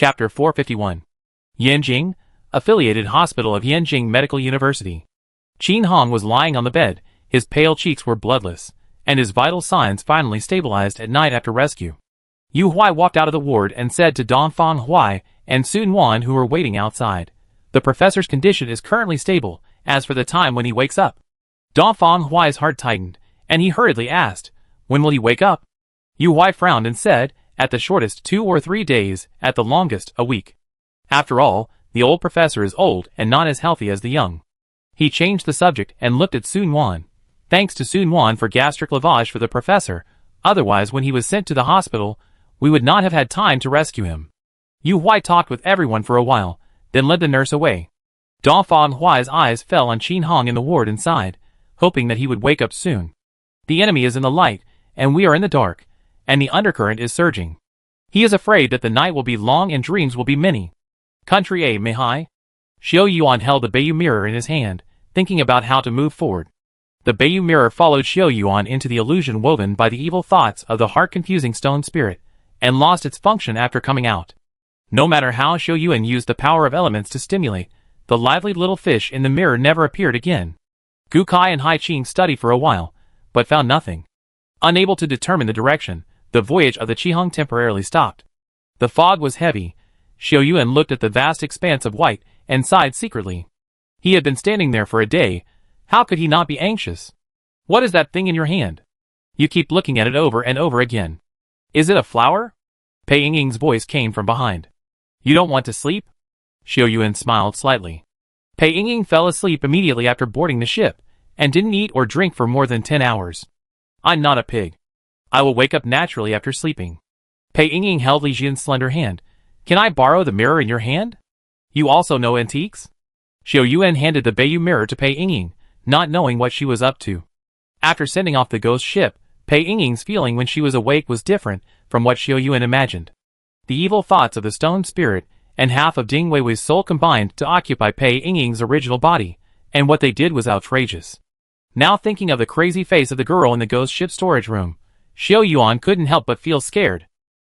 Chapter 451. Yanjing, affiliated hospital of Yanjing Medical University. Qin Hong was lying on the bed, his pale cheeks were bloodless, and his vital signs finally stabilized at night after rescue. Yu Huai walked out of the ward and said to Dongfang Huai and Sun Wan, who were waiting outside, "The professor's condition is currently stable, as for the time when he wakes up." Dongfang Huai's heart tightened, and he hurriedly asked, "When will he wake up?" Yu Huai frowned and said, "At the shortest 2 or 3 days, at the longest a week." After all, the old professor is old and not as healthy as the young. He changed the subject and looked at Sun Wan. Thanks to Sun Wan for gastric lavage for the professor, otherwise when he was sent to the hospital, we would not have had time to rescue him. Yu Huai talked with everyone for a while, then led the nurse away. Dongfang Huai's eyes fell on Qin Hong in the ward and sighed, hoping that he would wake up soon. The enemy is in the light, and we are in the dark, and the undercurrent is surging. He is afraid that the night will be long and dreams will be many. Country A. Mihai? Xiao Yuan held the Beiyu mirror in his hand, thinking about how to move forward. The Beiyu mirror followed Xiao Yuan into the illusion woven by the evil thoughts of the heart-confusing stone spirit, and lost its function after coming out. No matter how Xiao Yuan used the power of elements to stimulate, the lively little fish in the mirror never appeared again. Gu Kai and Hai Qing studied for a while, but found nothing. Unable to determine the direction, the voyage of the Qihong temporarily stopped. The fog was heavy. Xiao Yuan looked at the vast expanse of white and sighed secretly. He had been standing there for a day. How could he not be anxious? "What is that thing in your hand? You keep looking at it over and over again. Is it a flower?" Pei Yingying's voice came from behind. "You don't want to sleep?" Xiao Yuan smiled slightly. Pei Yingying fell asleep immediately after boarding the ship, and didn't eat or drink for more than 10 hours. "I'm not a pig. I will wake up naturally after sleeping." Pei Yingying held Li Jian's slender hand. "Can I borrow the mirror in your hand? You also know antiques?" Xiao Yuan handed the Beiyu mirror to Pei Yingying, not knowing what she was up to. After sending off the ghost ship, Pei Yingying's feeling when she was awake was different from what Xiao Yuan imagined. The evil thoughts of the stone spirit and half of Ding Weiwei's soul combined to occupy Pei Yingying's original body, and what they did was outrageous. Now thinking of the crazy face of the girl in the ghost ship storage room, Xiao Yuan couldn't help but feel scared.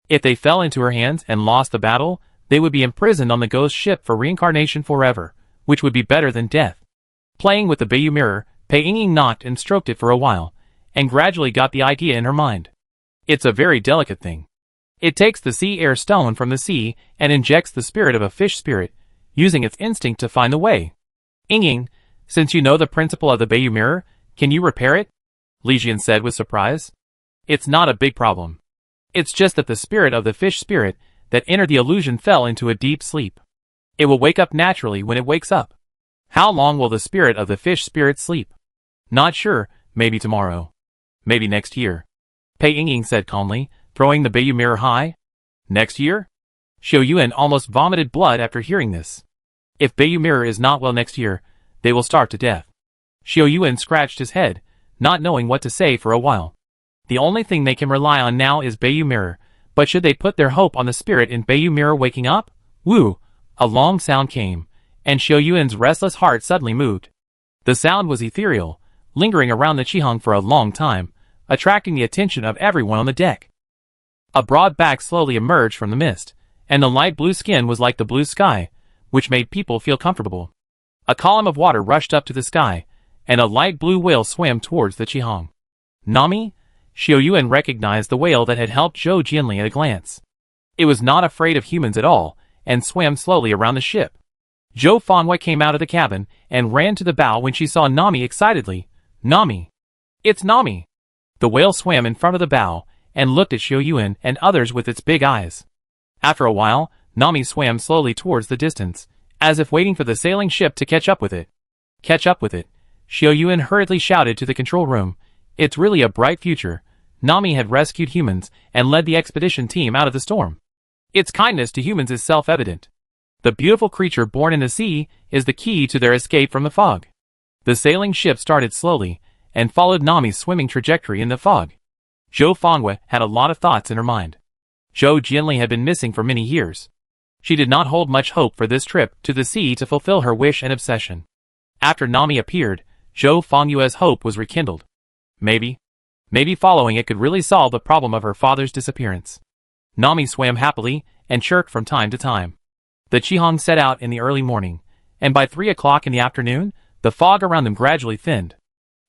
If they fell into her hands and lost the battle, they would be imprisoned on the ghost ship for reincarnation forever, which would be better than death. Playing with the Beiyu mirror, Pei Yingying knocked and stroked it for a while, and gradually got the idea in her mind. It's a very delicate thing. It takes the sea air stone from the sea and injects the spirit of a fish spirit, using its instinct to find the way. "Yingying, since you know the principle of the Beiyu mirror, can you repair it?" Li Jian said with surprise. "It's not a big problem. It's just that the spirit of the fish spirit that entered the illusion fell into a deep sleep. It will wake up naturally when it wakes up." "How long will the spirit of the fish spirit sleep?" "Not sure, maybe tomorrow. Maybe next year," Pei Yingying said calmly, throwing the Beiyu mirror high. "Next year?" Xiao Yuan almost vomited blood after hearing this. If Beiyu mirror is not well next year, they will starve to death. Xiao Yuan scratched his head, not knowing what to say for a while. The only thing they can rely on now is Beiyu mirror, but should they put their hope on the spirit in Beiyu mirror waking up? Woo! A long sound came, and Xiao Yuan's restless heart suddenly moved. The sound was ethereal, lingering around the Qihong for a long time, attracting the attention of everyone on the deck. A broad back slowly emerged from the mist, and the light blue skin was like the blue sky, which made people feel comfortable. A column of water rushed up to the sky, and a light blue whale swam towards the Qihong. "Nami?" Xiao Yuan recognized the whale that had helped Zhou Jianli at a glance. It was not afraid of humans at all, and swam slowly around the ship. Zhou Fanwei came out of the cabin and ran to the bow when she saw Nami excitedly. "Nami! It's Nami!" The whale swam in front of the bow, and looked at Xiao Yuan and others with its big eyes. After a while, Nami swam slowly towards the distance, as if waiting for the sailing ship to catch up with it. "Catch up with it," Xiao Yuan hurriedly shouted to the control room. It's really a bright future. Nami had rescued humans and led the expedition team out of the storm. Its kindness to humans is self-evident. The beautiful creature born in the sea is the key to their escape from the fog. The sailing ship started slowly, and followed Nami's swimming trajectory in the fog. Zhou Fanwei had a lot of thoughts in her mind. Zhou Jianli had been missing for many years. She did not hold much hope for this trip to the sea to fulfill her wish and obsession. After Nami appeared, Zhou Fangyue's hope was rekindled. Maybe following it could really solve the problem of her father's disappearance. Nami swam happily, and chirped from time to time. The Chihong set out in the early morning, and by 3 o'clock in the afternoon, the fog around them gradually thinned.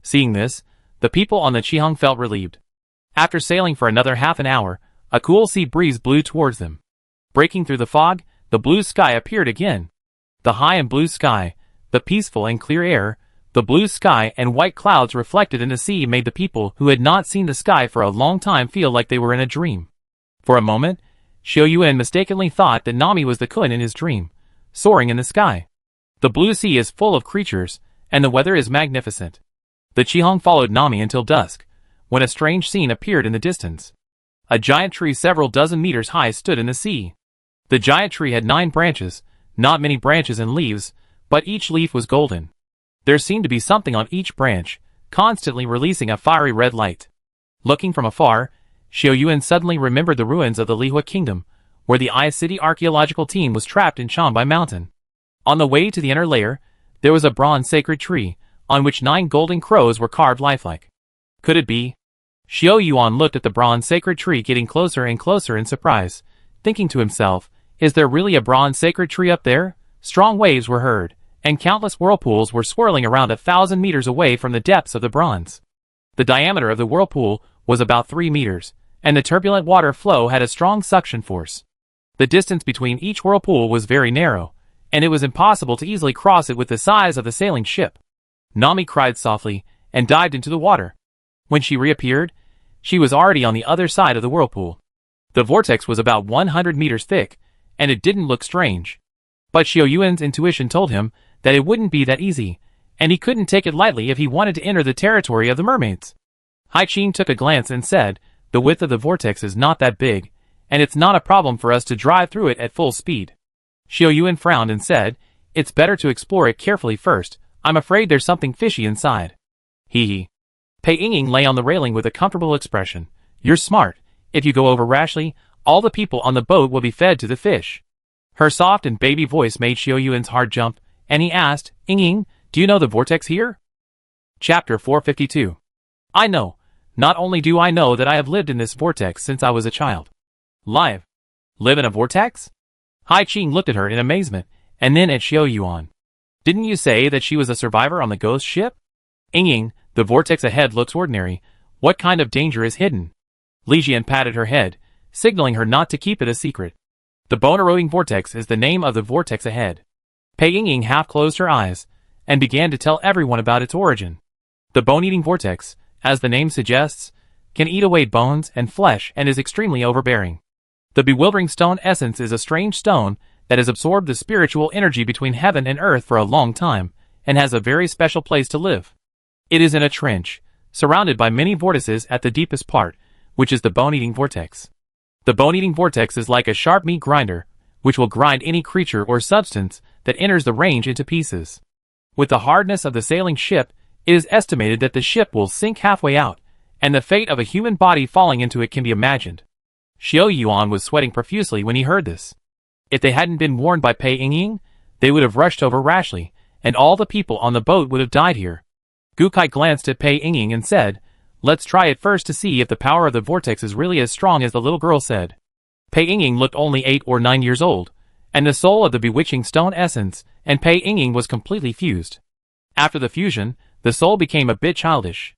Seeing this, the people on the Chihong felt relieved. After sailing for another half an hour, a cool sea breeze blew towards them. Breaking through the fog, the blue sky appeared again. The high and blue sky, the peaceful and clear air, the blue sky and white clouds reflected in the sea made the people who had not seen the sky for a long time feel like they were in a dream. For a moment, Xiao Yuan mistakenly thought that Nami was the Kun in his dream, soaring in the sky. The blue sea is full of creatures, and the weather is magnificent. The Chihong followed Nami until dusk, when a strange scene appeared in the distance. A giant tree several dozen meters high stood in the sea. The giant tree had 9 branches, not many branches and leaves, but each leaf was golden. There seemed to be something on each branch, constantly releasing a fiery red light. Looking from afar, Xiao Yuan suddenly remembered the ruins of the Lihua Kingdom, where the Eye City archaeological team was trapped in Changbai Mountain. On the way to the inner layer, there was a bronze sacred tree, on which 9 golden crows were carved lifelike. Could it be? Xiao Yuan looked at the bronze sacred tree getting closer and closer in surprise, thinking to himself, is there really a bronze sacred tree up there? Strong waves were heard, and countless whirlpools were swirling around 1,000 meters away from the depths of the bronze. The diameter of the whirlpool was about 3 meters, and the turbulent water flow had a strong suction force. The distance between each whirlpool was very narrow, and it was impossible to easily cross it with the size of the sailing ship. Nami cried softly, and dived into the water. When she reappeared, she was already on the other side of the whirlpool. The vortex was about 100 meters thick, and it didn't look strange. But Xiao Yuan's intuition told him that it wouldn't be that easy, and he couldn't take it lightly if he wanted to enter the territory of the mermaids. Hai Qing took a glance and said, the width of the vortex is not that big, and it's not a problem for us to drive through it at full speed. Xiao Yuan frowned and said, it's better to explore it carefully first, I'm afraid there's something fishy inside. Hee hee. Pei Yingying lay on the railing with a comfortable expression. You're smart. If you go over rashly, all the people on the boat will be fed to the fish. Her soft and baby voice made Xiao Yuan's heart jump, and he asked, Yingying, do you know the vortex here? Chapter 452. I know. Not only do I know that I have lived in this vortex since I was a child. Live in a vortex? Hai Qing looked at her in amazement, and then at Xiao Yuan. Didn't you say that she was a survivor on the ghost ship? Yingying, the vortex ahead looks ordinary. What kind of danger is hidden? Li Jian patted her head, signaling her not to keep it a secret. The bone-eroding vortex is the name of the vortex ahead. Pei Yingying half closed her eyes, and began to tell everyone about its origin. The bone-eating vortex, as the name suggests, can eat away bones and flesh and is extremely overbearing. The bewildering stone essence is a strange stone that has absorbed the spiritual energy between heaven and earth for a long time, and has a very special place to live. It is in a trench, surrounded by many vortices at the deepest part, which is the bone-eating vortex. The bone-eating vortex is like a sharp meat grinder, which will grind any creature or substance that enters the range into pieces. With the hardness of the sailing ship, it is estimated that the ship will sink halfway out, and the fate of a human body falling into it can be imagined. Xiao Yuan was sweating profusely when he heard this. If they hadn't been warned by Pei Yingying, they would have rushed over rashly, and all the people on the boat would have died here. Gukai glanced at Pei Yingying and said, let's try it first to see if the power of the vortex is really as strong as the little girl said. Pei Yingying looked only 8 or 9 years old, and the soul of the bewitching stone essence, and Pei Yingying was completely fused. After the fusion, the soul became a bit childish.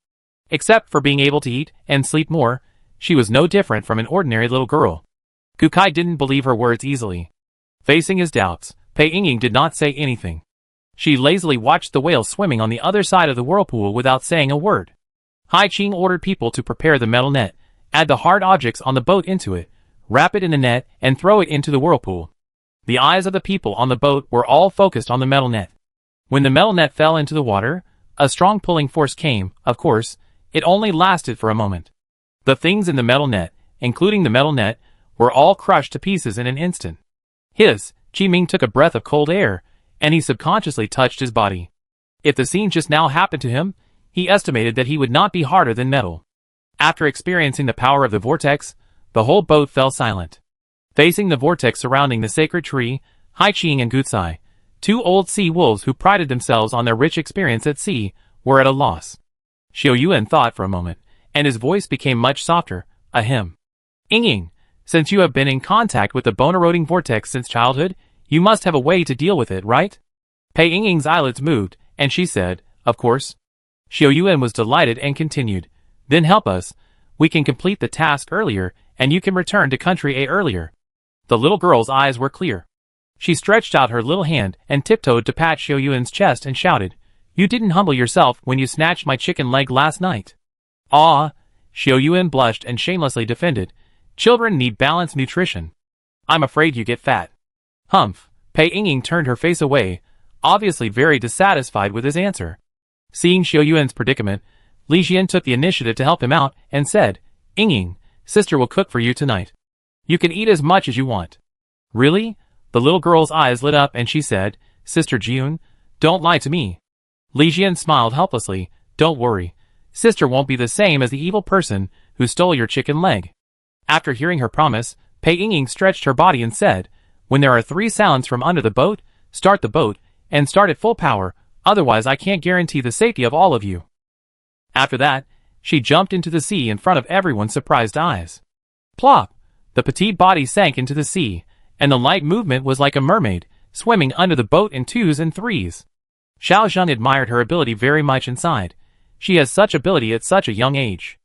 Except for being able to eat and sleep more, she was no different from an ordinary little girl. Gukai didn't believe her words easily. Facing his doubts, Pei Yingying did not say anything. She lazily watched the whale swimming on the other side of the whirlpool without saying a word. Hai Qing ordered people to prepare the metal net, add the hard objects on the boat into it, wrap it in the net, and throw it into the whirlpool. The eyes of the people on the boat were all focused on the metal net. When the metal net fell into the water, a strong pulling force came. Of course, it only lasted for a moment. The things in the metal net, including the metal net, were all crushed to pieces in an instant. Qi Ming took a breath of cold air, and he subconsciously touched his body. If the scene just now happened to him, he estimated that he would not be harder than metal. After experiencing the power of the vortex, the whole boat fell silent. Facing the vortex surrounding the sacred tree, Hai Qing and Gutsai, 2 old sea wolves who prided themselves on their rich experience at sea, were at a loss. Xiao Yuan thought for a moment, and his voice became much softer. Ahem. Yingying, Since you have been in contact with the bone-eroding vortex since childhood, you must have a way to deal with it, right? Pei Yingying's eyelids moved, and she said, of course. Xiao Yuan was delighted and continued, then help us. We can complete the task earlier, and you can return to Country A earlier. The little girl's eyes were clear. She stretched out her little hand and tiptoed to pat Xiao Yuan's chest and shouted, you didn't humble yourself when you snatched my chicken leg last night. Ah, Xiao Yuan blushed and shamelessly defended, children need balanced nutrition. I'm afraid you get fat. Humph. Pei Yingying turned her face away, obviously very dissatisfied with his answer. Seeing Xiao Yuan's predicament, Li Xian took the initiative to help him out and said, Yingying, sister will cook for you tonight. You can eat as much as you want. Really? The little girl's eyes lit up and she said, Sister Jiun, don't lie to me. Li Xian smiled helplessly, don't worry. Sister won't be the same as the evil person who stole your chicken leg. After hearing her promise, Pei Yingying stretched her body and said, when there are 3 sounds from under the boat, start the boat, and start at full power, otherwise I can't guarantee the safety of all of you. After that, she jumped into the sea in front of everyone's surprised eyes. Plop! The petite body sank into the sea, and the light movement was like a mermaid, swimming under the boat in 2s and 3s. Xiao Zheng admired her ability very much inside. She has such ability at such a young age.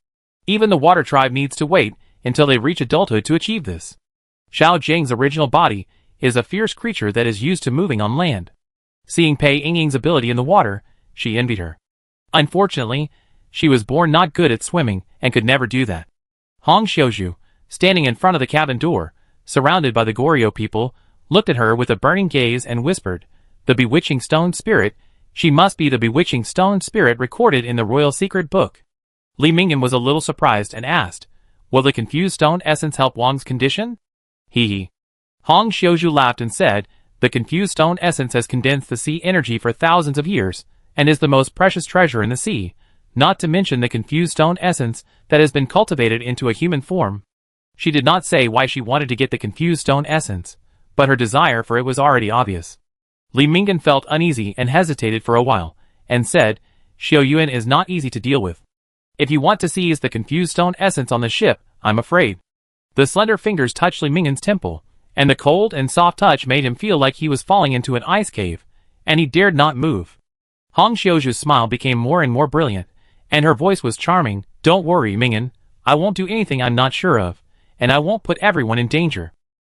Even the water tribe needs to wait until they reach adulthood to achieve this. Xiao Zheng's original body is a fierce creature that is used to moving on land. Seeing Pei Yingying's ability in the water, she envied her. Unfortunately, she was born not good at swimming and could never do that. Hong Xiaozhu, standing in front of the cabin door, surrounded by the Goryeo people, looked at her with a burning gaze and whispered, the bewitching stone spirit, she must be the bewitching stone spirit recorded in the royal secret book. Li Mingyan was a little surprised and asked, will the confused stone essence help Wang's condition? Hee hee. Hong Xiaozhu laughed and said, the confused stone essence has condensed the sea energy for thousands of years, and is the most precious treasure in the sea, not to mention the confused stone essence that has been cultivated into a human form. She did not say why she wanted to get the confused stone essence, but her desire for it was already obvious. Li Mingyan felt uneasy and hesitated for a while, and said, Xiao Yuan is not easy to deal with. If you want to seize the confused stone essence on the ship, I'm afraid. The slender fingers touched Li Mingyan's temple, and the cold and soft touch made him feel like he was falling into an ice cave, and he dared not move. Hong Xiaozhu's smile became more and more brilliant, and her voice was charming. Don't worry, Mingyan, I won't do anything I'm not sure of, and I won't put everyone in danger.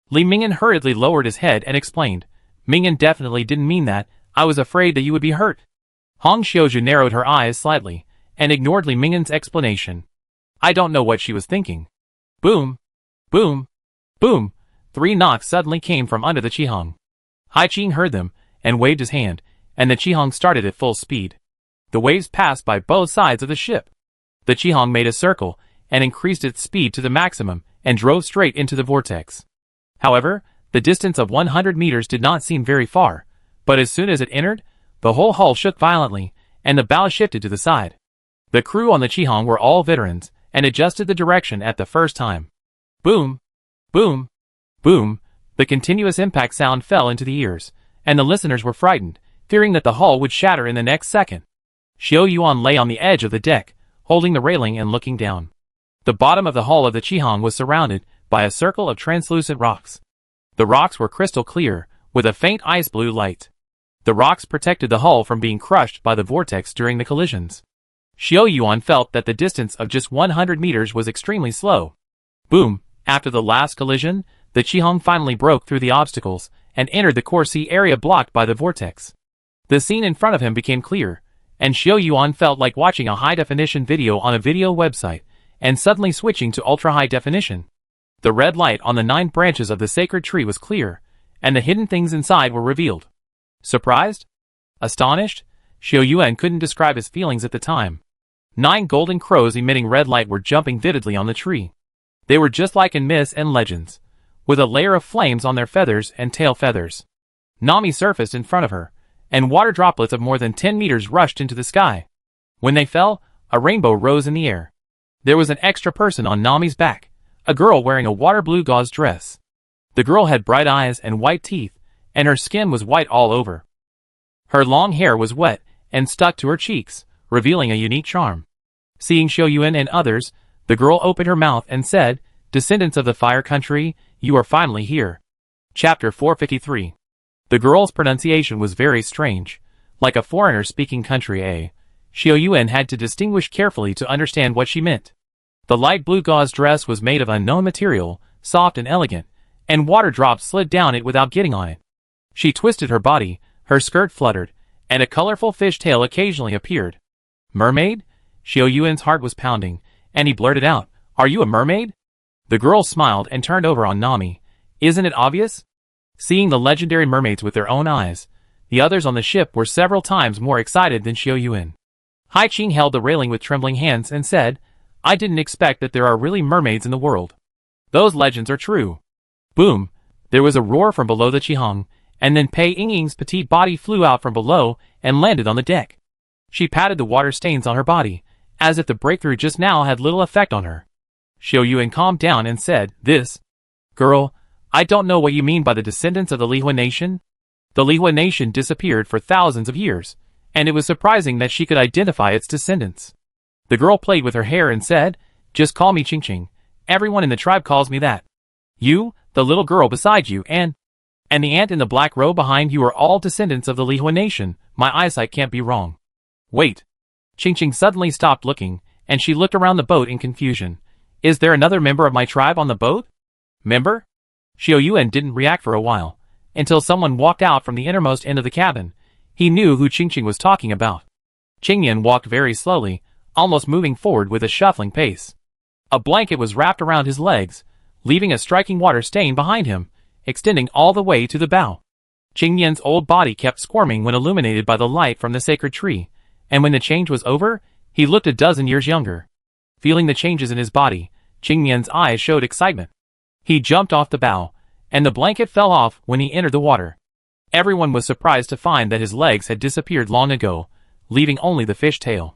Li Mingyan hurriedly lowered his head and explained, Mingyan definitely didn't mean that, I was afraid that you would be hurt. Hong Xiaozhu narrowed her eyes slightly, and ignored Li Mingyan's explanation. I don't know what she was thinking. Boom! Boom! Boom! 3 knocks suddenly came from under the Qihong. Hai Qing heard them, and waved his hand, and the Qihong started at full speed. The waves passed by both sides of the ship. The Qihong made a circle, and increased its speed to the maximum, and drove straight into the vortex. However, the distance of 100 meters did not seem very far, but as soon as it entered, the whole hull shook violently, and the bow shifted to the side. The crew on the Qihong were all veterans, and adjusted the direction at the first time. Boom! Boom! Boom! The continuous impact sound fell into the ears, and the listeners were frightened, fearing that the hull would shatter in the next second. Xiao Yuan lay on the edge of the deck, holding the railing and looking down. The bottom of the hull of the Qihong was surrounded by a circle of translucent rocks. The rocks were crystal clear, with a faint ice blue light. The rocks protected the hull from being crushed by the vortex during the collisions. Xiao Yuan felt that the distance of just 100 meters was extremely slow. Boom! After the last collision, the Qihong finally broke through the obstacles, and entered the core sea area blocked by the vortex. The scene in front of him became clear, and Xiao Yuan felt like watching a high-definition video on a video website, and suddenly switching to ultra-high definition. The red light on the 9 branches of the sacred tree was clear, and the hidden things inside were revealed. Surprised? Astonished? Xiao Yuan couldn't describe his feelings at the time. 9 golden crows emitting red light were jumping vividly on the tree. They were just like in myths and legends, with a layer of flames on their feathers and tail feathers. Nami surfaced in front of her, and water droplets of more than 10 meters rushed into the sky. When they fell, a rainbow rose in the air. There was an extra person on Nami's back, a girl wearing a water blue gauze dress. The girl had bright eyes and white teeth, and her skin was white all over. Her long hair was wet and stuck to her cheeks, revealing a unique charm. Seeing Xiao Yuan and others, the girl opened her mouth and said, descendants of the Fire Country, you are finally here. Chapter 453. The girl's pronunciation was very strange, like a foreigner speaking country A. Xiao Yuan had to distinguish carefully to understand what she meant. The light blue gauze dress was made of unknown material, soft and elegant, and water drops slid down it without getting on it. She twisted her body, her skirt fluttered, and a colorful fish tail occasionally appeared. Mermaid? Xiao Yuan's heart was pounding, and he blurted out, "Are you a mermaid?" The girl smiled and turned over on Nami. "Isn't it obvious?" Seeing the legendary mermaids with their own eyes, the others on the ship were several times more excited than Xiao Yuan. Hai Qing held the railing with trembling hands and said, "I didn't expect that there are really mermaids in the world. Those legends are true." Boom! There was a roar from below the Qihong, and then Pei Yingying's petite body flew out from below and landed on the deck. She patted the water stains on her body, as if the breakthrough just now had little effect on her. Xiao Yuan calmed down and said, "This girl, I don't know what you mean by the descendants of the Lihua nation." The Lihua nation disappeared for thousands of years, and it was surprising that she could identify its descendants. The girl played with her hair and said, "Just call me Qingqing. Everyone in the tribe calls me that. You, the little girl beside you, and the ant in the black robe behind you are all descendants of the Lihua nation. My eyesight can't be wrong." Wait. Qingqing suddenly stopped looking, and she looked around the boat in confusion. "Is there another member of my tribe on the boat?" "Member?" Xiao Yuan didn't react for a while, until someone walked out from the innermost end of the cabin. He knew who Qingqing was talking about. Qingyan walked very slowly, almost moving forward with a shuffling pace. A blanket was wrapped around his legs, leaving a striking water stain behind him, extending all the way to the bow. Qingyan's old body kept squirming when illuminated by the light from the sacred tree, and when the change was over, he looked a dozen years younger. Feeling the changes in his body, Qingyan's eyes showed excitement. He jumped off the bow, and the blanket fell off when he entered the water. Everyone was surprised to find that his legs had disappeared long ago, leaving only the fish tail.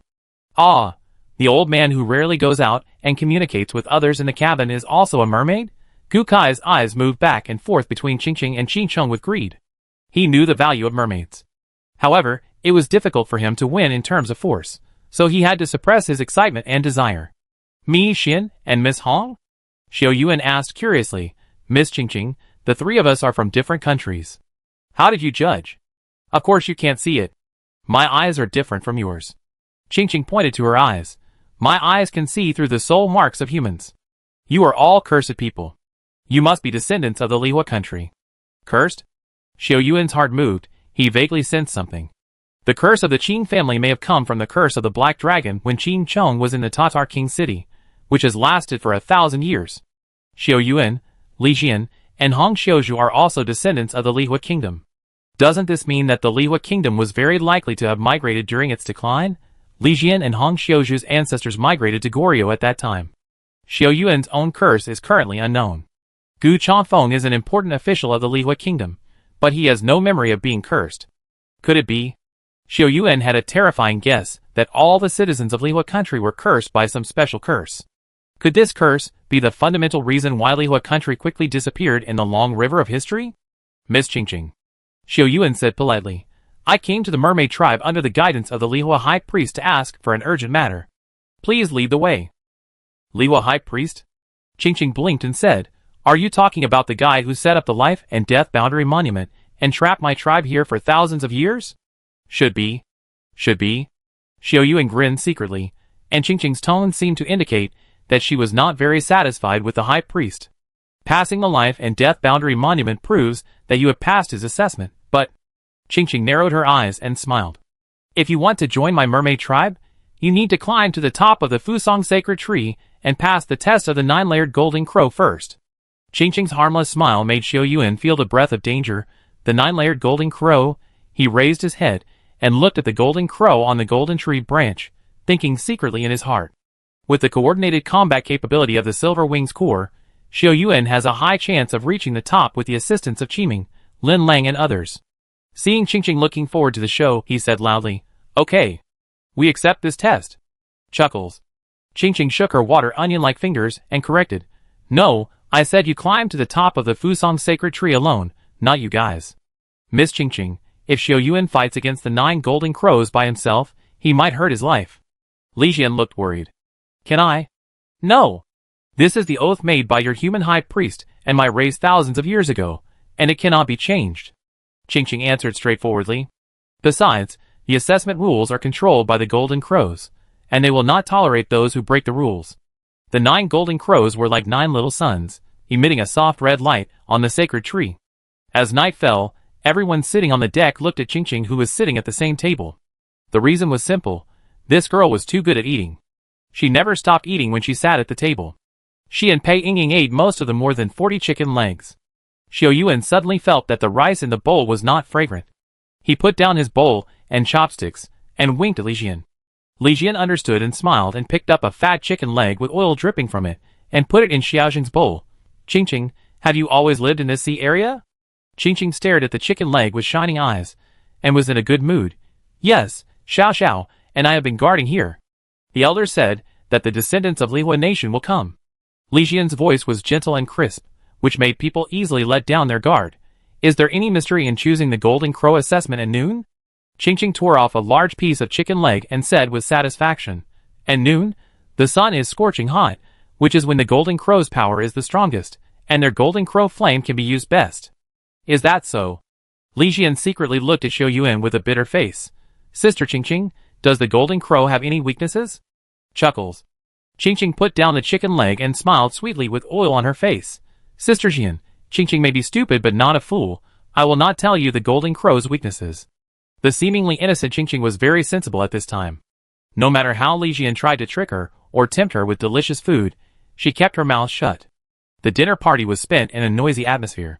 "Ah, the old man who rarely goes out and communicates with others in the cabin is also a mermaid?" Gu Kai's eyes moved back and forth between Qingqing and Qingcheng with greed. He knew the value of mermaids. However, it was difficult for him to win in terms of force, so he had to suppress his excitement and desire. "Me, Xin, and Miss Hong?" Xiao Yuan asked curiously. "Miss Qingqing, the three of us are from different countries. How did you judge?" "Of course you can't see it. My eyes are different from yours." Qingqing pointed to her eyes. "My eyes can see through the soul marks of humans. You are all cursed people. You must be descendants of the Lihua country." "Cursed?" Xiao Yuan's heart moved. He vaguely sensed something. The curse of the Qing family may have come from the curse of the Black Dragon when Qing Chong was in the Tatar King city, which has lasted for 1,000 years. Xiao Yuan, Li Xian, and Hong Xiuzhu are also descendants of the Lihua kingdom. Doesn't this mean that the Lihua kingdom was very likely to have migrated during its decline? Li Xian and Hong Xiuzhu's ancestors migrated to Goryeo at that time. Xiao Yuan's own curse is currently unknown. Gu Chanfeng is an important official of the Lihua kingdom, but he has no memory of being cursed. Could it be? Xiao Yuan had a terrifying guess that all the citizens of Lihua country were cursed by some special curse. Could this curse be the fundamental reason why Lihua country quickly disappeared in the long river of history? "Miss Qingqing," Xiao Yuan said politely, "I came to the mermaid tribe under the guidance of the Lihua high priest to ask for an urgent matter. Please lead the way." "Lihua high priest?" Qingqing blinked and said, "Are you talking about the guy who set up the life and death boundary monument and trapped my tribe here for thousands of years?" Should be. Xiao Yuan grinned secretly, and Qingqing's tone seemed to indicate that she was not very satisfied with the high priest. "Passing the life and death boundary monument proves that you have passed his assessment, but..." Qingqing narrowed her eyes and smiled. "If you want to join my mermaid tribe, you need to climb to the top of the Fusong sacred tree and pass the test of the 9-layered golden crow first." Qingqing's harmless smile made Xiao Yuan feel the breath of danger. The 9-layered golden crow. He raised his head and looked at the golden crow on the golden tree branch, thinking secretly in his heart. With the coordinated combat capability of the Silver Wings Corps, Xiao Yuan has a high chance of reaching the top with the assistance of Qiming, Lin Lang and others. Seeing Qingqing looking forward to the show, he said loudly, "Okay. We accept this test." Chuckles. Qingqing shook her water onion-like fingers and corrected, "No, I said you climb to the top of the Fusong sacred tree alone, not you guys." "Miss Qingqing, if Xiao Yuan fights against the 9 golden crows by himself, he might hurt his life." Li Xian looked worried. "Can I?" "No." This is the oath made by your human high priest and my race thousands of years ago, and it cannot be changed. Ching answered straightforwardly. Besides, the assessment rules are controlled by the Golden Crows, and they will not tolerate those who break the rules. The 9 golden crows were like 9 little suns, emitting a soft red light on the sacred tree. As night fell, everyone sitting on the deck looked at Ching, who was sitting at the same table. The reason was simple. This girl was too good at eating. She never stopped eating when she sat at the table. She and Pei Ying ate most of the more than 40 chicken legs. Xiao Yuan suddenly felt that the rice in the bowl was not fragrant. He put down his bowl and chopsticks and winked at Li Jian. Li Jian understood and smiled and picked up a fat chicken leg with oil dripping from it and put it in Xiaoxing's bowl. Ching, have you always lived in this sea area? Ching stared at the chicken leg with shining eyes and was in a good mood. Yes, Xiao, and I have been guarding here. The elder said that the descendants of Lihua nation will come. Li Jian's voice was gentle and crisp, which made people easily let down their guard. Is there any mystery in choosing the Golden Crow assessment at noon? Ching tore off a large piece of chicken leg and said with satisfaction, At noon, the sun is scorching hot, which is when the Golden Crow's power is the strongest, and their Golden Crow flame can be used best. Is that so? Li Jian secretly looked at Xiao Yuan with a bitter face. Sister Ching, does the Golden Crow have any weaknesses? Chuckles. Ching put down the chicken leg and smiled sweetly with oil on her face. Sister Jian, Ching may be stupid but not a fool. I will not tell you the Golden Crow's weaknesses. The seemingly innocent Ching was very sensible at this time. No matter how Li Jian tried to trick her or tempt her with delicious food, she kept her mouth shut. The dinner party was spent in a noisy atmosphere.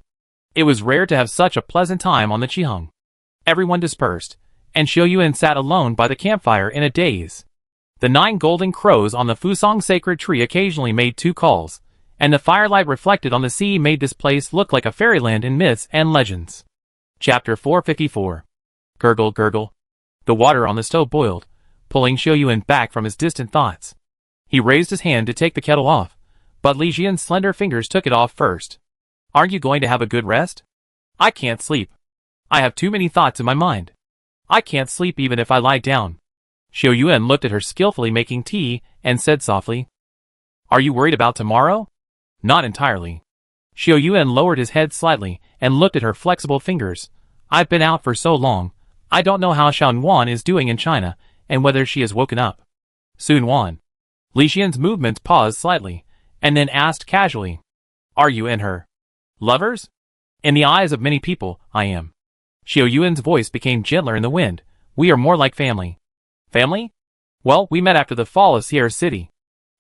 It was rare to have such a pleasant time on the Qiheng. Everyone dispersed, and Xiao Yuan sat alone by the campfire in a daze. The 9 golden crows on the Fusang sacred tree occasionally made 2 calls, and the firelight reflected on the sea made this place look like a fairyland in myths and legends. Chapter 454. Gurgle, gurgle. The water on the stove boiled, pulling Xiao Yuan back from his distant thoughts. He raised his hand to take the kettle off, but Li Jian's slender fingers took it off first. Aren't you going to have a good rest? I can't sleep. I have too many thoughts in my mind. I can't sleep even if I lie down. Xiao Yuan looked at her skillfully making tea and said softly, Are you worried about tomorrow? Not entirely. Xiao Yuan lowered his head slightly and looked at her flexible fingers. I've been out for so long. I don't know how Xiao Wan is doing in China and whether she has woken up. Sun Wan. Li Jian's movements paused slightly and then asked casually, Are you and her lovers? In the eyes of many people, I am. Xiao Yuan's voice became gentler in the wind. We are more like family. Family? Well, we met after the fall of Sierra City.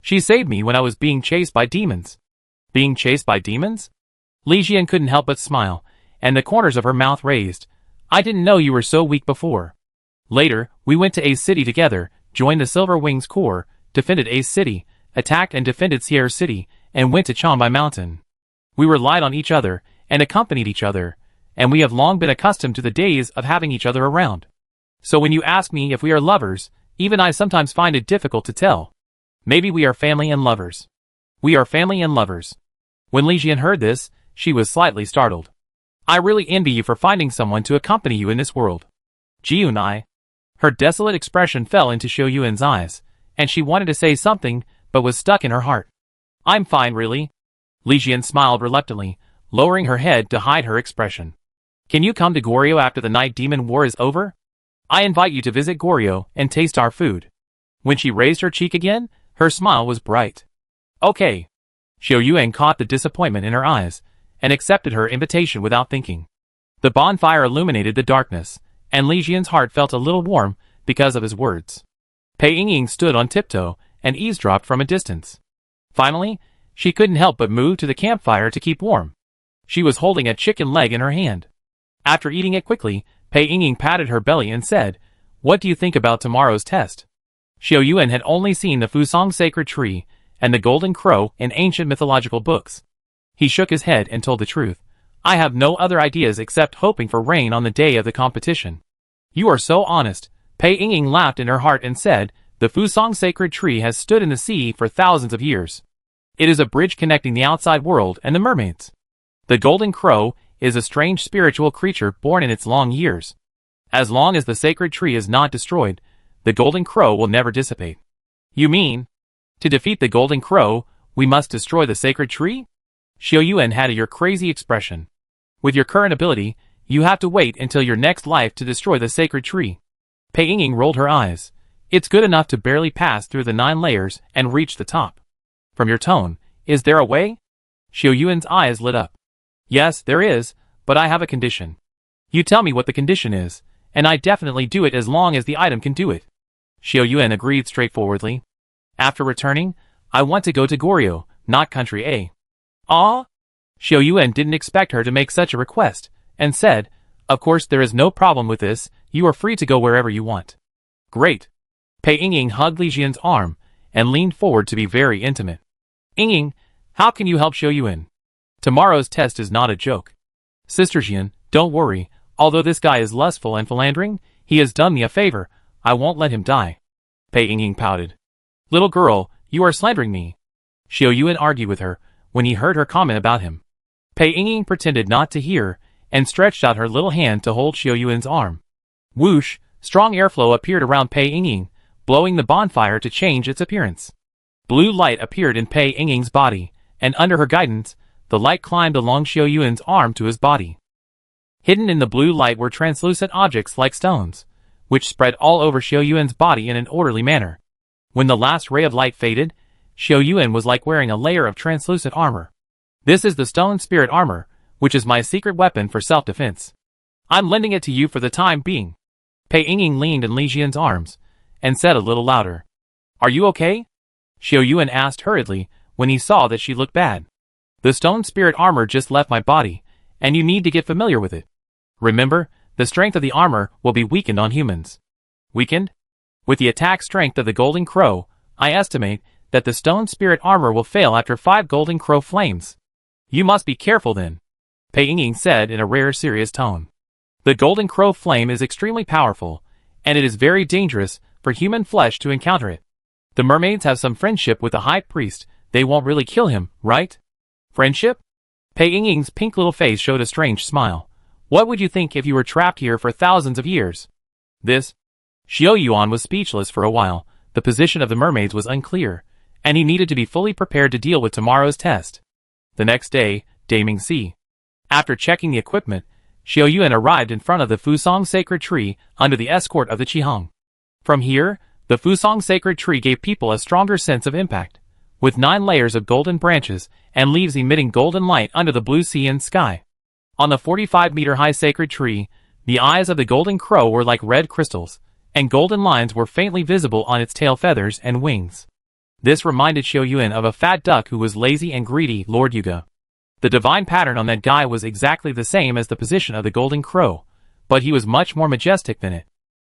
She saved me when I was being chased by demons. Being chased by demons? Li Jian couldn't help but smile, and the corners of her mouth raised. I didn't know you were so weak before. Later, we went to Ace City together, joined the Silver Wings Corps, defended Ace City, attacked and defended Sierra City, and went to Changbai Mountain. We relied on each other, and accompanied each other, and we have long been accustomed to the days of having each other around. So when you ask me if we are lovers, even I sometimes find it difficult to tell. Maybe we are family and lovers. We are family and lovers. When Li Jian heard this, she was slightly startled. I really envy you for finding someone to accompany you in this world. Jiyun I. Her desolate expression fell into Xiao Yuan's eyes, and she wanted to say something, but was stuck in her heart. I'm fine really. Li Jian smiled reluctantly, lowering her head to hide her expression. Can you come to Goryeo after the Night Demon War is over? I invite you to visit Goryeo and taste our food. When she raised her cheek again, her smile was bright. Okay. Xiao Yuan caught the disappointment in her eyes, and accepted her invitation without thinking. The bonfire illuminated the darkness, and Li Jian's heart felt a little warm because of his words. Pei Ying stood on tiptoe and eavesdropped from a distance. Finally, she couldn't help but move to the campfire to keep warm. She was holding a chicken leg in her hand. After eating it quickly, Pei Ying patted her belly and said, What do you think about tomorrow's test? Xiao Yuan had only seen the Fusang sacred tree and the golden crow in ancient mythological books. He shook his head and told the truth. I have no other ideas except hoping for rain on the day of the competition. You are so honest. Pei Ying laughed in her heart and said, The Fusang sacred tree has stood in the sea for thousands of years. It is a bridge connecting the outside world and the mermaids. The golden crow is a strange spiritual creature born in its long years. As long as the sacred tree is not destroyed, the golden crow will never dissipate. You mean? To defeat the golden crow, We must destroy the sacred tree? Xiao Yuan had your crazy expression. With your current ability, you have to wait until your next life to destroy the sacred tree. Pei Yingying rolled her eyes. It's good enough to barely pass through the 9 layers and reach the top. From your tone, is there a way? Xiao Yuan's eyes lit up. Yes, there is, but I have a condition. You tell me what the condition is, and I definitely do it as long as the item can do it. Xiao Yuan agreed straightforwardly. After returning, I want to go to Goryeo, not Country A. Ah? Xiao Yuan didn't expect her to make such a request, and said, Of course there is no problem with this, you are free to go wherever you want. Great. Pei Yingying hugged Li Jian's arm, and leaned forward to be very intimate. Yingying, how can you help Xiao Yuan? Tomorrow's test is not a joke. Sister Jian, don't worry, although this guy is lustful and philandering, he has done me a favor, I won't let him die. Pei Yingying pouted. Little girl, you are slandering me. Xiao Yuan argued with her, when he heard her comment about him. Pei Yingying pretended not to hear, and stretched out her little hand to hold Xiao Yuan's arm. Whoosh, strong airflow appeared around Pei Yingying, blowing the bonfire to change its appearance. Blue light appeared in Pei Yingying's body, and under her guidance, the light climbed along Xiao Yuan's arm to his body. Hidden in the blue light were translucent objects like stones, which spread all over Xiao Yuan's body in an orderly manner. When the last ray of light faded, Xiao Yuan was like wearing a layer of translucent armor. This is the stone spirit armor, which is my secret weapon for self-defense. I'm lending it to you for the time being. Pei Yingying leaned in Li Jian's arms, and said a little louder. Are you okay? Xiao Yuan asked hurriedly, when he saw that she looked bad. The stone spirit armor just left my body, and you need to get familiar with it. Remember, the strength of the armor will be weakened on humans. Weakened? With the attack strength of the Golden Crow, I estimate that the stone spirit armor will fail after 5 Golden Crow flames. You must be careful then, Pei Yingying said in a rare serious tone. The Golden Crow flame is extremely powerful, and it is very dangerous for human flesh to encounter it. The mermaids have some friendship with the high priest, they won't really kill him, right? Friendship? Pei Yingying's pink little face showed a strange smile. What would you think if you were trapped here for thousands of years? This? Xiao Yuan was speechless for a while, the position of the mermaids was unclear, and he needed to be fully prepared to deal with tomorrow's test. The next day, Daming Sea. After checking the equipment, Xiao Yuan arrived in front of the Fusong sacred tree under the escort of the Qihang. From here, the Fusong sacred tree gave people a stronger sense of impact, with 9 layers of golden branches and leaves emitting golden light under the blue sea and sky. On the 45-meter-high sacred tree, the eyes of the golden crow were like red crystals, and golden lines were faintly visible on its tail feathers and wings. This reminded Xiao Yuan of a fat duck who was lazy and greedy, Lord Yuga. The divine pattern on that guy was exactly the same as the position of the golden crow, but he was much more majestic than it.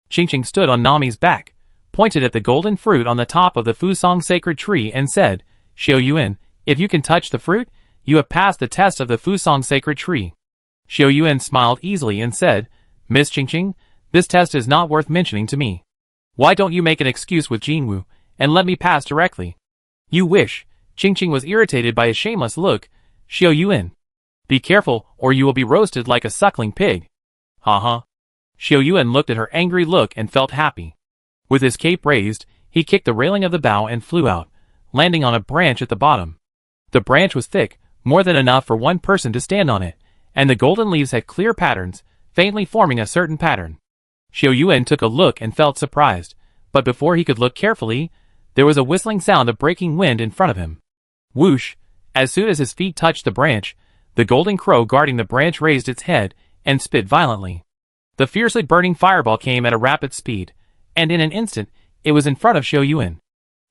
Qingqing stood on Nami's back, pointed at the golden fruit on the top of the Fusong sacred tree and said, Xiao Yuan, if you can touch the fruit, you have passed the test of the Fusong sacred tree. Xiao Yuan smiled easily and said, Miss Qingqing, this test is not worth mentioning to me. Why don't you make an excuse with Jinwu, and let me pass directly? You wish. Qingqing was irritated by his shameless look. Xiao Yuan. Be careful, or you will be roasted like a suckling pig. Ha. Xiao Yuan looked at her angry look and felt happy. With his cape raised, he kicked the railing of the bow and flew out, landing on a branch at the bottom. The branch was thick, more than enough for one person to stand on it, and the golden leaves had clear patterns, faintly forming a certain pattern. Xiao Yuan took a look and felt surprised, but before he could look carefully, there was a whistling sound of breaking wind in front of him. Whoosh! As soon as his feet touched the branch, the golden crow guarding the branch raised its head and spit violently. The fiercely burning fireball came at a rapid speed, and in an instant, it was in front of Xiao Yuan.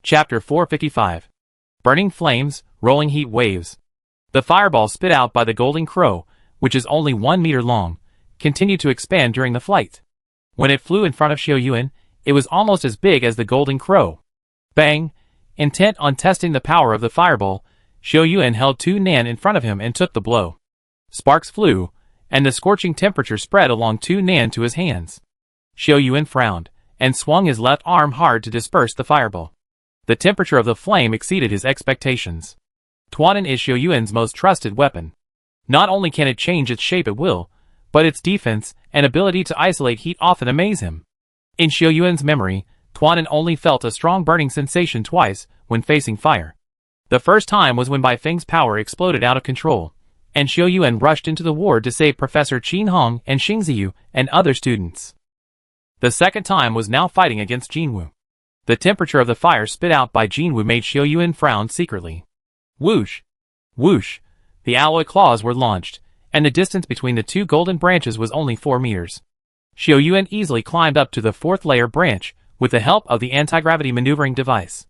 Chapter 455. Burning Flames, Rolling Heat Waves. The fireball spit out by the golden crow, which is only 1 meter long, continued to expand during the flight. When it flew in front of Xiao Yuan, it was almost as big as the golden crow. Bang! Intent on testing the power of the fireball, Xiao Yuan held 2 nan in front of him and took the blow. Sparks flew, and the scorching temperature spread along 2 nan to his hands. Xiao Yuan frowned, and swung his left arm hard to disperse the fireball. The temperature of the flame exceeded his expectations. Tuanan is Xiao Yuan's most trusted weapon. Not only can it change its shape at will, but its defense and ability to isolate heat often amaze him. In Xiao Yuan's memory, Tuanan only felt a strong burning sensation twice when facing fire. The first time was when Bai Feng's power exploded out of control, and Xiao Yuan rushed into the ward to save Professor Qin Hong and Xing Ziyu and other students. The second time was now fighting against Jinwu. The temperature of the fire spit out by Jinwu made Xiao Yuan frown secretly. Whoosh! Whoosh! The alloy claws were launched, and the distance between the two golden branches was only 4 meters. Xiao Yuan easily climbed up to the 4th layer branch with the help of the anti-gravity maneuvering device.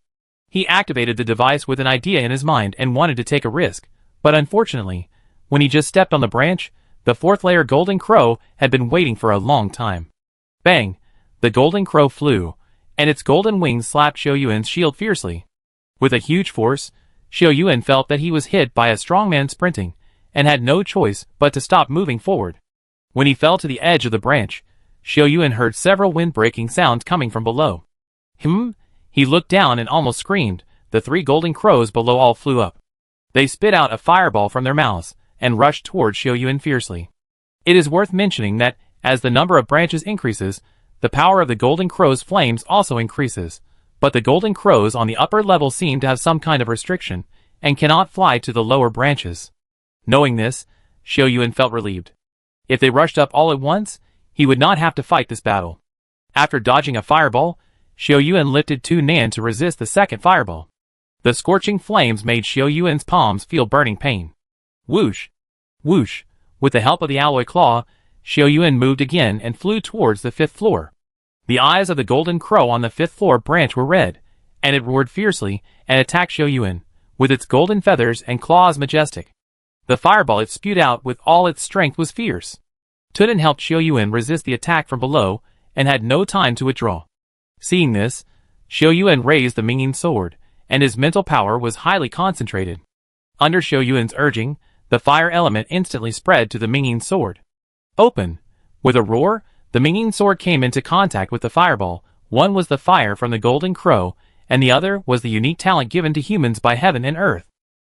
He activated the device with an idea in his mind and wanted to take a risk, but unfortunately, when he just stepped on the branch, the 4th layer golden crow had been waiting for a long time. Bang! The golden crow flew, and its golden wings slapped Xiao Yuan's shield fiercely. With a huge force, Xiao Yuan felt that he was hit by a strong man sprinting, and had no choice but to stop moving forward. When he fell to the edge of the branch, Xiao Yuan heard several wind-breaking sounds coming from below. He looked down and almost screamed. The 3 golden crows below all flew up. They spit out a fireball from their mouths, and rushed towards Xiao Yuan fiercely. It is worth mentioning that, as the number of branches increases, the power of the golden crow's flames also increases, but the golden crows on the upper level seem to have some kind of restriction, and cannot fly to the lower branches. Knowing this, Xiao Yuan felt relieved. If they rushed up all at once, he would not have to fight this battle. After dodging a fireball, Xiao Yuan lifted 2 nan to resist the second fireball. The scorching flames made Xiao Yuan's palms feel burning pain. Whoosh! Whoosh! With the help of the alloy claw, Xiao Yuan moved again and flew towards the 5th floor. The eyes of the golden crow on the 5th floor branch were red, and it roared fiercely and attacked Xiao Yuan, with its golden feathers and claws majestic. The fireball it spewed out with all its strength was fierce. Tunin helped Xiao Yuan resist the attack from below, and had no time to withdraw. Seeing this, Xiao Yuan raised the Mingyin sword, and his mental power was highly concentrated. Under Xiao Yuan's urging, the fire element instantly spread to the Mingyin sword. Open! With a roar, the Mingyin sword came into contact with the fireball. One was the fire from the golden crow, and the other was the unique talent given to humans by heaven and earth.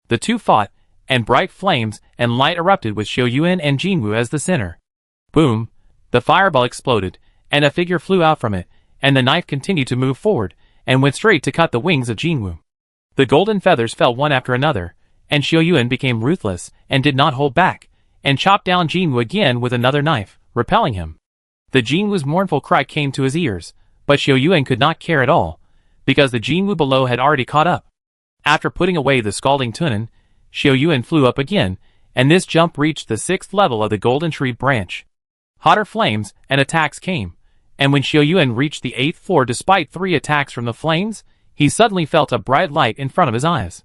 The two fought, and bright flames and light erupted with Xiao Yuan and Jinwu as the center. Boom! The fireball exploded, and a figure flew out from it, and the knife continued to move forward, and went straight to cut the wings of Jinwu. The golden feathers fell one after another, and Xiao Yuan became ruthless, and did not hold back, and chopped down Jinwu again with another knife, repelling him. The Jinwu's mournful cry came to his ears, but Xiao Yuan could not care at all, because the Jinwu below had already caught up. After putting away the scalding Tunin, Xiao Yuan flew up again, and this jump reached the 6th level of the golden tree branch. Hotter flames and attacks came, and when Xiao Yuan reached the 8th floor despite 3 attacks from the flames, he suddenly felt a bright light in front of his eyes.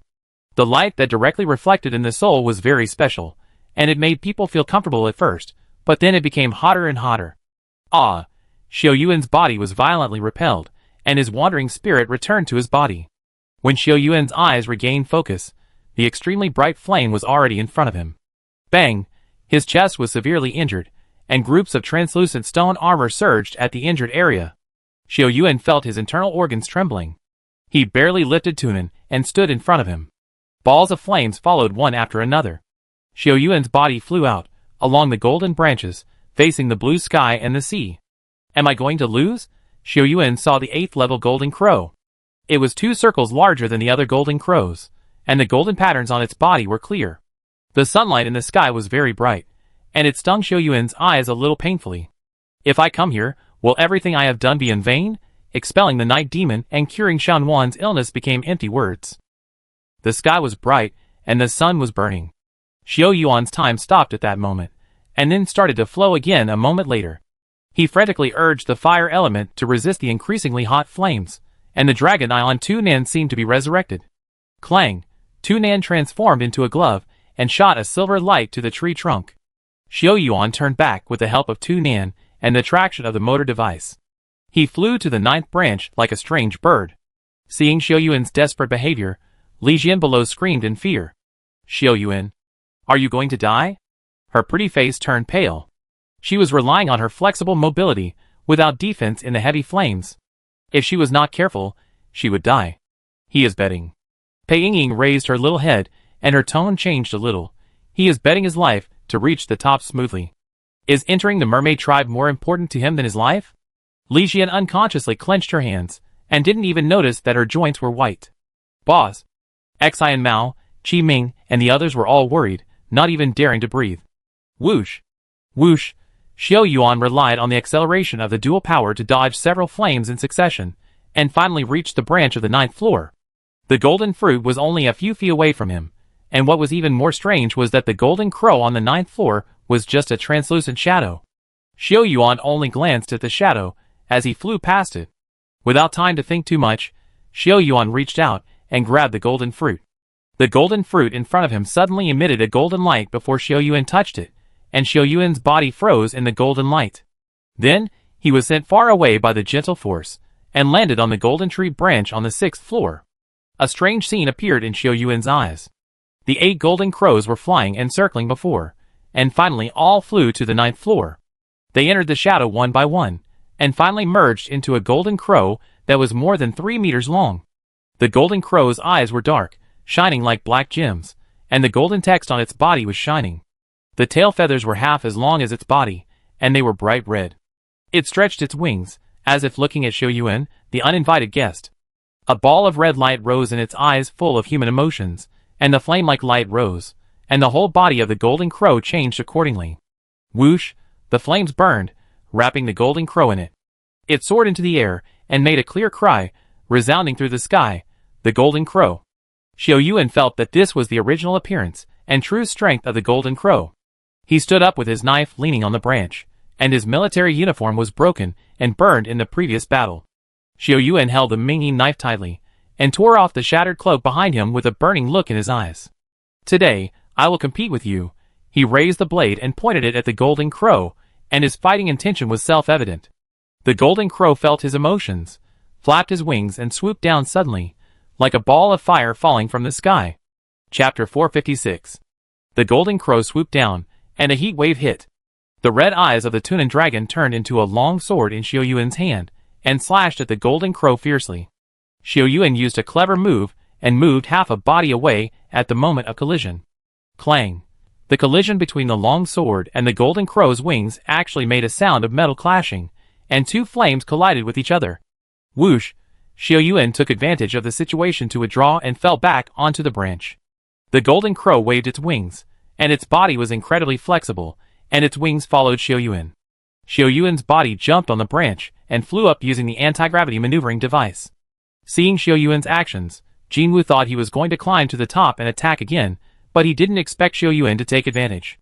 The light that directly reflected in the soul was very special, and it made people feel comfortable at first, but then it became hotter and hotter. Ah! Xiao Yuan's body was violently repelled, and his wandering spirit returned to his body. When Xiao Yuan's eyes regained focus, the extremely bright flame was already in front of him. Bang! His chest was severely injured, and groups of translucent stone armor surged at the injured area. Xiao Yuan felt his internal organs trembling. He barely lifted Tunin and stood in front of him. Balls of flames followed one after another. Xiao Yuan's body flew out, along the golden branches, facing the blue sky and the sea. Am I going to lose? Xiao Yuan saw the 8th level golden crow. It was 2 circles larger than the other golden crows, and the golden patterns on its body were clear. The sunlight in the sky was very bright, and it stung Xiao Yuan's eyes a little painfully. If I come here, will everything I have done be in vain? Expelling the night demon and curing Shan Wan's illness became empty words. The sky was bright, and the sun was burning. Xiao Yuan's time stopped at that moment, and then started to flow again a moment later. He frantically urged the fire element to resist the increasingly hot flames, and the dragon eye on 2 nan seemed to be resurrected. Clang! 2 nan transformed into a glove, and shot a silver light to the tree trunk. Xiao Yuan turned back with the help of 2 nan and the traction of the motor device. He flew to the 9th branch like a strange bird. Seeing Xiao Yuan's desperate behavior, Li Jian below screamed in fear. Xiao Yuan, are you going to die? Her pretty face turned pale. She was relying on her flexible mobility, without defense in the heavy flames. If she was not careful, she would die. He is betting. Pei Yingying raised her little head, and her tone changed a little. He is betting his life to reach the top smoothly. Is entering the mermaid tribe more important to him than his life? Li Jian unconsciously clenched her hands, and didn't even notice that her joints were white. Boss! Xi and Mao, Qi Ming, and the others were all worried, not even daring to breathe. Whoosh! Whoosh! Xiao Yuan relied on the acceleration of the dual power to dodge several flames in succession, and finally reached the branch of the 9th floor. The golden fruit was only a few feet away from him, and what was even more strange was that the golden crow on the 9th floor was just a translucent shadow. Xiao Yuan only glanced at the shadow as he flew past it. Without time to think too much, Xiao Yuan reached out and grabbed the golden fruit. The golden fruit in front of him suddenly emitted a golden light before Xiao Yuan touched it, and Xiao Yuan's body froze in the golden light. Then, he was sent far away by the gentle force, and landed on the golden tree branch on the 6th floor. A strange scene appeared in Xiao Yuan's eyes. The 8 golden crows were flying and circling before, and finally all flew to the 9th floor. They entered the shadow one by one, and finally merged into a golden crow that was more than 3 meters long. The golden crow's eyes were dark, shining like black gems, and the golden text on its body was shining. The tail feathers were half as long as its body, and they were bright red. It stretched its wings, as if looking at Xiao Yuan, the uninvited guest. A ball of red light rose in its eyes full of human emotions, and the flame-like light rose, and the whole body of the golden crow changed accordingly. Whoosh! The flames burned, wrapping the golden crow in it. It soared into the air, and made a clear cry, resounding through the sky, the golden crow. Xiao Yuan felt that this was the original appearance and true strength of the golden crow. He stood up with his knife leaning on the branch, and his military uniform was broken and burned in the previous battle. Xiao Yuan held the Mingyi knife tightly, and tore off the shattered cloak behind him with a burning look in his eyes. Today, I will compete with you. He raised the blade and pointed it at the golden crow, and his fighting intention was self-evident. The golden crow felt his emotions, flapped his wings and swooped down suddenly, like a ball of fire falling from the sky. Chapter 456. The golden crow swooped down, and a heat wave hit. The red eyes of the Tunan dragon turned into a long sword in Xiao Yuan's hand, and slashed at the golden crow fiercely. Xiao Yuan used a clever move, and moved half a body away at the moment of collision. Clang! The collision between the long sword and the golden crow's wings actually made a sound of metal clashing, and 2 flames collided with each other. Whoosh! Xiao Yuan took advantage of the situation to withdraw and fell back onto the branch. The golden crow waved its wings, and its body was incredibly flexible, and its wings followed Xiao Yuan. Xiao Yuan's body jumped on the branch and flew up using the anti-gravity maneuvering device. Seeing Xiao Yuan's actions, Jinwu thought he was going to climb to the top and attack again, but he didn't expect Xiao Yuan to take advantage.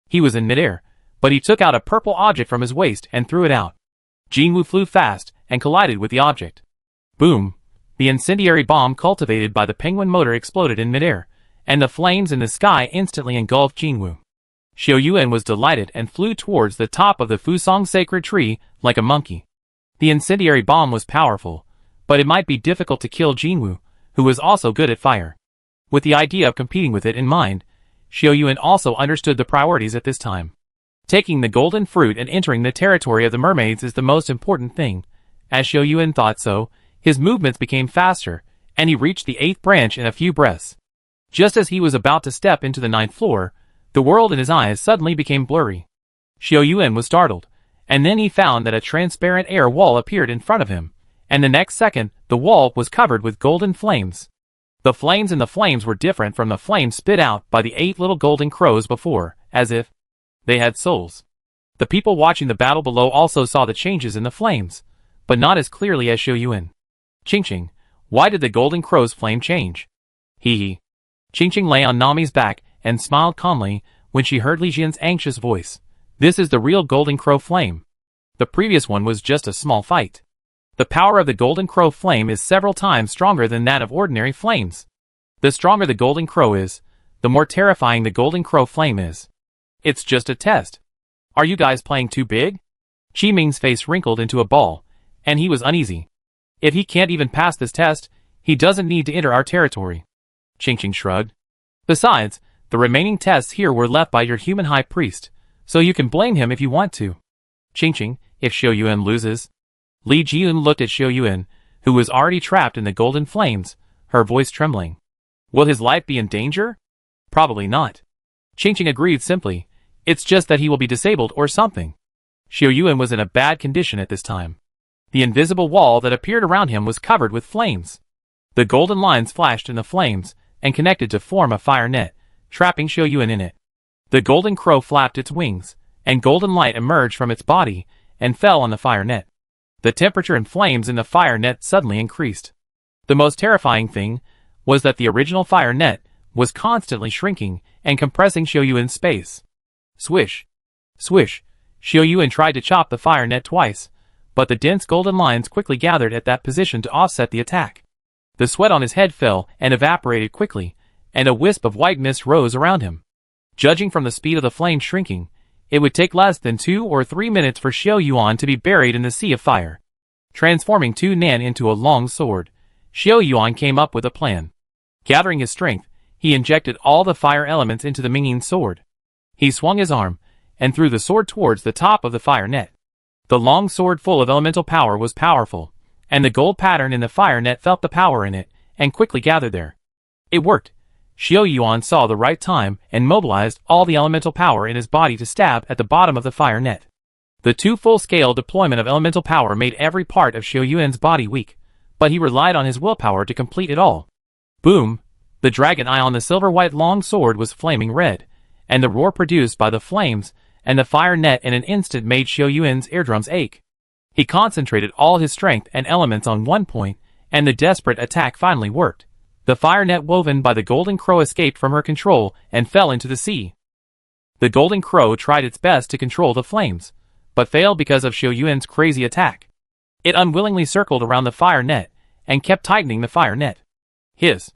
He was in midair, but he took out a purple object from his waist and threw it out. Jinwu flew fast and collided with the object. Boom! The incendiary bomb cultivated by the penguin motor exploded in midair, and the flames in the sky instantly engulfed Jinwu. Xiao Yuan was delighted and flew towards the top of the Fusong sacred tree like a monkey. The incendiary bomb was powerful, but it might be difficult to kill Jinwu, who was also good at fire. With the idea of competing with it in mind, Xiao Yuan also understood the priorities at this time. Taking the golden fruit and entering the territory of the mermaids is the most important thing. As Xiao Yuan thought so, his movements became faster, and he reached the 8th branch in a few breaths. Just as he was about to step into the 9th floor, the world in his eyes suddenly became blurry. Xiao Yuan was startled, and then he found that a transparent air wall appeared in front of him, and the next second, the wall was covered with golden flames. The flames in the flames were different from the flames spit out by the 8 little golden crows before, as if they had souls. The people watching the battle below also saw the changes in the flames, but not as clearly as Xiao Yuan. Qingqing, why did the golden crow's flame change? Hee hee. Qingqing lay on Nami's back and smiled calmly when she heard Li Jian's anxious voice. This is the real golden crow flame. The previous one was just a small fight. The power of the golden crow flame is several times stronger than that of ordinary flames. The stronger the golden crow is, the more terrifying the golden crow flame is. It's just a test. Are you guys playing too big? Qi Ming's face wrinkled into a ball, and he was uneasy. If he can't even pass this test, he doesn't need to enter our territory. Qingqing shrugged. Besides, the remaining tests here were left by your human high priest, so you can blame him if you want to. Qingqing, if Xiao Yuan loses. Li Jiyun looked at Xiao Yuan, who was already trapped in the golden flames, her voice trembling. Will his life be in danger? Probably not. Qingqing agreed simply. It's just that he will be disabled or something. Xiao Yuan was in a bad condition at this time. The invisible wall that appeared around him was covered with flames. The golden lines flashed in the flames, and connected to form a fire net, trapping Xiao Yuan in it. The golden crow flapped its wings, and golden light emerged from its body and fell on the fire net. The temperature and flames in the fire net suddenly increased. The most terrifying thing was that the original fire net was constantly shrinking and compressing Xiao Yuan's space. Swish! Swish! Xiao Yuan tried to chop the fire net twice, but the dense golden lines quickly gathered at that position to offset the attack. The sweat on his head fell and evaporated quickly, and a wisp of white mist rose around him. Judging from the speed of the flame shrinking, it would take less than 2 or 3 minutes for Xiao Yuan to be buried in the sea of fire. Transforming Tu Nan into a long sword, Xiao Yuan came up with a plan. Gathering his strength, he injected all the fire elements into the Mingyin sword. He swung his arm, and threw the sword towards the top of the fire net. The long sword full of elemental power was powerful, and the gold pattern in the fire net felt the power in it, and quickly gathered there. It worked. Xiao Yuan saw the right time and mobilized all the elemental power in his body to stab at the bottom of the fire net. The two full-scale deployment of elemental power made every part of Xiao Yuan's body weak, but he relied on his willpower to complete it all. Boom! The dragon eye on the silver-white long sword was flaming red, and the roar produced by the flames and the fire net in an instant made Xiao Yuan's eardrums ache. He concentrated all his strength and elements on one point, and the desperate attack finally worked. The fire net woven by the golden crow escaped from her control and fell into the sea. The golden crow tried its best to control the flames, but failed because of Xiao Yuan's crazy attack. It unwillingly circled around the fire net and kept tightening the fire net. Hiss!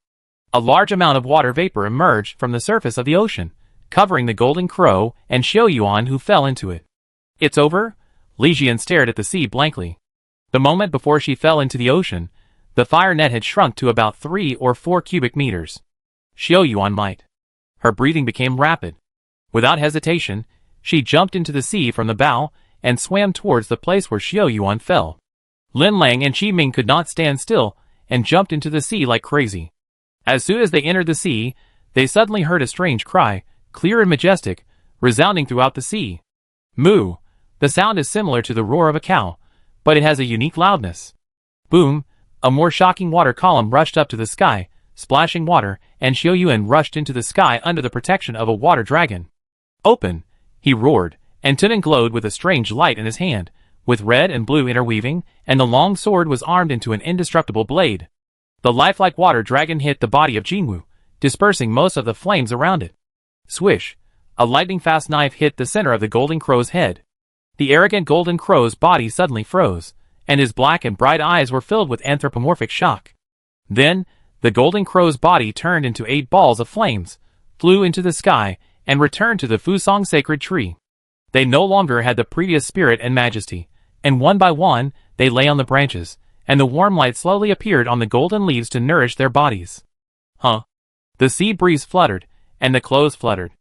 A large amount of water vapor emerged from the surface of the ocean, covering the golden crow and Xiao Yuan, who fell into it. It's over? Li Jian stared at the sea blankly. The moment before she fell into the ocean, the fire net had shrunk to about 3 or 4 cubic meters. Xiao Yuan might. Her breathing became rapid. Without hesitation, she jumped into the sea from the bow and swam towards the place where Xiao Yuan fell. Lin Lang and Qi Ming could not stand still and jumped into the sea like crazy. As soon as they entered the sea, they suddenly heard a strange cry, clear and majestic, resounding throughout the sea. Moo! The sound is similar to the roar of a cow, but it has a unique loudness. Boom! A more shocking water column rushed up to the sky, splashing water, and Xiao Yuan rushed into the sky under the protection of a water dragon. Open! He roared, and Tunan glowed with a strange light in his hand, with red and blue interweaving, and the long sword was armed into an indestructible blade. The lifelike water dragon hit the body of Jinwu, dispersing most of the flames around it. Swish! A lightning-fast knife hit the center of the golden crow's head. The arrogant golden crow's body suddenly froze, and his black and bright eyes were filled with anthropomorphic shock. Then, the golden crow's body turned into 8 balls of flames, flew into the sky, and returned to the Fusong sacred tree. They no longer had the previous spirit and majesty, and one by one, they lay on the branches, and the warm light slowly appeared on the golden leaves to nourish their bodies. Huh? The sea breeze fluttered, and the clothes fluttered.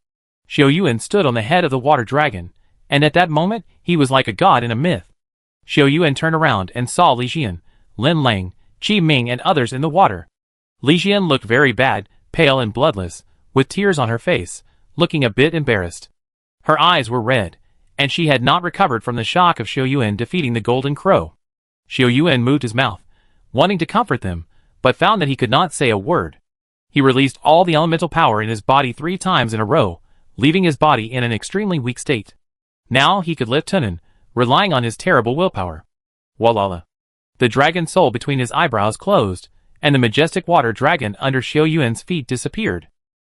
Xiao Yuan stood on the head of the water dragon, and at that moment, he was like a god in a myth. Xiao Yuan turned around and saw Li Jian, Lin Lang, Qi Ming and others in the water. Li Jian looked very bad, pale and bloodless, with tears on her face, looking a bit embarrassed. Her eyes were red, and she had not recovered from the shock of Xiao Yuan defeating the golden crow. Xiao Yuan moved his mouth, wanting to comfort them, but found that he could not say a word. He released all the elemental power in his body 3 times in a row, leaving his body in an extremely weak state. Now he could lift Tunan, relying on his terrible willpower. Walala. The dragon's soul between his eyebrows closed, and the majestic water dragon under Xiao Yuan's feet disappeared.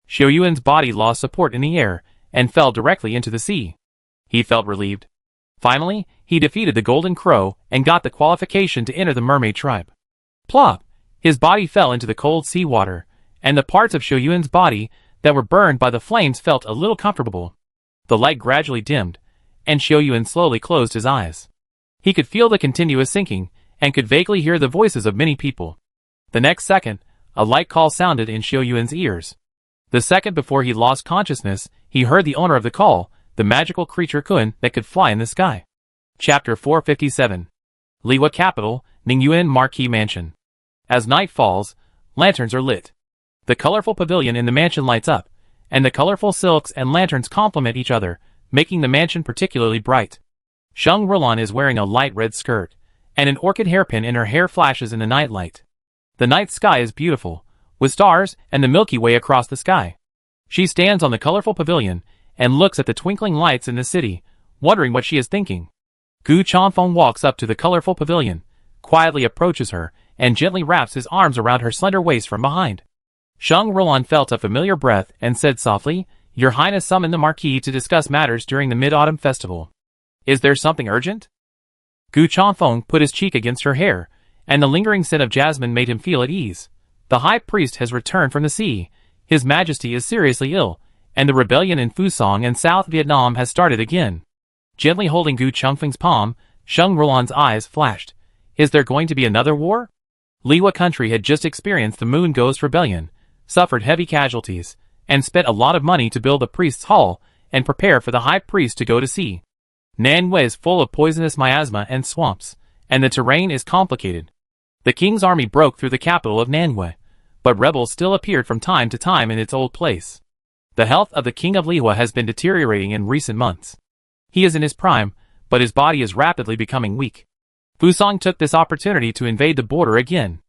Xiao Yuan's body lost support in the air, and fell directly into the sea. He felt relieved. Finally, he defeated the golden crow, and got the qualification to enter the mermaid tribe. Plop! His body fell into the cold sea water, and the parts of Xiao Yuan's body that were burned by the flames felt a little comfortable. The light gradually dimmed, and Xiao Yuan slowly closed his eyes. He could feel the continuous sinking, and could vaguely hear the voices of many people. The next second, a light call sounded in Xiao Yuan's ears. The second before he lost consciousness, he heard the owner of the call, the magical creature Kun that could fly in the sky. Chapter 457. Liwa Capital, Ningyuan Marquee Mansion. As night falls, lanterns are lit. The colorful pavilion in the mansion lights up, and the colorful silks and lanterns complement each other, making the mansion particularly bright. Sheng Rulan is wearing a light red skirt, and an orchid hairpin in her hair flashes in the nightlight. The night sky is beautiful, with stars and the Milky Way across the sky. She stands on the colorful pavilion and looks at the twinkling lights in the city, wondering what she is thinking. Gu Chanfeng walks up to the colorful pavilion, quietly approaches her, and gently wraps his arms around her slender waist from behind. Sheng Rulan felt a familiar breath and said softly, "Your Highness summoned the Marquis to discuss matters during the Mid-Autumn Festival. Is there something urgent?" Gu Chanfeng put his cheek against her hair, and the lingering scent of jasmine made him feel at ease. The High Priest has returned from the sea. His Majesty is seriously ill, and the rebellion in Fusang and South Vietnam has started again. Gently holding Gu Chanfeng's palm, Sheng Rulan's eyes flashed. Is there going to be another war? Lihua country had just experienced the Moon Ghost Rebellion, suffered heavy casualties, and spent a lot of money to build the priest's hall and prepare for the High Priest to go to sea. Nanwei is full of poisonous miasma and swamps, and the terrain is complicated. The king's army broke through the capital of Nanwei, but rebels still appeared from time to time in its old place. The health of the king of Lihua has been deteriorating in recent months. He is in his prime, but his body is rapidly becoming weak. Fusang took this opportunity to invade the border again.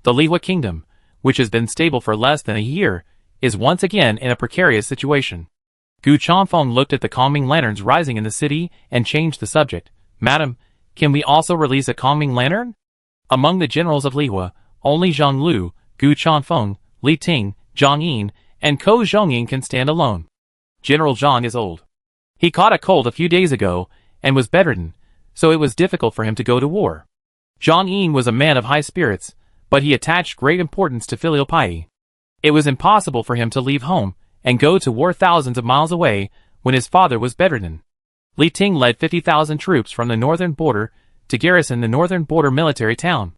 The Lihua kingdom, which has been stable for less than a year, is once again in a precarious situation. Gu Chanfeng looked at the calming lanterns rising in the city and changed the subject. "Madam, can we also release a calming lantern?" Among the generals of Lihua, only Zhang Lu, Gu Chanfeng, Li Ting, Zhang Yin, and Ko Zhongying can stand alone. General Zhang is old. He caught a cold a few days ago and was bedridden, so it was difficult for him to go to war. Zhang Yin was a man of high spirits, but he attached great importance to filial piety. It was impossible for him to leave home and go to war thousands of miles away when his father was bedridden. Li Ting led 50,000 troops from the northern border to garrison the northern border military town.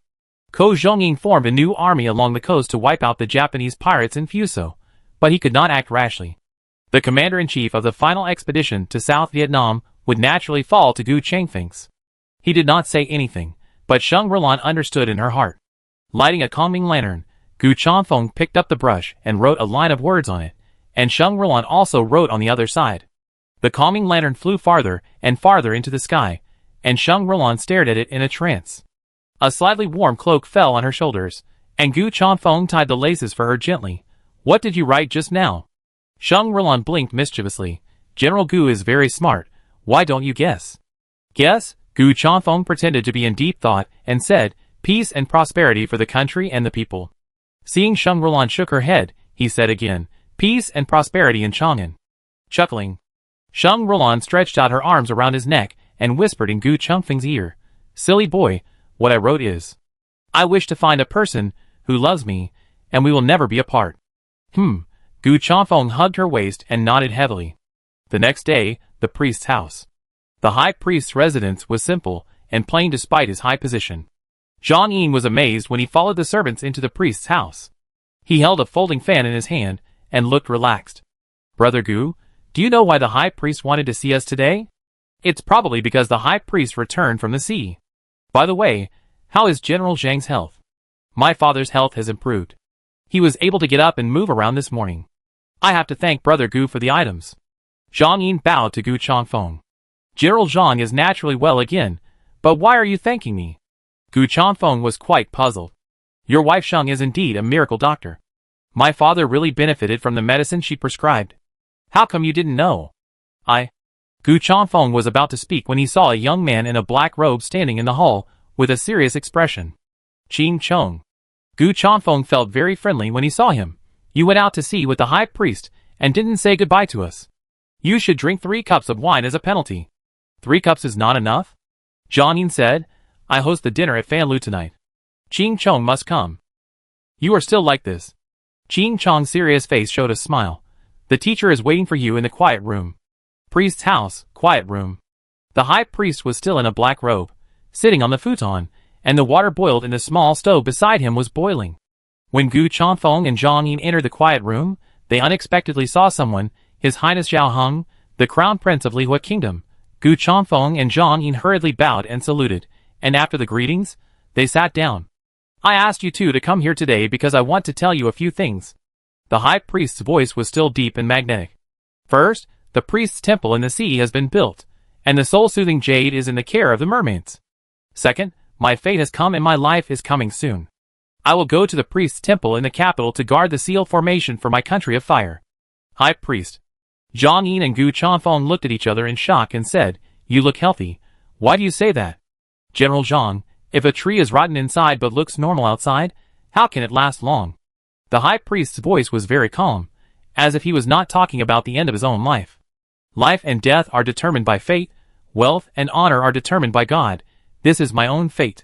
Ko Zhongying formed a new army along the coast to wipe out the Japanese pirates in Fuso, but he could not act rashly. The commander-in-chief of the final expedition to South Vietnam would naturally fall to Gu Chanfeng's. He did not say anything, but Sheng Rulan understood in her heart. Lighting a calming lantern, Gu Chanfeng picked up the brush and wrote a line of words on it, and Sheng Rulan also wrote on the other side. The calming lantern flew farther and farther into the sky, and Sheng Rulan stared at it in a trance. A slightly warm cloak fell on her shoulders, and Gu Chanfeng tied the laces for her gently. "What did you write just now?" Sheng Rulan blinked mischievously. "General Gu is very smart. Why don't you guess?" "Guess?" Gu Chanfeng pretended to be in deep thought and said, "Peace and prosperity for the country and the people." Seeing Sheng Rulan shook her head, he said again, "Peace and prosperity in Chang'an." Chuckling, Sheng Rulan stretched out her arms around his neck and whispered in Gu Chanfeng's ear, "Silly boy, what I wrote is, I wish to find a person who loves me, and we will never be apart." Gu Chanfeng hugged her waist and nodded heavily. The next day, the priest's house. The high priest's residence was simple and plain despite his high position. Zhang Yin was amazed when he followed the servants into the priest's house. He held a folding fan in his hand and looked relaxed. "Brother Gu, do you know why the high priest wanted to see us today?" "It's probably because the high priest returned from the sea. By the way, how is General Zhang's health?" "My father's health has improved. He was able to get up and move around this morning. I have to thank Brother Gu for the items." Zhang Yin bowed to Gu Chanfeng. "General Zhang is naturally well again, but why are you thanking me?" Gu Chanfeng was quite puzzled. "Your wife Sheng is indeed a miracle doctor. My father really benefited from the medicine she prescribed. How come you didn't know?" Gu Chanfeng was about to speak when he saw a young man in a black robe standing in the hall with a serious expression. "Ching Chong." Gu Chanfeng felt very friendly when he saw him. "You went out to sea with the high priest and didn't say goodbye to us. You should drink 3 cups of wine as a penalty." "3 cups is not enough?" Zhang Yin said. "I host the dinner at Fanlu tonight. Ching Chong must come." "You are still like this." Ching Chong's serious face showed a smile. "The teacher is waiting for you in the quiet room." Priest's house, quiet room. The high priest was still in a black robe, sitting on the futon, and the water boiled in the small stove beside him was boiling. When Gu Chanfeng and Zhang Yin entered the quiet room, they unexpectedly saw someone, His Highness Zhao Heng, the Crown Prince of Lihua Kingdom. Gu Chanfeng and Zhang Yin hurriedly bowed and saluted, and after the greetings, they sat down. "I asked you two to come here today because I want to tell you a few things." The high priest's voice was still deep and magnetic. "First, the priest's temple in the sea has been built, and the soul-soothing jade is in the care of the mermaids. Second, my fate has come and my life is coming soon. I will go to the priest's temple in the capital to guard the seal formation for my country of fire. High Priest. Zhang Yin and Gu Chanfeng looked at each other in shock and said, You look healthy. Why do you say that? General Zhang, if a tree is rotten inside but looks normal outside, how can it last long? The High Priest's voice was very calm, as if he was not talking about the end of his own life. Life and death are determined by fate, wealth and honor are determined by God. This is my own fate.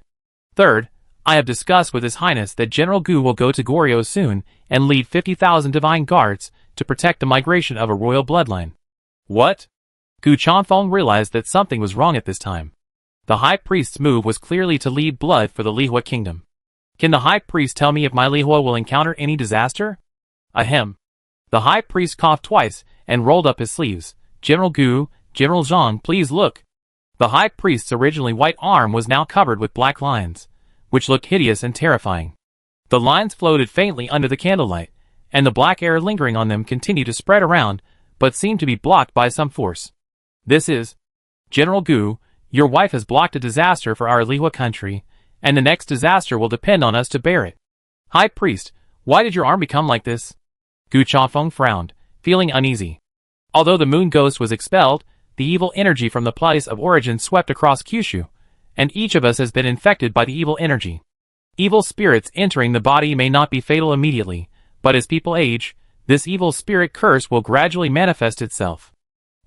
Third, I have discussed with His Highness that General Gu will go to Goryeo soon and lead 50,000 divine guards to protect the migration of a royal bloodline. What? Gu Chanfeng realized that something was wrong at this time. The High Priest's move was clearly to lead blood for the Lihua kingdom. Can the High Priest tell me if my Lihua will encounter any disaster? Ahem. The High Priest coughed twice and rolled up his sleeves. General Gu, General Zhang, please look. The High Priest's originally white arm was now covered with black lines, which looked hideous and terrifying. The lines floated faintly under the candlelight, and the black air lingering on them continued to spread around, but seemed to be blocked by some force. This is... General Gu, your wife has blocked a disaster for our Lihua country, and the next disaster will depend on us to bear it. High Priest, why did your arm become like this? Gu Chanfeng frowned, feeling uneasy. Although the moon ghost was expelled, the evil energy from the place of origin swept across Kyushu, and each of us has been infected by the evil energy. Evil spirits entering the body may not be fatal immediately, but as people age, this evil spirit curse will gradually manifest itself.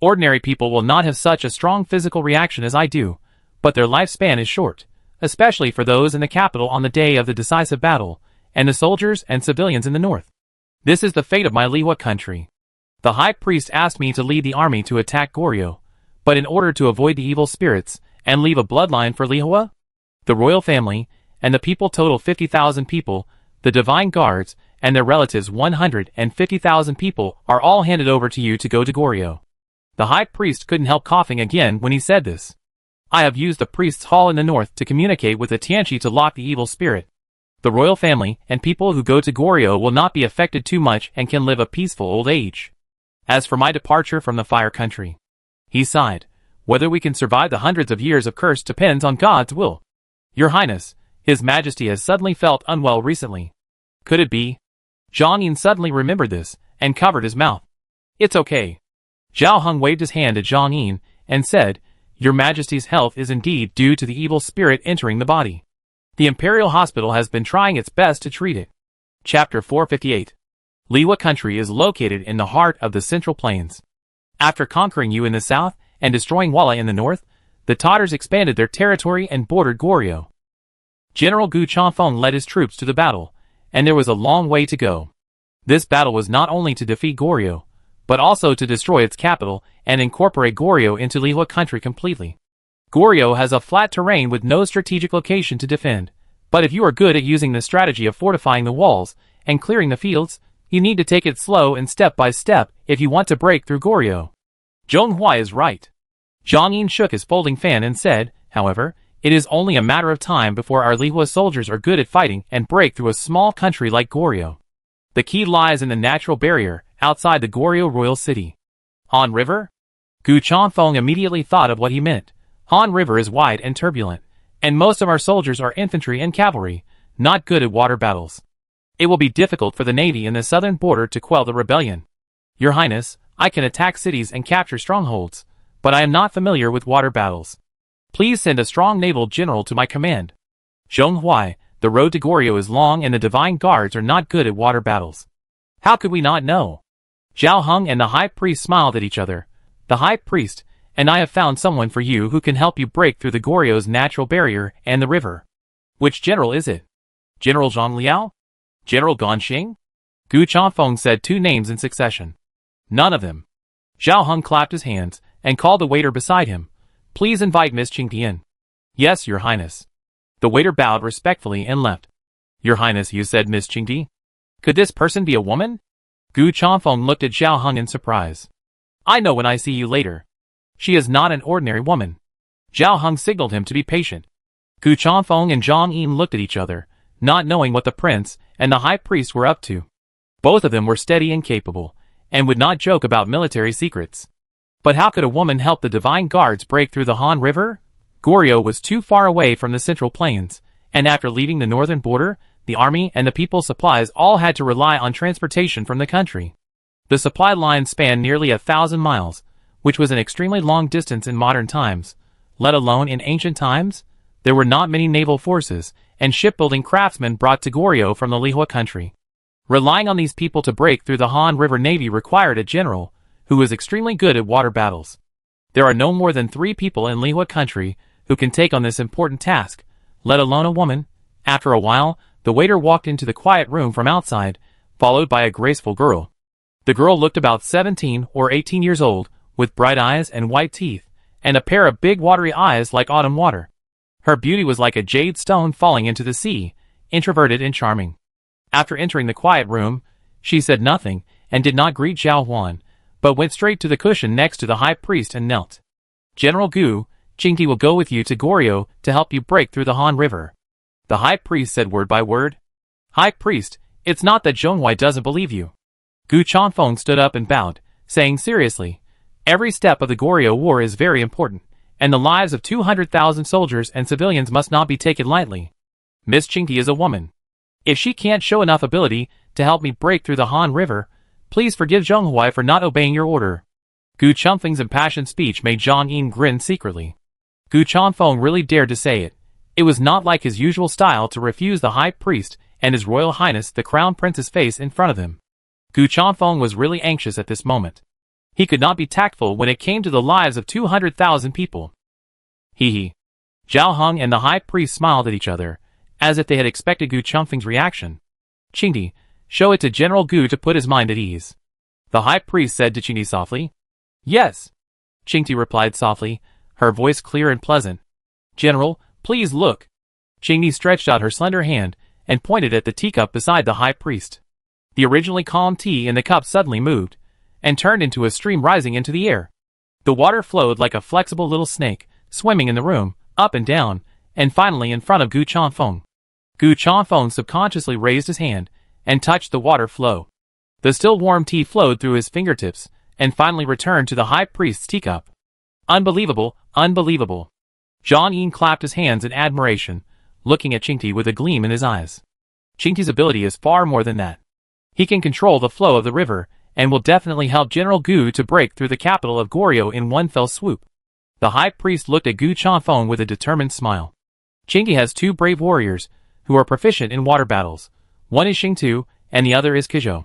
Ordinary people will not have such a strong physical reaction as I do, but their lifespan is short, especially for those in the capital on the day of the decisive battle, and the soldiers and civilians in the north. This is the fate of my Lihua country. The High Priest asked me to lead the army to attack Goryeo, but in order to avoid the evil spirits, and leave a bloodline for Lihua, the royal family, and the people total 50,000 people, the divine guards, and their relatives 150,000 people are all handed over to you to go to Goryeo. The High Priest couldn't help coughing again when he said this. I have used the priest's hall in the north to communicate with the Tianqi to lock the evil spirit. The royal family and people who go to Goryeo will not be affected too much and can live a peaceful old age. As for my departure from the fire country, he sighed, whether we can survive the hundreds of years of curse depends on God's will. Your Highness, His Majesty has suddenly felt unwell recently. Could it be? Zhang Yin suddenly remembered this, and covered his mouth. It's okay. Zhao Heng waved his hand at Zhang Yin, and said, Your Majesty's health is indeed due to the evil spirit entering the body. The Imperial Hospital has been trying its best to treat it. Chapter 458. Lihua country is located in the heart of the Central Plains. After conquering you in the south, and destroying Walla in the north, the Tatars expanded their territory and bordered Goryeo. General Gu Chanfeng led his troops to the battle, and there was a long way to go. This battle was not only to defeat Goryeo, but also to destroy its capital and incorporate Goryeo into Lihua country completely. Goryeo has a flat terrain with no strategic location to defend, but if you are good at using the strategy of fortifying the walls and clearing the fields, you need to take it slow and step by step if you want to break through Goryeo. Zhonghua is right. Zhang Yin shook his folding fan and said, however, it is only a matter of time before our Lihua soldiers are good at fighting and break through a small country like Goryeo. The key lies in the natural barrier outside the Goryeo royal city. Han River? Gu Chanfeng immediately thought of what he meant. Han River is wide and turbulent, and most of our soldiers are infantry and cavalry, not good at water battles. It will be difficult for the navy in the southern border to quell the rebellion. Your Highness, I can attack cities and capture strongholds, but I am not familiar with water battles. Please send a strong naval general to my command. Zhonghua, the road to Goryeo is long and the divine guards are not good at water battles. How could we not know? Zhao Heng and the High Priest smiled at each other. The High Priest, and I have found someone for you who can help you break through the Goryeo's natural barrier and the river. Which general is it? General Zhang Liao? General Ganxing? Gu Chanfeng said two names in succession. None of them. Zhao Heng clapped his hands and called the waiter beside him. Please invite Miss Qingti in. Yes, Your Highness. The waiter bowed respectfully and left. Your Highness, you said Miss Qingti? Could this person be a woman? Gu Chanfeng looked at Zhao Heng in surprise. I know when I see you later. She is not an ordinary woman. Zhao Heng signaled him to be patient. Gu Chanfeng and Zhang Yin looked at each other, not knowing what the prince and the high priest were up to. Both of them were steady and capable, and would not joke about military secrets. But how could a woman help the divine guards break through the Han River? Goryeo was too far away from the Central Plains, and after leaving the northern border, the army and the people's supplies all had to rely on transportation from the country. The supply line spanned nearly 1,000 miles, which was an extremely long distance in modern times, let alone in ancient times. There were not many naval forces and shipbuilding craftsmen brought to Goryeo from the Lihua country. Relying on these people to break through the Han River Navy required a general who was extremely good at water battles. There are no more than 3 people in Lihua country who can take on this important task, let alone a woman. After a while, the waiter walked into the quiet room from outside, followed by a graceful girl. The girl looked about 17 or 18 years old, with bright eyes and white teeth, and a pair of big watery eyes like autumn water. Her beauty was like a jade stone falling into the sea, introverted and charming. After entering the quiet room, she said nothing, and did not greet Zhao Huan, but went straight to the cushion next to the high priest and knelt. "General Gu, Jingti will go with you to Goryeo to help you break through the Han River." The high priest said word by word. "High priest, it's not that Zhonghui doesn't believe you." Gu Chanfeng stood up and bowed, saying seriously, "Every step of the Goryeo war is very important, and the lives of 200,000 soldiers and civilians must not be taken lightly. Miss Jingti is a woman. If she can't show enough ability to help me break through the Han River, please forgive Zhonghui for not obeying your order." Gu Chanfeng's impassioned speech made Zhang Yin grin secretly. Gu Chanfeng really dared to say it. It was not like his usual style to refuse the high priest and his royal highness the crown prince's face in front of him. Gu Chanfeng was really anxious at this moment. He could not be tactful when it came to the lives of 200,000 people. Hee. Zhao Heng and the high priest smiled at each other, as if they had expected Gu Chanfeng's reaction. "Qingdi, show it to General Gu to put his mind at ease," the high priest said to Qingdi softly. "Yes," Qingdi replied softly, her voice clear and pleasant. "General, please look." Qingdi stretched out her slender hand and pointed at the teacup beside the high priest. The originally calm tea in the cup suddenly moved, and turned into a stream rising into the air. The water flowed like a flexible little snake, swimming in the room, up and down, and finally in front of Gu Chanfeng. Gu Chanfeng subconsciously raised his hand, and touched the water flow. The still warm tea flowed through his fingertips, and finally returned to the high priest's teacup. "Unbelievable, unbelievable." Zhang Yin clapped his hands in admiration, looking at Qingti with a gleam in his eyes. Qingti's ability is far more than that. He can control the flow of the river, and will definitely help General Gu to break through the capital of Goryeo in one fell swoop. The high priest looked at Gu Chanfeng with a determined smile. Qingti has 2 brave warriors, who are proficient in water battles. One is Xingtu, and the other is Kizhou.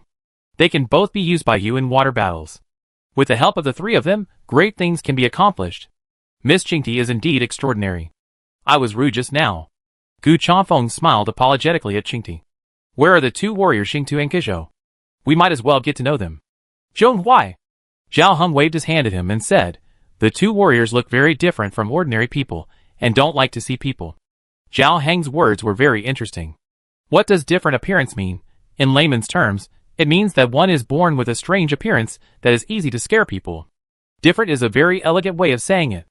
They can both be used by you in water battles. With the help of the 3 of them, great things can be accomplished. Miss Qingti is indeed extraordinary. I was rude just now. Gu Chanfeng smiled apologetically at Qingti. "Where are the 2 warriors Xingtu and Kizhou? We might as well get to know them." "Zhonghui." Zhao Heng waved his hand at him and said, "The 2 warriors look very different from ordinary people, and don't like to see people." Zhao Heng's words were very interesting. What does different appearance mean? In layman's terms, it means that one is born with a strange appearance that is easy to scare people. Different is a very elegant way of saying it.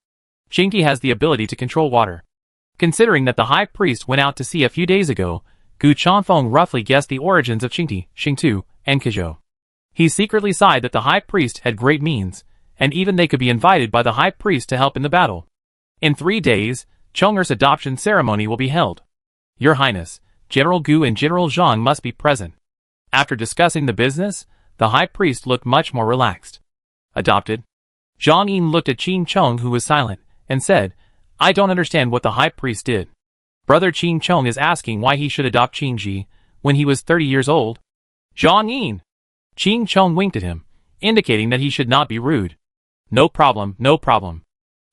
Qingti has the ability to control water. Considering that the high priest went out to sea a few days ago, Gu Chanfeng roughly guessed the origins of Qingti, Xingtu, and Kizhou. He secretly sighed that the high priest had great means, and even they could be invited by the high priest to help in the battle. In 3 days, Chong'er's adoption ceremony will be held. Your Highness, General Gu and General Zhang must be present. After discussing the business, the high priest looked much more relaxed. Adopted? Zhang Yin looked at Qin Chong, who was silent, and said, "I don't understand what the high priest did. Brother Qin Chong is asking why he should adopt Qin Ji when he was 30 years old." "Zhang Yin!" Qin Chong winked at him, indicating that he should not be rude. "No problem, no problem."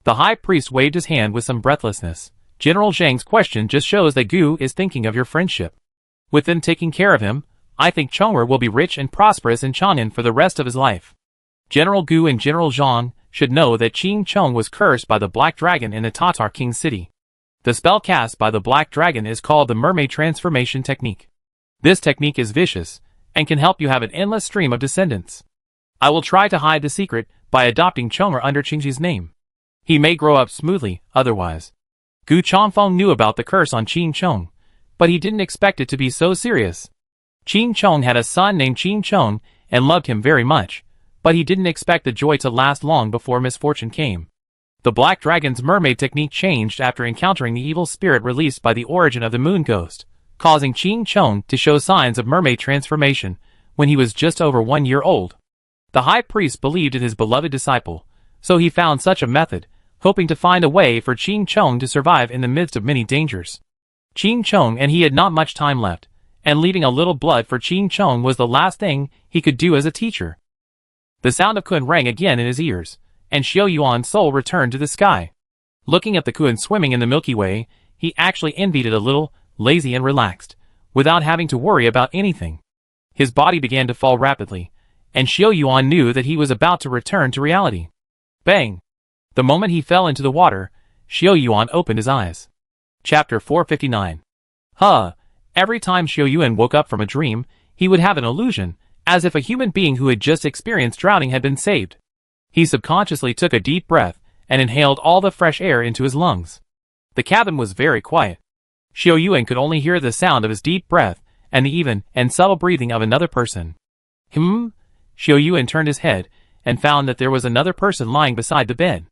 The high priest waved his hand with some breathlessness. "General Zhang's question just shows that Gu is thinking of your friendship. With them taking care of him, I think Chong'er will be rich and prosperous in Chang'an for the rest of his life. General Gu and General Zhang should know that Qin Chong was cursed by the Black Dragon in the Tatar King City. The spell cast by the Black Dragon is called the Mermaid Transformation Technique. This technique is vicious, and can help you have an endless stream of descendants. I will try to hide the secret by adopting Chong'er under Qingji's name. He may grow up smoothly, otherwise." Gu Chanfeng knew about the curse on Qin Chong, but he didn't expect it to be so serious. Qin Chong had a son named Qin Chong and loved him very much, but he didn't expect the joy to last long before misfortune came. The Black Dragon's mermaid technique changed after encountering the evil spirit released by the origin of the moon ghost, causing Ching Chong to show signs of mermaid transformation when he was just over 1 year old. The high priest believed in his beloved disciple, so he found such a method, hoping to find a way for Ching Chong to survive in the midst of many dangers. Ching Chong and he had not much time left, and leaving a little blood for Ching Chong was the last thing he could do as a teacher. The sound of Kun rang again in his ears, and Xiao Yuan's soul returned to the sky. Looking at the Kun swimming in the Milky Way, he actually envied it a little, lazy and relaxed, without having to worry about anything. His body began to fall rapidly, and Xiao Yuan knew that he was about to return to reality. Bang! The moment he fell into the water, Xiao Yuan opened his eyes. Chapter 459. Every time Xiao Yuan woke up from a dream, he would have an illusion, as if a human being who had just experienced drowning had been saved. He subconsciously took a deep breath and inhaled all the fresh air into his lungs. The cabin was very quiet. Xiao Yuan could only hear the sound of his deep breath and the even and subtle breathing of another person. Xiao Yuan turned his head and found that there was another person lying beside the bed.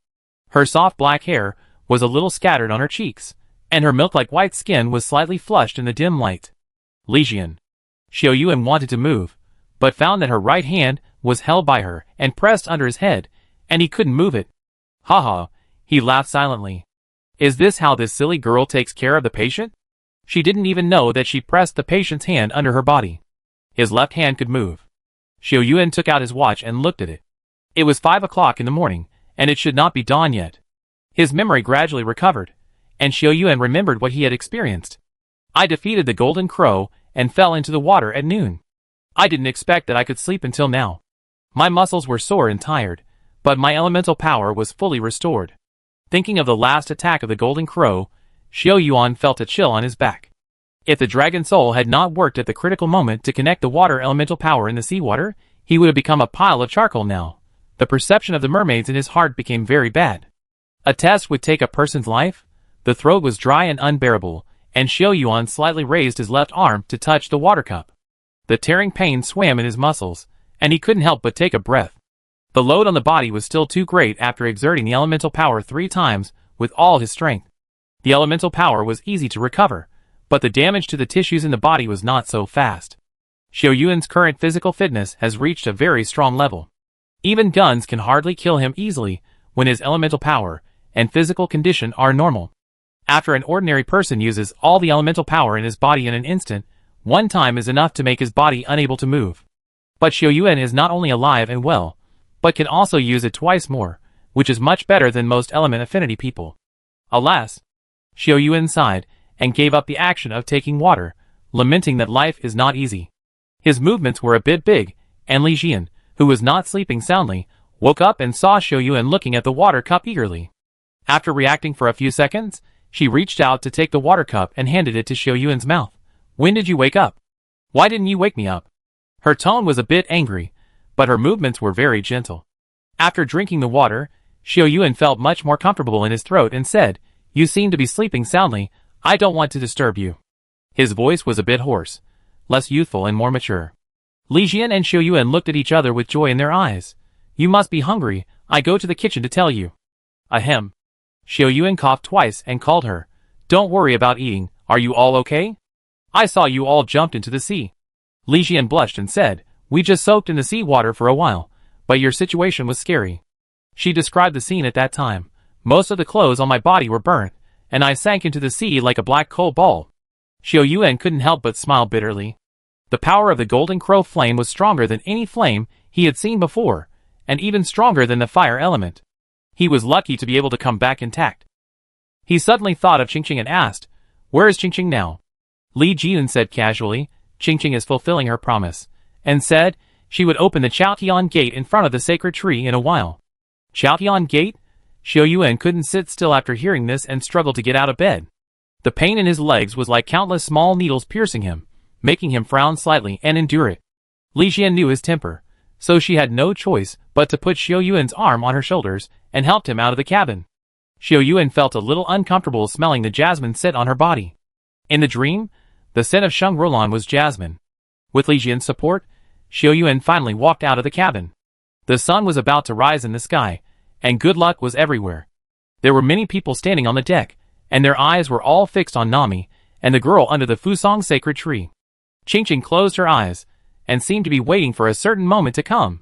Her soft black hair was a little scattered on her cheeks, and her milk-like white skin was slightly flushed in the dim light. Lijian. Xiao Yuan wanted to move, but found that her right hand was held by her and pressed under his head, and he couldn't move it. He laughed silently. Is this how this silly girl takes care of the patient? She didn't even know that she pressed the patient's hand under her body. His left hand could move. Xiao Yuan took out his watch and looked at it. It was 5 o'clock in the morning, and it should not be dawn yet. His memory gradually recovered, and Xiao Yuan remembered what he had experienced. I defeated the Golden Crow and fell into the water at noon. I didn't expect that I could sleep until now. My muscles were sore and tired, but my elemental power was fully restored. Thinking of the last attack of the Golden Crow, Xiao Yuan felt a chill on his back. If the Dragon Soul had not worked at the critical moment to connect the water elemental power in the seawater, he would have become a pile of charcoal now. The perception of the mermaids in his heart became very bad. A test would take a person's life? The throat was dry and unbearable, and Xiao Yuan slightly raised his left arm to touch the water cup. The tearing pain swam in his muscles, and he couldn't help but take a breath. The load on the body was still too great after exerting the elemental power 3 times with all his strength. The elemental power was easy to recover, but the damage to the tissues in the body was not so fast. Xiao Yuan's current physical fitness has reached a very strong level. Even guns can hardly kill him easily when his elemental power and physical condition are normal. After an ordinary person uses all the elemental power in his body in an instant, 1 time is enough to make his body unable to move. But Xiao Yuan is not only alive and well, but can also use it twice more, which is much better than most element affinity people. Alas! Xiao Yuan sighed and gave up the action of taking water, lamenting that life is not easy. His movements were a bit big, and Li Jian, who was not sleeping soundly, woke up and saw Xiao Yuan looking at the water cup eagerly. After reacting for a few seconds, she reached out to take the water cup and handed it to Xiao Yuan's mouth. When did you wake up? Why didn't you wake me up? Her tone was a bit angry, but her movements were very gentle. After drinking the water, Xiao Yuan felt much more comfortable in his throat and said, You seem to be sleeping soundly, I don't want to disturb you. His voice was a bit hoarse, less youthful and more mature. Li Jian and Xiao Yuan looked at each other with joy in their eyes. You must be hungry, I go to the kitchen to tell you. Ahem. Xiao Yuan coughed twice and called her. Don't worry about eating, are you all okay? I saw you all jumped into the sea. Li Jian blushed and said, We just soaked in the sea water for a while, but your situation was scary. She described the scene at that time. Most of the clothes on my body were burnt, and I sank into the sea like a black coal ball. Xiao Yuan couldn't help but smile bitterly. The power of the Golden Crow flame was stronger than any flame he had seen before, and even stronger than the fire element. He was lucky to be able to come back intact. He suddenly thought of Qingqing and asked, Where is Qingqing now? Li Jian said casually, Qingqing is fulfilling her promise, and said she would open the Chaotian gate in front of the sacred tree in a while. Chaotian gate? Xiao Yuan couldn't sit still after hearing this and struggled to get out of bed. The pain in his legs was like countless small needles piercing him, making him frown slightly and endure it. Li Jian knew his temper, so she had no choice but to put Xiao Yuan's arm on her shoulders and helped him out of the cabin. Xiao Yuan felt a little uncomfortable smelling the jasmine scent on her body. In the dream, the scent of Sheng Rolan was jasmine. With Li Jian's support, Xiao Yuan finally walked out of the cabin. The sun was about to rise in the sky, and good luck was everywhere. There were many people standing on the deck, and their eyes were all fixed on Nami, and the girl under the Fusong sacred tree. Qingqing closed her eyes, and seemed to be waiting for a certain moment to come.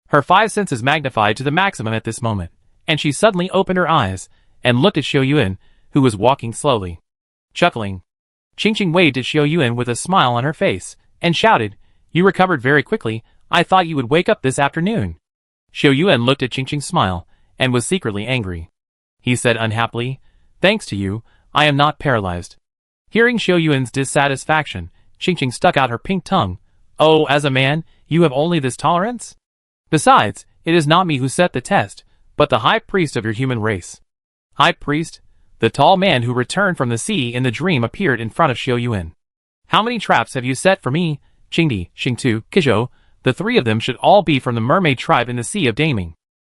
Her five senses magnified to the maximum at this moment, and she suddenly opened her eyes, and looked at Xiao Yuan, who was walking slowly. Chuckling, Qingqing waved at Xiao Yuan with a smile on her face, and shouted, "You recovered very quickly. I thought you would wake up this afternoon." Xiao Yuan looked at Qingqing's smile, and was secretly angry. He said unhappily, "Thanks to you, I am not paralyzed." Hearing Xiao Yuan's dissatisfaction, Qingqing stuck out her pink tongue. "Oh, as a man, you have only this tolerance? Besides, it is not me who set the test, but the high priest of your human race." High priest? The tall man who returned from the sea in the dream appeared in front of Xiao Yuan. "How many traps have you set for me?" Qingdi, Xingtu, Qizhou, the three of them should all be from the mermaid tribe in the Sea of Daming.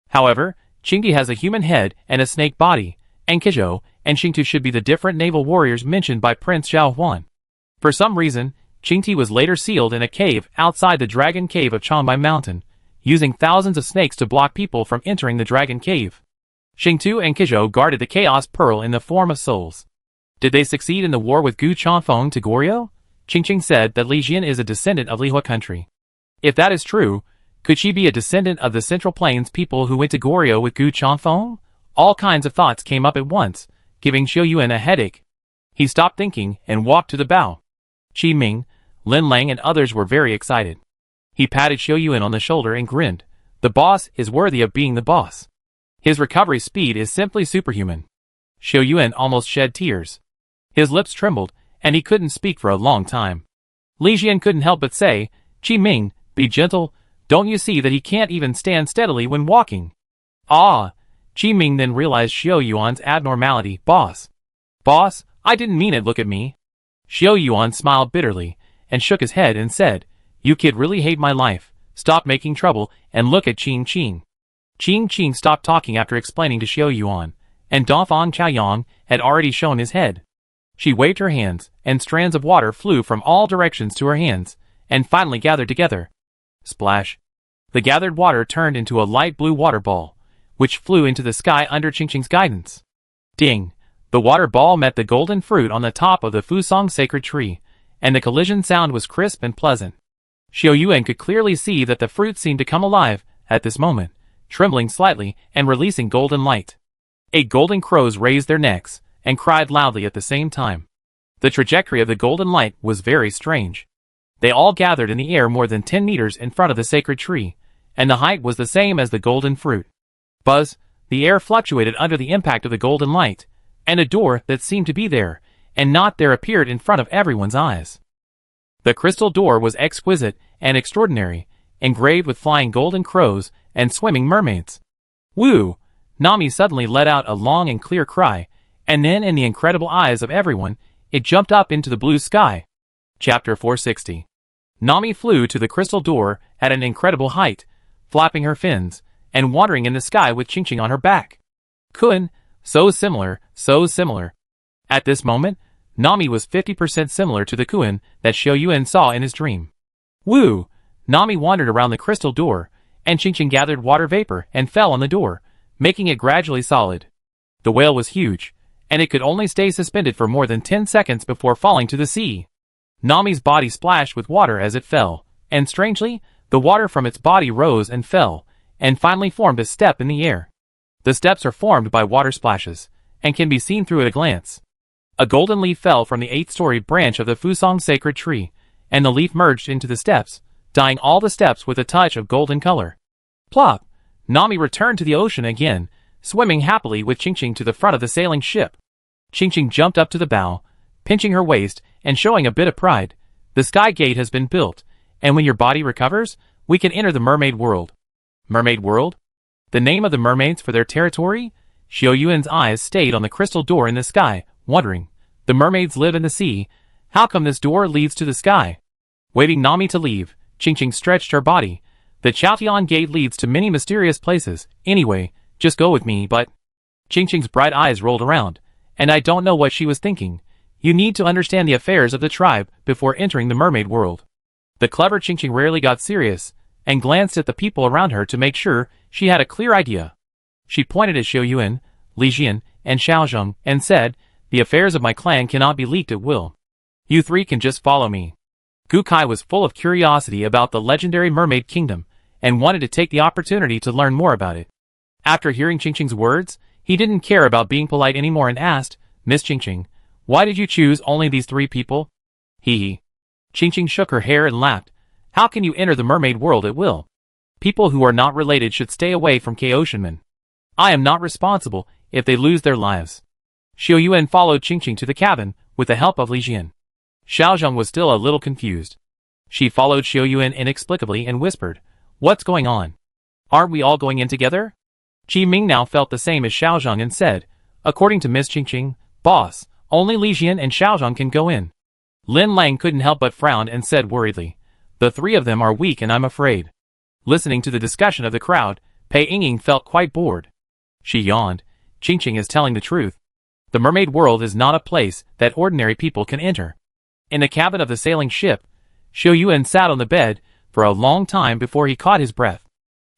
However, Qingdi has a human head and a snake body, and Qizhou and Xingtu should be the different naval warriors mentioned by Prince Xiao Huan. For some reason, Qingti was later sealed in a cave outside the Dragon Cave of Changbai Mountain, using thousands of snakes to block people from entering the Dragon Cave. Xingtu and Qizhou guarded the Chaos Pearl in the form of souls. Did they succeed in the war with Gu Chanfeng to Goryeo? Qingqing said that Li Jian is a descendant of Lihua country. If that is true, could she be a descendant of the Central Plains people who went to Goryeo with Gu Chanfeng? All kinds of thoughts came up at once, giving Xiao Yuan a headache. He stopped thinking and walked to the bow. Qi Ming, Lin Lang and others were very excited. He patted Xiao Yuan on the shoulder and grinned. The boss is worthy of being the boss. His recovery speed is simply superhuman. Xiao Yuan almost shed tears. His lips trembled, and he couldn't speak for a long time. Li Jian couldn't help but say, "Qi Ming, be gentle, don't you see that he can't even stand steadily when walking?" "Ah!" Qi Ming then realized Xiao Yuan's abnormality. Boss, I didn't mean it, look at me." Xiao Yuan smiled bitterly, and shook his head and said, "You kid really hate my life, stop making trouble, and look at Qing Qing." Qing Qing stopped talking after explaining to Xiao Yuan, and Dongfang Chaoyang had already shown his head. She waved her hands, and strands of water flew from all directions to her hands, and finally gathered together. Splash! The gathered water turned into a light blue water ball, which flew into the sky under Qingqing's guidance. Ding! The water ball met the golden fruit on the top of the Fusong sacred tree, and the collision sound was crisp and pleasant. Xiao Yuan could clearly see that the fruit seemed to come alive at this moment, trembling slightly and releasing golden light. 8 golden crows raised their necks and cried loudly at the same time. The trajectory of the golden light was very strange. They all gathered in the air more than 10 meters in front of the sacred tree, and the height was the same as the golden fruit. Buzz! The air fluctuated under the impact of the golden light, and a door that seemed to be there, and not there appeared in front of everyone's eyes. The crystal door was exquisite and extraordinary, engraved with flying golden crows and swimming mermaids. Woo! Nami suddenly let out a long and clear cry, and then in the incredible eyes of everyone, it jumped up into the blue sky. Chapter 460. Nami flew to the crystal door at an incredible height, flapping her fins, and wandering in the sky with Qingqing on her back. Kun, so similar, so similar. At this moment, Nami was 50% similar to the Kun that Xiao Yuan saw in his dream. Woo! Nami wandered around the crystal door, and Qingqing gathered water vapor and fell on the door, making it gradually solid. The whale was huge, and it could only stay suspended for more than 10 seconds before falling to the sea. Nami's body splashed with water as it fell, and strangely, the water from its body rose and fell, and finally formed a step in the air. The steps are formed by water splashes, and can be seen through at a glance. A golden leaf fell from the 8-storied branch of the Fusong sacred tree, and the leaf merged into the steps, dyeing all the steps with a touch of golden color. Plop! Nami returned to the ocean again, swimming happily with Qingqing to the front of the sailing ship. Qingqing jumped up to the bow, pinching her waist and showing a bit of pride. The sky gate has been built, and when your body recovers, we can enter the mermaid world. Mermaid world? The name of the mermaids for their territory? Xiao Yuan's eyes stayed on the crystal door in the sky, wondering. The mermaids live in the sea. How come this door leads to the sky? Waiting Nami to leave, Qingqing stretched her body. The Chaotian gate leads to many mysterious places. Anyway, just go with me, but... Qingqing's bright eyes rolled around, and I don't know what she was thinking. You need to understand the affairs of the tribe before entering the mermaid world. The clever Qingqing rarely got serious, and glanced at the people around her to make sure she had a clear idea. She pointed at Xiao Yuan, Li Jian, and Xiao Zheng, and said, "The affairs of my clan cannot be leaked at will. You three can just follow me. Gukai was full of curiosity about the legendary mermaid kingdom, and wanted to take the opportunity to learn more about it. After hearing Qingqing's words, he didn't care about being polite anymore and asked, Miss Qingqing, why did you choose only these 3 people? Hee hee. Qingqing shook her hair and laughed. How can you enter the mermaid world at will? People who are not related should stay away from K-Oceanmen. I am not responsible if they lose their lives. Xiao Yuan followed Qingqing to the cabin with the help of Li Jian. Xiaozhong was still a little confused. She followed Xiao Yuan inexplicably and whispered, What's going on? Aren't we all going in together? Qi Ming now felt the same as Xiaozhong and said, According to Miss Qingqing, boss, only Li Jian and Xiaozhong can go in. Lin Lang couldn't help but frown and said worriedly, The 3 of them are weak and I'm afraid. Listening to the discussion of the crowd, Pei Yingying felt quite bored. She yawned. Qingqing is telling the truth. The mermaid world is not a place that ordinary people can enter. In the cabin of the sailing ship, Xiao Yuan sat on the bed for a long time before he caught his breath.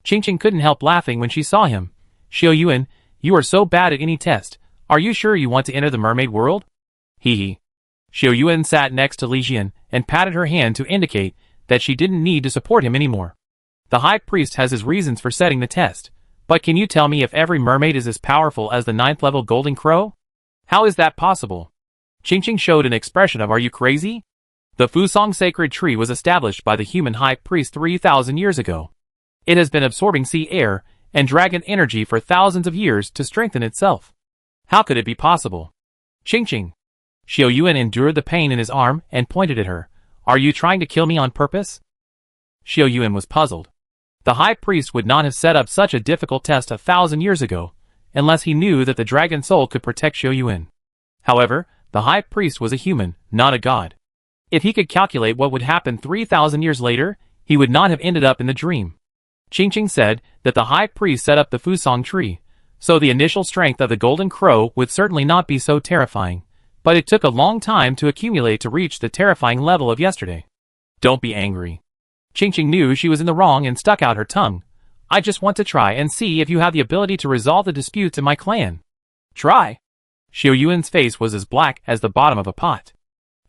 Qingqing couldn't help laughing when she saw him. Xiao Yuan, you are so bad at any test. Are you sure you want to enter the mermaid world? Hee hee. Xiao Yuan sat next to Li Jian and patted her hand to indicate that she didn't need to support him anymore. The high priest has his reasons for setting the test, but can you tell me if every mermaid is as powerful as the 9th level golden crow? How is that possible? Qingqing showed an expression of Are you crazy? The Fusong sacred tree was established by the human high priest 3,000 years ago. It has been absorbing sea air and dragon energy for thousands of years to strengthen itself. How could it be possible? Qingqing. Xiao Yuan endured the pain in his arm and pointed at her. Are you trying to kill me on purpose? Xiao Yuan was puzzled. The high priest would not have set up such a difficult test 1,000 years ago, unless he knew that the dragon soul could protect Xiao Yuan. However, the high priest was a human, not a god. If he could calculate what would happen 3,000 years later, he would not have ended up in the dream. Qingqing said that the high priest set up the Fusong tree, so the initial strength of the golden crow would certainly not be so terrifying, but it took a long time to accumulate to reach the terrifying level of yesterday. Don't be angry. Qingqing knew she was in the wrong and stuck out her tongue. I just want to try and see if you have the ability to resolve the disputes in my clan. Try. Xiao Yuan's face was as black as the bottom of a pot.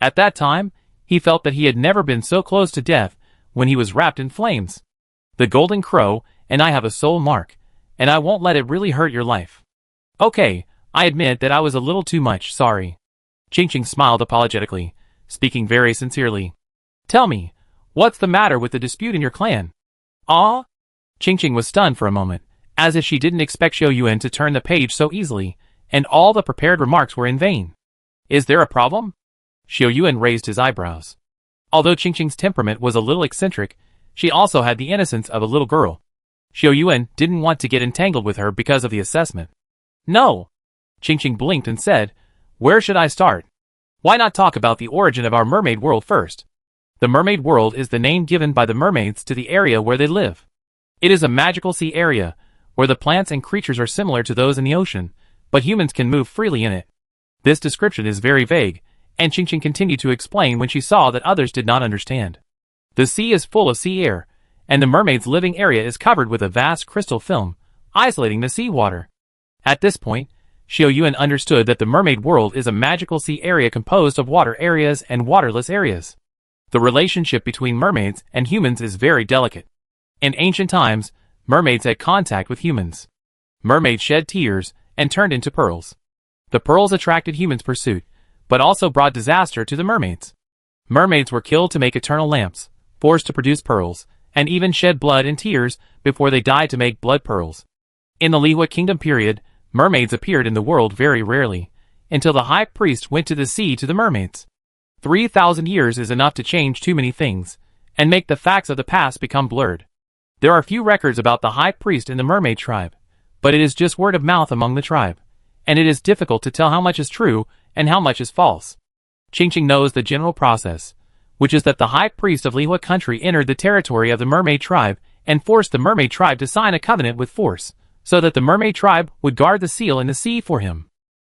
At that time, he felt that he had never been so close to death when he was wrapped in flames. The golden crow and I have a soul mark, and I won't let it really hurt your life. Okay, I admit that I was a little too much, sorry. Qingqing smiled apologetically, speaking very sincerely. Tell me, what's the matter with the dispute in your clan? Ah? Qingqing was stunned for a moment, as if she didn't expect Xiao Yuan to turn the page so easily, and all the prepared remarks were in vain. Is there a problem? Xiao Yuan raised his eyebrows. Although Qingqing's temperament was a little eccentric, she also had the innocence of a little girl. Xiao Yuan didn't want to get entangled with her because of the assessment. No. Qingqing blinked and said, Where should I start? Why not talk about the origin of our mermaid world first? The mermaid world is the name given by the mermaids to the area where they live. It is a magical sea area, where the plants and creatures are similar to those in the ocean, but humans can move freely in it. This description is very vague, and Qingqing continued to explain when she saw that others did not understand. The sea is full of sea air, and the mermaid's living area is covered with a vast crystal film, isolating the sea water. At this point, Xiao Yuan understood that the mermaid world is a magical sea area composed of water areas and waterless areas. The relationship between mermaids and humans is very delicate. In ancient times, mermaids had contact with humans. Mermaids shed tears and turned into pearls. The pearls attracted humans' pursuit, but also brought disaster to the mermaids. Mermaids were killed to make eternal lamps, forced to produce pearls, and even shed blood and tears before they died to make blood pearls. In the Lihua Kingdom period, mermaids appeared in the world very rarely, until the high priest went to the sea to the mermaids. 3,000 years is enough to change too many things, and make the facts of the past become blurred. There are few records about the high priest in the mermaid tribe, but it is just word of mouth among the tribe, and it is difficult to tell how much is true and how much is false. Qingqing knows the general process, which is that the high priest of Lihua country entered the territory of the mermaid tribe and forced the mermaid tribe to sign a covenant with force, so that the mermaid tribe would guard the seal in the sea for him.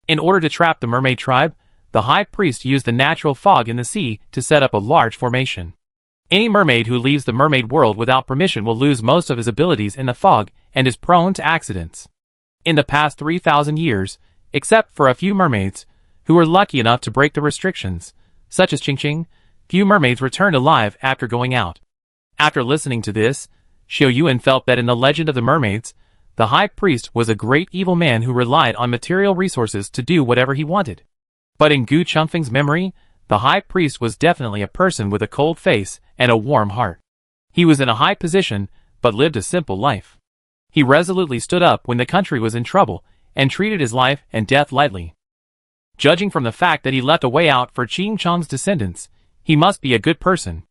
In order to trap the mermaid tribe, the high priest used the natural fog in the sea to set up a large formation. Any mermaid who leaves the mermaid world without permission will lose most of his abilities in the fog and is prone to accidents. In the past 3,000 years, except for a few mermaids, who were lucky enough to break the restrictions, such as Qingqing, few mermaids returned alive after going out. After listening to this, Xiao Yuan felt that in the legend of the mermaids, the high priest was a great evil man who relied on material resources to do whatever he wanted. But in Gu Chengfeng's memory, the high priest was definitely a person with a cold face and a warm heart. He was in a high position, but lived a simple life. He resolutely stood up when the country was in trouble, and treated his life and death lightly. Judging from the fact that he left a way out for Qing Chang's descendants, he must be a good person.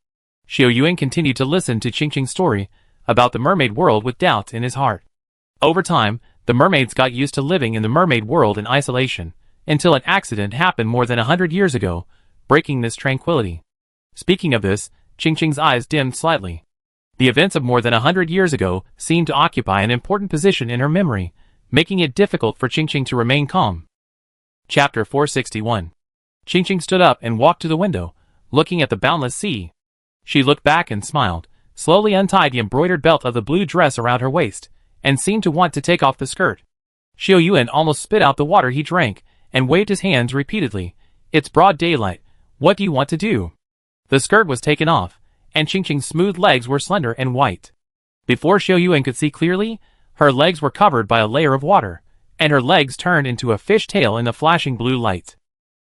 Xiao Yuan continued to listen to Qingqing's story about the mermaid world with doubts in his heart. Over time, the mermaids got used to living in the mermaid world in isolation, until an accident happened more than 100 years ago, breaking this tranquility. Speaking of this, Qingqing's eyes dimmed slightly. The events of more than 100 years ago seemed to occupy an important position in her memory, making it difficult for Qingqing to remain calm. Chapter 461. Qingqing stood up and walked to the window, looking at the boundless sea. She looked back and smiled, slowly untied the embroidered belt of the blue dress around her waist, and seemed to want to take off the skirt. Xiao Yuan almost spit out the water he drank, and waved his hands repeatedly. It's broad daylight. What do you want to do? The skirt was taken off, and Qingqing's smooth legs were slender and white. Before Xiao Yuan could see clearly, her legs were covered by a layer of water, and her legs turned into a fish tail in the flashing blue light.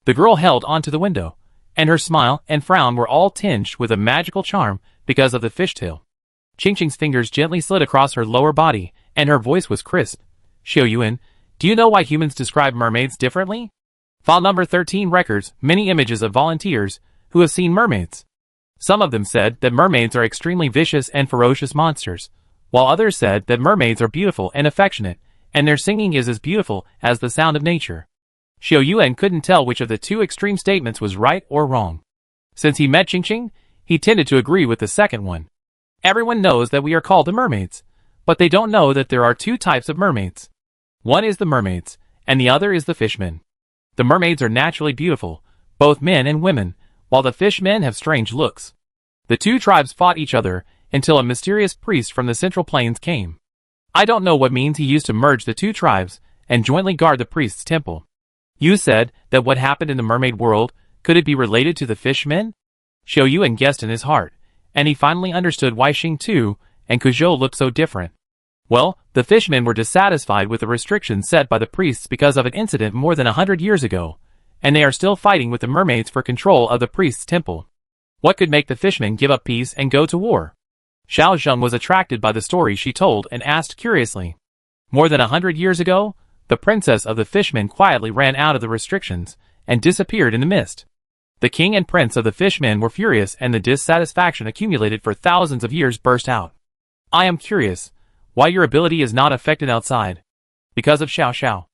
The girl held onto the window, and her smile and frown were all tinged with a magical charm because of the fishtail. Qingqing's fingers gently slid across her lower body, and her voice was crisp. Xiao Yuan, do you know why humans describe mermaids differently? File number 13 records many images of volunteers who have seen mermaids. Some of them said that mermaids are extremely vicious and ferocious monsters, while others said that mermaids are beautiful and affectionate, and their singing is as beautiful as the sound of nature. Xiao Yuan couldn't tell which of the two extreme statements was right or wrong. Since he met Qingqing, he tended to agree with the second one. Everyone knows that we are called the mermaids, but they don't know that there are two types of mermaids. One is the mermaids, and the other is the fishmen. The mermaids are naturally beautiful, both men and women, while the fishmen have strange looks. The two tribes fought each other until a mysterious priest from the Central Plains came. I don't know what means he used to merge the two tribes and jointly guard the priest's temple. You said that what happened in the mermaid world, could it be related to the fishmen? Xiao Yuan guessed in his heart, and he finally understood why Xing Tu and Kuzhou looked so different. Well, the fishmen were dissatisfied with the restrictions set by the priests because of an incident more than 100 years ago, and they are still fighting with the mermaids for control of the priest's temple. What could make the fishmen give up peace and go to war? Xiao Zheng was attracted by the story she told and asked curiously. More than 100 years ago, the princess of the fishmen quietly ran out of the restrictions and disappeared in the mist. The king and prince of the fishmen were furious, and the dissatisfaction accumulated for thousands of years burst out. I am curious why your ability is not affected outside. Because of Xiao Xiao.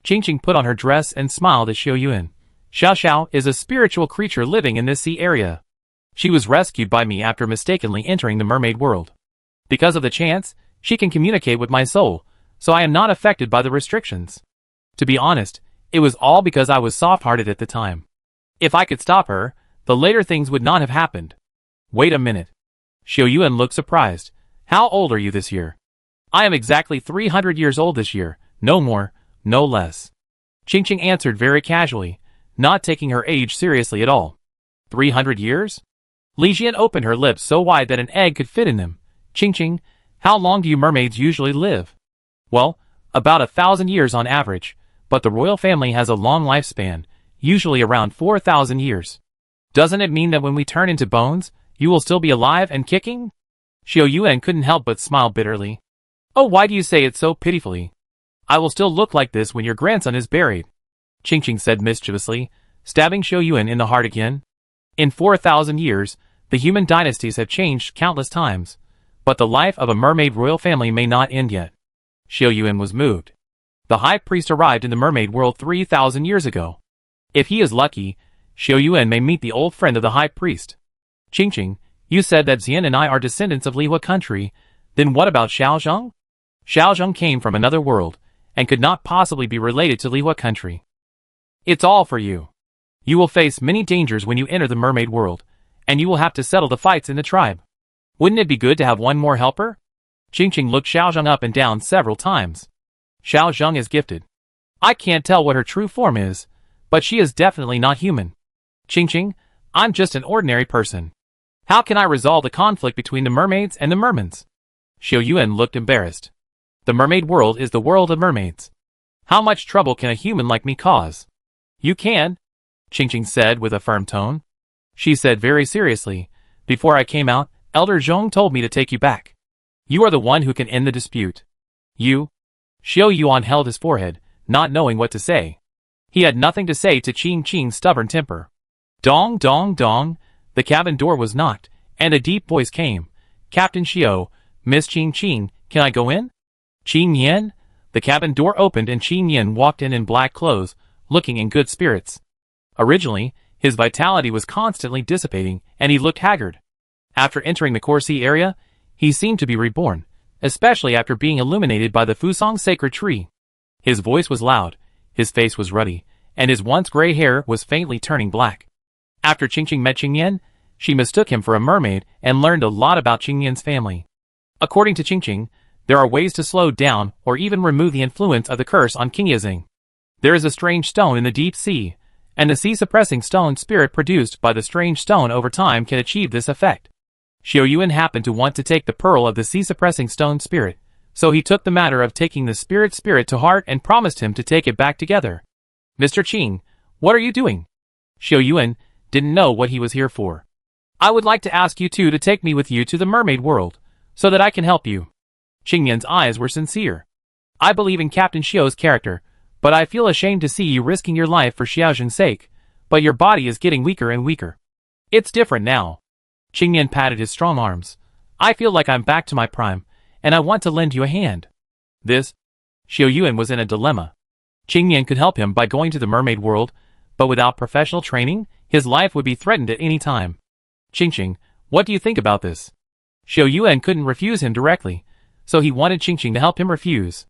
Qingqing put on her dress and smiled at Xiao Yuan. Xiao Xiao is a spiritual creature living in this sea area. She was rescued by me after mistakenly entering the mermaid world. Because of the chance, she can communicate with my soul, so I am not affected by the restrictions. To be honest, it was all because I was soft-hearted at the time. If I could stop her, the later things would not have happened. Wait a minute. Xiao Yuan looked surprised. How old are you this year? I am exactly 300 years old this year, no more, no less. Qingqing answered very casually, not taking her age seriously at all. 300 years? Li Jian opened her lips so wide that an egg could fit in them. Qingqing, how long do you mermaids usually live? Well, about 1,000 years on average, but the royal family has a long lifespan, usually around 4,000 years. Doesn't it mean that when we turn into bones, you will still be alive and kicking? Xiao Yuan couldn't help but smile bitterly. Oh, why do you say it so pitifully? I will still look like this when your grandson is buried. Qingqing said mischievously, stabbing Xiao Yuan in the heart again. In 4,000 years, the human dynasties have changed countless times, but the life of a mermaid royal family may not end yet. Xiao Yuan was moved. The high priest arrived in the mermaid world 3,000 years ago. If he is lucky, Xiao Yuan may meet the old friend of the high priest. Qingqing, you said that Xian and I are descendants of Lihua country, then what about Xiao Zheng? Xiao Zheng came from another world, and could not possibly be related to Lihua country. It's all for you. You will face many dangers when you enter the mermaid world, and you will have to settle the fights in the tribe. Wouldn't it be good to have one more helper? Qingqing looked Xiao Zheng up and down several times. Xiao Zheng is gifted. I can't tell what her true form is, but she is definitely not human. Qingqing, I'm just an ordinary person. How can I resolve the conflict between the mermaids and the mermans? Xiao Yuan looked embarrassed. The mermaid world is the world of mermaids. How much trouble can a human like me cause? You can, Qingqing said with a firm tone. She said very seriously, before I came out, Elder Zhong told me to take you back. You are the one who can end the dispute. You? Xiao Yuan held his forehead, not knowing what to say. He had nothing to say to Qingqing's stubborn temper. Dong dong dong, the cabin door was knocked, and a deep voice came. Captain Xiao, Miss Qingqing, can I go in? Qing Yan? The cabin door opened and Qing Yan walked in black clothes, looking in good spirits. Originally, his vitality was constantly dissipating, and he looked haggard. After entering the Corsi area, he seemed to be reborn, especially after being illuminated by the Fusong sacred tree. His voice was loud, his face was ruddy, and his once gray hair was faintly turning black. After Qingqing met Qing Yan, she mistook him for a mermaid and learned a lot about Qing Yan's family. According to Qingqing, there are ways to slow down or even remove the influence of the curse on King Yizing. There is a strange stone in the deep sea, and the sea-suppressing stone spirit produced by the strange stone over time can achieve this effect. Xiao Yuan happened to want to take the pearl of the sea-suppressing stone spirit, so he took the matter of taking the spirit to heart and promised him to take it back together. Mr. Qing, what are you doing? Xiao Yuan didn't know what he was here for. I would like to ask you two to take me with you to the mermaid world, so that I can help you. Qing Yan's eyes were sincere. I believe in Captain Xiao's character, but I feel ashamed to see you risking your life for Xiaozhen's sake, but your body is getting weaker and weaker. It's different now. Qing Yan patted his strong arms. I feel like I'm back to my prime, and I want to lend you a hand. This? Xiao Yuan was in a dilemma. Qing Yan could help him by going to the mermaid world, but without professional training, his life would be threatened at any time. Qingqing, what do you think about this? Xiao Yuan couldn't refuse him directly, so he wanted Qingqing to help him refuse.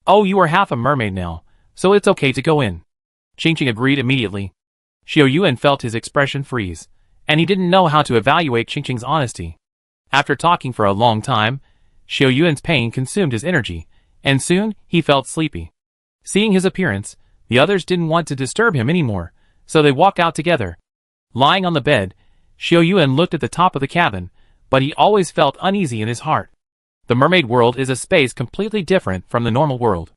Oh, you are half a mermaid now, so it's okay to go in. Qingqing agreed immediately. Xiao Yuan felt his expression freeze, and he didn't know how to evaluate Qingqing's honesty. After talking for a long time, Xiao Yuan's pain consumed his energy, and soon he felt sleepy. Seeing his appearance, the others didn't want to disturb him anymore, so they walked out together. Lying on the bed, Xiao Yuan looked at the top of the cabin, but he always felt uneasy in his heart. The mermaid world is a space completely different from the normal world.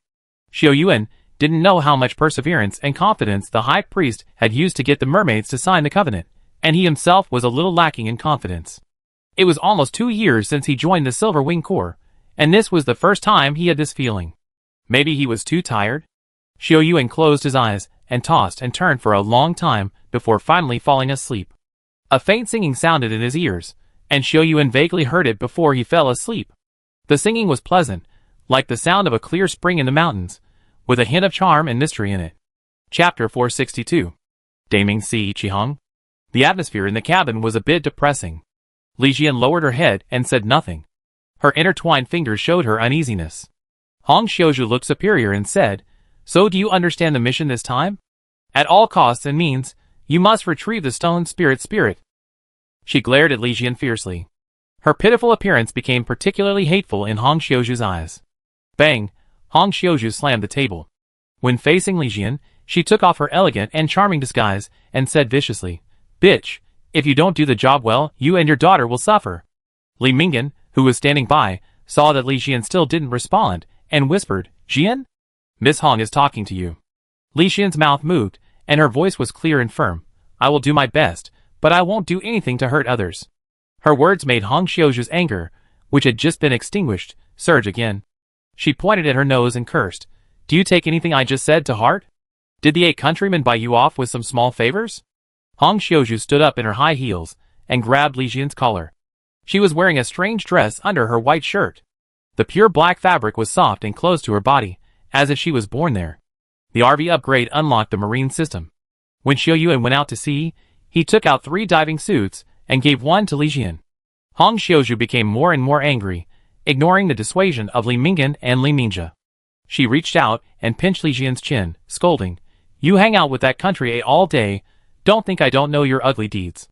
Xiao Yuan didn't know how much perseverance and confidence the high priest had used to get the mermaids to sign the covenant, and he himself was a little lacking in confidence. It was almost 2 years since he joined the Silver Wing Corps, and this was the first time he had this feeling. Maybe he was too tired? Xiao Yuan closed his eyes and tossed and turned for a long time before finally falling asleep. A faint singing sounded in his ears, and Xiao Yuan vaguely heard it before he fell asleep. The singing was pleasant, like the sound of a clear spring in the mountains, with a hint of charm and mystery in it. Chapter 462. Daming Si Qihong. The atmosphere in the cabin was a bit depressing. Li Jian lowered her head and said nothing. Her intertwined fingers showed her uneasiness. Hong Xiuzhu looked superior and said, So do you understand the mission this time? At all costs and means, you must retrieve the stone spirit. She glared at Li Jian fiercely. Her pitiful appearance became particularly hateful in Hong Xiuzhu's eyes. Bang! Hong Xiuzhu slammed the table. When facing Li Jian, she took off her elegant and charming disguise and said viciously, Bitch, if you don't do the job well, you and your daughter will suffer. Li Mingyan, who was standing by, saw that Li Jian still didn't respond, and whispered, Jian? Miss Hong is talking to you. Li Jian's mouth moved, and her voice was clear and firm. I will do my best, but I won't do anything to hurt others. Her words made Hong Xiuzhu's anger, which had just been extinguished, surge again. She pointed at her nose and cursed. Do you take anything I just said to heart? Did the 8 countrymen buy you off with some small favors? Hong Xiuzhu stood up in her high heels and grabbed Li Jian's collar. She was wearing a strange dress under her white shirt. The pure black fabric was soft and close to her body, as if she was born there. The RV upgrade unlocked the marine system. When Xiao Yuan went out to sea, he took out 3 diving suits and gave one to Li Jian. Hong Xiuzhu became more and more angry, ignoring the dissuasion of Li Mingyan and Li Mingjia. She reached out and pinched Li Jian's chin, scolding, You hang out with that country 8 all day, don't think I don't know your ugly deeds.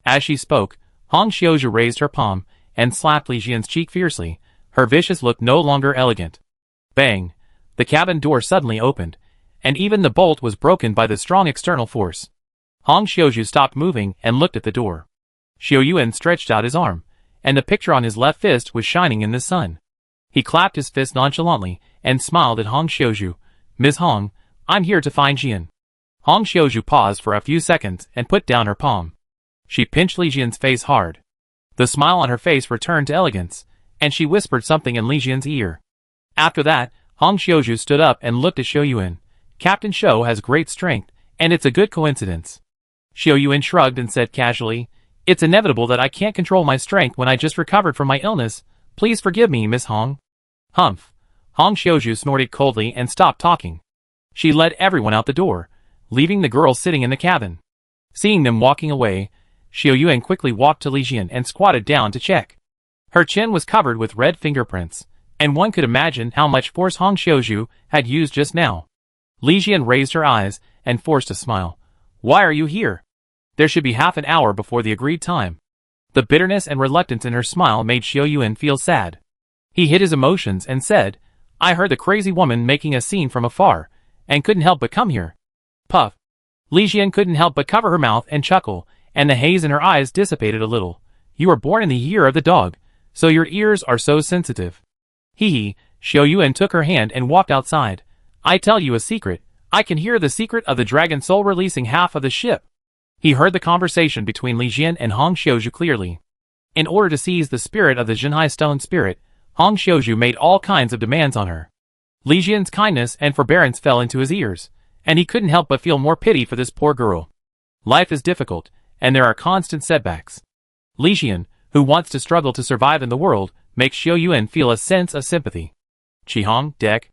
As she spoke, Hong Xiuzhu raised her palm and slapped Li Jian's cheek fiercely. Her vicious look no longer elegant. Bang! The cabin door suddenly opened, and even the bolt was broken by the strong external force. Hong Xiuzhu stopped moving and looked at the door. Xiao Yuan stretched out his arm, and the picture on his left fist was shining in the sun. He clapped his fist nonchalantly and smiled at Hong Xiuzhu. "Ms. Hong, I'm here to find Jian." Hong Xiuzhu paused for a few seconds and put down her palm. She pinched Li Jian's face hard. The smile on her face returned to elegance, and she whispered something in Li Jian's ear. After that, Hong Xiuzhu stood up and looked at Xiao Yuan. "Captain Shou has great strength, and it's a good coincidence." Xiao Yuan shrugged and said casually, "It's inevitable that I can't control my strength when I just recovered from my illness. Please forgive me, Miss Hong." "Humph." Hong Xiuzhu snorted coldly and stopped talking. She led everyone out the door, leaving the girls sitting in the cabin. Seeing them walking away, Xiao Yuan quickly walked to Li Jian and squatted down to check. Her chin was covered with red fingerprints, and one could imagine how much force Hong Xiuzhu had used just now. Li Jian raised her eyes and forced a smile. "Why are you here? There should be half an hour before the agreed time." The bitterness and reluctance in her smile made Xiao Yuan feel sad. He hid his emotions and said, "I heard the crazy woman making a scene from afar, and couldn't help but come here." Puff. Li Jian couldn't help but cover her mouth and chuckle, and the haze in her eyes dissipated a little. "You were born in the year of the dog, so your ears are so sensitive." Hee. Xiao Yuan took her hand and walked outside. "I tell you a secret. I can hear the secret of the dragon soul releasing half of the ship." He heard the conversation between Li Jian and Hong Xiuzhu clearly. In order to seize the spirit of the Jinhai stone spirit, Hong Xiuzhu made all kinds of demands on her. Li Jian's kindness and forbearance fell into his ears, and he couldn't help but feel more pity for this poor girl. Life is difficult, and there are constant setbacks. Li Jian, who wants to struggle to survive in the world, makes Xiao Yuan feel a sense of sympathy. Qihong, Dek,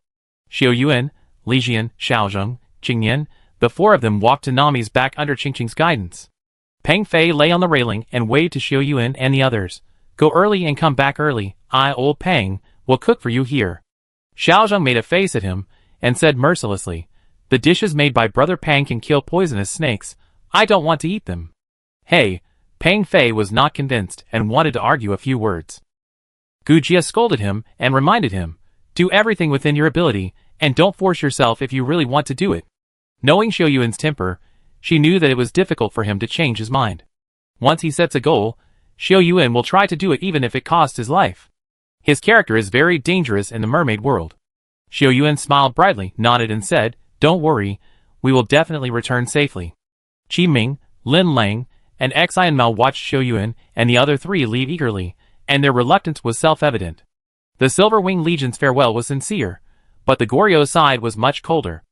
Xiao Yuan, Li Jian, Xiaozheng, Qingyan, the four of them walked to Nami's back under Qingqing's guidance. Peng Fei lay on the railing and waved to Xiao Yuan and the others. "Go early and come back early. I, old Peng, will cook for you here." Xiaozheng made a face at him and said mercilessly, "The dishes made by Brother Peng can kill poisonous snakes. I don't want to eat them." "Hey." Peng Fei was not convinced and wanted to argue a few words. Gu Jia scolded him and reminded him, "Do everything within your ability, and don't force yourself if you really want to do it." Knowing Xiao Yuan's temper, she knew that it was difficult for him to change his mind. Once he sets a goal, Xiao Yuan will try to do it even if it costs his life. His character is very dangerous in the mermaid world. Xiao Yuan smiled brightly, nodded and said, "Don't worry, we will definitely return safely." Qi Ming, Lin Lang, and Xian Mao watched Xiao Yuan and the other three leave eagerly, and their reluctance was self-evident. The Silver Wing Legion's farewell was sincere, but the Goryeo side was much colder.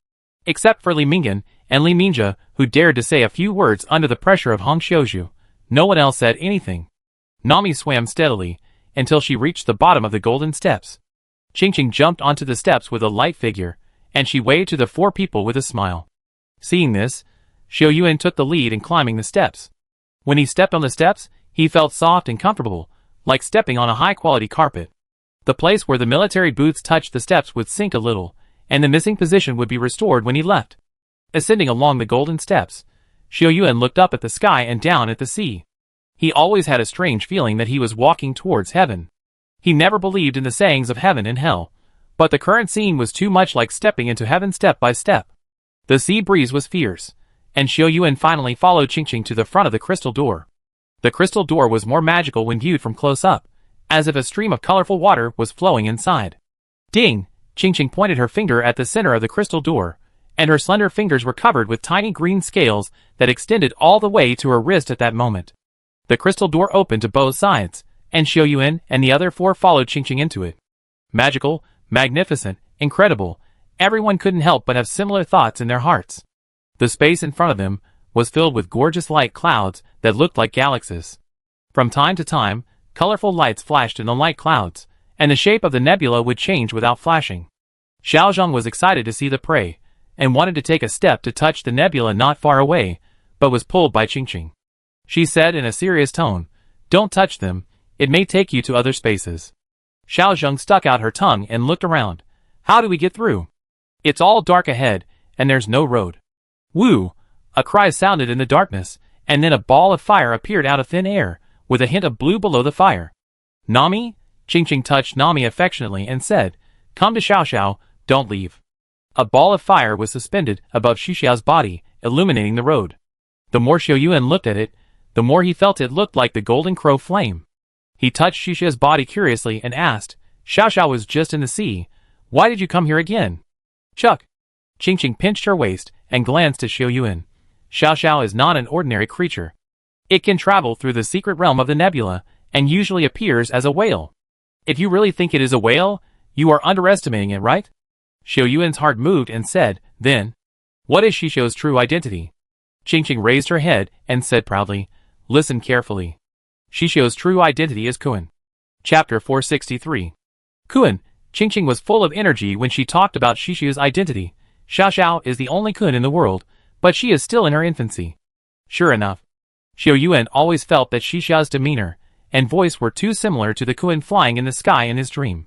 Except for Li Mingan and Li Minjia, who dared to say a few words under the pressure of Hong Xiuzhu, no one else said anything. Nami swam steadily until she reached the bottom of the golden steps. Qingqing jumped onto the steps with a light figure, and she waved to the four people with a smile. Seeing this, Xiao Yuan took the lead in climbing the steps. When he stepped on the steps, he felt soft and comfortable, like stepping on a high-quality carpet. The place where the military boots touched the steps would sink a little, and the missing position would be restored when he left. Ascending along the golden steps, Xiao Yuan looked up at the sky and down at the sea. He always had a strange feeling that he was walking towards heaven. He never believed in the sayings of heaven and hell, but the current scene was too much like stepping into heaven step by step. The sea breeze was fierce, and Xiao Yuan finally followed Qingqing to the front of the crystal door. The crystal door was more magical when viewed from close up, as if a stream of colorful water was flowing inside. Ding! Qingqing pointed her finger at the center of the crystal door, and her slender fingers were covered with tiny green scales that extended all the way to her wrist at that moment. The crystal door opened to both sides, and Xiao Yuan and the other four followed Qingqing into it. Magical, magnificent, incredible, everyone couldn't help but have similar thoughts in their hearts. The space in front of them was filled with gorgeous light clouds that looked like galaxies. From time to time, colorful lights flashed in the light clouds, and the shape of the nebula would change without flashing. Xiaozheng was excited to see the prey, and wanted to take a step to touch the nebula not far away, but was pulled by Qingqing. She said in a serious tone, "Don't touch them, it may take you to other spaces." Xiaozheng stuck out her tongue and looked around. "How do we get through? It's all dark ahead, and there's no road." Woo! A cry sounded in the darkness, and then a ball of fire appeared out of thin air, with a hint of blue below the fire. "Nami?" Qingqing touched Nami affectionately and said, "Come to Xiao Xiao, don't leave." A ball of fire was suspended above Xu Xiao's body, illuminating the road. The more Xiao Yuan looked at it, the more he felt it looked like the golden crow flame. He touched Xisha's body curiously and asked, Xiao Xiao was just in the sea. Why did you come here again? Chuck. Qingqing pinched her waist and glanced at Xiao Yuan. Xiao Xiao is not an ordinary creature. It can travel through the secret realm of the nebula and usually appears as a whale. If you really think it is a whale, you are underestimating it, right? Xiao Yuan's heart moved and said, then, what is Xisha's true identity? Qingqing raised her head and said proudly, listen carefully. Xisha's true identity is Kun. Chapter 463. Kun. Qingqing was full of energy when she talked about Xisha's identity. Xiao Xiao is the only Kun in the world, but she is still in her infancy. Sure enough, Xiao Yuan always felt that Xisha's demeanor and voice were too similar to the Kun flying in the sky in his dream.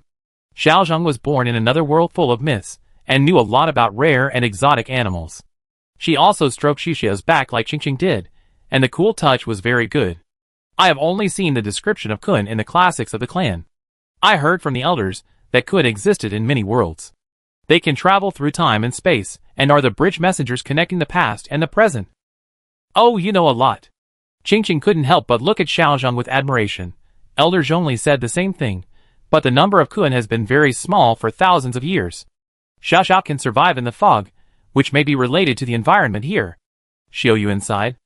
Xiao Zheng was born in another world full of myths, and knew a lot about rare and exotic animals. She also stroked Xisha's back like Qingqing did, and the cool touch was very good. I have only seen the description of Kun in the classics of the clan. I heard from the elders that Kun existed in many worlds. They can travel through time and space, and are the bridge messengers connecting the past and the present. Oh, you know a lot. Qingqing couldn't help but look at Xiao Zheng with admiration. Elder Zhongli said the same thing, but the number of Kun has been very small for thousands of years. Xiao Xiao can survive in the fog, which may be related to the environment here. Xiao Yuan sighed.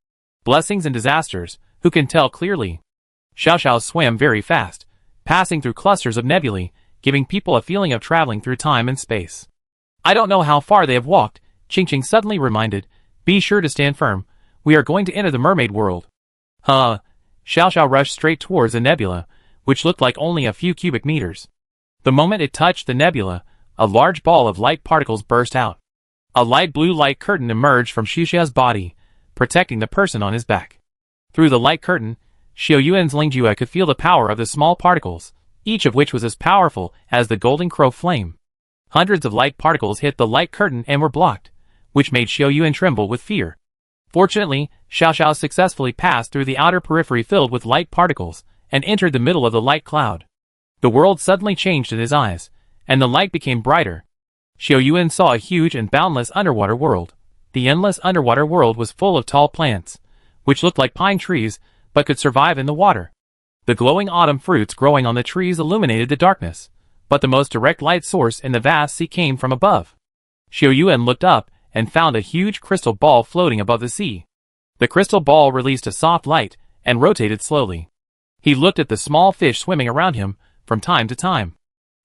Blessings and disasters, who can tell clearly? Xiao Xiao swam very fast, passing through clusters of nebulae, giving people a feeling of traveling through time and space. I don't know how far they have walked, Qingqing suddenly reminded. Be sure to stand firm. We are going to enter the mermaid world. Xiao Xiao rushed straight towards the nebula, which looked like only a few cubic meters. The moment it touched the nebula, a large ball of light particles burst out. A light blue light curtain emerged from Xisha's body, protecting the person on his back. Through the light curtain, Xiao Yuan's Lingjue could feel the power of the small particles, each of which was as powerful as the golden crow flame. Hundreds of light particles hit the light curtain and were blocked, which made Xiao Yuan tremble with fear. Fortunately, Xiao Xiao successfully passed through the outer periphery filled with light particles, and entered the middle of the light cloud. The world suddenly changed in his eyes, and the light became brighter. Xiao Yuan saw a huge and boundless underwater world. The endless underwater world was full of tall plants, which looked like pine trees, but could survive in the water. The glowing autumn fruits growing on the trees illuminated the darkness, but the most direct light source in the vast sea came from above. Xiao Yuan looked up and found a huge crystal ball floating above the sea. The crystal ball released a soft light and rotated slowly. He looked at the small fish swimming around him from time to time.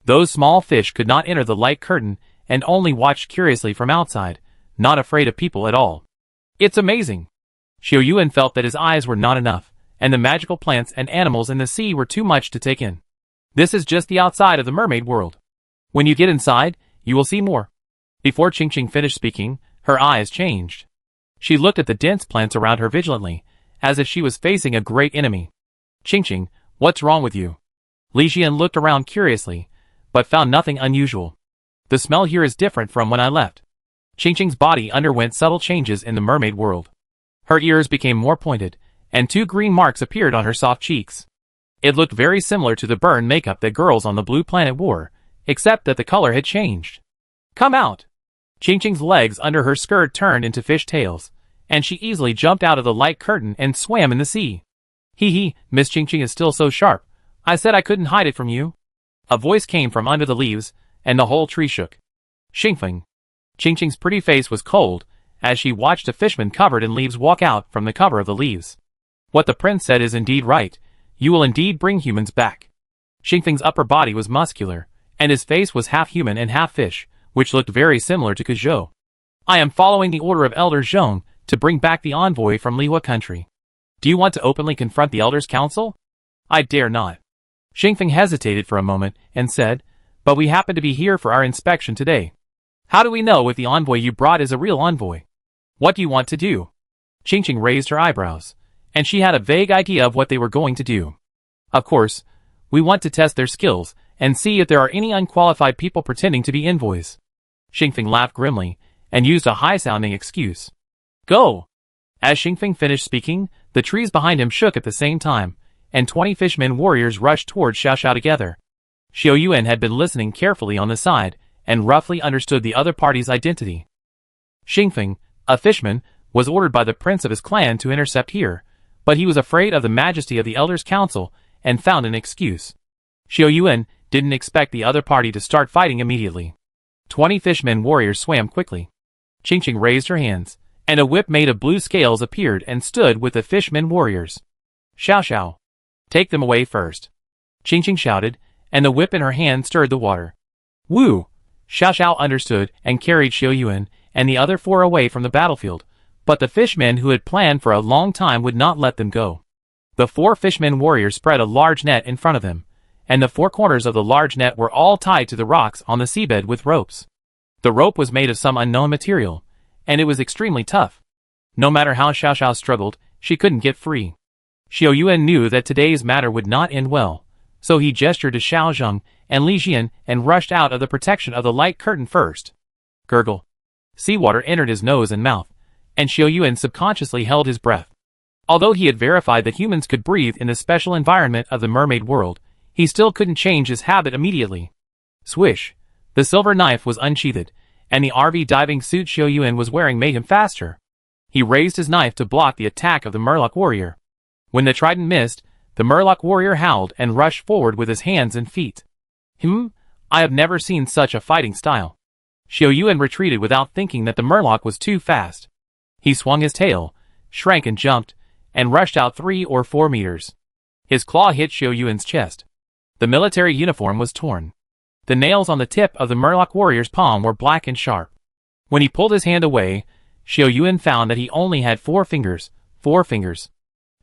Those small fish could not enter the light curtain and only watched curiously from outside, not afraid of people at all. It's amazing. Xiao Yuan felt that his eyes were not enough, and the magical plants and animals in the sea were too much to take in. This is just the outside of the mermaid world. When you get inside, you will see more. Before Qingqing finished speaking, her eyes changed. She looked at the dense plants around her vigilantly, as if she was facing a great enemy. Qingqing, what's wrong with you? Li Xian looked around curiously, but found nothing unusual. The smell here is different from when I left. Qingqing's body underwent subtle changes in the mermaid world. Her ears became more pointed, and 2 green marks appeared on her soft cheeks. It looked very similar to the burn makeup that girls on the blue planet wore, except that the color had changed. Come out! Qingqing's legs under her skirt turned into fish tails, and she easily jumped out of the light curtain and swam in the sea. Hee, Miss Qingqing is still so sharp. I said I couldn't hide it from you. A voice came from under the leaves, and the whole tree shook. Xingfeng. Qingqing's pretty face was cold, as she watched a fishman covered in leaves walk out from the cover of the leaves. What the prince said is indeed right. You will indeed bring humans back. Xingfeng's upper body was muscular, and his face was half human and half fish, which looked very similar to Kuzhou. I am following the order of Elder Zhong to bring back the envoy from Lihua country. Do you want to openly confront the Elders' Council? I dare not. Xingfeng hesitated for a moment and said, but we happen to be here for our inspection today. How do we know if the envoy you brought is a real envoy? What do you want to do? Qingqing raised her eyebrows, and she had a vague idea of what they were going to do. Of course, we want to test their skills and see if there are any unqualified people pretending to be envoys. Xingfeng laughed grimly and used a high-sounding excuse. Go! As Xingfeng finished speaking, the trees behind him shook at the same time, and 20 fishmen warriors rushed towards Xiao Xiao together. Xiao Yuan had been listening carefully on the side, and roughly understood the other party's identity. Xingfeng, a fishman, was ordered by the prince of his clan to intercept here, but he was afraid of the majesty of the Elders' Council and found an excuse. Xiao Yuan didn't expect the other party to start fighting immediately. 20 fishmen warriors swam quickly. Qingqing raised her hands, and a whip made of blue scales appeared and stood with the fishmen warriors. Xiao Xiao. Take them away first. Qingqing shouted, and the whip in her hand stirred the water. Woo! Xiao Xiao understood and carried Xiao Yuan and the other 4 away from the battlefield, but the fishmen who had planned for a long time would not let them go. The 4 fishmen warriors spread a large net in front of them, and the 4 corners of the large net were all tied to the rocks on the seabed with ropes. The rope was made of some unknown material, and it was extremely tough. No matter how Xiao Xiao struggled, she couldn't get free. Xiao Yuan knew that today's matter would not end well, so he gestured to Xiao Zheng and Li Jian and rushed out of the protection of the light curtain first. Gurgle. Seawater entered his nose and mouth, and Xiao Yuan subconsciously held his breath. Although he had verified that humans could breathe in the special environment of the mermaid world, he still couldn't change his habit immediately. Swish. The silver knife was unsheathed, and the RV diving suit Xiao Yuan was wearing made him faster. He raised his knife to block the attack of the Murloc warrior. When the trident missed, the Murloc warrior howled and rushed forward with his hands and feet. I have never seen such a fighting style. Xiao Yuan retreated without thinking that the Murloc was too fast. He swung his tail, shrank and jumped, and rushed out 3 or 4 meters. His claw hit Xiao Yuan's chest. The military uniform was torn. The nails on the tip of the Murloc warrior's palm were black and sharp. When he pulled his hand away, Xiao Yuan found that he only had 4 fingers. 4 fingers.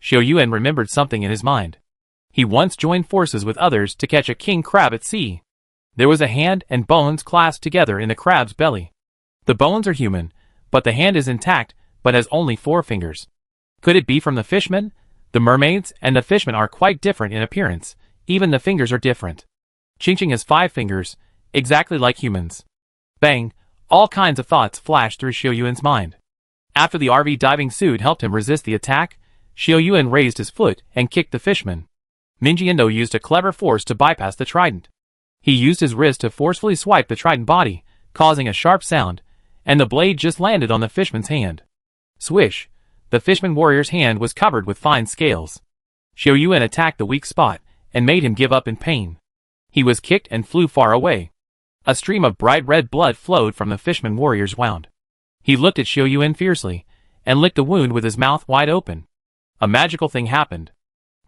Xiao Yuan remembered something in his mind. He once joined forces with others to catch a king crab at sea. There was a hand and bones clasped together in the crab's belly. The bones are human, but the hand is intact, but has only 4 fingers. Could it be from the fishmen? The mermaids and the fishmen are quite different in appearance, even the fingers are different. Qingqing has 5 fingers, exactly like humans. Bang! All kinds of thoughts flashed through Xiao Yuan's mind. After the RV diving suit helped him resist the attack, Xiao Yuan raised his foot and kicked the fishman. Minjiando used a clever force to bypass the trident. He used his wrist to forcefully swipe the trident body, causing a sharp sound, and the blade just landed on the fishman's hand. Swish! The fishman warrior's hand was covered with fine scales. Xiao Yuan attacked the weak spot and made him give up in pain. He was kicked and flew far away. A stream of bright red blood flowed from the fishman warrior's wound. He looked at Xiao Yuan fiercely and licked the wound with his mouth wide open. A magical thing happened.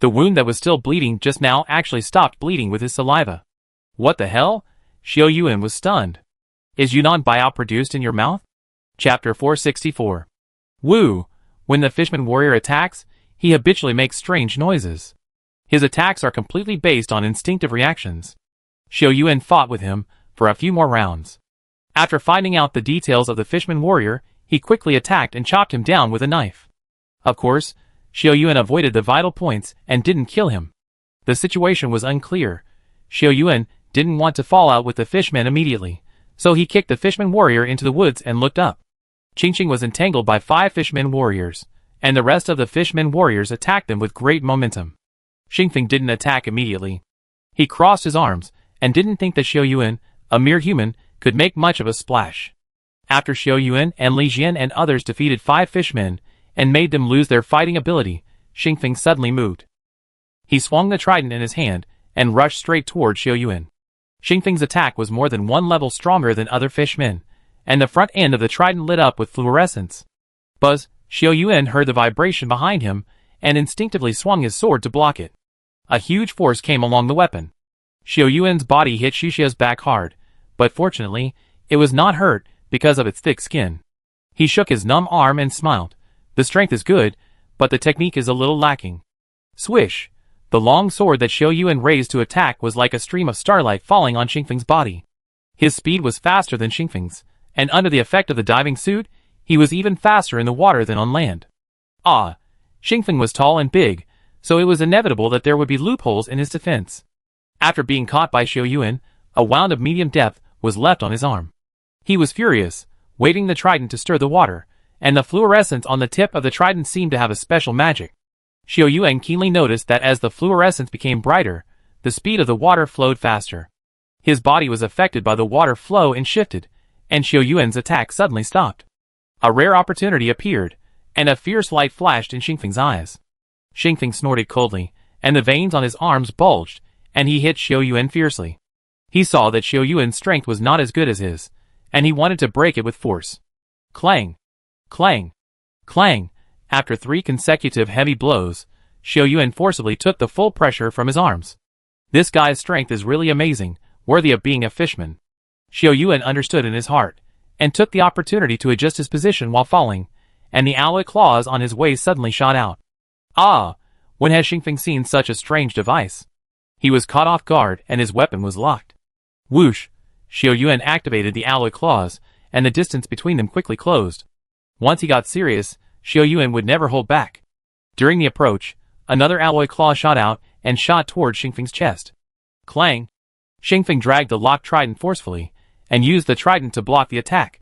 The wound that was still bleeding just now actually stopped bleeding with his saliva. What the hell? Xiao Yuan was stunned. Is Yunnan Biao produced in your mouth? Chapter 464. Woo! When the fishman warrior attacks, he habitually makes strange noises. His attacks are completely based on instinctive reactions. Xiao Yuan fought with him for a few more rounds. After finding out the details of the fishman warrior, he quickly attacked and chopped him down with a knife. Of course, Xiao Yuan avoided the vital points and didn't kill him. The situation was unclear. Xiao Yuan didn't want to fall out with the fishman immediately, so he kicked the fishman warrior into the woods and looked up. Qingqing was entangled by 5 fishmen warriors, and the rest of the fishmen warriors attacked them with great momentum. Xingfeng didn't attack immediately. He crossed his arms and didn't think that Xiao Yuan, a mere human, could make much of a splash. After Xiao Yuan and Li Jian and others defeated 5 fishmen and made them lose their fighting ability, Xingfeng suddenly moved. He swung the trident in his hand and rushed straight toward Xiao Yuan. Xingfeng's attack was more than 1 level stronger than other fishmen, and the front end of the trident lit up with fluorescence. Buzz! Xiao Yuan heard the vibration behind him and instinctively swung his sword to block it. A huge force came along the weapon. Xiao Yuan's body hit Shishia's back hard, but fortunately, it was not hurt because of its thick skin. He shook his numb arm and smiled. The strength is good, but the technique is a little lacking. Swish! The long sword that Xiao Yuan raised to attack was like a stream of starlight falling on Xingfeng's body. His speed was faster than Xingfeng's, and under the effect of the diving suit, he was even faster in the water than on land. Xingfeng was tall and big, so it was inevitable that there would be loopholes in his defense. After being caught by Xiao Yuan, a wound of medium depth was left on his arm. He was furious, waiting the trident to stir the water, and the fluorescence on the tip of the trident seemed to have a special magic. Xiao Yuan keenly noticed that as the fluorescence became brighter, the speed of the water flowed faster. His body was affected by the water flow and shifted, and Xiao Yuan's attack suddenly stopped. A rare opportunity appeared, and a fierce light flashed in Xingfeng's eyes. Xingfeng snorted coldly, and the veins on his arms bulged, and he hit Xiao Yuan fiercely. He saw that Xiao Yuan's strength was not as good as his, and he wanted to break it with force. Clang! Clang! Clang! After 3 consecutive heavy blows, Xiao Yuan forcibly took the full pressure from his arms. This guy's strength is really amazing, worthy of being a fishman. Xiao Yuan understood in his heart, and took the opportunity to adjust his position while falling, and the alloy claws on his waist suddenly shot out. Ah! When has Xingfeng seen such a strange device? He was caught off guard and his weapon was locked. Whoosh! Xiao Yuan activated the alloy claws, and the distance between them quickly closed. Once he got serious, Xiao Yuan would never hold back. During the approach, another alloy claw shot out and shot toward Xingfeng's chest. Clang! Xingfeng dragged the locked trident forcefully, and used the trident to block the attack.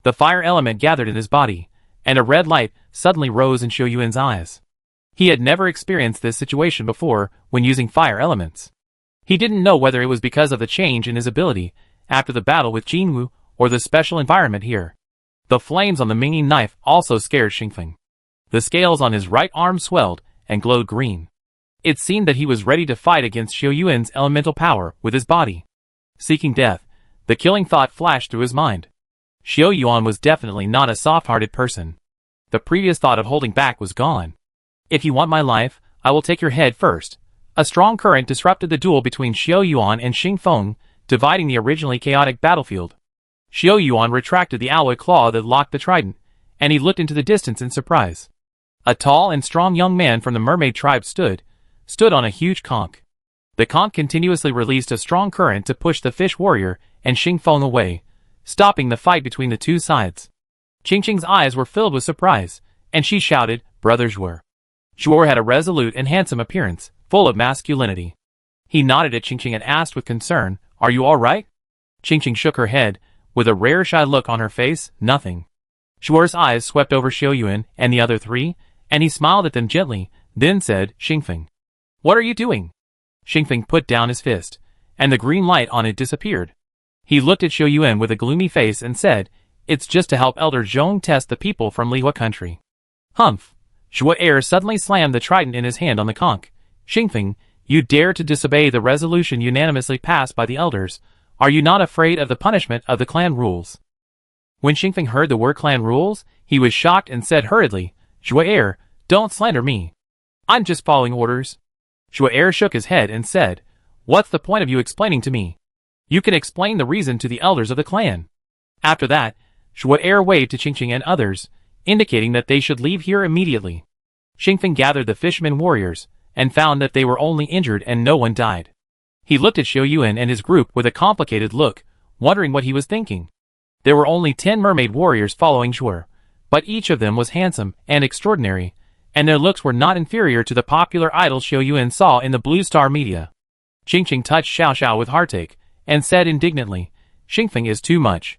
The fire element gathered in his body, and a red light suddenly rose in Xiao Yuan's eyes. He had never experienced this situation before when using fire elements. He didn't know whether it was because of the change in his ability after the battle with Jinwu or the special environment here. The flames on the Mingyi knife also scared Xingfeng. The scales on his right arm swelled and glowed green. It seemed that he was ready to fight against Xiao Yuan's elemental power with his body. Seeking death, the killing thought flashed through his mind. Xiao Yuan was definitely not a soft-hearted person. The previous thought of holding back was gone. If you want my life, I will take your head first. A strong current disrupted the duel between Xiao Yuan and Xingfeng, dividing the originally chaotic battlefield. Xiao Yuan retracted the alloy claw that locked the trident, and he looked into the distance in surprise. A tall and strong young man from the mermaid tribe stood on a huge conch. The conch continuously released a strong current to push the fish warrior and Xingfeng away, stopping the fight between the two sides. Qingqing's eyes were filled with surprise, and she shouted, "Brother Zhuor." Zhuor had a resolute and handsome appearance, full of masculinity. He nodded at Qingqing and asked with concern, "Are you all right?" Qingqing shook her head, with a rare shy look on her face, "Nothing." Zhuor's eyes swept over Xiao Yuan and the other 3, and he smiled at them gently, then said, "Xingfeng, what are you doing?" Xingfeng put down his fist, and the green light on it disappeared. He looked at Xiao Yuan with a gloomy face and said, "It's just to help Elder Zhong test the people from Lihua country." Humph! Zhuo suddenly slammed the trident in his hand on the conch. "Xingfeng, you dare to disobey the resolution unanimously passed by the elders. Are you not afraid of the punishment of the clan rules?" When Xingfeng heard the word clan rules, he was shocked and said hurriedly, "Zhuo, don't slander me. I'm just following orders." Zhuo shook his head and said, "What's the point of you explaining to me? You can explain the reason to the elders of the clan." After that, Zhuo waved to Qingqing and others, indicating that they should leave here immediately. Xingfeng gathered the fishermen warriors, and found that they were only injured and no one died. He looked at Xiao Yuan and his group with a complicated look, wondering what he was thinking. There were only 10 mermaid warriors following Zhuor, but each of them was handsome and extraordinary, and their looks were not inferior to the popular idol Xiao Yuan saw in the Blue Star media. Qingqing touched Xiao Xiao with heartache, and said indignantly, "Xingfeng is too much.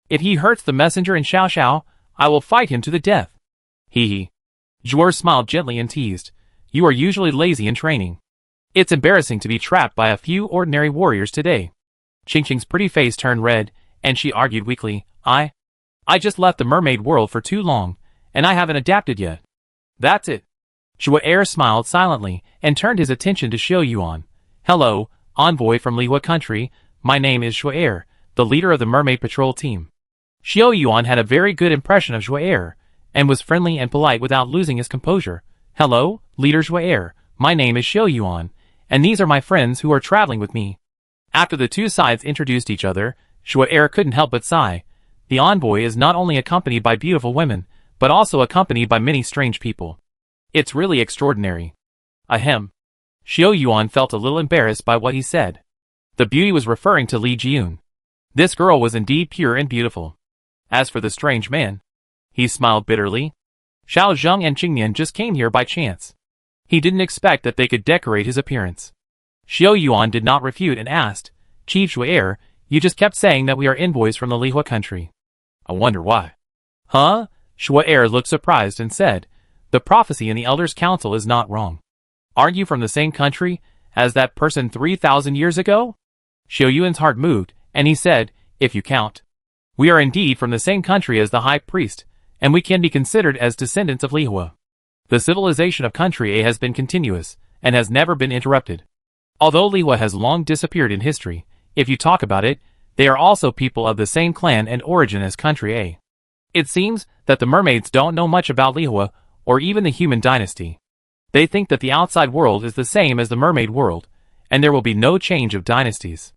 If he hurts the messenger and Xiao Xiao, I will fight him to the death." Hee. Zhuor smiled gently and teased, "You are usually lazy in training. It's embarrassing to be trapped by a few ordinary warriors today." Qingqing's pretty face turned red, and she argued weakly, I just left the mermaid world for too long, and I haven't adapted yet." "That's it." Zhuo smiled silently, and turned his attention to Xiao Yuan. "Hello, envoy from Lihua country, my name is Zhuo, the leader of the mermaid patrol team." Xiao Yuan had a very good impression of Zhuo, and was friendly and polite without losing his composure. "Hello, leader Zhuo, my name is Xiao Yuan, and these are my friends who are traveling with me." After the two sides introduced each other, Zhuo couldn't help but sigh. The envoy is not only accompanied by beautiful women, but also accompanied by many strange people. It's really extraordinary. Ahem. Xiao Yuan felt a little embarrassed by what he said. The beauty was referring to Li Jiun. This girl was indeed pure and beautiful. As for the strange man, he smiled bitterly. Xiao Zheng and Qingnian just came here by chance. He didn't expect that they could decorate his appearance. Xiao Yuan did not refute and asked, "Chief Zhuo, you just kept saying that we are envoys from the Lihua country. I wonder why." "Huh?" Zhuo looked surprised and said, "The prophecy in the Elders' Council is not wrong. Aren't you from the same country as that person 3,000 years ago?" Xiao Yuan's heart moved, and he said, "If you count. We are indeed from the same country as the high priest, and we can be considered as descendants of Lihua. The civilization of Country A has been continuous, and has never been interrupted. Although Lihua has long disappeared in history, if you talk about it, they are also people of the same clan and origin as Country A. It seems that the mermaids don't know much about Lihua, or even the human dynasty. They think that the outside world is the same as the mermaid world, and there will be no change of dynasties.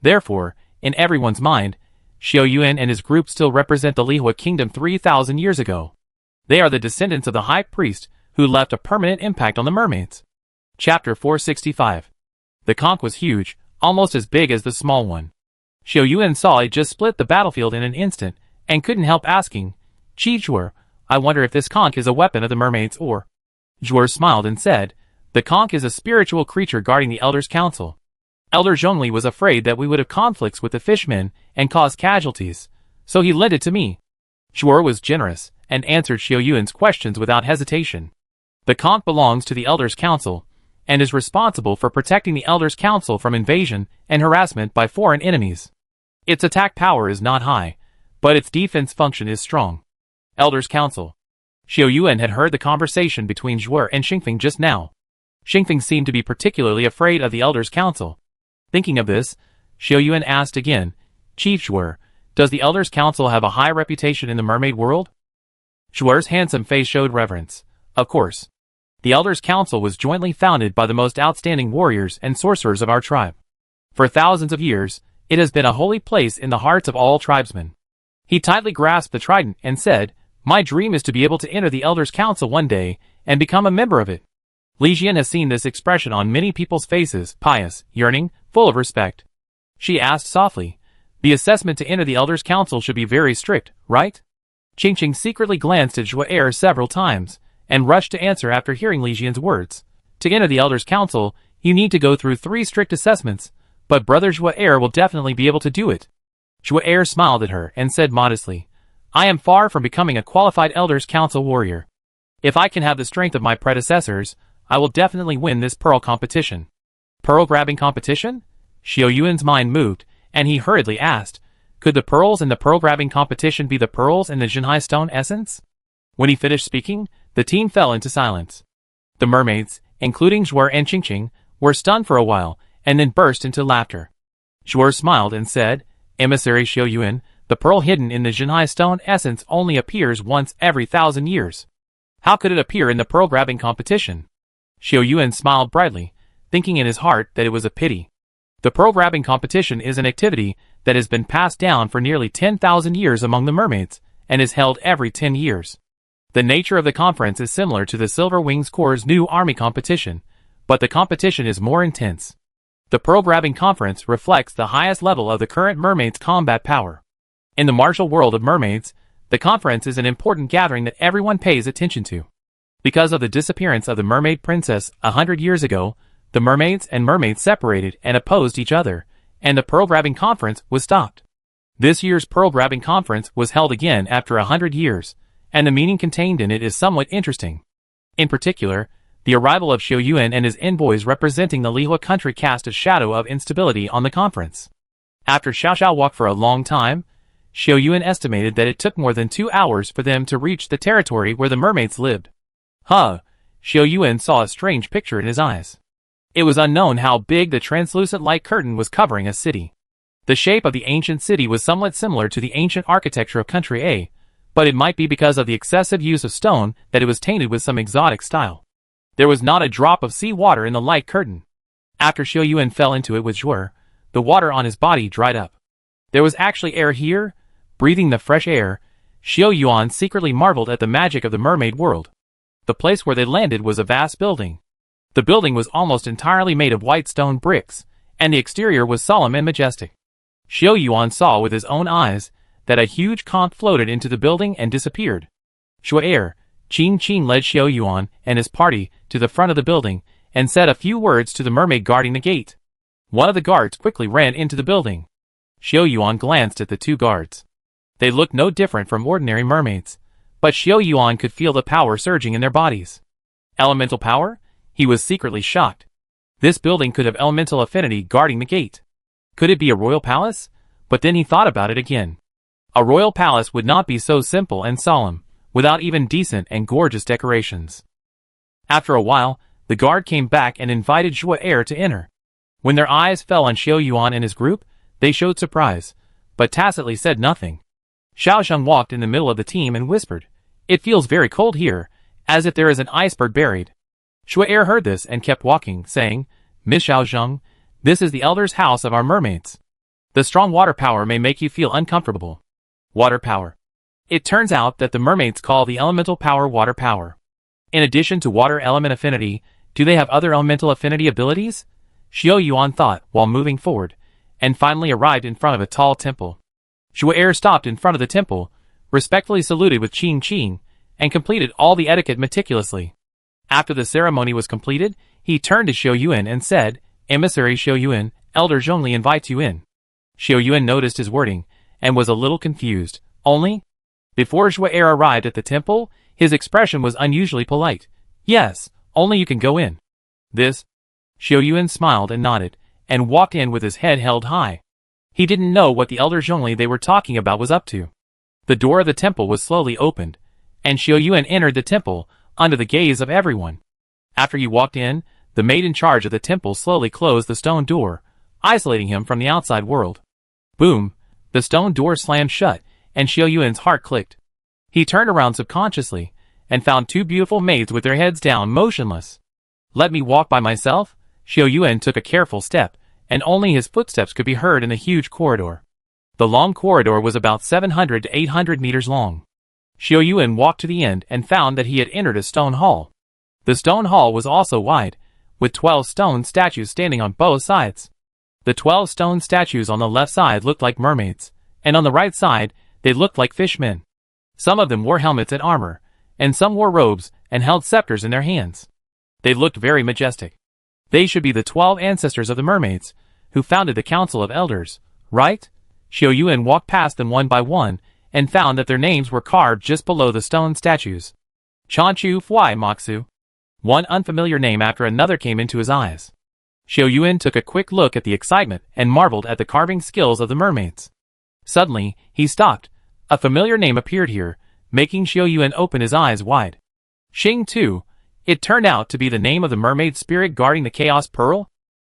Therefore, in everyone's mind, Xiao Yuan and his group still represent the Lihua kingdom 3,000 years ago. They are the descendants of the high priest who left a permanent impact on the mermaids. Chapter 465. The conch was huge, almost as big as the small one. Xiao Yuan saw it just split the battlefield in an instant, and couldn't help asking, "Chi Zhuer, I wonder if this conch is a weapon of the mermaids or..." Zhuer smiled and said, "The conch is a spiritual creature guarding the Elders' Council. Elder Zhongli was afraid that we would have conflicts with the fishmen and cause casualties, so he lent it to me." Zhuer was generous, and answered Xiao Yuan's questions without hesitation. The conch belongs to the Elders' Council, and is responsible for protecting the Elders' Council from invasion and harassment by foreign enemies. Its attack power is not high, but its defense function is strong. Elders' Council. Xiao Yuan had heard the conversation between Zhuer and Xingfeng just now. Xingfeng seemed to be particularly afraid of the Elders' Council. Thinking of this, Xiao Yuan asked again, "Chief Zhuer, does the Elders' Council have a high reputation in the mermaid world?" Zhuer's handsome face showed reverence. Of course. The Elders' Council was jointly founded by the most outstanding warriors and sorcerers of our tribe. For thousands of years, it has been a holy place in the hearts of all tribesmen. He tightly grasped the trident and said, "My dream is to be able to enter the Elders' Council one day and become a member of it." Li Jian has seen this expression on many people's faces, pious, yearning, full of respect. She asked softly, "The assessment to enter the Elders' Council should be very strict, right?" Qingqing secretly glanced at Zhuer several times, and rushed to answer after hearing Li Jian's words. "To enter the Elders' Council, you need to go through 3 strict assessments, but Brother Zhuer will definitely be able to do it." Zhuer smiled at her and said modestly, "I am far from becoming a qualified Elders' Council warrior. If I can have the strength of my predecessors, I will definitely win this pearl competition." Pearl grabbing competition? Xiao Yuan's mind moved, and he hurriedly asked, "Could the pearls in the pearl grabbing competition be the pearls in the Jinhai stone essence?" When he finished speaking, the team fell into silence. The mermaids, including Zhuer and Qingqing, were stunned for a while, and then burst into laughter. Zhuer smiled and said, "Emissary Xiao Yuan, the pearl hidden in the Jinhai stone essence only appears once every 1,000 years. How could it appear in the pearl grabbing competition?" Xiao Yuan smiled brightly, thinking in his heart that it was a pity. The pearl grabbing competition is an activity that has been passed down for nearly 10,000 years among the mermaids, and is held every 10 years. The nature of the conference is similar to the Silver Wings Corps' new army competition, but the competition is more intense. The pearl grabbing conference reflects the highest level of the current mermaid's combat power. In the martial world of mermaids, the conference is an important gathering that everyone pays attention to. Because of the disappearance of the mermaid princess 100 years ago, the mermaids and mermaids separated and opposed each other, and the pearl grabbing conference was stopped. This year's pearl grabbing conference was held again after 100 years, and the meaning contained in it is somewhat interesting. In particular, the arrival of Xiao Yuan and his envoys representing the Lihua country cast a shadow of instability on the conference. After Xiao walked for a long time, Xiao Yuan estimated that it took more than 2 hours for them to reach the territory where the mermaids lived. Xiao Yuan saw a strange picture in his eyes. It was unknown how big the translucent light curtain was covering a city. The shape of the ancient city was somewhat similar to the ancient architecture of Country A, but it might be because of the excessive use of stone that it was tainted with some exotic style. There was not a drop of sea water in the light curtain. After Xiao Yuan fell into it with Zhuer, the water on his body dried up. There was actually air here? Breathing the fresh air, Xiao Yuan secretly marveled at the magic of the mermaid world. The place where they landed was a vast building. The building was almost entirely made of white stone bricks, and the exterior was solemn and majestic. Xiao Yuan saw with his own eyes that a huge conch floated into the building and disappeared. Zhuer, Qing led Xiao Yuan and his party to the front of the building and said a few words to the mermaid guarding the gate. One of the guards quickly ran into the building. Xiao Yuan glanced at the 2 guards. They looked no different from ordinary mermaids, but Xiao Yuan could feel the power surging in their bodies. Elemental power? He was secretly shocked. This building could have elemental affinity guarding the gate. Could it be a royal palace? But then he thought about it again. A royal palace would not be so simple and solemn, without even decent and gorgeous decorations. After a while, the guard came back and invited Zhuo to enter. When their eyes fell on Xiao Yuan and his group, they showed surprise, but tacitly said nothing. Xiaosheng walked in the middle of the team and whispered, "It feels very cold here, as if there is an iceberg buried." Zhuo heard this and kept walking, saying, "Miss Xiaosheng, this is the elder's house of our mermaids. The strong water power may make you feel uncomfortable." Water power. It turns out that the mermaids call the elemental power water power. In addition to water element affinity, do they have other elemental affinity abilities? Xiao Yuan thought while moving forward, and finally arrived in front of a tall temple. Zhuo stopped in front of the temple, respectfully saluted with Qing, and completed all the etiquette meticulously. After the ceremony was completed, he turned to Xiao Yuan and said, "Emissary Xiao Yuan, Elder Zhongli invites you in." Xiao Yuan noticed his wording, and was a little confused. Only? Before Zhuo arrived at the temple, his expression was unusually polite. "Yes, only you can go in." This? Xiao Yuan smiled and nodded, and walked in with his head held high. He didn't know what the Elder Zhongli they were talking about was up to. The door of the temple was slowly opened, and Xiao Yuan entered the temple, under the gaze of everyone. After he walked in, the maid in charge of the temple slowly closed the stone door, isolating him from the outside world. Boom! The stone door slammed shut, and Xiao Yuan's heart clicked. He turned around subconsciously, and found two beautiful maids with their heads down, motionless. "Let me walk by myself?" Xiao Yuan took a careful step, and only his footsteps could be heard in the huge corridor. The long corridor was about 700 to 800 meters long. Xiao Yuan walked to the end and found that he had entered a stone hall. The stone hall was also wide, with 12 stone statues standing on both sides. The 12 stone statues on the left side looked like mermaids, and on the right side, they looked like fishmen. Some of them wore helmets and armor, and some wore robes and held scepters in their hands. They looked very majestic. They should be the 12 ancestors of the mermaids, who founded the Council of Elders, right? Xiao Yuan walked past them one by one, and found that their names were carved just below the stone statues. Chanchu Fui Moxu. One unfamiliar name after another came into his eyes. Xiao Yuan took a quick look at the excitement and marveled at the carving skills of the mermaids. Suddenly, he stopped. A familiar name appeared here, making Xiao Yuan open his eyes wide. Xing Tu. It turned out to be the name of the mermaid spirit guarding the Chaos Pearl?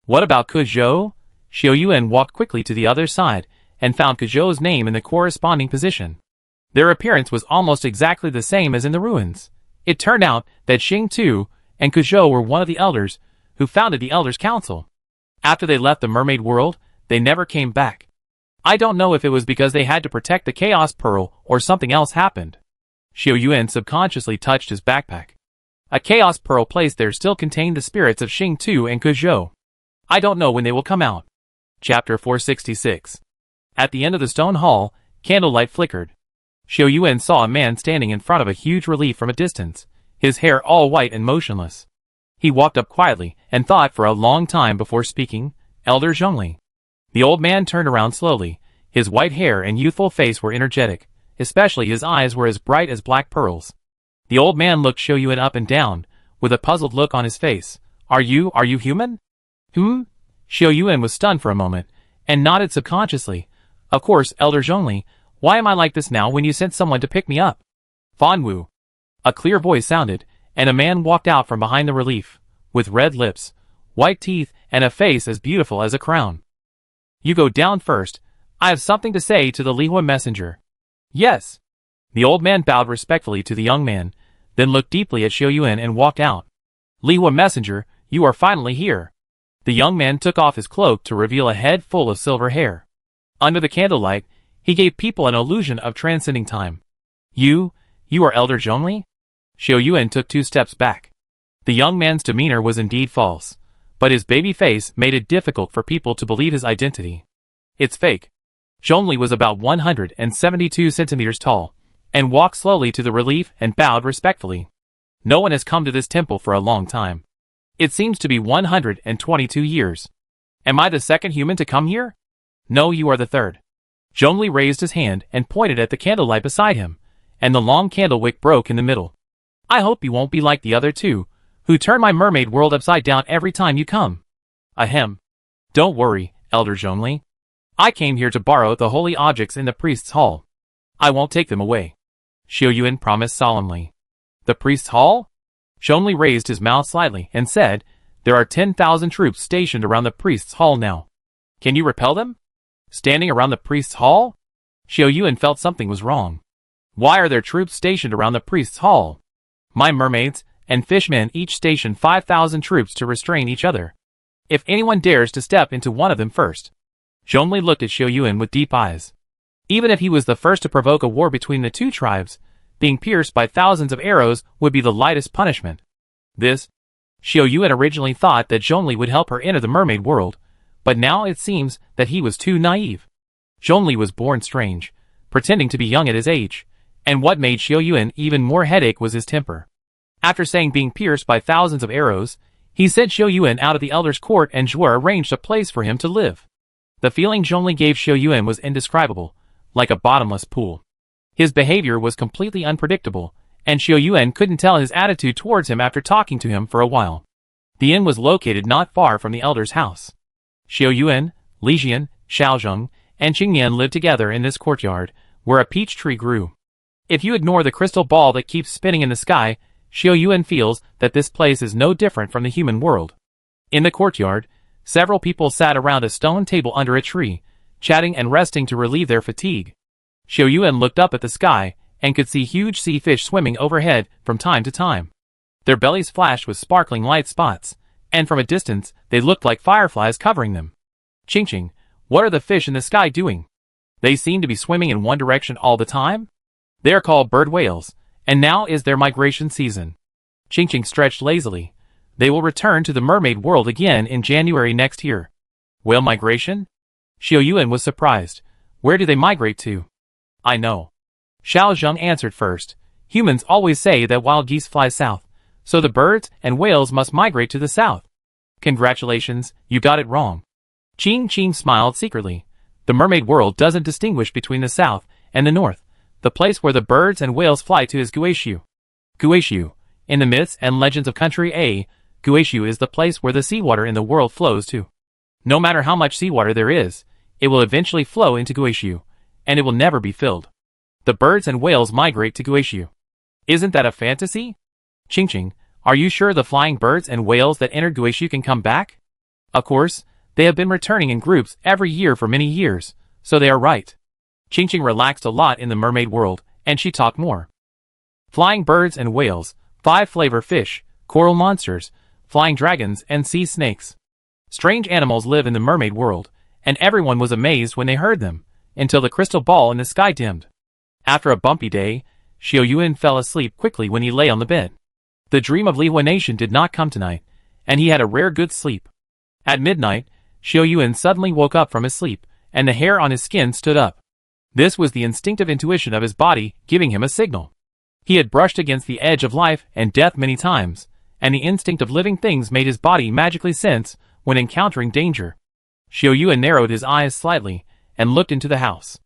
What about Kuzhou? Xiao Yuan walked quickly to the other side, and found Kuzhou's name in the corresponding position. Their appearance was almost exactly the same as in the ruins. It turned out that Xing Tu and Kuzhou were one of the elders, who founded the Elders' Council. After they left the mermaid world, they never came back. I don't know if it was because they had to protect the Chaos Pearl or something else happened. Xiao Yuan subconsciously touched his backpack. A Chaos Pearl placed there still contained the spirits of Xing Tu and Kuzhou. I don't know when they will come out. Chapter 466. At the end of the stone hall, candlelight flickered. Xiao Yuan saw a man standing in front of a huge relief from a distance, his hair all white and motionless. He walked up quietly and thought for a long time before speaking. "Elder Zhongli." The old man turned around slowly. His white hair and youthful face were energetic, especially his eyes were as bright as black pearls. The old man looked Xiao Yuan up and down, with a puzzled look on his face. Are you human?" Xiao Yuan was stunned for a moment, and nodded subconsciously. "Of course, Elder Zhongli. Why am I like this now when you sent someone to pick me up?" "Fan Wu." A clear voice sounded, and a man walked out from behind the relief, with red lips, white teeth, and a face as beautiful as a crown. "You go down first. I have something to say to the Lihua messenger." "Yes." The old man bowed respectfully to the young man, then looked deeply at Xiao Yuan and walked out. "Lihua messenger, you are finally here." The young man took off his cloak to reveal a head full of silver hair. Under the candlelight, he gave people an illusion of transcending time. You are Elder Zhongli?" Xiao Yuan took 2 steps back. The young man's demeanor was indeed false, but his baby face made it difficult for people to believe his identity. "It's fake." Zhongli was about 172 centimeters tall, and walked slowly to the relief and bowed respectfully. "No one has come to this temple for a long time. It seems to be 122 years. Am I the second human to come here?" "No, you are the third." Zhongli raised his hand and pointed at the candlelight beside him, and the long candle wick broke in the middle. "I hope you won't be like the other two, who turn my mermaid world upside down every time you come." "Ahem. Don't worry, Elder Zhongli. I came here to borrow the holy objects in the priest's hall. I won't take them away." Xiao Yuan promised solemnly. The priest's hall? Zhongli raised his mouth slightly and said, there are 10,000 troops stationed around the priest's hall now. Can you repel them? Standing around the priest's hall? Xiao Yuan felt something was wrong. Why are there troops stationed around the priest's hall? My mermaids and fishmen each station 5,000 troops to restrain each other. If anyone dares to step into one of them first. Zhongli looked at Xiao Yuan with deep eyes. Even if he was the first to provoke a war between the two tribes, being pierced by thousands of arrows would be the lightest punishment. Xiao Yuan originally thought that Zhongli would help her enter the mermaid world, but now it seems that he was too naive. Zhongli was born strange, pretending to be young at his age, and what made Xiao Yuan even more headache was his temper. After saying being pierced by thousands of arrows, he sent Xiao Yuan out of the elder's court and Zhuo arranged a place for him to live. The feeling Zhongli gave Xiao Yuan was indescribable, like a bottomless pool. His behavior was completely unpredictable, and Xiao Yuan couldn't tell his attitude towards him after talking to him for a while. The inn was located not far from the elder's house. Xiao Yuan, Li Jian, Xiaozheng, and Qingyan lived together in this courtyard, where a peach tree grew. If you ignore the crystal ball that keeps spinning in the sky, Xiao Yuan feels that this place is no different from the human world. In the courtyard, several people sat around a stone table under a tree, chatting and resting to relieve their fatigue. Xiao Yuan looked up at the sky and could see huge sea fish swimming overhead from time to time. Their bellies flashed with sparkling light spots, and from a distance they looked like fireflies covering them. Ching, what are the fish in the sky doing? They seem to be swimming in one direction all the time? They are called bird whales, and now is their migration season. Ching stretched lazily. They will return to the mermaid world again in January next year. Whale migration? Xiao Yuan was surprised. Where do they migrate to? I know. Xiaozheng answered first. Humans always say that wild geese fly south, so the birds and whales must migrate to the south. Congratulations, you got it wrong. Qing smiled secretly. The mermaid world doesn't distinguish between the south and the north. The place where the birds and whales fly to is Guishu. Guishu. In the myths and legends of Country A, Guishu is the place where the seawater in the world flows to. No matter how much seawater there is, it will eventually flow into Guishu, and it will never be filled. The birds and whales migrate to Guishu. Isn't that a fantasy? Qing, are you sure the flying birds and whales that entered Guishu can come back? Of course, they have been returning in groups every year for many years, so they are right. Qing relaxed a lot in the mermaid world, and she talked more. Flying birds and whales, 5-flavor fish, coral monsters, flying dragons, and sea snakes. Strange animals live in the mermaid world, and everyone was amazed when they heard them, until the crystal ball in the sky dimmed. After a bumpy day, Xiao Yuan fell asleep quickly when he lay on the bed. The dream of Lihua Nation did not come tonight, and he had a rare good sleep. At midnight, Xiao Yuan suddenly woke up from his sleep, and the hair on his skin stood up. This was the instinctive intuition of his body giving him a signal. He had brushed against the edge of life and death many times, and the instinct of living things made his body magically sense when encountering danger. Xiao Yuan narrowed his eyes slightly and looked into the house.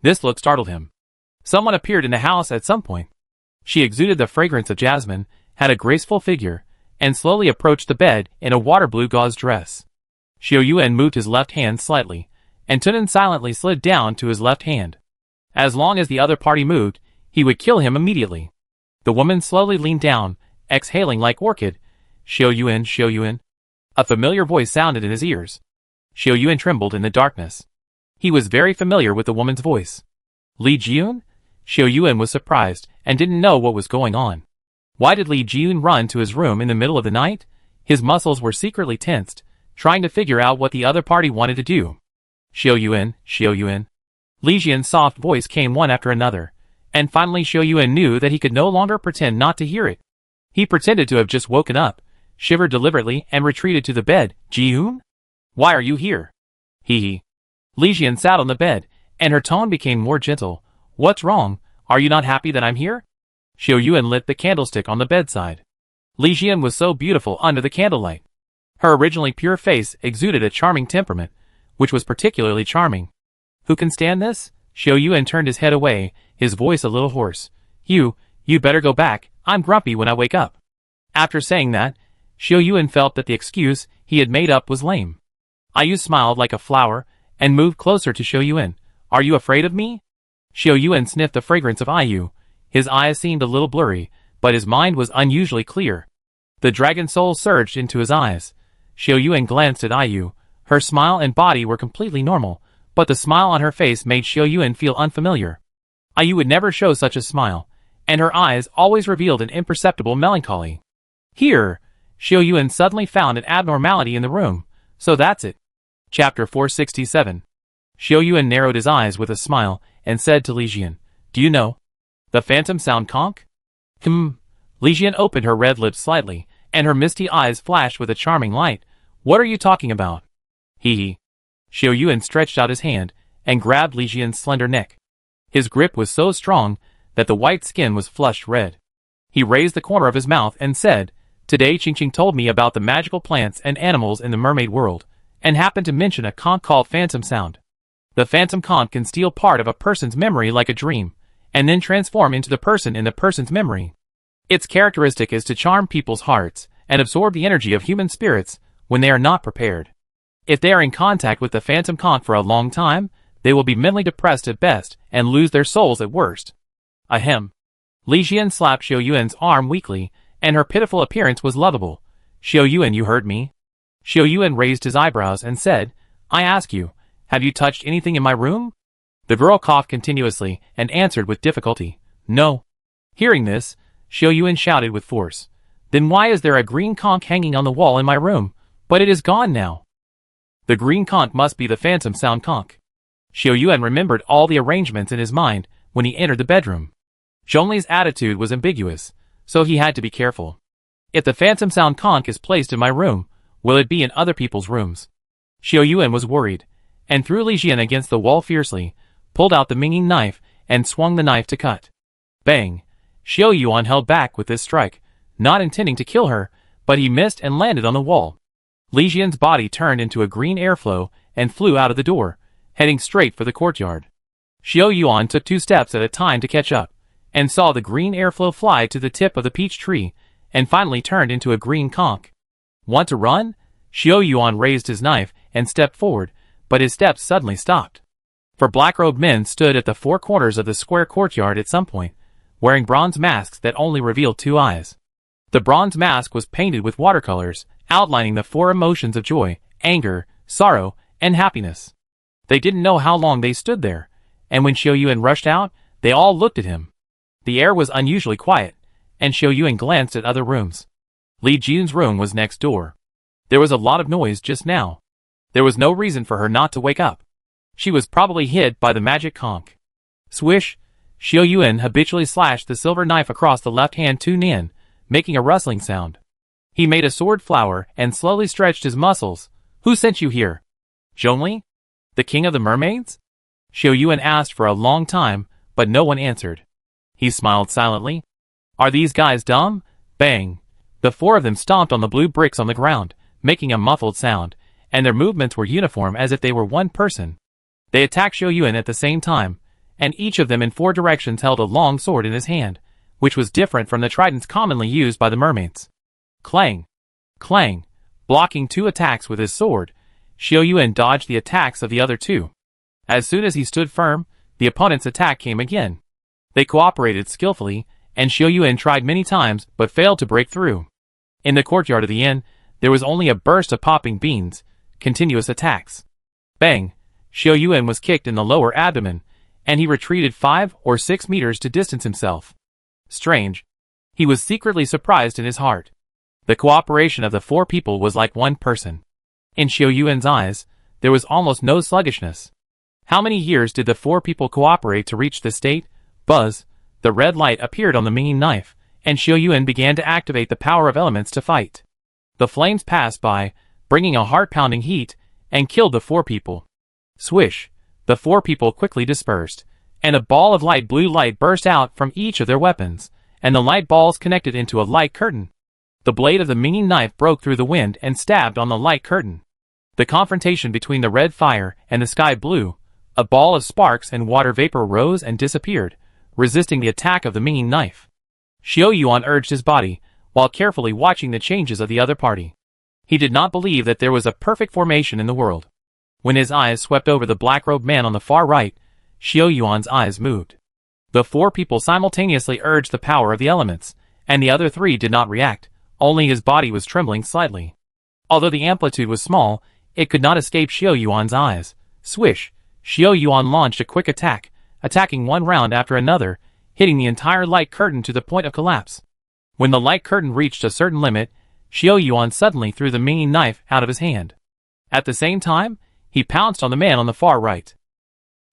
This look startled him. Someone appeared in the house at some point. She exuded the fragrance of jasmine, had a graceful figure, and slowly approached the bed in a water blue gauze dress. Xiao Yuan moved his left hand slightly, and Tunin silently slid down to his left hand. As long as the other party moved, he would kill him immediately. The woman slowly leaned down, exhaling like orchid. Xiao Yuan. A familiar voice sounded in his ears. Xiao Yuan trembled in the darkness. He was very familiar with the woman's voice. Li Jian? Xiao Yuan was surprised and didn't know what was going on. Why did Li Jian run to his room in the middle of the night? His muscles were secretly tensed, trying to figure out what the other party wanted to do. Xiao Yuan. Li Jian's soft voice came one after another, and finally Xiao Yuan knew that he could no longer pretend not to hear it. He pretended to have just woken up, shivered deliberately, and retreated to the bed. Jiun? Why are you here? He. Li Jian sat on the bed, and her tone became more gentle. What's wrong? Are you not happy that I'm here? Xiao Yuan lit the candlestick on the bedside. Li Jian was so beautiful under the candlelight. Her originally pure face exuded a charming temperament, which was particularly charming. Who can stand this? Xiao Yuan turned his head away, his voice a little hoarse. You better go back, I'm grumpy when I wake up. After saying that, Xiao Yuan felt that the excuse he had made up was lame. Ayu smiled like a flower, and moved closer to Xiao Yuan. Are you afraid of me? Xiao Yuan sniffed the fragrance of Ayu. His eyes seemed a little blurry, but his mind was unusually clear. The dragon soul surged into his eyes. Xiao Yuan glanced at Ayu. Her smile and body were completely normal, but the smile on her face made Xiao Yuan feel unfamiliar. Ayu would never show such a smile, and her eyes always revealed an imperceptible melancholy. Here, Xiao Yuan suddenly found an abnormality in the room. So that's it. Chapter 467. Xiao Yuan narrowed his eyes with a smile and said to Li Jian, "Do you know the phantom sound conch?" Li Jian opened her red lips slightly, and her misty eyes flashed with a charming light. "What are you talking about?" Hee. Xiao Yuan stretched out his hand and grabbed Li Jian's slender neck. His grip was so strong that the white skin was flushed red. He raised the corner of his mouth and said, "Today Qingqing told me about the magical plants and animals in the mermaid world, and happened to mention a conch called phantom sound. The phantom conch can steal part of a person's memory like a dream, and then transform into the person in the person's memory. Its characteristic is to charm people's hearts and absorb the energy of human spirits when they are not prepared. If they are in contact with the phantom conch for a long time, they will be mentally depressed at best and lose their souls at worst." Ahem. Li Jian slapped Xiao Yuan's arm weakly, and her pitiful appearance was lovable. "Xiao Yuan, you heard me?" Xiao Yuan raised his eyebrows and said, "I ask you, have you touched anything in my room?" The girl coughed continuously and answered with difficulty, "No." Hearing this, Xiao Yuan shouted with force, "Then why is there a green conch hanging on the wall in my room? But it is gone now." The green conch must be the phantom sound conch. Xiao Yuan remembered all the arrangements in his mind when he entered the bedroom. Zhongli's attitude was ambiguous, so he had to be careful. If the phantom sound conch is placed in my room, will it be in other people's rooms? Xiao Yuan was worried, and threw Li Jian against the wall fiercely, pulled out the minging knife, and swung the knife to cut. Bang! Xiao Yuan held back with this strike, not intending to kill her, but he missed and landed on the wall. Li Jian's body turned into a green airflow and flew out of the door, heading straight for the courtyard. Xiao Yuan took 2 steps at a time to catch up, and saw the green airflow fly to the tip of the peach tree, and finally turned into a green conch. "Want to run?" Xiao Yuan raised his knife and stepped forward, but his steps suddenly stopped. For black-robed men stood at the 4 corners of the square courtyard at some point, wearing bronze masks that only revealed 2 eyes. The bronze mask was painted with watercolors, outlining the 4 emotions of joy, anger, sorrow, and happiness. They didn't know how long they stood there, and when Xiao Yuan rushed out, they all looked at him. The air was unusually quiet, and Xiao Yuan glanced at other rooms. Li Jian's room was next door. There was a lot of noise just now. There was no reason for her not to wake up. She was probably hid by the magic conch. Swish! Xiao Yuan habitually slashed the silver knife across the left hand to Nian, making a rustling sound. He made a sword flower and slowly stretched his muscles. "Who sent you here?" "Zhongli? The king of the mermaids?" Xiao Yuan asked for a long time, but no one answered. He smiled silently. "Are these guys dumb?" Bang! The 4 of them stomped on the blue bricks on the ground, making a muffled sound, and their movements were uniform as if they were one person. They attacked Xiao Yuan at the same time, and each of them in 4 directions held a long sword in his hand, which was different from the tridents commonly used by the mermaids. Clang! Clang! Blocking 2 attacks with his sword, Xiao Yuan dodged the attacks of the other 2. As soon as he stood firm, the opponent's attack came again. They cooperated skillfully, and Xiao Yuan tried many times but failed to break through. In the courtyard of the inn, there was only a burst of popping beans, continuous attacks. Bang! Xiao Yuan was kicked in the lower abdomen, and he retreated 5 or 6 meters to distance himself. Strange. He was secretly surprised in his heart. The cooperation of the 4 people was like one person. In Xiao Yuan's eyes, there was almost no sluggishness. How many years did the 4 people cooperate to reach this state? Buzz! The red light appeared on the minging knife, and Xiao Yuan began to activate the power of elements to fight. The flames passed by, bringing a heart-pounding heat, and killed the 4 people. Swish! The 4 people quickly dispersed, and a ball of light blue light burst out from each of their weapons, and the light balls connected into a light curtain. The blade of the minging knife broke through the wind and stabbed on the light curtain. The confrontation between the red fire and the sky blue, a ball of sparks and water vapor rose and disappeared, resisting the attack of the minging knife. Xiao Yuan urged his body, while carefully watching the changes of the other party. He did not believe that there was a perfect formation in the world. When his eyes swept over the black-robed man on the far right, Xiao Yuan's eyes moved. The 4 people simultaneously urged the power of the elements, and the other 3 did not react, only his body was trembling slightly. Although the amplitude was small, it could not escape Xiao Yuan's eyes. Swish! Xiao Yuan launched a quick attack, attacking one round after another, hitting the entire light curtain to the point of collapse. When the light curtain reached a certain limit, Xiao Yuan suddenly threw the minging knife out of his hand. At the same time, he pounced on the man on the far right.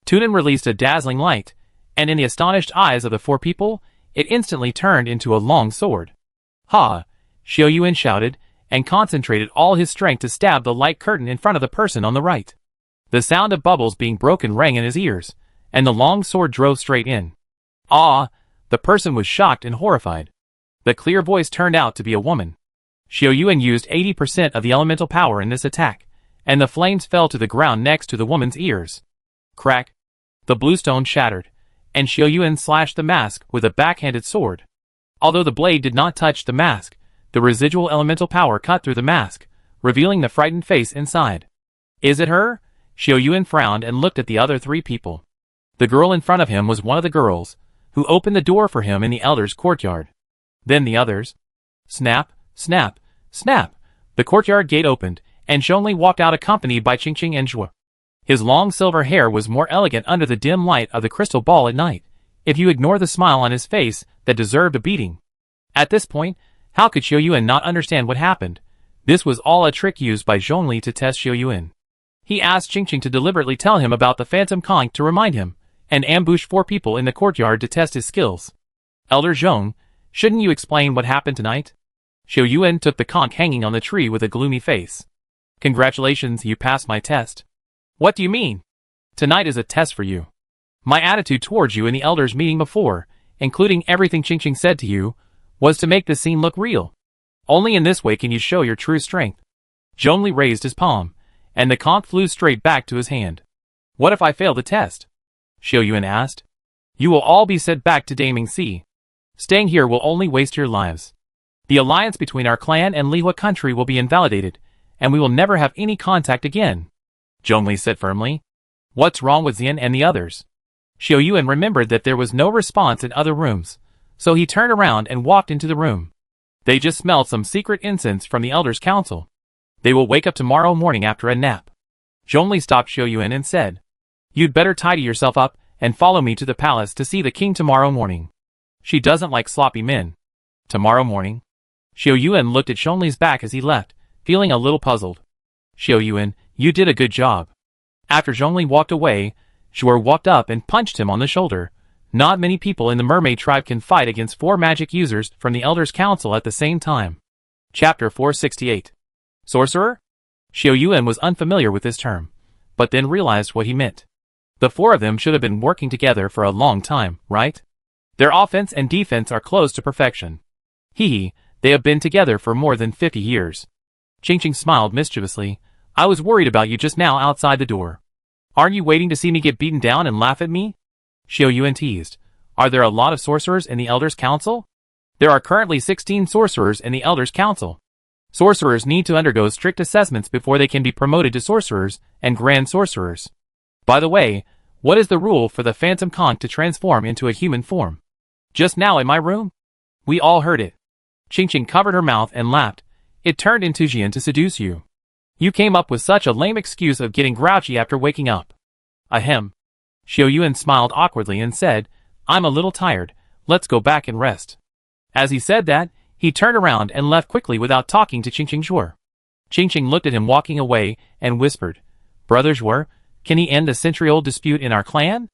Tunin released a dazzling light, and in the astonished eyes of the 4 people, it instantly turned into a long sword. Ha! Xiao Yuan shouted, and concentrated all his strength to stab the light curtain in front of the person on the right. The sound of bubbles being broken rang in his ears, and the long sword drove straight in. Ah! The person was shocked and horrified. The clear voice turned out to be a woman. Xiao Yuan used 80% of the elemental power in this attack, and the flames fell to the ground next to the woman's ears. Crack! The bluestone shattered, and Xiao Yuan slashed the mask with a backhanded sword. Although the blade did not touch the mask, the residual elemental power cut through the mask, revealing the frightened face inside. Is it her? Xiao Yuan frowned and looked at the other 3 people. The girl in front of him was one of the girls, who opened the door for him in the elder's courtyard. Then the others. Snap, snap, snap! The courtyard gate opened, and Zhongli walked out accompanied by Qingqing and Zhuo. His long silver hair was more elegant under the dim light of the crystal ball at night, if you ignore the smile on his face that deserved a beating. At this point, how could Xiao Yuan not understand what happened? This was all a trick used by Zhongli to test Xiao Yuan. He asked Qingqing to deliberately tell him about the phantom conch to remind him, and ambushed 4 people in the courtyard to test his skills. Elder Zhong, shouldn't you explain what happened tonight? Xiao Yuan took the conch hanging on the tree with a gloomy face. Congratulations, you passed my test. What do you mean? Tonight is a test for you. My attitude towards you in the elders' meeting before, including everything Qingqing said to you, was to make the scene look real. Only in this way can you show your true strength. Zhongli raised his palm, and the conch flew straight back to his hand. What if I fail the test? Xiao Yuan asked. You will all be sent back to Daming Sea. Staying here will only waste your lives. The alliance between our clan and Lihua country will be invalidated, and we will never have any contact again. Zhongli said firmly. What's wrong with Xian and the others? Xiao Yuan remembered that there was no response in other rooms, so he turned around and walked into the room. They just smelled some secret incense from the elders' council. They will wake up tomorrow morning after a nap. Zhongli stopped Xiao Yuan and said, You'd better tidy yourself up and follow me to the palace to see the king tomorrow morning. She doesn't like sloppy men. Tomorrow morning? Xiao Yuan looked at Zhongli's back as he left, feeling a little puzzled. Xiao Yuan, you did a good job. After Zhongli walked away, Zhuor walked up and punched him on the shoulder. Not many people in the mermaid tribe can fight against 4 magic users from the Elders' Council at the same time. Chapter 468. Sorcerer? Xiao Yuan was unfamiliar with this term, but then realized what he meant. The 4 of them should have been working together for a long time, right? Their offense and defense are close to perfection. Hee, they have been together for more than 50 years. Qingqing smiled mischievously. I was worried about you just now outside the door. Aren't you waiting to see me get beaten down and laugh at me? Xiao Yuan teased. Are there a lot of sorcerers in the Elders' Council? There are currently 16 sorcerers in the Elders' Council. Sorcerers need to undergo strict assessments before they can be promoted to sorcerers and grand sorcerers. By the way, what is the rule for the phantom conch to transform into a human form? Just now in my room? We all heard it. Qingqing covered her mouth and laughed. It turned into Jian to seduce you. You came up with such a lame excuse of getting grouchy after waking up. Ahem. Xiao Yuan smiled awkwardly and said, I'm a little tired, let's go back and rest. As he said that, he turned around and left quickly without talking to Qingqing Zhuor. Qingqing looked at him walking away and whispered, Brother Zhuor, can he end the century-old dispute in our clan?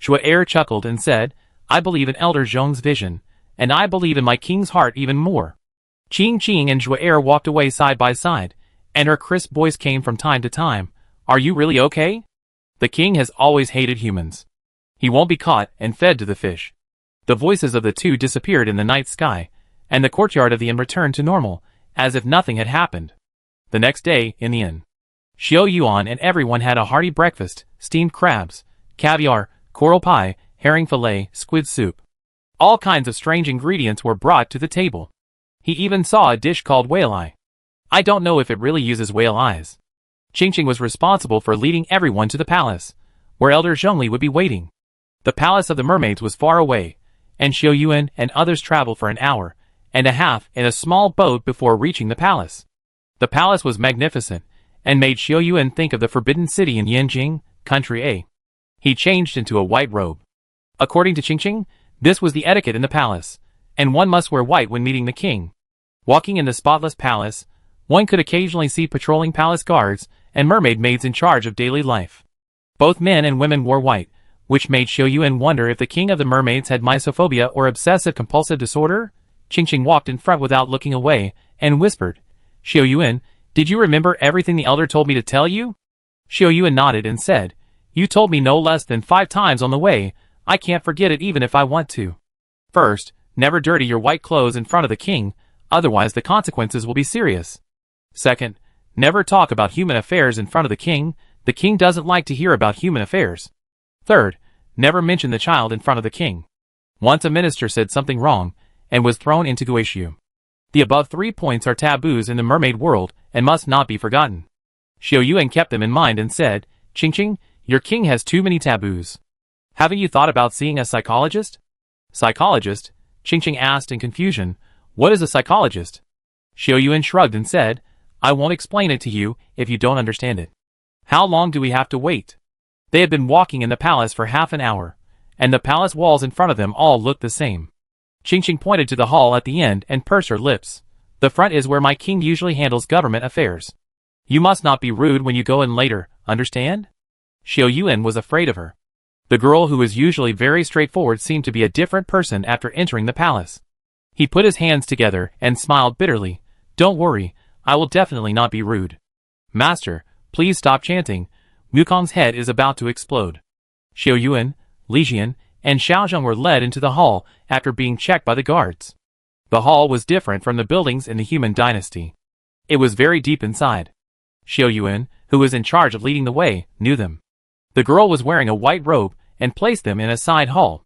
Zhuor chuckled and said, I believe in Elder Zhong's vision, and I believe in my king's heart even more. Qing and Zhuor walked away side by side, and her crisp voice came from time to time, Are you really okay? The king has always hated humans. He won't be caught and fed to the fish. The voices of the 2 disappeared in the night sky, and the courtyard of the inn returned to normal, as if nothing had happened. The next day, in the inn, Xiao Yuan and everyone had a hearty breakfast, steamed crabs, caviar, coral pie, herring fillet, squid soup. All kinds of strange ingredients were brought to the table. He even saw a dish called whale eye. I don't know if it really uses whale eyes. Qingqing was responsible for leading everyone to the palace, where Elder Zhongli would be waiting. The palace of the mermaids was far away, and Xiao Yuan and others traveled for an hour and a half in a small boat before reaching the palace. The palace was magnificent, and made Xiao Yuan think of the forbidden city in Yanjing, country A. He changed into a white robe. According to Qingqing, this was the etiquette in the palace, and one must wear white when meeting the king. Walking in the spotless palace, one could occasionally see patrolling palace guards and mermaid maids in charge of daily life. Both men and women wore white, which made Xiao Yuan wonder if the king of the mermaids had mysophobia or obsessive-compulsive disorder. Qingqing walked in front without looking away, and whispered, "Xiao Yuan, did you remember everything the elder told me to tell you?" Xiao Yuan nodded and said, "You told me no less than 5 times on the way. I can't forget it even if I want to. First, never dirty your white clothes in front of the king, otherwise the consequences will be serious. Second, never talk about human affairs in front of the king doesn't like to hear about human affairs. Third, never mention the child in front of the king." Once a minister said something wrong, and was thrown into Guishu. The above 3 points are taboos in the mermaid world, and must not be forgotten. Xiao Yuan kept them in mind and said, "Qingqing, your king has too many taboos. Haven't you thought about seeing a psychologist?" "Psychologist?" Qingqing asked in confusion. "What is a psychologist?" Xiao Yuan shrugged and said, "I won't explain it to you if you don't understand it. How long do we have to wait?" They had been walking in the palace for half an hour, and the palace walls in front of them all looked the same. Qingqing pointed to the hall at the end and pursed her lips. "The front is where my king usually handles government affairs. You must not be rude when you go in later, understand?" Xiao Yuan was afraid of her. The girl who was usually very straightforward seemed to be a different person after entering the palace. He put his hands together and smiled bitterly. "Don't worry, I will definitely not be rude. Master, please stop chanting. Wukong's head is about to explode." Xiao Yuan, Li Jian, and Xiaozheng were led into the hall after being checked by the guards. The hall was different from the buildings in the human dynasty. It was very deep inside. Xiao Yuan, who was in charge of leading the way, knew them. The girl was wearing a white robe and placed them in a side hall.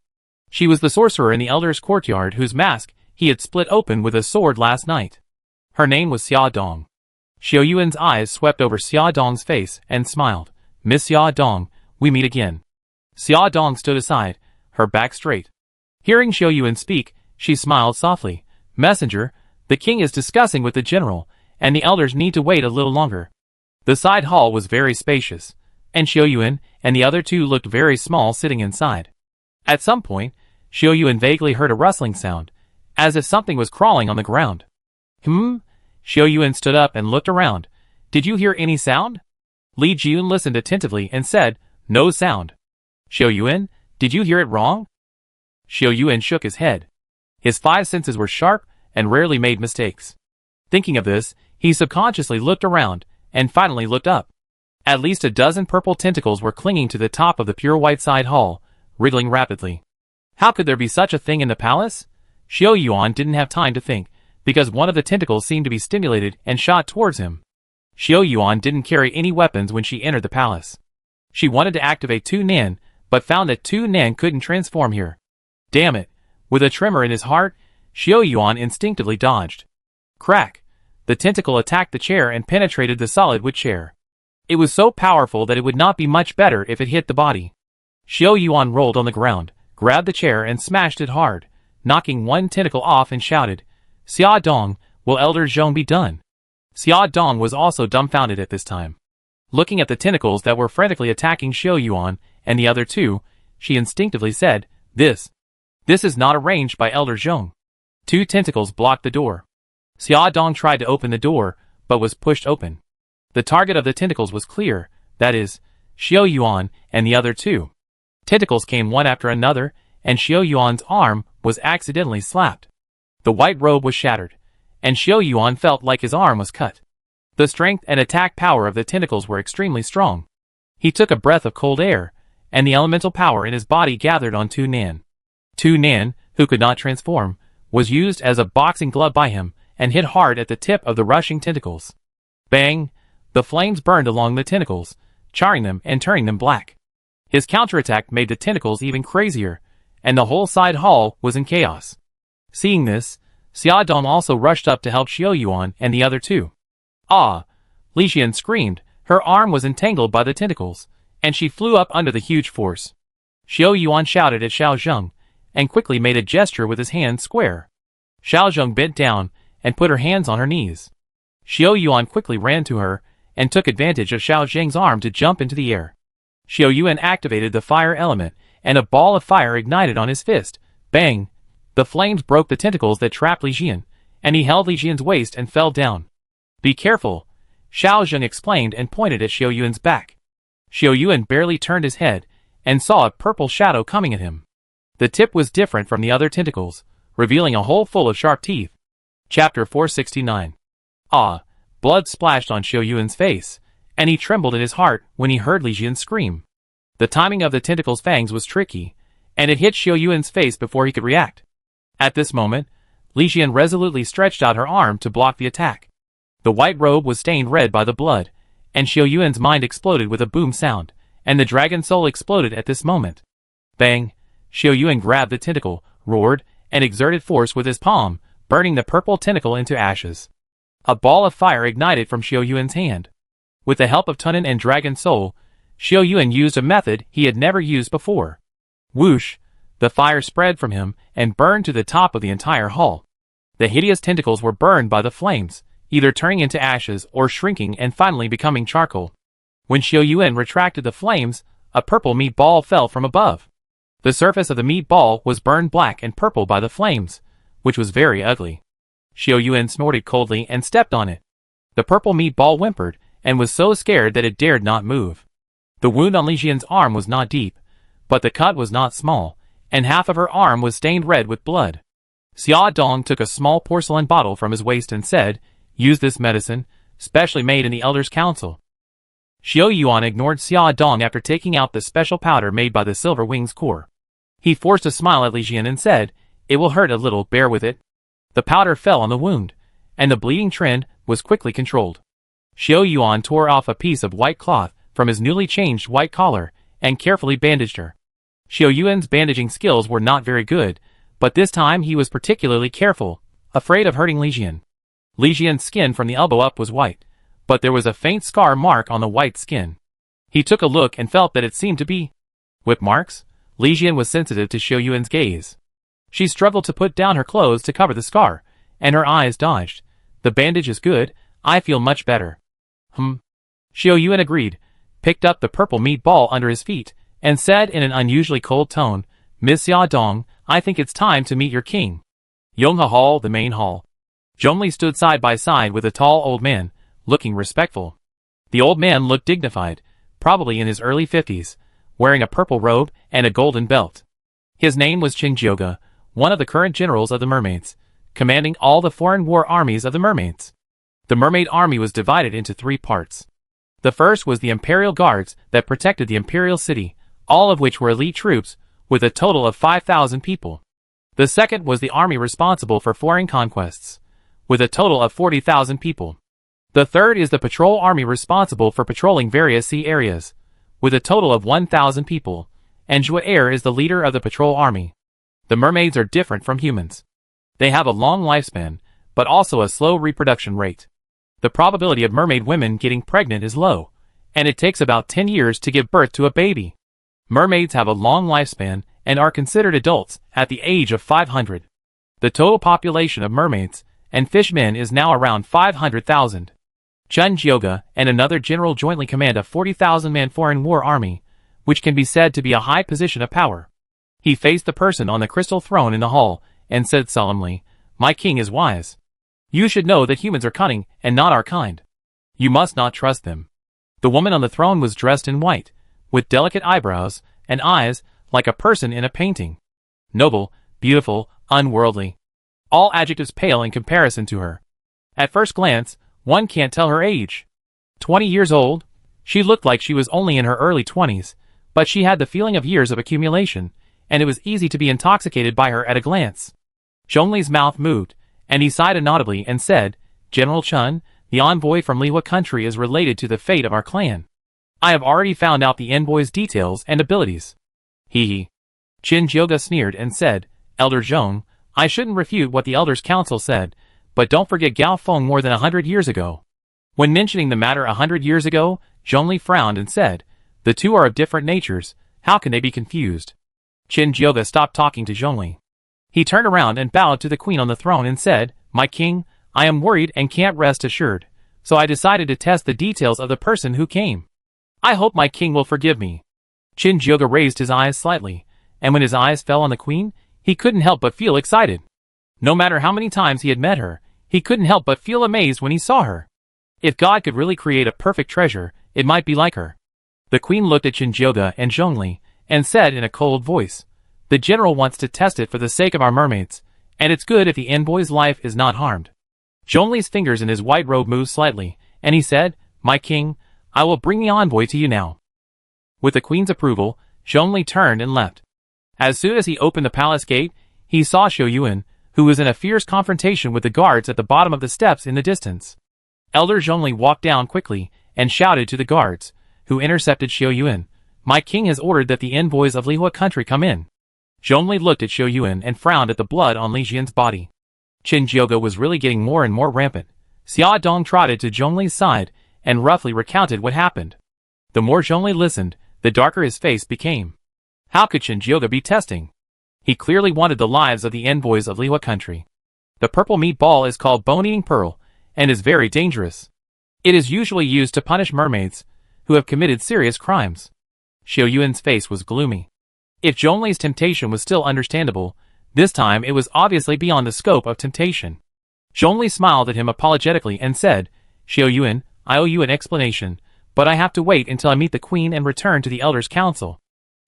She was the sorcerer in the elder's courtyard whose mask he had split open with a sword last night. Her name was Xia Dong. Xiao Yuan's eyes swept over Xia Dong's face and smiled. "Miss Xia Dong, we meet again." Xia Dong stood aside, her back straight. Hearing Xiao Yuan speak, she smiled softly. "Messenger, the king is discussing with the general, and the elders need to wait a little longer." The side hall was very spacious, and Xiao Yuan and the other two looked very small sitting inside. At some point, Xiao Yuan vaguely heard a rustling sound, as if something was crawling on the ground. Xiao Yuan stood up and looked around. "Did you hear any sound?" Li Jian listened attentively and said, "No sound." "Xiao Yuan, did you hear it wrong?" Xiao Yuan shook his head. His 5 senses were sharp and rarely made mistakes. Thinking of this, he subconsciously looked around and finally looked up. At least a dozen purple tentacles were clinging to the top of the pure white side hall, wriggling rapidly. How could there be such a thing in the palace? Xiao Yuan didn't have time to think, because one of the tentacles seemed to be stimulated and shot towards him. Xiao Yuan didn't carry any weapons when she entered the palace. She wanted to activate Tu Nan, but found that Tu Nan couldn't transform here. Damn it! With a tremor in his heart, Xiao Yuan instinctively dodged. Crack! The tentacle attacked the chair and penetrated the solid wood chair. It was so powerful that it would not be much better if it hit the body. Xiao Yuan rolled on the ground, grabbed the chair and smashed it hard, knocking one tentacle off and shouted, "Xia Dong, will Elder Zhong be done?" Xia Dong was also dumbfounded at this time. Looking at the tentacles that were frantically attacking Xiao Yuan and the other two, she instinctively said, This is not arranged by Elder Zhong." 2 tentacles blocked the door. Xia Dong tried to open the door, but was pushed open. The target of the tentacles was clear, that is, Xiao Yuan and the other 2. Tentacles came one after another, and Xiao Yuan's arm was accidentally slapped. The white robe was shattered, and Xiao Yuan felt like his arm was cut. The strength and attack power of the tentacles were extremely strong. He took a breath of cold air, and the elemental power in his body gathered on Tu Nan. Tu Nan, who could not transform, was used as a boxing glove by him and hit hard at the tip of the rushing tentacles. Bang! The flames burned along the tentacles, charring them and turning them black. His counterattack made the tentacles even crazier, and the whole side hall was in chaos. Seeing this, Xia Dong also rushed up to help Xiao Yuan and the other 2. Ah! Li Jian screamed. Her arm was entangled by the tentacles, and she flew up under the huge force. Xiao Yuan shouted at Xiao Zheng, and quickly made a gesture with his hands square. Xiao Zheng bent down and put her hands on her knees. Xiao Yuan quickly ran to her and took advantage of Xiao Zheng's arm to jump into the air. Xiao Yuan activated the fire element, and a ball of fire ignited on his fist. Bang! The flames broke the tentacles that trapped Li Jian, and he held Li Jian's waist and fell down. Be careful, Xiao Zheng explained and pointed at Xiao Yuan's back. Xiao Yuan barely turned his head and saw a purple shadow coming at him. The tip was different from the other tentacles, revealing a hole full of sharp teeth. Chapter 469. Ah! Blood splashed on Xiao Yuan's face, and he trembled in his heart when he heard Li Jian scream. The timing of the tentacle's fangs was tricky, and it hit Xiao Yuan's face before he could react. At this moment, Li Jian resolutely stretched out her arm to block the attack. The white robe was stained red by the blood, and Xiao Yuan's mind exploded with a boom sound, and the dragon soul exploded at this moment. Bang! Xiao Yuan grabbed the tentacle, roared, and exerted force with his palm, burning the purple tentacle into ashes. A ball of fire ignited from Xiao Yuan's hand. With the help of Tunan and Dragon Soul, Xiao Yuan used a method he had never used before. Whoosh! The fire spread from him and burned to the top of the entire hall. The hideous tentacles were burned by the flames, either turning into ashes or shrinking and finally becoming charcoal. When Xiao Yuan retracted the flames, a purple meat ball fell from above. The surface of the meat ball was burned black and purple by the flames, which was very ugly. Xiao Yuan snorted coldly and stepped on it. The purple meat ball whimpered and was so scared that it dared not move. The wound on Li Jian's arm was not deep, but the cut was not small, and half of her arm was stained red with blood. Xia Dong took a small porcelain bottle from his waist and said, "Use this medicine, specially made in the Elders' Council." Xiao Yuan ignored Xia Dong after taking out the special powder made by the Silver Wings Corps. He forced a smile at Li Jian and said, "It will hurt a little, bear with it." The powder fell on the wound, and the bleeding trend was quickly controlled. Xiao Yuan tore off a piece of white cloth from his newly changed white collar and carefully bandaged her. Xiao Yuan's bandaging skills were not very good, but this time he was particularly careful, afraid of hurting Li Jian. Li Jian's skin from the elbow up was white, but there was a faint scar mark on the white skin. He took a look and felt that it seemed to be whip marks. Li Jian was sensitive to Xiao Yuan's gaze. She struggled to put down her clothes to cover the scar, and her eyes dodged. "The bandage is good, I feel much better." Xiao Yuan agreed, picked up the purple meat ball under his feet, and said in an unusually cold tone, "Miss Xia Dong, I think it's time to meet your king." Yonghe Hall, the main hall. Zhongli stood side by side with a tall old man, looking respectful. The old man looked dignified, probably in his early 50s, wearing a purple robe and a golden belt. His name was Qin Jioge, one of the current generals of the mermaids, commanding all the foreign war armies of the mermaids. The mermaid army was divided into 3 parts. The first was the imperial guards that protected the imperial city, all of which were elite troops, with a total of 5,000 people. The second was the army responsible for foreign conquests, with a total of 40,000 people. The third is the patrol army responsible for patrolling various sea areas, with a total of 1,000 people, and Zhu'er is the leader of the patrol army. The mermaids are different from humans. They have a long lifespan, but also a slow reproduction rate. The probability of mermaid women getting pregnant is low, and it takes about 10 years to give birth to a baby. Mermaids have a long lifespan and are considered adults at the age of 500. The total population of mermaids and fishmen is now around 500,000. Qin Jioge and another general jointly command a 40,000-man foreign war army, which can be said to be a high position of power. He faced the person on the crystal throne in the hall and said solemnly, "My king is wise. You should know that humans are cunning and not our kind. You must not trust them." The woman on the throne was dressed in white, with delicate eyebrows and eyes like a person in a painting. Noble, beautiful, unworldly. All adjectives pale in comparison to her. At first glance, one can't tell her age. 20 years old? She looked like she was only in her early 20s, but she had the feeling of years of accumulation, and it was easy to be intoxicated by her at a glance. Zhongli's mouth moved, and he sighed inaudibly and said, "General Chun, the envoy from Lihua country is related to the fate of our clan. I have already found out the envoy's details and abilities." Hee. Qin Jioge sneered and said, "Elder Zhong, I shouldn't refute what the Elders' Council said, but don't forget Gao Feng more than 100 years ago." When mentioning the matter 100 years ago, Zhongli frowned and said, "The two are of different natures, How can they be confused? Qin Jioge stopped talking to Zhongli. He turned around and bowed to the queen on the throne and said, "My king, I am worried and can't rest assured, so I decided to test the details of the person who came. I hope my king will forgive me." Qin Jioge raised his eyes slightly, and when his eyes fell on the queen, he couldn't help but feel excited. No matter how many times he had met her, he couldn't help but feel amazed when he saw her. If God could really create a perfect treasure, it might be like her. The queen looked at Qin Jioge and Zhongli, and said in a cold voice, "The general wants to test it for the sake of our mermaids, and it's good if the envoy's life is not harmed." Zhongli's fingers in his white robe moved slightly, and he said, "My king, I will bring the envoy to you now." With the queen's approval, Zhongli turned and left. As soon as he opened the palace gate, he saw Xiao Yuan, who was in a fierce confrontation with the guards at the bottom of the steps in the distance. Elder Zhongli walked down quickly and shouted to the guards, who intercepted Xiao Yuan, "My king has ordered that the envoys of Lihua country come in." Zhongli looked at Xiao Yuan and frowned at the blood on Li Jian's body. Qin Jioge was really getting more and more rampant. Xia Dong trotted to Zhongli's side and roughly recounted what happened. The more Zhongli listened, the darker his face became. How could Qin Jioge be testing? He clearly wanted the lives of the envoys of Lihua country. The purple meat ball is called bone-eating pearl, and is very dangerous. It is usually used to punish mermaids who have committed serious crimes. Xiao Yuan's face was gloomy. If Zhongli's temptation was still understandable, this time it was obviously beyond the scope of temptation. Zhongli smiled at him apologetically and said, "Xiao Yuan, I owe you an explanation, but I have to wait until I meet the queen and return to the elders' council.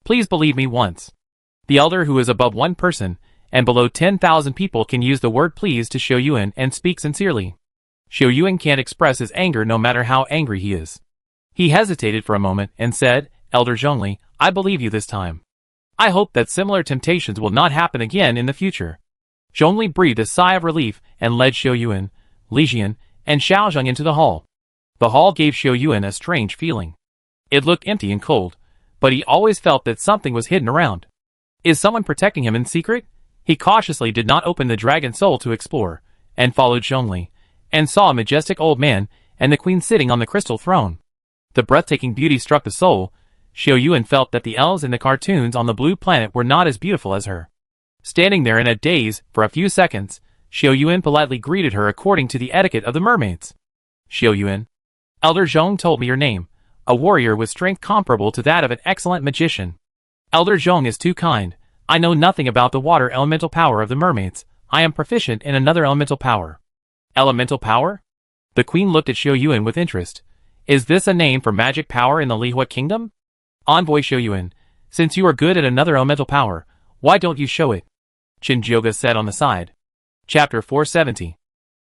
Please believe me once." The elder who is above one person and below 10,000 people can use the word please to Xiao Yuan and speak sincerely. Xiao Yuan can't express his anger no matter how angry he is. He hesitated for a moment and said, "Elder Zhongli, I believe you this time. I hope that similar temptations will not happen again in the future." Zhongli breathed a sigh of relief and led Xiao Yuan, Li Jian, and Xiaozheng into the hall. The hall gave Xiao Yuan a strange feeling. It looked empty and cold, but he always felt that something was hidden around. Is someone protecting him in secret? He cautiously did not open the dragon soul to explore, and followed Zhongli, and saw a majestic old man and the queen sitting on the crystal throne. The breathtaking beauty struck the soul. Xiao Yuan felt that the elves in the cartoons on the blue planet were not as beautiful as her. Standing there in a daze for a few seconds, Xiao Yuan politely greeted her according to the etiquette of the mermaids. "Xiao Yuan, Elder Zhong told me your name, a warrior with strength comparable to that of an excellent magician. Elder Zhong is too kind. I know nothing about the water elemental power of the mermaids. I am proficient in another elemental power." "Elemental power?" The queen looked at Xiao Yuan with interest. "Is this a name for magic power in the Lihua kingdom?" "Envoy Xiao Yuan, since you are good at another elemental power, why don't you show it?" Qin Jioge said on the side. Chapter 470.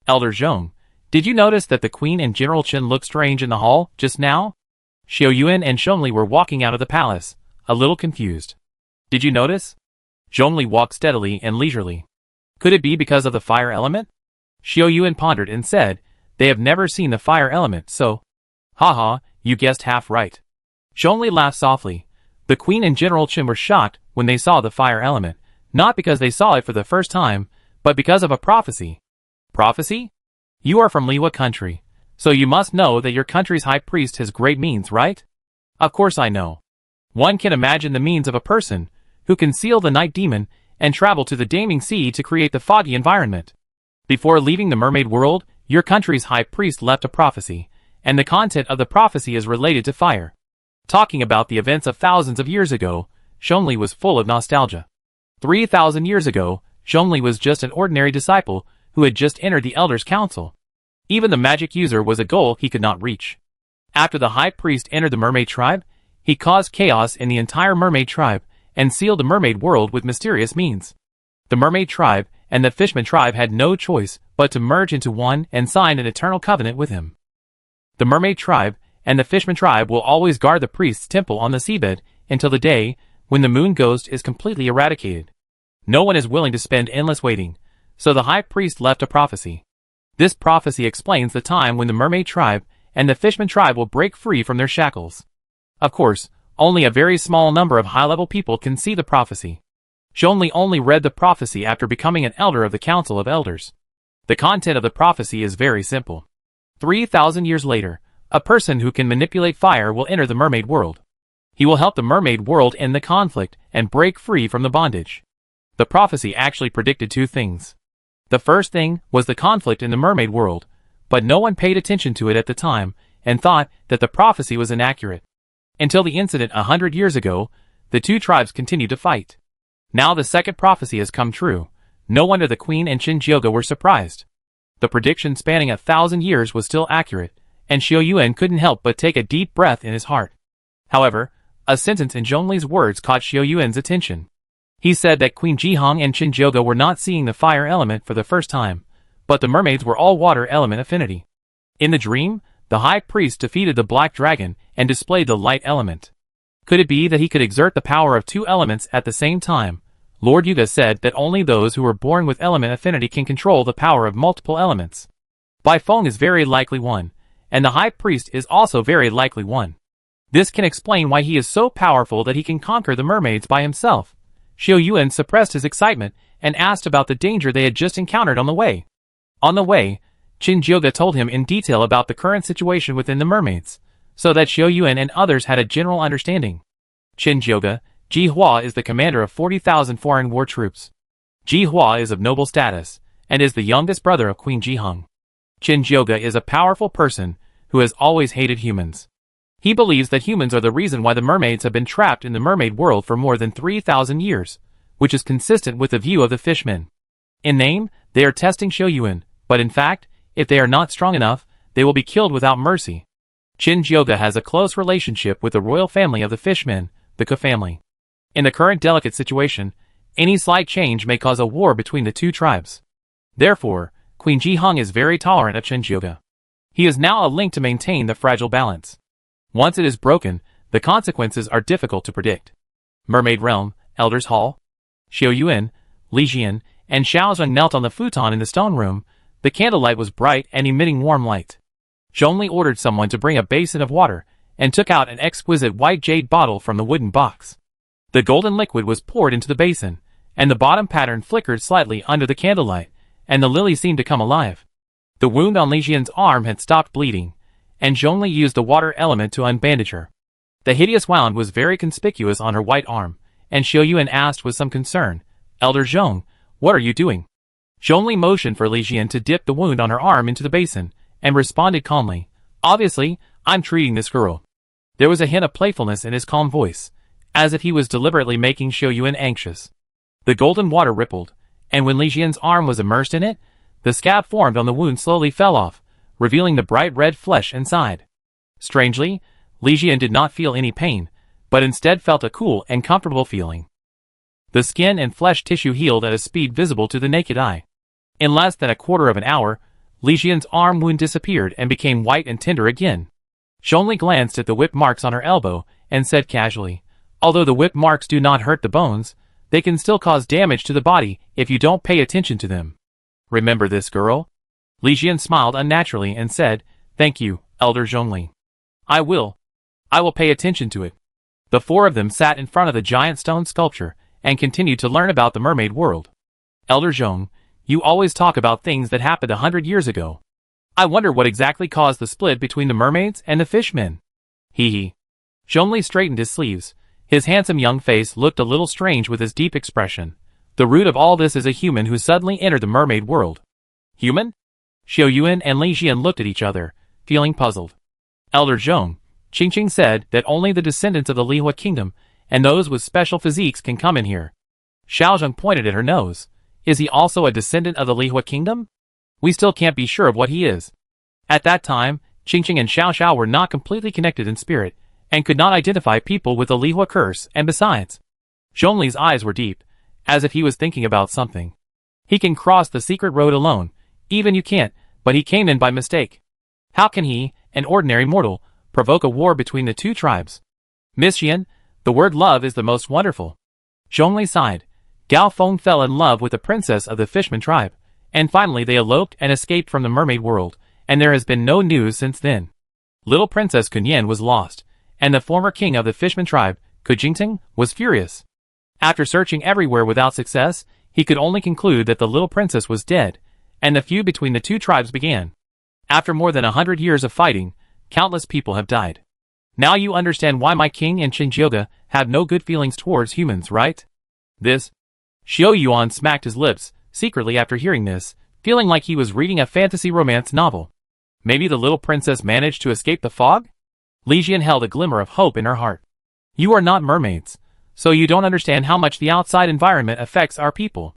Elder Zhong, did you notice that the queen and General Qin looked strange in the hall just now? Xiao Yuan and Zhongli were walking out of the palace, a little confused. "Did you notice?" Zhongli walked steadily and leisurely. "Could it be because of the fire element?" Xiao Yuan pondered and said, "They have never seen the fire element, so—" "Haha, you guessed half right." Zhongli laughed softly. The queen and General Qin were shocked when they saw the fire element, not because they saw it for the first time, but because of a prophecy. "Prophecy? You are from Lihua country, so you must know that your country's high priest has great means, right?" "Of course I know. One can imagine the means of a person who can seal the night demon and travel to the Damning Sea to create the foggy environment. Before leaving the mermaid world, your country's high priest left a prophecy, and the content of the prophecy is related to fire." Talking about the events of thousands of years ago, Zhongli was full of nostalgia. 3,000 years ago, Zhongli was just an ordinary disciple who had just entered the Elders' Council. Even the magic user was a goal he could not reach. After the high priest entered the mermaid tribe, he caused chaos in the entire mermaid tribe and sealed the mermaid world with mysterious means. The mermaid tribe and the fishman tribe had no choice but to merge into one and sign an eternal covenant with him. The mermaid tribe and the fishman tribe will always guard the priest's temple on the seabed until the day when the moon ghost is completely eradicated. No one is willing to spend endless waiting, so the high priest left a prophecy. This prophecy explains the time when the mermaid tribe and the fishman tribe will break free from their shackles. Of course, only a very small number of high-level people can see the prophecy. Zhongli only read the prophecy after becoming an elder of the Council of Elders. The content of the prophecy is very simple. 3,000 years later, a person who can manipulate fire will enter the mermaid world. He will help the mermaid world end the conflict and break free from the bondage. The prophecy actually predicted two things. The first thing was the conflict in the mermaid world, but no one paid attention to it at the time and thought that the prophecy was inaccurate. Until the incident 100 years ago, the two tribes continued to fight. Now the second prophecy has come true. No wonder the Queen and Qin were surprised. The prediction spanning 1,000 years was still accurate, and Xiao Yuan couldn't help but take a deep breath in his heart. However, a sentence in Zhongli's words caught Xiao Yuan's attention. He said that Queen Jihong and Qin were not seeing the fire element for the first time, but the mermaids were all water element affinity. In the dream, the high priest defeated the black dragon and displayed the light element. Could it be that he could exert the power of two elements at the same time? Lord Yuga said that only those who were born with element affinity can control the power of multiple elements. Bai Feng is very likely one, and the high priest is also very likely one. This can explain why he is so powerful that he can conquer the mermaids by himself. Xiao Yuan suppressed his excitement and asked about the danger they had just encountered on the way. On the way, Qin told him in detail about the current situation within the mermaids, so that Xiao Yuan and others had a general understanding. Qin Ji Hua is the commander of 40,000 foreign war troops. Ji Hua is of noble status, and is the youngest brother of Queen Jihong. Qin is a powerful person who has always hated humans. He believes that humans are the reason why the mermaids have been trapped in the mermaid world for more than 3,000 years, which is consistent with the view of the fishmen. In name, they are testing Xiao Yuan, but in fact, if they are not strong enough, they will be killed without mercy. Qin has a close relationship with the royal family of the fishmen, the Ke family. In the current delicate situation, any slight change may cause a war between the two tribes. Therefore, Queen Jihong is very tolerant of Qin. He is now a link to maintain the fragile balance. Once it is broken, the consequences are difficult to predict. Mermaid Realm, Elder's Hall. Xiao Yuan, Li Jian, and Xiao Zheng knelt on the futon in the stone room. The candlelight was bright and emitting warm light. Zhongli ordered someone to bring a basin of water, and took out an exquisite white jade bottle from the wooden box. The golden liquid was poured into the basin, and the bottom pattern flickered slightly under the candlelight, and the lily seemed to come alive. The wound on Li Jian's arm had stopped bleeding, and Zhongli used the water element to unbandage her. The hideous wound was very conspicuous on her white arm, and Xiao Yuan asked with some concern, "Elder Zhong, what are you doing?" Zhongli motioned for Li Jian to dip the wound on her arm into the basin, and responded calmly, "Obviously, I'm treating this girl." There was a hint of playfulness in his calm voice, as if he was deliberately making Xiao Yuan anxious. The golden water rippled, and when Li Jian's arm was immersed in it, the scab formed on the wound slowly fell off, revealing the bright red flesh inside. Strangely, Li Jian did not feel any pain, but instead felt a cool and comfortable feeling. The skin and flesh tissue healed at a speed visible to the naked eye. In less than a quarter of an hour, Li Jian's arm wound disappeared and became white and tender again. Zhongli glanced at the whip marks on her elbow and said casually, "Although the whip marks do not hurt the bones, they can still cause damage to the body if you don't pay attention to them. Remember this, girl?" Li Jian smiled unnaturally and said, "Thank you, Elder Zhongli. I will pay attention to it." The four of them sat in front of the giant stone sculpture and continued to learn about the mermaid world. "Elder Zhong, you always talk about things that happened 100 years ago. I wonder what exactly caused the split between the mermaids and the fishmen." Hee. Zhongli straightened his sleeves. His handsome young face looked a little strange with his deep expression. The root of all this is a human who suddenly entered the mermaid world. Human? Xiao Yuan and Li Jian looked at each other, feeling puzzled. Elder Zhong, Qing said that only the descendants of the Lihua kingdom and those with special physiques can come in here. Xiao Zheng pointed at her nose. Is he also a descendant of the Lihua kingdom? We still can't be sure of what he is. At that time, Qing and Xiao were not completely connected in spirit, and could not identify people with the Lihua curse, and besides, Zhongli's eyes were deep, as if he was thinking about something. He can cross the secret road alone, even you can't, but he came in by mistake. How can he, an ordinary mortal, provoke a war between the two tribes? Miss Xian, the word love is the most wonderful. Zhongli sighed. Gao Feng fell in love with the princess of the Fishman tribe, and finally they eloped and escaped from the mermaid world, and there has been no news since then. Little Princess Kunyan was lost, and the former king of the Fishman tribe, Kujingting, was furious. After searching everywhere without success, he could only conclude that the little princess was dead, and the feud between the two tribes began. After more than 100 years of fighting, countless people have died. Now you understand why my king and Qingjioge have no good feelings towards humans, right? This. Xiao Yuan smacked his lips, secretly after hearing this, feeling like he was reading a fantasy romance novel. Maybe the little princess managed to escape the fog? Li Jian held a glimmer of hope in her heart. You are not mermaids, so you don't understand how much the outside environment affects our people.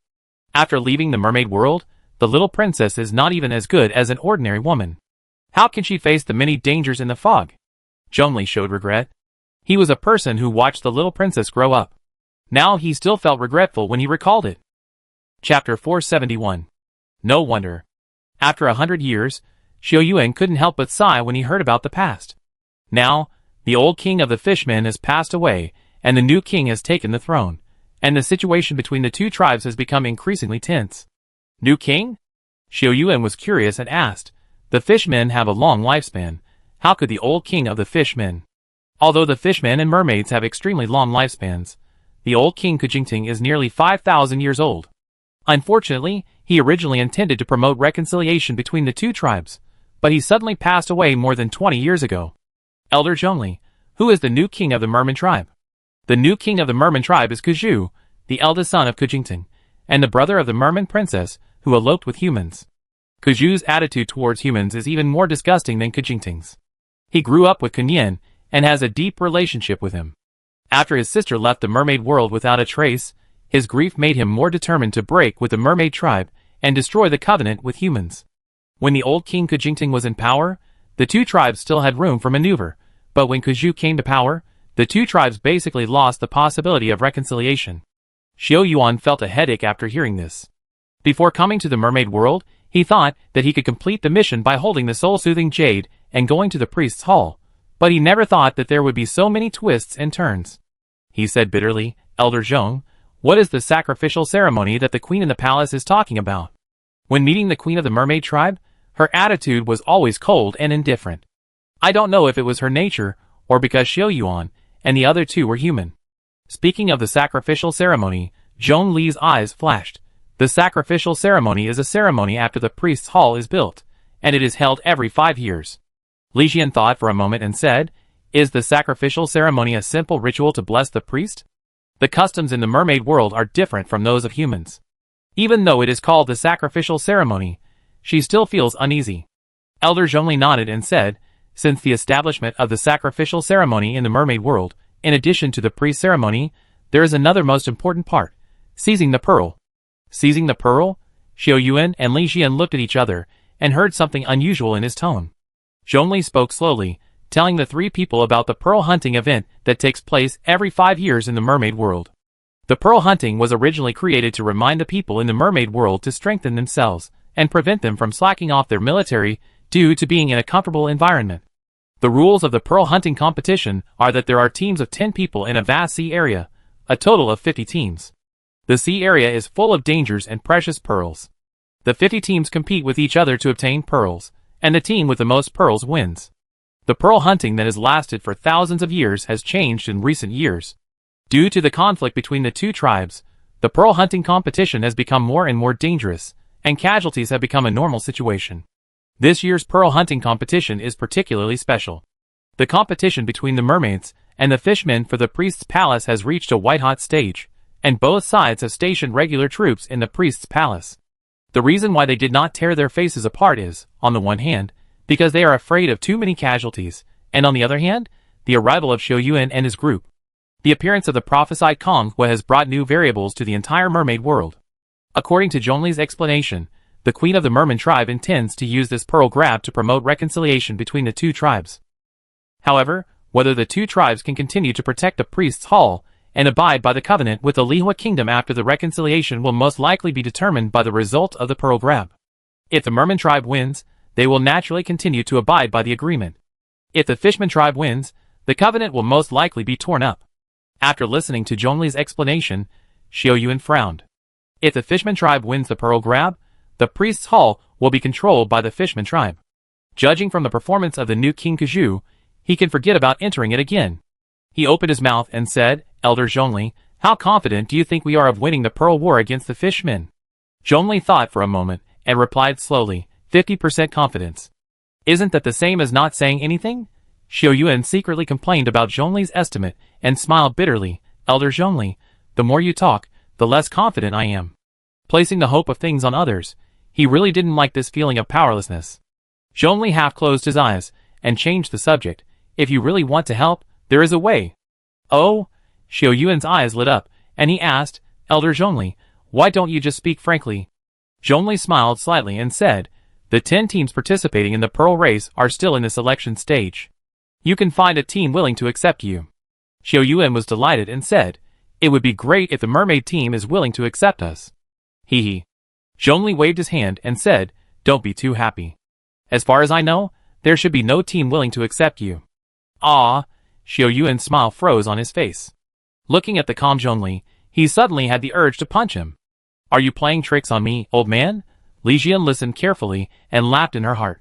After leaving the mermaid world, the little princess is not even as good as an ordinary woman. How can she face the many dangers in the fog? Zhongli showed regret. He was a person who watched the little princess grow up. Now he still felt regretful when he recalled it. Chapter 471. No wonder. After 100 years, Xiao Yuan couldn't help but sigh when he heard about the past. Now, the old king of the fishmen has passed away, and the new king has taken the throne, and the situation between the two tribes has become increasingly tense. New king? Xiao Yuan was curious and asked. The fishmen have a long lifespan. How could the old king of the fishmen? Although the fishmen and mermaids have extremely long lifespans, the old king Kujingting is nearly 5,000 years old. Unfortunately, he originally intended to promote reconciliation between the two tribes, but he suddenly passed away more than 20 years ago. Elder Zhongli, who is the new king of the merman tribe? The new king of the merman tribe is Kuzhu, the eldest son of Kujingting, and the brother of the merman princess who eloped with humans. Kuzhu's attitude towards humans is even more disgusting than Kujingting's. He grew up with Kunyan and has a deep relationship with him. After his sister left the mermaid world without a trace, his grief made him more determined to break with the mermaid tribe and destroy the covenant with humans. When the old king Kujingting was in power, the two tribes still had room for maneuver, but when Kuzhu came to power, the two tribes basically lost the possibility of reconciliation. Xiao Yuan felt a headache after hearing this. Before coming to the mermaid world, he thought that he could complete the mission by holding the soul-soothing jade and going to the priest's hall, but he never thought that there would be so many twists and turns. He said bitterly, Elder Zhong, what is the sacrificial ceremony that the queen in the palace is talking about? When meeting the queen of the mermaid tribe, her attitude was always cold and indifferent. I don't know if it was her nature, or because Xiao Yuan and the other two were human. Speaking of the sacrificial ceremony, Zhong Li's eyes flashed. The sacrificial ceremony is a ceremony after the priest's hall is built, and it is held every 5 years. Li Jian thought for a moment and said, is the sacrificial ceremony a simple ritual to bless the priest? The customs in the mermaid world are different from those of humans. Even though it is called the sacrificial ceremony, she still feels uneasy. Elder Zhongli nodded and said, since the establishment of the sacrificial ceremony in the mermaid world, in addition to the priest ceremony, there is another most important part, seizing the pearl. Seizing the pearl? Xiao Yuan and Li Jian looked at each other and heard something unusual in his tone. Zhongli spoke slowly, telling the three people about the pearl hunting event that takes place every 5 years in the mermaid world. The pearl hunting was originally created to remind the people in the mermaid world to strengthen themselves and prevent them from slacking off their military due to being in a comfortable environment. The rules of the pearl hunting competition are that there are teams of 10 people in a vast sea area, a total of 50 teams. The sea area is full of dangers and precious pearls. The 50 teams compete with each other to obtain pearls, and the team with the most pearls wins. The pearl hunting that has lasted for thousands of years has changed in recent years. Due to the conflict between the two tribes, the pearl hunting competition has become more and more dangerous, and casualties have become a normal situation. This year's pearl hunting competition is particularly special. The competition between the mermaids and the fishmen for the priest's palace has reached a white-hot stage, and both sides have stationed regular troops in the priest's palace. The reason why they did not tear their faces apart is, on the one hand, because they are afraid of too many casualties, and on the other hand, the arrival of Xiao Yuan and his group. The appearance of the prophesied Konghua has brought new variables to the entire mermaid world. According to Zhongli's explanation, the queen of the merman tribe intends to use this pearl grab to promote reconciliation between the two tribes. However, whether the two tribes can continue to protect the priest's hall and abide by the covenant with the Lihua kingdom after the reconciliation will most likely be determined by the result of the pearl grab. If the merman tribe wins, they will naturally continue to abide by the agreement. If the fishman tribe wins, the covenant will most likely be torn up. After listening to Zhongli's explanation, Xiao Yuan frowned. If the fishman tribe wins the pearl grab, the priest's hall will be controlled by the fishman tribe. Judging from the performance of the new King Kuzhu, he can forget about entering it again. He opened his mouth and said, Elder Zhongli, how confident do you think we are of winning the pearl war against the fishmen? Zhongli thought for a moment and replied slowly, 50% confidence. Isn't that the same as not saying anything? Xiao Yuan secretly complained about Zhongli's estimate and smiled bitterly. Elder Zhongli, the more you talk, the less confident I am. Placing the hope of things on others, he really didn't like this feeling of powerlessness. Zhongli half closed his eyes and changed the subject. If you really want to help, there is a way. Oh? Xiao Yuan's eyes lit up, and he asked, Elder Zhongli, why don't you just speak frankly? Zhongli smiled slightly and said, the 10 teams participating in the Pearl Race are still in the selection stage. You can find a team willing to accept you. Xiao Yuan was delighted and said, it would be great if the mermaid team is willing to accept us. Hee hee. Zhongli waved his hand and said, don't be too happy. As far as I know, there should be no team willing to accept you. Ah, Xiao Yuan's smile froze on his face. Looking at the calm Zhongli, he suddenly had the urge to punch him. Are you playing tricks on me, old man? Li Jian listened carefully and laughed in her heart.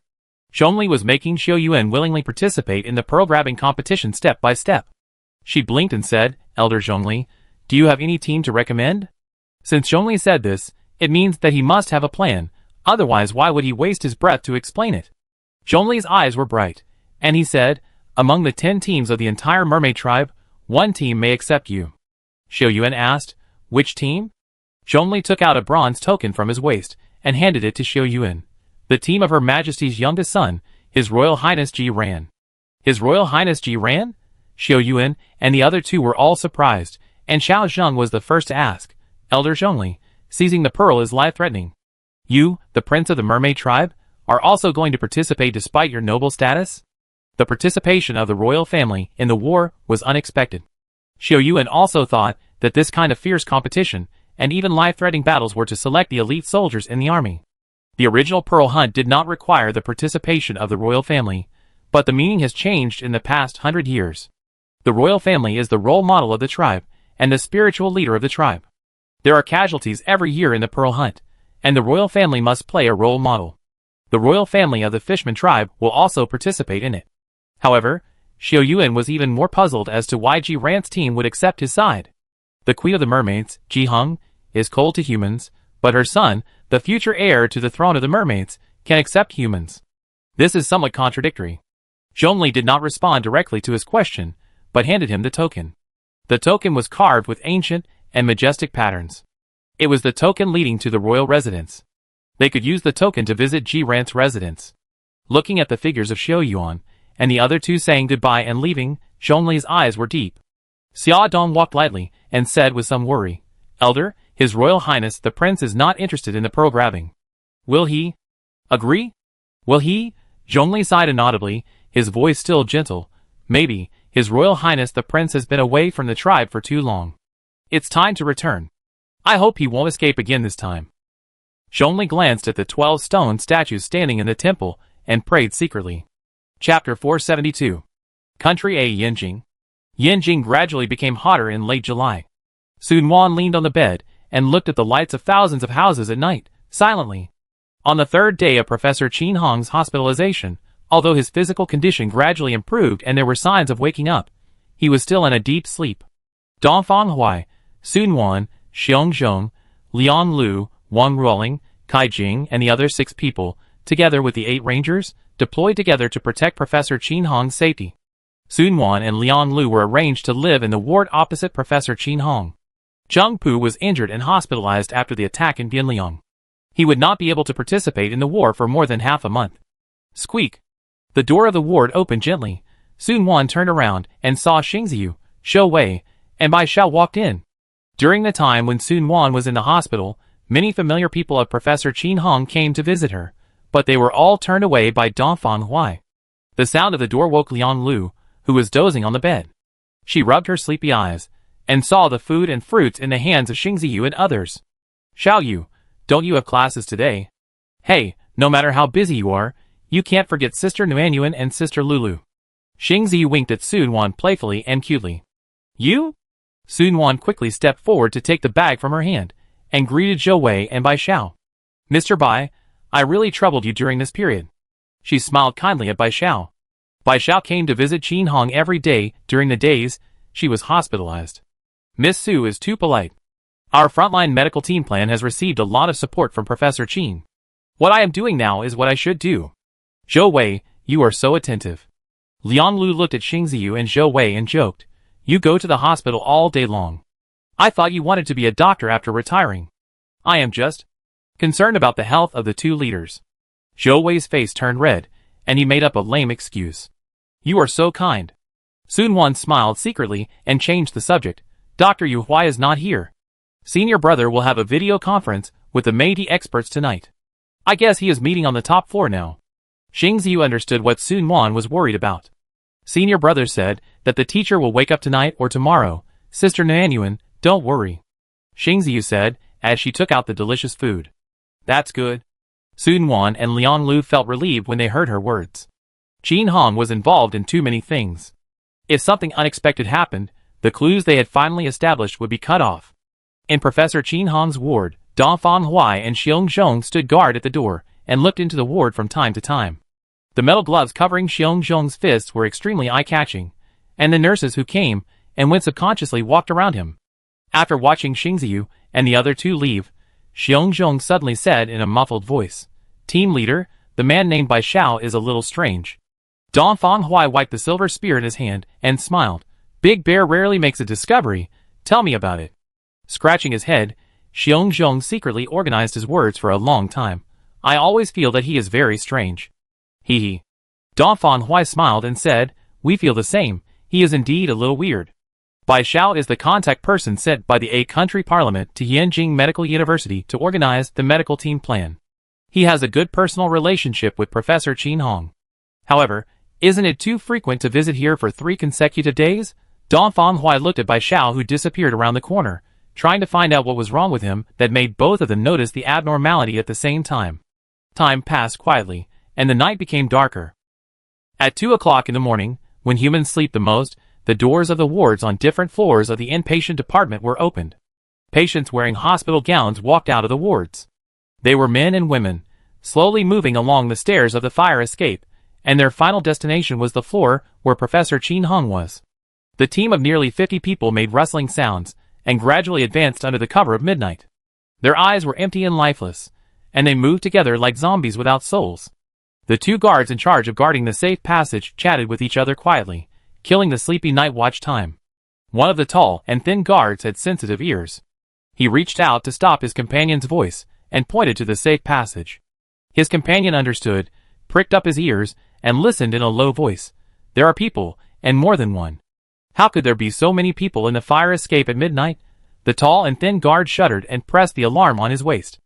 Zhongli was making Xiao Yuan willingly participate in the pearl grabbing competition step by step. She blinked and said, Elder Zhongli, do you have any team to recommend? Since Zhongli said this, it means that he must have a plan, otherwise why would he waste his breath to explain it? Zhongli's eyes were bright, and he said, among the 10 teams of the entire mermaid tribe, 1 team may accept you. Xiao Yuan asked, which team? Zhongli took out a bronze token from his waist and handed it to Xiao Yuan. The team of Her Majesty's youngest son, His Royal Highness Ji Ran. His Royal Highness Ji Ran? Xiao Yuan and the other 2 were all surprised, and Xiao Zheng was the first to ask, Elder Zhongli, seizing the pearl is life-threatening. You, the prince of the mermaid tribe, are also going to participate despite your noble status? The participation of the royal family in the war was unexpected. Xiao Yuan also thought that this kind of fierce competition and even life-threatening battles were to select the elite soldiers in the army. The original pearl hunt did not require the participation of the royal family, but the meaning has changed in the past 100 years. The royal family is the role model of the tribe and the spiritual leader of the tribe. There are casualties every year in the pearl hunt, and the royal family must play a role model. The royal family of the Fishman tribe will also participate in it. However, Xiao Yuan was even more puzzled as to why Ji Ran's team would accept his side. The queen of the mermaids, Ji Heng, is cold to humans, but her son, the future heir to the throne of the mermaids, can accept humans. This is somewhat contradictory. Zhongli did not respond directly to his question, but handed him the token. The token was carved with ancient and majestic patterns. It was the token leading to the royal residence. They could use the token to visit Ji Ran's residence. Looking at the figures of Xiao Yuan, and the other 2 saying goodbye and leaving, Zhongli's eyes were deep. Xia Dong walked lightly, and said with some worry, Elder, His Royal Highness the Prince is not interested in the pearl grabbing. Will he? Agree? Will he? Zhongli sighed inaudibly, his voice still gentle. Maybe, His Royal Highness the Prince has been away from the tribe for too long. It's time to return. I hope he won't escape again this time. Zhongli glanced at the 12 stone statues standing in the temple, and prayed secretly. Chapter 472. Country A. Yanjing. Yanjing gradually became hotter in late July. Sun Wan leaned on the bed and looked at the lights of thousands of houses at night, silently. On the 3rd day of Professor Qin Hong's hospitalization, although his physical condition gradually improved and there were signs of waking up, he was still in a deep sleep. Dongfang Huai, Sun Wan, Xiong Zhong, Liang Lu, Wang Ruoling, Kai Jing and the other 6 people, together with the 8 rangers, deployed together to protect Professor Qin Hong's safety. Sun Wan and Liang Lu were arranged to live in the ward opposite Professor Qin Hong. Zheng Pu was injured and hospitalized after the attack in Bianliang. He would not be able to participate in the war for more than half a month. Squeak! The door of the ward opened gently. Sun Wan turned around and saw Xingziyu, Shou Wei, and Bai Xiao walked in. During the time when Sun Wan was in the hospital, many familiar people of Professor Qin Hong came to visit her, but they were all turned away by Dongfang Huai. The sound of the door woke Liang Lu, who was dozing on the bed. She rubbed her sleepy eyes, and saw the food and fruits in the hands of Xingziyu and others. Xiao Yu, don't you have classes today? Hey, no matter how busy you are, you can't forget Sister Nuanyuan and Sister Lulu. Xingziyu winked at Sun Wan playfully and cutely. You? Sun Wan quickly stepped forward to take the bag from her hand, and greeted Zhou Wei and Bai Xiao. Mr. Bai, I really troubled you during this period. She smiled kindly at Bai Xiao. Bai Xiao came to visit Qin Hong every day during the days she was hospitalized. Miss Su is too polite. Our frontline medical team plan has received a lot of support from Professor Qin. What I am doing now is what I should do. Zhou Wei, you are so attentive. Liang Lu looked at Xing Ziyu and Zhou Wei and joked, "You go to the hospital all day long. I thought you wanted to be a doctor after retiring. I am just concerned about the health of the two leaders." Zhou Wei's face turned red, and he made up a lame excuse. "You are so kind." Sun Wan smiled secretly and changed the subject. "Dr. Yu Huai is not here. Senior brother will have a video conference with the Meiji experts tonight. I guess he is meeting on the top floor now." Xing Ziyu understood what Sun Wan was worried about. Senior brother said that the teacher will wake up tonight or tomorrow. Sister Nanyuan, don't worry. Xing Ziyu said as she took out the delicious food. "That's good." Sun Wan and Liang Lu felt relieved when they heard her words. Qin Hong was involved in too many things. If something unexpected happened, the clues they had finally established would be cut off. In Professor Qin Hong's ward, Dongfang Huai and Xiong Zhong stood guard at the door and looked into the ward from time to time. The metal gloves covering Xiong Zhong's fists were extremely eye-catching, and the nurses who came and went subconsciously walked around him. After watching Xing Ziyu and the other two leave, Xiong Zhong suddenly said in a muffled voice, "Team leader, the man named by Xiao is a little strange." Dongfang Huai wiped the silver spear in his hand and smiled. "Big Bear rarely makes a discovery. Tell me about it." Scratching his head, Xiong Zhong secretly organized his words for a long time. "I always feel that he is very strange." Hee hee. Dongfang Huai smiled and said, "We feel the same. He is indeed a little weird." Bai Xiao is the contact person sent by the A country parliament to Yanjing Medical University to organize the medical team plan. He has a good personal relationship with Professor Qin Hong. However, isn't it too frequent to visit here for 3 consecutive days? Dongfang Huai looked at Bai Xiao, who disappeared around the corner, trying to find out what was wrong with him that made both of them notice the abnormality at the same time. Time passed quietly, and the night became darker. At 2 o'clock in the morning, when humans sleep the most, the doors of the wards on different floors of the inpatient department were opened. Patients wearing hospital gowns walked out of the wards. They were men and women, slowly moving along the stairs of the fire escape, and their final destination was the floor where Professor Qin Hong was. The team of nearly 50 people made rustling sounds, and gradually advanced under the cover of midnight. Their eyes were empty and lifeless, and they moved together like zombies without souls. The two guards in charge of guarding the safe passage chatted with each other quietly, killing the sleepy night watch time. One of the tall and thin guards had sensitive ears. He reached out to stop his companion's voice and pointed to the safe passage. His companion understood, pricked up his ears, and listened in a low voice. "There are people, and more than one. How could there be so many people in the fire escape at midnight?" The tall and thin guard shuddered and pressed the alarm on his waist.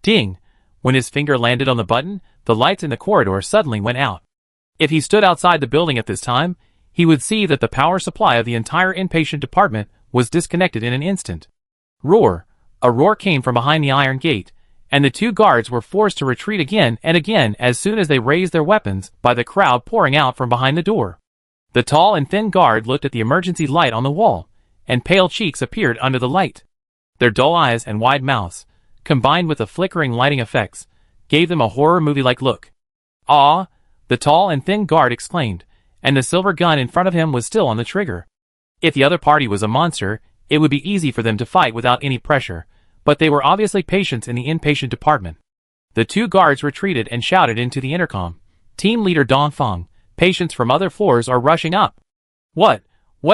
Ding! When his finger landed on the button, the lights in the corridor suddenly went out. If he stood outside the building at this time, he would see that the power supply of the entire inpatient department was disconnected in an instant. Roar! A roar came from behind the iron gate, and the two guards were forced to retreat again and again as soon as they raised their weapons by the crowd pouring out from behind the door. The tall and thin guard looked at the emergency light on the wall, and pale cheeks appeared under the light. Their dull eyes and wide mouths, combined with the flickering lighting effects, gave them a horror movie-like look. "Ah!" the tall and thin guard exclaimed, and the silver gun in front of him was still on the trigger. If the other party was a monster, it would be easy for them to fight without any pressure, but they were obviously patients in the inpatient department. The two guards retreated and shouted into the intercom, "Team leader Dongfang, patients from other floors are rushing up. What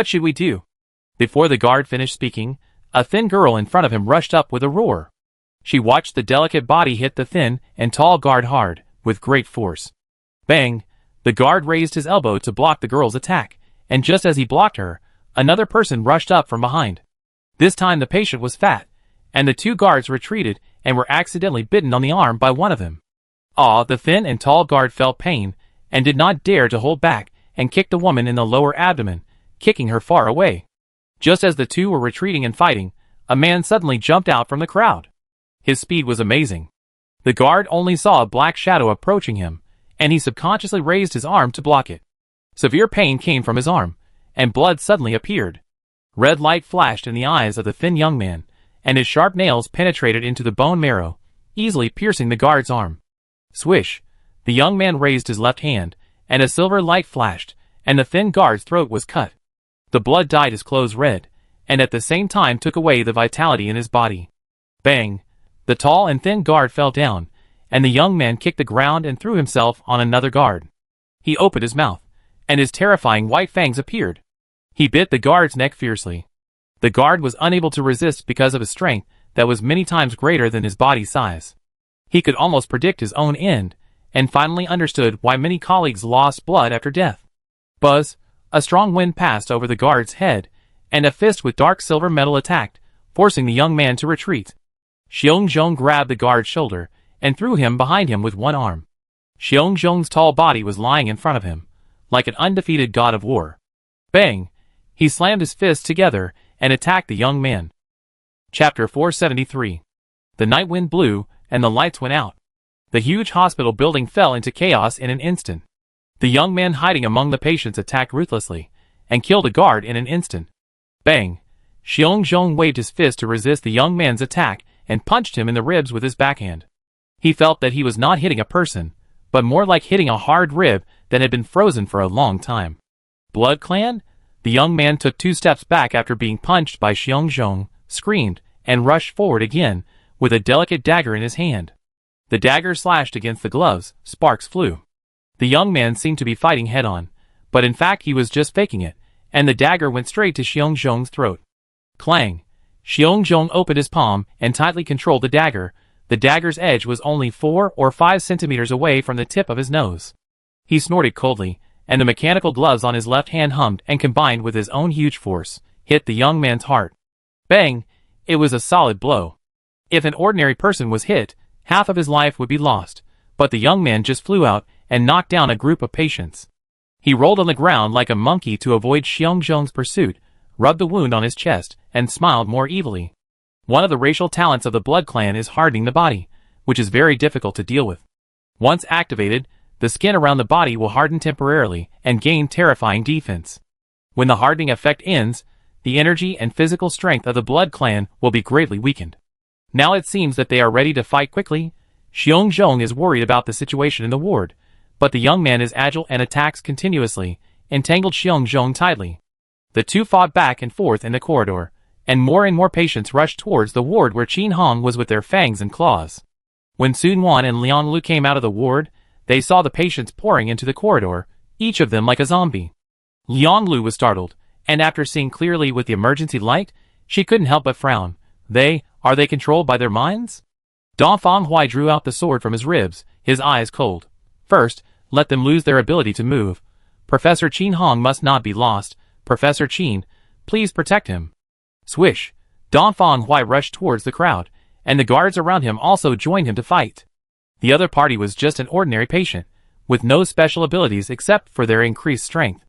should we do?" Before the guard finished speaking, a thin girl in front of him rushed up with a roar. She watched the delicate body hit the thin and tall guard hard, with great force. Bang! The guard raised his elbow to block the girl's attack, and just as he blocked her, another person rushed up from behind. This time the patient was fat, and the two guards retreated and were accidentally bitten on the arm by one of them. Ah! The thin and tall guard felt pain, and did not dare to hold back, and kicked the woman in the lower abdomen, kicking her far away. Just as the two were retreating and fighting, a man suddenly jumped out from the crowd. His speed was amazing. The guard only saw a black shadow approaching him, and he subconsciously raised his arm to block it. Severe pain came from his arm, and blood suddenly appeared. Red light flashed in the eyes of the thin young man, and his sharp nails penetrated into the bone marrow, easily piercing the guard's arm. Swish! The young man raised his left hand, and a silver light flashed, and the thin guard's throat was cut. The blood dyed his clothes red, and at the same time took away the vitality in his body. Bang! The tall and thin guard fell down, and the young man kicked the ground and threw himself on another guard. He opened his mouth, and his terrifying white fangs appeared. He bit the guard's neck fiercely. The guard was unable to resist because of his strength that was many times greater than his body size. He could almost predict his own end, and finally understood why many colleagues lost blood after death. Buzz, a strong wind passed over the guard's head, and a fist with dark silver metal attacked, forcing the young man to retreat. Xiongzhong grabbed the guard's shoulder and threw him behind him with one arm. Xiongzhong's tall body was lying in front of him, like an undefeated god of war. Bang! He slammed his fists together and attacked the young man. Chapter 473. The night wind blew, and the lights went out. The huge hospital building fell into chaos in an instant. The young man hiding among the patients attacked ruthlessly, and killed a guard in an instant. Bang! Xiongzhong waved his fist to resist the young man's attack and punched him in the ribs with his backhand. He felt that he was not hitting a person, but more like hitting a hard rib that had been frozen for a long time. Blood Clan? The young man took 2 steps back after being punched by Xiongzhong, screamed, and rushed forward again, with a delicate dagger in his hand. The dagger slashed against the gloves, sparks flew. The young man seemed to be fighting head-on, but in fact he was just faking it, and the dagger went straight to Xiongzhong's throat. Clang! Xiongzhong opened his palm and tightly controlled the dagger. The dagger's edge was only 4 or 5 centimeters away from the tip of his nose. He snorted coldly, and the mechanical gloves on his left hand hummed and combined with his own huge force, hit the young man's heart. Bang! It was a solid blow. If an ordinary person was hit, half of his life would be lost, but the young man just flew out and knocked down a group of patients. He rolled on the ground like a monkey to avoid Xiongzhong's pursuit, rubbed the wound on his chest, and smiled more evilly. One of the racial talents of the Blood Clan is hardening the body, which is very difficult to deal with. Once activated, the skin around the body will harden temporarily and gain terrifying defense. When the hardening effect ends, the energy and physical strength of the Blood Clan will be greatly weakened. Now it seems that they are ready to fight quickly. Xiongzhong is worried about the situation in the ward, but the young man is agile and attacks continuously, entangled Xiongzhong tightly. The two fought back and forth in the corridor, and more patients rushed towards the ward where Qin Hong was with their fangs and claws. When Sun Wan and Liang Lu came out of the ward, they saw the patients pouring into the corridor, each of them like a zombie. Liang Lu was startled, and after seeing clearly with the emergency light, she couldn't help but frown. Are they controlled by their minds? Dongfang Hui drew out the sword from his ribs, his eyes cold. First, let them lose their ability to move. Professor Qin Hong must not be lost. Professor Qin, please protect him. Swish! Dongfang Hui rushed towards the crowd, and the guards around him also joined him to fight. The other party was just an ordinary patient, with no special abilities except for their increased strength.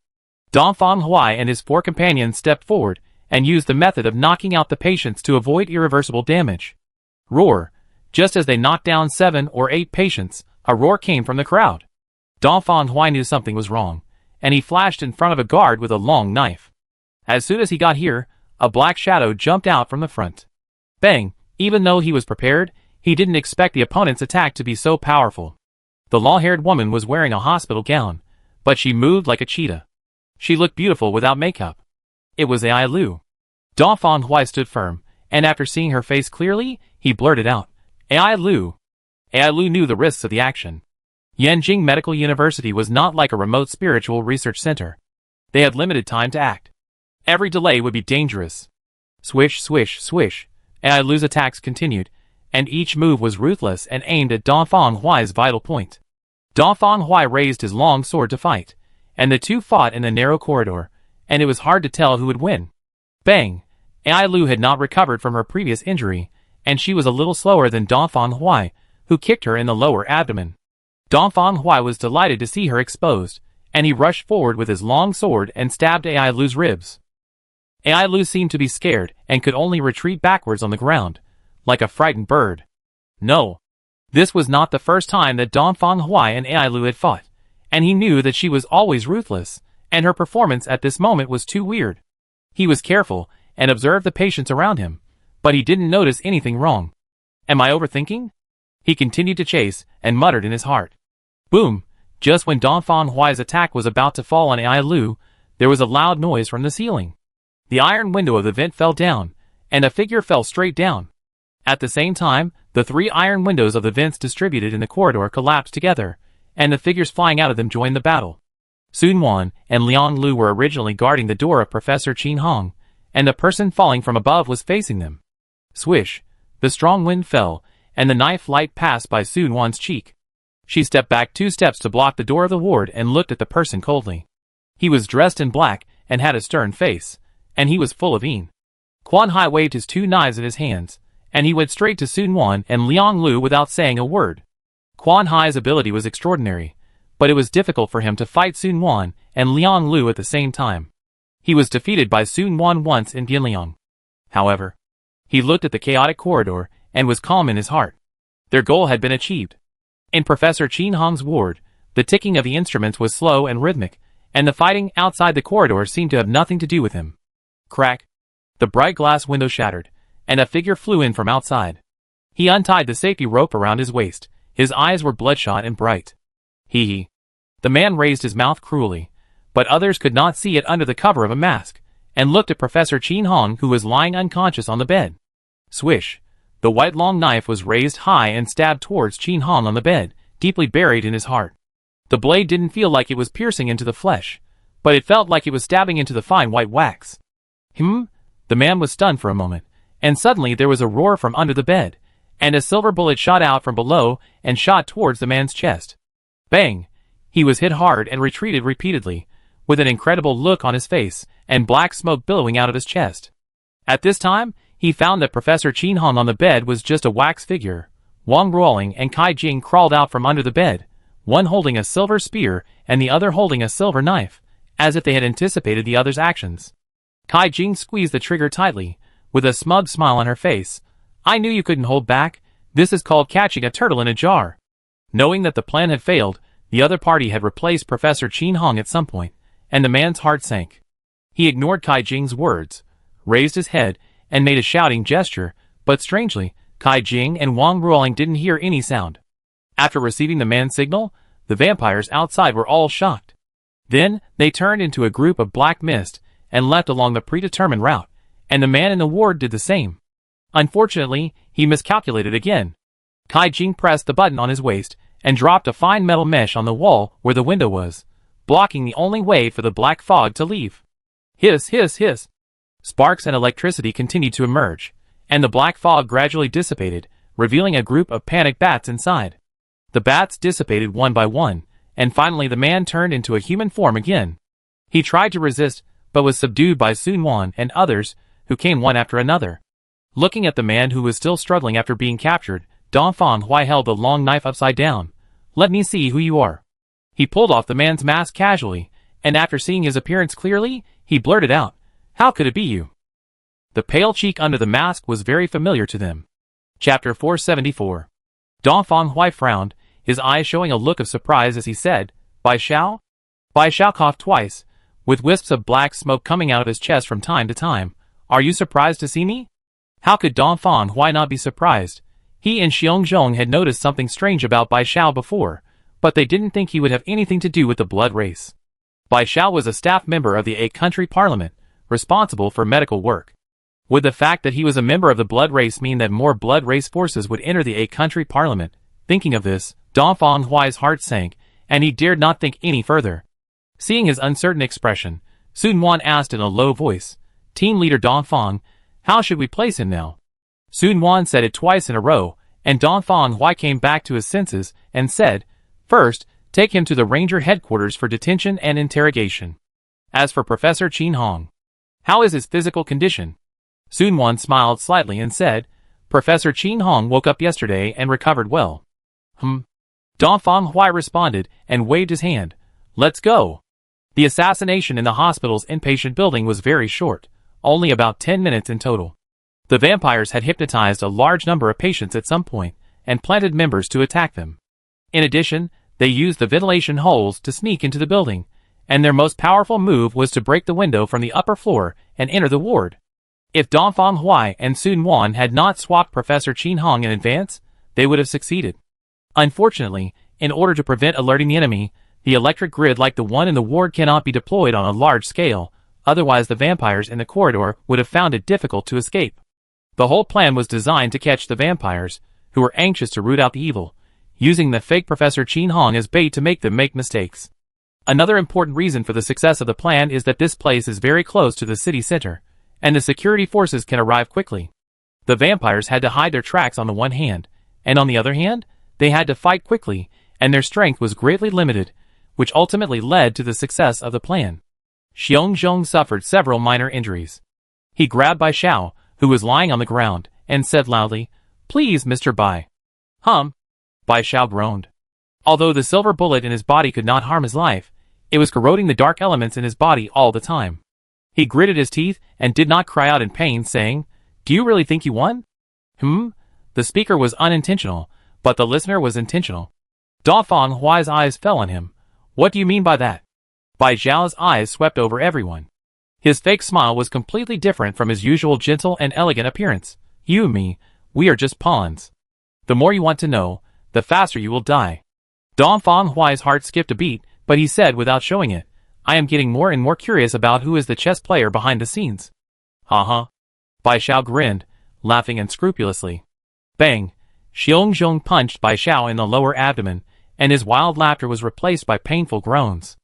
Dongfang Hui and his 4 companions stepped forward and used the method of knocking out the patients to avoid irreversible damage. Roar! Just as they knocked down 7 or 8 patients, a roar came from the crowd. Dongfang Hui knew something was wrong, and he flashed in front of a guard with a long knife. As soon as he got here, a black shadow jumped out from the front. Bang! Even though he was prepared, he didn't expect the opponent's attack to be so powerful. The long-haired woman was wearing a hospital gown, but she moved like a cheetah. She looked beautiful without makeup. It was Ai Lu. Dongfang Hui stood firm, and after seeing her face clearly, he blurted out, Ai Lu. Ai Lu knew the risks of the action. Yanjing Medical University was not like a remote spiritual research center. They had limited time to act. Every delay would be dangerous. Swish, swish, swish. Ai Lu's attacks continued, and each move was ruthless and aimed at Dongfang Hui's vital point. Dongfang Hui raised his long sword to fight, and the two fought in the narrow corridor, and it was hard to tell who would win. Bang! Ai Lu had not recovered from her previous injury, and she was a little slower than Dongfang Hui, who kicked her in the lower abdomen. Dongfang Hui was delighted to see her exposed, and he rushed forward with his long sword and stabbed Ai Lu's ribs. Ai Lu seemed to be scared and could only retreat backwards on the ground, like a frightened bird. No. This was not the first time that Dongfang Hui and Ai Lu had fought, and he knew that she was always ruthless, and her performance at this moment was too weird. He was careful and observed the patients around him, but he didn't notice anything wrong. Am I overthinking? He continued to chase and muttered in his heart. Boom! Just when Dongfang Hui's attack was about to fall on Ai Lu, there was a loud noise from the ceiling. The iron window of the vent fell down, and a figure fell straight down. At the same time, the 3 iron windows of the vents distributed in the corridor collapsed together, and the figures flying out of them joined the battle. Sun Wan and Liang Lu were originally guarding the door of Professor Qin Hong, and the person falling from above was facing them. Swish! The strong wind fell, and the knife light passed by Sun Wan's cheek. She stepped back 2 steps to block the door of the ward and looked at the person coldly. He was dressed in black and had a stern face, and he was full of een. Quan Hai waved his 2 knives in his hands, and he went straight to Sun Wan and Liang Lu without saying a word. Quan Hai's ability was extraordinary, but it was difficult for him to fight Sun Wan and Liang Lu at the same time. He was defeated by Sun Wan once in Bianliang. However, he looked at the chaotic corridor and was calm in his heart. Their goal had been achieved. In Professor Qin Hong's ward, the ticking of the instruments was slow and rhythmic, and the fighting outside the corridor seemed to have nothing to do with him. Crack! The bright glass window shattered, and a figure flew in from outside. He untied the safety rope around his waist. His eyes were bloodshot and bright. Hee. The man raised his mouth cruelly, but others could not see it under the cover of a mask, and looked at Professor Qin Hong, who was lying unconscious on the bed. Swish! The white long knife was raised high and stabbed towards Qin Hong on the bed, deeply buried in his heart. The blade didn't feel like it was piercing into the flesh, but it felt like it was stabbing into the fine white wax. The man was stunned for a moment, and suddenly there was a roar from under the bed, and a silver bullet shot out from below and shot towards the man's chest. Bang! He was hit hard and retreated repeatedly, with an incredible look on his face and black smoke billowing out of his chest. At this time, he found that Professor Qin Hong on the bed was just a wax figure. Wang Ruoling and Kai Jing crawled out from under the bed, one holding a silver spear and the other holding a silver knife, as if they had anticipated the other's actions. Kai Jing squeezed the trigger tightly, with a smug smile on her face. I knew you couldn't hold back. This is called catching a turtle in a jar. Knowing that the plan had failed, the other party had replaced Professor Qin Hong at some point, and the man's heart sank. He ignored Kai Jing's words, raised his head, and made a shouting gesture, but strangely, Kai Jing and Wang Ruoling didn't hear any sound. After receiving the man's signal, the vampires outside were all shocked. Then, they turned into a group of black mist and left along the predetermined route, and the man in the ward did the same. Unfortunately, he miscalculated again. Kai Jing pressed the button on his waist and dropped a fine metal mesh on the wall where the window was, blocking the only way for the black fog to leave. Hiss, hiss, hiss. Sparks and electricity continued to emerge, and the black fog gradually dissipated, revealing a group of panicked bats inside. The bats dissipated one by one, and finally the man turned into a human form again. He tried to resist, but was subdued by Sun Wan and others, who came one after another. Looking at the man who was still struggling after being captured, Dongfang Hui held the long knife upside down. Let me see who you are. He pulled off the man's mask casually, and after seeing his appearance clearly, he blurted out, How could it be you? The pale cheek under the mask was very familiar to them. Chapter 474. Dongfang Hui frowned, his eyes showing a look of surprise as he said, Bai Xiao? Bai Xiao coughed twice, with wisps of black smoke coming out of his chest from time to time. Are you surprised to see me? How could Dongfang Hui not be surprised? He and Xiongzhong had noticed something strange about Bai Xiao before, but they didn't think he would have anything to do with the blood race. Bai Xiao was a staff member of the A country parliament, responsible for medical work. Would the fact that he was a member of the blood race mean that more blood race forces would enter the A country parliament? Thinking of this, Dongfang Hui's heart sank, and he dared not think any further. Seeing his uncertain expression, Sun Wan asked in a low voice, Team leader Dongfang, how should we place him now? Sun Wan said it twice in a row, and Dongfang Hui came back to his senses and said, First, take him to the ranger headquarters for detention and interrogation. As for Professor Qin Hong, how is his physical condition? Sun Wan smiled slightly and said, Professor Qin Hong woke up yesterday and recovered well. Dongfang Hui responded and waved his hand. Let's go. The assassination in the hospital's inpatient building was very short, only about 10 minutes in total. The vampires had hypnotized a large number of patients at some point and planted members to attack them. In addition, they used the ventilation holes to sneak into the building, and their most powerful move was to break the window from the upper floor and enter the ward. If Dongfang Hui and Sun Wan had not swapped Professor Qin Hong in advance, they would have succeeded. Unfortunately, in order to prevent alerting the enemy, the electric grid like the one in the ward cannot be deployed on a large scale, otherwise the vampires in the corridor would have found it difficult to escape. The whole plan was designed to catch the vampires, who were anxious to root out the evil, using the fake Professor Qin Hong as bait to make them make mistakes. Another important reason for the success of the plan is that this place is very close to the city center, and the security forces can arrive quickly. The vampires had to hide their tracks on the one hand, and on the other hand, they had to fight quickly, and their strength was greatly limited, which ultimately led to the success of the plan. Xiong Zhong suffered several minor injuries. He grabbed Bai Xiao, who was lying on the ground, and said loudly, "Please, Mr. Bai." Bai Xiao groaned. Although the silver bullet in his body could not harm his life, it was corroding the dark elements in his body all the time. He gritted his teeth and did not cry out in pain, saying, "Do you really think you won?" The speaker was unintentional, but the listener was intentional. Da Feng Huai's eyes fell on him. "What do you mean by that?" Bai Xiao's eyes swept over everyone. His fake smile was completely different from his usual gentle and elegant appearance. "You and me, we are just pawns. The more you want to know, the faster you will die." Da Feng Huai's heart skipped a beat, but he said without showing it, "I am getting more and more curious about who is the chess player behind the scenes." Bai Xiao grinned, laughing unscrupulously. Bang! Xiong Zhong punched Bai Xiao in the lower abdomen, and his wild laughter was replaced by painful groans.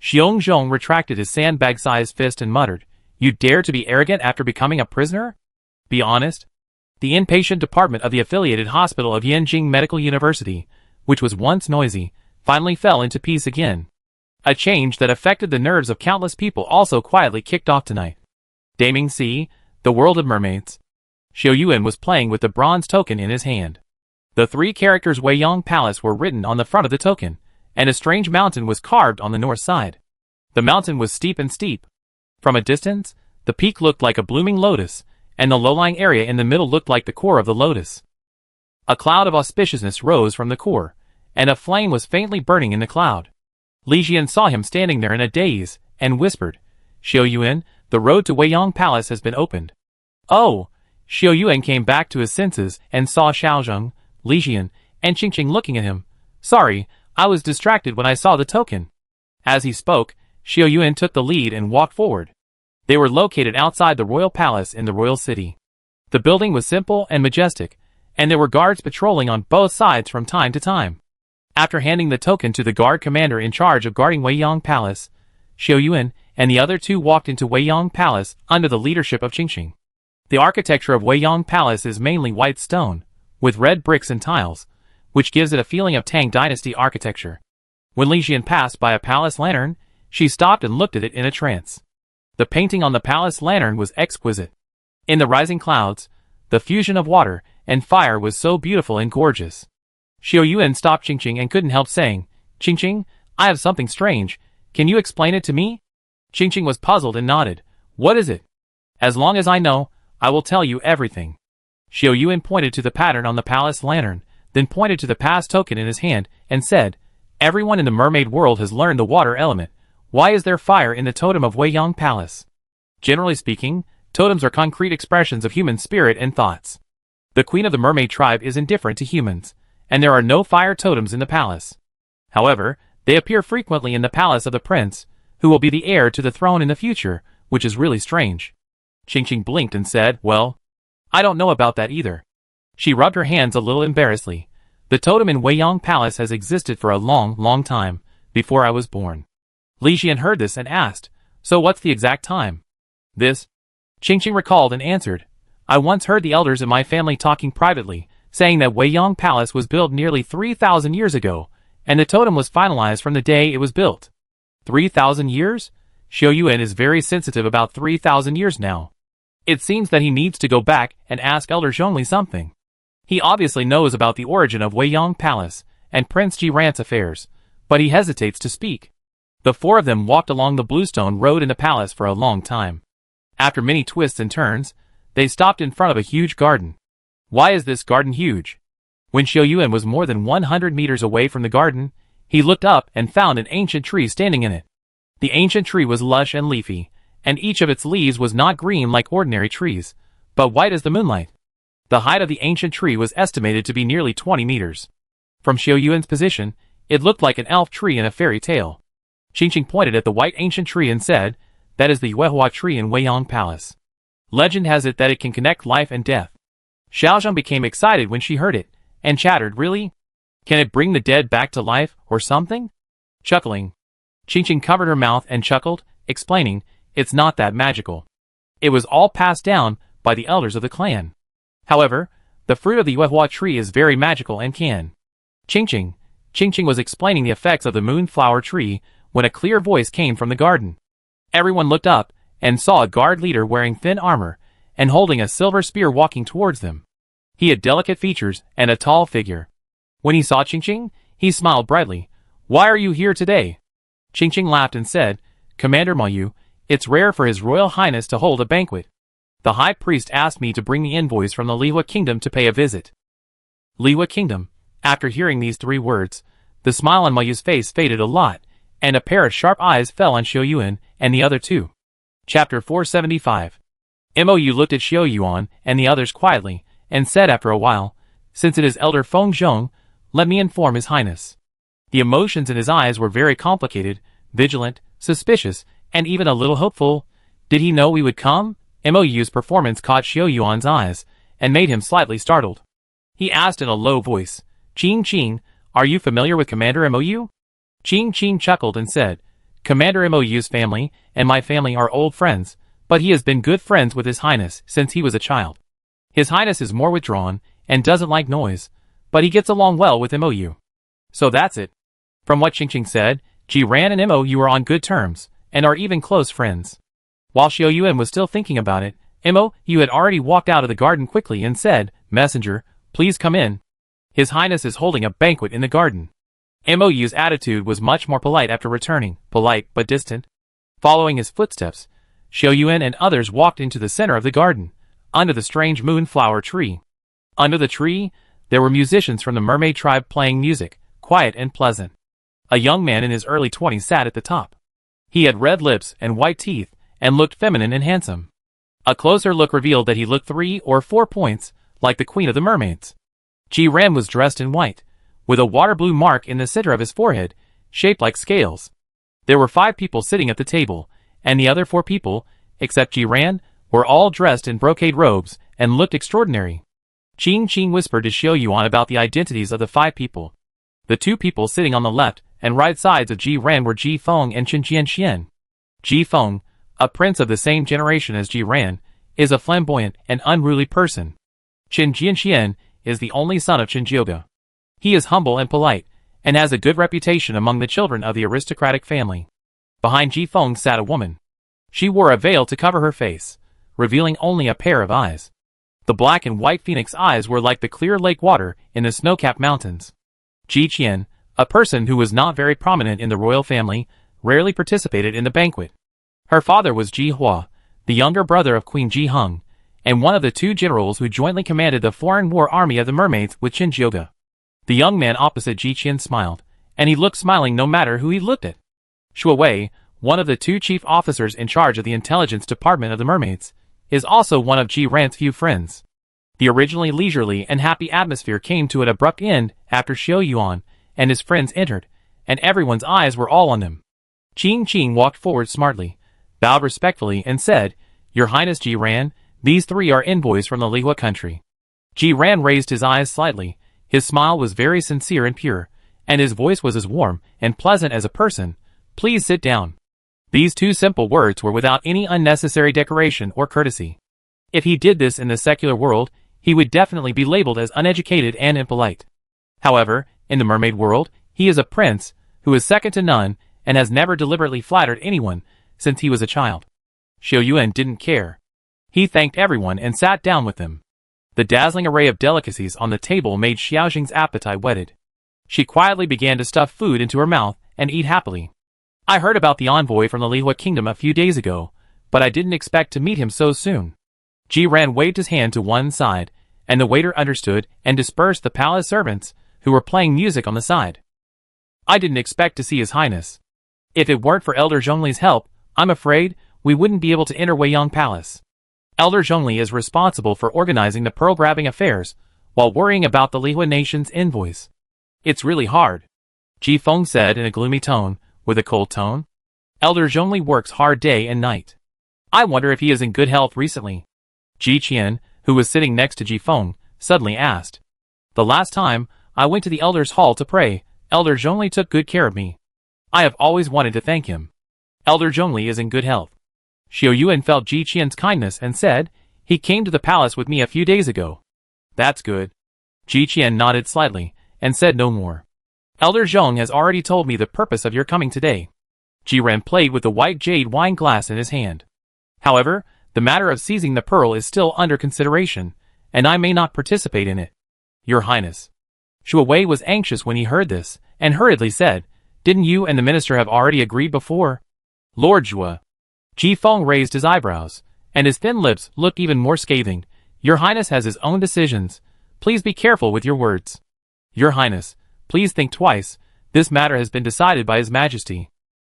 Xiong Zhong retracted his sandbag-sized fist and muttered, "You dare to be arrogant after becoming a prisoner? Be honest." The inpatient department of the affiliated hospital of Yanjing Medical University, which was once noisy, finally fell into peace again. A change that affected the nerves of countless people also quietly kicked off tonight. Daming Sea, the world of mermaids. Xiao Yuan was playing with the bronze token in his hand. The three characters Weiyang Palace were written on the front of the token, and a strange mountain was carved on the north side. The mountain was steep and steep. From a distance, the peak looked like a blooming lotus, and the low-lying area in the middle looked like the core of the lotus. A cloud of auspiciousness rose from the core, and a flame was faintly burning in the cloud. Li Jian saw him standing there in a daze, and whispered, "Xiao Yuan, the road to Weiyang Palace has been opened." Oh! Xiao Yuan came back to his senses and saw Xiaozheng, Li Jian, and Qingqing looking at him. "Sorry, I was distracted when I saw the token." As he spoke, Xiao Yuan took the lead and walked forward. They were located outside the royal palace in the royal city. The building was simple and majestic, and there were guards patrolling on both sides from time to time. After handing the token to the guard commander in charge of guarding Weiyang Palace, Xiao Yuan and the other two walked into Weiyang Palace under the leadership of Qingqing. The architecture of Weiyang Palace is mainly white stone, with red bricks and tiles, which gives it a feeling of Tang Dynasty architecture. When Li Jian passed by a palace lantern, she stopped and looked at it in a trance. The painting on the palace lantern was exquisite. In the rising clouds, the fusion of water and fire was so beautiful and gorgeous. Xiao Yuan stopped Qingqing and couldn't help saying, "Qingqing, I have something strange. Can you explain it to me?" Qingqing was puzzled and nodded. "What is it?" "As long as I know, I will tell you everything." Xiao Yuan pointed to the pattern on the palace lantern, then pointed to the pass token in his hand, and said, "Everyone in the mermaid world has learned the water element. Why is there fire in the totem of Weiyang Palace?" Generally speaking, totems are concrete expressions of human spirit and thoughts. The queen of the mermaid tribe is indifferent to humans, and there are no fire totems in the palace. However, they appear frequently in the palace of the prince, who will be the heir to the throne in the future, which is really strange. Qingqing blinked and said, "Well, I don't know about that either." She rubbed her hands a little embarrassedly. "The totem in Weiyang Palace has existed for a long, long time, before I was born." Li Jian heard this and asked, "So what's the exact time?" "This." Qingqing recalled and answered, "I once heard the elders in my family talking privately, saying that Weiyang Palace was built nearly 3,000 years ago, and the totem was finalized from the day it was built." 3,000 years? Xiao Yuan is very sensitive about 3,000 years now. It seems that he needs to go back and ask Elder Zhongli something. He obviously knows about the origin of Weiyang Palace and Prince Ji Rant's affairs, but he hesitates to speak. The four of them walked along the bluestone road in the palace for a long time. After many twists and turns, they stopped in front of a huge garden. Why is this garden huge? When Xiao Yuan was more than 100 meters away from the garden, he looked up and found an ancient tree standing in it. The ancient tree was lush and leafy, and each of its leaves was not green like ordinary trees, but white as the moonlight. The height of the ancient tree was estimated to be nearly 20 meters. From Xiao Yuan's position, it looked like an elf tree in a fairy tale. Qingqing pointed at the white ancient tree and said, "That is the Yuehua tree in Weiyang Palace. Legend has it that it can connect life and death." Xiaozheng became excited when she heard it, and chattered, "Really? Can it bring the dead back to life, or something?" Chuckling, Qingqing covered her mouth and chuckled, explaining, "It's not that magical. It was all passed down by the elders of the clan. However, the fruit of the yuehua tree is very magical and can." Qingqing was explaining the effects of the moonflower tree when a clear voice came from the garden. Everyone looked up and saw a guard leader wearing thin armor and holding a silver spear walking towards them. He had delicate features and a tall figure. When he saw Qingqing, he smiled brightly. "Why are you here today?" Qingqing laughed and said, "Commander Mayu, it's rare for His Royal Highness to hold a banquet. The High Priest asked me to bring the envoys from the Lihua Kingdom to pay a visit." Lihua Kingdom. After hearing these 3 words, the smile on Mayu's face faded a lot, and a pair of sharp eyes fell on Xiao Yuan and the other 2. Chapter 475. Mou looked at Xiao Yuan and the others quietly, and said after a while, "Since it is Elder Feng Zhong, let me inform His Highness." The emotions in his eyes were very complicated, vigilant, suspicious, and even a little hopeful. Did he know we would come? Mou's performance caught Xiao Yuan's eyes, and made him slightly startled. He asked in a low voice, "Qing, are you familiar with Commander Mou?" Qing chuckled and said, "Commander Mou's family and my family are old friends, but he has been good friends with His Highness since he was a child. His Highness is more withdrawn and doesn't like noise, but he gets along well with Mou. So that's it." From what Qingqing said, Jiran and Mou are on good terms, and are even close friends. While Xiao Yuan was still thinking about it, Mou had already walked out of the garden quickly and said, "Messenger, please come in. His Highness is holding a banquet in the garden." Mou's attitude was much more polite after returning, polite but distant. Following his footsteps, Xiao Yuan and others walked into the center of the garden, under the strange moonflower tree. Under the tree, there were musicians from the mermaid tribe playing music, quiet and pleasant. A young man in his early 20s sat at the top. He had red lips and white teeth, and looked feminine and handsome. A closer look revealed that he looked 3 or 4 points like the queen of the mermaids. Jiran was dressed in white, with a water blue mark in the center of his forehead, shaped like scales. There were 5 people sitting at the table, and the other 4 people, except Jiran, were all dressed in brocade robes and looked extraordinary. Qing whispered to Xiao Yuan about the identities of the 5 people. The 2 people sitting on the left and right sides of Jiran were Ji Feng and Chen Jianxian. Ji Feng, a prince of the same generation as Jiran, is a flamboyant and unruly person. Chen Jianxian is the only son of Chen Jioga. He is humble and polite, and has a good reputation among the children of the aristocratic family. Behind Ji Feng sat a woman. She wore a veil to cover her face, revealing only a pair of eyes. The black and white phoenix eyes were like the clear lake water in the snow-capped mountains. Ji Qian, a person who was not very prominent in the royal family, rarely participated in the banquet. Her father was Ji Hua, the younger brother of Queen Ji Hung, and one of the 2 generals who jointly commanded the foreign war army of the mermaids with Chen Jioga. The young man opposite Ji Qian smiled, and he looked smiling no matter who he looked at. Shuo Wei, one of the 2 chief officers in charge of the intelligence department of the mermaids, is also one of Ji Ran's few friends. The originally leisurely and happy atmosphere came to an abrupt end after Xiao Yuan and his friends entered, and everyone's eyes were all on them. Qing walked forward smartly, bowed respectfully and said, "Your Highness Ji Ran, these 3 are envoys from the Lihua country." Ji Ran raised his eyes slightly. His smile was very sincere and pure, and his voice was as warm and pleasant as a person. "Please sit down." These 2 simple words were without any unnecessary decoration or courtesy. If he did this in the secular world, he would definitely be labeled as uneducated and impolite. However, in the mermaid world, he is a prince, who is second to none, and has never deliberately flattered anyone since he was a child. Xiao Yuan didn't care. He thanked everyone and sat down with them. The dazzling array of delicacies on the table made Xiaoxing's appetite whetted. She quietly began to stuff food into her mouth and eat happily. "I heard about the envoy from the Lihua Kingdom a few days ago, but I didn't expect to meet him so soon." Ji Ran waved his hand to one side, and the waiter understood and dispersed the palace servants, who were playing music on the side. "I didn't expect to see His Highness. If it weren't for Elder Zhongli's help, I'm afraid we wouldn't be able to enter Weiyang Palace. Elder Zhongli is responsible for organizing the pearl grabbing affairs, while worrying about the Lihua nation's envoys. It's really hard," Ji Feng said in a gloomy tone, with a cold tone. "Elder Zhongli works hard day and night. I wonder if he is in good health recently." Ji Qian, who was sitting next to Ji Feng, suddenly asked. "The last time I went to the Elder's Hall to pray, Elder Zhongli took good care of me." I have always wanted to thank him. Elder Zhongli is in good health. Xiao Yuan felt Ji Qian's kindness and said, he came to the palace with me a few days ago. That's good. Ji Qian nodded slightly, and said no more. Elder Zhong has already told me the purpose of your coming today. Ji Ran played with the white jade wine glass in his hand. However, the matter of seizing the pearl is still under consideration, and I may not participate in it. Your Highness. Shuo Wei was anxious when he heard this, and hurriedly said, didn't you and the minister have already agreed before? Lord Zhuo. Ji Feng raised his eyebrows, and his thin lips looked even more scathing. Your Highness has his own decisions. Please be careful with your words. Your Highness, please think twice. This matter has been decided by His Majesty.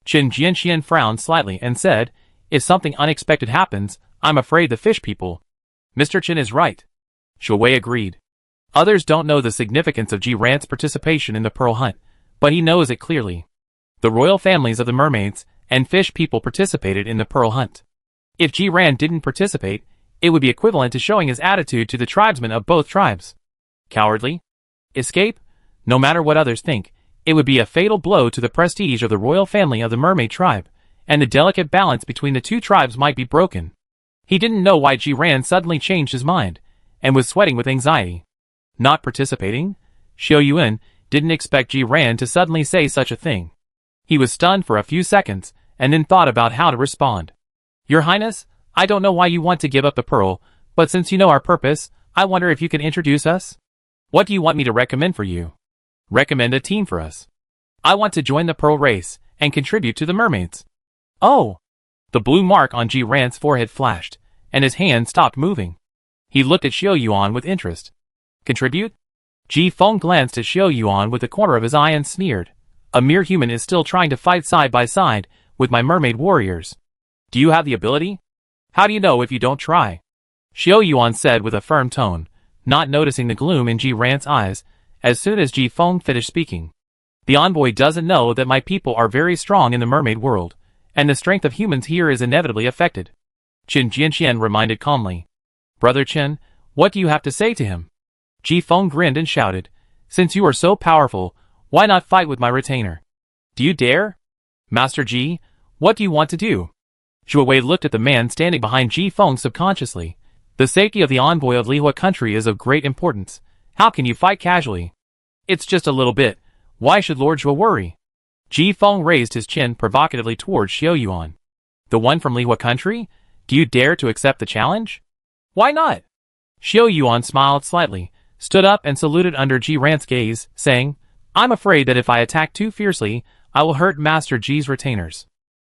Qin Jianxian frowned slightly and said, if something unexpected happens, I'm afraid the fish people. Mr. Qin is right. Shuo Wei agreed. Others don't know the significance of Ji Ran's participation in the pearl hunt, but he knows it clearly. The royal families of the mermaids and fish people participated in the pearl hunt. If Ji Ran didn't participate, it would be equivalent to showing his attitude to the tribesmen of both tribes. Cowardly? Escape? No matter what others think, it would be a fatal blow to the prestige of the royal family of the mermaid tribe, and the delicate balance between the two tribes might be broken. He didn't know why Ji Ran suddenly changed his mind, and was sweating with anxiety. Not participating? Xiao Yuan didn't expect Ji Ran to suddenly say such a thing. He was stunned for a few seconds, and then thought about how to respond. Your Highness, I don't know why you want to give up the pearl, but since you know our purpose, I wonder if you can introduce us? What do you want me to recommend for you? Recommend a team for us. I want to join the pearl race, and contribute to the mermaids. Oh! The blue mark on Ji Ran's forehead flashed, and his hand stopped moving. He looked at Xiao Yuan with interest. Contribute? Ji Feng glanced at Xiao Yuan with the corner of his eye and sneered. A mere human is still trying to fight side by side with my mermaid warriors. Do you have the ability? How do you know if you don't try? Xiao Yuan said with a firm tone, not noticing the gloom in Ji Ran's eyes, as soon as Ji Feng finished speaking. The envoy doesn't know that my people are very strong in the mermaid world, and the strength of humans here is inevitably affected. Qin Jianxian reminded calmly. Brother Qin, what do you have to say to him? Ji Feng grinned and shouted, since you are so powerful, why not fight with my retainer? Do you dare? Master Ji, what do you want to do? Shuo Wei looked at the man standing behind Ji Feng subconsciously. The safety of the envoy of Lihua country is of great importance. How can you fight casually? It's just a little bit. Why should Lord Zhuo worry? Ji Feng raised his chin provocatively towards Xiao Yuan. The one from Lihua country? Do you dare to accept the challenge? Why not? Xiao Yuan smiled slightly, stood up and saluted under Ji Ran's gaze, saying, I'm afraid that if I attack too fiercely, I will hurt Master Ji's retainers.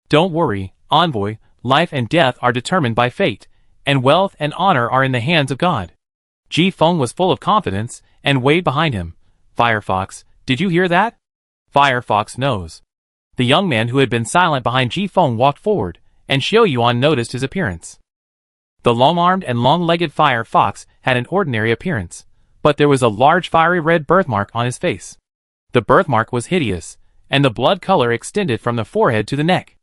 Don't worry, envoy, life and death are determined by fate, and wealth and honor are in the hands of God. Ji Feng was full of confidence, and waved behind him. Firefox, did you hear that? Firefox knows. The young man who had been silent behind Ji Feng walked forward, and Xiao Yuan noticed his appearance. The long-armed and long-legged Firefox had an ordinary appearance, but there was a large fiery red birthmark on his face. The birthmark was hideous, and the blood color extended from the forehead to the neck.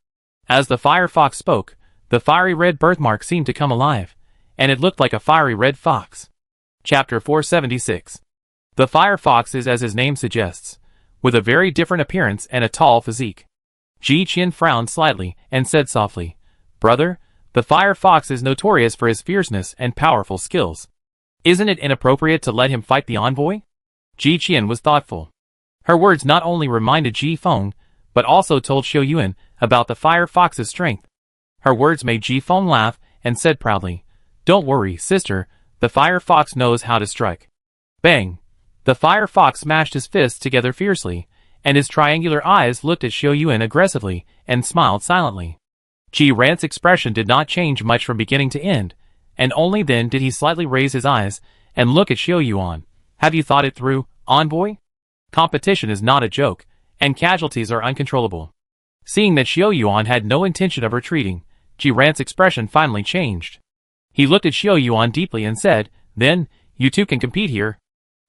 As the Firefox spoke, the fiery red birthmark seemed to come alive, and it looked like a fiery red fox. Chapter 476. The Firefox is as his name suggests, with a very different appearance and a tall physique. Ji Qian frowned slightly and said softly, Brother, the Firefox is notorious for his fierceness and powerful skills. Isn't it inappropriate to let him fight the envoy? Ji Qian was thoughtful. Her words not only reminded Ji Feng, but also told Xiao Yuan about the Firefox's strength. Her words made Ji Feng laugh and said proudly, Don't worry, sister, the Firefox knows how to strike. Bang! The Firefox smashed his fists together fiercely, and his triangular eyes looked at Xiao Yuan aggressively and smiled silently. Ji Ran's expression did not change much from beginning to end, and only then did he slightly raise his eyes and look at Xiao Yuan. Have you thought it through, envoy? Competition is not a joke, and casualties are uncontrollable. Seeing that Xiao Yuan had no intention of retreating, Ji Ran's expression finally changed. He looked at Xiao Yuan deeply and said, Then, you two can compete here.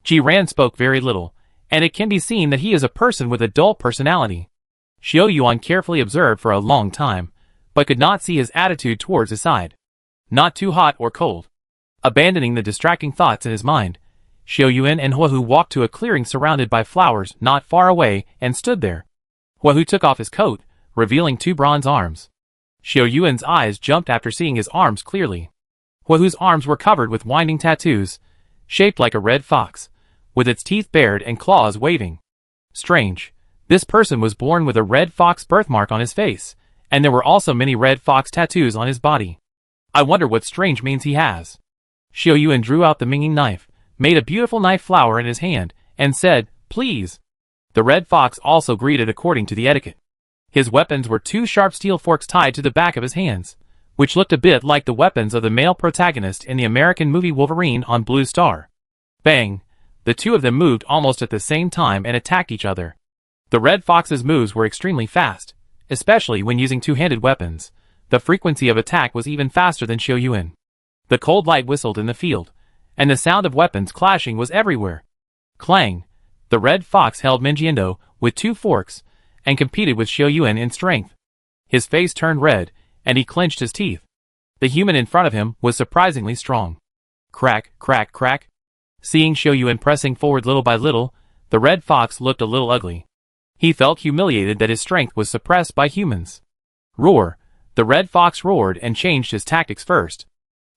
Ji Ran spoke very little, and it can be seen that he is a person with a dull personality. Xiao Yuan carefully observed for a long time, but could not see his attitude towards his side. Not too hot or cold. Abandoning the distracting thoughts in his mind, Xiao Yuan and Huahu walked to a clearing surrounded by flowers not far away and stood there. Hu took off his coat, revealing 2 bronze arms. Xiao Yuan's eyes jumped after seeing his arms clearly. Hu's arms were covered with winding tattoos, shaped like a red fox, with its teeth bared and claws waving. Strange. This person was born with a red fox birthmark on his face, and there were also many red fox tattoos on his body. I wonder what strange means he has. Xiao Yuan drew out the Minging knife, made a beautiful knife flower in his hand, and said, "Please." The red fox also greeted according to the etiquette. His weapons were 2 sharp steel forks tied to the back of his hands, which looked a bit like the weapons of the male protagonist in the American movie Wolverine on Blue Star. Bang! The 2 of them moved almost at the same time and attacked each other. The red fox's moves were extremely fast, especially when using 2-handed weapons. The frequency of attack was even faster than Xiao Yuan. The cold light whistled in the field, and the sound of weapons clashing was everywhere. Clang! The red fox held Minjindo with 2 forks, and competed with Xiao Yuan in strength. His face turned red, and he clenched his teeth. The human in front of him was surprisingly strong. Crack, crack, crack. Seeing Xiao Yuan pressing forward little by little, the red fox looked a little ugly. He felt humiliated that his strength was suppressed by humans. Roar! The red fox roared and changed his tactics first.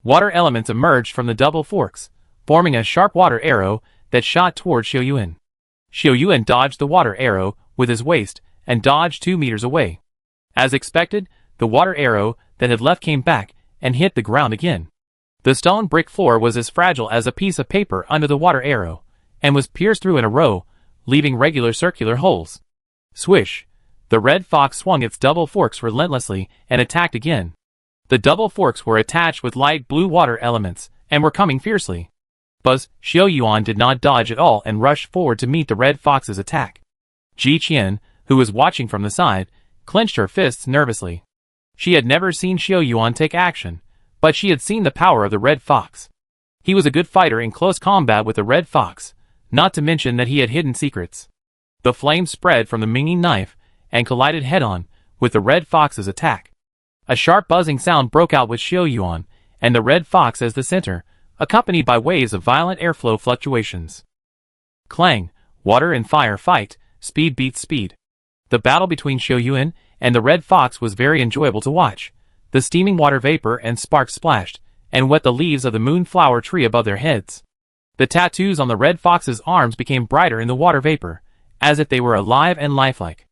Water elements emerged from the double forks, forming a sharp water arrow that shot toward Xiao Yuan. Xiao Yuan dodged the water arrow with his waist and dodged 2 meters away. As expected, the water arrow that had left came back and hit the ground again. The stone brick floor was as fragile as a piece of paper under the water arrow, and was pierced through in a row, leaving regular circular holes. Swish! The red fox swung its double forks relentlessly and attacked again. The double forks were attached with light blue water elements, and were coming fiercely. Buzz, Xiao Yuan did not dodge at all and rushed forward to meet the red fox's attack. Ji Qian, who was watching from the side, clenched her fists nervously. She had never seen Xiao Yuan take action, but she had seen the power of the red fox. He was a good fighter in close combat with the red fox, not to mention that he had hidden secrets. The flames spread from the Minging knife and collided head-on with the red fox's attack. A sharp buzzing sound broke out with Xiao Yuan and the red fox as the center, accompanied by waves of violent airflow fluctuations. Clang! Water and fire fight, speed beats speed. The battle between Xiao Yuan and the red fox was very enjoyable to watch. The steaming water vapor and sparks splashed and wet the leaves of the moonflower tree above their heads. The tattoos on the red fox's arms became brighter in the water vapor, as if they were alive and lifelike.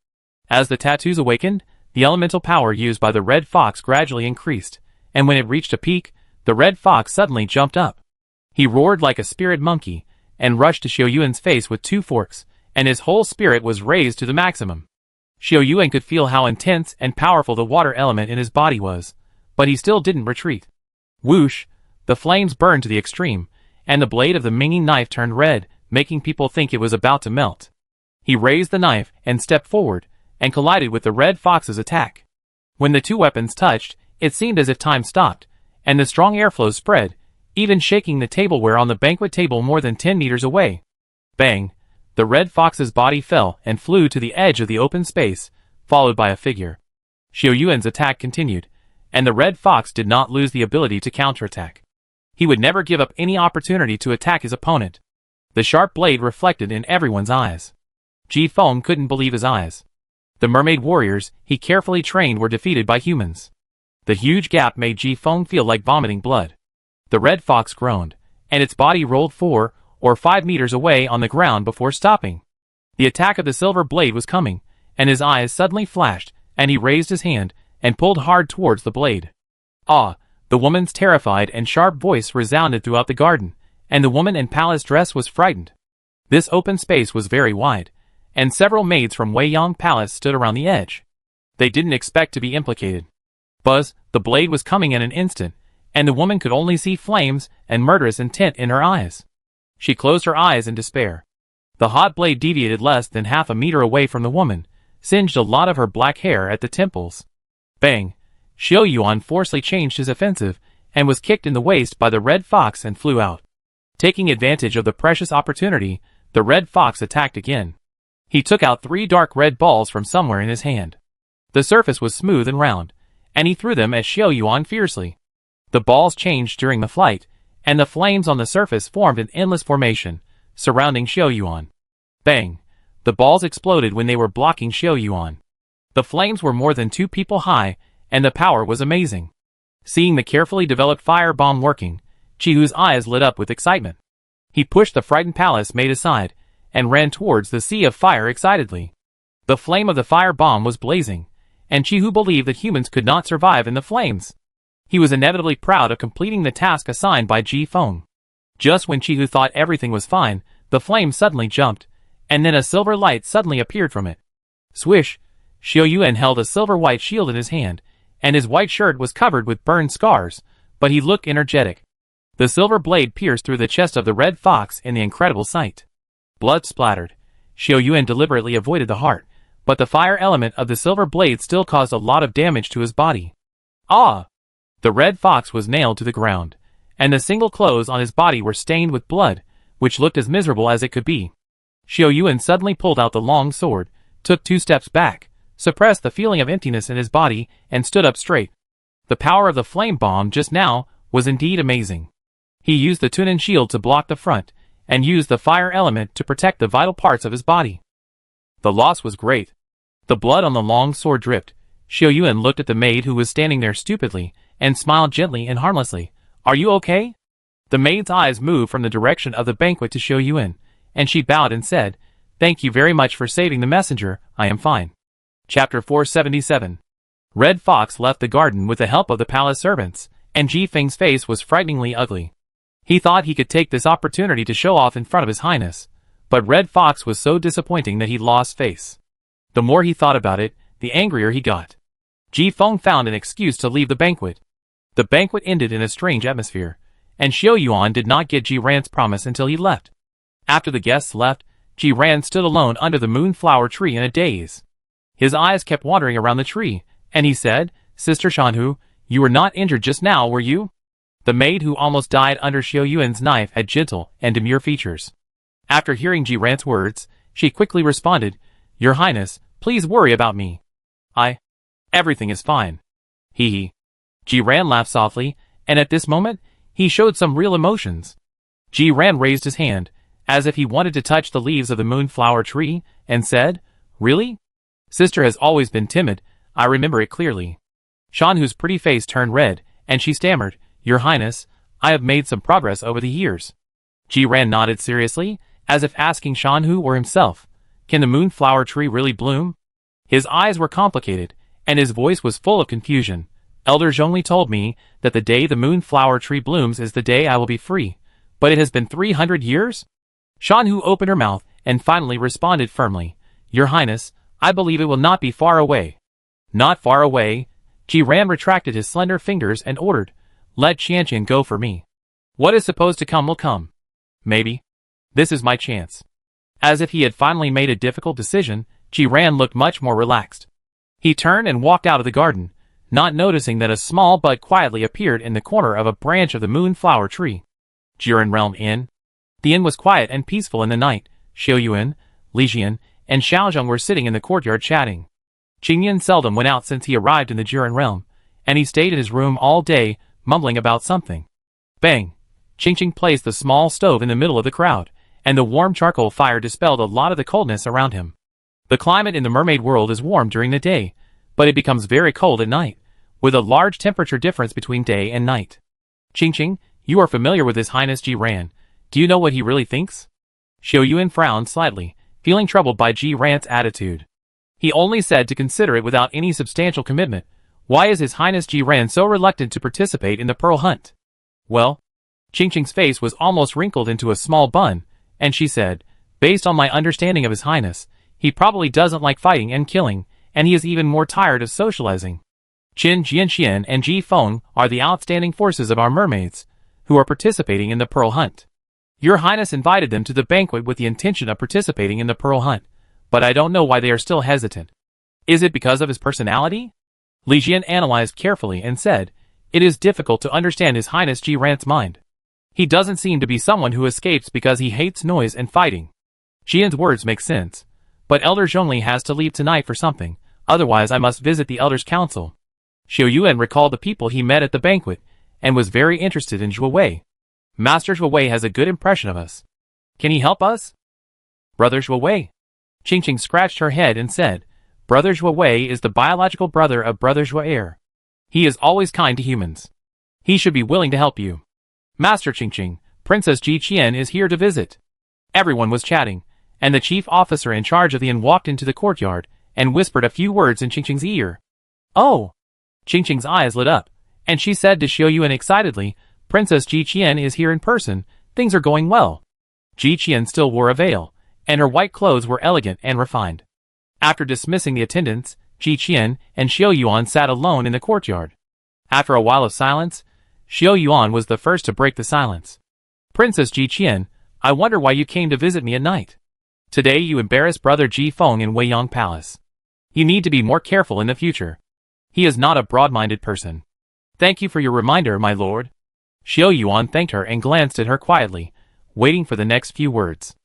As the tattoos awakened, the elemental power used by the red fox gradually increased, and when it reached a peak, the red fox suddenly jumped up. He roared like a spirit monkey, and rushed to Xiao Yuan's face with 2 forks, and his whole spirit was raised to the maximum. Xiao Yuan could feel how intense and powerful the water element in his body was, but he still didn't retreat. Whoosh! The flames burned to the extreme, and the blade of the Minging knife turned red, making people think it was about to melt. He raised the knife and stepped forward, and collided with the red fox's attack. When the 2 weapons touched, it seemed as if time stopped, and the strong airflow spread, even shaking the tableware on the banquet table more than 10 meters away. Bang! The red fox's body fell and flew to the edge of the open space, followed by a figure. Xiao Yuan's attack continued, and the red fox did not lose the ability to counterattack. He would never give up any opportunity to attack his opponent. The sharp blade reflected in everyone's eyes. Ji Feng couldn't believe his eyes. The mermaid warriors he carefully trained were defeated by humans. The huge gap made Ji Feng feel like vomiting blood. The red fox groaned, and its body rolled 4 or 5 meters away on the ground before stopping. The attack of the silver blade was coming, and his eyes suddenly flashed, and he raised his hand and pulled hard towards the blade. Ah! The woman's terrified and sharp voice resounded throughout the garden, and the woman in palace dress was frightened. This open space was very wide, and several maids from Wei Yang Palace stood around the edge. They didn't expect to be implicated. Buzz, the blade was coming in an instant, and the woman could only see flames and murderous intent in her eyes. She closed her eyes in despair. The hot blade deviated less than half a meter away from the woman, singed a lot of her black hair at the temples. Bang! Xiao Yuan forcefully changed his offensive, and was kicked in the waist by the red fox and flew out. Taking advantage of the precious opportunity, the red fox attacked again. He took out 3 dark red balls from somewhere in his hand. The surface was smooth and round, and he threw them at Xiao Yuan fiercely. The balls changed during the flight, and the flames on the surface formed an endless formation, surrounding Xiao Yuan. Bang! The balls exploded when they were blocking Xiao Yuan. The flames were more than 2 people high, and the power was amazing. Seeing the carefully developed fire bomb working, Chihu's eyes lit up with excitement. He pushed the frightened palace maid aside, and ran towards the sea of fire excitedly. The flame of the fire bomb was blazing, and Chihu believed that humans could not survive in the flames. He was inevitably proud of completing the task assigned by Ji Feng. Just when Chihu thought everything was fine, the flame suddenly jumped, and then a silver light suddenly appeared from it. Swish! Xiao Yuan held a silver-white shield in his hand, and his white shirt was covered with burned scars, but he looked energetic. The silver blade pierced through the chest of the red fox in the incredible sight. Blood splattered. Xiao Yuan deliberately avoided the heart, but the fire element of the silver blade still caused a lot of damage to his body. Ah! The red fox was nailed to the ground, and the single clothes on his body were stained with blood, which looked as miserable as it could be. Xiao Yuan suddenly pulled out the long sword, took 2 steps back, suppressed the feeling of emptiness in his body, and stood up straight. The power of the flame bomb just now was indeed amazing. He used the Tunan shield to block the front, and used the fire element to protect the vital parts of his body. The loss was great. The blood on the long sword dripped. Xiao Yuan looked at the maid who was standing there stupidly, and smiled gently and harmlessly. Are you okay? The maid's eyes moved from the direction of the banquet to Xiao Yuan, and she bowed and said, Thank you very much for saving the messenger, I am fine. Chapter 477. Red Fox left the garden with the help of the palace servants, and Ji Feng's face was frighteningly ugly. He thought he could take this opportunity to show off in front of his highness, but Red Fox was so disappointing that he lost face. The more he thought about it, the angrier he got. Ji Feng found an excuse to leave the banquet. The banquet ended in a strange atmosphere, and Xiao Yuan did not get Ji Ran's promise until he left. After the guests left, Ji Ran stood alone under the moonflower tree in a daze. His eyes kept wandering around the tree, and he said, Sister Shanhu, you were not injured just now, were you? The maid who almost died under Xiao Yuan's knife had gentle and demure features. After hearing Ji Ran's words, she quickly responded, Your Highness, please worry about me. Everything is fine. Hee. Ji Ran laughed softly, and at this moment, he showed some real emotions. Ji Ran raised his hand, as if he wanted to touch the leaves of the moonflower tree, and said, Really? Sister has always been timid, I remember it clearly. Shanhu's pretty face turned red, and she stammered, Your Highness, I have made some progress over the years. Ji Ran nodded seriously, as if asking Shanhu or himself, Can the moonflower tree really bloom? His eyes were complicated, and his voice was full of confusion. Elder Zhongli told me that the day the moonflower tree blooms is the day I will be free, but it has been 300 years? Shanhu opened her mouth and finally responded firmly, Your Highness, I believe it will not be far away. Not far away? Ji Ran retracted his slender fingers and ordered, Let Qianqian go for me. What is supposed to come will come. Maybe. This is my chance. As if he had finally made a difficult decision, Ji Ran looked much more relaxed. He turned and walked out of the garden, not noticing that a small bud quietly appeared in the corner of a branch of the moonflower tree. Jiren Realm Inn. The inn was quiet and peaceful in the night. Xiao Yuan, Li Jian, and Xiaozhong were sitting in the courtyard chatting. Qingyan seldom went out since he arrived in the Jiren realm, and he stayed in his room all day, mumbling about something. Bang! Qingqing placed the small stove in the middle of the crowd, and the warm charcoal fire dispelled a lot of the coldness around him. The climate in the mermaid world is warm during the day, but it becomes very cold at night, with a large temperature difference between day and night. Qingqing, you are familiar with His Highness Ji Ran. Do you know what he really thinks? Xiao Yuan frowned slightly, feeling troubled by Ji Ran's attitude. He only said to consider it without any substantial commitment. Why is His Highness Ji Ran so reluctant to participate in the pearl hunt? Well, Qingqing's face was almost wrinkled into a small bun, and she said, Based on my understanding of His Highness, he probably doesn't like fighting and killing, and he is even more tired of socializing. Qin Jianxian and Ji Feng are the outstanding forces of our mermaids, who are participating in the pearl hunt. Your Highness invited them to the banquet with the intention of participating in the pearl hunt, but I don't know why they are still hesitant. Is it because of his personality? Li Jian analyzed carefully and said, It is difficult to understand His Highness Ji Ran's mind. He doesn't seem to be someone who escapes because he hates noise and fighting. Jian's words make sense, but Elder Zhongli has to leave tonight for something, otherwise I must visit the Elder's Council. Xiao Yuan recalled the people he met at the banquet, and was very interested in Zhuo Wei. Master Zhuo Wei has a good impression of us. Can he help us? Brother Zhuo Wei. Qingqing scratched her head and said, Brother Zhuowei is the biological brother of Brother Zhuo'er. He is always kind to humans. He should be willing to help you. Master Qingqing, Princess Ji Qian is here to visit. Everyone was chatting, and the chief officer in charge of the inn walked into the courtyard and whispered a few words in Qingqing's ear. Oh! Qingqing's eyes lit up, and she said to Xiao Yuan excitedly, Princess Ji Qian is here in person, things are going well. Ji Qian still wore a veil, and her white clothes were elegant and refined. After dismissing the attendants, Ji Qian and Xiao Yuan sat alone in the courtyard. After a while of silence, Xiao Yuan was the first to break the silence. Princess Ji Qian, I wonder why you came to visit me at night. Today you embarrassed Brother Ji Feng in Weiyang Palace. You need to be more careful in the future. He is not a broad-minded person. Thank you for your reminder, my lord. Xiao Yuan thanked her and glanced at her quietly, waiting for the next few words.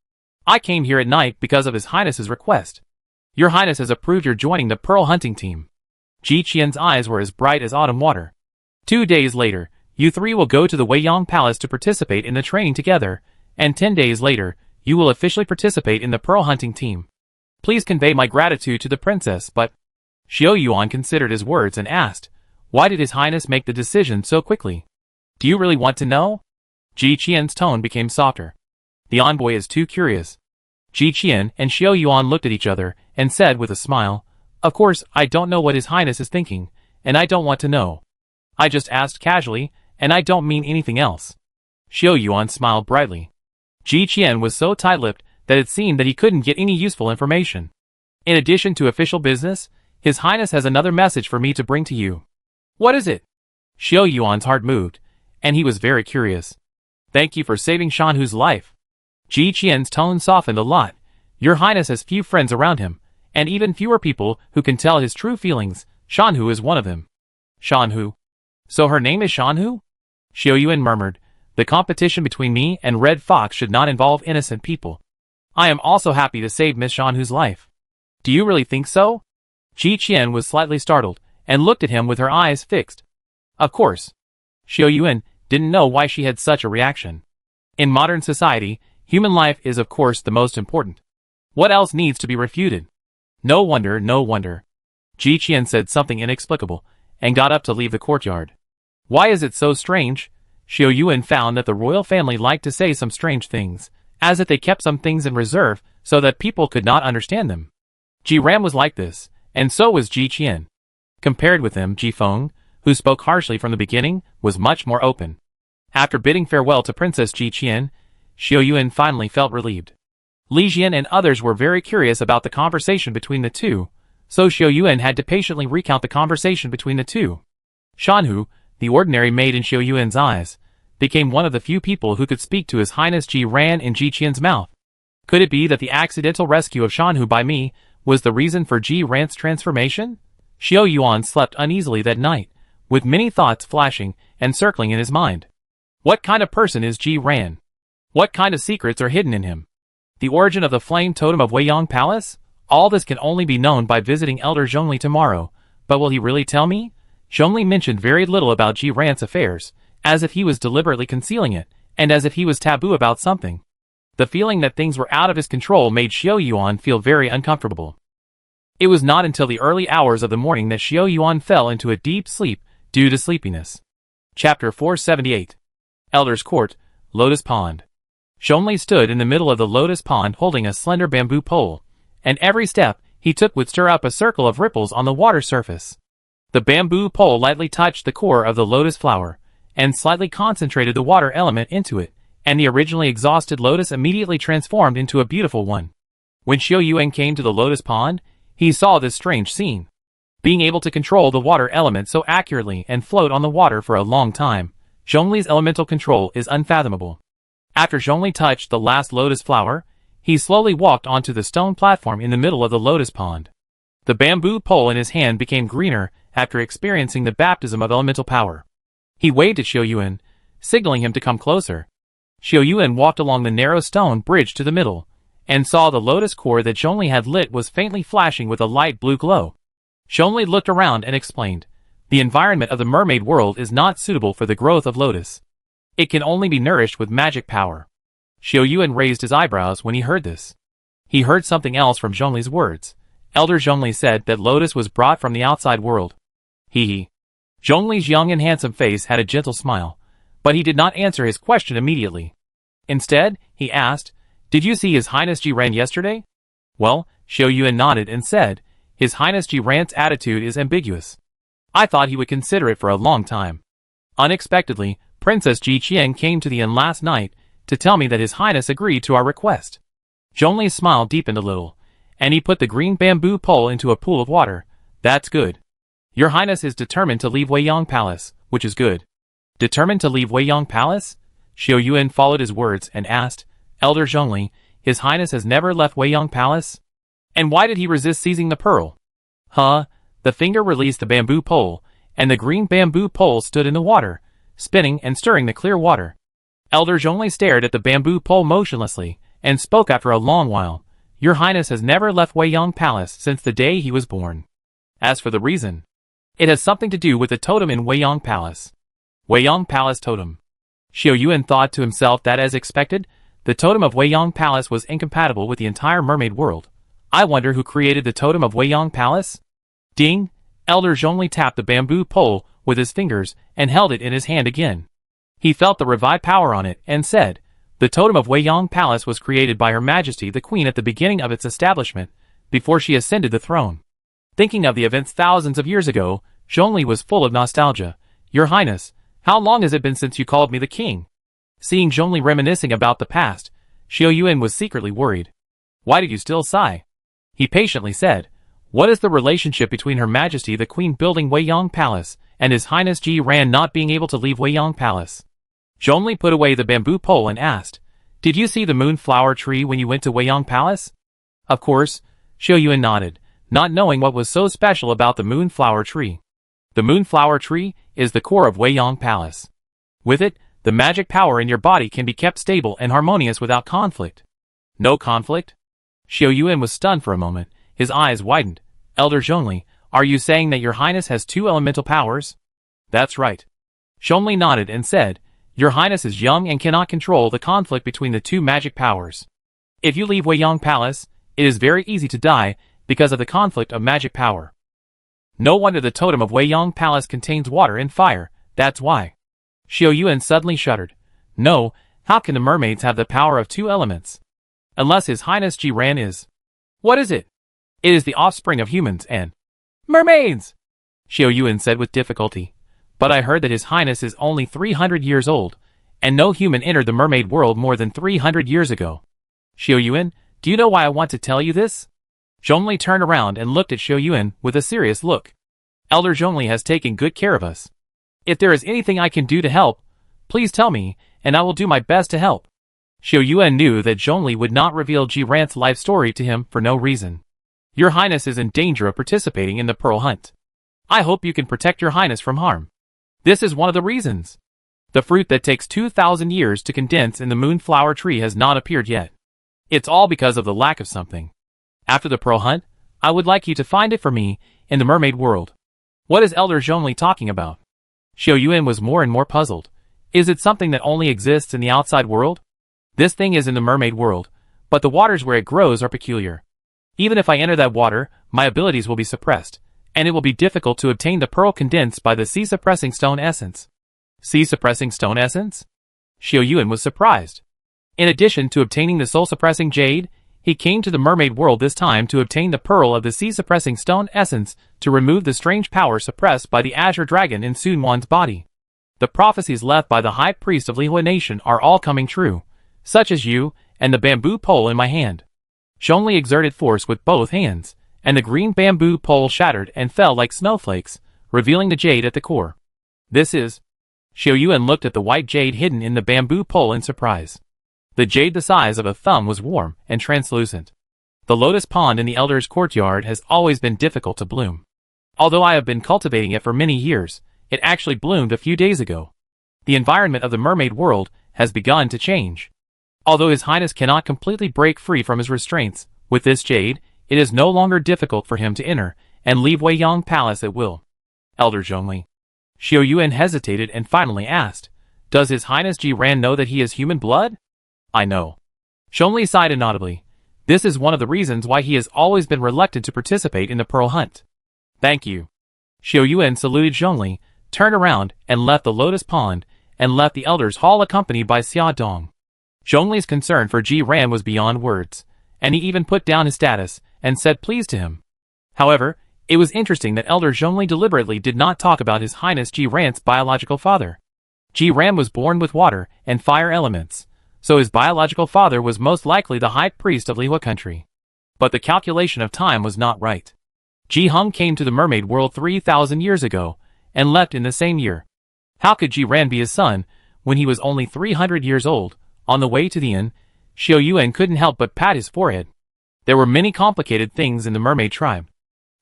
I came here at night because of His Highness's request. Your Highness has approved your joining the pearl hunting team. Ji Qian's eyes were as bright as autumn water. 2 days later, you three will go to the Weiyang Palace to participate in the training together, and 10 days later, you will officially participate in the pearl hunting team. Please convey my gratitude to the princess, but... Xiao Yuan considered his words and asked, why did His Highness make the decision so quickly? Do you really want to know? Ji Qian's tone became softer. The envoy is too curious. Ji Qian and Xiao Yuan looked at each other and said with a smile, Of course, I don't know what His Highness is thinking, and I don't want to know. I just asked casually, and I don't mean anything else. Xiao Yuan smiled brightly. Ji Qian was so tight-lipped that it seemed that he couldn't get any useful information. In addition to official business, His Highness has another message for me to bring to you. What is it? Xiao Yuan's heart moved, and he was very curious. Thank you for saving Shanhu's life. Ji Qian's tone softened a lot. Your Highness has few friends around him, and even fewer people who can tell his true feelings. Shanhu is one of them. Shanhu? So her name is Shanhu? Xiao Yuan murmured, the competition between me and Red Fox should not involve innocent people. I am also happy to save Miss Shanhu's life. Do you really think so? Ji Qian was slightly startled, and looked at him with her eyes fixed. Of course. Xiao Yuan didn't know why she had such a reaction. In modern society, human life is of course the most important. What else needs to be refuted? No wonder, no wonder. Ji Qian said something inexplicable, and got up to leave the courtyard. Why is it so strange? Xiao Yuan found that the royal family liked to say some strange things, as if they kept some things in reserve so that people could not understand them. Ji Ram was like this, and so was Ji Qian. Compared with him, Ji Feng, who spoke harshly from the beginning, was much more open. After bidding farewell to Princess Ji Qian, Xiao Yuan finally felt relieved. Li Jian and others were very curious about the conversation between the two, so Xiao Yuan had to patiently recount the conversation between the two. Shanhu, the ordinary maid in Xiao Yuan's eyes, became one of the few people who could speak to His Highness Ji Ran in Ji Qian's mouth. Could it be that the accidental rescue of Shanhu by me was the reason for Ji Ran's transformation? Xiao Yuan slept uneasily that night, with many thoughts flashing and circling in his mind. What kind of person is Ji Ran? What kind of secrets are hidden in him? The origin of the flame totem of Weiyang Palace? All this can only be known by visiting Elder Zhongli tomorrow, but will he really tell me? Zhongli mentioned very little about Ji Ran's affairs, as if he was deliberately concealing it, and as if he was taboo about something. The feeling that things were out of his control made Xiao Yuan feel very uncomfortable. It was not until the early hours of the morning that Xiao Yuan fell into a deep sleep due to sleepiness. Chapter 478. Elder's Court, Lotus Pond. Zhongli stood in the middle of the lotus pond holding a slender bamboo pole, and every step he took would stir up a circle of ripples on the water surface. The bamboo pole lightly touched the core of the lotus flower, and slightly concentrated the water element into it, and the originally exhausted lotus immediately transformed into a beautiful one. When Xiao Yuan came to the lotus pond, he saw this strange scene. Being able to control the water element so accurately and float on the water for a long time, Zhongli's elemental control is unfathomable. After Zhongli touched the last lotus flower, he slowly walked onto the stone platform in the middle of the lotus pond. The bamboo pole in his hand became greener after experiencing the baptism of elemental power. He waved at Xiao Yuan, signaling him to come closer. Xiao Yuan walked along the narrow stone bridge to the middle, and saw the lotus core that Zhongli had lit was faintly flashing with a light blue glow. Zhongli looked around and explained, the environment of the mermaid world is not suitable for the growth of lotus. It can only be nourished with magic power. Xiao Yuan raised his eyebrows when he heard this. He heard something else from Zhongli's words. Elder Zhongli said that Lotus was brought from the outside world. He. Zhongli's young and handsome face had a gentle smile, but he did not answer his question immediately. Instead, he asked, "Did you see His Highness Jiran yesterday?" "Well," Xiao Yuan nodded and said, "His Highness Jiran's attitude is ambiguous. I thought he would consider it for a long time. Unexpectedly, Princess Ji Qian came to the inn last night to tell me that His Highness agreed to our request." Zhongli's smile deepened a little, and he put the green bamboo pole into a pool of water. "That's good. Your Highness is determined to leave Weiyang Palace, which is good." "Determined to leave Weiyang Palace?" Xiao Yuan followed his words and asked, "Elder Zhongli, His Highness has never left Weiyang Palace? And why did he resist seizing the pearl?" "Huh?" The finger released the bamboo pole, and the green bamboo pole stood in the water, spinning and stirring the clear water. Elder Zhongli stared at the bamboo pole motionlessly, and spoke after a long while. "Your Highness has never left Weiyang Palace since the day he was born. As for the reason, it has something to do with the totem in Weiyang Palace." Weiyang Palace totem. Xiao Yuan thought to himself that, as expected, the totem of Weiyang Palace was incompatible with the entire mermaid world. I wonder who created the totem of Weiyang Palace? Ding! Elder Zhongli tapped the bamboo pole with his fingers and held it in his hand again. He felt the revived power on it and said, "The totem of Weiyang Palace was created by Her Majesty the Queen at the beginning of its establishment, before she ascended the throne." Thinking of the events thousands of years ago, Zhongli was full of nostalgia. "Your Highness, how long has it been since you called me the king?" Seeing Zhongli reminiscing about the past, Xiao Yuan was secretly worried. "Why did you still sigh?" He patiently said, "What is the relationship between Her Majesty the Queen building Weiyang Palace and His Highness Ji Ran not being able to leave Weiyang Palace?" Zhongli put away the bamboo pole and asked, "Did you see the moonflower tree when you went to Weiyang Palace?" "Of course," Xiao Yuan nodded, not knowing what was so special about the moonflower tree. The moonflower tree is the core of Weiyang Palace. With it, the magic power in your body can be kept stable and harmonious without conflict. No conflict? Xiao Yuan was stunned for a moment. His eyes widened. "Elder Zhongli, are you saying that Your Highness has two elemental powers?" "That's right." Zhongli nodded and said, "Your Highness is young and cannot control the conflict between the two magic powers. If you leave Weiyang Palace, it is very easy to die because of the conflict of magic power. No wonder the totem of Weiyang Palace contains water and fire, that's why." Xiao Yuan suddenly shuddered. "No, how can the mermaids have the power of two elements? Unless His Highness Ji Ran is. What is it?" "It is the offspring of humans and mermaids," Xiao Yuan said with difficulty. "But I heard that His Highness is only 300 years old, and no human entered the mermaid world more than 300 years ago." "Xiao Yuan, do you know why I want to tell you this?" Zhongli turned around and looked at Xiao Yuan with a serious look. "Elder Zhongli has taken good care of us. If there is anything I can do to help, please tell me, and I will do my best to help." Xiao Yuan knew that Zhongli would not reveal Ji Ran's life story to him for no reason. "Your Highness is in danger of participating in the pearl hunt. I hope you can protect Your Highness from harm. This is one of the reasons. The fruit that takes 2,000 years to condense in the moonflower tree has not appeared yet. It's all because of the lack of something. After the pearl hunt, I would like you to find it for me in the mermaid world." "What is Elder Zhongli talking about?" Xiao Yuan was more and more puzzled. "Is it something that only exists in the outside world?" "This thing is in the mermaid world, but the waters where it grows are peculiar. Even if I enter that water, my abilities will be suppressed, and it will be difficult to obtain the pearl condensed by the sea-suppressing stone essence." Sea-suppressing stone essence? Xiao Yuan was surprised. In addition to obtaining the soul-suppressing jade, he came to the mermaid world this time to obtain the pearl of the sea-suppressing stone essence to remove the strange power suppressed by the azure dragon in Sun Wan's body. The prophecies left by the high priest of Lihua Nation are all coming true, such as you and the bamboo pole in my hand. Zhongli exerted force with both hands, and the green bamboo pole shattered and fell like snowflakes, revealing the jade at the core. "This is..." Xiao Yuan looked at the white jade hidden in the bamboo pole in surprise. The jade the size of a thumb was warm and translucent. The lotus pond in the elder's courtyard has always been difficult to bloom. Although I have been cultivating it for many years, it actually bloomed a few days ago. The environment of the mermaid world has begun to change. Although His Highness cannot completely break free from his restraints, with this jade, it is no longer difficult for him to enter and leave Weiyang Palace at will. Elder Zhongli. Xiao Yuan hesitated and finally asked, "Does His Highness Ji Ran know that he is human blood?" "I know." Zhongli sighed inaudibly. This is one of the reasons why he has always been reluctant to participate in the pearl hunt. Thank you. Xiao Yuan saluted Zhongli, turned around and left the lotus pond, and left the elders' hall accompanied by Xia Dong. Zhongli's concern for Ji Ran was beyond words, and he even put down his status and said please to him. However, it was interesting that Elder Zhongli deliberately did not talk about His Highness Ji Ran's biological father. Ji Ran was born with water and fire elements, so his biological father was most likely the high priest of Lihua country. But the calculation of time was not right. Ji Hung came to the mermaid world 3,000 years ago, and left in the same year. How could Ji Ran be his son, when he was only 300 years old? On the way to the inn, Xiao Yuan couldn't help but pat his forehead. There were many complicated things in the mermaid tribe.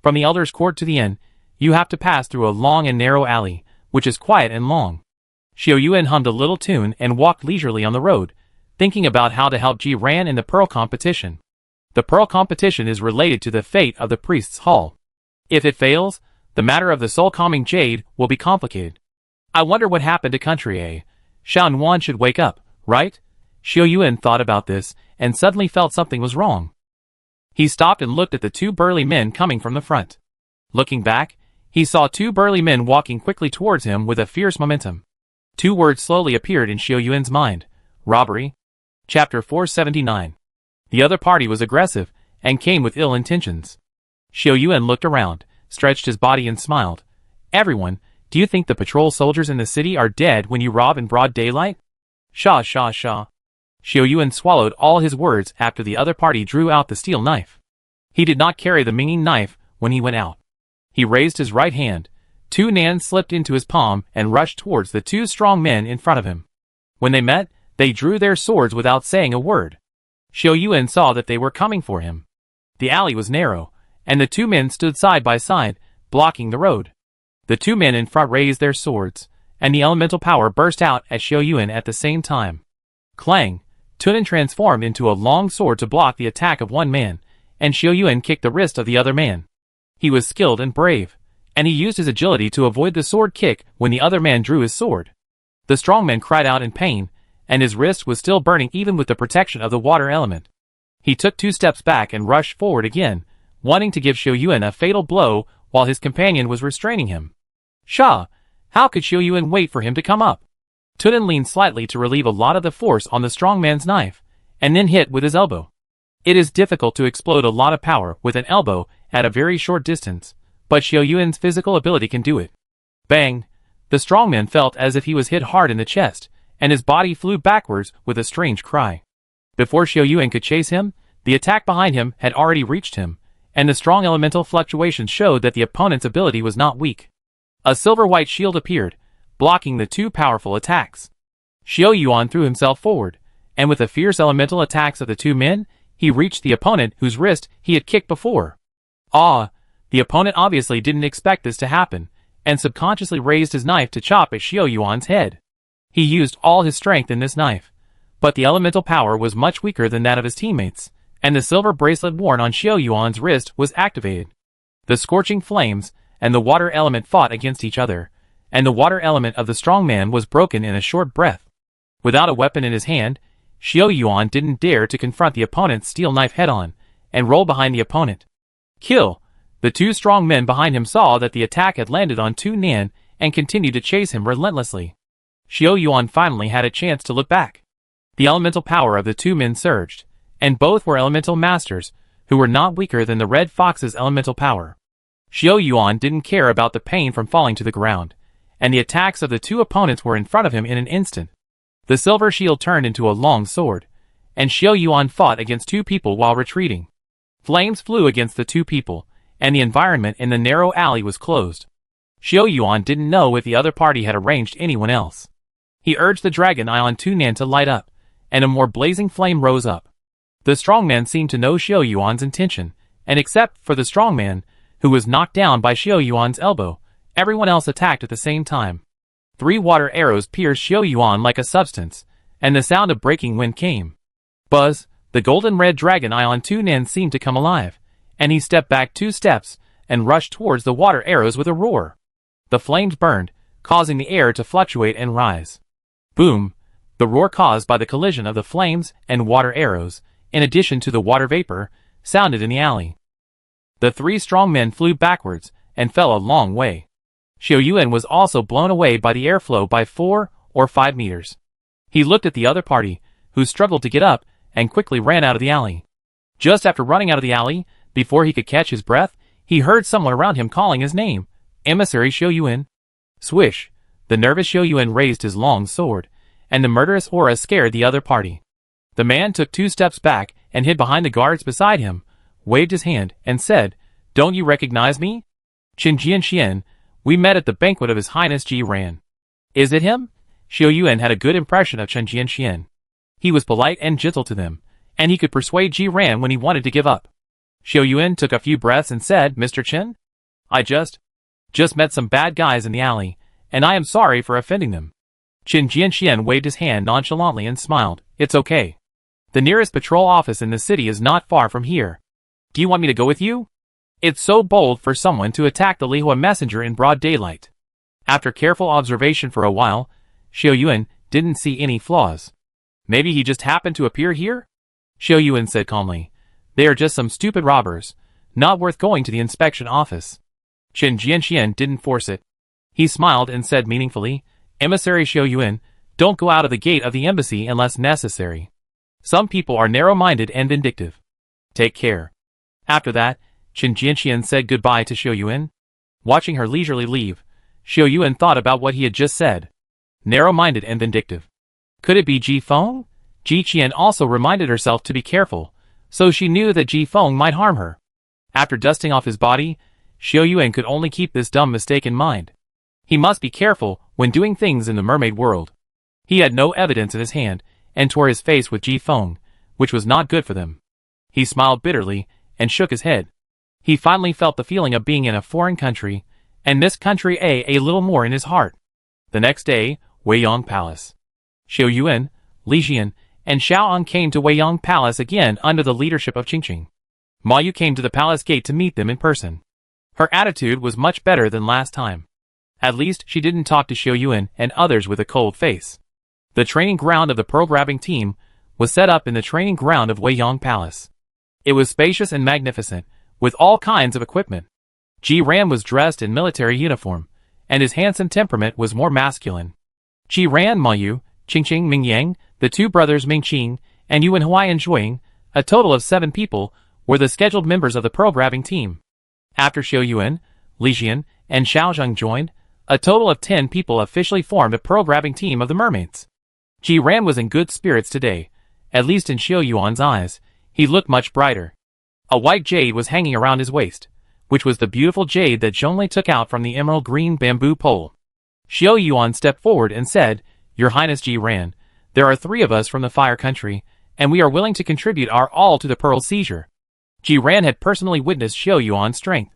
From the elder's court to the inn, you have to pass through a long and narrow alley, which is quiet and long. Xiao Yuan hummed a little tune and walked leisurely on the road, thinking about how to help Ji Ran in the pearl competition. The pearl competition is related to the fate of the priest's hall. If it fails, the matter of the soul-calming jade will be complicated. I wonder what happened to country A. Xiao Nuan should wake up, right? Xiao Yuan thought about this, and suddenly felt something was wrong. He stopped and looked at the two burly men coming from the front. Looking back, he saw two burly men walking quickly towards him with a fierce momentum. Two words slowly appeared in Xiao Yuan's mind. Robbery. Chapter 479. The other party was aggressive, and came with ill intentions. Xiao Yuan looked around, stretched his body and smiled. Everyone, do you think the patrol soldiers in the city are dead when you rob in broad daylight? Sha sha sha. Xiao Yuan swallowed all his words after the other party drew out the steel knife. He did not carry the Minging knife when he went out. He raised his right hand. Two nans slipped into his palm and rushed towards the two strong men in front of him. When they met, they drew their swords without saying a word. Xiao Yuan saw that they were coming for him. The alley was narrow, and the two men stood side by side, blocking the road. The two men in front raised their swords, and the elemental power burst out at Xiao Yuan at the same time. Clang! Tunin transformed into a long sword to block the attack of one man, and Xiao Yuan kicked the wrist of the other man. He was skilled and brave, and he used his agility to avoid the sword kick when the other man drew his sword. The strong man cried out in pain, and his wrist was still burning even with the protection of the water element. He took 2 steps back and rushed forward again, wanting to give Xiao Yuan a fatal blow while his companion was restraining him. Sha! How could Xiao Yuan wait for him to come up? Tunin leaned slightly to relieve a lot of the force on the strong man's knife, and then hit with his elbow. It is difficult to explode a lot of power with an elbow at a very short distance, but Xiao Yuan's physical ability can do it. Bang! The strong man felt as if he was hit hard in the chest, and his body flew backwards with a strange cry. Before Xiao Yuan could chase him, the attack behind him had already reached him, and the strong elemental fluctuations showed that the opponent's ability was not weak. A silver-white shield appeared, blocking the two powerful attacks. Xiao Yuan threw himself forward, and with the fierce elemental attacks of the two men, he reached the opponent whose wrist he had kicked before. Ah! The opponent obviously didn't expect this to happen, and subconsciously raised his knife to chop at Xiao Yuan's head. He used all his strength in this knife, but the elemental power was much weaker than that of his teammates, and the silver bracelet worn on Xiao Yuan's wrist was activated. The scorching flames and the water element fought against each other, and the water element of the strong man was broken in a short breath. Without a weapon in his hand, Xiao Yuan didn't dare to confront the opponent's steel knife head-on, and roll behind the opponent. Kill! The two strong men behind him saw that the attack had landed on Tu Nan and continued to chase him relentlessly. Xiao Yuan finally had a chance to look back. The elemental power of the two men surged, and both were elemental masters, who were not weaker than the Red Fox's elemental power. Xiao Yuan didn't care about the pain from falling to the ground, and the attacks of the two opponents were in front of him in an instant. The silver shield turned into a long sword, and Xiao Yuan fought against two people while retreating. Flames flew against the two people, and the environment in the narrow alley was closed. Xiao Yuan didn't know if the other party had arranged anyone else. He urged the dragon eye on Tu Nan to light up, and a more blazing flame rose up. The strongman seemed to know Xiao Yuan's intention, and except for the strongman, who was knocked down by Xiao Yuan's elbow, everyone else attacked at the same time. 3 water arrows pierced Xiao Yuan like a substance, and the sound of breaking wind came. Buzz! The golden red dragon eye on Tu Nan seemed to come alive, and he stepped back 2 steps and rushed towards the water arrows with a roar. The flames burned, causing the air to fluctuate and rise. Boom! The roar caused by the collision of the flames and water arrows in addition to the water vapor, sounded in the alley. The three strong men flew backwards and fell a long way. Xiao Yuan was also blown away by the airflow by 4 or 5 meters. He looked at the other party, who struggled to get up, and quickly ran out of the alley. Just after running out of the alley, before he could catch his breath, he heard someone around him calling his name, "Emissary Xiao Yuan." Swish! The nervous Xiao Yuan raised his long sword, and the murderous aura scared the other party. The man took 2 steps back and hid behind the guards beside him, waved his hand, and said, "Don't you recognize me? Qin Jianxian, we met at the banquet of His Highness Ji Ran." "Is it him?" Xiao Yuan had a good impression of Qin Jianxian. He was polite and gentle to them, and he could persuade Ji Ran when he wanted to give up. Xiao Yuan took a few breaths and said, "Mr. Qin? I just met some bad guys in the alley, and I am sorry for offending them." Qin Jianxian waved his hand nonchalantly and smiled. "It's okay. The nearest patrol office in the city is not far from here. Do you want me to go with you?" It's so bold for someone to attack the Lihua messenger in broad daylight. After careful observation for a while, Xiao Yuan didn't see any flaws. "Maybe he just happened to appear here?" Xiao Yuan said calmly. "They are just some stupid robbers, not worth going to the inspection office." Qin Jianxian didn't force it. He smiled and said meaningfully, "Emissary Xiao Yuan, don't go out of the gate of the embassy unless necessary. Some people are narrow-minded and vindictive. Take care." After that, Qin Jianxian said goodbye to Xiao Yuan. Watching her leisurely leave, Xiao Yuan thought about what he had just said. Narrow-minded and vindictive. Could it be Ji Feng? Ji Qian also reminded herself to be careful, so she knew that Ji Feng might harm her. After dusting off his body, Xiao Yuan could only keep this dumb mistake in mind. He must be careful when doing things in the mermaid world. He had no evidence in his hand, and tore his face with Ji Feng, which was not good for them. He smiled bitterly, and shook his head. He finally felt the feeling of being in a foreign country, and this country a little more in his heart. The next day, Weiyang Palace. Xiao Yuan, Li Jian, and Xiao Ang came to Weiyang Palace again under the leadership of Qingqing. Ma Yu came to the palace gate to meet them in person. Her attitude was much better than last time. At least she didn't talk to Xiao Yuan and others with a cold face. The training ground of the programming team was set up in the training ground of Weiyang Palace. It was spacious and magnificent, with all kinds of equipment. Ji Ran was dressed in military uniform, and his handsome temperament was more masculine. Ji Ran, Ma Yu, Qingqing, Ming Yang, the 2 brothers Ming Qing, and Yuan Huai and Zhuing, a total of 7 people, were the scheduled members of the programming team. After Xiao Yuan, Li Jian, and Xiao Zheng joined, a total of 10 people officially formed a programming team of the mermaids. Ji Ran was in good spirits today, at least in Xiao Yuan's eyes. He looked much brighter. A white jade was hanging around his waist, which was the beautiful jade that Zhongli took out from the emerald green bamboo pole. Xiao Yuan stepped forward and said, "Your Highness Ji Ran, there are 3 of us from the Fire Country, and we are willing to contribute our all to the Pearl Seizure." Ji Ran had personally witnessed Xiao Yuan's strength.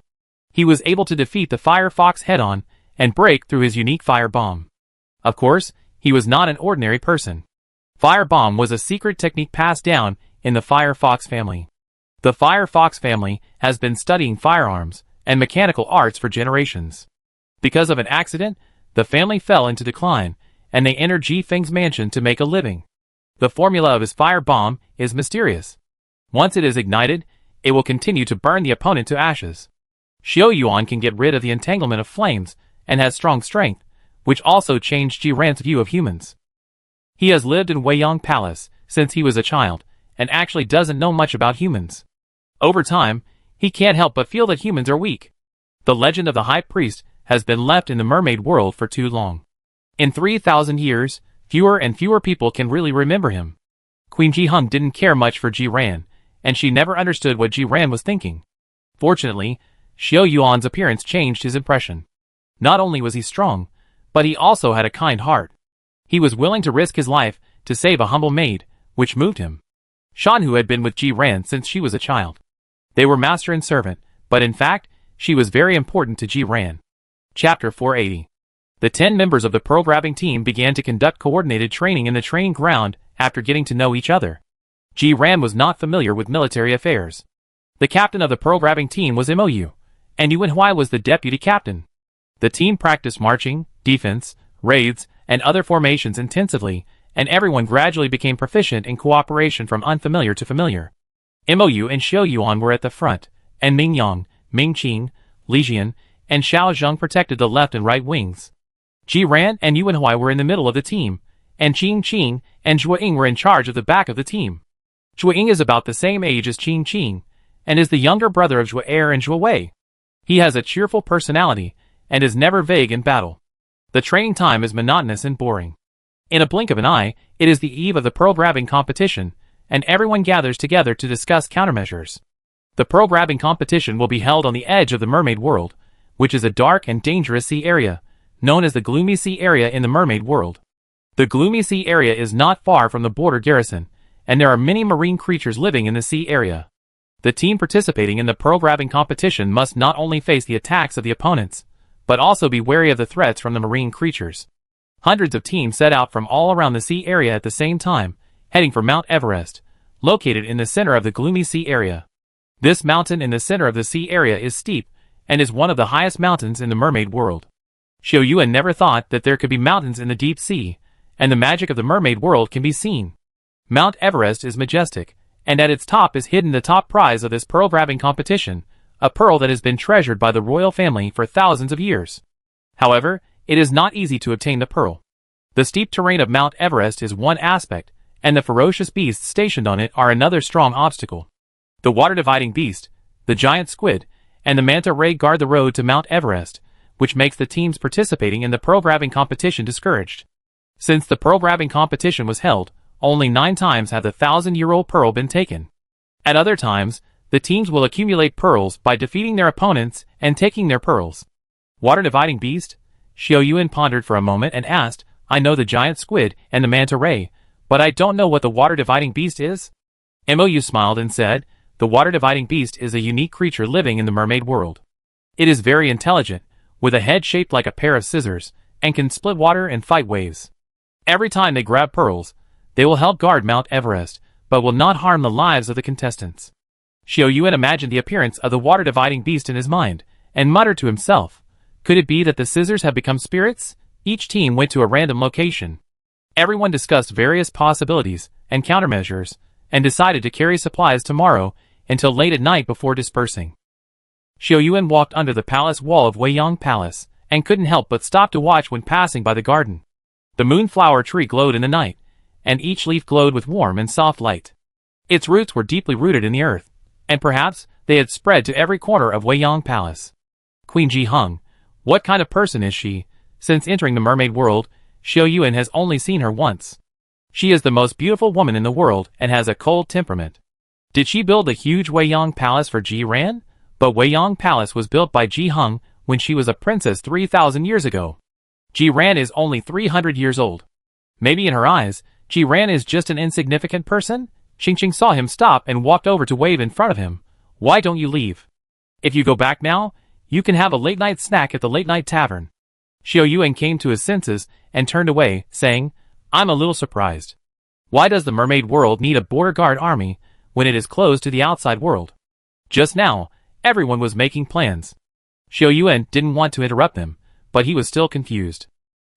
He was able to defeat the Fire Fox head-on and break through his unique fire bomb. Of course, he was not an ordinary person. Fire bomb was a secret technique passed down in the Fire Fox family. The Fire Fox family has been studying firearms and mechanical arts for generations. Because of an accident, the family fell into decline, and they entered Ji Feng's mansion to make a living. The formula of his fire bomb is mysterious. Once it is ignited, it will continue to burn the opponent to ashes. Xiao Yuan can get rid of the entanglement of flames and has strong strength, which also changed Ji Ran's view of humans. He has lived in Weiyang Palace since he was a child, and actually doesn't know much about humans. Over time, he can't help but feel that humans are weak. The legend of the High Priest has been left in the mermaid world for too long. In 3,000 years, fewer and fewer people can really remember him. Queen Ji Hung didn't care much for Ji Ran, and she never understood what Ji Ran was thinking. Fortunately, Xiao Yuan's appearance changed his impression. Not only was he strong, but he also had a kind heart. He was willing to risk his life to save a humble maid, which moved him. Shanhu had been with Ji Ran since she was a child. They were master and servant, but in fact, she was very important to Ji Ran. Chapter 480. The 10 members of the programming team began to conduct coordinated training in the training ground after getting to know each other. Ji Ran was not familiar with military affairs. The captain of the programming team was Mou, and Yuan Huai was the deputy captain. The team practiced marching, defense, raids, and other formations intensively, and everyone gradually became proficient in cooperation from unfamiliar to familiar. Mou and Xiao Yuan were at the front, and Ming Yang, Ming Qing, Li Jian, and Xiao Zheng protected the left and right wings. Ji Ran and Yuan Hui were in the middle of the team, and Qing Qing and Zhuo Ying were in charge of the back of the team. Zhuo Ying is about the same age as Qing Qing, and is the younger brother of Zhuo Er and Zhuo Wei. He has a cheerful personality, and is never vague in battle. The training time is monotonous and boring. In a blink of an eye, it is the eve of the pearl grabbing competition, and everyone gathers together to discuss countermeasures. The pearl grabbing competition will be held on the edge of the mermaid world, which is a dark and dangerous sea area, known as the gloomy sea area in the mermaid world. The gloomy sea area is not far from the border garrison, and there are many marine creatures living in the sea area. The team participating in the pearl grabbing competition must not only face the attacks of the opponents, but also be wary of the threats from the marine creatures. Hundreds of teams set out from all around the sea area at the same time, heading for Mount Everest, located in the center of the gloomy sea area. This mountain in the center of the sea area is steep, and is one of the highest mountains in the mermaid world. Xiao Yuan never thought that there could be mountains in the deep sea, and the magic of the mermaid world can be seen. Mount Everest is majestic, and at its top is hidden the top prize of this pearl grabbing competition, a pearl that has been treasured by the royal family for thousands of years. However, it is not easy to obtain the pearl. The steep terrain of Mount Everest is one aspect, and the ferocious beasts stationed on it are another strong obstacle. The water-dividing beast, the giant squid, and the manta ray guard the road to Mount Everest, which makes the teams participating in the pearl grabbing competition discouraged. Since the pearl grabbing competition was held, only 9 times have the 1,000-year-old pearl been taken. At other times, the teams will accumulate pearls by defeating their opponents and taking their pearls. Water-dividing beast? Xiao Yuan pondered for a moment and asked, I know the giant squid and the manta ray, but I don't know what the water-dividing beast is? Mou smiled and said, the water-dividing beast is a unique creature living in the mermaid world. It is very intelligent, with a head shaped like a pair of scissors, and can split water and fight waves. Every time they grab pearls, they will help guard Mount Everest, but will not harm the lives of the contestants. Xiao Yuan imagined the appearance of the water-dividing beast in his mind, and muttered to himself, could it be that the scissors have become spirits? Each team went to a random location. Everyone discussed various possibilities and countermeasures, and decided to carry supplies tomorrow until late at night before dispersing. Xiao Yuan walked under the palace wall of Weiyang Palace, and couldn't help but stop to watch when passing by the garden. The moonflower tree glowed in the night, and each leaf glowed with warm and soft light. Its roots were deeply rooted in the earth, and perhaps they had spread to every corner of Weiyang Palace. Queen Ji Hung, what kind of person is she? Since entering the mermaid world, Xiao Yuan has only seen her once. She is the most beautiful woman in the world and has a cold temperament. Did she build the huge Weiyang Palace for Ji Ran? But Weiyang Palace was built by Ji Hung when she was a princess 3,000 years ago. Ji Ran is only 300 years old. Maybe in her eyes, Ji Ran is just an insignificant person? Qingqing saw him stop and walked over to wave in front of him. Why don't you leave? If you go back now, you can have a late-night snack at the late-night tavern. Xiao Yuan came to his senses and turned away, saying, I'm a little surprised. Why does the mermaid world need a border guard army when it is closed to the outside world? Just now, everyone was making plans. Xiao Yuan didn't want to interrupt them, but he was still confused.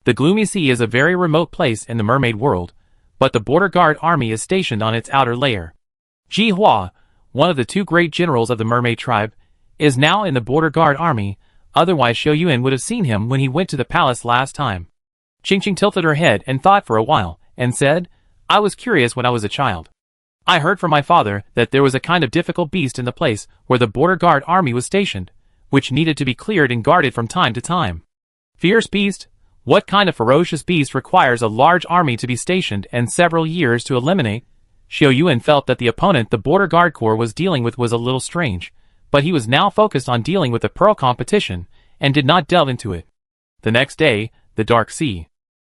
The gloomy sea is a very remote place in the mermaid world, but the border guard army is stationed on its outer layer. Ji Hua, one of the 2 great generals of the mermaid tribe, is now in the border guard army, otherwise Xiao Yuan would have seen him when he went to the palace last time. Qingqing tilted her head and thought for a while, and said, I was curious when I was a child. I heard from my father that there was a kind of difficult beast in the place where the border guard army was stationed, which needed to be cleared and guarded from time to time. Fierce beast? What kind of ferocious beast requires a large army to be stationed and several years to eliminate? Xiao Yuan felt that the opponent the border guard corps was dealing with was a little strange, but he was now focused on dealing with the pearl competition, and did not delve into it. The next day, the dark sea.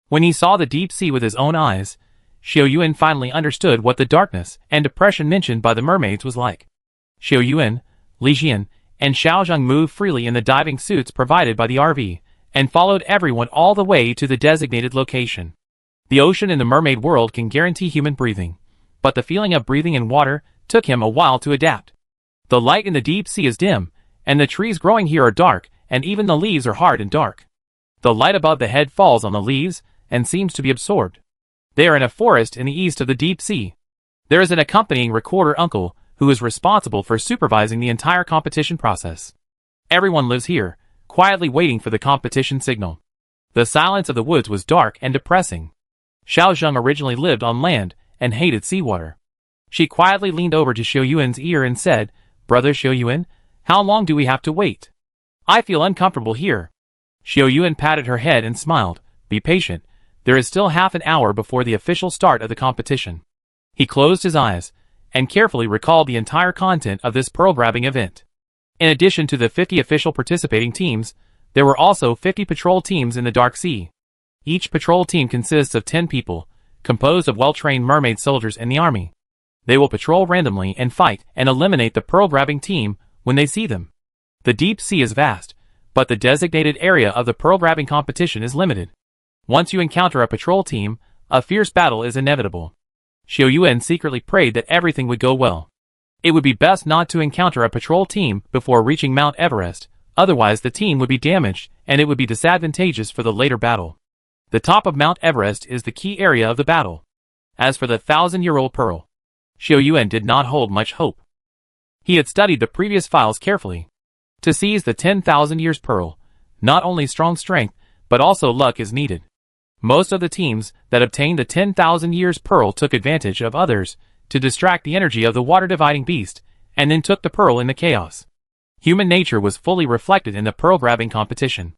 When he saw the deep sea with his own eyes, Xiao Yuan finally understood what the darkness and depression mentioned by the mermaids was like. Xiao Yuan, Li Jian, and Xiao Zheng moved freely in the diving suits provided by the RV, and followed everyone all the way to the designated location. The ocean in the mermaid world can guarantee human breathing, but the feeling of breathing in water took him a while to adapt. The light in the deep sea is dim, and the trees growing here are dark, and even the leaves are hard and dark. The light above the head falls on the leaves, and seems to be absorbed. They are in a forest in the east of the deep sea. There is an accompanying recorder uncle who is responsible for supervising the entire competition process. Everyone lives here, quietly waiting for the competition signal. The silence of the woods was dark and depressing. Xiao Zheng originally lived on land and hated seawater. She quietly leaned over to Xiao Yuan's ear and said, "Brother Xiao Yuan, how long do we have to wait? I feel uncomfortable here." Xiao Yuan patted her head and smiled. "Be patient. There is still half an hour before the official start of the competition." He closed his eyes and carefully recalled the entire content of this pearl-grabbing event. In addition to the 50 official participating teams, there were also 50 patrol teams in the Dark Sea. Each patrol team consists of 10 people, composed of well-trained mermaid soldiers in the army. They will patrol randomly and fight and eliminate the pearl-grabbing team when they see them. The deep sea is vast, but the designated area of the pearl-grabbing competition is limited. Once you encounter a patrol team, a fierce battle is inevitable. Xiao Yuan secretly prayed that everything would go well. It would be best not to encounter a patrol team before reaching Mount Everest, otherwise the team would be damaged and it would be disadvantageous for the later battle. The top of Mount Everest is the key area of the battle. As for the 1,000-year-old pearl, Xiao Yuan did not hold much hope. He had studied the previous files carefully. To seize the 10,000 years pearl, not only strong strength, but also luck is needed. Most of the teams that obtained the 10,000 years pearl took advantage of others to distract the energy of the water-dividing beast, and then took the pearl in the chaos. Human nature was fully reflected in the pearl-grabbing competition.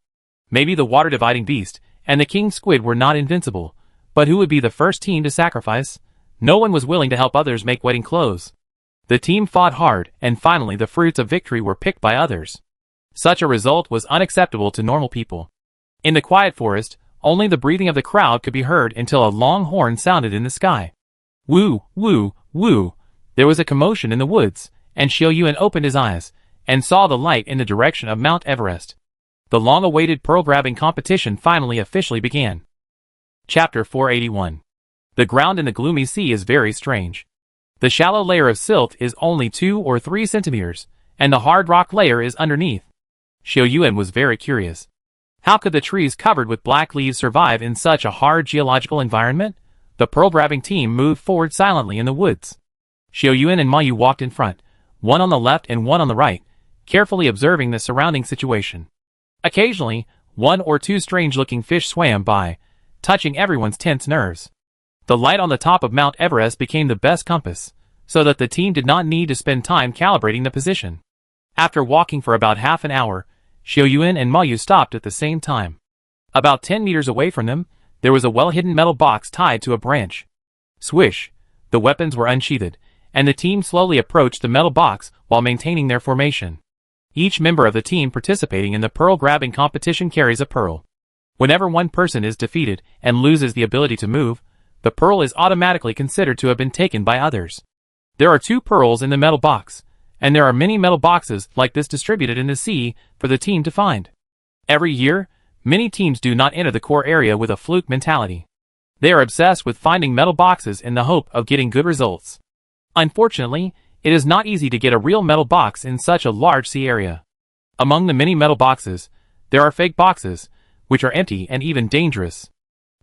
Maybe the water-dividing beast and the king squid were not invincible, but who would be the first team to sacrifice? No one was willing to help others make wedding clothes. The team fought hard, and finally the fruits of victory were picked by others. Such a result was unacceptable to normal people. In the quiet forest, only the breathing of the crowd could be heard until a long horn sounded in the sky. Woo, woo, woo. There was a commotion in the woods, and Xiao Yuan opened his eyes and saw the light in the direction of Mount Everest. The long-awaited pearl-grabbing competition finally officially began. Chapter 481. The ground in the gloomy sea is very strange. The shallow layer of silt is only 2 or 3 centimeters, and the hard rock layer is underneath. Xiao Yuan was very curious. How could the trees covered with black leaves survive in such a hard geological environment? The pearl-grabbing team moved forward silently in the woods. Xiao Yuan and Ma Yu walked in front, one on the left and one on the right, carefully observing the surrounding situation. Occasionally, 1 or 2 strange-looking fish swam by, touching everyone's tense nerves. The light on the top of Mount Everest became the best compass, so that the team did not need to spend time calibrating the position. After walking for about half an hour, Xiao Yuan and Ma Yu stopped at the same time. About 10 meters away from them, there was a well-hidden metal box tied to a branch. Swish! The weapons were unsheathed, and the team slowly approached the metal box while maintaining their formation. Each member of the team participating in the pearl-grabbing competition carries a pearl. Whenever one person is defeated and loses the ability to move, the pearl is automatically considered to have been taken by others. There are 2 pearls in the metal box, and there are many metal boxes like this distributed in the sea for the team to find. Every year, many teams do not enter the core area with a fluke mentality. They are obsessed with finding metal boxes in the hope of getting good results. Unfortunately, it is not easy to get a real metal box in such a large sea area. Among the many metal boxes, there are fake boxes, which are empty and even dangerous.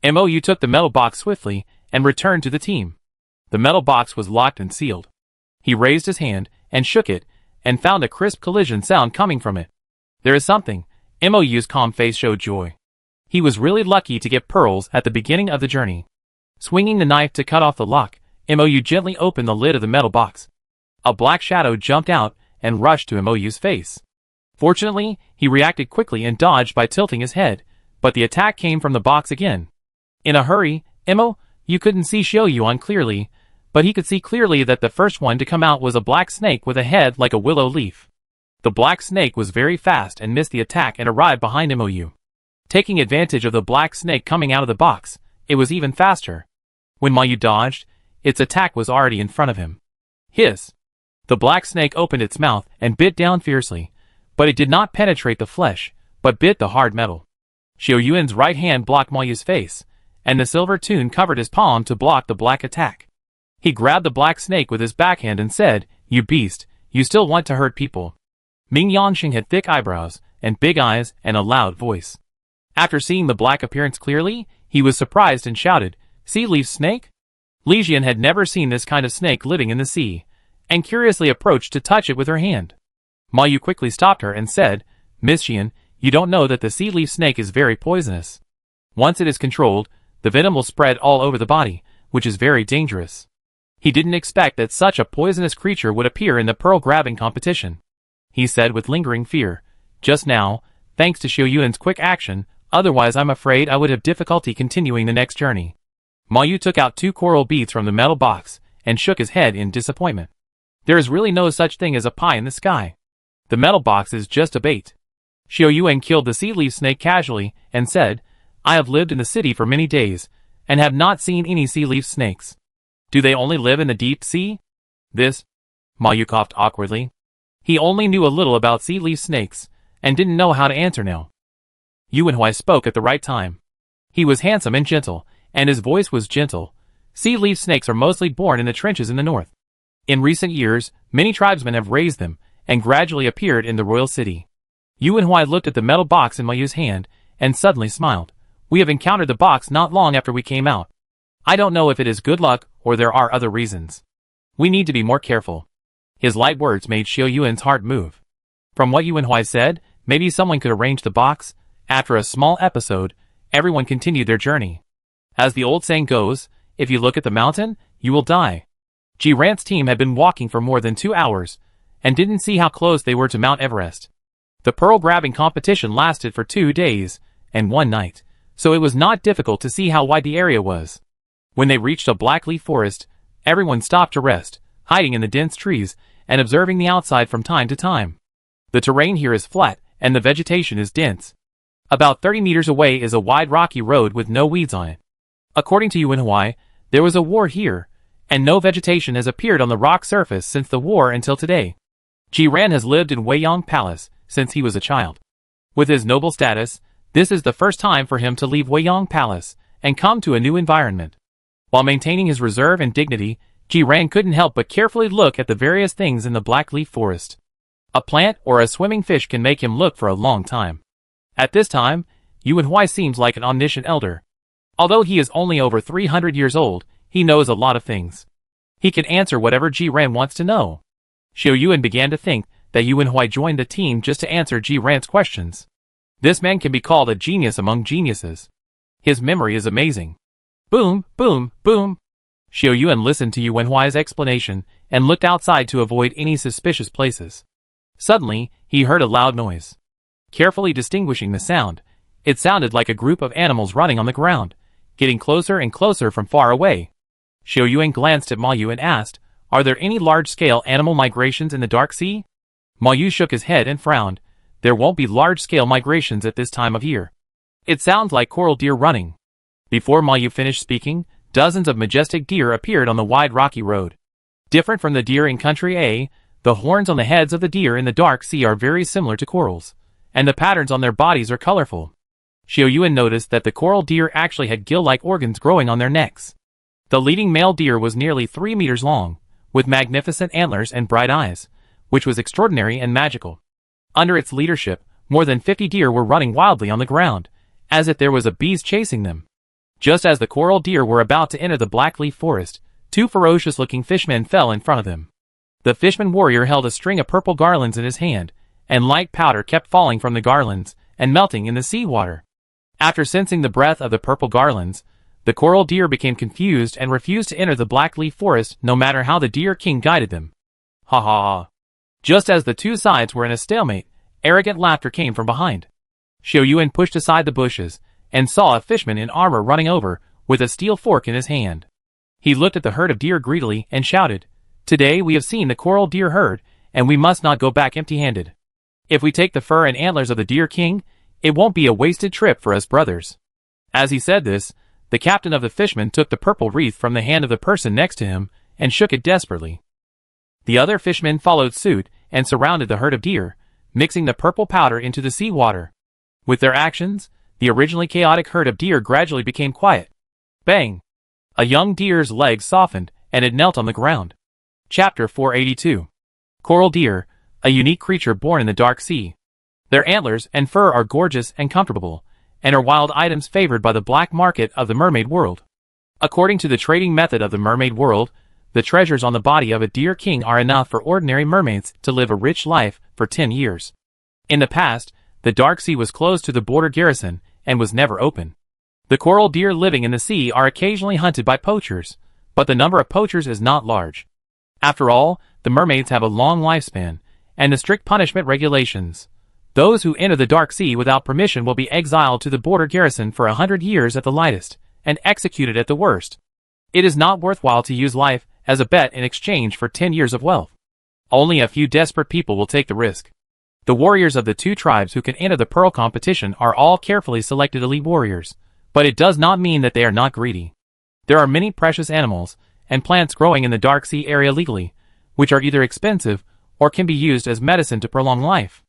Mou took the metal box swiftly and returned to the team. The metal box was locked and sealed. He raised his hand and shook it, and found a crisp collision sound coming from it. There is something. Mou's calm face showed joy. He was really lucky to get pearls at the beginning of the journey. Swinging the knife to cut off the lock, Mou gently opened the lid of the metal box. A black shadow jumped out and rushed to Mou's face. Fortunately, he reacted quickly and dodged by tilting his head, but the attack came from the box again. In a hurry, you couldn't see Xiao Yuan clearly, but he could see clearly that the first one to come out was a black snake with a head like a willow leaf. The black snake was very fast and missed the attack and arrived behind Mou. Taking advantage of the black snake coming out of the box, it was even faster. When Ma Yu dodged, its attack was already in front of him. Hiss! The black snake opened its mouth and bit down fiercely, but it did not penetrate the flesh, but bit the hard metal. Xiao Yuan's right hand blocked Ma Yu's face, and the silver tune covered his palm to block the black attack. He grabbed the black snake with his backhand and said, "You beast, you still want to hurt people." Ming Yangxing had thick eyebrows and big eyes and a loud voice. After seeing the black appearance clearly, he was surprised and shouted, Sea leaf snake? Li Jian had never seen this kind of snake living in the sea, and curiously approached to touch it with her hand. Ma Yu quickly stopped her and said, Miss Jian, you don't know that the sea leaf snake is very poisonous. Once it is controlled, the venom will spread all over the body, which is very dangerous. He didn't expect that such a poisonous creature would appear in the pearl grabbing competition. He said with lingering fear, just now, thanks to Xiao Yuan's quick action, otherwise I'm afraid I would have difficulty continuing the next journey. Ma Yu took out 2 coral beads from the metal box, and shook his head in disappointment. There is really no such thing as a pie in the sky. The metal box is just a bait. Xiao Yuan killed the sea leaf snake casually, and said, I have lived in the city for many days, and have not seen any sea leaf snakes. Do they only live in the deep sea? This? Ma Yu coughed awkwardly. He only knew a little about sea leaf snakes, and didn't know how to answer now. Yuanhui spoke at the right time. He was handsome and gentle, and his voice was gentle. Sea leaf snakes are mostly born in the trenches in the north. In recent years, many tribesmen have raised them, and gradually appeared in the royal city. Yuanhui looked at the metal box in Ma Yu's hand, and suddenly smiled. We have encountered the box not long after we came out. I don't know if it is good luck, or there are other reasons. We need to be more careful. His light words made Xiao Yuan's heart move. From what Yuanhui said, maybe someone could arrange the box. After a small episode, everyone continued their journey. As the old saying goes, if you look at the mountain, you will die. Ji Ran's team had been walking for more than 2 hours, and didn't see how close they were to Mount Everest. The pearl grabbing competition lasted for 2 days, and 1 night, so it was not difficult to see how wide the area was. When they reached a blackleaf forest, everyone stopped to rest, hiding in the dense trees, and observing the outside from time to time. The terrain here is flat, and the vegetation is dense. About 30 meters away is a wide rocky road with no weeds on it. According to Yuanhui, there was a war here, and no vegetation has appeared on the rock surface since the war until today. Ji Ran has lived in Weiyang Palace since he was a child. With his noble status, this is the first time for him to leave Weiyang Palace and come to a new environment. While maintaining his reserve and dignity, Ji Ran couldn't help but carefully look at the various things in the blackleaf forest. A plant or a swimming fish can make him look for a long time. At this time, Yuanhui seems like an omniscient elder. Although he is only over 300 years old, he knows a lot of things. He can answer whatever Ji Ran wants to know. Xiao Yuan began to think that Yuanhui joined the team just to answer Ji Ran's questions. This man can be called a genius among geniuses. His memory is amazing. Boom, boom, boom. Xiao Yuan listened to Yuanhui's explanation and looked outside to avoid any suspicious places. Suddenly, he heard a loud noise. Carefully distinguishing the sound, it sounded like a group of animals running on the ground, getting closer and closer from far away. Xiao Yuan glanced at Ma Yu and asked, Are there any large-scale animal migrations in the Dark Sea? Ma Yu shook his head and frowned. There won't be large-scale migrations at this time of year. It sounds like coral deer running. Before Ma Yu finished speaking, dozens of majestic deer appeared on the wide rocky road. Different from the deer in Country A, the horns on the heads of the deer in the Dark Sea are very similar to corals, and the patterns on their bodies are colorful. Xiao Yuan noticed that the coral deer actually had gill-like organs growing on their necks. The leading male deer was nearly 3 meters long, with magnificent antlers and bright eyes, which was extraordinary and magical. Under its leadership, more than 50 deer were running wildly on the ground, as if there was a beast chasing them. Just as the coral deer were about to enter the blackleaf forest, 2 ferocious-looking fishmen fell in front of them. The fishman warrior held a string of purple garlands in his hand, and light powder kept falling from the garlands and melting in the seawater. After sensing the breath of the purple garlands, the coral deer became confused and refused to enter the blackleaf forest no matter how the deer king guided them. Ha ha ha. Just as the 2 sides were in a stalemate, arrogant laughter came from behind. Xiao Yuan pushed aside the bushes, and saw a fishman in armor running over, with a steel fork in his hand. He looked at the herd of deer greedily and shouted, Today we have seen the coral deer herd, and we must not go back empty-handed. If we take the fur and antlers of the deer king, it won't be a wasted trip for us brothers. As he said this, the captain of the fishermen took the purple wreath from the hand of the person next to him, and shook it desperately. The other fishermen followed suit, and surrounded the herd of deer, mixing the purple powder into the seawater. With their actions, the originally chaotic herd of deer gradually became quiet. Bang! A young deer's legs softened, and it knelt on the ground. Chapter 482. Coral deer, a unique creature born in the Dark Sea. Their antlers and fur are gorgeous and comfortable, and are wild items favored by the black market of the mermaid world. According to the trading method of the mermaid world, the treasures on the body of a deer king are enough for ordinary mermaids to live a rich life for 10 years. In the past, the Dark Sea was closed to the border garrison and was never open. The coral deer living in the sea are occasionally hunted by poachers, but the number of poachers is not large. After all, the mermaids have a long lifespan, and the strict punishment regulations. Those who enter the Dark Sea without permission will be exiled to the border garrison for 100 years at the lightest, and executed at the worst. It is not worthwhile to use life as a bet in exchange for 10 years of wealth. Only a few desperate people will take the risk. The warriors of the two tribes who can enter the pearl competition are all carefully selected elite warriors, but it does not mean that they are not greedy. There are many precious animals and plants growing in the Dark Sea area legally, which are either expensive or can be used as medicine to prolong life.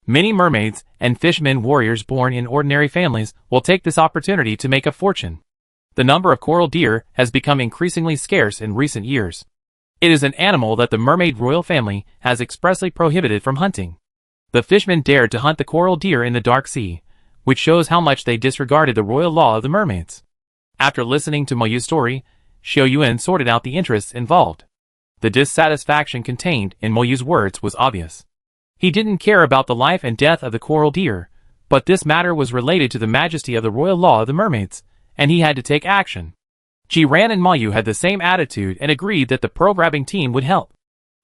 Many mermaids and fishermen warriors born in ordinary families will take this opportunity to make a fortune. The number of coral deer has become increasingly scarce in recent years. It is an animal that the mermaid royal family has expressly prohibited from hunting. The fishermen dared to hunt the coral deer in the Dark Sea, which shows how much they disregarded the royal law of the mermaids. After listening to Moyu's story, Xiao Yuan sorted out the interests involved. The dissatisfaction contained in Moyu's words was obvious. He didn't care about the life and death of the coral deer, but this matter was related to the majesty of the royal law of the mermaids, and he had to take action. Jiran and Moyu had the same attitude and agreed that the pearl-grabbing team would help.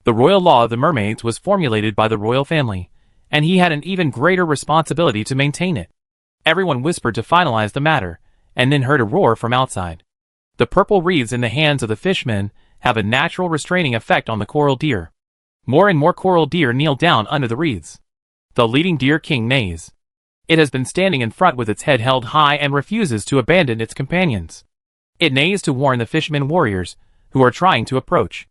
The royal law of the mermaids was formulated by the royal family, and he had an even greater responsibility to maintain it. Everyone whispered to finalize the matter, and then heard a roar from outside. The purple reeds in the hands of the fishmen have a natural restraining effect on the coral deer. More and more coral deer kneel down under the reeds. The leading deer king neighs. It has been standing in front with its head held high and refuses to abandon its companions. It neighs to warn the fishermen warriors, who are trying to approach.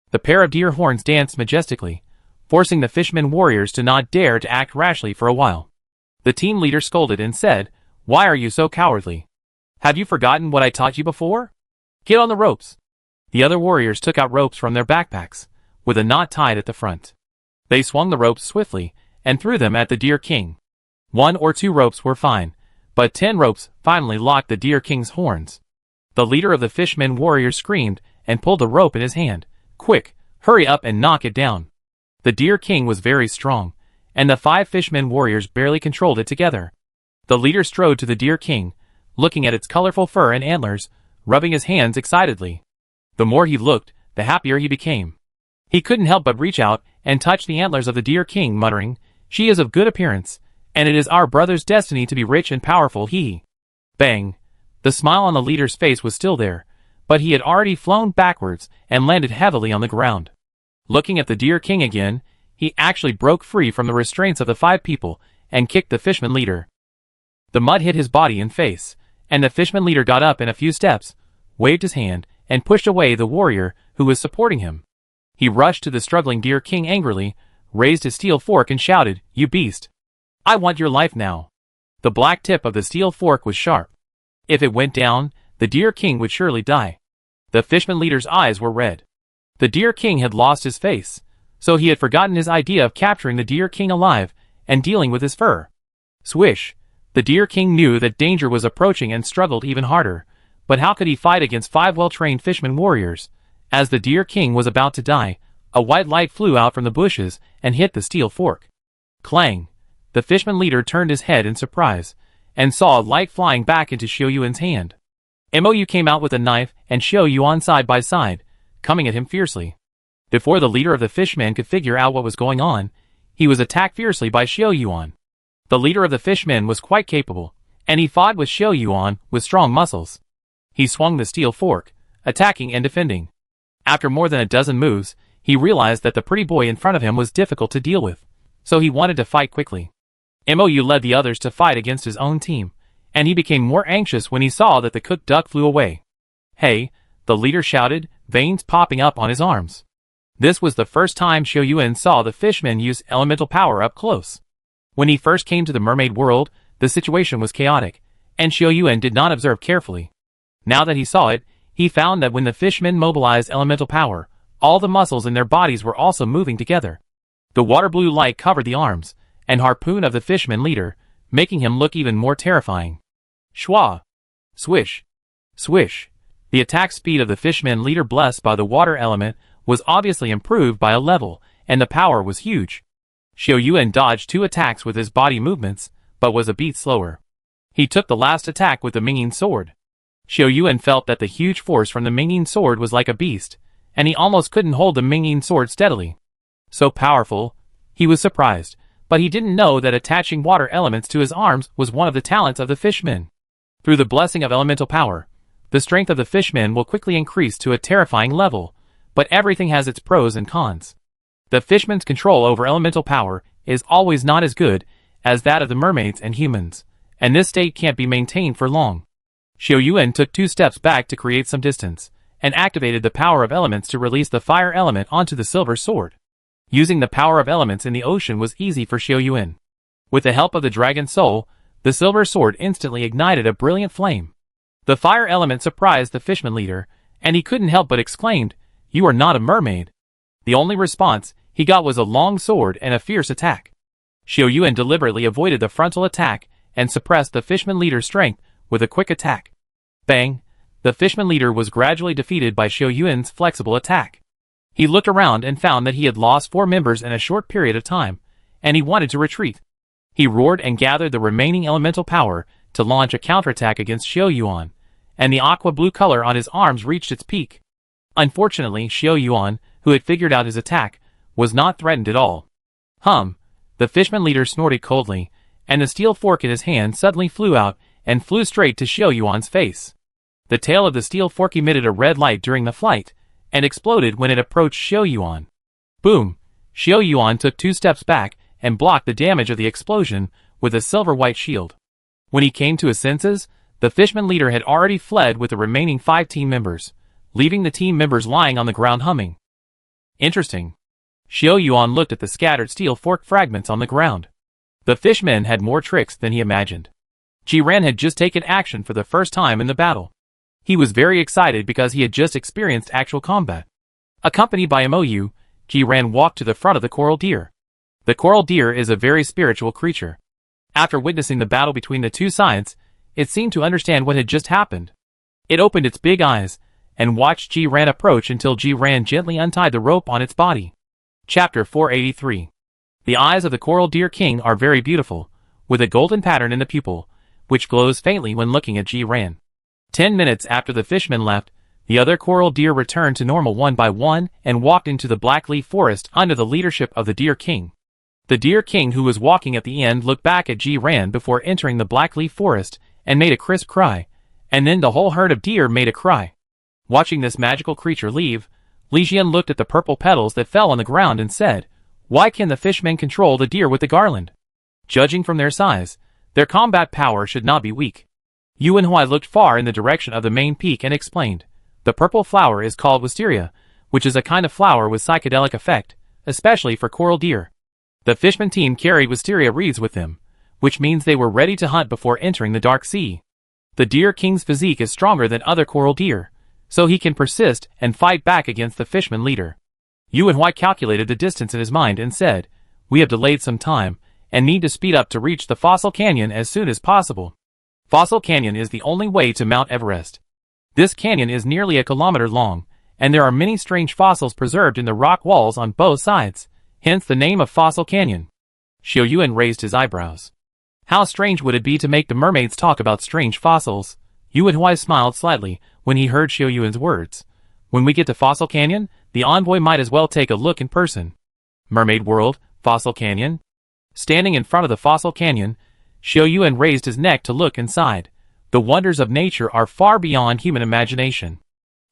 The pair of deer horns dance majestically, forcing the fishermen warriors to not dare to act rashly for a while. The team leader scolded and said, "Why are you so cowardly? Have you forgotten what I taught you before? Get on the ropes." The other warriors took out ropes from their backpacks, with a knot tied at the front. They swung the ropes swiftly, and threw them at the deer king. 1 or 2 ropes were fine, but 10 ropes finally locked the deer king's horns. The leader of the fishermen warriors screamed and pulled the rope in his hand. "Quick, hurry up and knock it down." The deer king was very strong, and the 5 fishermen warriors barely controlled it together. The leader strode to the deer king, looking at its colorful fur and antlers, rubbing his hands excitedly. The more he looked, the happier he became. He couldn't help but reach out and touch the antlers of the deer king, muttering, "She is of good appearance, and it is our brother's destiny to be rich and powerful." Bang! The smile on the leader's face was still there, but he had already flown backwards and landed heavily on the ground. Looking at the deer king again, he actually broke free from the restraints of the 5 people and kicked the fisherman leader. The mud hit his body and face, and the fisherman leader got up in a few steps, waved his hand, and pushed away the warrior who was supporting him. He rushed to the struggling deer king angrily, raised his steel fork and shouted, "You beast! I want your life now." The black tip of the steel fork was sharp. If it went down, the deer king would surely die. The fisherman leader's eyes were red. The deer king had lost his face, so he had forgotten his idea of capturing the deer king alive and dealing with his fur. Swish! The deer king knew that danger was approaching and struggled even harder, but how could he fight against 5 well-trained fishermen warriors? As the deer king was about to die, a white light flew out from the bushes and hit the steel fork. Clang! The fisherman leader turned his head in surprise, and saw a light flying back into Xiao Yuan's hand. Mou came out with a knife and Xiao Yuan side by side, coming at him fiercely. Before the leader of the fishmen could figure out what was going on, he was attacked fiercely by Xiao Yuan. The leader of the fishmen was quite capable, and he fought with Xiao Yuan with strong muscles. He swung the steel fork, attacking and defending. After more than a dozen moves, he realized that the pretty boy in front of him was difficult to deal with, so he wanted to fight quickly. Mou led the others to fight against his own team, and he became more anxious when he saw that the cooked duck flew away. "Hey!" the leader shouted, veins popping up on his arms. This was the first time Xiao Yuan saw the fishmen use elemental power up close. When he first came to the mermaid world, the situation was chaotic, and Xiao Yuan did not observe carefully. Now that he saw it, he found that when the fishmen mobilized elemental power, all the muscles in their bodies were also moving together. The water blue light covered the arms and harpoon of the fisherman leader, making him look even more terrifying. Schwa! Swish! Swish! The attack speed of the fishman leader, blessed by the water element, was obviously improved by a level, and the power was huge. Xiao Yuan dodged 2 attacks with his body movements, but was a beat slower. He took the last attack with the Minging sword. Xiao Yuan felt that the huge force from the Minging sword was like a beast, and he almost couldn't hold the Minging sword steadily. So powerful, he was surprised, but he didn't know that attaching water elements to his arms was one of the talents of the fishman. Through the blessing of elemental power, the strength of the fishman will quickly increase to a terrifying level, but everything has its pros and cons. The fishman's control over elemental power is always not as good as that of the mermaids and humans, and this state can't be maintained for long. Xiao Yuan took 2 steps back to create some distance, and activated the power of elements to release the fire element onto the silver sword. Using the power of elements in the ocean was easy for Xiao Yuan. With the help of the dragon soul, the silver sword instantly ignited a brilliant flame. The fire element surprised the fishman leader, and he couldn't help but exclaimed, "You are not a mermaid." The only response he got was a long sword and a fierce attack. Xiao Yuan deliberately avoided the frontal attack and suppressed the fishman leader's strength with a quick attack. Bang! The fishman leader was gradually defeated by Xiao Yuan's flexible attack. He looked around and found that he had lost 4 members in a short period of time, and he wanted to retreat. He roared and gathered the remaining elemental power to launch a counterattack against Xiao Yuan, and the aqua blue color on his arms reached its peak. Unfortunately, Xiao Yuan, who had figured out his attack, was not threatened at all. The fishman leader snorted coldly, and the steel fork in his hand suddenly flew out and flew straight to Xiao Yuan's face. The tail of the steel fork emitted a red light during the flight, and exploded when it approached Xiao Yuan. Boom! Xiao Yuan took 2 steps back and blocked the damage of the explosion with a silver-white shield. When he came to his senses, the fishman leader had already fled with the remaining 5 team members, leaving the team members lying on the ground humming. Interesting. Xiao Yuan looked at the scattered steel fork fragments on the ground. The fishman had more tricks than he imagined. Jiran had just taken action for the first time in the battle. He was very excited because he had just experienced actual combat. Accompanied by Mou, Jiran walked to the front of the coral deer. The coral deer is a very spiritual creature. After witnessing the battle between the 2 sides, it seemed to understand what had just happened. It opened its big eyes and watched Jiran approach until Jiran gently untied the rope on its body. Chapter 483. The eyes of the coral deer king are very beautiful, with a golden pattern in the pupil, which glows faintly when looking at Jiran. 10 minutes after the fishman left, the other coral deer returned to normal one by one and walked into the blackleaf forest under the leadership of the deer king. The deer king who was walking at the end looked back at Jiran before entering the blackleaf forest and made a crisp cry, and then the whole herd of deer made a cry. Watching this magical creature leave, Li Jian looked at the purple petals that fell on the ground and said, "Why can the fishmen control the deer with the garland? Judging from their size, their combat power should not be weak." Yuan Huai looked far in the direction of the main peak and explained, "The purple flower is called wisteria, which is a kind of flower with psychedelic effect, especially for coral deer. The fishman team carried wisteria reeds with them, which means they were ready to hunt before entering the dark sea. The deer king's physique is stronger than other coral deer, so he can persist and fight back against the fishman leader." Yuan Huai calculated the distance in his mind and said, "We have delayed some time, and need to speed up to reach the Fossil Canyon as soon as possible. Fossil Canyon is the only way to Mount Everest. This canyon is nearly a kilometer long, and there are many strange fossils preserved in the rock walls on both sides, hence the name of Fossil Canyon." Xiao Yuan raised his eyebrows. How strange would it be to make the mermaids talk about strange fossils? Yuan Huai smiled slightly when he heard Xiao Yuan's words. "When we get to Fossil Canyon, the envoy might as well take a look in person." Mermaid World, Fossil Canyon? Standing in front of the Fossil Canyon, Xiao Yuan raised his neck to look inside. The wonders of nature are far beyond human imagination.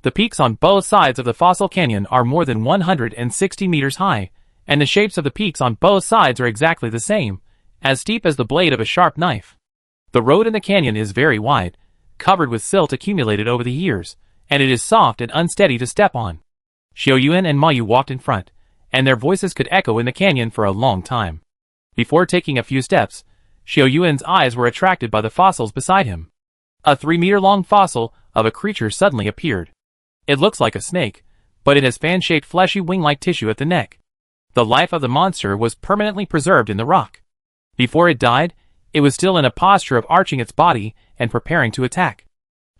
The peaks on both sides of the Fossil Canyon are more than 160 meters high, and the shapes of the peaks on both sides are exactly the same, as steep as the blade of a sharp knife. The road in the canyon is very wide, covered with silt accumulated over the years, and it is soft and unsteady to step on. Xiao Yuan and Ma Yu walked in front, and their voices could echo in the canyon for a long time. Before taking a few steps, Xiao Yuan's eyes were attracted by the fossils beside him. A 3-meter-long fossil of a creature suddenly appeared. It looks like a snake, but it has fan-shaped fleshy wing-like tissue at the neck. The life of the monster was permanently preserved in the rock. Before it died, it was still in a posture of arching its body and preparing to attack.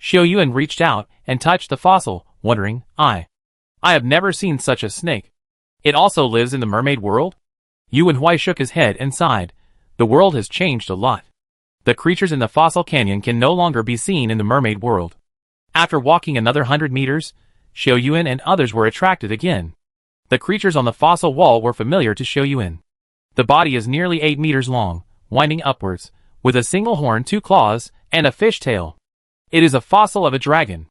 Xiao Yuan reached out and touched the fossil, wondering, I have never seen such a snake. It also lives in the mermaid world? Yuan Hui shook his head and sighed. The world has changed a lot. The creatures in the fossil canyon can no longer be seen in the mermaid world. After walking another 100 meters, Xiao Yuan and others were attracted again. The creatures on the fossil wall were familiar to Xiao Yuan. The body is nearly 8 meters long, winding upwards, with a single horn, 2 claws, and a fish tail. It is a fossil of a dragon.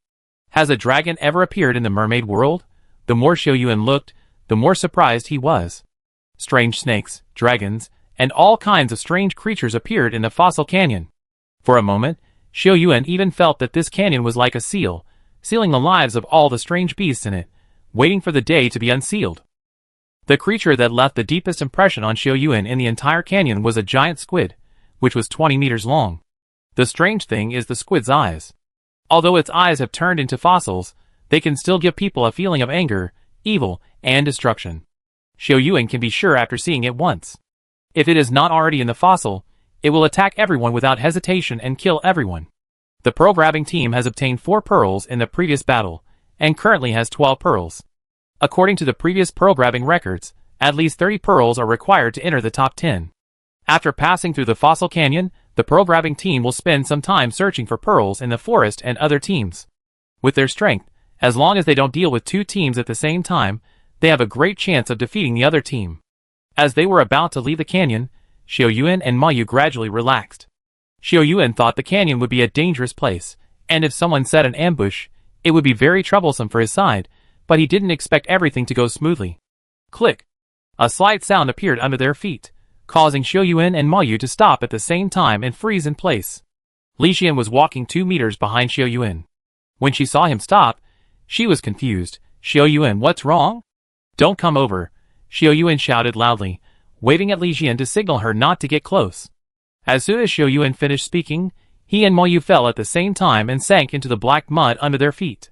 Has a dragon ever appeared in the mermaid world? The more Xiao Yuan looked, the more surprised he was. Strange snakes, dragons, and all kinds of strange creatures appeared in the fossil canyon. For a moment, Xiao Yuan even felt that this canyon was like a seal, sealing the lives of all the strange beasts in it, waiting for the day to be unsealed. The creature that left the deepest impression on Xiao Yuan in the entire canyon was a giant squid, which was 20 meters long. The strange thing is the squid's eyes. Although its eyes have turned into fossils, they can still give people a feeling of anger, evil, and destruction. Xiao Yuan can be sure after seeing it once. If it is not already in the fossil, it will attack everyone without hesitation and kill everyone. The pearl grabbing team has obtained 4 pearls in the previous battle, and currently has 12 pearls. According to the previous pearl grabbing records, at least 30 pearls are required to enter the top 10. After passing through the fossil canyon, the pearl grabbing team will spend some time searching for pearls in the forest and other teams. With their strength, as long as they don't deal with 2 teams at the same time, they have a great chance of defeating the other team. As they were about to leave the canyon, Xiao Yuan and Ma Yu gradually relaxed. Xiao Yuan thought the canyon would be a dangerous place, and if someone set an ambush, it would be very troublesome for his side, but he didn't expect everything to go smoothly. Click! A slight sound appeared under their feet, causing Xiao Yuan and Ma Yu to stop at the same time and freeze in place. Li Xian was walking 2 meters behind Xiao Yuan. When she saw him stop, she was confused. Xiao Yuan, what's wrong? Don't come over, Xiao Yuan shouted loudly, waving at Li Xian to signal her not to get close. As soon as Xiao Yuan finished speaking, he and Ma Yu fell at the same time and sank into the black mud under their feet.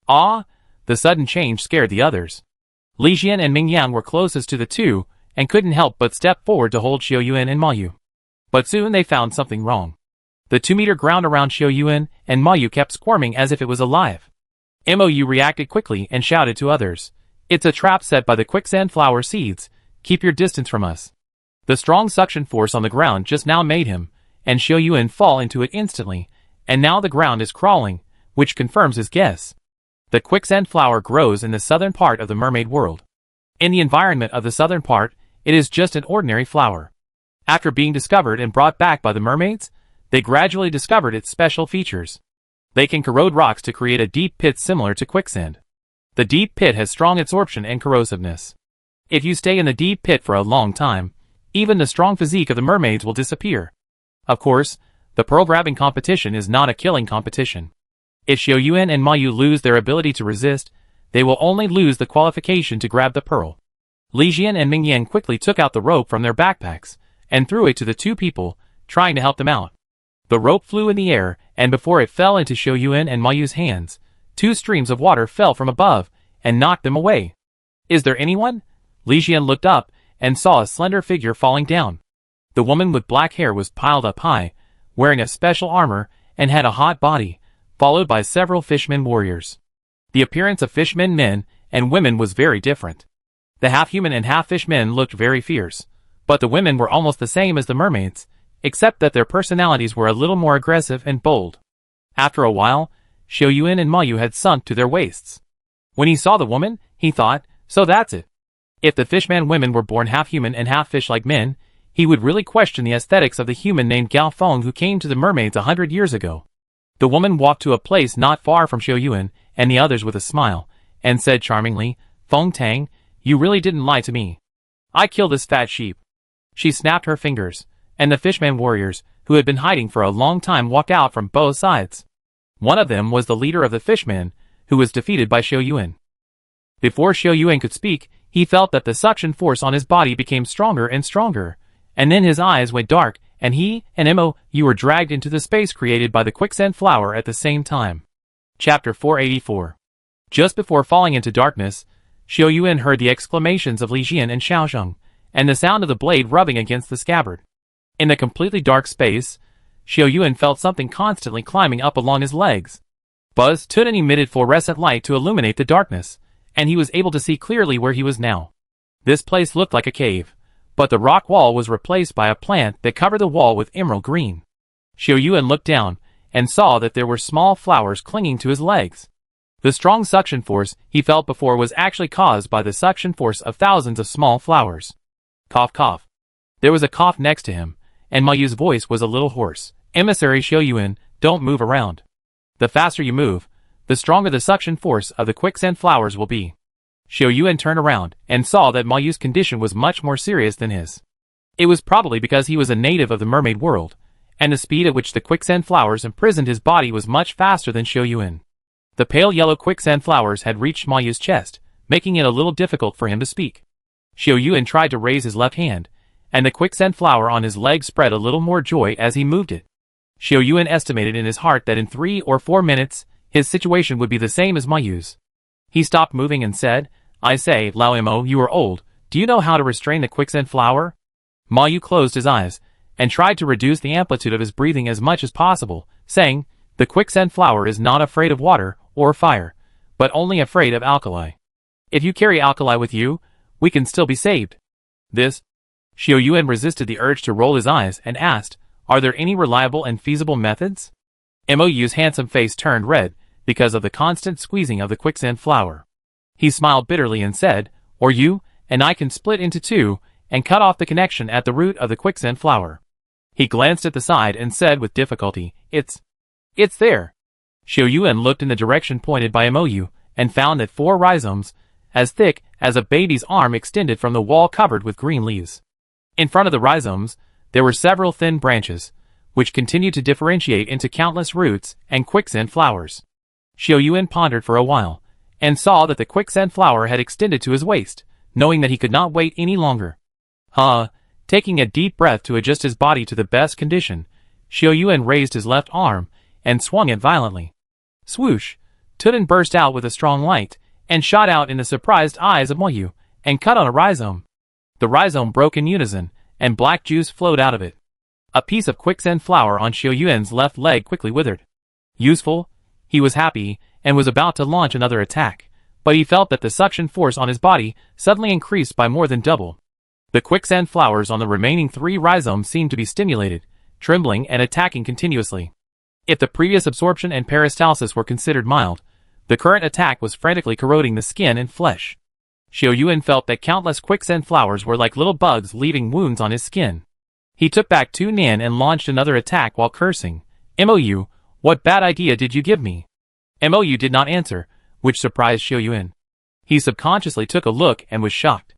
Ah! The sudden change scared the others. Li Xian and Ming Yang were closest to the two, and couldn't help but step forward to hold Xiao Yuan and Ma Yu. But soon they found something wrong. The 2-meter ground around Xiao Yuan and Ma Yu kept squirming as if it was alive. Mou reacted quickly and shouted to others, "It's a trap set by the quicksand flower seeds, keep your distance from us." The strong suction force on the ground just now made him, and Xiao Yuan fall into it instantly, and now the ground is crawling, which confirms his guess. The quicksand flower grows in the southern part of the mermaid world. In the environment of the southern part, it is just an ordinary flower. After being discovered and brought back by the mermaids, they gradually discovered its special features. They can corrode rocks to create a deep pit similar to quicksand. The deep pit has strong absorption and corrosiveness. If you stay in the deep pit for a long time, even the strong physique of the mermaids will disappear. Of course, the pearl grabbing competition is not a killing competition. If Xiao Yuan and Ma Yu lose their ability to resist, they will only lose the qualification to grab the pearl. Li Xian and Ming Yang quickly took out the rope from their backpacks and threw it to the 2 people, trying to help them out. The rope flew in the air, and before it fell into Xiao Yuan and Ma Yu's hands, 2 streams of water fell from above and knocked them away. "Is there anyone?" Li Xian looked up and saw a slender figure falling down. The woman with black hair was piled up high, wearing a special armor, and had a hot body, followed by several fishmen warriors. The appearance of fishmen men and women was very different. The half-human and half-fish men looked very fierce, but the women were almost the same as the mermaids, except that their personalities were a little more aggressive and bold. After a while, Xiao Yuan and Ma Yu had sunk to their waists. When he saw the woman, he thought, so that's it. If the fishman women were born half-human and half-fish like men, he would really question the aesthetics of the human named Gao Feng who came to the mermaids 100 years ago. The woman walked to a place not far from Xiao Yuan and the others with a smile, and said charmingly, "Feng Tang, you really didn't lie to me. I killed this fat sheep." She snapped her fingers, and the fishman warriors, who had been hiding for a long time, walked out from both sides. One of them was the leader of the fishmen, who was defeated by Xiao Yuan. Before Xiao Yuan could speak, he felt that the suction force on his body became stronger and stronger, and then his eyes went dark, and he and Mou were dragged into the space created by the quicksand flower at the same time. Chapter 484. Just before falling into darkness, Xiao Yuan heard the exclamations of Li Xian and Xiao Zheng, and the sound of the blade rubbing against the scabbard. In the completely dark space, Xiao Yuan felt something constantly climbing up along his legs. Buzz Tunin emitted fluorescent light to illuminate the darkness, and he was able to see clearly where he was now. This place looked like a cave, but the rock wall was replaced by a plant that covered the wall with emerald green. Xiao Yuan looked down and saw that there were small flowers clinging to his legs. The strong suction force he felt before was actually caused by the suction force of thousands of small flowers. Cough cough. There was a cough next to him, and Ma Yu's voice was a little hoarse. Emissary Xiao Yuan, don't move around. The faster you move, the stronger the suction force of the quicksand flowers will be. Xiao Yuan turned around and saw that Ma Yu's condition was much more serious than his. It was probably because he was a native of the mermaid world, and the speed at which the quicksand flowers imprisoned his body was much faster than Xiao Yuan. The pale yellow quicksand flowers had reached Ma Yu's chest, making it a little difficult for him to speak. Xiao Yuan tried to raise his left hand, and the quicksand flower on his leg spread a little more joy as he moved it. Xiao Yuan estimated in his heart that in 3 or 4 minutes, his situation would be the same as Ma Yu's. He stopped moving and said, I say, Lao Mo, you are old. Do you know how to restrain the quicksand flower? Ma Yu closed his eyes and tried to reduce the amplitude of his breathing as much as possible, saying, the quicksand flower is not afraid of water or fire, but only afraid of alkali. If you carry alkali with you, we can still be saved. This. Xiao Yuan resisted the urge to roll his eyes and asked, are there any reliable and feasible methods? Mou's handsome face turned red because of the constant squeezing of the quicksand flower. He smiled bitterly and said, or you and I can split into two and cut off the connection at the root of the quicksand flower. He glanced at the side and said with difficulty, It's there. Xiao Yuan looked in the direction pointed by Mou and found that 4 rhizomes, as thick as a baby's arm, extended from the wall covered with green leaves. In front of the rhizomes, there were several thin branches, which continued to differentiate into countless roots and quicksand flowers. Xiao Yuan pondered for a while, and saw that the quicksand flower had extended to his waist, knowing that he could not wait any longer. Taking a deep breath to adjust his body to the best condition, Xiao Yuan raised his left arm and swung it violently. Swoosh! Tunin burst out with a strong light, and shot out in the surprised eyes of Moyu, and cut on a rhizome. The rhizome broke in unison, and black juice flowed out of it. A piece of quicksand flower on Xiao Yuan's left leg quickly withered. Useful? He was happy, and was about to launch another attack, but he felt that the suction force on his body suddenly increased by more than double. The quicksand flowers on the remaining 3 rhizomes seemed to be stimulated, trembling and attacking continuously. If the previous absorption and peristalsis were considered mild, the current attack was frantically corroding the skin and flesh. Xiao Yuan felt that countless quicksand flowers were like little bugs leaving wounds on his skin. He took back 2 Nian and launched another attack while cursing. Mou, what bad idea did you give me? Mou did not answer, which surprised Xiao Yuan. He subconsciously took a look and was shocked.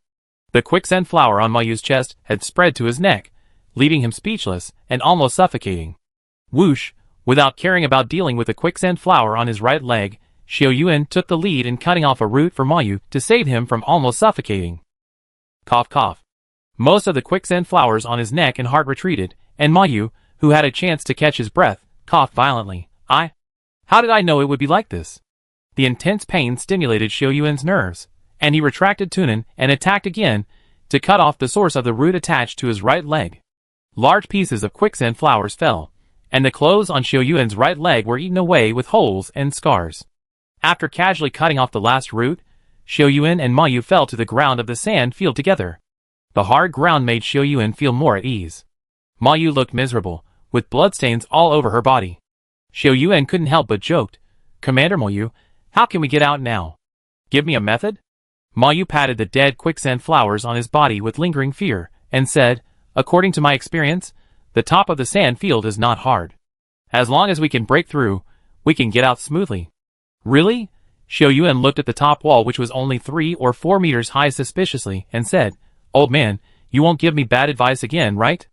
The quicksand flower on Mayu's chest had spread to his neck, leaving him speechless and almost suffocating. Whoosh! Without caring about dealing with the quicksand flower on his right leg, Xiao Yuan took the lead in cutting off a root for Mayu to save him from almost suffocating. Cough cough. Most of the quicksand flowers on his neck and heart retreated, and Mayu, who had a chance to catch his breath, coughed violently. How did I know it would be like this? The intense pain stimulated Xiao Yuan's nerves, and he retracted Tunin and attacked again to cut off the source of the root attached to his right leg. Large pieces of quicksand flowers fell, and the clothes on Xiao Yuan's right leg were eaten away with holes and scars. After casually cutting off the last root, Xiao Yuan and Mayu fell to the ground of the sand field together. The hard ground made Xiao Yuan feel more at ease. Mayu looked miserable, with bloodstains all over her body. Xiao Yuan couldn't help but joked, Commander Mayu, how can we get out now? Give me a method? Mayu patted the dead quicksand flowers on his body with lingering fear, and said, according to my experience, the top of the sand field is not hard. As long as we can break through, we can get out smoothly. Really? Xiao Yuan looked at the top wall, which was only 3 or 4 meters high, suspiciously, and said, Old man, you won't give me bad advice again, right?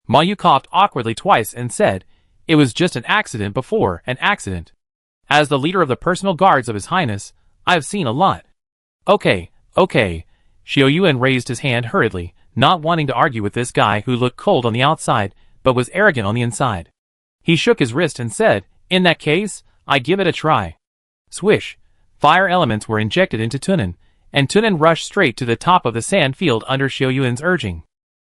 Mayu coughed awkwardly twice and said, it was just an accident before an accident. As the leader of the personal guards of His Highness, I have seen a lot. Okay. Xiao Yuan raised his hand hurriedly, not wanting to argue with this guy who looked cold on the outside, but was arrogant on the inside. He shook his wrist and said, in that case, I give it a try. Swish! Fire elements were injected into Tunin, and Tunin rushed straight to the top of the sand field under Xiao Yuan's urging.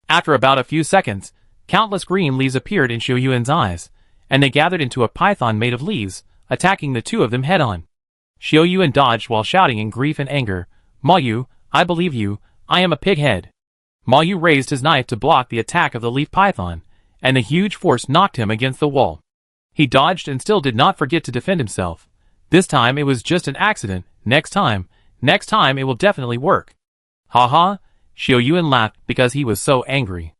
After about a few seconds, countless green leaves appeared in Xiao Yuan's eyes, and they gathered into a python made of leaves, attacking the two of them head-on. Xiao Yuan dodged while shouting in grief and anger, "Ma Yu, I believe you, I am a pighead." Ma Yu raised his knife to block the attack of the leaf python, and the huge force knocked him against the wall. He dodged and still did not forget to defend himself. This time it was just an accident. Next time it will definitely work. Ha ha, Xiao Yuan laughed because he was so angry.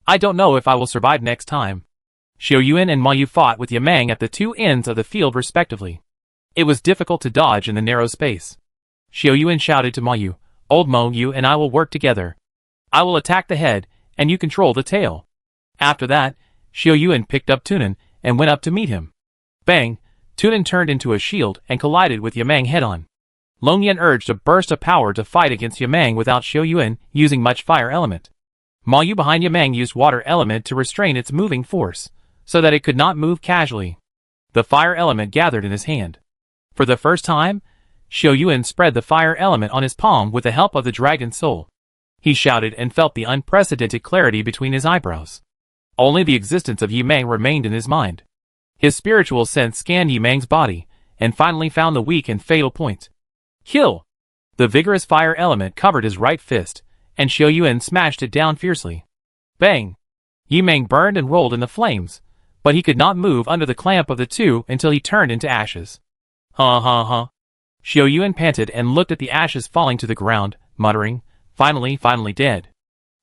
I don't know if I will survive next time. Xiao Yuan and Ma Yu fought with Yameng at the two ends of the field respectively. It was difficult to dodge in the narrow space. Xiao Yuan shouted to Ma Yu, "Old Mo Yu and I will work together. I will attack the head, and you control the tail." After that, Xiao Yuan picked up Tunan and went up to meet him. Bang! Tunan turned into a shield and collided with Yameng head-on. Long Yan urged a burst of power to fight against Yameng without Xiao Yuan using much fire element. Ma Yu behind Yameng used water element to restrain its moving force, so that it could not move casually. The fire element gathered in his hand. For the first time, Xiao Yuan spread the fire element on his palm with the help of the dragon soul. He shouted and felt the unprecedented clarity between his eyebrows. Only the existence of Yimeng remained in his mind. His spiritual sense scanned Yimeng's body, and finally found the weak and fatal point. Kill! The vigorous fire element covered his right fist, and Xiao Yuan smashed it down fiercely. Bang! Yimeng burned and rolled in the flames, but he could not move under the clamp of the two until he turned into ashes. Ha ha ha. Xiao Yuan panted and looked at the ashes falling to the ground, muttering, finally dead.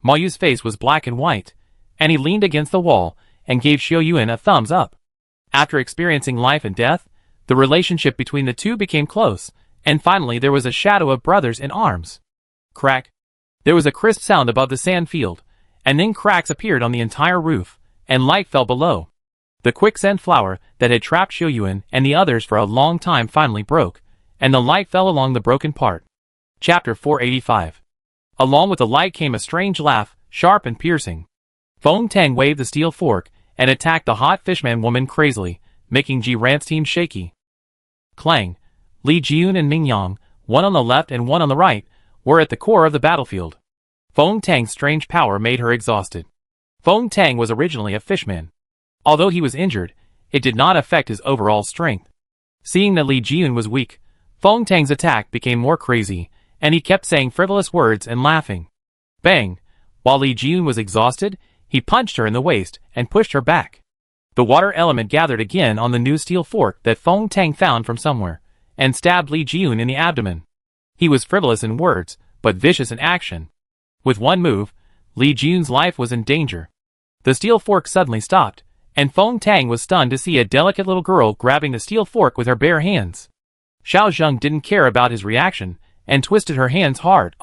Ma Yu's face was black and white, and he leaned against the wall and gave Xiao Yuan a thumbs up. After experiencing life and death, the relationship between the two became close, and finally there was a shadow of brothers in arms. Crack! There was a crisp sound above the sand field, and then cracks appeared on the entire roof, and light fell below. The quicksand flower that had trapped Xiao Yuan and the others for a long time finally broke, and the light fell along the broken part. Chapter 485. Along with the light came a strange laugh, sharp and piercing. Feng Tang waved the steel fork and attacked the hot fishman woman crazily, making Ji Ran's team shaky. Clang! Li Jiyun and Ming Yang, one on the left and one on the right, were at the core of the battlefield. Feng Tang's strange power made her exhausted. Feng Tang was originally a fishman. Although he was injured, it did not affect his overall strength. Seeing that Li Jiyun was weak, Feng Tang's attack became more crazy, and he kept saying frivolous words and laughing. Bang! While Li Jiyun was exhausted, he punched her in the waist and pushed her back. The water element gathered again on the new steel fork that Feng Tang found from somewhere, and stabbed Li Jiyun in the abdomen. He was frivolous in words, but vicious in action. With one move, Li Jiyun's life was in danger. The steel fork suddenly stopped, and Feng Tang was stunned to see a delicate little girl grabbing the steel fork with her bare hands. Xiao Zheng didn't care about his reaction, and twisted her hands hard.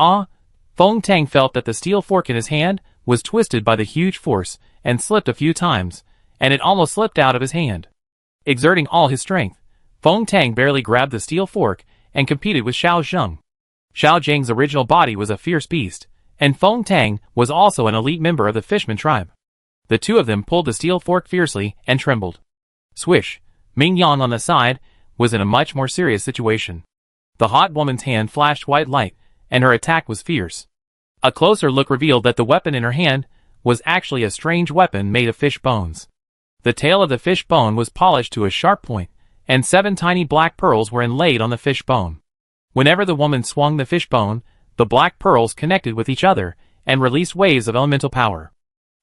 Feng Tang felt that the steel fork in his hand was twisted by the huge force, and slipped a few times, and it almost slipped out of his hand. Exerting all his strength, Feng Tang barely grabbed the steel fork, and competed with Xiao Zheng. Xiao Zheng's original body was a fierce beast, and Feng Tang was also an elite member of the Fishman tribe. The two of them pulled the steel fork fiercely, and trembled. Swish! Ming Yang on the side was in a much more serious situation. The hot woman's hand flashed white light, and her attack was fierce. A closer look revealed that the weapon in her hand was actually a strange weapon made of fish bones. The tail of the fish bone was polished to a sharp point, and 7 tiny black pearls were inlaid on the fish bone. Whenever the woman swung the fish bone, the black pearls connected with each other, and released waves of elemental power.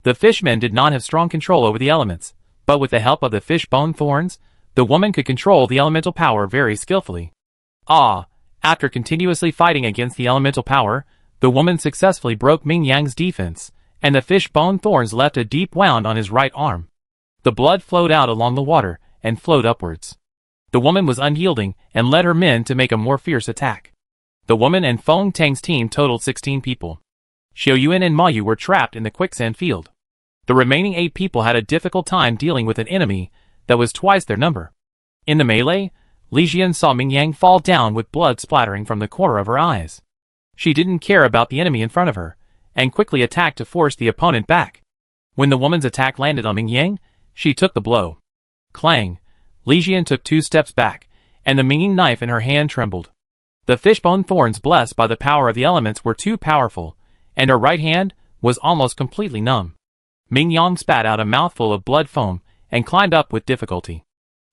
The fishmen did not have strong control over the elements, but with the help of the fish bone thorns, the woman could control the elemental power very skillfully. After continuously fighting against the elemental power, the woman successfully broke Ming Yang's defense, and the fish bone thorns left a deep wound on his right arm. The blood flowed out along the water, and flowed upwards. The woman was unyielding, and led her men to make a more fierce attack. The woman and Feng Tang's team totaled 16 people. Xiao Yuan and Ma Yu were trapped in the quicksand field. The remaining 8 people had a difficult time dealing with an enemy that was twice their number. In the melee, Li Jian saw Ming Yang fall down with blood splattering from the corner of her eyes. She didn't care about the enemy in front of her, and quickly attacked to force the opponent back. When the woman's attack landed on Ming Yang, she took the blow. Clang! Li Jian took 2 steps back, and the Ming knife in her hand trembled. The fishbone thorns blessed by the power of the elements were too powerful, and her right hand was almost completely numb. Ming Yang spat out a mouthful of blood foam, and climbed up with difficulty.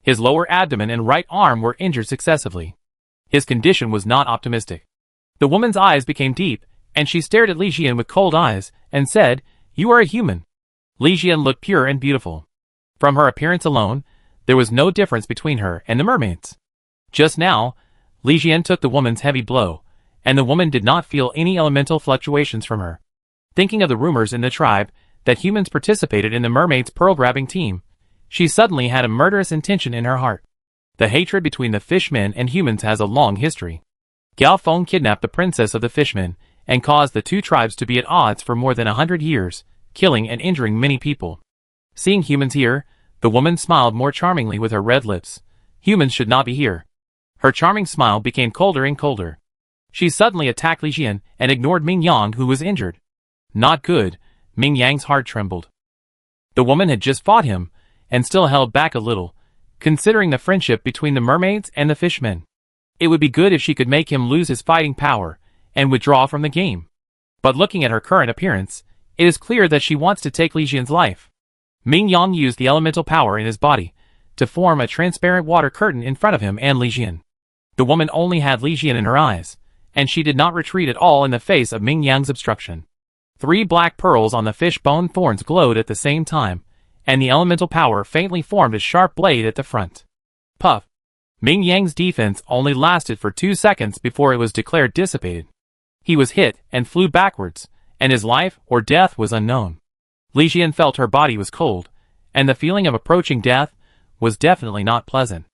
His lower abdomen and right arm were injured successively. His condition was not optimistic. The woman's eyes became deep, and she stared at Li Jian with cold eyes, and said, "You are a human." Li Jian looked pure and beautiful. From her appearance alone, there was no difference between her and the mermaids. Just now, Li Jian took the woman's heavy blow, and the woman did not feel any elemental fluctuations from her. Thinking of the rumors in the tribe that humans participated in the mermaid's pearl-grabbing team, she suddenly had a murderous intention in her heart. The hatred between the fishmen and humans has a long history. Gao Feng kidnapped the princess of the fishmen and caused the two tribes to be at odds for more than 100 years, killing and injuring many people. Seeing humans here, the woman smiled more charmingly with her red lips. Humans should not be here. Her charming smile became colder and colder. She suddenly attacked Li Jian and ignored Ming Yang, who was injured. Not good. Ming Yang's heart trembled. The woman had just fought him, and still held back a little, considering the friendship between the mermaids and the fishmen. It would be good if she could make him lose his fighting power and withdraw from the game. But looking at her current appearance, it is clear that she wants to take Li Jian's life. Ming Yang used the elemental power in his body to form a transparent water curtain in front of him and Li Jian. The woman only had Li Jian in her eyes, and she did not retreat at all in the face of Ming Yang's obstruction. 3 black pearls on the fish-bone thorns glowed at the same time, and the elemental power faintly formed a sharp blade at the front. Puff! Ming Yang's defense only lasted for 2 seconds before it was declared dissipated. He was hit and flew backwards, and his life or death was unknown. Li Jian felt her body was cold, and the feeling of approaching death was definitely not pleasant.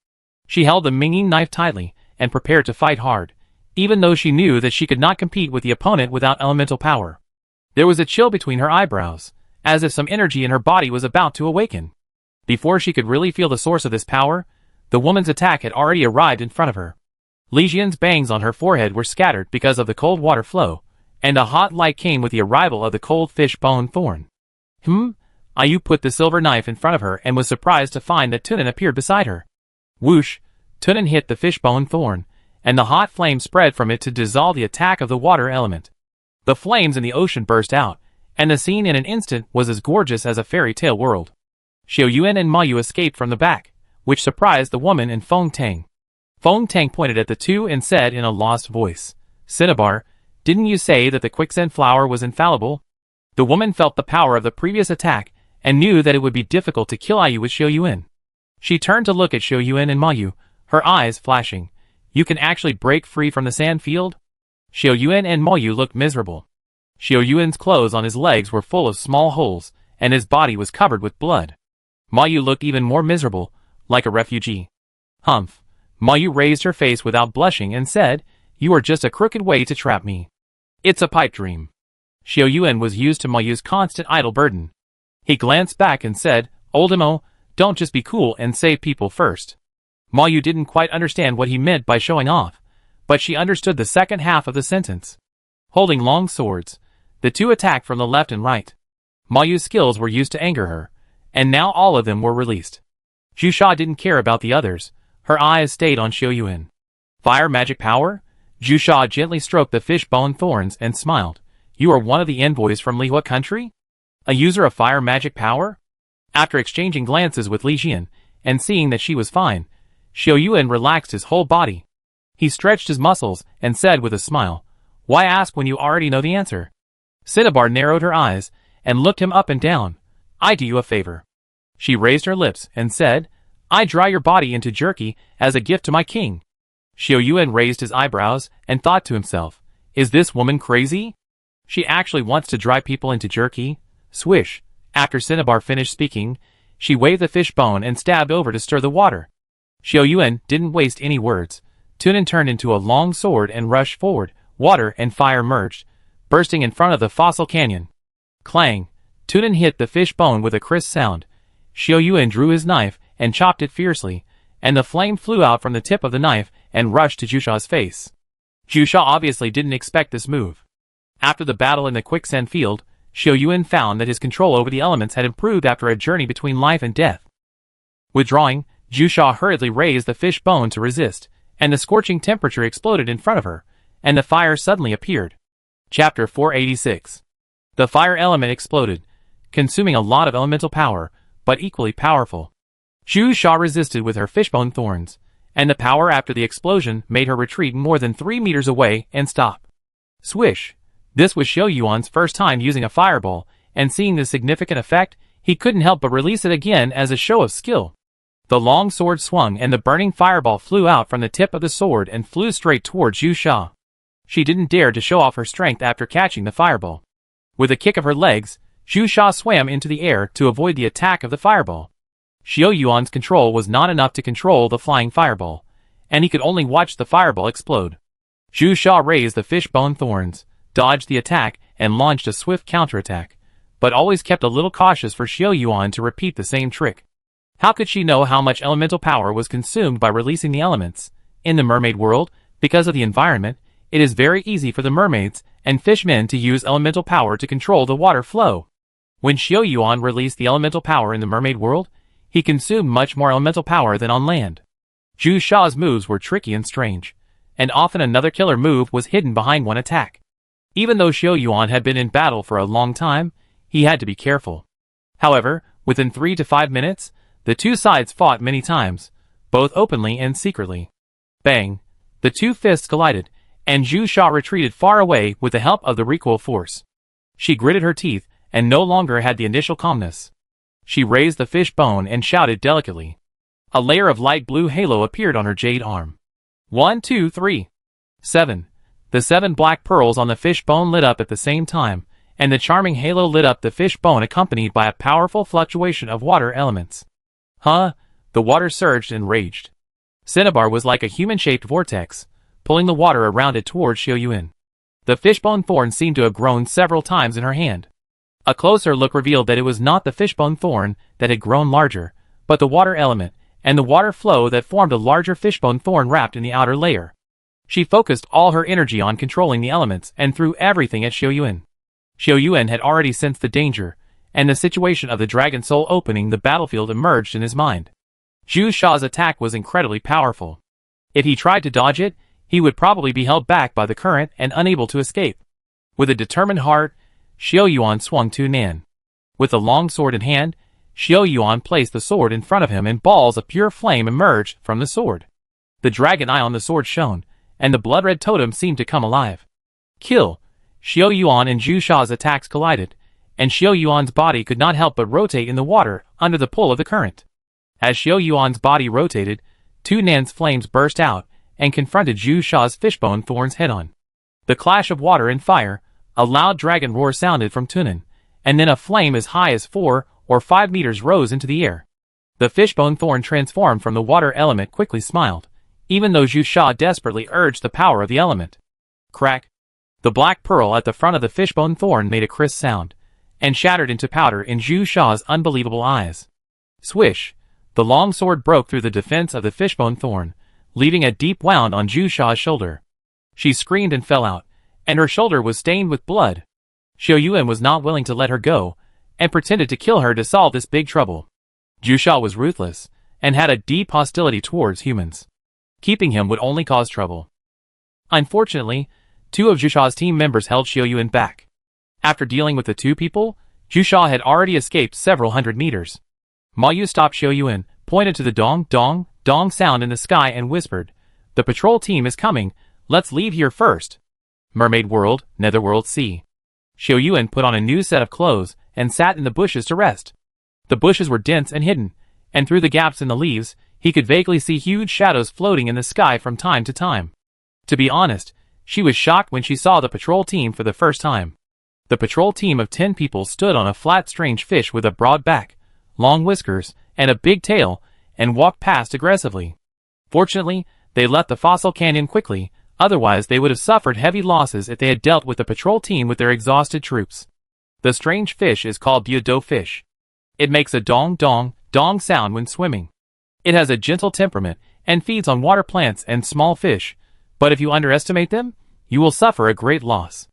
She held the Minging knife tightly and prepared to fight hard, even though she knew that she could not compete with the opponent without elemental power. There was a chill between her eyebrows, as if some energy in her body was about to awaken. Before she could really feel the source of this power, the woman's attack had already arrived in front of her. Li Jian's bangs on her forehead were scattered because of the cold water flow, and a hot light came with the arrival of the cold fish bone thorn. Ayu put the silver knife in front of her and was surprised to find that Tunin appeared beside her. Whoosh! Tunin hit the fishbone thorn, and the hot flame spread from it to dissolve the attack of the water element. The flames in the ocean burst out, and the scene in an instant was as gorgeous as a fairy tale world. Xiao Yuan and Ma Yu escaped from the back, which surprised the woman and Feng Tang. Feng Tang pointed at the two and said in a lost voice, "Cinnabar, didn't you say that the quicksand flower was infallible?" The woman felt the power of the previous attack and knew that it would be difficult to kill Ayu with Xiao Yuan. She turned to look at Xiao Yuan and Ma Yu, her eyes flashing. "You can actually break free from the sand field?" Xiao Yuan and Ma Yu looked miserable. Xiao Yuan's clothes on his legs were full of small holes, and his body was covered with blood. Ma Yu looked even more miserable, like a refugee. "Humph." Ma Yu raised her face without blushing and said, "You are just a crooked way to trap me. It's a pipe dream." Xiao Yuan was used to Ma Yu's constant idle burden. He glanced back and said, "Old Mo, don't just be cool and save people first." Ma Yu didn't quite understand what he meant by showing off, but she understood the second half of the sentence. Holding long swords, the two attacked from the left and right. Ma Yu's skills were used to anger her, and now all of them were released. Zhu Sha didn't care about the others. Her eyes stayed on Xiao Yuan. "Fire magic power?" Zhu Sha gently stroked the fish-bone thorns and smiled. "You are one of the envoys from Lihua country? A user of fire magic power?" After exchanging glances with Li Jian, and seeing that she was fine, Xiao Yuan relaxed his whole body. He stretched his muscles and said with a smile, "Why ask when you already know the answer?" Cinnabar narrowed her eyes and looked him up and down. "I do you a favor." She raised her lips and said, "I dry your body into jerky as a gift to my king." Xiao Yuan raised his eyebrows and thought to himself, "Is this woman crazy? She actually wants to dry people into jerky?" Swish! After Cinnabar finished speaking, she waved the fish bone and stabbed over to stir the water. Xiao Yuan didn't waste any words. Tunin turned into a long sword and rushed forward. Water and fire merged, bursting in front of the fossil canyon. Clang! Tunin hit the fish bone with a crisp sound. Xiao Yuan drew his knife and chopped it fiercely, and the flame flew out from the tip of the knife and rushed to Zhu Sha's face. Zhu Sha obviously didn't expect this move. After the battle in the quicksand field, Xiao Yuan found that his control over the elements had improved after a journey between life and death. Withdrawing, Zhu Sha hurriedly raised the fish bone to resist, and the scorching temperature exploded in front of her, and the fire suddenly appeared. Chapter 486. The fire element exploded, consuming a lot of elemental power, but equally powerful. Zhu Sha resisted with her fishbone thorns, and the power after the explosion made her retreat more than 3 meters away and stop. Swish! This was Xiao Yuan's first time using a fireball, and seeing the significant effect, he couldn't help but release it again as a show of skill. The long sword swung and the burning fireball flew out from the tip of the sword and flew straight towards Zhu Sha. She didn't dare to show off her strength after catching the fireball. With a kick of her legs, Zhu Sha swam into the air to avoid the attack of the fireball. Xiao Yuan's control was not enough to control the flying fireball, and he could only watch the fireball explode. Zhu Sha raised the fishbone thorns, dodged the attack, and launched a swift counterattack, but always kept a little cautious for Xiao Yuan to repeat the same trick. How could she know how much elemental power was consumed by releasing the elements? In the mermaid world, because of the environment, it is very easy for the mermaids and fishmen to use elemental power to control the water flow. When Xiao Yuan released the elemental power in the mermaid world, he consumed much more elemental power than on land. Zhu Sha's moves were tricky and strange, and often another killer move was hidden behind one attack. Even though Xiao Yuan had been in battle for a long time, he had to be careful. However, within 3 to 5 minutes, the two sides fought many times, both openly and secretly. Bang! The two fists collided, and Zhu Sha retreated far away with the help of the recoil force. She gritted her teeth and no longer had the initial calmness. She raised the fish bone and shouted delicately. A layer of light blue halo appeared on her jade arm. 1, 2, 3. 7. The 7 black pearls on the fish bone lit up at the same time, and the charming halo lit up the fish bone accompanied by a powerful fluctuation of water elements. Huh? The water surged and raged. Cinnabar was like a human-shaped vortex, pulling the water around it towards Xiao Yuan. The fishbone thorn seemed to have grown several times in her hand. A closer look revealed that it was not the fishbone thorn that had grown larger, but the water element, and the water flow that formed a larger fishbone thorn wrapped in the outer layer. She focused all her energy on controlling the elements and threw everything at Xiao Yuan. Xiao Yuan had already sensed the danger, and the situation of the dragon soul opening the battlefield emerged in his mind. Zhu Sha's attack was incredibly powerful. If he tried to dodge it, he would probably be held back by the current and unable to escape. With a determined heart, Xiao Yuan swung to Nan. With the long sword in hand, Xiao Yuan placed the sword in front of him and balls of pure flame emerged from the sword. The dragon eye on the sword shone, and the blood-red totem seemed to come alive. Kill! Xiao Yuan and Zhu Sha's attacks collided, and Xiao Yuan's body could not help but rotate in the water under the pull of the current. As Xiao Yuan's body rotated, 2 Nan's flames burst out and confronted Zhu Sha's fishbone thorns head-on. The clash of water and fire, a loud dragon roar sounded from Tunan, and then a flame as high as 4 or 5 meters rose into the air. The fishbone thorn transformed from the water element quickly smiled, even though Zhu Sha desperately urged the power of the element. Crack! The black pearl at the front of the fishbone thorn made a crisp sound, and shattered into powder in Zhu Sha's unbelievable eyes. Swish! The long sword broke through the defense of the fishbone thorn, leaving a deep wound on Zhu Sha's shoulder. She screamed and fell out, and her shoulder was stained with blood. Xiao Yuan was not willing to let her go, and pretended to kill her to solve this big trouble. Zhu Sha was ruthless, and had a deep hostility towards humans. Keeping him would only cause trouble. Unfortunately, 2 of Zhu Sha's team members held Xiao Yuan back. After dealing with the 2 people, Zhu Sha had already escaped several hundred meters. Ma Yu stopped Xiao Yuan, pointed to the dong, dong, dong sound in the sky and whispered, "The patrol team is coming, let's leave here first." Mermaid World, Netherworld Sea. Xiao Yuan put on a new set of clothes and sat in the bushes to rest. The bushes were dense and hidden, and through the gaps in the leaves, he could vaguely see huge shadows floating in the sky from time to time. To be honest, she was shocked when she saw the patrol team for the first time. The patrol team of 10 people stood on a flat strange fish with a broad back, long whiskers, and a big tail, and walked past aggressively. Fortunately, they left the fossil canyon quickly, otherwise they would have suffered heavy losses if they had dealt with the patrol team with their exhausted troops. The strange fish is called Budo fish. It makes a dong dong, dong sound when swimming. It has a gentle temperament and feeds on water plants and small fish, but if you underestimate them, you will suffer a great loss.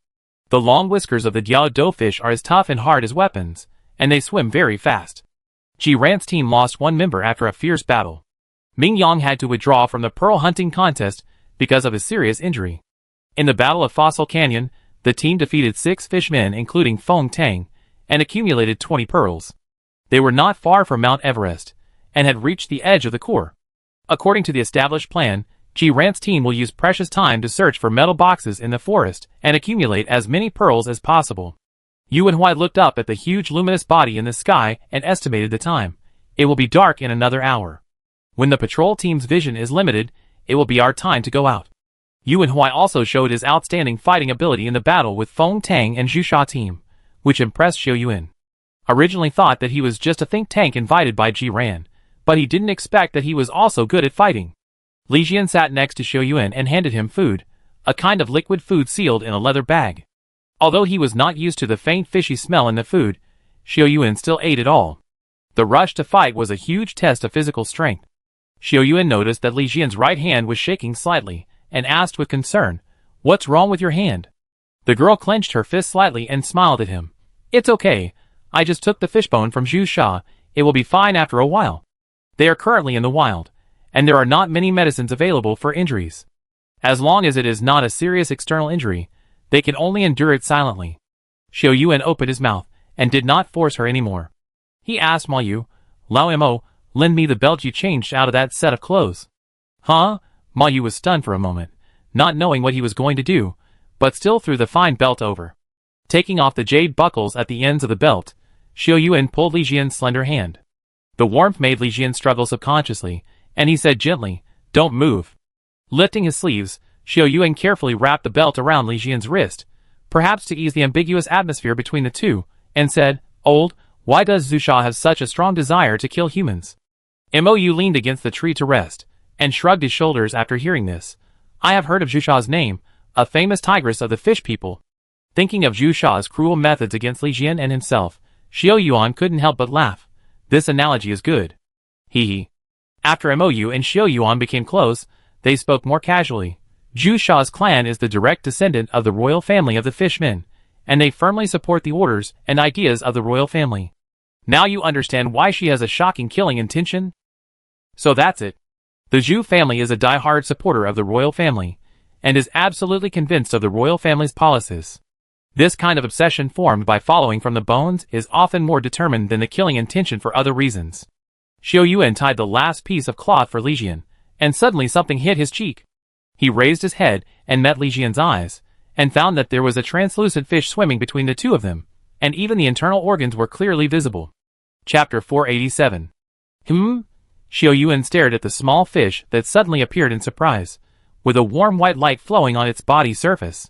The long whiskers of the Diao fish are as tough and hard as weapons, and they swim very fast. Ji Ran's team lost 1 member after a fierce battle. Ming Yang had to withdraw from the pearl hunting contest because of a serious injury. In the Battle of Fossil Canyon, the team defeated 6 fishmen including Feng Tang, and accumulated 20 pearls. They were not far from Mount Everest, and had reached the edge of the core. According to the established plan, Ji-ran's team will use precious time to search for metal boxes in the forest and accumulate as many pearls as possible. Yu and Hui looked up at the huge luminous body in the sky and estimated the time. It will be dark in another hour. When the patrol team's vision is limited, it will be our time to go out. Yu and Hui also showed his outstanding fighting ability in the battle with Feng Tang and Zhu Sha team, which impressed Xiao Yuan. Originally thought that he was just a think tank invited by Ji-ran, but he didn't expect that he was also good at fighting. Li Jian sat next to Xiao Yuan and handed him food, a kind of liquid food sealed in a leather bag. Although he was not used to the faint fishy smell in the food, Xiao Yuan still ate it all. The rush to fight was a huge test of physical strength. Xiao Yuan noticed that Li Jian's right hand was shaking slightly, and asked with concern, "What's wrong with your hand?" The girl clenched her fist slightly and smiled at him. "It's okay. I just took the fishbone from Zhu Sha. It will be fine after a while. They are currently in the wild, and there are not many medicines available for injuries. As long as it is not a serious external injury, they can only endure it silently." Xiao Yuan opened his mouth, and did not force her anymore. He asked Ma Yu, "Lao Mo, lend me the belt you changed out of that set of clothes." "Huh?" Ma Yu was stunned for a moment, not knowing what he was going to do, but still threw the fine belt over. Taking off the jade buckles at the ends of the belt, Xiao Yuan pulled Li Jian's slender hand. The warmth made Li Jian struggle subconsciously, and he said gently, "Don't move." Lifting his sleeves, Xiao Yuan carefully wrapped the belt around Li Jian's wrist, perhaps to ease the ambiguous atmosphere between the two, and said, "Old, why does Zhu Sha have such a strong desire to kill humans?" Mou leaned against the tree to rest, and shrugged his shoulders after hearing this. "I have heard of Zhu Sha's name, a famous tigress of the fish people." Thinking of Zhu Sha's cruel methods against Li Jian and himself, Xiao Yuan couldn't help but laugh. This analogy is good. Hee hee. After Mou and Xiao Yuan became close, they spoke more casually. Zhu Sha's clan is the direct descendant of the royal family of the fishmen, and they firmly support the orders and ideas of the royal family. Now you understand why she has a shocking killing intention? So that's it. The Zhu family is a die-hard supporter of the royal family, and is absolutely convinced of the royal family's policies. This kind of obsession formed by following from the bones is often more determined than the killing intention for other reasons. Xiao Yuan tied the last piece of cloth for Li Jian, and suddenly something hit his cheek. He raised his head and met Li Jian's eyes, and found that there was a translucent fish swimming between the two of them, and even the internal organs were clearly visible. Chapter 487. Xiao Yuan stared at the small fish that suddenly appeared in surprise, with a warm white light flowing on its body surface.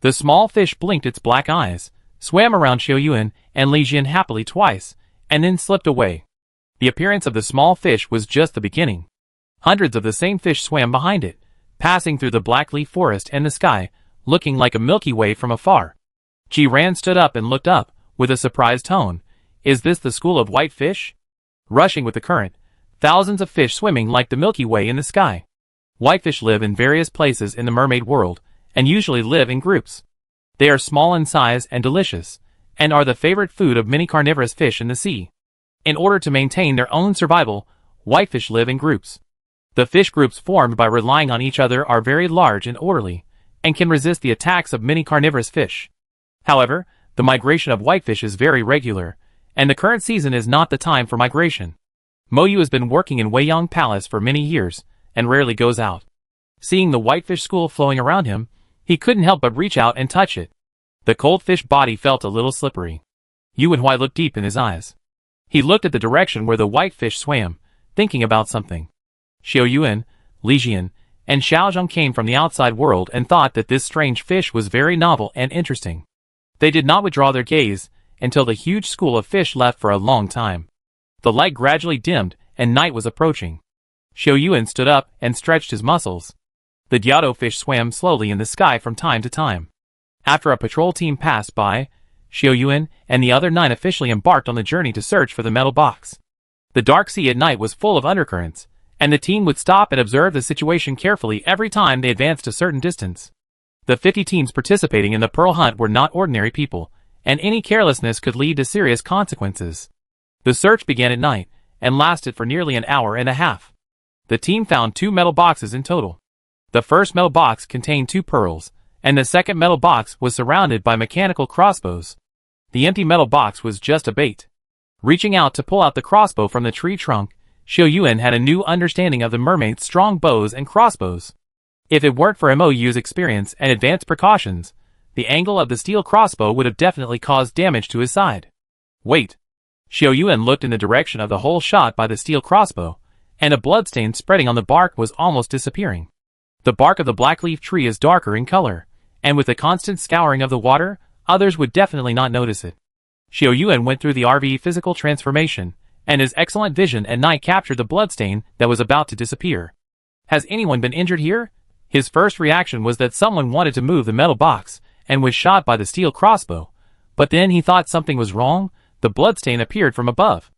The small fish blinked its black eyes, swam around Xiao Yuan and Li Jian happily twice, and then slipped away. The appearance of the small fish was just the beginning. Hundreds of the same fish swam behind it, passing through the black leaf forest and the sky, looking like a Milky Way from afar. Ji-ran stood up and looked up, with a surprised tone. "Is this the school of white fish?" Rushing with the current, thousands of fish swimming like the Milky Way in the sky. Whitefish live in various places in the mermaid world, and usually live in groups. They are small in size and delicious, and are the favorite food of many carnivorous fish in the sea. In order to maintain their own survival, whitefish live in groups. The fish groups formed by relying on each other are very large and orderly, and can resist the attacks of many carnivorous fish. However, the migration of whitefish is very regular, and the current season is not the time for migration. Mo Yu has been working in Weiyang Palace for many years, and rarely goes out. Seeing the whitefish school flowing around him, he couldn't help but reach out and touch it. The cold fish body felt a little slippery. Yu and Hui looked deep in his eyes. He looked at the direction where the whitefish swam, thinking about something. Xiao Yuan, Li Jian, and Xiao Zhang came from the outside world and thought that this strange fish was very novel and interesting. They did not withdraw their gaze until the huge school of fish left for a long time. The light gradually dimmed, and night was approaching. Xiao Yuan stood up and stretched his muscles. The Diado fish swam slowly in the sky from time to time. After a patrol team passed by, Xiao Yuan and the other 9 officially embarked on the journey to search for the metal box. The dark sea at night was full of undercurrents, and the team would stop and observe the situation carefully every time they advanced a certain distance. The 50 teams participating in the pearl hunt were not ordinary people, and any carelessness could lead to serious consequences. The search began at night, and lasted for nearly an hour and a half. The team found 2 metal boxes in total. The first metal box contained 2 pearls, and the second metal box was surrounded by mechanical crossbows. The empty metal box was just a bait. Reaching out to pull out the crossbow from the tree trunk, Xiao Yuan had a new understanding of the mermaid's strong bows and crossbows. If it weren't for Mou's experience and advanced precautions, the angle of the steel crossbow would have definitely caused damage to his side. Wait. Xiao Yuan looked in the direction of the hole shot by the steel crossbow, and a bloodstain spreading on the bark was almost disappearing. The bark of the blackleaf tree is darker in color, and with the constant scouring of the water, others would definitely not notice it. Xiao Yuan went through the RV physical transformation, and his excellent vision at night captured the bloodstain that was about to disappear. Has anyone been injured here? His first reaction was that someone wanted to move the metal box and was shot by the steel crossbow, but then he thought something was wrong. The bloodstain appeared from above.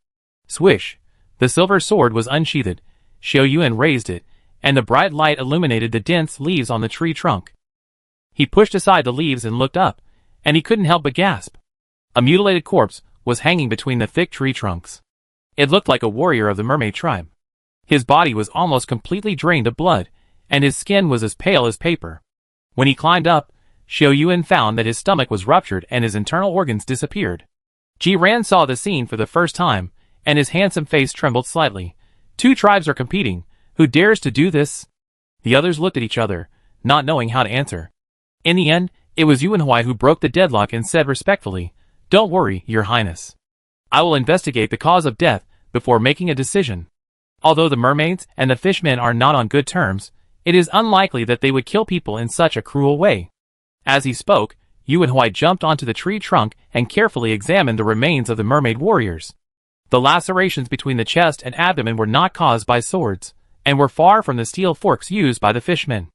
Swish! The silver sword was unsheathed. Xiao Yuan raised it, and the bright light illuminated the dense leaves on the tree trunk. He pushed aside the leaves and looked up, and he couldn't help but gasp. A mutilated corpse was hanging between the thick tree trunks. It looked like a warrior of the mermaid tribe. His body was almost completely drained of blood, and his skin was as pale as paper. When he climbed up, Xiao Yuan found that his stomach was ruptured and his internal organs disappeared. Jiran saw the scene for the first time, and his handsome face trembled slightly. Two tribes are competing. Who dares to do this? The others looked at each other, not knowing how to answer. In the end, it was Yuanhui who broke the deadlock and said respectfully, "Don't worry, Your Highness. I will investigate the cause of death before making a decision." Although the mermaids and the fishmen are not on good terms, it is unlikely that they would kill people in such a cruel way. As he spoke, Yuanhui jumped onto the tree trunk and carefully examined the remains of the mermaid warriors. The lacerations between the chest and abdomen were not caused by swords, and were far from the steel forks used by the fishmen.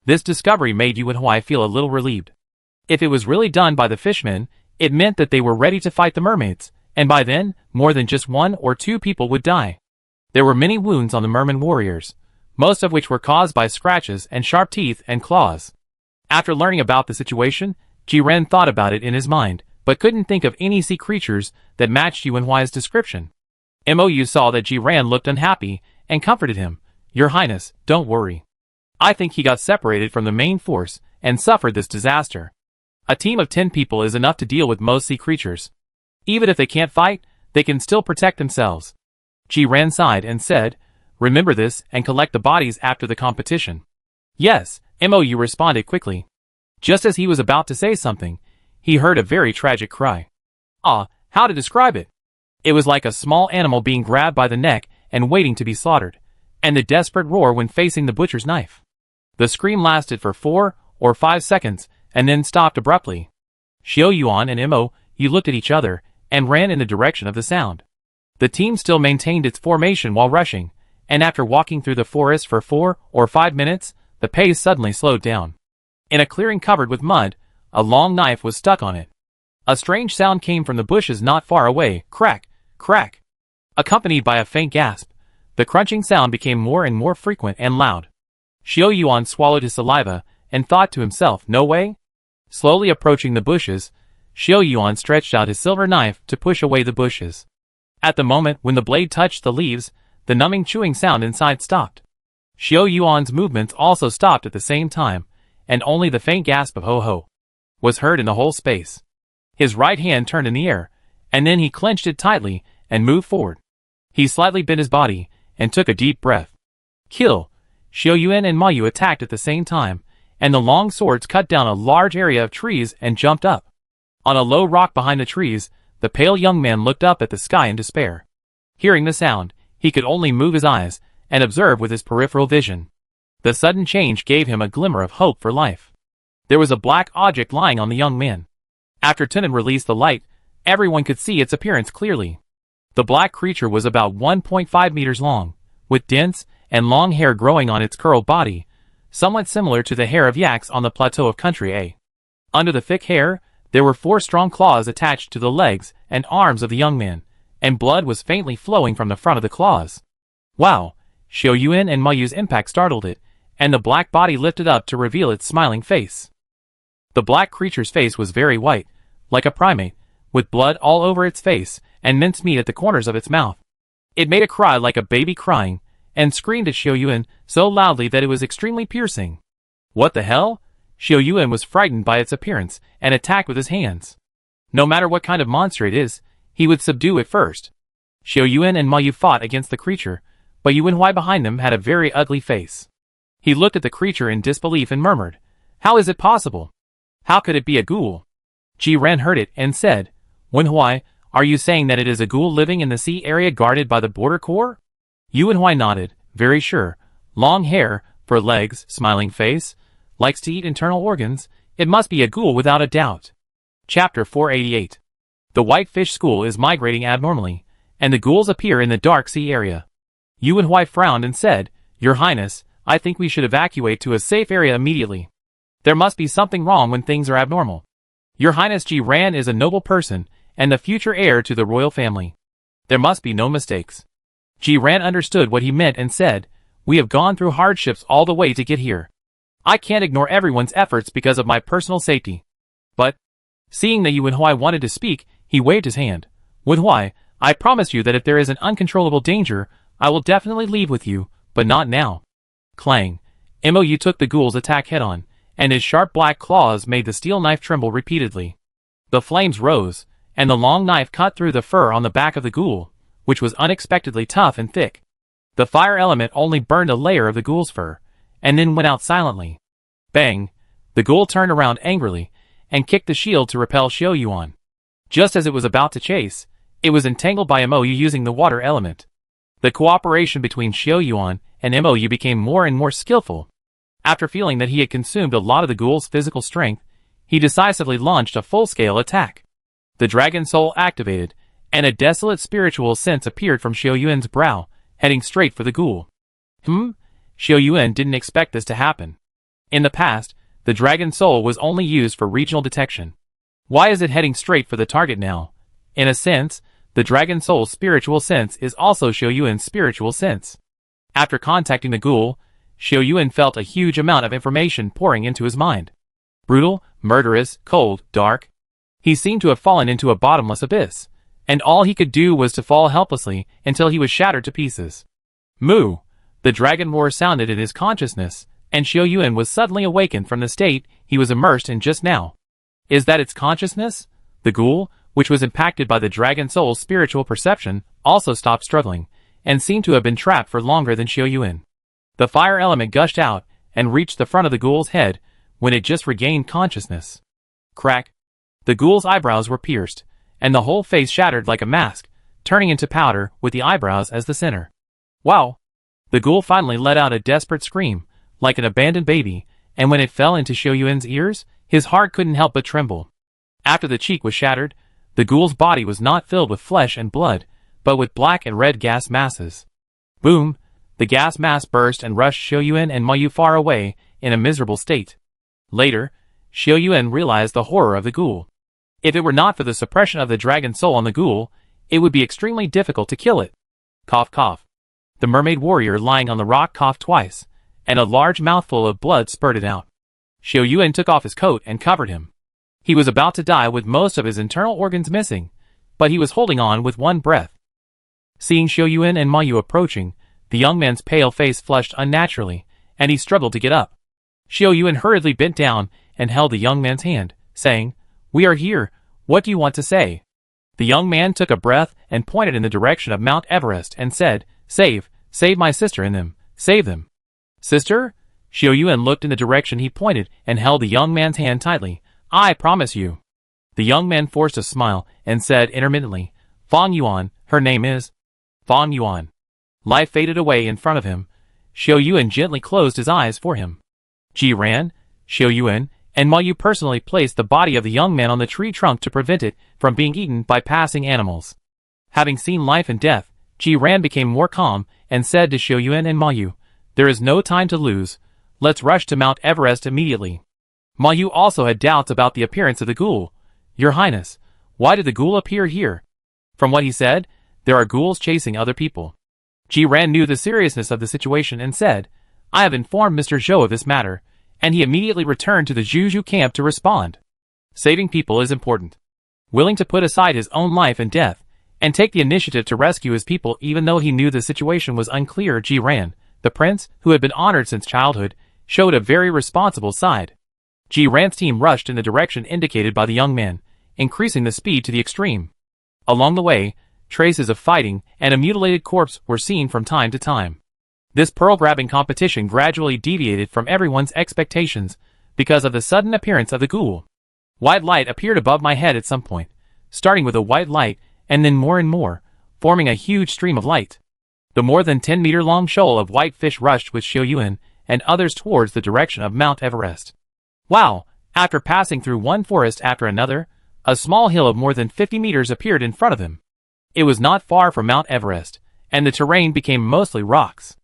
This discovery made Yuanhui feel a little relieved. If it was really done by the fishmen, it meant that they were ready to fight the mermaids, and by then, more than just 1 or 2 people would die. There were many wounds on the merman warriors, most of which were caused by scratches and sharp teeth and claws. After learning about the situation, Jiren thought about it in his mind, but couldn't think of any sea creatures that matched Yuanhui's description. Mou saw that Jiren looked unhappy and comforted him. "Your Highness, don't worry. I think he got separated from the main force and suffered this disaster. A team of 10 people is enough to deal with most sea creatures. Even if they can't fight, they can still protect themselves." Jiren sighed and said, "Remember this and collect the bodies after the competition." "Yes," Mou responded quickly. Just as he was about to say something, he heard a very tragic cry. How to describe it? It was like a small animal being grabbed by the neck and waiting to be slaughtered, and the desperate roar when facing the butcher's knife. The scream lasted for 4 or 5 seconds, and then stopped abruptly. Xiao Yuan and Mou looked at each other, and ran in the direction of the sound. The team still maintained its formation while rushing, and after walking through the forest for 4 or 5 minutes, the pace suddenly slowed down. In a clearing covered with mud, a long knife was stuck on it. A strange sound came from the bushes not far away, crack, crack. Accompanied by a faint gasp, the crunching sound became more and more frequent and loud. Xiao Yuan swallowed his saliva and thought to himself, "No way?" Slowly approaching the bushes, Xiao Yuan stretched out his silver knife to push away the bushes. At the moment when the blade touched the leaves, the numbing chewing sound inside stopped. Xiao Yuan's movements also stopped at the same time, and only the faint gasp of "ho-ho" was heard in the whole space. His right hand turned in the air, and then he clenched it tightly and moved forward. He slightly bent his body and took a deep breath. Kill! Xiao Yuan and Mou attacked at the same time, and the long swords cut down a large area of trees and jumped up. On a low rock behind the trees, the pale young man looked up at the sky in despair. Hearing the sound, he could only move his eyes and observe with his peripheral vision. The sudden change gave him a glimmer of hope for life. There was a black object lying on the young man. After Tunin released the light, everyone could see its appearance clearly. The black creature was about 1.5 meters long, with dense and long hair growing on its curled body, somewhat similar to the hair of yaks on the plateau of Country A. Under the thick hair, there were 4 strong claws attached to the legs and arms of the young man, and blood was faintly flowing from the front of the claws. Wow! Xiao Yuan and Mou's impact startled it, and the black body lifted up to reveal its smiling face. The black creature's face was very white, like a primate, with blood all over its face and mincemeat at the corners of its mouth. It made a cry like a baby crying, and screamed at Xiao Yuan so loudly that it was extremely piercing. What the hell? Xiao Yuan was frightened by its appearance and attacked with his hands. No matter what kind of monster it is, he would subdue it first. Xiao Yuan and Mou fought against the creature, but Yuanhui behind them had a very ugly face. He looked at the creature in disbelief and murmured, "How is it possible? How could it be a ghoul?" Ji Ran heard it and said, "Wenhui, are you saying that it is a ghoul living in the sea area guarded by the border corps?" Yuanhui nodded, very sure. Long hair, fur legs, smiling face, likes to eat internal organs. It must be a ghoul without a doubt. Chapter 488. The Whitefish School is migrating abnormally, and the ghouls appear in the dark sea area. Yuanhui frowned and said, "Your Highness, I think we should evacuate to a safe area immediately. There must be something wrong when things are abnormal. Your Highness Ji Ran is a noble person, and the future heir to the royal family. There must be no mistakes." Ji Ran understood what he meant and said, "We have gone through hardships all the way to get here. I can't ignore everyone's efforts because of my personal safety." But, seeing that Yuanhui wanted to speak, he waved his hand. "Wenhui, I promise you that if there is an uncontrollable danger, I will definitely leave with you, but not now." Clang. Mou took the ghoul's attack head-on, and his sharp black claws made the steel knife tremble repeatedly. The flames rose, and the long knife cut through the fur on the back of the ghoul, which was unexpectedly tough and thick. The fire element only burned a layer of the ghoul's fur, and then went out silently. Bang! The ghoul turned around angrily, and kicked the shield to repel Xiao Yuan. Just as it was about to chase, it was entangled by Mou using the water element. The cooperation between Xiao Yuan and Mou became more and more skillful. After feeling that he had consumed a lot of the ghoul's physical strength, he decisively launched a full-scale attack. The dragon soul activated, and a desolate spiritual sense appeared from Xiao Yuan's brow, heading straight for the ghoul. Xiao Yuan didn't expect this to happen. In the past, the dragon soul was only used for regional detection. Why is it heading straight for the target now? In a sense, the dragon soul's spiritual sense is also Xiao Yuan's spiritual sense. After contacting the ghoul, Xiao Yuan felt a huge amount of information pouring into his mind. Brutal, murderous, cold, dark. He seemed to have fallen into a bottomless abyss, and all he could do was to fall helplessly until he was shattered to pieces. Moo! The dragon roar sounded in his consciousness, and Xiao Yuan was suddenly awakened from the state he was immersed in just now. Is that its consciousness? The ghoul, which was impacted by the dragon soul's spiritual perception, also stopped struggling, and seemed to have been trapped for longer than Xiao Yuan. The fire element gushed out, and reached the front of the ghoul's head, when it just regained consciousness. Crack! The ghoul's eyebrows were pierced, and the whole face shattered like a mask, turning into powder with the eyebrows as the center. Wow! The ghoul finally let out a desperate scream, like an abandoned baby, and when it fell into Xiao Yuan's ears, his heart couldn't help but tremble. After the cheek was shattered, the ghoul's body was not filled with flesh and blood, but with black and red gas masses. Boom! The gas mass burst and rushed Xiao Yuan and Mou far away, in a miserable state. Later, Xiao Yuan realized the horror of the ghoul. If it were not for the suppression of the dragon soul on the ghoul, it would be extremely difficult to kill it. Cough cough. The mermaid warrior lying on the rock coughed twice, and a large mouthful of blood spurted out. Xiao Yuan took off his coat and covered him. He was about to die with most of his internal organs missing, but he was holding on with one breath. Seeing Xiao Yuan and Mou approaching, the young man's pale face flushed unnaturally, and he struggled to get up. Xiao Yuan hurriedly bent down and held the young man's hand, saying, "We are here, what do you want to say?" The young man took a breath and pointed in the direction of Mount Everest and said, save my sister and them, save them." "Sister?" Xiao Yuan looked in the direction he pointed and held the young man's hand tightly. "I promise you." The young man forced a smile and said intermittently, "Fang Yuan, her name is." Fang Yuan. Life faded away in front of him. Xiao Yuan gently closed his eyes for him. Ji Ran, Xiao Yuan, and Mou personally placed the body of the young man on the tree trunk to prevent it from being eaten by passing animals. Having seen life and death, Ji Ran became more calm and said to Xiao Yuan and Mou, "There is no time to lose. Let's rush to Mount Everest immediately." Mou also had doubts about the appearance of the ghoul. "Your Highness, why did the ghoul appear here?" From what he said, there are ghouls chasing other people. Ji Ran knew the seriousness of the situation and said, "I have informed Mr. Zhou of this matter," and he immediately returned to the Zhuzhu camp to respond. Saving people is important. Willing to put aside his own life and death, and take the initiative to rescue his people even though he knew the situation was unclear, Ji Ran, the prince, who had been honored since childhood, showed a very responsible side. Ji Ran's team rushed in the direction indicated by the young man, increasing the speed to the extreme. Along the way, traces of fighting, and a mutilated corpse were seen from time to time. This pearl-grabbing competition gradually deviated from everyone's expectations because of the sudden appearance of the ghoul. White light appeared above my head at some point, starting with a white light and then more and more, forming a huge stream of light. The more than 10-meter-long shoal of white fish rushed with Xiao Yuan and others towards the direction of Mount Everest. Wow! After passing through one forest after another, a small hill of more than 50 meters appeared in front of him. It was not far from Mount Everest, and the terrain became mostly rocks.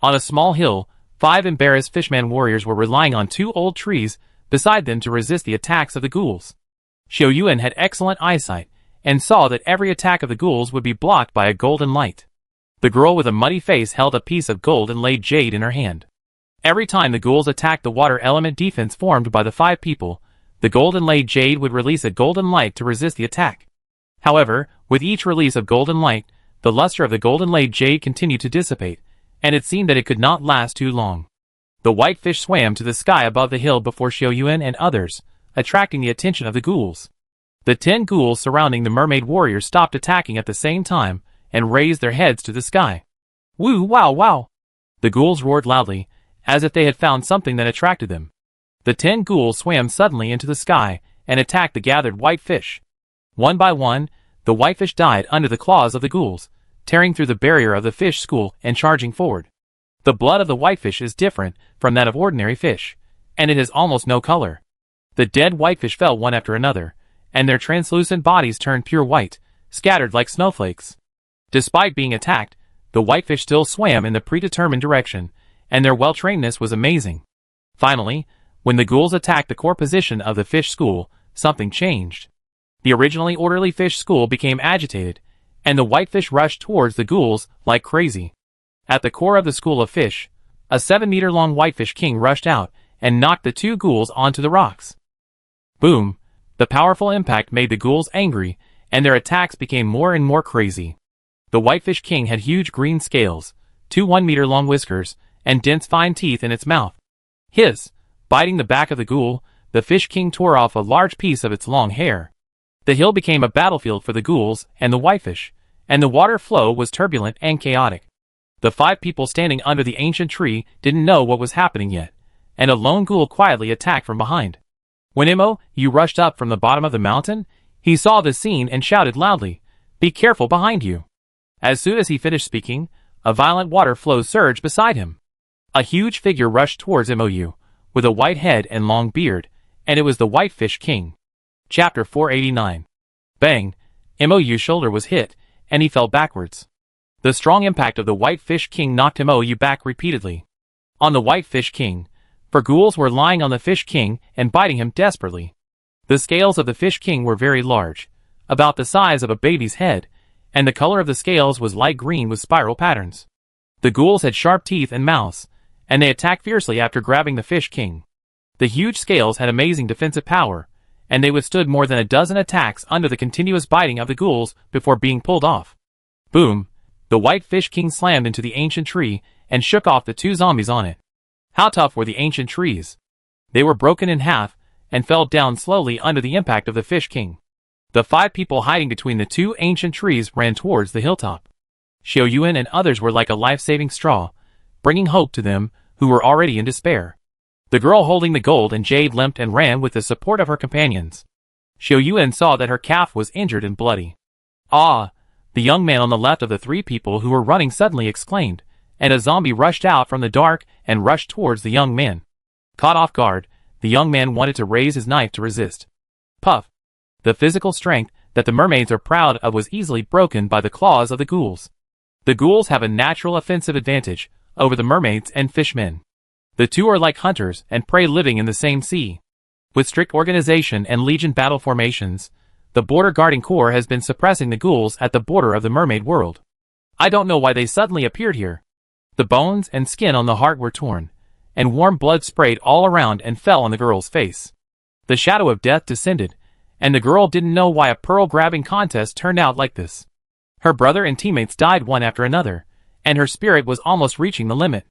On a small hill, 5 embarrassed fishman warriors were relying on 2 old trees beside them to resist the attacks of the ghouls. Xiao Yuan had excellent eyesight, and saw that every attack of the ghouls would be blocked by a golden light. The girl with a muddy face held a piece of gold inlaid jade in her hand. Every time the ghouls attacked the water element defense formed by the 5 people, the gold inlaid jade would release a golden light to resist the attack. However, with each release of golden light, the luster of the gold inlaid jade continued to dissipate, and it seemed that it could not last too long. The white fish swam to the sky above the hill before Xiao Yuan and others, attracting the attention of the ghouls. The 10 ghouls surrounding the mermaid warriors stopped attacking at the same time, and raised their heads to the sky. Woo wow wow! The ghouls roared loudly, as if they had found something that attracted them. The 10 ghouls swam suddenly into the sky, and attacked the gathered white fish. One by one, the white fish died under the claws of the ghouls, tearing through the barrier of the fish school and charging forward. The blood of the whitefish is different from that of ordinary fish, and it has almost no color. The dead whitefish fell one after another, and their translucent bodies turned pure white, scattered like snowflakes. Despite being attacked, the whitefish still swam in the predetermined direction, and their well-trainedness was amazing. Finally, when the ghouls attacked the core position of the fish school, something changed. The originally orderly fish school became agitated, and the whitefish rushed towards the ghouls like crazy. At the core of the school of fish, a 7-meter-long whitefish king rushed out and knocked the 2 ghouls onto the rocks. Boom! The powerful impact made the ghouls angry, and their attacks became more and more crazy. The whitefish king had huge green scales, 2 1-meter-long whiskers, and dense fine teeth in its mouth. Biting the back of the ghoul, the fish king tore off a large piece of its long hair. The hill became a battlefield for the ghouls and the whitefish, and the water flow was turbulent and chaotic. The 5 people standing under the ancient tree didn't know what was happening yet, and a lone ghoul quietly attacked from behind. When Mo-yu rushed up from the bottom of the mountain, he saw the scene and shouted loudly, "Be careful behind you!" As soon as he finished speaking, a violent water flow surged beside him. A huge figure rushed towards Mo-yu, with a white head and long beard, and it was the Whitefish King. Chapter 489. Bang! Mo-yu's shoulder was hit, and he fell backwards. The strong impact of the Whitefish King knocked Mo-yu back repeatedly. On the Whitefish King, for ghouls were lying on the Fish King and biting him desperately. The scales of the Fish King were very large, about the size of a baby's head, and the color of the scales was light green with spiral patterns. The ghouls had sharp teeth and mouths, and they attacked fiercely after grabbing the Fish King. The huge scales had amazing defensive power, and they withstood more than a dozen attacks under the continuous biting of the ghouls before being pulled off. Boom! The White Fish King slammed into the ancient tree and shook off the 2 zombies on it. How tough were the ancient trees? They were broken in half and fell down slowly under the impact of the Fish King. The 5 people hiding between the 2 ancient trees ran towards the hilltop. Xiao Yuan and others were like a life-saving straw, bringing hope to them who were already in despair. The girl holding the gold and jade limped and ran with the support of her companions. Xiao Yuan saw that her calf was injured and bloody. Ah! The young man on the left of the 3 people who were running suddenly exclaimed, and a zombie rushed out from the dark and rushed towards the young man. Caught off guard, the young man wanted to raise his knife to resist. Puff! The physical strength that the mermaids are proud of was easily broken by the claws of the ghouls. The ghouls have a natural offensive advantage over the mermaids and fishmen. The 2 are like hunters and prey living in the same sea. With strict organization and legion battle formations, the border guarding corps has been suppressing the ghouls at the border of the mermaid world. I don't know why they suddenly appeared here. The bones and skin on the heart were torn, and warm blood sprayed all around and fell on the girl's face. The shadow of death descended, and the girl didn't know why a pearl-grabbing contest turned out like this. Her brother and teammates died one after another, and her spirit was almost reaching the limit.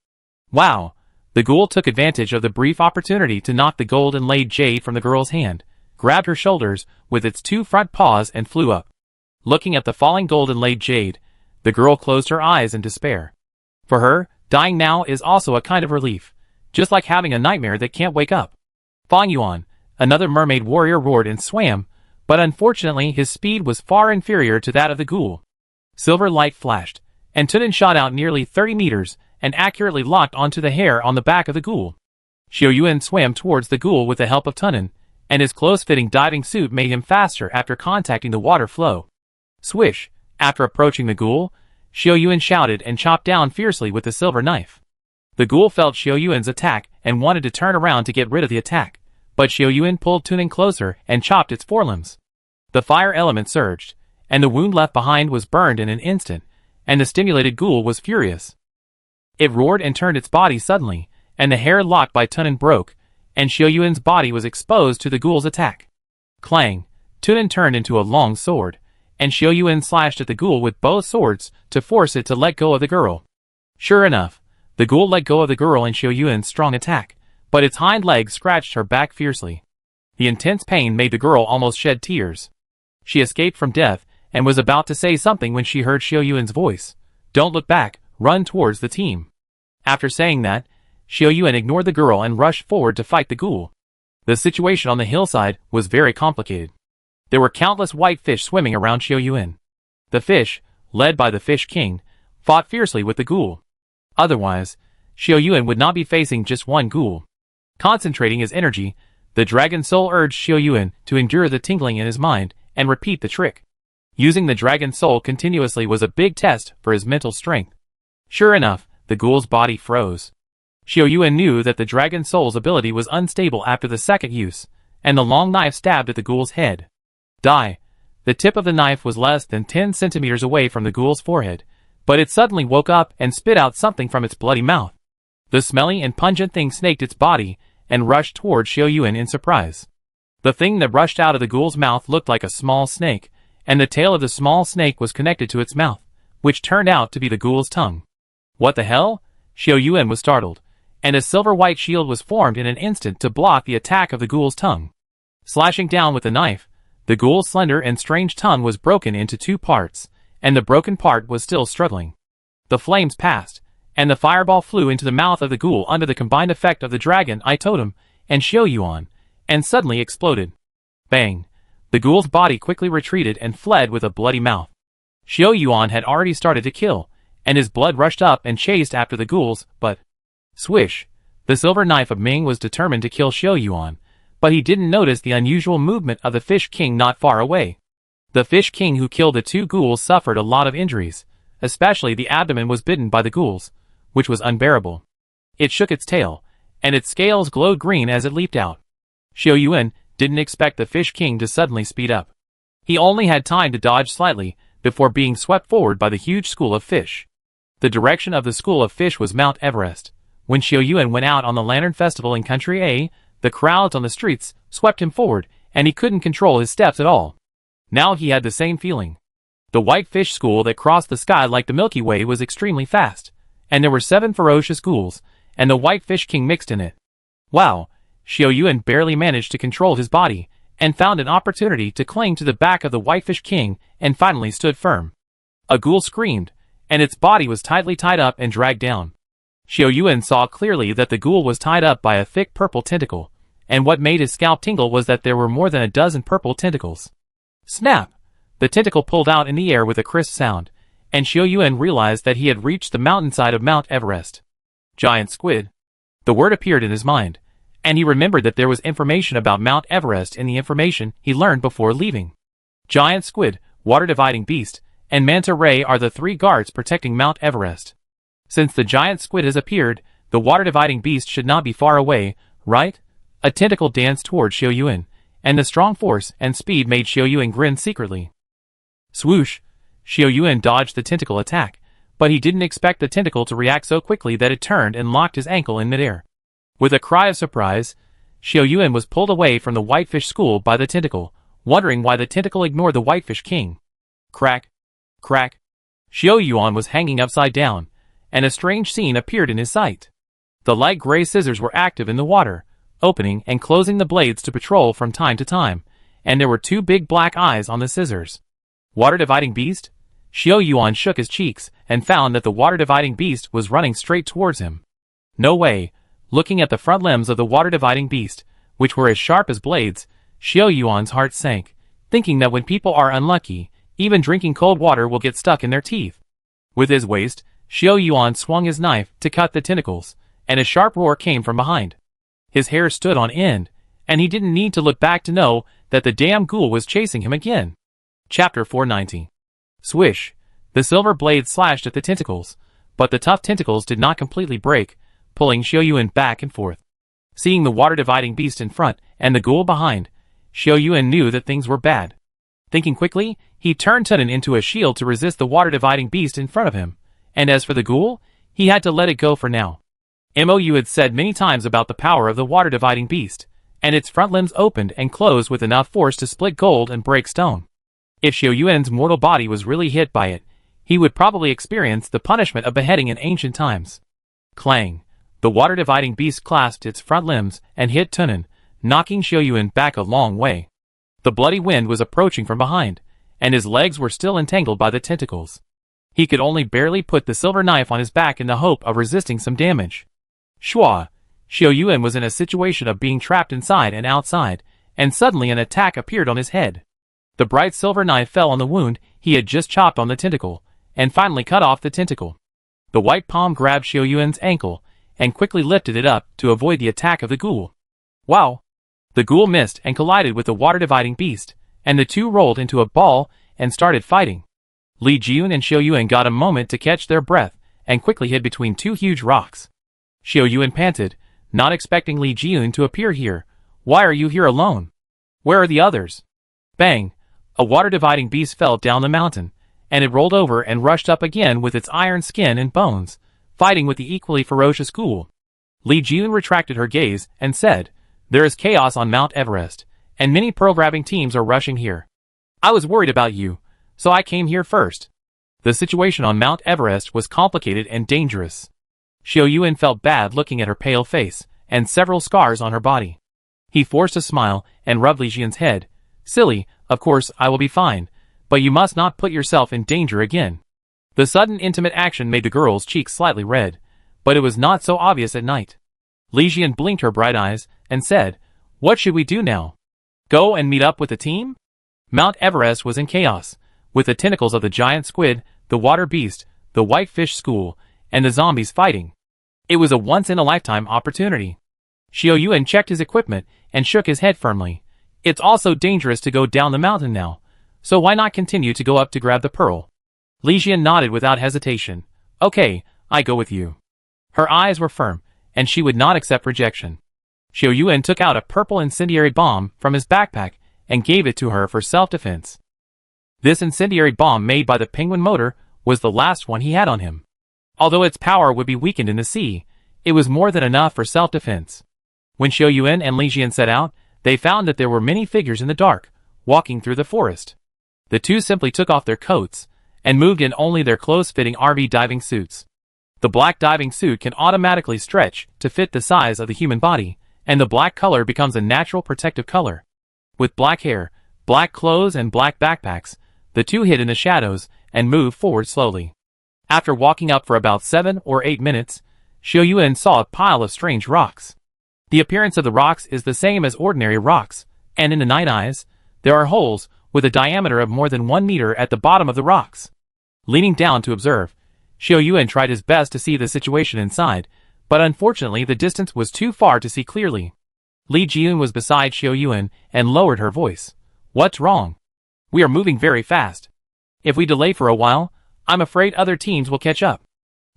Wow! The ghoul took advantage of the brief opportunity to knock the gold inlaid jade from the girl's hand, grabbed her shoulders with its 2 front paws and flew up. Looking at the falling gold inlaid jade, the girl closed her eyes in despair. For her, dying now is also a kind of relief, just like having a nightmare that can't wake up. Fang Yuan, another mermaid warrior, roared and swam, but unfortunately his speed was far inferior to that of the ghoul. Silver light flashed, and Tunin shot out nearly 30 meters and accurately locked onto the hair on the back of the ghoul. Xiao Yuan swam towards the ghoul with the help of Tunin, and his close-fitting diving suit made him faster after contacting the water flow. Swish! After approaching the ghoul, Xiao Yuan shouted and chopped down fiercely with the silver knife. The ghoul felt Xiao Yuan's attack and wanted to turn around to get rid of the attack, but Xiao Yuan pulled Tunin closer and chopped its forelimbs. The fire element surged, and the wound left behind was burned in an instant, and the stimulated ghoul was furious. It roared and turned its body suddenly, and the hair locked by Tunin broke, and Xiao Yuan's body was exposed to the ghoul's attack. Clang! Tunin turned into a long sword, and Xiao Yuan slashed at the ghoul with both swords to force it to let go of the girl. Sure enough, the ghoul let go of the girl in Xiao Yuan's strong attack, but its hind legs scratched her back fiercely. The intense pain made the girl almost shed tears. She escaped from death and was about to say something when she heard Xiao Yuan's voice. "Don't look back, run towards the team." After saying that, Xiao Yuan ignored the girl and rushed forward to fight the ghoul. The situation on the hillside was very complicated. There were countless white fish swimming around Xiao Yuan. The fish, led by the Fish King, fought fiercely with the ghoul. Otherwise, Xiao Yuan would not be facing just one ghoul. Concentrating his energy, the dragon soul urged Xiao Yuan to endure the tingling in his mind and repeat the trick. Using the dragon soul continuously was a big test for his mental strength. Sure enough, the ghoul's body froze. Xiao Yuan knew that the dragon soul's ability was unstable after the second use, and the long knife stabbed at the ghoul's head. Die! The tip of the knife was less than 10 centimeters away from the ghoul's forehead, but it suddenly woke up and spit out something from its bloody mouth. The smelly and pungent thing snaked its body and rushed toward Xiao Yuan in surprise. The thing that rushed out of the ghoul's mouth looked like a small snake, and the tail of the small snake was connected to its mouth, which turned out to be the ghoul's tongue. What the hell? Xiao Yuan was startled, and a silver-white shield was formed in an instant to block the attack of the ghoul's tongue. Slashing down with the knife, the ghoul's slender and strange tongue was broken into 2 parts, and the broken part was still struggling. The flames passed, and the fireball flew into the mouth of the ghoul under the combined effect of the dragon eye totem and Xiao Yuan, and suddenly exploded. Bang! The ghoul's body quickly retreated and fled with a bloody mouth. Xiao Yuan had already started to kill, and his blood rushed up and chased after the ghouls, but... Swish! The silver knife of Ming was determined to kill Xiao Yuan, but he didn't notice the unusual movement of the Fish King not far away. The Fish King who killed the 2 ghouls suffered a lot of injuries, especially the abdomen was bitten by the ghouls, which was unbearable. It shook its tail, and its scales glowed green as it leaped out. Xiao Yuan didn't expect the Fish King to suddenly speed up. He only had time to dodge slightly before being swept forward by the huge school of fish. The direction of the school of fish was Mount Everest. When Xiao Yuan went out on the Lantern Festival in Country A, the crowds on the streets swept him forward, and he couldn't control his steps at all. Now he had the same feeling. The white fish school that crossed the sky like the Milky Way was extremely fast, and there were 7 ferocious ghouls, and the White Fish King mixed in it. Wow! Xiao Yuan barely managed to control his body, and found an opportunity to cling to the back of the White Fish King, and finally stood firm. A ghoul screamed, and its body was tightly tied up and dragged down. Xiao Yuan saw clearly that the ghoul was tied up by a thick purple tentacle, and what made his scalp tingle was that there were more than a dozen purple tentacles. Snap! The tentacle pulled out in the air with a crisp sound, and Xiao Yuan realized that he had reached the mountainside of Mount Everest. Giant squid. The word appeared in his mind, and he remembered that there was information about Mount Everest in the information he learned before leaving. Giant squid, water-dividing beast, and manta ray are the 3 guards protecting Mount Everest. Since the giant squid has appeared, the water-dividing beast should not be far away, right? A tentacle danced toward Xiao Yuan, and the strong force and speed made Xiao Yuan grin secretly. Swoosh! Xiao Yuan dodged the tentacle attack, but he didn't expect the tentacle to react so quickly that it turned and locked his ankle in midair. With a cry of surprise, Xiao Yuan was pulled away from the Whitefish School by the tentacle, wondering why the tentacle ignored the Whitefish King. Crack! Crack! Xiao Yuan was hanging upside down, and a strange scene appeared in his sight. The light gray scissors were active in the water, opening and closing the blades to patrol from time to time, and there were 2 big black eyes on the scissors. Water-dividing beast? Xiao Yuan shook his cheeks and found that the water-dividing beast was running straight towards him. No way. Looking at the front limbs of the water-dividing beast, which were as sharp as blades, Xiao Yuan's heart sank, thinking that when people are unlucky, even drinking cold water will get stuck in their teeth. With his waist, Xiao Yuan swung his knife to cut the tentacles, and a sharp roar came from behind. His hair stood on end, and he didn't need to look back to know that the damn ghoul was chasing him again. Chapter 490. Swish! The silver blade slashed at the tentacles, but the tough tentacles did not completely break, pulling Xiao Yuan back and forth. Seeing the water-dividing beast in front and the ghoul behind, Xiao Yuan knew that things were bad. Thinking quickly, he turned Tunin into a shield to resist the water-dividing beast in front of him, and as for the ghoul, he had to let it go for now. Mou had said many times about the power of the water-dividing beast, and its front limbs opened and closed with enough force to split gold and break stone. If Xiao Yuan's mortal body was really hit by it, he would probably experience the punishment of beheading in ancient times. Clang! The water-dividing beast clasped its front limbs and hit Tunin, knocking Xiao Yuan back a long way. The bloody wind was approaching from behind, and his legs were still entangled by the tentacles. He could only barely put the silver knife on his back in the hope of resisting some damage. Shua! Xiao Yuan was in a situation of being trapped inside and outside, and suddenly an attack appeared on his head. The bright silver knife fell on the wound he had just chopped on the tentacle, and finally cut off the tentacle. The white palm grabbed Xiao Yuan's ankle, and quickly lifted it up to avoid the attack of the ghoul. Wow! The ghoul missed and collided with the water-dividing beast, and the two rolled into a ball and started fighting. Li Jiyun and Xiao Yuan got a moment to catch their breath, and quickly hid between two huge rocks. Xiao Yuan panted, not expecting Li Jiyun to appear here. Why are you here alone? Where are the others? Bang! A water-dividing beast fell down the mountain, and it rolled over and rushed up again with its iron skin and bones, fighting with the equally ferocious ghoul. Li Jiyun retracted her gaze and said, "There is chaos on Mount Everest, and many pearl-grabbing teams are rushing here. I was worried about you, so I came here first." The situation on Mount Everest was complicated and dangerous. Xiao Yuan felt bad looking at her pale face and several scars on her body. He forced a smile and rubbed Li Jiyun's head. "Silly, of course I will be fine, but you must not put yourself in danger again." The sudden intimate action made the girl's cheeks slightly red, but it was not so obvious at night. Li Jiyun blinked her bright eyes and said, "What should we do now? Go and meet up with the team?" Mount Everest was in chaos, with the tentacles of the giant squid, the water beast, the white fish school, and the zombies fighting. It was a once-in-a-lifetime opportunity. Xiao Yuan checked his equipment and shook his head firmly. It's also dangerous to go down the mountain now, so why not continue to go up to grab the pearl? Li Jiyun nodded without hesitation. "Okay, I go with you." Her eyes were firm, and she would not accept rejection. Xiao Yuan took out a purple incendiary bomb from his backpack and gave it to her for self-defense. This incendiary bomb made by the penguin motor was the last one he had on him. Although its power would be weakened in the sea, it was more than enough for self-defense. When Xiao Yuan and Li Jiyun set out, they found that there were many figures in the dark, walking through the forest. The two simply took off their coats and moved in only their close-fitting RV diving suits. The black diving suit can automatically stretch to fit the size of the human body, and the black color becomes a natural protective color. With black hair, black clothes and black backpacks, the two hid in the shadows and moved forward slowly. After walking up for about 7 or 8 minutes, Xiao Yuan saw a pile of strange rocks. The appearance of the rocks is the same as ordinary rocks, and in the night eyes, there are holes with a diameter of more than 1 meter at the bottom of the rocks. Leaning down to observe, Xiao Yuan tried his best to see the situation inside, but unfortunately the distance was too far to see clearly. Li Jiyun was beside Xiao Yuan and lowered her voice. "What's wrong? We are moving very fast. If we delay for a while, I'm afraid other teams will catch up."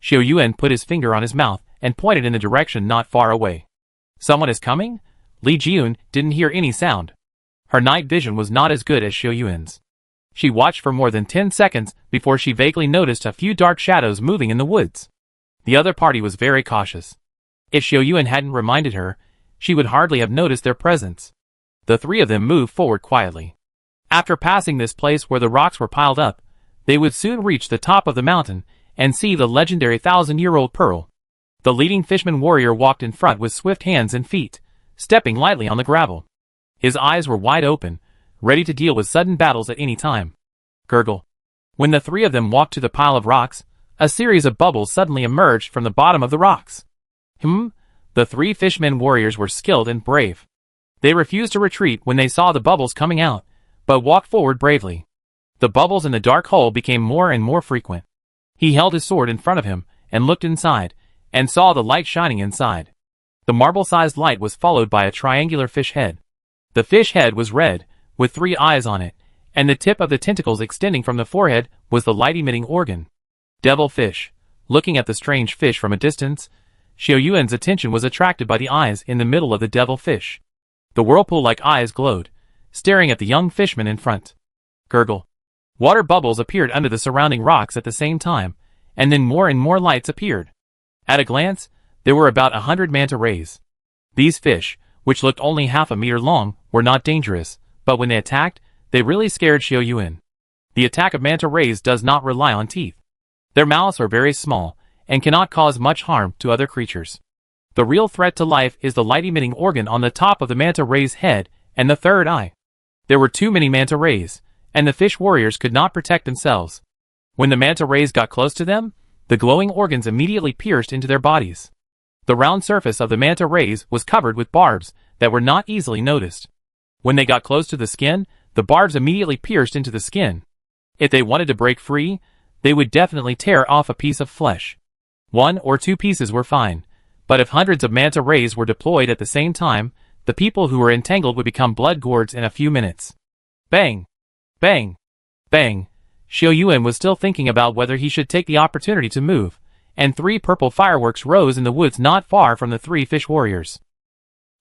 Xiao Yuan put his finger on his mouth and pointed in the direction not far away. "Someone is coming?" Li Jiyun didn't hear any sound. Her night vision was not as good as Xiao Yuan's. She watched for more than 10 seconds before she vaguely noticed a few dark shadows moving in the woods. The other party was very cautious. If Xiao Yuan hadn't reminded her, she would hardly have noticed their presence. The three of them moved forward quietly. After passing this place where the rocks were piled up, they would soon reach the top of the mountain and see the legendary 1,000-year-old pearl. The leading fishman warrior walked in front with swift hands and feet, stepping lightly on the gravel. His eyes were wide open, ready to deal with sudden battles at any time. Gurgle. When the three of them walked to the pile of rocks, a series of bubbles suddenly emerged from the bottom of the rocks. The three fishmen warriors were skilled and brave. They refused to retreat when they saw the bubbles coming out, but walked forward bravely. The bubbles in the dark hole became more and more frequent. He held his sword in front of him and looked inside, and saw the light shining inside. The marble-sized light was followed by a triangular fish head. The fish head was red, with 3 eyes on it, and the tip of the tentacles extending from the forehead was the light-emitting organ. Devil fish. Looking at the strange fish from a distance, Xiao Yuan's attention was attracted by the eyes in the middle of the devil fish. The whirlpool-like eyes glowed, staring at the young fishman in front. Gurgle. Water bubbles appeared under the surrounding rocks at the same time, and then more and more lights appeared. At a glance, there were about 100 manta rays. These fish, which looked only half a meter long, were not dangerous, but when they attacked, they really scared Xiao Yuan. The attack of manta rays does not rely on teeth. Their mouths are very small, and cannot cause much harm to other creatures. The real threat to life is the light-emitting organ on the top of the manta ray's head and the third eye. There were too many manta rays, and the fish warriors could not protect themselves. When the manta rays got close to them, the glowing organs immediately pierced into their bodies. The round surface of the manta rays was covered with barbs that were not easily noticed. When they got close to the skin, the barbs immediately pierced into the skin. If they wanted to break free, they would definitely tear off a piece of flesh. 1 or 2 pieces were fine, but if hundreds of manta rays were deployed at the same time, the people who were entangled would become blood gourds in a few minutes. Bang! Bang! Bang! Xiao Yuan was still thinking about whether he should take the opportunity to move, and 3 purple fireworks rose in the woods not far from the 3 fish warriors.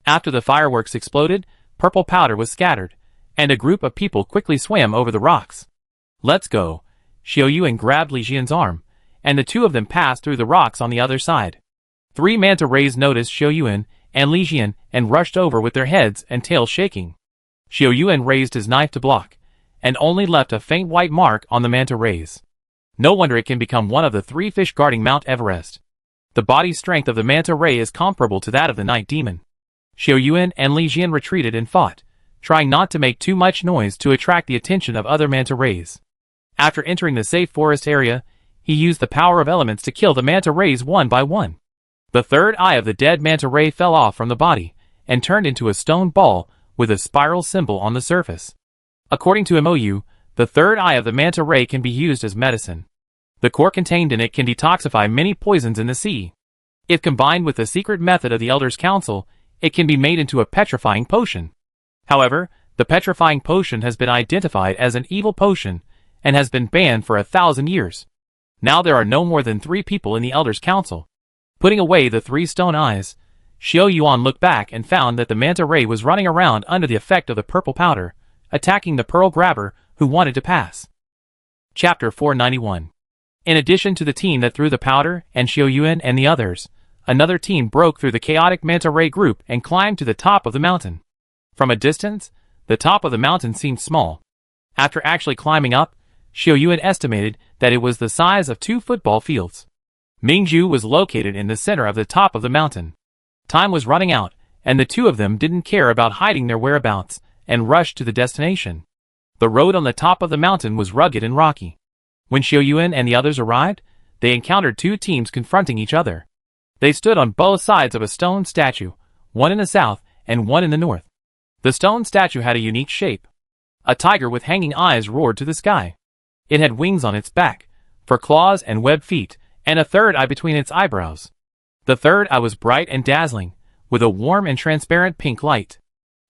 After the fireworks exploded, purple powder was scattered, and a group of people quickly swam over the rocks. Let's go! Xiao Yuan grabbed Li Jian's arm, and the 2 of them passed through the rocks on the other side. 3 manta rays noticed Xiao Yuan and Li Jian and rushed over with their heads and tails shaking. Xiao Yuan raised his knife to block, and only left a faint white mark on the manta rays. No wonder it can become one of the 3 fish guarding Mount Everest. The body strength of the manta ray is comparable to that of the night demon. Xiao Yuan and Li Jian retreated and fought, trying not to make too much noise to attract the attention of other manta rays. After entering the safe forest area, he used the power of elements to kill the manta rays one by one. The third eye of the dead manta ray fell off from the body, and turned into a stone ball with a spiral symbol on the surface. According to MOU, the third eye of the manta ray can be used as medicine. The core contained in it can detoxify many poisons in the sea. If combined with the secret method of the Elders' Council, it can be made into a petrifying potion. However, the petrifying potion has been identified as an evil potion, and has been banned for 1,000 years. Now there are no more than 3 people in the Elders' Council. Putting away the 3 stone eyes, Xiao Yuan looked back and found that the manta ray was running around under the effect of the purple powder, attacking the pearl grabber who wanted to pass. Chapter 491. In addition to the team that threw the powder and Xiao Yuan and the others, another team broke through the chaotic manta ray group and climbed to the top of the mountain. From a distance, the top of the mountain seemed small. After actually climbing up, Xiao Yuan estimated that it was the size of 2 football fields. Mingzhu was located in the center of the top of the mountain. Time was running out, and the 2 of them didn't care about hiding their whereabouts, and rushed to the destination. The road on the top of the mountain was rugged and rocky. When Xiao Yuan and the others arrived, they encountered 2 teams confronting each other. They stood on both sides of a stone statue, one in the south and one in the north. The stone statue had a unique shape. A tiger with hanging eyes roared to the sky. It had wings on its back, 4 claws and webbed feet, and a third eye between its eyebrows. The third eye was bright and dazzling, with a warm and transparent pink light.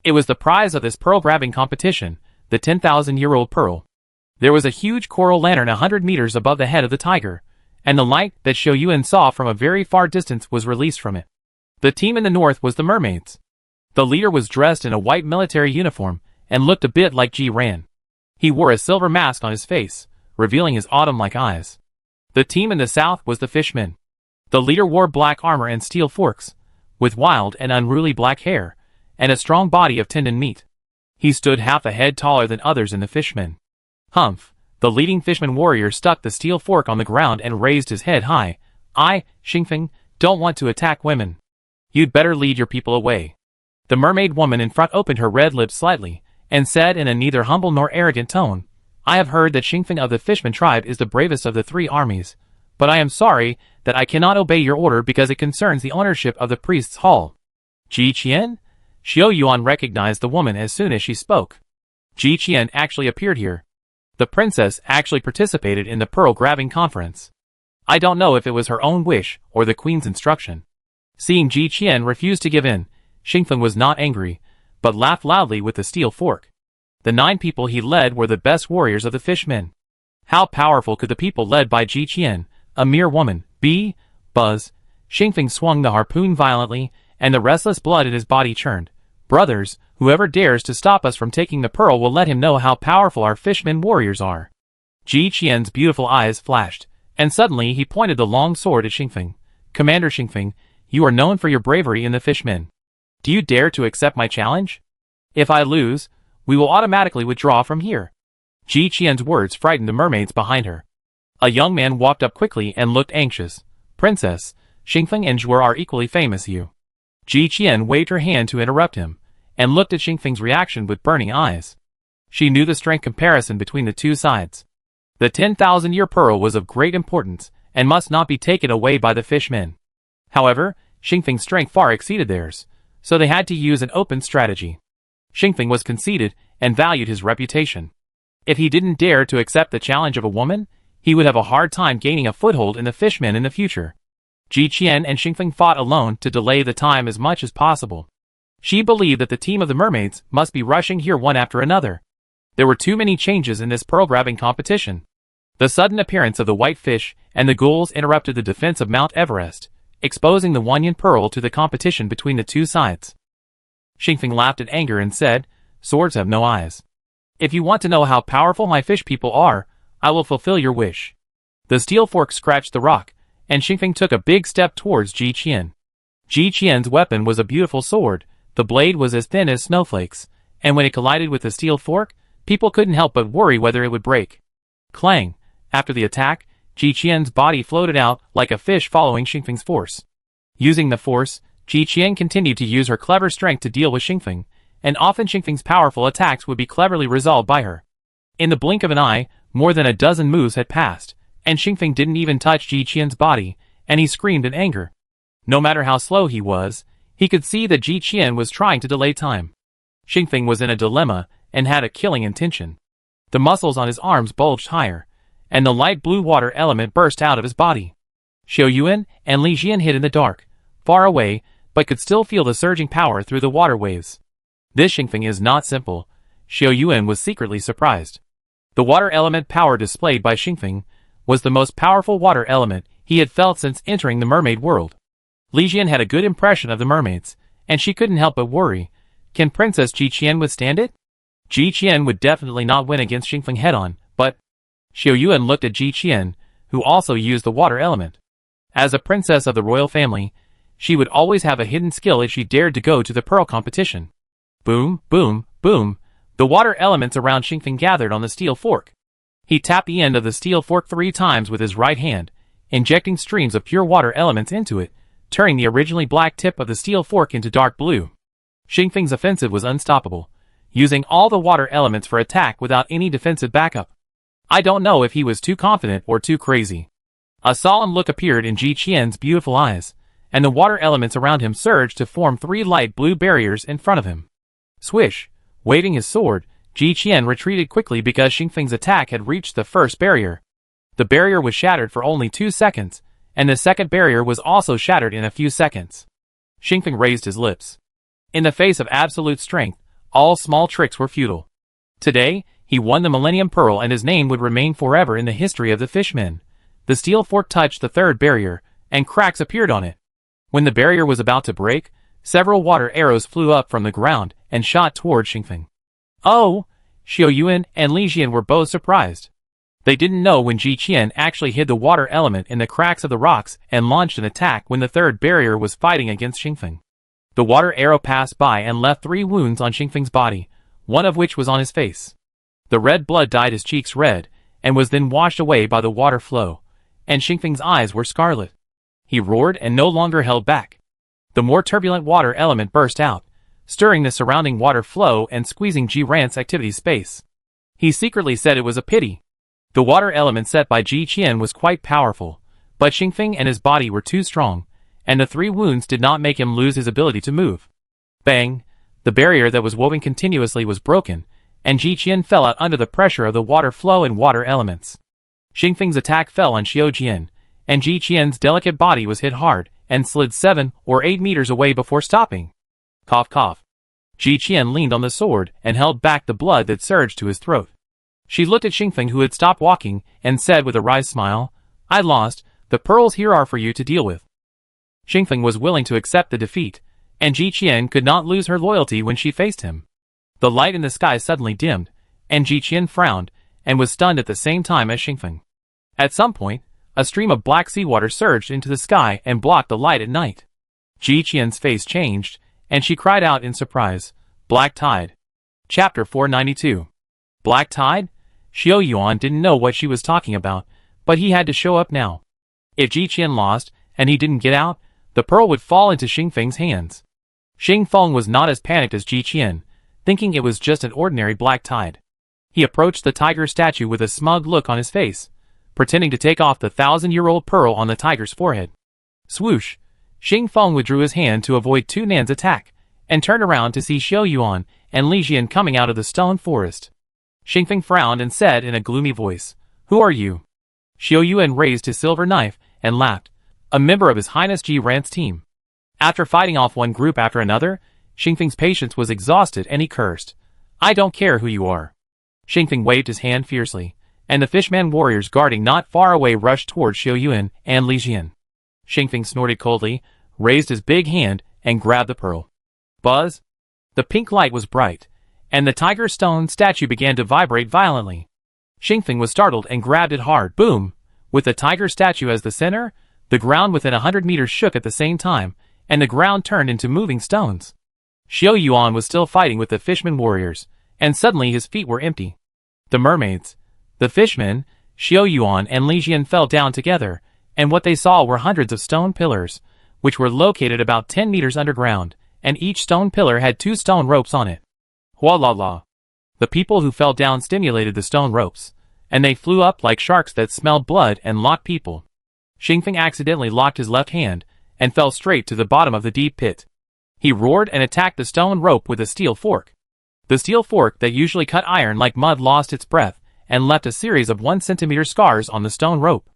It was the prize of this pearl-grabbing competition, the 10,000-year-old pearl. There was a huge coral lantern 100 meters above the head of the tiger, and the light that Xiao Yuan saw from a very far distance was released from it. The team in the north was the mermaids. The leader was dressed in a white military uniform, and looked a bit like Ji Ran. He wore a silver mask on his face, revealing his autumn-like eyes. The team in the south was the fishmen. The leader wore black armor and steel forks, with wild and unruly black hair, and a strong body of tendon meat. He stood half a head taller than others in the fishmen. Humph! The leading fishman warrior stuck the steel fork on the ground and raised his head high. I, Xingfeng, don't want to attack women. You'd better lead your people away. The mermaid woman in front opened her red lips slightly, and said in a neither humble nor arrogant tone, I have heard that Xingfeng of the Fishman tribe is the bravest of the three armies, but I am sorry that I cannot obey your order because it concerns the ownership of the priest's hall. Ji Qian? Xiao Yuan recognized the woman as soon as she spoke. Ji Qian actually appeared here. The princess actually participated in the pearl-grabbing conference. I don't know if it was her own wish or the queen's instruction. Seeing Ji Qian refuse to give in, Xingfeng was not angry, but laughed loudly with the steel fork. The 9 people he led were the best warriors of the fishmen. How powerful could the people led by Ji Qian, a mere woman, be? Buzz. Xingfeng swung the harpoon violently, and the restless blood in his body churned. Brothers, whoever dares to stop us from taking the pearl will let him know how powerful our fishmen warriors are. Ji Qian's beautiful eyes flashed, and suddenly he pointed the long sword at Xingfeng. Commander Xingfeng, you are known for your bravery in the fishmen. Do you dare to accept my challenge? If I lose, we will automatically withdraw from here. Ji Qian's words frightened the mermaids behind her. A young man walked up quickly and looked anxious. Princess, Xingfeng and Zhuo are equally famous you. Ji Qian waved her hand to interrupt him, and looked at Xingfeng's reaction with burning eyes. She knew the strength comparison between the two sides. The 10,000-year pearl was of great importance, and must not be taken away by the fishmen. However, Xingfeng's strength far exceeded theirs, so they had to use an open strategy. Xingfeng was conceited and valued his reputation. If he didn't dare to accept the challenge of a woman, he would have a hard time gaining a foothold in the fishmen in the future. Ji Qian and Xingfeng fought alone to delay the time as much as possible. She believed that the team of the mermaids must be rushing here one after another. There were too many changes in this pearl-grabbing competition. The sudden appearance of the white fish and the ghouls interrupted the defense of Mount Everest, exposing the Wanyan pearl to the competition between the two sides. Xingfeng laughed in anger and said, "Swords have no eyes. If you want to know how powerful my fish people are, I will fulfill your wish." The steel fork scratched the rock, and Xingfeng took a big step towards Ji Qian. Ji Qian's weapon was a beautiful sword. The blade was as thin as snowflakes, and when it collided with the steel fork, people couldn't help but worry whether it would break. Clang! After the attack, Ji Qian's body floated out like a fish following Xingfeng's force. Using the force, Ji Qian continued to use her clever strength to deal with Xingfeng, and often Xingfeng's powerful attacks would be cleverly resolved by her. In the blink of an eye, more than a dozen moves had passed, and Xingfeng didn't even touch Ji Qian's body, and he screamed in anger. No matter how slow he was, he could see that Ji Qian was trying to delay time. Xingfeng was in a dilemma and had a killing intention. The muscles on his arms bulged higher, and the light blue water element burst out of his body. Xiao Yuan and Li Jian hid in the dark, far away, but could still feel the surging power through the water waves. This Xingfeng is not simple. Xiao Yuan was secretly surprised. The water element power displayed by Xingfeng was the most powerful water element he had felt since entering the mermaid world. Li Jian had a good impression of the mermaids, and she couldn't help but worry. Can Princess Ji Qian withstand it? Ji Qian would definitely not win against Xingfeng head-on, but Xiao Yuan looked at Ji Qian, who also used the water element. As a princess of the royal family, she would always have a hidden skill if she dared to go to the pearl competition. Boom, boom, boom. The water elements around Xingfeng gathered on the steel fork. He tapped the end of the steel fork 3 times with his right hand, injecting streams of pure water elements into it, turning the originally black tip of the steel fork into dark blue. Xingfeng's offensive was unstoppable, using all the water elements for attack without any defensive backup. I don't know if he was too confident or too crazy. A solemn look appeared in Ji Qian's beautiful eyes, and the water elements around him surged to form 3 light blue barriers in front of him. Swish! Waving his sword, Ji Qian retreated quickly because Xingfeng's attack had reached the first barrier. The barrier was shattered for only 2 seconds, and the second barrier was also shattered in a few seconds. Xingfeng raised his lips. In the face of absolute strength, all small tricks were futile. Today, he won the Millennium Pearl and his name would remain forever in the history of the fishmen. The steel fork touched the 3rd barrier, and cracks appeared on it. When the barrier was about to break, several water arrows flew up from the ground and shot toward Xingfeng. Oh! Xiao Yuan and Li Jian were both surprised. They didn't know when Ji Qian actually hid the water element in the cracks of the rocks and launched an attack when the 3rd barrier was fighting against Xingfeng. The water arrow passed by and left 3 wounds on Xingfeng's body, one of which was on his face. The red blood dyed his cheeks red, and was then washed away by the water flow, and Xingfeng's eyes were scarlet. He roared and no longer held back. The more turbulent water element burst out, stirring the surrounding water flow and squeezing Ji Rant's activity space. He secretly said it was a pity. The water element set by Ji Qian was quite powerful, but Xingfeng and his body were too strong, and the 3 wounds did not make him lose his ability to move. Bang! The barrier that was woven continuously was broken, and Ji Qian fell out under the pressure of the water flow and water elements. Xingfeng's attack fell on Xiao Jian, and Ji Qian's delicate body was hit hard and slid 7 or 8 meters away before stopping. Cough cough. Ji Qian leaned on the sword and held back the blood that surged to his throat. She looked at Xingfeng, who had stopped walking, and said with a wry smile, "I lost, the pearls here are for you to deal with." Xingfeng was willing to accept the defeat, and Ji Qian could not lose her loyalty when she faced him. The light in the sky suddenly dimmed, and Ji Qian frowned, and was stunned at the same time as Xingfeng. At some point, a stream of black seawater surged into the sky and blocked the light at night. Ji Qian's face changed, and she cried out in surprise, "Black Tide." Chapter 492. Black Tide? Xiao Yuan didn't know what she was talking about, but he had to show up now. If Ji Qian lost, and he didn't get out, the pearl would fall into Xingfeng's hands. Xingfeng was not as panicked as Ji Qian, thinking it was just an ordinary black tide. He approached the tiger statue with a smug look on his face, pretending to take off the 1,000-year-old pearl on the tiger's forehead. Swoosh! Xingfeng withdrew his hand to avoid Tu Nan's attack, and turned around to see Xiao Yuan and Li Jian coming out of the stone forest. Xingfeng frowned and said in a gloomy voice, "Who are you?" Xiao Yuan raised his silver knife and laughed, "A member of His Highness Ji Ran's team." After fighting off one group after another, Xingfeng's patience was exhausted and he cursed, "I don't care who you are." Xingfeng waved his hand fiercely, and the fishman warriors guarding not far away rushed towards Xiao Yuan and Li Jian. Xingfeng snorted coldly, raised his big hand, and grabbed the pearl. Buzz! The pink light was bright, and the tiger stone statue began to vibrate violently. Xingfeng was startled and grabbed it hard. Boom! With the tiger statue as the center, the ground within 100 meters shook at the same time, and the ground turned into moving stones. Xiao Yuan was still fighting with the fisherman warriors, and suddenly his feet were empty. The mermaids, the fishermen, Xiao Yuan and Li Jian fell down together, and what they saw were hundreds of stone pillars, which were located about 10 meters underground, and each stone pillar had 2 stone ropes on it. Hua la la. The people who fell down stimulated the stone ropes, and they flew up like sharks that smelled blood and locked people. Xingfeng accidentally locked his left hand, and fell straight to the bottom of the deep pit. He roared and attacked the stone rope with a steel fork. The steel fork that usually cut iron like mud lost its breath, and left a series of 1 centimeter scars on the stone rope.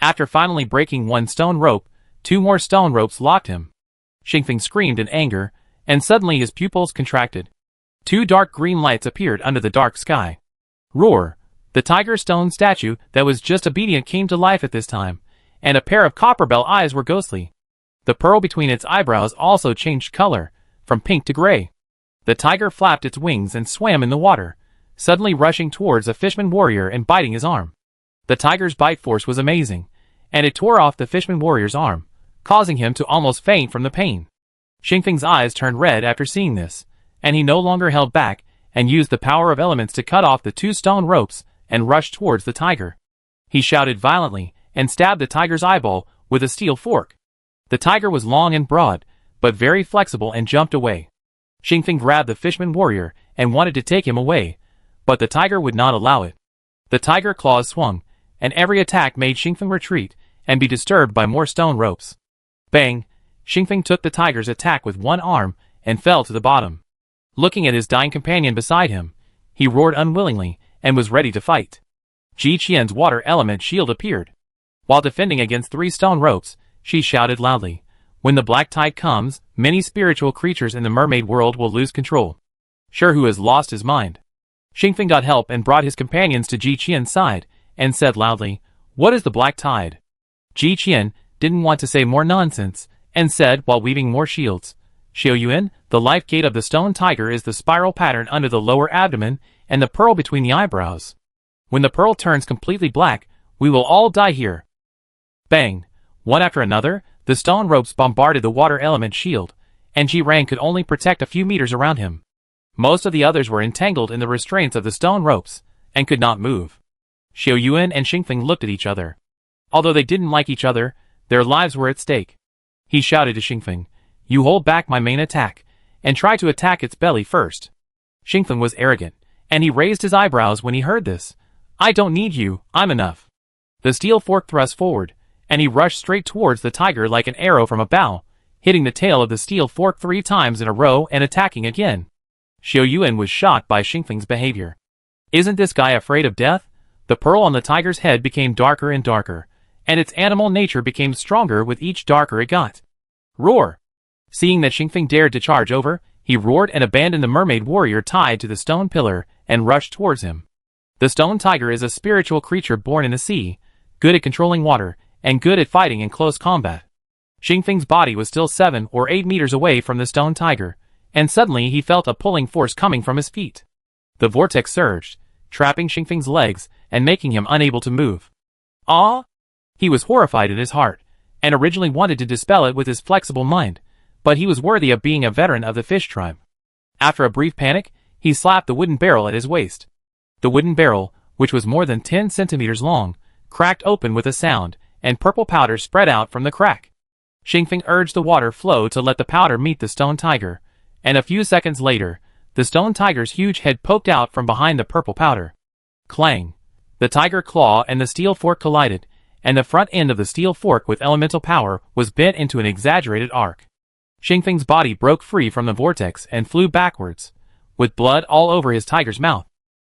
After finally breaking one stone rope, 2 more stone ropes locked him. Xingfeng screamed in anger, and suddenly his pupils contracted. 2 dark green lights appeared under the dark sky. Roar! The tiger stone statue that was just obedient came to life at this time, and a pair of copperbell eyes were ghostly. The pearl between its eyebrows also changed color, from pink to gray. The tiger flapped its wings and swam in the water, suddenly rushing towards a fisherman warrior and biting his arm. The tiger's bite force was amazing, and it tore off the fisherman warrior's arm, causing him to almost faint from the pain. Xingfeng's eyes turned red after seeing this, and he no longer held back, and used the power of elements to cut off the 2 stone ropes and rushed towards the tiger. He shouted violently, and stabbed the tiger's eyeball with a steel fork. The tiger was long and broad, but very flexible and jumped away. Xingfeng grabbed the fisherman warrior and wanted to take him away, but the tiger would not allow it. The tiger claws swung, and every attack made Xingfeng retreat and be disturbed by more stone ropes. Bang! Xingfeng took the tiger's attack with one arm and fell to the bottom. Looking at his dying companion beside him, he roared unwillingly and was ready to fight. Ji Qian's water element shield appeared. While defending against 3 stone ropes, she shouted loudly, "When the black tide comes, many spiritual creatures in the mermaid world will lose control." Sure, who has lost his mind? Xingfeng got help and brought his companions to Ji Qian's side, and said loudly, "What is the black tide?" Ji Qian didn't want to say more nonsense, and said while weaving more shields, "Xiao Yuan, the life gate of the stone tiger is the spiral pattern under the lower abdomen and the pearl between the eyebrows. When the pearl turns completely black, we will all die here." Bang! One after another, the stone ropes bombarded the water element shield, and Ji Ran could only protect a few meters around him. Most of the others were entangled in the restraints of the stone ropes, and could not move. Xiao Yuan and Xingfeng looked at each other. Although they didn't like each other, their lives were at stake. He shouted to Xingfeng, "You hold back my main attack, and try to attack its belly first." Xingfeng was arrogant, and he raised his eyebrows when he heard this. "I don't need you, I'm enough." The steel fork thrust forward, and he rushed straight towards the tiger like an arrow from a bow, hitting the tail of the steel fork 3 times in a row and attacking again. Xiao Yuan was shocked by Xingfeng's behavior. Isn't this guy afraid of death? The pearl on the tiger's head became darker and darker, and its animal nature became stronger with each darker it got. Roar! Seeing that Xingfeng dared to charge over, he roared and abandoned the mermaid warrior tied to the stone pillar and rushed towards him. The stone tiger is a spiritual creature born in the sea, good at controlling water, and good at fighting in close combat. Xingfeng's body was still 7 or 8 meters away from the stone tiger, and suddenly he felt a pulling force coming from his feet. The vortex surged, trapping Xingfeng's legs and making him unable to move. Ah! He was horrified in his heart, and originally wanted to dispel it with his flexible mind, but he was worthy of being a veteran of the fish tribe. After a brief panic, he slapped the wooden barrel at his waist. The wooden barrel, which was more than 10 centimeters long, cracked open with a sound, and purple powder spread out from the crack. Xingfeng urged the water flow to let the powder meet the stone tiger, and a few seconds later, the stone tiger's huge head poked out from behind the purple powder. Clang! The tiger claw and the steel fork collided, and the front end of the steel fork with elemental power was bent into an exaggerated arc. Xingfeng's body broke free from the vortex and flew backwards, with blood all over his tiger's mouth.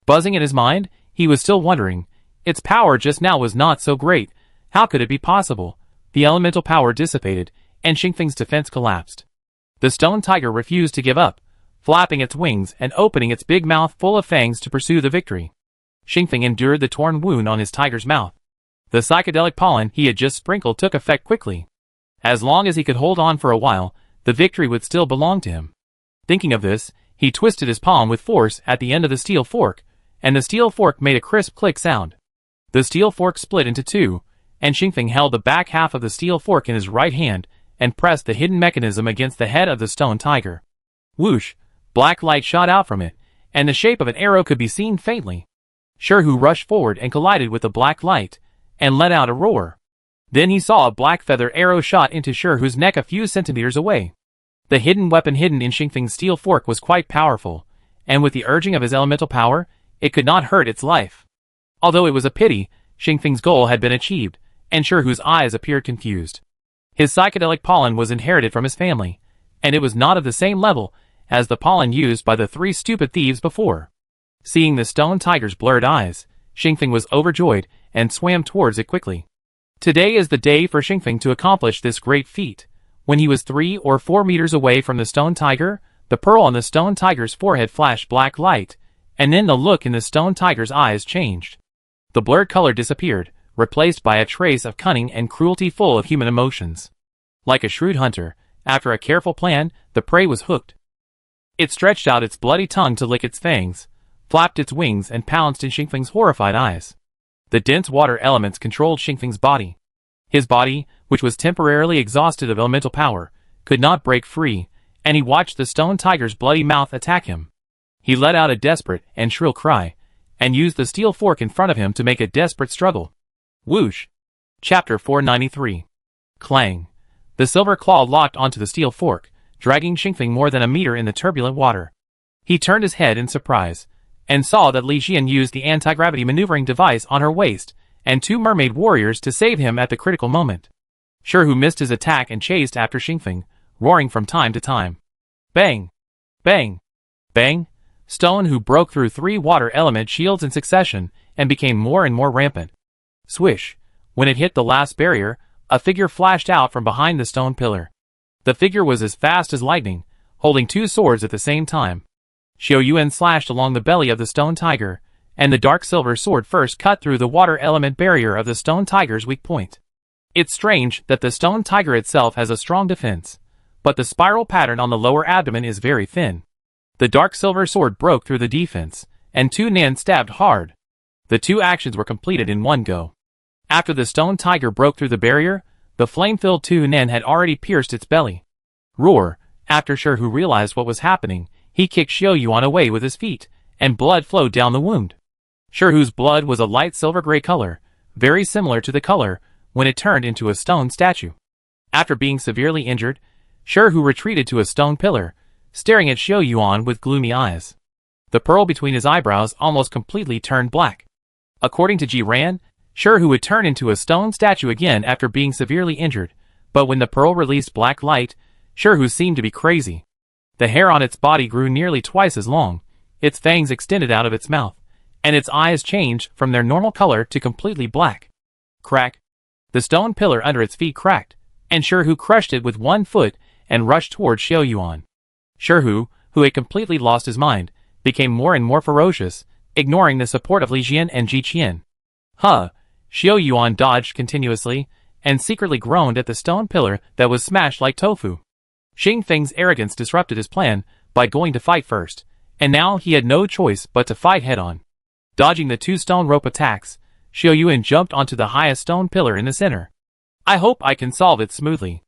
Buzzing in his mind, he was still wondering. Its power just now was not so great. How could it be possible? The elemental power dissipated, and Xingfeng's defense collapsed. The stone tiger refused to give up, flapping its wings and opening its big mouth full of fangs to pursue the victory. Xingfeng endured the torn wound on his tiger's mouth. The psychedelic pollen he had just sprinkled took effect quickly. As long as he could hold on for a while, the victory would still belong to him. Thinking of this, he twisted his palm with force at the end of the steel fork, and the steel fork made a crisp click sound. The steel fork split into 2, and Xingfeng held the back half of the steel fork in his right hand and pressed the hidden mechanism against the head of the stone tiger. Whoosh! Black light shot out from it, and the shape of an arrow could be seen faintly. Sherhu rushed forward and collided with the black light, and let out a roar. Then he saw a black feather arrow shot into Sherhu's neck a few centimeters away. The hidden weapon hidden in Xingfeng's steel fork was quite powerful, and with the urging of his elemental power, it could not hurt its life. Although it was a pity, Xingfeng's goal had been achieved, and Sherhu's eyes appeared confused. His psychedelic pollen was inherited from his family, and it was not of the same level as the pollen used by the 3 stupid thieves before. Seeing the stone tiger's blurred eyes, Xingfeng was overjoyed and swam towards it quickly. Today is the day for Xingfeng to accomplish this great feat. When he was 3 or 4 meters away from the stone tiger, the pearl on the stone tiger's forehead flashed black light, and then the look in the stone tiger's eyes changed. The blurred color disappeared, replaced by a trace of cunning and cruelty full of human emotions. Like a shrewd hunter, after a careful plan, the prey was hooked. It stretched out its bloody tongue to lick its fangs, flapped its wings and pounced in Xingfeng's horrified eyes. The dense water elements controlled Xingfeng's body. His body, which was temporarily exhausted of elemental power, could not break free, and he watched the stone tiger's bloody mouth attack him. He let out a desperate and shrill cry, and used the steel fork in front of him to make a desperate struggle. Whoosh! Chapter 493. Clang! The silver claw locked onto the steel fork, dragging Xingfeng more than a meter in the turbulent water. He turned his head in surprise, and saw that Li Xian used the anti-gravity maneuvering device on her waist, and 2 mermaid warriors to save him at the critical moment. Sherhu missed his attack and chased after Xingfeng, roaring from time to time. Bang! Bang! Bang! Stone Hu broke through 3 water element shields in succession, and became more and more rampant. Swish! When it hit the last barrier, a figure flashed out from behind the stone pillar. The figure was as fast as lightning, holding 2 swords at the same time. Xiao Yuan slashed along the belly of the stone tiger, and the dark silver sword first cut through the water element barrier of the stone tiger's weak point. It's strange that the stone tiger itself has a strong defense, but the spiral pattern on the lower abdomen is very thin. The dark silver sword broke through the defense, and 2 Nen stabbed hard. The 2 actions were completed in one go. After the stone tiger broke through the barrier, the flame-filled 2 Nen had already pierced its belly. Roar! After Sherhu realized what was happening, he kicked Xiao Yuan away with his feet, and blood flowed down the wound. Sherhu's blood was a light silver-gray color, very similar to the color when it turned into a stone statue. After being severely injured, Sherhu retreated to a stone pillar, staring at Xiao Yuan with gloomy eyes. The pearl between his eyebrows almost completely turned black. According to Ji Ran, Sure would turn into a stone statue again after being severely injured, but when the pearl released black light, Sure seemed to be crazy. The hair on its body grew nearly twice as long, its fangs extended out of its mouth, and its eyes changed from their normal color to completely black. Crack! The stone pillar under its feet cracked, and Sure crushed it with one foot and rushed toward Xiao Yuan. Sure, who had completely lost his mind, became more and more ferocious, ignoring the support of Li Jian and Ji Qian. Huh! Xiao Yuan dodged continuously, and secretly groaned at the stone pillar that was smashed like tofu. Xing Feng's arrogance disrupted his plan by going to fight first, and now he had no choice but to fight head-on. Dodging the two stone rope attacks, Xiao Yuan jumped onto the highest stone pillar in the center. I hope I can solve it smoothly.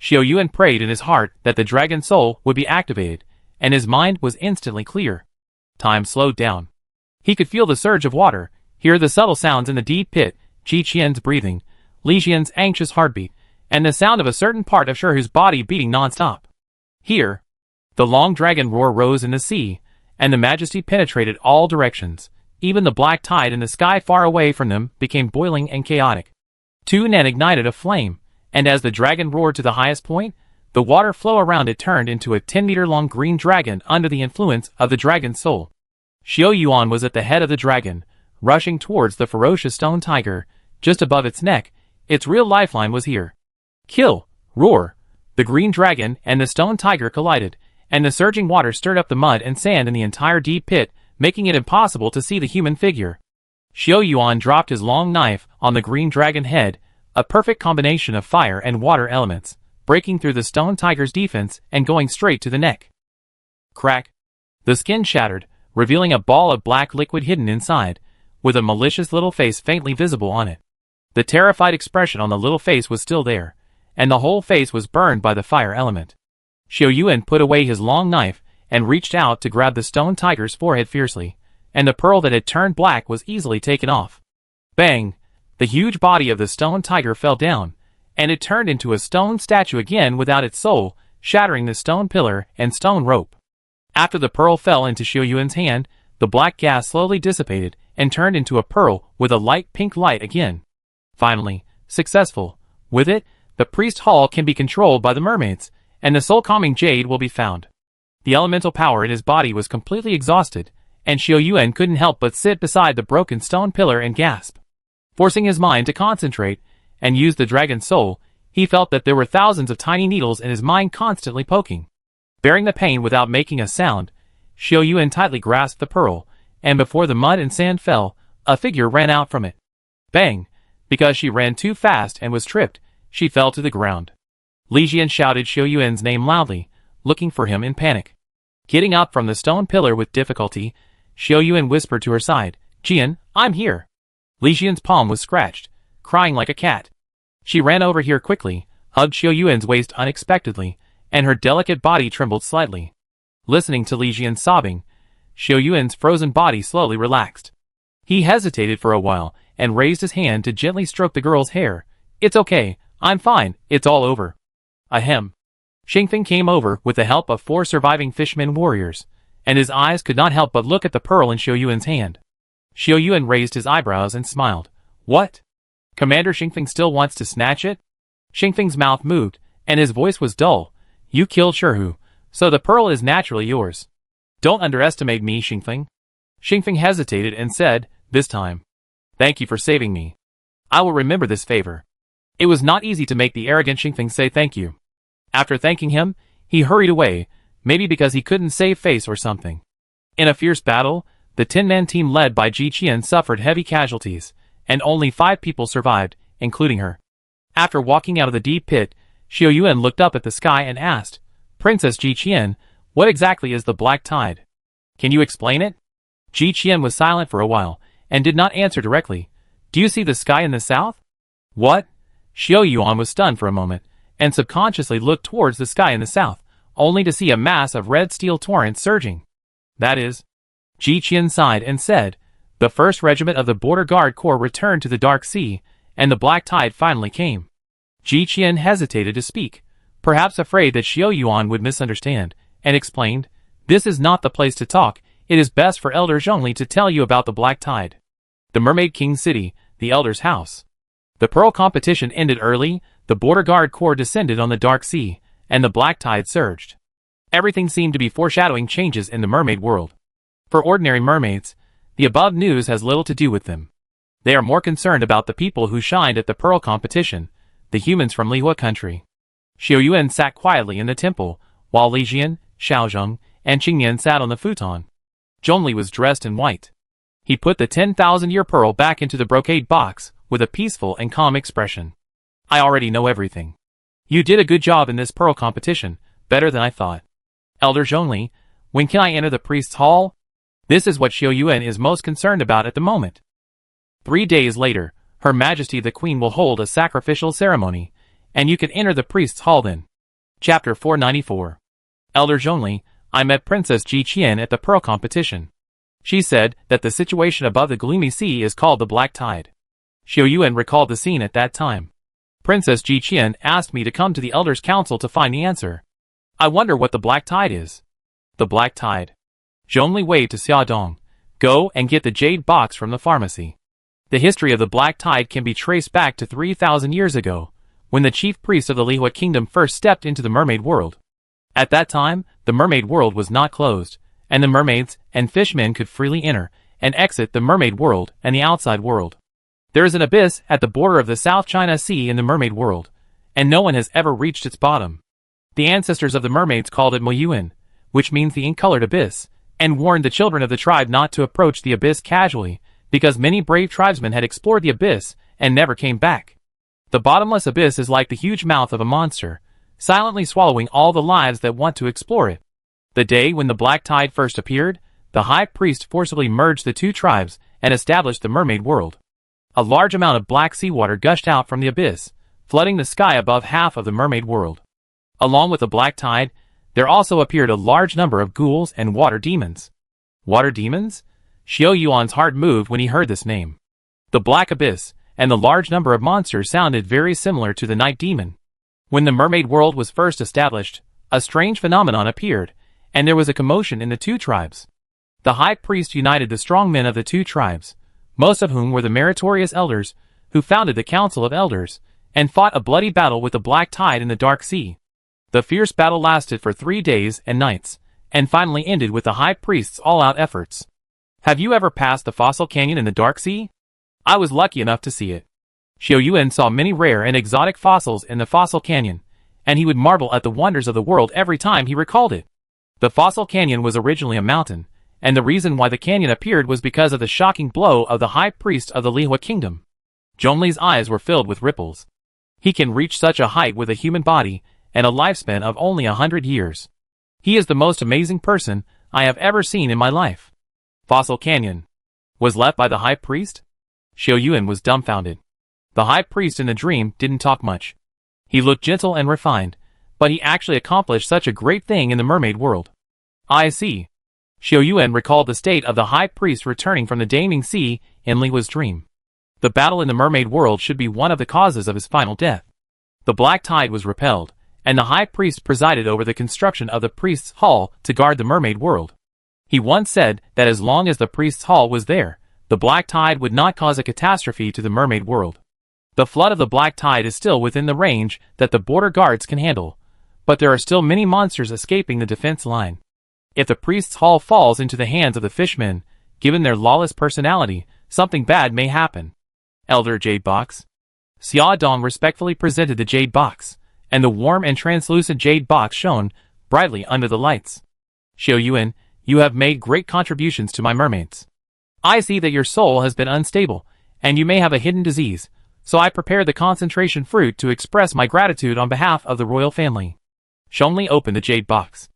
Xiao Yuan prayed in his heart that the dragon soul would be activated, and his mind was instantly clear. Time slowed down. He could feel the surge of water, hear the subtle sounds in the deep pit, Ji Qian's breathing, Li Jian's anxious heartbeat, and the sound of a certain part of Shure's body beating non-stop. Here, the long dragon roar rose in the sea, and the majesty penetrated all directions. Even the black tide in the sky far away from them became boiling and chaotic. Tu Nan ignited a flame, and as the dragon roared to the highest point, the water flow around it turned into a 10-meter-long green dragon under the influence of the dragon's soul. Xiao Yuan was at the head of the dragon, rushing towards the ferocious stone tiger, just above its neck. Its real lifeline was here. Kill! Roar! The green dragon and the stone tiger collided, and the surging water stirred up the mud and sand in the entire deep pit, making it impossible to see the human figure. Xiao Yuan dropped his long knife on the green dragon head, a perfect combination of fire and water elements, breaking through the stone tiger's defense and going straight to the neck. Crack! The skin shattered, revealing a ball of black liquid hidden inside, with a malicious little face faintly visible on it. The terrified expression on the little face was still there, and the whole face was burned by the fire element. Xiao Yuan put away his long knife and reached out to grab the stone tiger's forehead fiercely, and the pearl that had turned black was easily taken off. Bang! The huge body of the stone tiger fell down, and it turned into a stone statue again without its soul, shattering the stone pillar and stone rope. After the pearl fell into Xiao Yuan's hand, the black gas slowly dissipated and turned into a pearl with a light pink light again. Finally, successful. With it, the priest hall can be controlled by the mermaids, and the soul-calming jade will be found. The elemental power in his body was completely exhausted, and Xiao Yuan couldn't help but sit beside the broken stone pillar and gasp. Forcing his mind to concentrate and use the dragon's soul, he felt that there were thousands of tiny needles in his mind constantly poking. Bearing the pain without making a sound, Xiao Yuan tightly grasped the pearl, and before the mud and sand fell, a figure ran out from it. Bang! Because she ran too fast and was tripped, she fell to the ground. Li Jian shouted Xiao Yuan's name loudly, looking for him in panic. Getting up from the stone pillar with difficulty, Xiao Yuan whispered to her side, "Jian, I'm here." Li Jian's palm was scratched, crying like a cat. She ran over here quickly, hugged Xiao Yuan's waist unexpectedly, and her delicate body trembled slightly. Listening to Li Jian's sobbing, Xiao Yuan's frozen body slowly relaxed. He hesitated for a while and raised his hand to gently stroke the girl's hair. "It's okay, I'm fine, it's all over." Ahem. Xingfeng came over with the help of 4 surviving fishermen warriors, and his eyes could not help but look at the pearl in Xiao Yuan's hand. Xiao Yuan raised his eyebrows and smiled. "What? Commander Xingfeng still wants to snatch it?" Xingfeng's mouth moved, and his voice was dull. "You killed Shuhu, so the pearl is naturally yours. Don't underestimate me, Xingfeng." Xingfeng hesitated and said, "This time. Thank you for saving me. I will remember this favor." It was not easy to make the arrogant Xingfeng say thank you. After thanking him, he hurried away, maybe because he couldn't save face or something. In a fierce battle, the 10-man team led by Ji Qian suffered heavy casualties, and only 5 people survived, including her. After walking out of the deep pit, Xiao Yuan looked up at the sky and asked, "Princess Ji Qian, what exactly is the black tide? Can you explain it?" Ji Qian was silent for a while, and did not answer directly. "Do you see the sky in the south?" "What?" Xiao Yuan was stunned for a moment, and subconsciously looked towards the sky in the south, only to see a mass of red steel torrents surging. "That is." Ji Qian sighed and said, "The 1st Regiment of the Border Guard Corps returned to the Dark Sea, and the black tide finally came." Ji Qian hesitated to speak, perhaps afraid that Xiao Yuan would misunderstand, and explained, "This is not the place to talk, it is best for Elder Zhongli to tell you about the Black Tide. The Mermaid King's city, the Elder's house. The pearl competition ended early, the border guard corps descended on the dark sea, and the black tide surged. Everything seemed to be foreshadowing changes in the mermaid world. For ordinary mermaids, the above news has little to do with them. They are more concerned about the people who shined at the pearl competition, the humans from Lihua country. Xiao Yuan sat quietly in the temple, while Li Jian, Xiaozheng, and Qingyan sat on the futon. Zhongli was dressed in white. He put the 10,000-year pearl back into the brocade box, with a peaceful and calm expression. I already know everything. You did a good job in this pearl competition, better than I thought. Elder Zhongli, when can I enter the priest's hall? This is what Xiao Yuan is most concerned about at the moment. 3 days later, Her Majesty the Queen will hold a sacrificial ceremony, and you can enter the priest's hall then. Chapter 494. Elder Zhongli, I met Princess Ji Qian at the pearl competition. She said that the situation above the gloomy sea is called the Black Tide. Xiao Yuan recalled the scene at that time. Princess Ji Qian asked me to come to the Elder's Council to find the answer. I wonder what the Black Tide is. The Black Tide. Zhongli waved to Xiaodong. Go and get the jade box from the pharmacy. The history of the Black Tide can be traced back to 3,000 years ago, when the chief priest of the Lihua Kingdom first stepped into the mermaid world. At that time, the mermaid world was not closed, and the mermaids and fishmen could freely enter and exit the mermaid world and the outside world. There is an abyss at the border of the South China Sea in the mermaid world, and no one has ever reached its bottom. The ancestors of the mermaids called it Moyuan, which means the ink-colored abyss, and warned the children of the tribe not to approach the abyss casually, because many brave tribesmen had explored the abyss and never came back. The bottomless abyss is like the huge mouth of a monster, silently swallowing all the lives that want to explore it. The day when the Black Tide first appeared, the high priest forcibly merged the two tribes and established the mermaid world. A large amount of black seawater gushed out from the abyss, flooding the sky above half of the mermaid world. Along with the Black Tide, there also appeared a large number of ghouls and water demons. Water demons? Xiao Yuan's heart moved when he heard this name. The Black Abyss and the large number of monsters sounded very similar to the Night Demon. When the mermaid world was first established, a strange phenomenon appeared, and there was a commotion in the two tribes. The high priest united the strong men of the two tribes, most of whom were the meritorious elders, who founded the Council of Elders, and fought a bloody battle with the Black Tide in the Dark Sea. The fierce battle lasted for 3 days and nights, and finally ended with the high priest's all-out efforts. Have you ever passed the fossil canyon in the Dark Sea? I was lucky enough to see it. Xiao Yuan saw many rare and exotic fossils in the fossil canyon, and he would marvel at the wonders of the world every time he recalled it. The fossil canyon was originally a mountain, and the reason why the canyon appeared was because of the shocking blow of the high priest of the Lihua Kingdom. Zhongli's eyes were filled with ripples. He can reach such a height with a human body and a lifespan of only 100 years. He is the most amazing person I have ever seen in my life. Fossil Canyon was left by the high priest? Xiao Yuan was dumbfounded. The high priest in the dream didn't talk much. He looked gentle and refined, but he actually accomplished such a great thing in the mermaid world. I see. Xiao Yuan recalled the state of the high priest returning from the Daming Sea in Lihua's dream. The battle in the mermaid world should be one of the causes of his final death. The Black Tide was repelled, and the high priest presided over the construction of the priest's hall to guard the mermaid world. He once said that as long as the priest's hall was there, the Black Tide would not cause a catastrophe to the mermaid world. The flood of the Black Tide is still within the range that the border guards can handle, but there are still many monsters escaping the defense line. If the priest's hall falls into the hands of the fishmen, given their lawless personality, something bad may happen. Elder Jade Box. Xia Dong respectfully presented the jade box, and the warm and translucent jade box shone brightly under the lights. Xiao Yuan, you have made great contributions to my mermaids. I see that your soul has been unstable, and you may have a hidden disease, so I prepared the concentration fruit to express my gratitude on behalf of the royal family. Zhongli opened the jade box.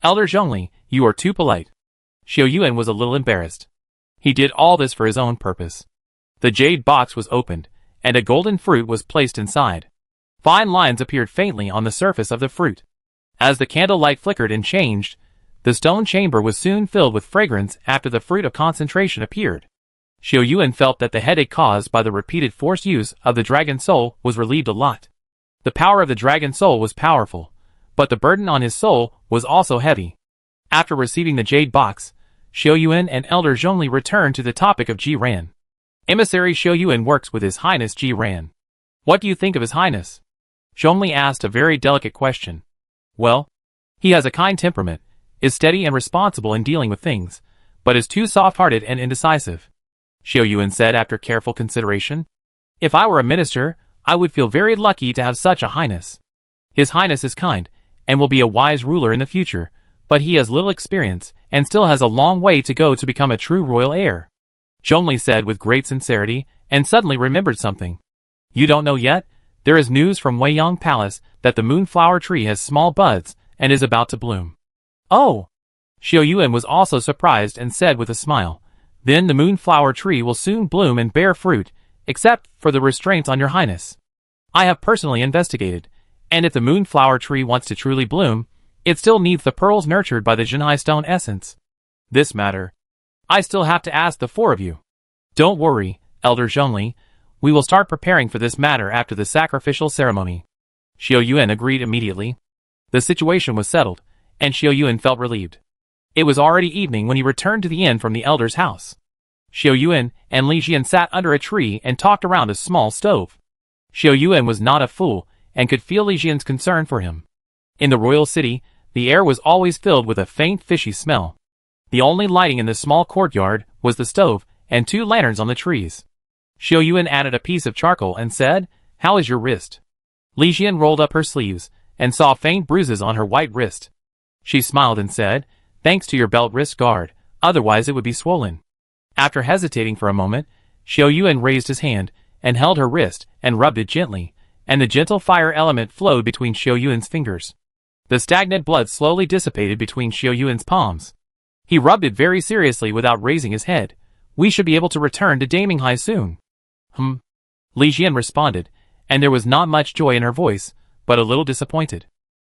Elder Zhongli, you are too polite. Xiao Yuan was a little embarrassed. He did all this for his own purpose. The jade box was opened, and a golden fruit was placed inside. Fine lines appeared faintly on the surface of the fruit. As the candlelight flickered and changed, the stone chamber was soon filled with fragrance after the fruit of concentration appeared. Xiao Yuan felt that the headache caused by the repeated forced use of the dragon soul was relieved a lot. The power of the dragon soul was powerful, but the burden on his soul was also heavy. After receiving the jade box, Xiao Yuan and Elder Zhongli returned to the topic of Ji Ran. Emissary Xiao Yuan works with His Highness Ji Ran. What do you think of His Highness? Zhongli asked a very delicate question. Well, he has a kind temperament, is steady and responsible in dealing with things, but is too soft-hearted and indecisive, Xiao Yuan said after careful consideration. If I were a minister, I would feel very lucky to have such a highness. His Highness is kind, and will be a wise ruler in the future, but he has little experience, and still has a long way to go to become a true royal heir, Zhongli said with great sincerity, and suddenly remembered something. You don't know yet? There is news from Weiyang Palace that the moonflower tree has small buds, and is about to bloom. Oh! Xiao Yuan was also surprised and said with a smile, then the moonflower tree will soon bloom and bear fruit, except for the restraints on your highness. I have personally investigated, and if the moonflower tree wants to truly bloom, it still needs the pearls nurtured by the Jinhai stone essence. This matter, I still have to ask the four of you. Don't worry, Elder Zhongli, we will start preparing for this matter after the sacrificial ceremony. Xiao Yuan agreed immediately. The situation was settled, and Xiao Yuan felt relieved. It was already evening when he returned to the inn from the elder's house. Xiao Yuan and Li Jian sat under a tree and talked around a small stove. Xiao Yuan was not a fool, and could feel Li Jian's concern for him. In the royal city, the air was always filled with a faint fishy smell. The only lighting in the small courtyard was the stove and 2 lanterns on the trees. Xiao Yuan added a piece of charcoal and said, How is your wrist? Li Jian rolled up her sleeves, and saw faint bruises on her white wrist. She smiled and said, Thanks to your belt wrist guard, otherwise it would be swollen. After hesitating for a moment, Xiao Yuan raised his hand, and held her wrist, and rubbed it gently, and the gentle fire element flowed between Xiao Yuan's fingers. The stagnant blood slowly dissipated between Xiao Yuan's palms. He rubbed it very seriously without raising his head. We should be able to return to Daminghai soon. Li Jian responded, and there was not much joy in her voice, but a little disappointed.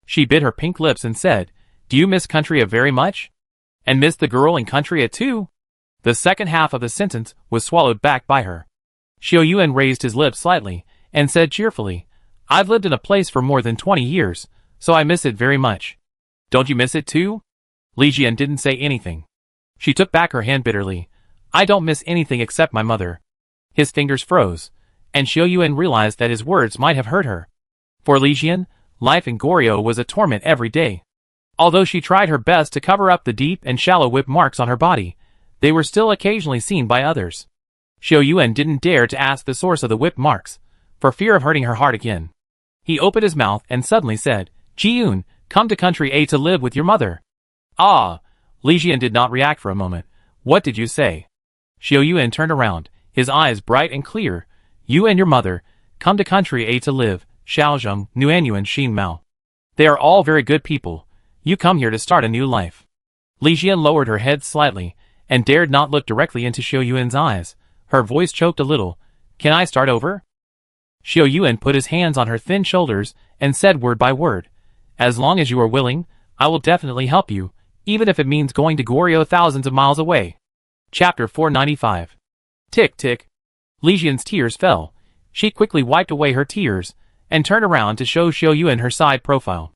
She bit her pink lips and said, Do you miss Country very much? And miss the girl in Country too? The second half of the sentence was swallowed back by her. Xiao Yuan raised his lips slightly, and said cheerfully, I've lived in a place for more than 20 years, so I miss it very much. Don't you miss it too? Li Jian didn't say anything. She took back her hand bitterly. I don't miss anything except my mother. His fingers froze, and Xiao Yuan realized that his words might have hurt her. For Li Jian, life in Goryeo was a torment every day. Although she tried her best to cover up the deep and shallow whip marks on her body, they were still occasionally seen by others. Xiao Yuan didn't dare to ask the source of the whip marks, for fear of hurting her heart again. He opened his mouth and suddenly said, Ji-Yun, come to Country A to live with your mother. Ah! Li Jian did not react for a moment. What did you say? Xiao Yuan turned around, his eyes bright and clear. You and your mother, come to Country A to live, Shaozheng, Nuanyuan Xin Mao. They are all very good people. You come here to start a new life. Li Jian lowered her head slightly, and dared not look directly into Xiao Yuan's eyes. Her voice choked a little. Can I start over? Xiao Yuan put his hands on her thin shoulders, and said word by word, As long as you are willing, I will definitely help you, even if it means going to Goryeo thousands of miles away. Chapter 495. Tick tick. Li Jian's tears fell. She quickly wiped away her tears, and turned around to show Xiao Yuan her side profile.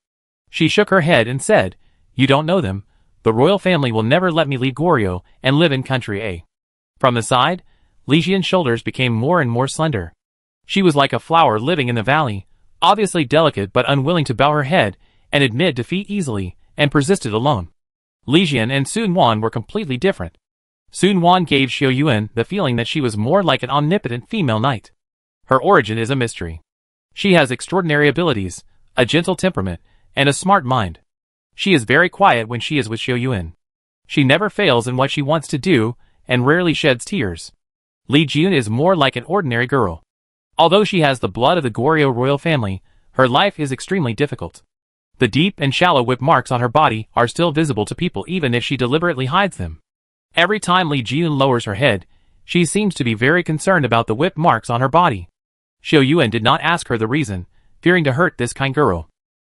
She shook her head and said, You don't know them. The royal family will never let me leave Goryeo and live in Country A. From the side, Li Jian's shoulders became more and more slender. She was like a flower living in the valley, obviously delicate but unwilling to bow her head and admit defeat easily, and persisted alone. Li Jian and Sun Wan were completely different. Sun Wan gave Xiao Yuan the feeling that she was more like an omnipotent female knight. Her origin is a mystery. She has extraordinary abilities, a gentle temperament, and a smart mind. She is very quiet when she is with Xiao Yuan. She never fails in what she wants to do, and rarely sheds tears. Li Jian is more like an ordinary girl. Although she has the blood of the Goryeo royal family, her life is extremely difficult. The deep and shallow whip marks on her body are still visible to people even if she deliberately hides them. Every time Li Jian lowers her head, she seems to be very concerned about the whip marks on her body. Xiao Yuan did not ask her the reason, fearing to hurt this kind girl.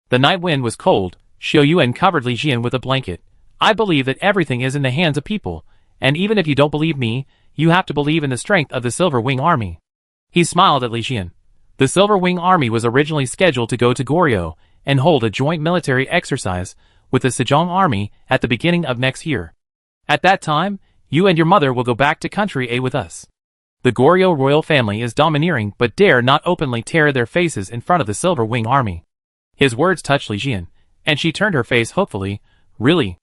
The night wind was cold. Xiao Yuan covered Li Jian with a blanket. I believe that everything is in the hands of people, and even if you don't believe me, you have to believe in the strength of the Silver Wing Army. He smiled at Li Jian. The Silver Wing Army was originally scheduled to go to Goryeo and hold a joint military exercise with the Sejong Army at the beginning of next year. At that time, you and your mother will go back to country A with us. The Goryeo royal family is domineering but dare not openly tear their faces in front of the Silver Wing army. His words touched Li Jian, and she turned her face hopefully. Really?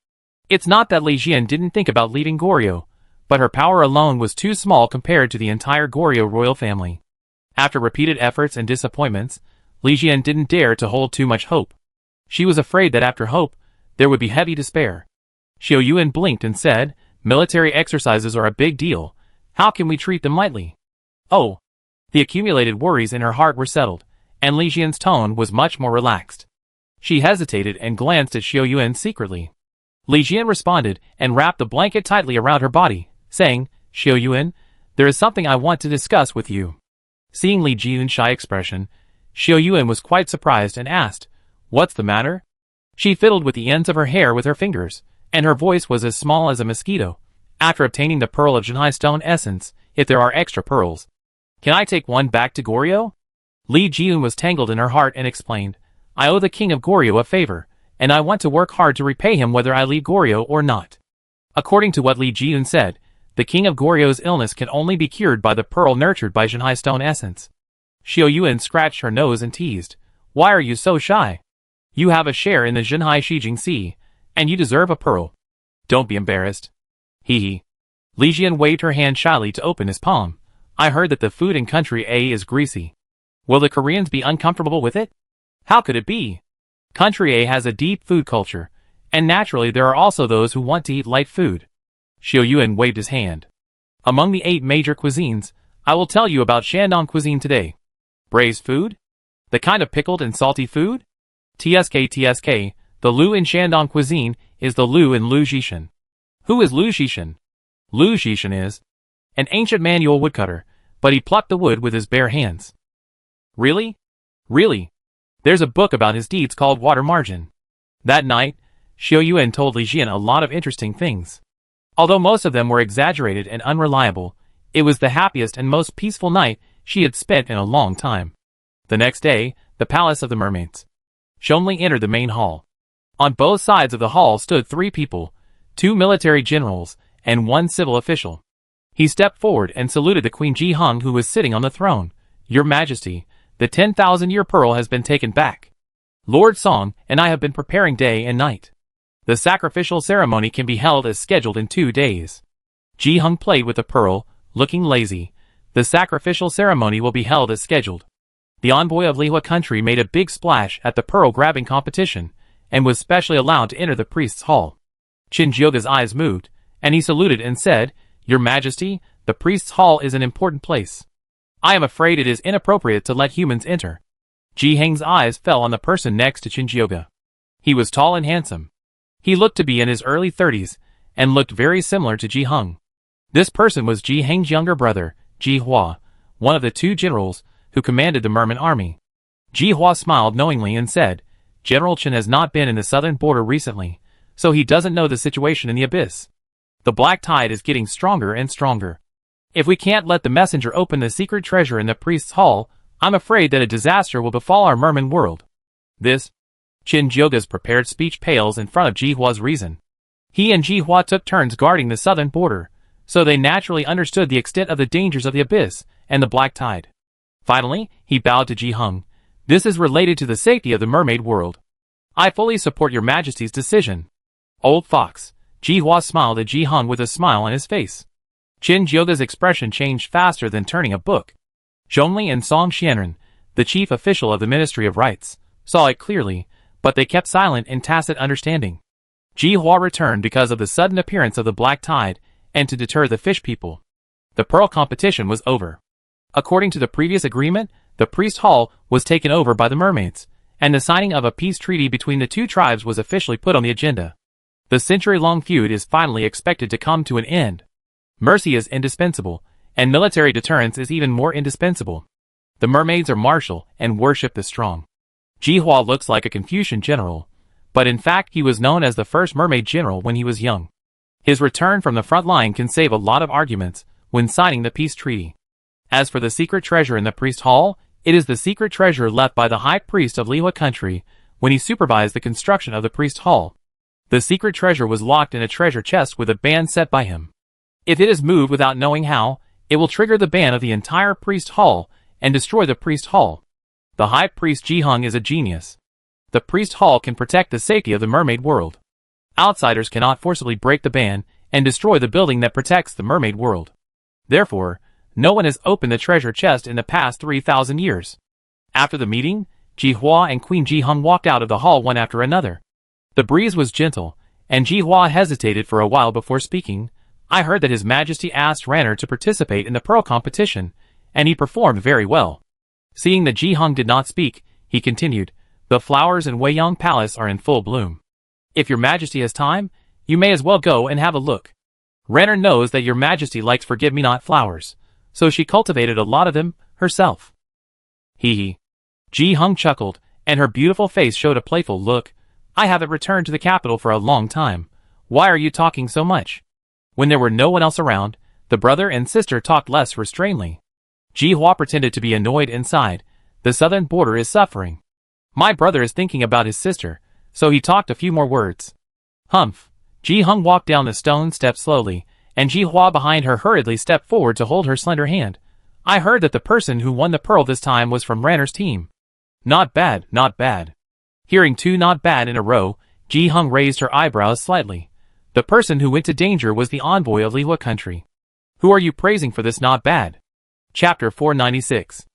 It's not that Li Jian didn't think about leaving Goryeo, but her power alone was too small compared to the entire Goryeo royal family. After repeated efforts and disappointments, Li Jian didn't dare to hold too much hope. She was afraid that after hope, there would be heavy despair. Xiao Yuan blinked and said, "Military exercises are a big deal. How can we treat them lightly?" Oh. The accumulated worries in her heart were settled, and Li Jian's tone was much more relaxed. She hesitated and glanced at Xiao Yuan secretly. Li Jian responded and wrapped the blanket tightly around her body, saying, "Xiao Yuan, there is something I want to discuss with you." Seeing Li Jian's shy expression, Xiao Yuan was quite surprised and asked, "What's the matter?" She fiddled with the ends of her hair with her fingers, and her voice was as small as a mosquito. After obtaining the pearl of Jinhai stone essence, if there are extra pearls, can I take one back to Goryeo? Li Jian was tangled in her heart and explained, "I owe the king of Goryeo a favor, and I want to work hard to repay him whether I leave Goryeo or not." According to what Li Jian said, the king of Goryeo's illness can only be cured by the pearl nurtured by Jinhai stone essence. Xiao Yuan scratched her nose and teased, "Why are you so shy? You have a share in the Jinhai Shijing Sea, and you deserve a pearl. Don't be embarrassed." Hee hee. Li Jian waved her hand shyly to open his palm. "I heard that the food in country A is greasy. Will the Koreans be uncomfortable with it?" "How could it be? Country A has a deep food culture, and naturally there are also those who want to eat light food." Xiao Yuan waved his hand. "Among the 8 major cuisines, I will tell you about Shandong cuisine today. Braised food? The kind of pickled and salty food? TSK, the Lu in Shandong cuisine is the Lu in Lu Jishan." "Who is Lu Jishan?" "Lu Jishan is an ancient manual woodcutter, but he plucked the wood with his bare hands." "Really? Really? There's a book about his deeds called Water Margin." That night, Xiao Yuan told Li Jian a lot of interesting things. Although most of them were exaggerated and unreliable, it was the happiest and most peaceful night she had spent in a long time. The next day, the Palace of the Mermaids. Shonli entered the main hall. On both sides of the hall stood 3 people, 2 military generals, and 1 civil official. He stepped forward and saluted the Queen Ji Hung who was sitting on the throne. "Your Majesty, the 10,000-year pearl has been taken back. Lord Song and I have been preparing day and night. The sacrificial ceremony can be held as scheduled in 2 days." Ji Hung played with the pearl, looking lazy. "The sacrificial ceremony will be held as scheduled." The envoy of Lihua country made a big splash at the pearl-grabbing competition, and was specially allowed to enter the priest's hall. Qin Jioga's eyes moved, and he saluted and said, "Your Majesty, the priest's hall is an important place. I am afraid it is inappropriate to let humans enter." Ji Heng's eyes fell on the person next to Qin Jioga. He was tall and handsome. He looked to be in his early 30s, and looked very similar to Ji Hung. This person was Ji Heng's younger brother, Ji Hua, one of the 2 generals who commanded the Merman army. Ji Hua smiled knowingly and said, "General Chen has not been in the southern border recently, so he doesn't know the situation in the abyss. The black tide is getting stronger and stronger. If we can't let the messenger open the secret treasure in the priest's hall, I'm afraid that a disaster will befall our Merman world." This, Qin Jioga's prepared speech pales in front of Ji Hua's reason. He and Ji Hua took turns guarding the southern border, so they naturally understood the extent of the dangers of the abyss and the black tide. Finally, he bowed to Ji Hung. "This is related to the safety of the mermaid world. I fully support your Majesty's decision." "Old fox." Ji Hua smiled at Ji Hung with a smile on his face. Qin Jioga's expression changed faster than turning a book. Zhongli and Song Xianren, the chief official of the Ministry of Rites, saw it clearly, but they kept silent in tacit understanding. Ji Hua returned because of the sudden appearance of the black tide, and to deter the fish people. The pearl competition was over. According to the previous agreement, the priest hall was taken over by the mermaids, and the signing of a peace treaty between the 2 tribes was officially put on the agenda. The century-long feud is finally expected to come to an end. Mercy is indispensable, and military deterrence is even more indispensable. The mermaids are martial and worship the strong. Ji Hua looks like a Confucian general, but in fact he was known as the first mermaid general when he was young. His return from the front line can save a lot of arguments when signing the peace treaty. As for the secret treasure in the priest hall, it is the secret treasure left by the high priest of Lihua country when he supervised the construction of the priest hall. The secret treasure was locked in a treasure chest with a band set by him. If it is moved without knowing how, it will trigger the ban of the entire priest hall and destroy the priest hall. The high priest Ji Hung is a genius. The priest hall can protect the safety of the mermaid world. Outsiders cannot forcibly break the ban and destroy the building that protects the mermaid world. Therefore, no one has opened the treasure chest in the past 3,000 years. After the meeting, Ji Hua and Queen Ji Hung walked out of the hall one after another. The breeze was gentle, and Ji Hua hesitated for a while before speaking. I heard that His Majesty asked Ranner to participate in the pearl competition, and he performed very well. Seeing that Ji Hung did not speak, he continued, the flowers in Weiyang Palace are in full bloom. If your Majesty has time, you may as well go and have a look. Ranner knows that your Majesty likes forget-me-not flowers, so she cultivated a lot of them herself. Hee hee. Ji Hung chuckled, and her beautiful face showed a playful look. I haven't returned to the capital for a long time. Why are you talking so much? When there were no one else around, the brother and sister talked less restrainedly. Ji Hua pretended to be annoyed inside. The southern border is suffering. My brother is thinking about his sister, so he talked a few more words. Humph. Ji Hung walked down the stone steps slowly, and Ji Hua behind her hurriedly stepped forward to hold her slender hand. I heard that the person who won the pearl this time was from Ranner's team. Not bad, not bad. Hearing two not bad in a row, Ji Hung raised her eyebrows slightly. The person who went to danger was the envoy of Lihua country. Who are you praising for this not bad? Chapter 496.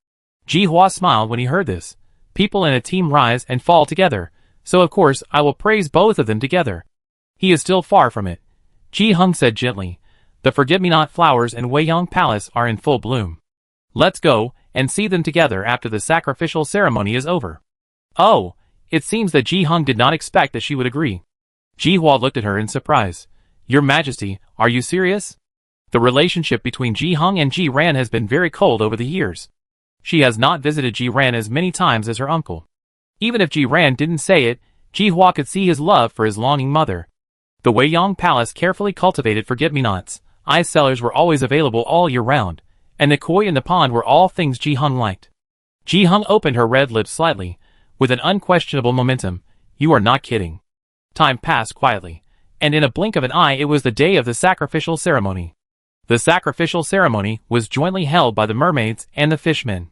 Ji Hua smiled when he heard this. People in a team rise and fall together, so of course I will praise both of them together. He is still far from it. Ji Hung said gently. The forget-me-not flowers in Weiyang Palace are in full bloom. Let's go and see them together after the sacrificial ceremony is over. Oh, it seems that Ji Hung did not expect that she would agree. Ji Hua looked at her in surprise. Your Majesty, are you serious? The relationship between Ji Hung and Ji Ran has been very cold over the years. She has not visited Ji Ran as many times as her uncle. Even if Ji Ran didn't say it, Ji Hua could see his love for his longing mother. The Weiyang Palace carefully cultivated forget-me-nots. Ice cellars were always available all year round, and the koi in the pond were all things Ji Hung liked. Ji Hung opened her red lips slightly, with an unquestionable momentum. You are not kidding. Time passed quietly, and in a blink of an eye it was the day of the sacrificial ceremony. The sacrificial ceremony was jointly held by the mermaids and the fishmen.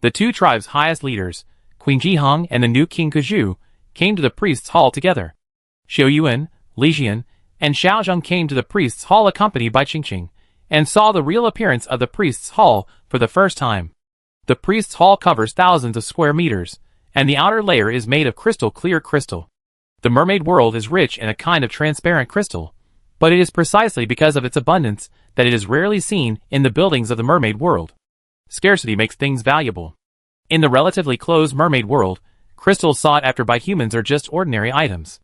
The two tribes' highest leaders, Queen Ji Hung and the new King Kuju, came to the priest's hall together. Xiao Yuan, Li Xian, and Xiao Zheng came to the priest's hall accompanied by Qingqing, and saw the real appearance of the priest's hall for the first time. The priest's hall covers thousands of square meters, and the outer layer is made of crystal clear crystal. The mermaid world is rich in a kind of transparent crystal, but it is precisely because of its abundance that it is rarely seen in the buildings of the mermaid world. Scarcity makes things valuable. In the relatively closed mermaid world, crystals sought after by humans are just ordinary items.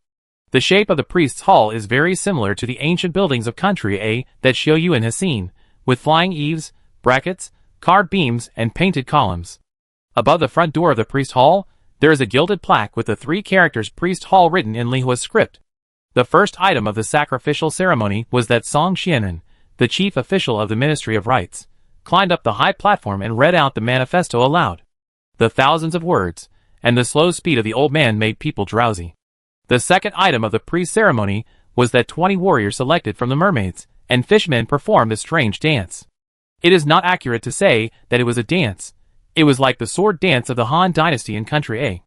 The shape of the priest's hall is very similar to the ancient buildings of Country A that Xiao Yuan has seen, with flying eaves, brackets, carved beams, and painted columns. Above the front door of the priest hall, there is a gilded plaque with the 3 characters Priest Hall written in Lihua's script. The first item of the sacrificial ceremony was that Song Xianan, the chief official of the Ministry of Rites, climbed up the high platform and read out the manifesto aloud. The thousands of words, and the slow speed of the old man made people drowsy. The second item of the priest ceremony was that 20 warriors selected from the mermaids and fishmen performed a strange dance. It is not accurate to say that it was a dance. It was like the sword dance of the Han dynasty in Country A.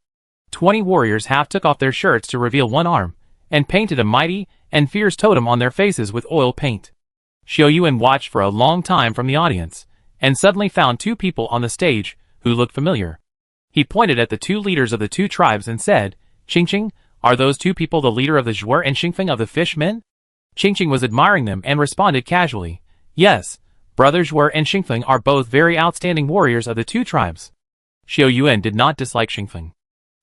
20 warriors half took off their shirts to reveal one arm, and painted a mighty and fierce totem on their faces with oil paint. Xiao Yuan watched for a long time from the audience, and suddenly found 2 people on the stage who looked familiar. He pointed at the 2 leaders of the 2 tribes and said, Qingqing, are those 2 people the leader of the Zhuer and Xingfeng of the fishmen? Qingqing was admiring them and responded casually, yes, Brother Zhuer and Xingfeng are both very outstanding warriors of the 2 tribes. Xiao Yuan did not dislike Xingfeng.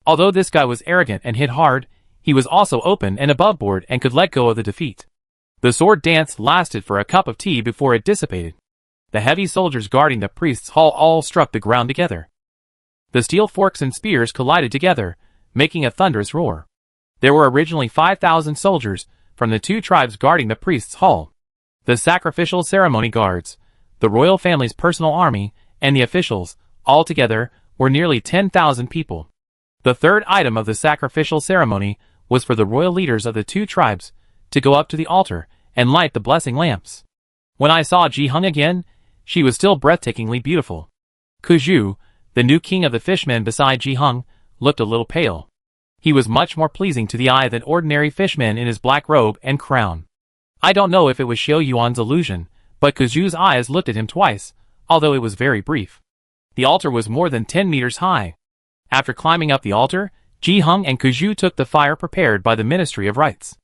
Although this guy was arrogant and hit hard, he was also open and above board and could let go of the defeat. The sword dance lasted for a cup of tea before it dissipated. The heavy soldiers guarding the priest's hall all struck the ground together. The steel forks and spears collided together, making a thunderous roar. There were originally 5,000 soldiers from the 2 tribes guarding the priest's hall. The sacrificial ceremony guards, the royal family's personal army, and the officials, altogether, were nearly 10,000 people. The third item of the sacrificial ceremony was for the royal leaders of the two tribes to go up to the altar and light the blessing lamps. When I saw Ji Hung again, she was still breathtakingly beautiful. Kuju, the new king of the fishmen beside Ji Hung, looked a little pale. He was much more pleasing to the eye than ordinary fishman in his black robe and crown. I don't know if it was Xiao Yuan's illusion, but Kuju's eyes looked at him twice, although it was very brief. The altar was more than 10 meters high. After climbing up the altar, Ji Hung and Kuju took the fire prepared by the Ministry of Rites.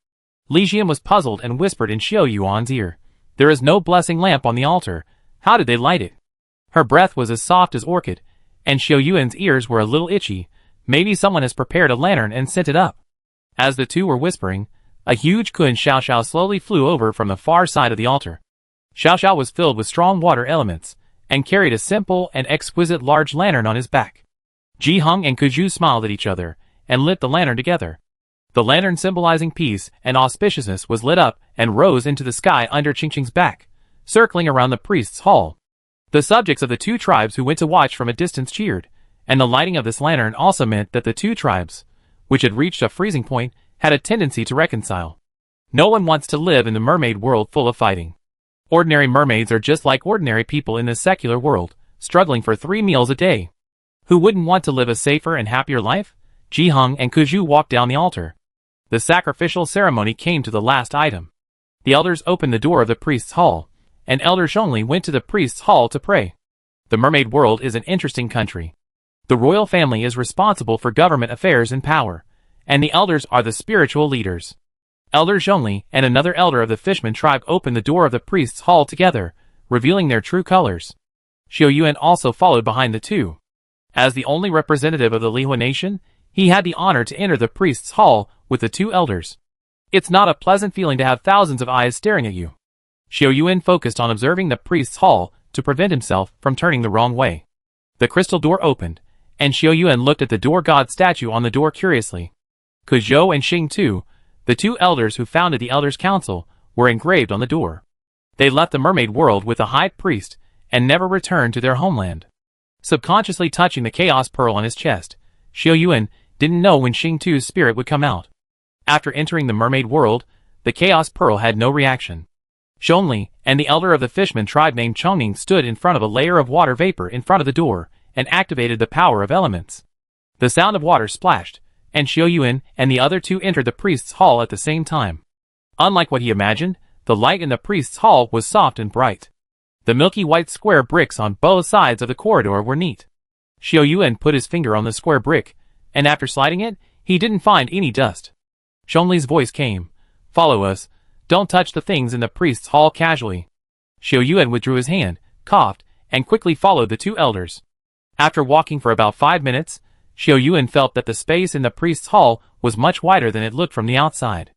Li Jian was puzzled and whispered in Xiao Yuan's ear, "There is no blessing lamp on the altar. How did they light it?" Her breath was as soft as orchid, and Xiao Yuan's ears were a little itchy. Maybe someone has prepared a lantern and sent it up. As the two were whispering, a huge kun Xiao Xiao slowly flew over from the far side of the altar. Xiao Xiao was filled with strong water elements, and carried a simple and exquisite large lantern on his back. Ji Hung and Kuju smiled at each other, and lit the lantern together. The lantern symbolizing peace and auspiciousness was lit up and rose into the sky under Qingqing's back, circling around the priest's hall. The subjects of the two tribes who went to watch from a distance cheered, and the lighting of this lantern also meant that the two tribes, which had reached a freezing point, had a tendency to reconcile. No one wants to live in the mermaid world full of fighting. Ordinary mermaids are just like ordinary people in this secular world, struggling for 3 meals a day. Who wouldn't want to live a safer and happier life? Ji Hung and Kuju walked down the altar. The sacrificial ceremony came to the last item. The elders opened the door of the priest's hall, and Elder Zhongli went to the priest's hall to pray. The mermaid world is an interesting country. The royal family is responsible for government affairs and power, and the elders are the spiritual leaders. Elder Zhongli and another elder of the Fishman tribe opened the door of the priest's hall together, revealing their true colors. Xiao Yuan also followed behind the two. As the only representative of the Lihua nation, he had the honor to enter the priest's hall with the two elders. It's not a pleasant feeling to have thousands of eyes staring at you. Xiao Yuan focused on observing the priest's hall to prevent himself from turning the wrong way. The crystal door opened, and Xiao Yuan looked at the door god statue on the door curiously. Kuzhou and Xing Tu, the two elders who founded the Elders' Council, were engraved on the door. They left the mermaid world with the high priest and never returned to their homeland. Subconsciously touching the chaos pearl on his chest, Xiao Yuan didn't know when Xing Tu's spirit would come out. After entering the mermaid world, the chaos pearl had no reaction. Zhongli and the elder of the Fishman tribe named Chongning stood in front of a layer of water vapor in front of the door and activated the power of elements. The sound of water splashed, and Xiao Yuan and the other two entered the priest's hall at the same time. Unlike what he imagined, the light in the priest's hall was soft and bright. The milky white square bricks on both sides of the corridor were neat. Xiao Yuan put his finger on the square brick, and after sliding it, he didn't find any dust. Zhongli's voice came, "Follow us. Don't touch the things in the priest's hall casually." Xiao Yuan withdrew his hand, coughed, and quickly followed the two elders. After walking for about 5 minutes, Xiao Yuan felt that the space in the priest's hall was much wider than it looked from the outside.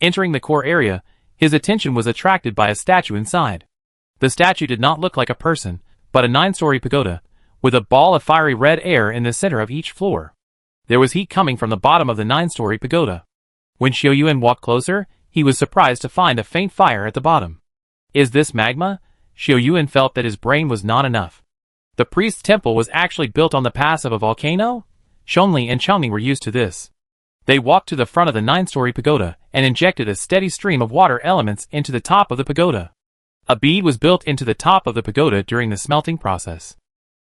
Entering the core area, his attention was attracted by a statue inside. The statue did not look like a person, but a 9-story pagoda, with a ball of fiery red air in the center of each floor. There was heat coming from the bottom of the 9-story pagoda. When Xiao Yuan walked closer, he was surprised to find a faint fire at the bottom. Is this magma? Xiao Yuan felt that his brain was not enough. The priest's temple was actually built on the pass of a volcano? Zhongli and Chongning were used to this. They walked to the front of the 9-story pagoda and injected a steady stream of water elements into the top of the pagoda. A bead was built into the top of the pagoda during the smelting process.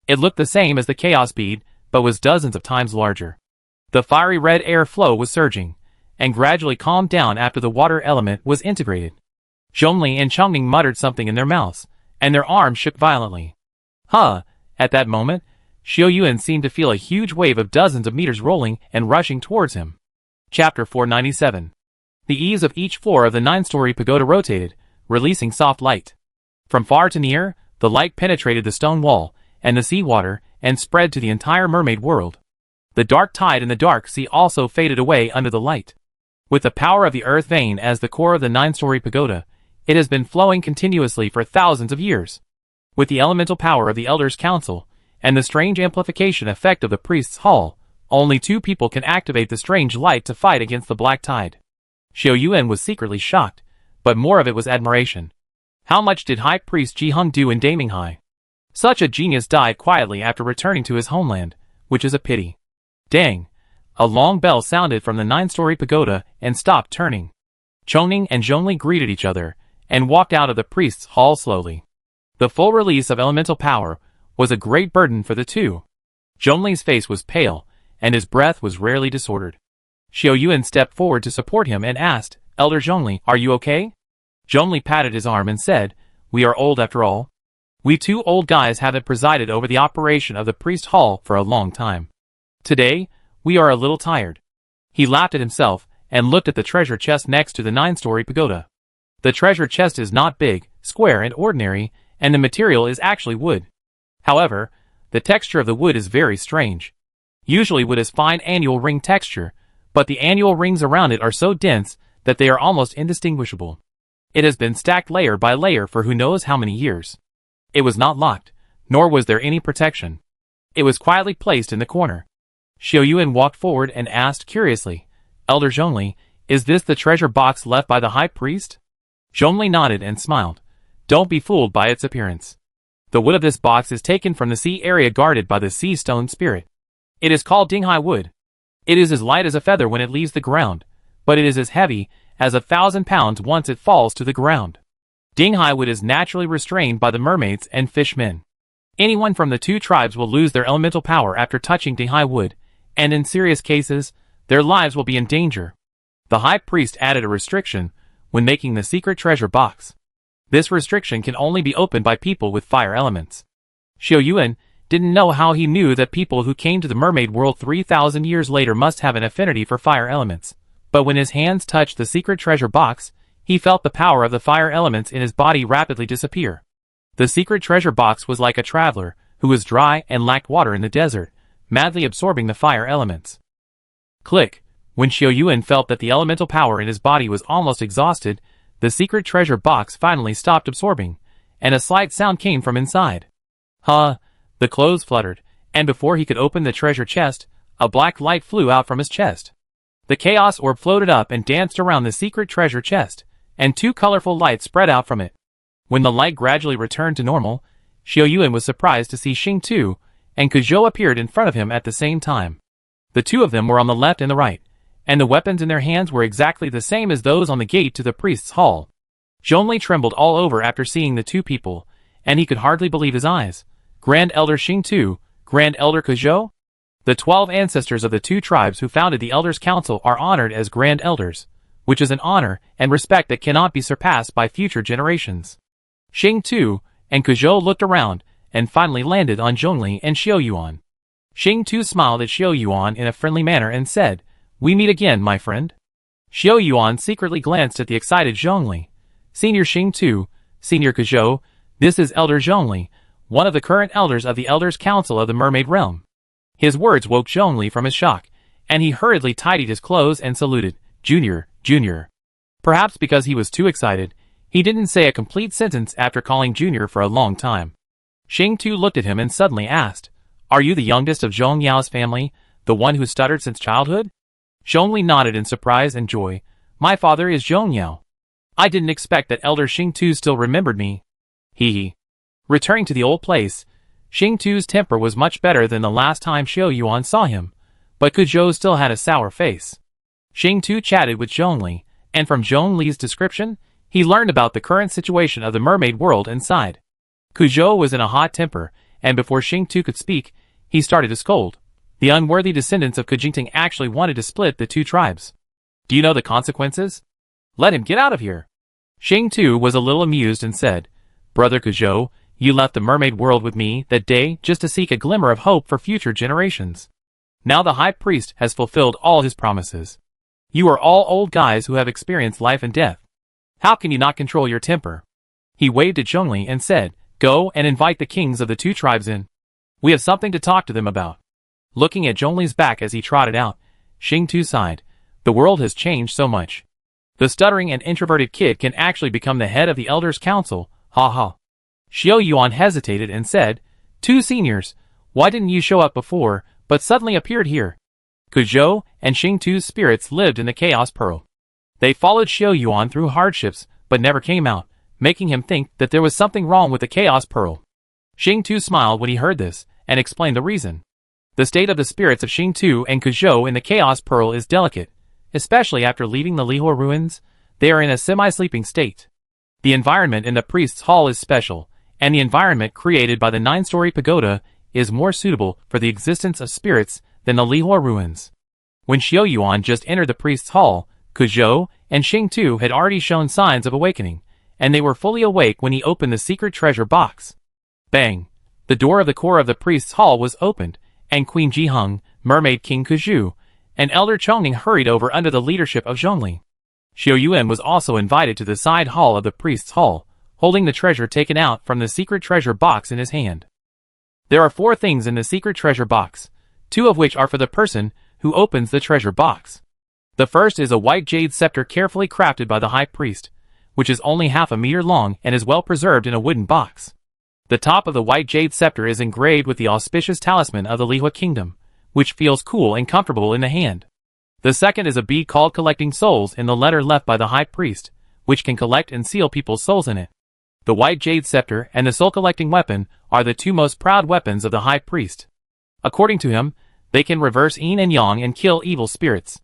It looked the same as the chaos bead, but was dozens of times larger. The fiery red air flow was surging, and gradually calmed down after the water element was integrated. Zhongli and Chongning muttered something in their mouths, and their arms shook violently. At that moment, Xiao Yuan seemed to feel a huge wave of dozens of meters rolling and rushing towards him. Chapter 497. The eaves of each floor of the 9-story pagoda rotated, releasing soft light. From far to near, the light penetrated the stone wall and the seawater and spread to the entire mermaid world. The dark tide in the dark sea also faded away under the light. With the power of the earth vein as the core of the 9-story pagoda, it has been flowing continuously for thousands of years. With the elemental power of the Elders' Council and the strange amplification effect of the priest's hall, only 2 people can activate the strange light to fight against the black tide. Xiao Yuan was secretly shocked, but more of it was admiration. How much did High Priest Ji Hung do in Daminghai? Such a genius died quietly after returning to his homeland, which is a pity. Dang, a long bell sounded from the 9-story pagoda and stopped turning. Chongning and Zhongli greeted each other and walked out of the priest's hall slowly. The full release of elemental power was a great burden for the two. Zhongli's face was pale, and his breath was rarely disordered. Xiao Yuan stepped forward to support him and asked, "Elder Zhongli, are you okay?" Zhongli patted his arm and said, "We are old after all. We two old guys haven't presided over the operation of the priest hall for a long time. Today, we are a little tired." He laughed at himself and looked at the treasure chest next to the 9-story pagoda. The treasure chest is not big, square and ordinary, and the material is actually wood. However, the texture of the wood is very strange. Usually wood has fine annual ring texture, but the annual rings around it are so dense that they are almost indistinguishable. It has been stacked layer by layer for who knows how many years. It was not locked, nor was there any protection. It was quietly placed in the corner. Xiao Yuan walked forward and asked curiously, "Elder Zhongli, is this the treasure box left by the high priest?" Zhongli nodded and smiled. "Don't be fooled by its appearance. The wood of this box is taken from the sea area guarded by the sea stone spirit. It is called Dinghai wood. It is as light as a feather when it leaves the ground, but it is as heavy as 1,000 pounds once it falls to the ground. Dinghai wood is naturally restrained by the mermaids and fishmen. Anyone from the two tribes will lose their elemental power after touching Dinghai wood, and in serious cases, their lives will be in danger." The high priest added a restriction when making the secret treasure box. This restriction can only be opened by people with fire elements. Xiao Yuan didn't know how he knew that people who came to the mermaid world 3,000 years later must have an affinity for fire elements, but when his hands touched the secret treasure box, he felt the power of the fire elements in his body rapidly disappear. The secret treasure box was like a traveler who was dry and lacked water in the desert, madly absorbing the fire elements. Click. When Xiao Yuan felt that the elemental power in his body was almost exhausted, the secret treasure box finally stopped absorbing, and a slight sound came from inside. The clothes fluttered, and before he could open the treasure chest, a black light flew out from his chest. The chaos orb floated up and danced around the secret treasure chest, and two colorful lights spread out from it. When the light gradually returned to normal, Xiao Yuan was surprised to see Xing Tu and Kuzhou appeared in front of him at the same time. The two of them were on the left and the right, and the weapons in their hands were exactly the same as those on the gate to the priest's hall. Zhongli trembled all over after seeing the two people, and he could hardly believe his eyes. Grand Elder Xing Tu, Grand Elder Kuzhou? The 12 ancestors of the two tribes who founded the Elders' Council are honored as Grand Elders, which is an honor and respect that cannot be surpassed by future generations. Xing Tu and Kuzhou looked around, and finally landed on Zhongli and Xiao Yuan. Xing Tu smiled at Xiao Yuan in a friendly manner and said, "We meet again, my friend." Xiao Yuan secretly glanced at the excited Zhongli. "Senior Xing Tu, Senior Kuzhou, this is Elder Zhongli, one of the current elders of the Elders' Council of the Mermaid Realm." His words woke Zhongli from his shock, and he hurriedly tidied his clothes and saluted, "Junior, Junior." Perhaps because he was too excited, he didn't say a complete sentence after calling Junior for a long time. Xing Tu looked at him and suddenly asked, "Are you the youngest of Zhong Yao's family, the one who stuttered since childhood?" Zhongli nodded in surprise and joy. "My father is Zhong Yao. I didn't expect that Elder Xing Tu still remembered me." Hee. Returning to the old place, Xing Tu's temper was much better than the last time Xiao Yuan saw him, but Kuzhou still had a sour face. Xing Tu chatted with Zhongli, and from Zhongli's description, he learned about the current situation of the mermaid world and sighed. Kuzhou was in a hot temper, and before Xing Tu could speak, he started to scold. The unworthy descendants of Kujingting actually wanted to split the two tribes. "Do you know the consequences? Let him get out of here." Xing Tu was a little amused and said, "Brother Kuzhou, you left the mermaid world with me that day just to seek a glimmer of hope for future generations. Now the high priest has fulfilled all his promises. You are all old guys who have experienced life and death. How can you not control your temper?" He waved at Zhongli and said, "Go and invite the kings of the two tribes in. We have something to talk to them about." Looking at Zhongli's back as he trotted out, Xing Tu sighed. The world has changed so much. The stuttering and introverted kid can actually become the head of the Elders' Council, ha ha. Xiao Yuan hesitated and said, "Two seniors, why didn't you show up before, but suddenly appeared here?" Kuzhou and Xing Tu's spirits lived in the Chaos Pearl. They followed Xiao Yuan through hardships, but never came out, making him think that there was something wrong with the Chaos Pearl. Xing Tu smiled when he heard this, and explained the reason. The state of the spirits of Xingtu and Kuzhou in the Chaos Pearl is delicate, especially after leaving the Lihua ruins. They are in a semi-sleeping state. The environment in the priest's hall is special, and the environment created by the 9-story pagoda is more suitable for the existence of spirits than the Lihua ruins. When Xiao Yuan just entered the priest's hall, Kuzhou and Xingtu had already shown signs of awakening, and they were fully awake when he opened the secret treasure box. Bang! The door of the core of the priest's hall was opened, and Queen Jiheng, Mermaid King Kuzhou, and Elder Chongning hurried over under the leadership of Zhongli. Xiao Yuan was also invited to the side hall of the priest's hall, holding the treasure taken out from the secret treasure box in his hand. There are 4 things in the secret treasure box, 2 of which are for the person who opens the treasure box. The first is a white jade scepter carefully crafted by the high priest, which is only half a meter long and is well preserved in a wooden box. The top of the white jade scepter is engraved with the auspicious talisman of the Lihua kingdom, which feels cool and comfortable in the hand. The second is a bead called Collecting Souls in the letter left by the high priest, which can collect and seal people's souls in it. The white jade scepter and the soul-collecting weapon are the 2 most proud weapons of the high priest. According to him, they can reverse yin and yang and kill evil spirits.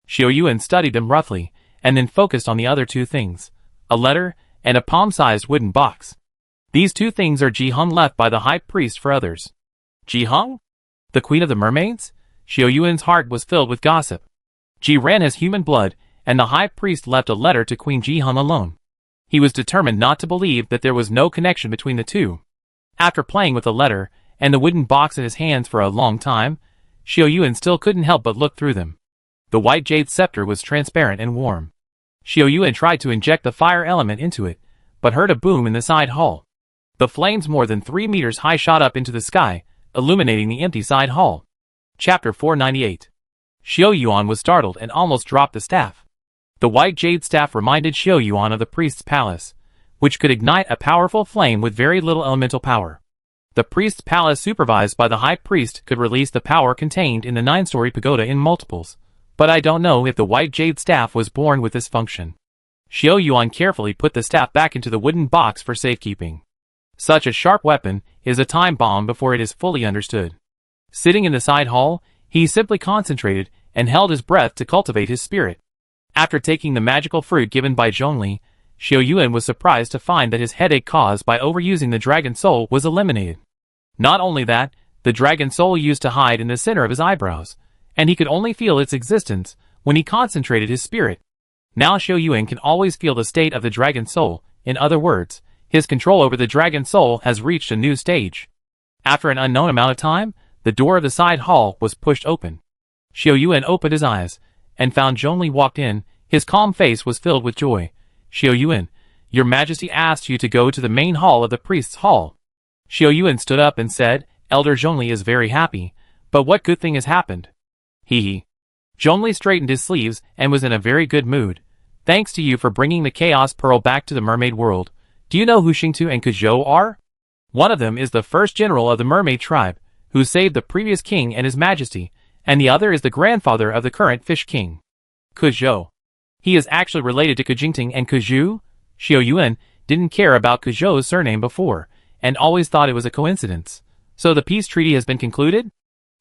Xiao Yuan studied them roughly, and then focused on the other 2 things, a letter and a palm-sized wooden box. These 2 things are Jiheng left by the high priest for others. Jiheng? The queen of the mermaids? Xiao Yuan's heart was filled with gossip. Ji ran as human blood, and the high priest left a letter to Queen Jiheng alone. He was determined not to believe that there was no connection between the 2. After playing with the letter and the wooden box in his hands for a long time, Xiao Yuan still couldn't help but look through them. The white jade scepter was transparent and warm. Xiao Yuan tried to inject the fire element into it, but heard a boom in the side hall. The flames more than 3 meters high shot up into the sky, illuminating the empty side hall. Chapter 498. Xiao Yuan was startled and almost dropped the staff. The white jade staff reminded Xiao Yuan of the priest's palace, which could ignite a powerful flame with very little elemental power. The priest's palace supervised by the high priest could release the power contained in the 9-story pagoda in multiples, but I don't know if the white jade staff was born with this function. Xiao Yuan carefully put the staff back into the wooden box for safekeeping. Such a sharp weapon is a time bomb before it is fully understood. Sitting in the side hall, he simply concentrated and held his breath to cultivate his spirit. After taking the magical fruit given by Zhongli, Xiao Yuan was surprised to find that his headache caused by overusing the dragon soul was eliminated. Not only that, the dragon soul used to hide in the center of his eyebrows, and he could only feel its existence when he concentrated his spirit. Now Xiao Yuan can always feel the state of the dragon soul. In other words, his control over the dragon soul has reached a new stage. After an unknown amount of time, the door of the side hall was pushed open. Xiao Yuan opened his eyes, and found Zhongli walked in. His calm face was filled with joy. Xiao Yuan, your majesty asked you to go to the main hall of the priest's hall. Xiao Yuan stood up and said, Elder Zhongli is very happy, but what good thing has happened? He. Zhongli straightened his sleeves and was in a very good mood. Thanks to you for bringing the Chaos Pearl back to the mermaid world. Do you know who Xingtu and Kuzhou are? One of them is the first general of the mermaid tribe, who saved the previous king and his majesty, and the other is the grandfather of the current fish king. Kuzhou. He is actually related to Kujingting and Kuzhou? Xiao Yuan didn't care about Kuzhou's surname before, and always thought it was a coincidence. So the peace treaty has been concluded?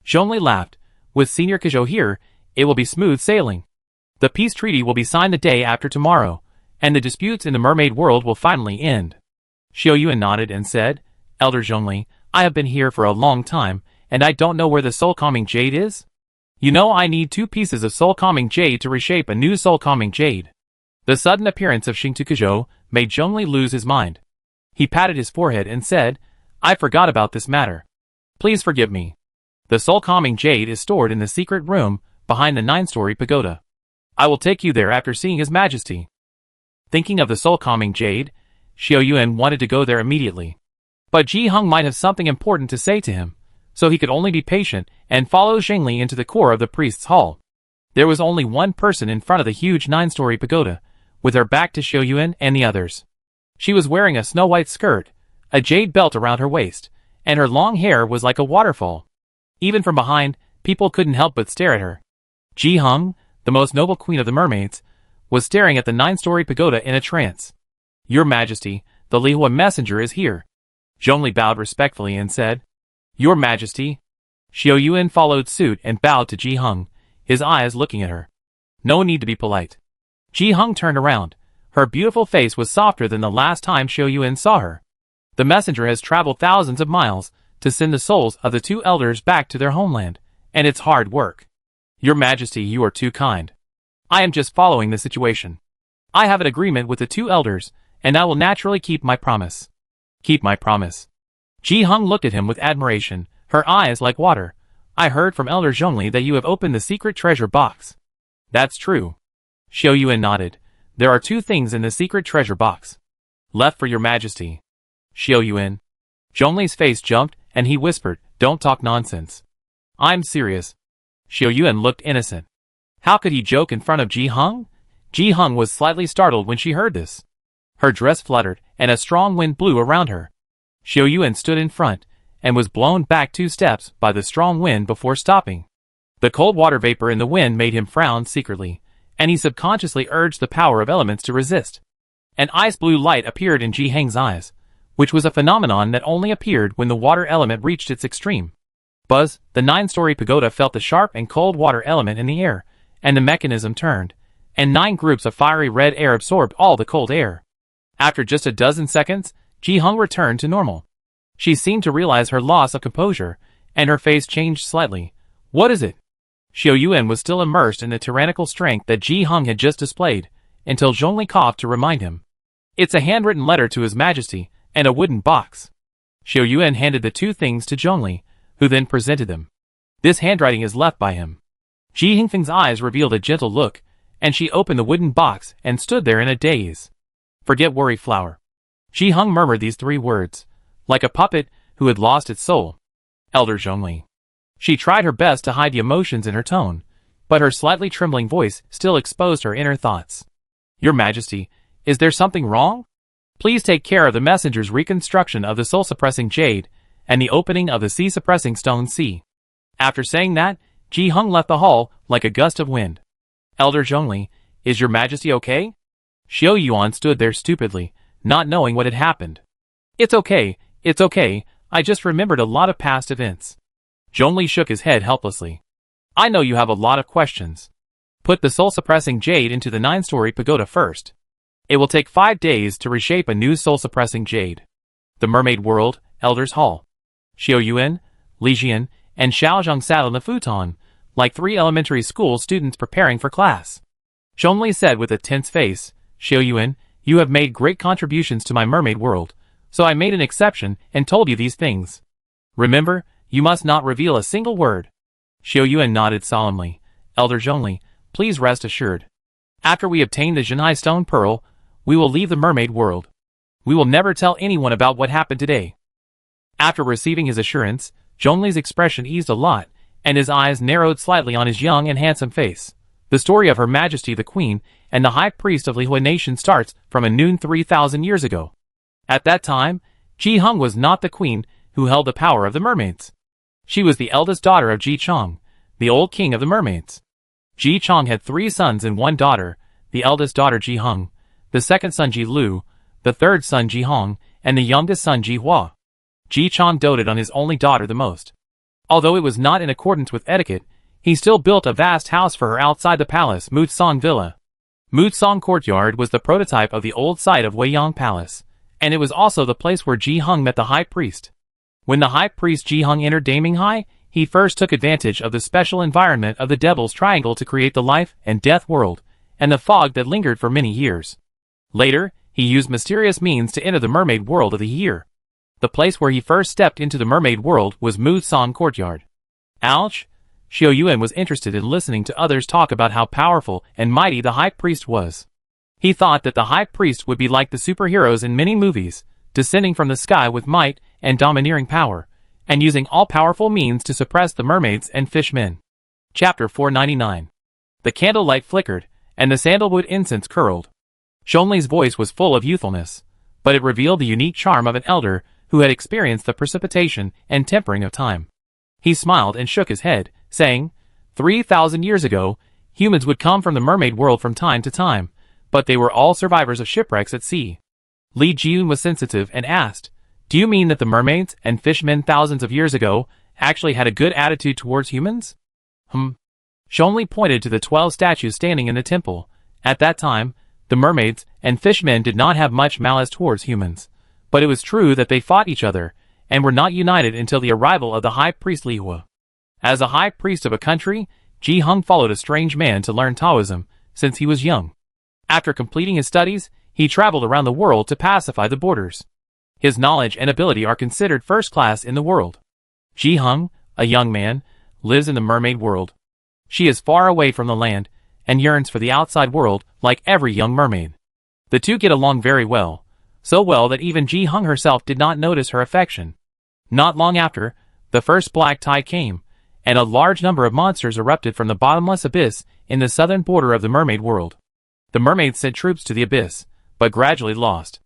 Zhongli laughed. With Senior Kuzhou here, it will be smooth sailing. The peace treaty will be signed the day after tomorrow, and the disputes in the mermaid world will finally end. Xiao Yuan nodded and said, Elder Zhongli, I have been here for a long time, and I don't know where the soul-calming jade is. You know I need 2 pieces of soul-calming jade to reshape a new soul-calming jade. The sudden appearance of Xingtu Kuzhou made Zhongli lose his mind. He patted his forehead and said, I forgot about this matter. Please forgive me. The soul-calming jade is stored in the secret room behind the 9-story pagoda. I will take you there after seeing His Majesty. Thinking of the soul-calming jade, Xiao Yuan wanted to go there immediately. But Jiheng might have something important to say to him, so he could only be patient and follow Zhongli into the core of the priest's hall. There was only one person in front of the huge 9-story pagoda, with her back to Xiao Yuan and the others. She was wearing a snow-white skirt, a jade belt around her waist, and her long hair was like a waterfall. Even from behind, people couldn't help but stare at her. Jiheng, the most noble queen of the mermaids, was staring at the 9-story pagoda in a trance. Your Majesty, the Lihua messenger is here. Zhongli bowed respectfully and said, Your Majesty. Xiao Yuan followed suit and bowed to Ji Hung, his eyes looking at her. No need to be polite. Ji Hung turned around. Her beautiful face was softer than the last time Xiao Yuan saw her. The messenger has traveled thousands of miles to send the souls of the two elders back to their homeland, and it's hard work. Your Majesty, you are too kind. I am just following the situation. I have an agreement with the two elders, and I will naturally keep my promise. Keep my promise. Ji Hung looked at him with admiration, her eyes like water. I heard from Elder Zhongli that you have opened the secret treasure box. That's true. Xiao Yuan nodded. There are two things in the secret treasure box. Left for your Majesty. Xiao Yuan. Zhongli's face jumped, and he whispered, don't talk nonsense. I'm serious. Xiao Yuan looked innocent. How could he joke in front of Ji Hung? Ji Hung was slightly startled when she heard this. Her dress fluttered, and a strong wind blew around her. Xiao Yuan stood in front, and was blown back 2 steps by the strong wind before stopping. The cold water vapor in the wind made him frown secretly, and he subconsciously urged the power of elements to resist. An ice-blue light appeared in Ji Hang's eyes, which was a phenomenon that only appeared when the water element reached its extreme. Buzz, the 9-story pagoda felt the sharp and cold water element in the air, and the mechanism turned, and 9 groups of fiery red air absorbed all the cold air. After just a dozen seconds, Ji Hung returned to normal. She seemed to realize her loss of composure, and her face changed slightly. What is it? Xiao Yuan was still immersed in the tyrannical strength that Ji Hung had just displayed, until Zhongli coughed to remind him. It's a handwritten letter to His Majesty, and a wooden box. Xiao Yuan handed the 2 things to Zhongli, who then presented them. This handwriting is left by him. Ji Hingfeng's eyes revealed a gentle look, and she opened the wooden box and stood there in a daze. Forget worry, flower. Ji Hung murmured these 3 words, like a puppet who had lost its soul. Elder Zhongli. She tried her best to hide the emotions in her tone, but her slightly trembling voice still exposed her inner thoughts. Your Majesty, is there something wrong? Please take care of the messenger's reconstruction of the soul-suppressing jade, and the opening of the sea-suppressing stone sea. After saying that, Ji Hung left the hall like a gust of wind. Elder Zhongli, is your Majesty okay? Xiao Yuan stood there stupidly, not knowing what had happened. It's okay, I just remembered a lot of past events. Zhongli shook his head helplessly. I know you have a lot of questions. Put the soul-suppressing jade into the 9-story pagoda first. It will take 5 days to reshape a new soul-suppressing jade. The Mermaid World, Elder's Hall. Xiao Yuan, Li Jian, and Xiao Zhang sat on the futon, like 3 elementary school students preparing for class. Zhongli said with a tense face, Xiao Yuan, you have made great contributions to my mermaid world, so I made an exception and told you these things. Remember, you must not reveal a single word. Xiao Yuan nodded solemnly. Elder Zhongli, please rest assured. After we obtain the Zhenhai Stone Pearl, we will leave the mermaid world. We will never tell anyone about what happened today. After receiving his assurance, Zhongli's expression eased a lot, and his eyes narrowed slightly on his young and handsome face. The story of Her Majesty the Queen and the High Priest of Lihua Nation starts from a noon 3,000 years ago. At that time, Ji Hung was not the queen who held the power of the mermaids. She was the eldest daughter of Ji Chong, the old king of the mermaids. Ji Chong had 3 sons and 1 daughter, the eldest daughter Ji Hung, the second son Ji Lu, the third son Ji Hong, and the youngest son Ji Hua. Ji Chong doted on his only daughter the most. Although it was not in accordance with etiquette, he still built a vast house for her outside the palace Mutsong Villa. Mutsong Courtyard was the prototype of the old site of Weiyang Palace, and it was also the place where Ji Hung met the high priest. When the high priest Ji Hung entered Daminghai, he first took advantage of the special environment of the Devil's Triangle to create the life and death world, and the fog that lingered for many years. Later, he used mysterious means to enter the mermaid world of the year. The place where he first stepped into the mermaid world was Mutsong Courtyard. Ouch! Xiao Yuan was interested in listening to others talk about how powerful and mighty the high priest was. He thought that the high priest would be like the superheroes in many movies, descending from the sky with might and domineering power, and using all-powerful means to suppress the mermaids and fishmen. Chapter 499. The candlelight flickered, and the sandalwood incense curled. Zhongli's voice was full of youthfulness, but it revealed the unique charm of an elder who had experienced the precipitation and tempering of time. He smiled and shook his head, saying, 3,000 years ago, humans would come from the mermaid world from time to time, but they were all survivors of shipwrecks at sea. Li Jiun was sensitive and asked, do you mean that the mermaids and fishmen thousands of years ago actually had a good attitude towards humans? Zhongli pointed to the 12 statues standing in the temple. At that time, the mermaids and fishmen did not have much malice towards humans, but it was true that they fought each other and were not united until the arrival of the high priest Li Hua. As a high priest of a country, Ji Hung followed a strange man to learn Taoism since he was young. After completing his studies, he traveled around the world to pacify the borders. His knowledge and ability are considered first class in the world. Ji Hung, a young man, lives in the mermaid world. She is far away from the land and yearns for the outside world like every young mermaid. The two get along very well, so well that even Ji Hung herself did not notice her affection. Not long after, the first black tide came, and a large number of monsters erupted from the bottomless abyss in the southern border of the mermaid world. The mermaids sent troops to the abyss, but gradually lost.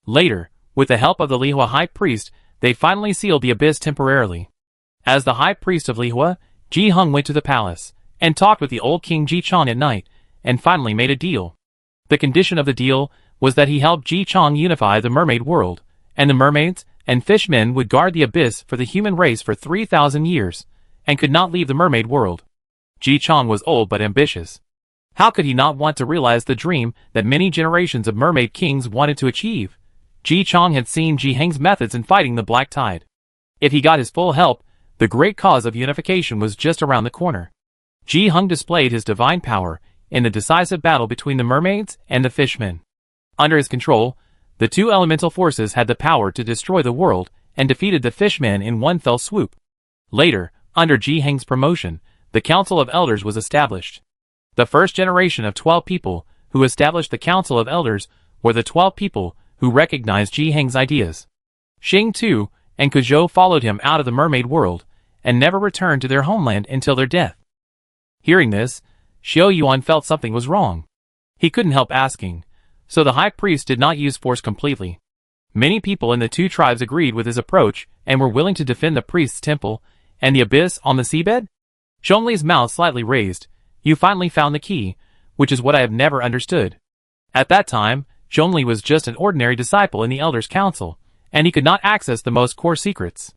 Later, with the help of the Lihua high priest, they finally sealed the abyss temporarily. As the high priest of Lihua, Ji Hung went to the palace, and talked with the old king Ji Chong at night, and finally made a deal. The condition of the deal was that he helped Ji Chong unify the mermaid world, and the mermaids and fishmen would guard the abyss for the human race for 3,000 years, and could not leave the mermaid world. Ji Chong was old but ambitious. How could he not want to realize the dream that many generations of mermaid kings wanted to achieve? Ji Chong had seen Ji Heng's methods in fighting the black tide. If he got his full help, the great cause of unification was just around the corner. Ji Hung displayed his divine power in the decisive battle between the mermaids and the fishmen. Under his control, the two elemental forces had the power to destroy the world and defeated the fishmen in one fell swoop. Later, under Ji Heng's promotion, the Council of Elders was established. The first generation of 12 people who established the Council of Elders were the 12 people who recognized Ji Heng's ideas. Xing Tu and Kuzhou followed him out of the mermaid world and never returned to their homeland until their death. Hearing this, Xiao Yuan felt something was wrong. He couldn't help asking, so the high priest did not use force completely. Many people in the two tribes agreed with his approach and were willing to defend the priest's temple and the abyss on the seabed. Zhongli's mouth slightly raised. You finally found the key, which is what I have never understood. At that time, Zhongli was just an ordinary disciple in the Elders' Council, and he could not access the most core secrets.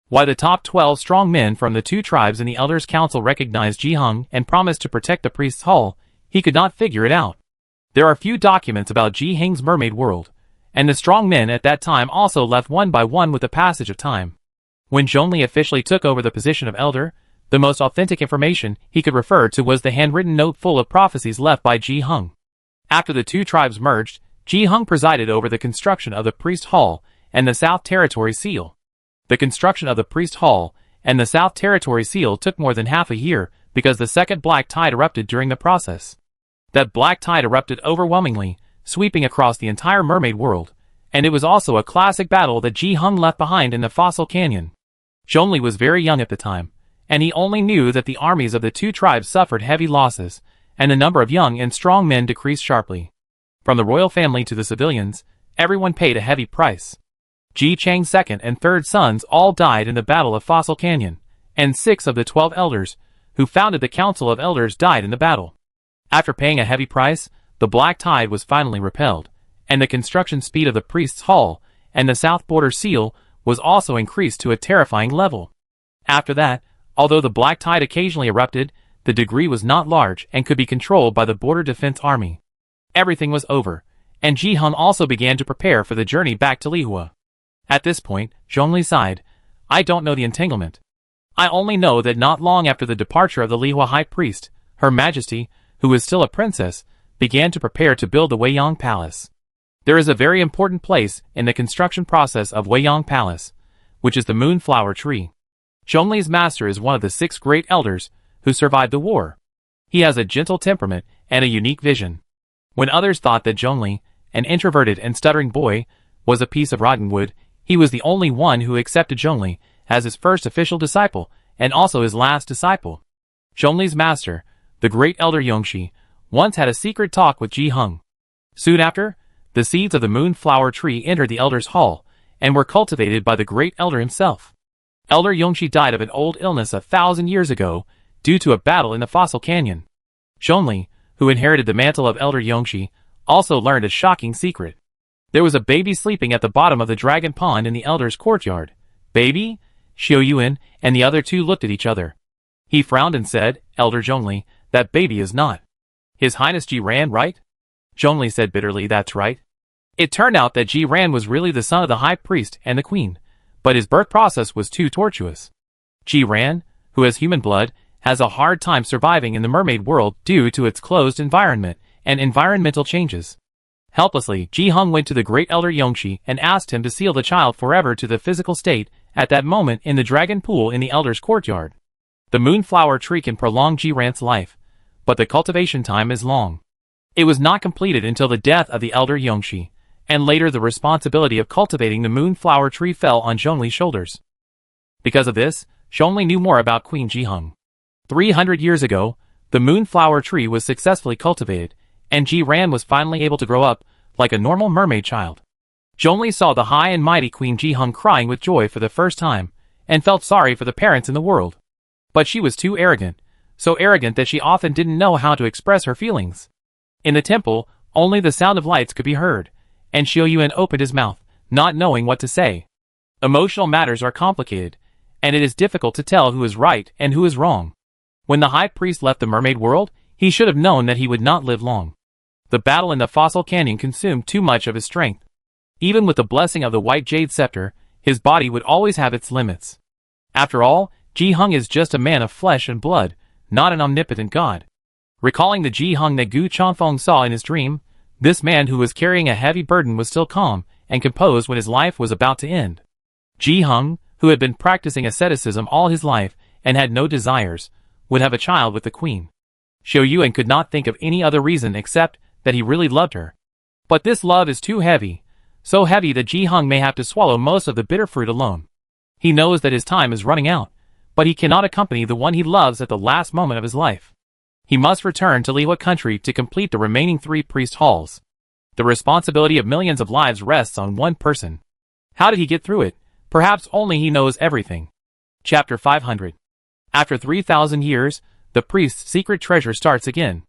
Why the top 12 strong men from the two tribes in the Elders' Council recognized Ji Hung and promised to protect the priest's hall, he could not figure it out. There are few documents about Ji Heng's mermaid world, and the strong men at that time also left one by one with the passage of time. When Zhongli officially took over the position of elder, the most authentic information he could refer to was the handwritten note full of prophecies left by Ji Hung. After the two tribes merged, Ji Hung presided over the construction of the priest hall and the South Territory seal. The construction of the priest hall and the South Territory seal took more than half a year because the second black tide erupted during the process. That black tide erupted overwhelmingly, sweeping across the entire mermaid world, and it was also a classic battle that Ji Hung left behind in the fossil canyon. Zhongli was very young at the time, and he only knew that the armies of the two tribes suffered heavy losses, and the number of young and strong men decreased sharply. From the royal family to the civilians, everyone paid a heavy price. Ji Chang's second and third sons all died in the Battle of Fossil Canyon, and 6 of the 12 elders, who founded the Council of Elders, died in the battle. After paying a heavy price, the black tide was finally repelled, and the construction speed of the priest's hall and the south border seal was also increased to a terrifying level. After that, although the black tide occasionally erupted, the degree was not large and could be controlled by the Border Defense Army. Everything was over, and Ji Hung also began to prepare for the journey back to Lihua. At this point, Zhongli sighed. I don't know the entanglement. I only know that not long after the departure of the Lihua high priest, Her Majesty, who was still a princess, began to prepare to build the Weiyang Palace. There is a very important place in the construction process of Weiyang Palace, which is the moonflower tree. Zhongli's master is one of the 6 great elders who survived the war. He has a gentle temperament and a unique vision. When others thought that Zhongli, an introverted and stuttering boy, was a piece of rotten wood, he was the only one who accepted Zhongli as his first official disciple and also his last disciple. Zhongli's master, the great elder Yongxi, once had a secret talk with Ji Hung. Soon after, the seeds of the moonflower tree entered the elder's hall and were cultivated by the great elder himself. Elder Yongxi died of an old illness 1,000 years ago due to a battle in the fossil canyon. Zhongli, who inherited the mantle of elder Yongxi, also learned a shocking secret. There was a baby sleeping at the bottom of the dragon pond in the elder's courtyard. Baby? Xiao Yuan and the other two looked at each other. He frowned and said, Elder Zhongli, that baby is not His Highness Ji Ran, right? Zhongli said bitterly, that's right. It turned out that Ji Ran was really the son of the high priest and the queen, but his birth process was too tortuous. Ji Ran, who has human blood, has a hard time surviving in the mermaid world due to its closed environment and environmental changes. Helplessly, Ji Hung went to the great elder Yongxi and asked him to seal the child forever to the physical state at that moment in the dragon pool in the elder's courtyard. The moonflower tree can prolong Ji Ran's life, but the cultivation time is long. It was not completed until the death of the elder Yongxi, and later the responsibility of cultivating the moonflower tree fell on Zhongli's shoulders. Because of this, Zhongli knew more about Queen Ji Hung. 300 years ago, the moonflower tree was successfully cultivated, and Ji Ran was finally able to grow up like a normal mermaid child. Zhongli saw the high and mighty Queen Ji Hung crying with joy for the first time, and felt sorry for the parents in the world. But she was too arrogant, so arrogant that she often didn't know how to express her feelings. In the temple, only the sound of lights could be heard, and Xiao Yuan opened his mouth, not knowing what to say. Emotional matters are complicated, and it is difficult to tell who is right and who is wrong. When the high priest left the mermaid world, he should have known that he would not live long. The battle in the fossil canyon consumed too much of his strength. Even with the blessing of the white jade scepter, his body would always have its limits. After all, Ji Hung is just a man of flesh and blood, not an omnipotent god. Recalling the Ji Hung that Gu Chanfeng saw in his dream, this man who was carrying a heavy burden was still calm and composed when his life was about to end. Ji Hung, who had been practicing asceticism all his life and had no desires, would have a child with the queen. Xiao Yuan could not think of any other reason except that he really loved her. But this love is too heavy, so heavy that Ji Hung may have to swallow most of the bitter fruit alone. He knows that his time is running out, but he cannot accompany the one he loves at the last moment of his life. He must return to Lihua country to complete the remaining 3 priest halls. The responsibility of millions of lives rests on one person. How did he get through it? Perhaps only he knows everything. Chapter 500. After 3,000 years, the priest's secret treasure starts again.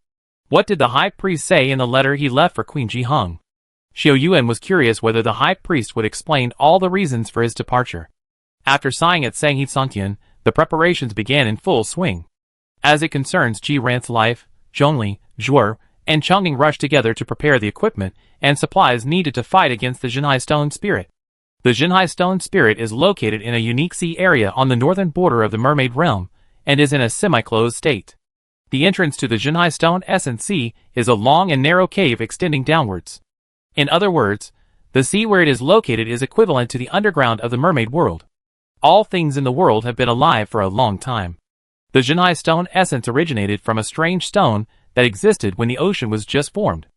What did the high priest say in the letter he left for Queen Ji Hung? Xiao Yuan was curious whether the high priest would explain all the reasons for his departure. After sighing at Sanghe Songqian, the preparations began in full swing. As it concerns Ji Ran's life, Zhongli, Zhuer, and Chongqing rushed together to prepare the equipment and supplies needed to fight against the Jinhai Stone Spirit. The Jinhai Stone Spirit is located in a unique sea area on the northern border of the Mermaid Realm, and is in a semi-closed state. The entrance to the Jinhai Stone Essence Sea is a long and narrow cave extending downwards. In other words, the sea where it is located is equivalent to the underground of the mermaid world. All things in the world have been alive for a long time. The Jinhai Stone Essence originated from a strange stone that existed when the ocean was just formed.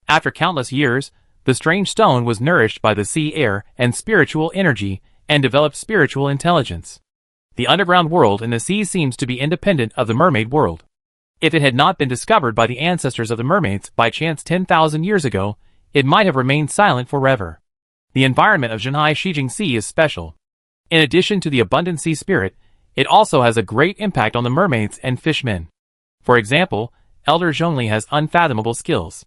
After countless years, the strange stone was nourished by the sea air and spiritual energy and developed spiritual intelligence. The underground world in the sea seems to be independent of the mermaid world. If it had not been discovered by the ancestors of the mermaids by chance 10,000 years ago, it might have remained silent forever. The environment of Jinhai Shijing Sea is special. In addition to the abundant sea spirit, it also has a great impact on the mermaids and fishmen. For example, Elder Zhongli has unfathomable skills.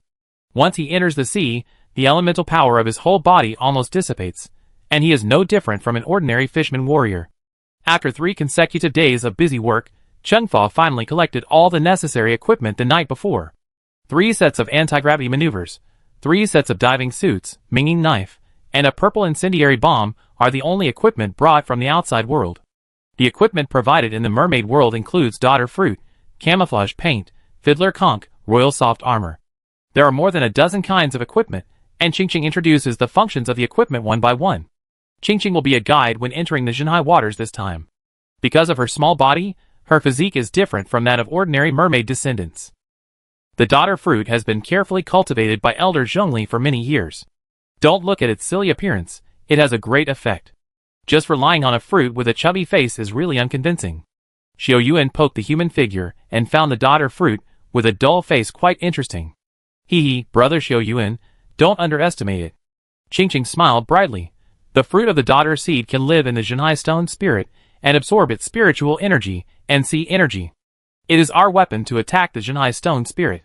Once he enters the sea, the elemental power of his whole body almost dissipates, and he is no different from an ordinary fisherman warrior. After 3 consecutive days of busy work, Chengfa finally collected all the necessary equipment the night before. 3 sets of anti-gravity maneuvers, 3 sets of diving suits, minging knife, and a purple incendiary bomb are the only equipment brought from the outside world. The equipment provided in the mermaid world includes daughter fruit, camouflage paint, fiddler conch, royal soft armor. There are more than a dozen kinds of equipment, and Qingqing introduces the functions of the equipment one by one. Qingqing will be a guide when entering the Jinhai waters this time. Because of her small body, her physique is different from that of ordinary mermaid descendants. The daughter fruit has been carefully cultivated by Elder Zhongli for many years. Don't look at its silly appearance, it has a great effect. Just relying on a fruit with a chubby face is really unconvincing. Xiao Yuan poked the human figure and found the daughter fruit with a dull face quite interesting. Hee, brother Xiao Yuan, don't underestimate it. Qingqing smiled brightly. The fruit of the daughter seed can live in the Jinhai Stone Spirit and absorb its spiritual energy and sea energy. It is our weapon to attack the Jinhai Stone Spirit.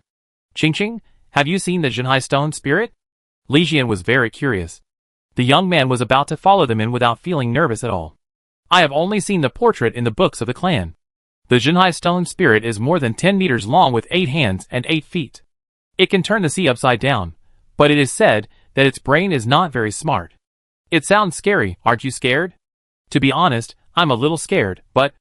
Qingqing, have you seen the Jinhai Stone Spirit? Li Jian was very curious. The young man was about to follow them in without feeling nervous at all. I have only seen the portrait in the books of the clan. The Jinhai stone spirit is more than 10 meters long with 8 hands and 8 feet. It can turn the sea upside down, but it is said that its brain is not very smart. It sounds scary, aren't you scared? To be honest, I'm a little scared, but...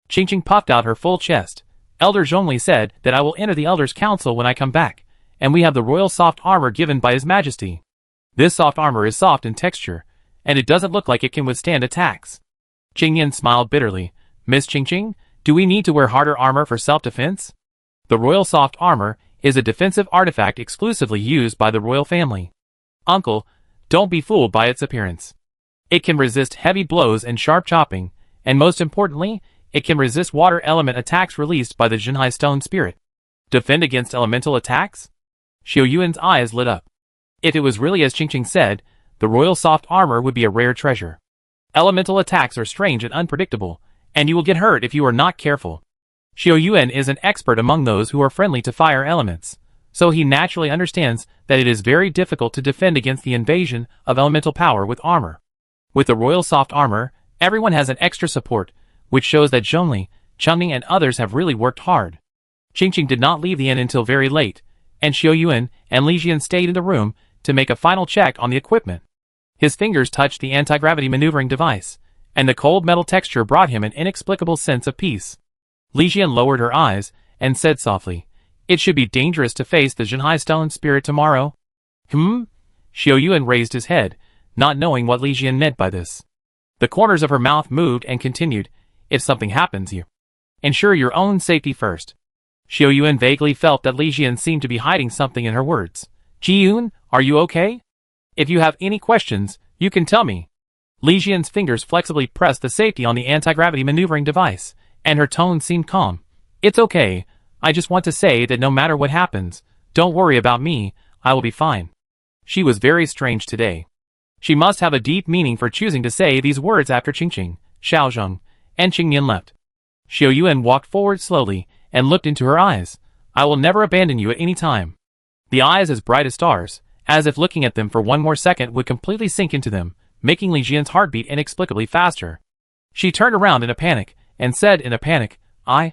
Qingqing puffed out her full chest. Elder Zhongli said that I will enter the Elders' Council when I come back, and we have the royal soft armor given by His Majesty. This soft armor is soft in texture, and it doesn't look like it can withstand attacks. Qingyan smiled bitterly. Miss Qingqing, do we need to wear harder armor for self-defense? The royal soft armor is a defensive artifact exclusively used by the royal family. Uncle, don't be fooled by its appearance. It can resist heavy blows and sharp chopping, and most importantly, it can resist water element attacks released by the Jinhai stone spirit. Defend against elemental attacks? Xiao Yuan's eyes lit up. If it was really as Qingqing said, the royal soft armor would be a rare treasure. Elemental attacks are strange and unpredictable, and you will get hurt if you are not careful. Xiao Yuan is an expert among those who are friendly to fire elements, so he naturally understands that it is very difficult to defend against the invasion of elemental power with armor. With the royal soft armor, everyone has an extra support, which shows that Zhongli, Changning and others have really worked hard. Qingqing did not leave the inn until very late, and Xiao Yuan and Li Jian stayed in the room to make a final check on the equipment. His fingers touched the anti-gravity maneuvering device, and the cold metal texture brought him an inexplicable sense of peace. Li Jian lowered her eyes and said softly, "It should be dangerous to face the Jinhai stone spirit tomorrow." Xiao Yuan raised his head, not knowing what Li Jian meant by this. The corners of her mouth moved and continued, "If something happens, you ensure your own safety first." Xiao Yuan vaguely felt that Li Jian seemed to be hiding something in her words. "Ji Yun, are you okay? If you have any questions, you can tell me." Li Jian's fingers flexibly pressed the safety on the anti-gravity maneuvering device, and her tone seemed calm. "It's okay. I just want to say that no matter what happens, don't worry about me, I will be fine." She was very strange today. She must have a deep meaning for choosing to say these words after Qingqing, Xiaozheng, and Qingyan left. Xiao Yuan walked forward slowly and looked into her eyes. "I will never abandon you at any time." The eyes as bright as stars, as if looking at them for one more second would completely sink into them, making Li Jian's heartbeat inexplicably faster. She turned around in a panic, and said in a panic, I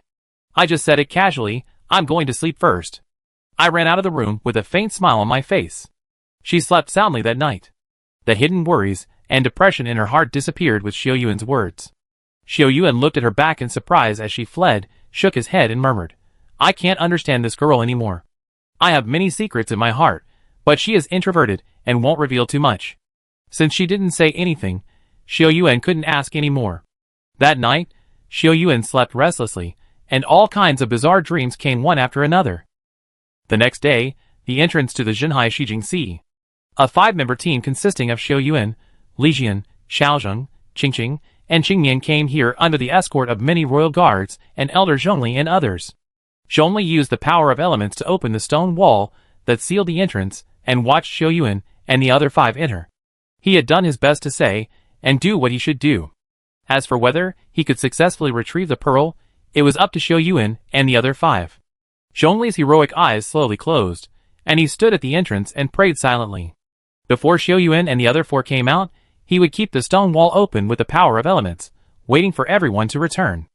just said it casually, I'm going to sleep first." I ran out of the room with a faint smile on my face. She slept soundly that night. The hidden worries and depression in her heart disappeared with Xiao Yuan's words. Xiao Yuan looked at her back in surprise as she fled, shook his head and murmured, "I can't understand this girl anymore. I have many secrets in my heart, but she is introverted and won't reveal too much." Since she didn't say anything, Xiao Yuan couldn't ask any more. That night, Xiao Yuan slept restlessly, and all kinds of bizarre dreams came one after another. The next day, the entrance to the Jinhai Shijing Sea. A 5-member team consisting of Xiao Yuan, Li Jian, Xiaozheng, Qingqing, and Qingyan came here under the escort of many royal guards and Elder Zhongli and others. Zhongli used the power of elements to open the stone wall that sealed the entrance and watched Xiao Yuan and the other 5 enter. He had done his best to say and do what he should do. As for whether he could successfully retrieve the pearl, it was up to Xiao Yuan and the other 5. Zhongli's heroic eyes slowly closed, and he stood at the entrance and prayed silently. Before Xiao Yuan and the other 4 came out, he would keep the stone wall open with the power of elements, waiting for everyone to return.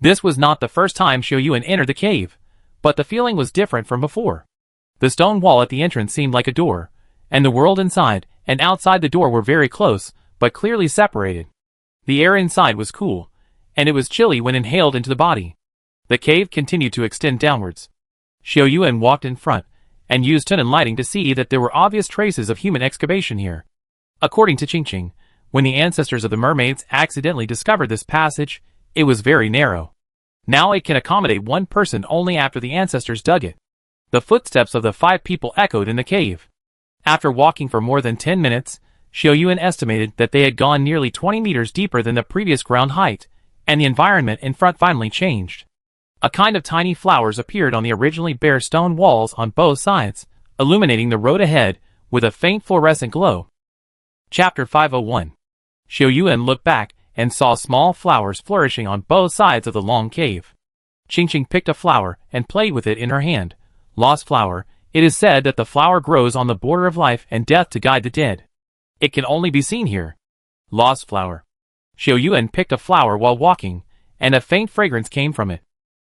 This was not the first time Xiao Yuan entered the cave, but the feeling was different from before. The stone wall at the entrance seemed like a door, and the world inside and outside the door were very close, but clearly separated. The air inside was cool, and it was chilly when inhaled into the body. The cave continued to extend downwards. Xiao Yuan walked in front, and used tunnel lighting to see that there were obvious traces of human excavation here. According to Qingqing, when the ancestors of the mermaids accidentally discovered this passage, it was very narrow. Now it can accommodate 1 person only after the ancestors dug it. The footsteps of the 5 people echoed in the cave. After walking for more than 10 minutes, Xiao Yuan estimated that they had gone nearly 20 meters deeper than the previous ground height, and the environment in front finally changed. A kind of tiny flowers appeared on the originally bare stone walls on both sides, illuminating the road ahead with a faint fluorescent glow. Chapter 501. Xiao Yuan looked back and saw small flowers flourishing on both sides of the long cave. Qingqing picked a flower and played with it in her hand. Lost flower, it is said that the flower grows on the border of life and death to guide the dead. It can only be seen here. Lost flower. Xiao Yuan picked a flower while walking, and a faint fragrance came from it.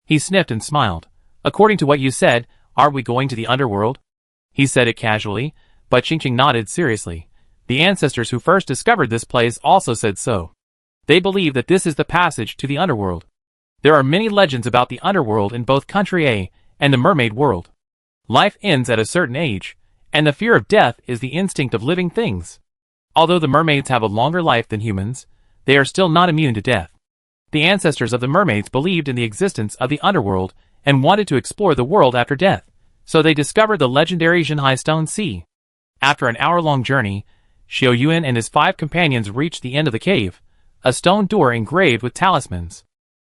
He sniffed and smiled. According to what you said, are we going to the underworld? He said it casually, but Qingqing nodded seriously. The ancestors who first discovered this place also said so. They believe that this is the passage to the underworld. There are many legends about the underworld in both Country A and the mermaid world. Life ends at a certain age, and the fear of death is the instinct of living things. Although the mermaids have a longer life than humans, they are still not immune to death. The ancestors of the mermaids believed in the existence of the underworld and wanted to explore the world after death, so they discovered the legendary Zhenhai Stone Sea. After an hour-long journey, Xiao Yuan and his 5 companions reached the end of the cave, a stone door engraved with talismans.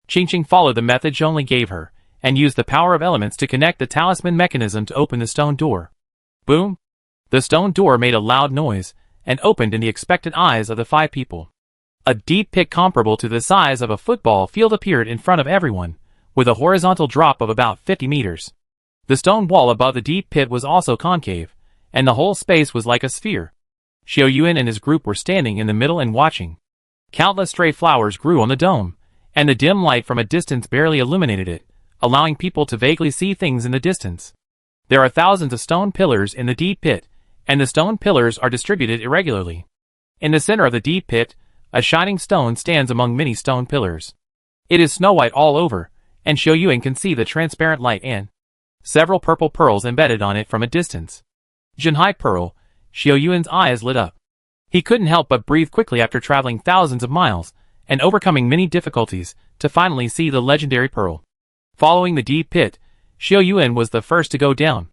Qingqing followed the method Zhongli gave her, and used the power of elements to connect the talisman mechanism to open the stone door. Boom! The stone door made a loud noise, and opened in the expectant eyes of the 5 people. A deep pit comparable to the size of a football field appeared in front of everyone, with a horizontal drop of about 50 meters. The stone wall above the deep pit was also concave, and the whole space was like a sphere. Xiao Yuan and his group were standing in the middle and watching. Countless stray flowers grew on the dome, and the dim light from a distance barely illuminated it, allowing people to vaguely see things in the distance. There are thousands of stone pillars in the deep pit, and the stone pillars are distributed irregularly. In the center of the deep pit, a shining stone stands among many stone pillars. It is snow white all over, and Xiao Yuan can see the transparent light and several purple pearls embedded on it from a distance. Zhenhai Pearl. Xiao Yuan's eyes lit up. He couldn't help but breathe quickly after traveling thousands of miles, and overcoming many difficulties, to finally see the legendary pearl. Following the deep pit, Xiao Yuan was the first to go down.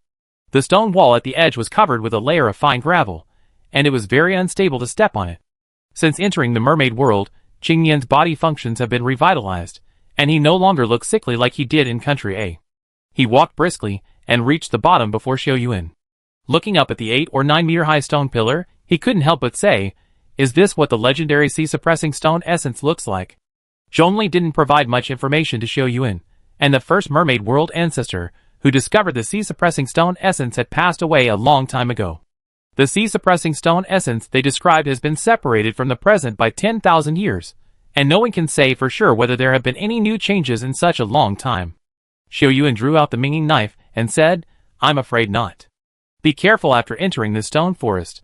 The stone wall at the edge was covered with a layer of fine gravel, and it was very unstable to step on it. Since entering the mermaid world, Qingyan's body functions have been revitalized, and he no longer looks sickly like he did in Country A. He walked briskly, and reached the bottom before Xiao Yuan. Looking up at the 8 or 9 meter high stone pillar, he couldn't help but say, "Is this what the legendary sea-suppressing stone essence looks like?" Zhongli didn't provide much information to Xiao Yuan, and the first mermaid world ancestor, who discovered the sea-suppressing stone essence, had passed away a long time ago. The sea-suppressing stone essence they described has been separated from the present by 10,000 years, and no one can say for sure whether there have been any new changes in such a long time. Xiao Yuan drew out the minging knife and said, "I'm afraid not. Be careful after entering the stone forest."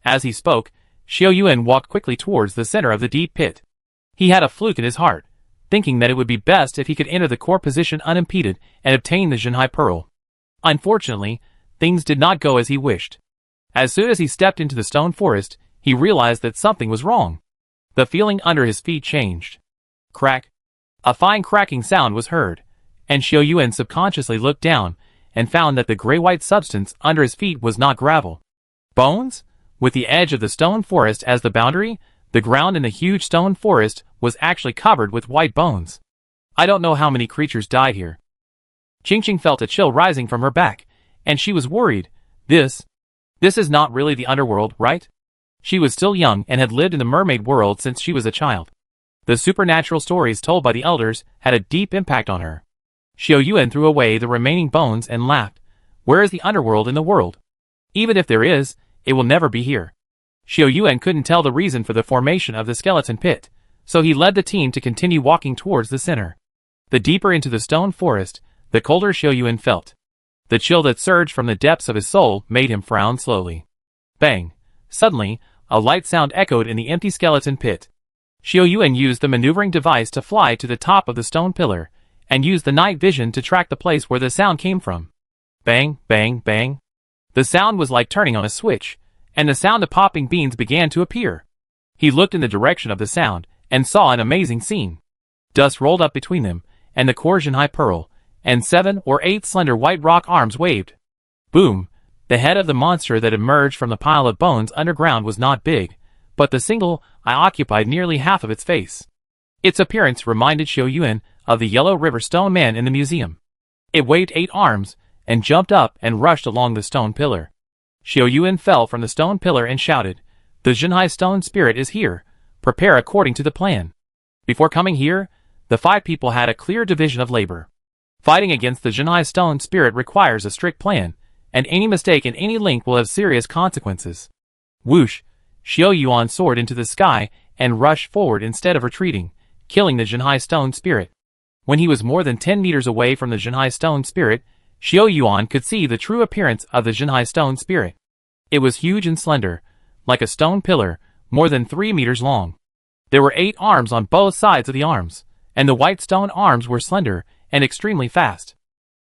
As he spoke, Xiao Yuan walked quickly towards the center of the deep pit. He had a fluke in his heart, thinking that it would be best if he could enter the core position unimpeded and obtain the Zhenhai Pearl. Unfortunately, things did not go as he wished. As soon as he stepped into the stone forest, he realized that something was wrong. The feeling under his feet changed. Crack! A fine cracking sound was heard, and Xiao Yuan subconsciously looked down and found that the gray-white substance under his feet was not gravel. Bones? With the edge of the stone forest as the boundary, the ground in the huge stone forest was actually covered with white bones. I don't know how many creatures died here. Qingqing felt a chill rising from her back, and she was worried. This is not really the underworld, right? She was still young and had lived in the mermaid world since she was a child. The supernatural stories told by the elders had a deep impact on her. Xiao Yuan threw away the remaining bones and laughed. Where is the underworld in the world? Even if there is, it will never be here. Xiao Yuan couldn't tell the reason for the formation of the skeleton pit, so he led the team to continue walking towards the center. The deeper into the stone forest, the colder Xiao Yuan felt. The chill that surged from the depths of his soul made him frown slowly. Bang! Suddenly, a light sound echoed in the empty skeleton pit. Xiao Yuan used the maneuvering device to fly to the top of the stone pillar, and used the night vision to track the place where the sound came from. Bang, bang, bang. The sound was like turning on a switch, and the sound of popping beans began to appear. He looked in the direction of the sound, and saw an amazing scene. Dust rolled up between them, and the core Zhenhai Pearl, and 7 or 8 slender white rock arms waved. Boom! The head of the monster that emerged from the pile of bones underground was not big, but the single eye occupied nearly half of its face. Its appearance reminded Xiao Yuan of the Yellow River Stone Man in the museum. It waved 8 arms, and jumped up and rushed along the stone pillar. Xiao Yuan fell from the stone pillar and shouted, "The Zhenhai Stone Spirit is here. Prepare according to the plan." Before coming here, the 5 people had a clear division of labor. Fighting against the Zhenhai Stone Spirit requires a strict plan, and any mistake in any link will have serious consequences. Whoosh! Xiao Yuan soared into the sky and rushed forward instead of retreating, killing the Jinhai stone spirit. When he was more than 10 meters away from the Jinhai stone spirit, Xiao Yuan could see the true appearance of the Jinhai stone spirit. It was huge and slender, like a stone pillar, more than 3 meters long. There were 8 arms on both sides of the arms, and the white stone arms were slender and extremely fast.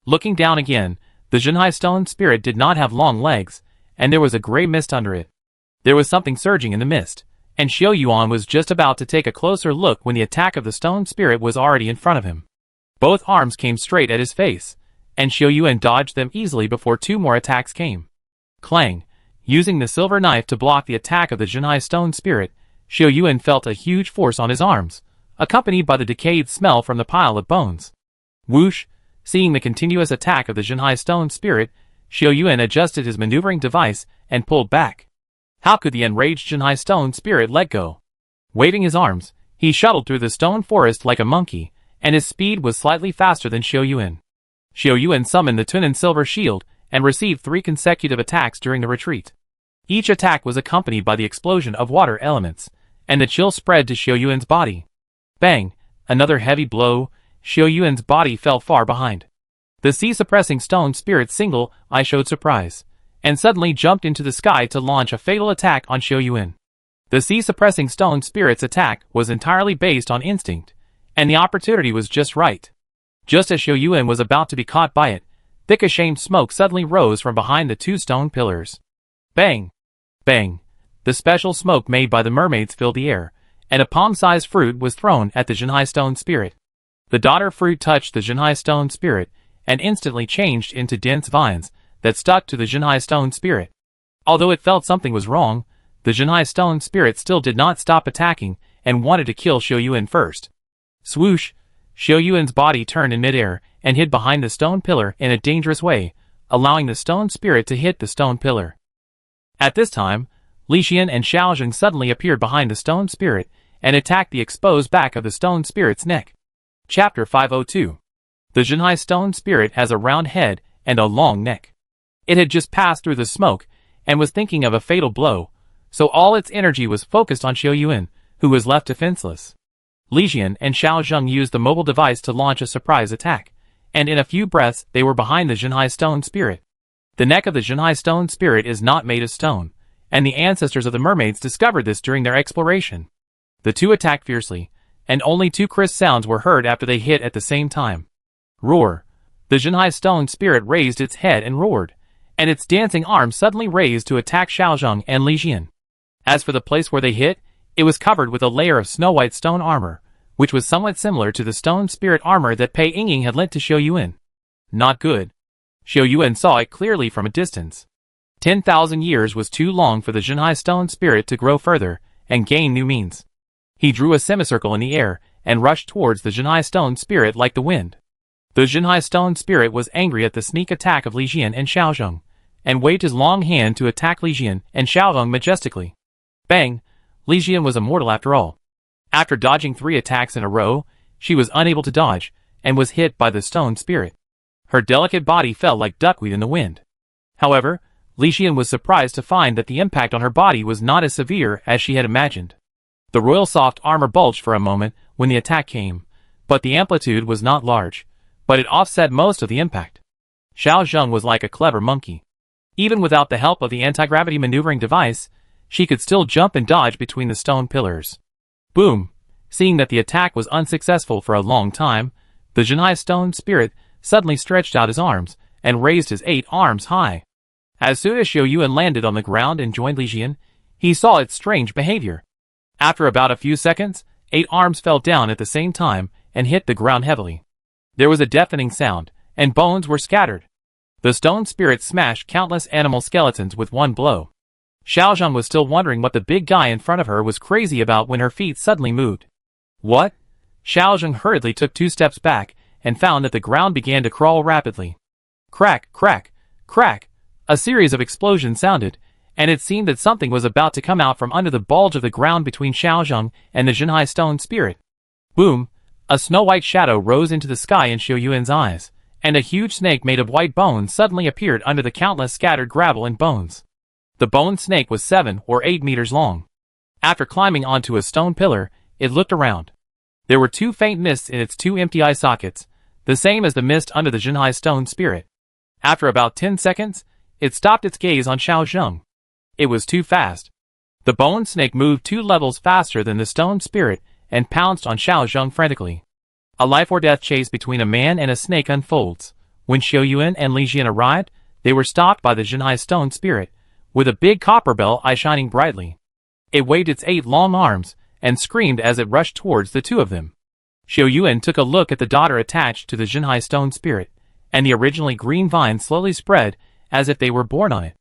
Looking down again, the Jinhai stone spirit did not have long legs, and there was a gray mist under it. There was something surging in the mist, and Xiao Yuan was just about to take a closer look when the attack of the stone spirit was already in front of him. Both arms came straight at his face, and Xiao Yuan dodged them easily before 2 more attacks came. Clang! Using the silver knife to block the attack of the Jinhai stone spirit, Xiao Yuan felt a huge force on his arms, accompanied by the decayed smell from the pile of bones. Whoosh! Seeing the continuous attack of the Jinhai stone spirit, Xiao Yuan adjusted his maneuvering device and pulled back. How could the enraged Jinhai stone spirit let go? Waving his arms, he shuttled through the stone forest like a monkey, and his speed was slightly faster than Xiao Yuan. Xiao Yuan summoned the Tunan silver shield and received 3 consecutive attacks during the retreat. Each attack was accompanied by the explosion of water elements, and the chill spread to Xiao Yuan's body. Bang! Another heavy blow. Xiao Yuan's body fell far behind. The sea-suppressing stone spirit single eye showed surprise, and suddenly jumped into the sky to launch a fatal attack on Xiao Yuan. The sea-suppressing stone spirit's attack was entirely based on instinct, and the opportunity was just right. Just as Xiao Yuan was about to be caught by it, thick ashamed smoke suddenly rose from behind the 2 stone pillars. Bang! Bang! The special smoke made by the mermaids filled the air, and a palm-sized fruit was thrown at the Jinhai stone spirit. The daughter fruit touched the Jinhai stone spirit, and instantly changed into dense vines that stuck to the Jinhai stone spirit. Although it felt something was wrong, the Jinhai stone spirit still did not stop attacking and wanted to kill Xiao Yuan first. Swoosh! Xiao Yuan's body turned in midair and hid behind the stone pillar in a dangerous way, allowing the stone spirit to hit the stone pillar. At this time, Li Xian and Xiaozheng suddenly appeared behind the stone spirit and attacked the exposed back of the stone spirit's neck. Chapter 502. The Jinhai stone spirit has a round head and a long neck. It had just passed through the smoke and was thinking of a fatal blow, so all its energy was focused on Xiao Yuan, who was left defenseless. Li Xian and Xiaozheng used the mobile device to launch a surprise attack, and in a few breaths they were behind the Jinhai stone spirit. The neck of the Jinhai stone spirit is not made of stone, and the ancestors of the mermaids discovered this during their exploration. The 2 attacked fiercely, and only 2 crisp sounds were heard after they hit at the same time. Roar! The Jinhai stone spirit raised its head and roared, and its dancing arms suddenly raised to attack Xiaozheng and Li Xian. As for the place where they hit, it was covered with a layer of snow-white stone armor, which was somewhat similar to the stone spirit armor that Pei Yingying had lent to Xiao Yuan. Not good. Xiao Yuan saw it clearly from a distance. 10,000 years was too long for the Jinhai stone spirit to grow further and gain new means. He drew a semicircle in the air and rushed towards the Jinhai stone spirit like the wind. The Jinhai stone spirit was angry at the sneak attack of Li Xian and Xiaozheng, and waved his long hand to attack Li Xian and Xiaozheng majestically. Bang! Li Xian was immortal after all. After dodging 3 attacks in a row, she was unable to dodge, and was hit by the stone spirit. Her delicate body fell like duckweed in the wind. However, Li Xian was surprised to find that the impact on her body was not as severe as she had imagined. The royal soft armor bulged for a moment when the attack came, but the amplitude was not large, but it offset most of the impact. Xiaozheng was like a clever monkey. Even without the help of the anti-gravity maneuvering device, she could still jump and dodge between the stone pillars. Boom! Seeing that the attack was unsuccessful for a long time, the Jinhai stone spirit suddenly stretched out his arms and raised his 8 arms high. As soon as Xiao Yuan landed on the ground and joined Li Xian, he saw its strange behavior. After about a few seconds, 8 arms fell down at the same time and hit the ground heavily. There was a deafening sound, and bones were scattered. The stone spirit smashed countless animal skeletons with one blow. Xiaozheng was still wondering what the big guy in front of her was crazy about when her feet suddenly moved. What? Xiaozheng hurriedly took 2 steps back and found that the ground began to crawl rapidly. Crack, crack, crack! A series of explosions sounded, and it seemed that something was about to come out from under the bulge of the ground between Xiaozheng and the Jinhai stone spirit. Boom! A snow-white shadow rose into the sky in Xiao Yuan's eyes, and a huge snake made of white bones suddenly appeared under the countless scattered gravel and bones. The bone snake was 7 or 8 meters long. After climbing onto a stone pillar, it looked around. There were 2 faint mists in its 2 empty eye sockets, the same as the mist under the Jinhai stone spirit. After about 10 seconds, it stopped its gaze on Xiao Zheng. It was too fast. The bone snake moved 2 levels faster than the stone spirit and pounced on Xiao Zheng frantically. A life-or-death chase between a man and a snake unfolds. When Xiao Yuan and Li Jian arrived, they were stopped by the Jinhai stone spirit, with a big copper bell eye shining brightly. It waved its 8 long arms and screamed as it rushed towards the 2 of them. Xiao Yuan took a look at the daughter attached to the Jinhai stone spirit, and the originally green vine slowly spread as if they were born on it.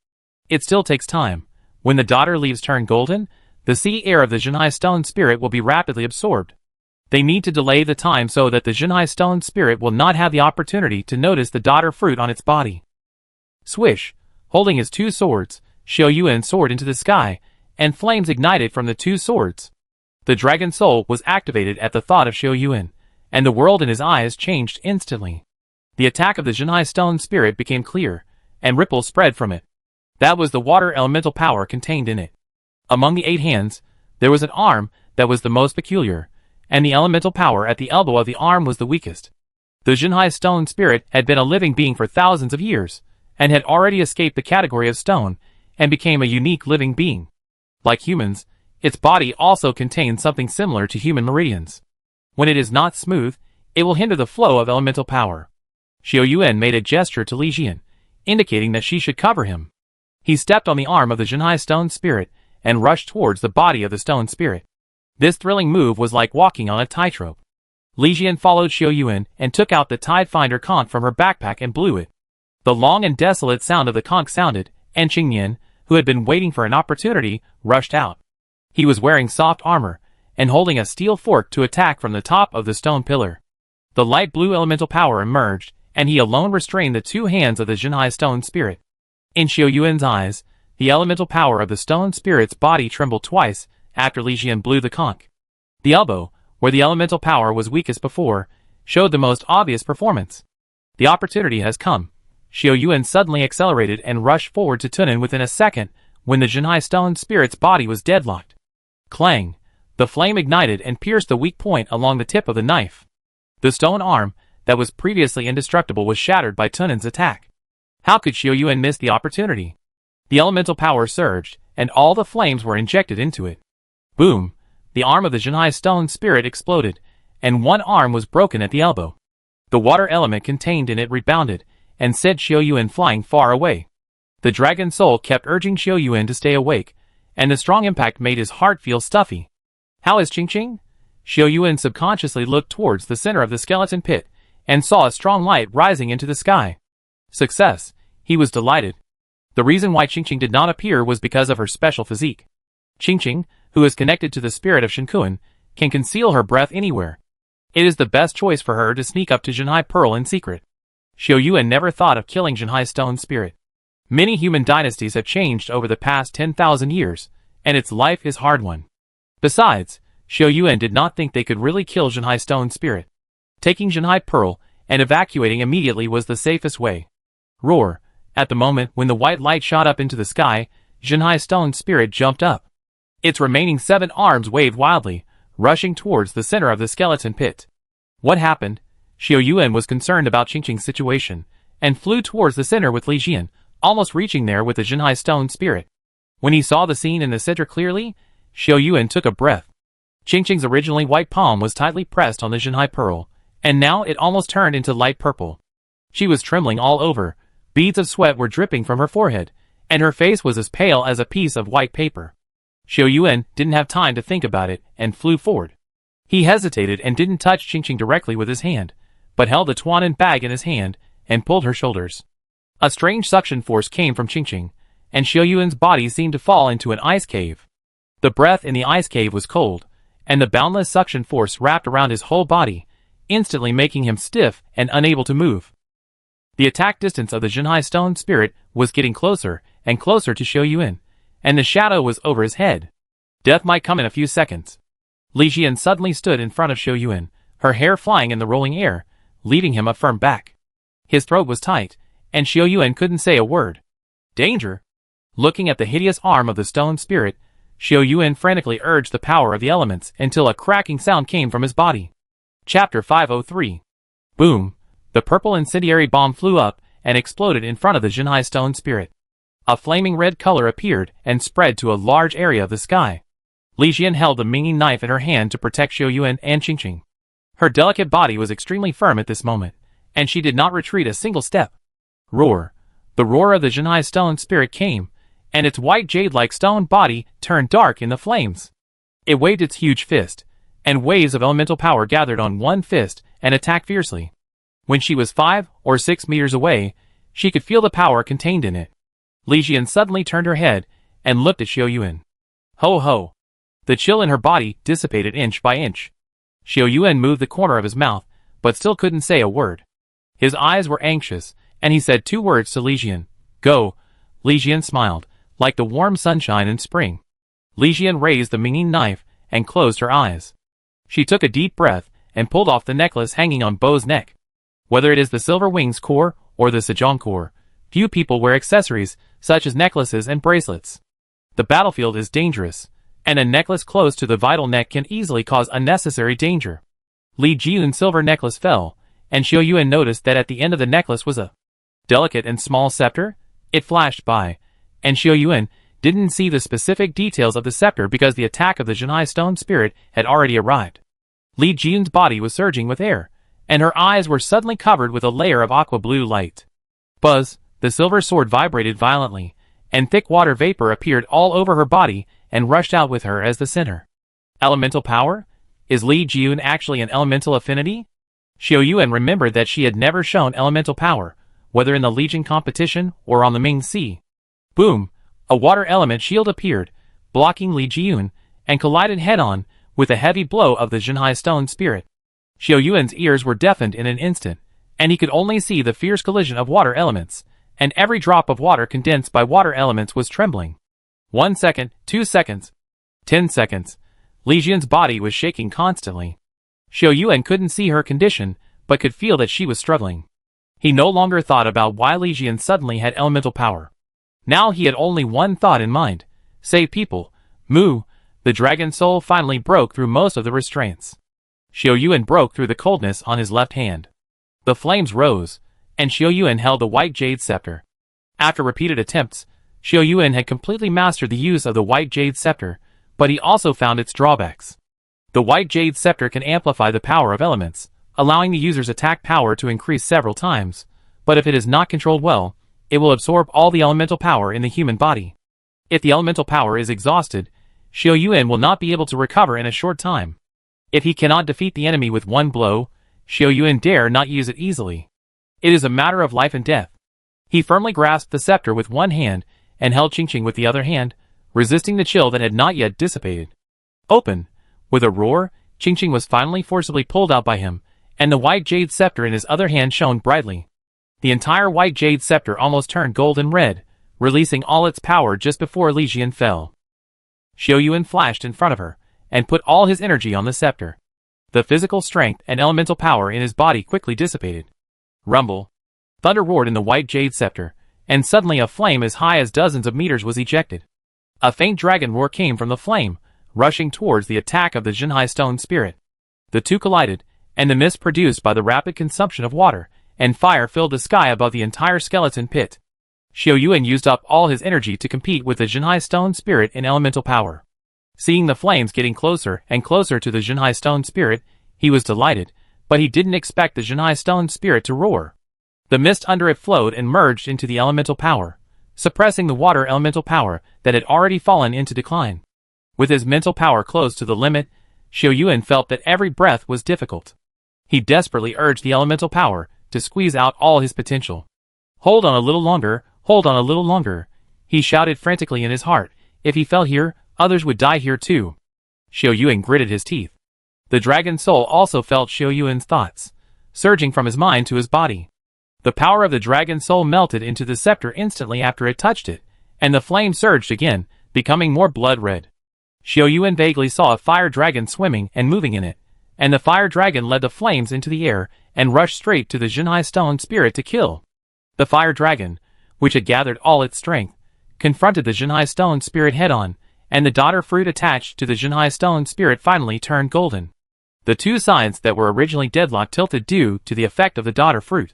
It still takes time. When the daughter leaves turn golden, the sea air of the Jinhai stone spirit will be rapidly absorbed. They need to delay the time so that the Jinhai stone spirit will not have the opportunity to notice the daughter fruit on its body. Swish! Holding his 2 swords, Xiao Yuan soared into the sky, and flames ignited from the 2 swords. The dragon soul was activated at the thought of Xiao Yuan, and the world in his eyes changed instantly. The attack of the Jinhai stone spirit became clear, and ripples spread from it. That was the water elemental power contained in it. Among the 8 hands, there was an arm that was the most peculiar, and the elemental power at the elbow of the arm was the weakest. The Jinhai stone spirit had been a living being for thousands of years, and had already escaped the category of stone, and became a unique living being. Like humans, its body also contains something similar to human meridians. When it is not smooth, it will hinder the flow of elemental power. Xiao Yuan made a gesture to Li Jian, indicating that she should cover him. He stepped on the arm of the Jinhai stone spirit, and rushed towards the body of the stone spirit. This thrilling move was like walking on a tightrope. Li Jian followed Xiao Yuan and took out the Tide Finder conch from her backpack and blew it. The long and desolate sound of the conch sounded, and Qingyan, who had been waiting for an opportunity, rushed out. He was wearing soft armor, and holding a steel fork to attack from the top of the stone pillar. The light blue elemental power emerged, and he alone restrained the 2 hands of the Jinhai stone spirit. In Xiao Yuan's eyes, the elemental power of the stone spirit's body trembled twice after Li Jian blew the conch. The elbow, where the elemental power was weakest before, showed the most obvious performance. The opportunity has come. Xiao Yuan suddenly accelerated and rushed forward to Tunin within a second when the Jinhai stone spirit's body was deadlocked. Clang! The flame ignited and pierced the weak point along the tip of the knife. The stone arm, that was previously indestructible, was shattered by Tunin's attack. How could Xiao Yuan miss the opportunity? The elemental power surged, and all the flames were injected into it. Boom! The arm of the Jinhai stone spirit exploded, and one arm was broken at the elbow. The water element contained in it rebounded, and sent Xiao Yuan flying far away. The dragon soul kept urging Xiao Yuan to stay awake, and the strong impact made his heart feel stuffy. How is Qingqing? Xiao Yuan subconsciously looked towards the center of the skeleton pit, and saw a strong light rising into the sky. Success! He was delighted. The reason why Qingqing did not appear was because of her special physique. Qingqing, who is connected to the spirit of Shenkuan, can conceal her breath anywhere. It is the best choice for her to sneak up to Jinhai Pearl in secret. Xiao Yuan never thought of killing Jinhai stone spirit. Many human dynasties have changed over the past 10,000 years, and its life is hard one. Besides, Xiao Yuan did not think they could really kill Jinhai stone spirit. Taking Jinhai Pearl and evacuating immediately was the safest way. Roar! At the moment when the white light shot up into the sky, Jinhai stone spirit jumped up. Its remaining 7 arms waved wildly, rushing towards the center of the skeleton pit. What happened? Xiao Yuan was concerned about Qingqing's situation, and flew towards the center with Li Jian, almost reaching there with the Jinhai stone spirit. When he saw the scene in the center clearly, Xiao Yuan took a breath. Qingqing's originally white palm was tightly pressed on the Jinhai Pearl, and now it almost turned into light purple. She was trembling all over, beads of sweat were dripping from her forehead, and her face was as pale as a piece of white paper. Xiao Yuan didn't have time to think about it, and flew forward. He hesitated and didn't touch Qingqing directly with his hand, but held the Tuanan bag in his hand, and pulled her shoulders. A strange suction force came from Qingqing, and Xiao Yuan's body seemed to fall into an ice cave. The breath in the ice cave was cold, and the boundless suction force wrapped around his whole body, instantly making him stiff and unable to move. The attack distance of the Jinhai stone spirit was getting closer and closer to Xiao Yuan, and the shadow was over his head. Death might come in a few seconds. Li Jian suddenly stood in front of Xiao Yuan, her hair flying in the rolling air, leaving him a firm back. His throat was tight, and Xiao Yuan couldn't say a word. Danger! Looking at the hideous arm of the stone spirit, Xiao Yuan frantically urged the power of the elements until a cracking sound came from his body. Chapter 503. Boom! The purple incendiary bomb flew up and exploded in front of the Jinhai stone spirit. A flaming red color appeared and spread to a large area of the sky. Li Jian held the minging knife in her hand to protect Xiao Yuan and Qingqing. Her delicate body was extremely firm at this moment, and she did not retreat a single step. Roar! The roar of the Jinhai stone spirit came, and its white jade-like stone body turned dark in the flames. It waved its huge fist, and waves of elemental power gathered on one fist and attacked fiercely. When she was 5 or 6 meters away, she could feel the power contained in it. Li Jian suddenly turned her head and looked at Xiao Yuan. Ho ho! The chill in her body dissipated inch by inch. Xiao Yuan moved the corner of his mouth, but still couldn't say a word. His eyes were anxious, and he said 2 words to Li Jian. Go! Li Jian smiled, like the warm sunshine in spring. Li Jian raised the minging knife and closed her eyes. She took a deep breath and pulled off the necklace hanging on Bo's neck. Whether it is the Silver Wings core or the Sejong core, few people wear accessories such as necklaces and bracelets. The battlefield is dangerous, and a necklace close to the vital neck can easily cause unnecessary danger. Li Jian's silver necklace fell, and Xiao Yuan noticed that at the end of the necklace was a delicate and small scepter. It flashed by, and Xiao Yuan didn't see the specific details of the scepter because the attack of the Jinhai stone spirit had already arrived. Li Jian's body was surging with air, and her eyes were suddenly covered with a layer of aqua-blue light. Buzz! The silver sword vibrated violently, and thick water vapor appeared all over her body and rushed out with her as the center. Elemental power? Is Li Jian actually an elemental affinity? Xiao Yuan remembered that she had never shown elemental power, whether in the Legion competition or on the Ming Sea. Boom! A water element shield appeared, blocking Li Jian, and collided head-on with a heavy blow of the Jinhai stone spirit. Xiao Yuan's ears were deafened in an instant, and he could only see the fierce collision of water elements, and every drop of water condensed by water elements was trembling. 1 second, 2 seconds, 10 seconds. Li Jian's body was shaking constantly. Xiao Yuan couldn't see her condition, but could feel that she was struggling. He no longer thought about why Li Jian suddenly had elemental power. Now he had only one thought in mind: save people. Moo! The dragon soul finally broke through most of the restraints. Xiao Yuan broke through the coldness on his left hand. The flames rose, and Xiao Yuan held the white jade scepter. After repeated attempts, Xiao Yuan had completely mastered the use of the white jade scepter, but he also found its drawbacks. The white jade scepter can amplify the power of elements, allowing the user's attack power to increase several times, but if it is not controlled well, it will absorb all the elemental power in the human body. If the elemental power is exhausted, Xiao Yuan will not be able to recover in a short time. If he cannot defeat the enemy with one blow, Xiao Yuan dare not use it easily. It is a matter of life and death. He firmly grasped the scepter with one hand and held Qingqing with the other hand, resisting the chill that had not yet dissipated. Open! With a roar, Qingqing was finally forcibly pulled out by him, and the white jade scepter in his other hand shone brightly. The entire white jade scepter almost turned golden red, releasing all its power just before Li Jian fell. Xiao Yuan flashed in front of her, and put all his energy on the scepter. The physical strength and elemental power in his body quickly dissipated. Rumble! Thunder roared in the white jade scepter, and suddenly a flame as high as dozens of meters was ejected. A faint dragon roar came from the flame, rushing towards the attack of the Jinhai stone spirit. The two collided, and the mist produced by the rapid consumption of water and fire filled the sky above the entire skeleton pit. Xiao Yuan used up all his energy to compete with the Jinhai stone spirit in elemental power. Seeing the flames getting closer and closer to the Jinhai stone spirit, he was delighted, but he didn't expect the Jinhai stone spirit to roar. The mist under it flowed and merged into the elemental power, suppressing the water elemental power that had already fallen into decline. With his mental power close to the limit, Xiao Yuan felt that every breath was difficult. He desperately urged the elemental power to squeeze out all his potential. Hold on a little longer, hold on a little longer, he shouted frantically in his heart. If he fell here, others would die here too. Xiao Yuan gritted his teeth. The dragon soul also felt Xiao Yuan's thoughts, surging from his mind to his body. The power of the dragon soul melted into the scepter instantly after it touched it, and the flame surged again, becoming more blood red. Xiao Yuan vaguely saw a fire dragon swimming and moving in it, and the fire dragon led the flames into the air and rushed straight to the Jinhai stone spirit to kill. The fire dragon, which had gathered all its strength, confronted the Jinhai stone spirit head-on, and the daughter fruit attached to the Jinhai stone spirit finally turned golden. The two signs that were originally deadlocked tilted due to the effect of the daughter fruit.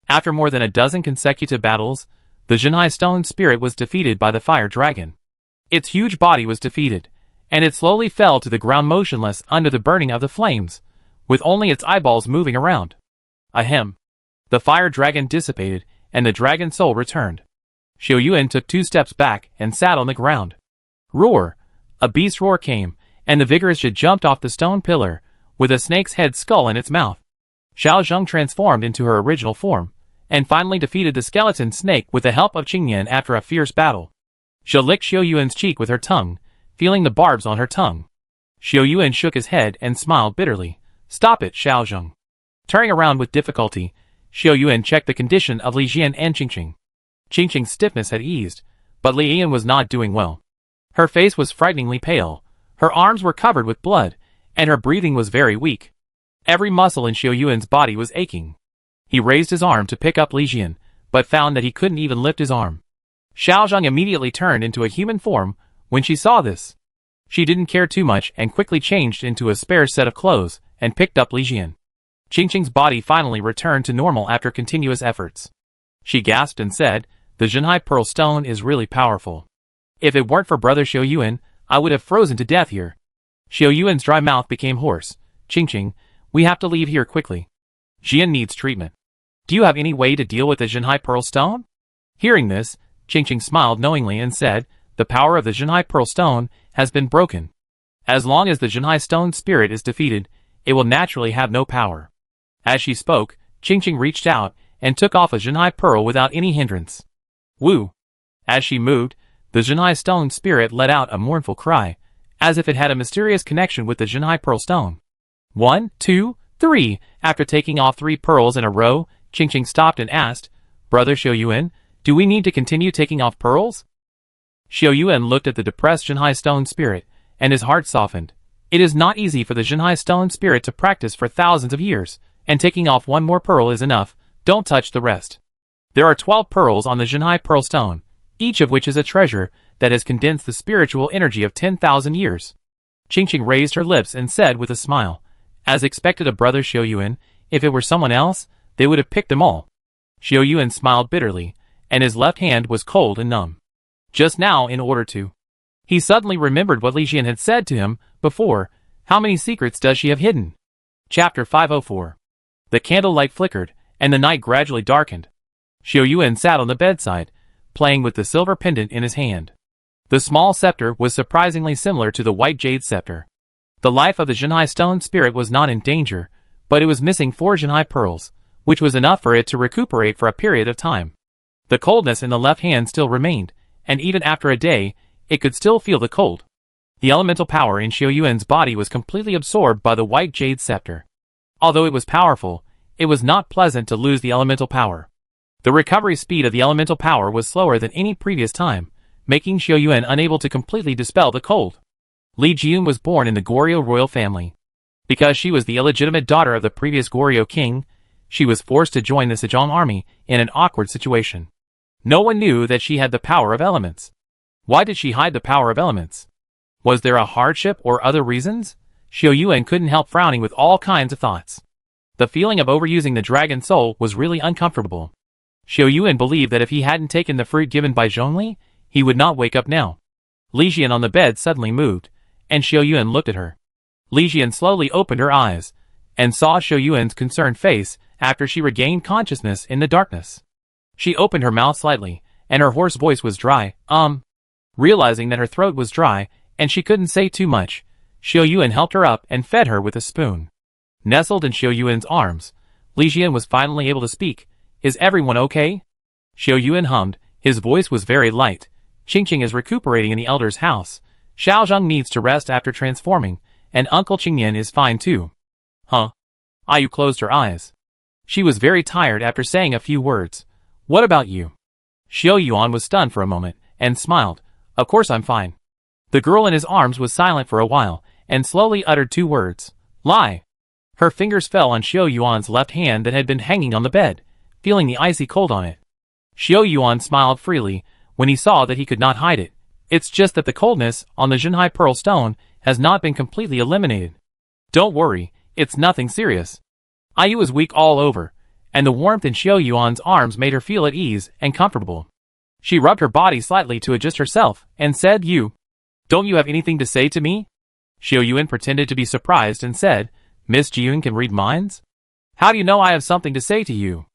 After more than a dozen consecutive battles, the Jinhai stone spirit was defeated by the fire dragon. Its huge body was defeated, and it slowly fell to the ground motionless under the burning of the flames, with only its eyeballs moving around. Ahem. The fire dragon dissipated, and the dragon soul returned. Xiao Yuan took 2 steps back and sat on the ground. Roar! A beast roar came, and the vigorous Jia jumped off the stone pillar, with a snake's head skull in its mouth. Xiao Zheng transformed into her original form, and finally defeated the skeleton snake with the help of Qingyan after a fierce battle. She licked Xiao Yuan's cheek with her tongue, feeling the barbs on her tongue. Xiao Yuan shook his head and smiled bitterly. Stop it, Xiao Zheng. Turning around with difficulty, Xiao Yuan checked the condition of Li Jian and Qingqing. Qingqing's stiffness had eased, but Li Yan was not doing well. Her face was frighteningly pale, her arms were covered with blood, and her breathing was very weak. Every muscle in Xiao Yuan's body was aching. He raised his arm to pick up Li Jian, but found that he couldn't even lift his arm. Xiao Zheng immediately turned into a human form when she saw this. She didn't care too much and quickly changed into a spare set of clothes and picked up Li Jian. Qingqing's body finally returned to normal after continuous efforts. She gasped and said, "The Jinhai Pearl Stone is really powerful. If it weren't for Brother Xiao Yuan, I would have frozen to death here." Xiao Yuan's dry mouth became hoarse. "Qingqing, we have to leave here quickly. Jian needs treatment. Do you have any way to deal with the Jinhai Pearl Stone?" Hearing this, Qingqing smiled knowingly and said, "The power of the Jinhai Pearl Stone has been broken. As long as the Jinhai Stone spirit is defeated, it will naturally have no power." As she spoke, Qingqing reached out and took off a Jinhai Pearl without any hindrance. Woo! As she moved, the Jinhai Stone spirit let out a mournful cry, as if it had a mysterious connection with the Jinhai Pearl Stone. 1, 2, 3. After taking off 3 pearls in a row, Qingqing stopped and asked, "Brother Xiao Yuan, do we need to continue taking off pearls?" Xiao Yuan looked at the depressed Jinhai Stone spirit, and his heart softened. It is not easy for the Jinhai Stone spirit to practice for thousands of years, and taking off 1 more pearl is enough. Don't touch the rest. There are 12 pearls on the Jinhai Pearl Stone, each of which is a treasure that has condensed the spiritual energy of 10,000 years. Qingqing raised her lips and said with a smile, as expected of Brother Xiao Yuan, if it were someone else, they would have picked them all. Xiao Yuan smiled bitterly, and his left hand was cold and numb. Just now, in order to... He suddenly remembered what Li Jian had said to him before. How many secrets does she have hidden? Chapter 504. The candlelight flickered, and the night gradually darkened. Xiao Yuan sat on the bedside, playing with the silver pendant in his hand. The small scepter was surprisingly similar to the white jade scepter. The life of the Jinhai Stone spirit was not in danger, but it was missing 4 Jinhai pearls, which was enough for it to recuperate for a period of time. The coldness in the left hand still remained, and even after a day, it could still feel the cold. The elemental power in Xiao Yuan's body was completely absorbed by the white jade scepter. Although it was powerful, it was not pleasant to lose the elemental power. The recovery speed of the elemental power was slower than any previous time, making Xiao Yuan unable to completely dispel the cold. Li Jian was born in the Goryeo royal family. Because she was the illegitimate daughter of the previous Goryeo king, she was forced to join the Sejong army in an awkward situation. No one knew that she had the power of elements. Why did she hide the power of elements? Was there a hardship or other reasons? Xiao Yuan couldn't help frowning with all kinds of thoughts. The feeling of overusing the dragon soul was really uncomfortable. Xiao Yuan believed that if he hadn't taken the fruit given by Zhongli, he would not wake up now. Li Jian on the bed suddenly moved, and Xiao Yuan looked at her. Li Jian slowly opened her eyes, and saw Xiao Yuan's concerned face after she regained consciousness in the darkness. She opened her mouth slightly, and her hoarse voice was dry. Realizing that her throat was dry, and she couldn't say too much, Xiao Yuan helped her up and fed her with a spoon. Nestled in Xiao Yuan's arms, Li Jian was finally able to speak. "Is everyone okay?" Xiao Yuan hummed. His voice was very light. "Qingqing is recuperating in the elder's house. Xiao Zheng needs to rest after transforming, and Uncle Qingyan is fine too." Huh? Ayu closed her eyes. She was very tired after saying a few words. "What about you?" Xiao Yuan was stunned for a moment, and smiled. "Of course I'm fine." The girl in his arms was silent for a while, and slowly uttered 2 words. "Lie." Her fingers fell on Xiao Yuan's left hand that had been hanging on the bed, feeling the icy cold on it. Xiao Yuan smiled freely when he saw that he could not hide it. It's just that the coldness on the Jinhai Pearl Stone has not been completely eliminated. Don't worry, it's nothing serious. Ayu was weak all over, and the warmth in Xiao Yuan's arms made her feel at ease and comfortable. She rubbed her body slightly to adjust herself, and said, Don't you have anything to say to me? Xiao Yuan pretended to be surprised and said, Miss Jiyun can read minds? How do you know I have something to say to you?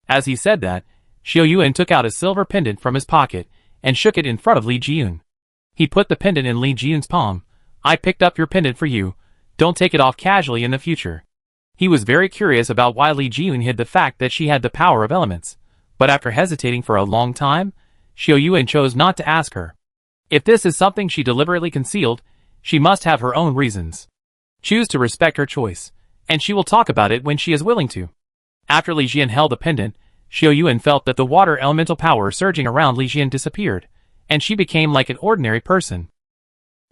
As he said that, Xiao Yuan took out a silver pendant from his pocket and shook it in front of Li Jiyun. He put the pendant in Li Jiyun's palm. I picked up your pendant for you. Don't take it off casually in the future. He was very curious about why Li Jiyun hid the fact that she had the power of elements, but after hesitating for a long time, Xiao Yuan chose not to ask her. If this is something she deliberately concealed, she must have her own reasons. Choose to respect her choice, and she will talk about it when she is willing to. After Li Jian held the pendant, Xiao Yuan felt that the water elemental power surging around Li Jian disappeared, and she became like an ordinary person.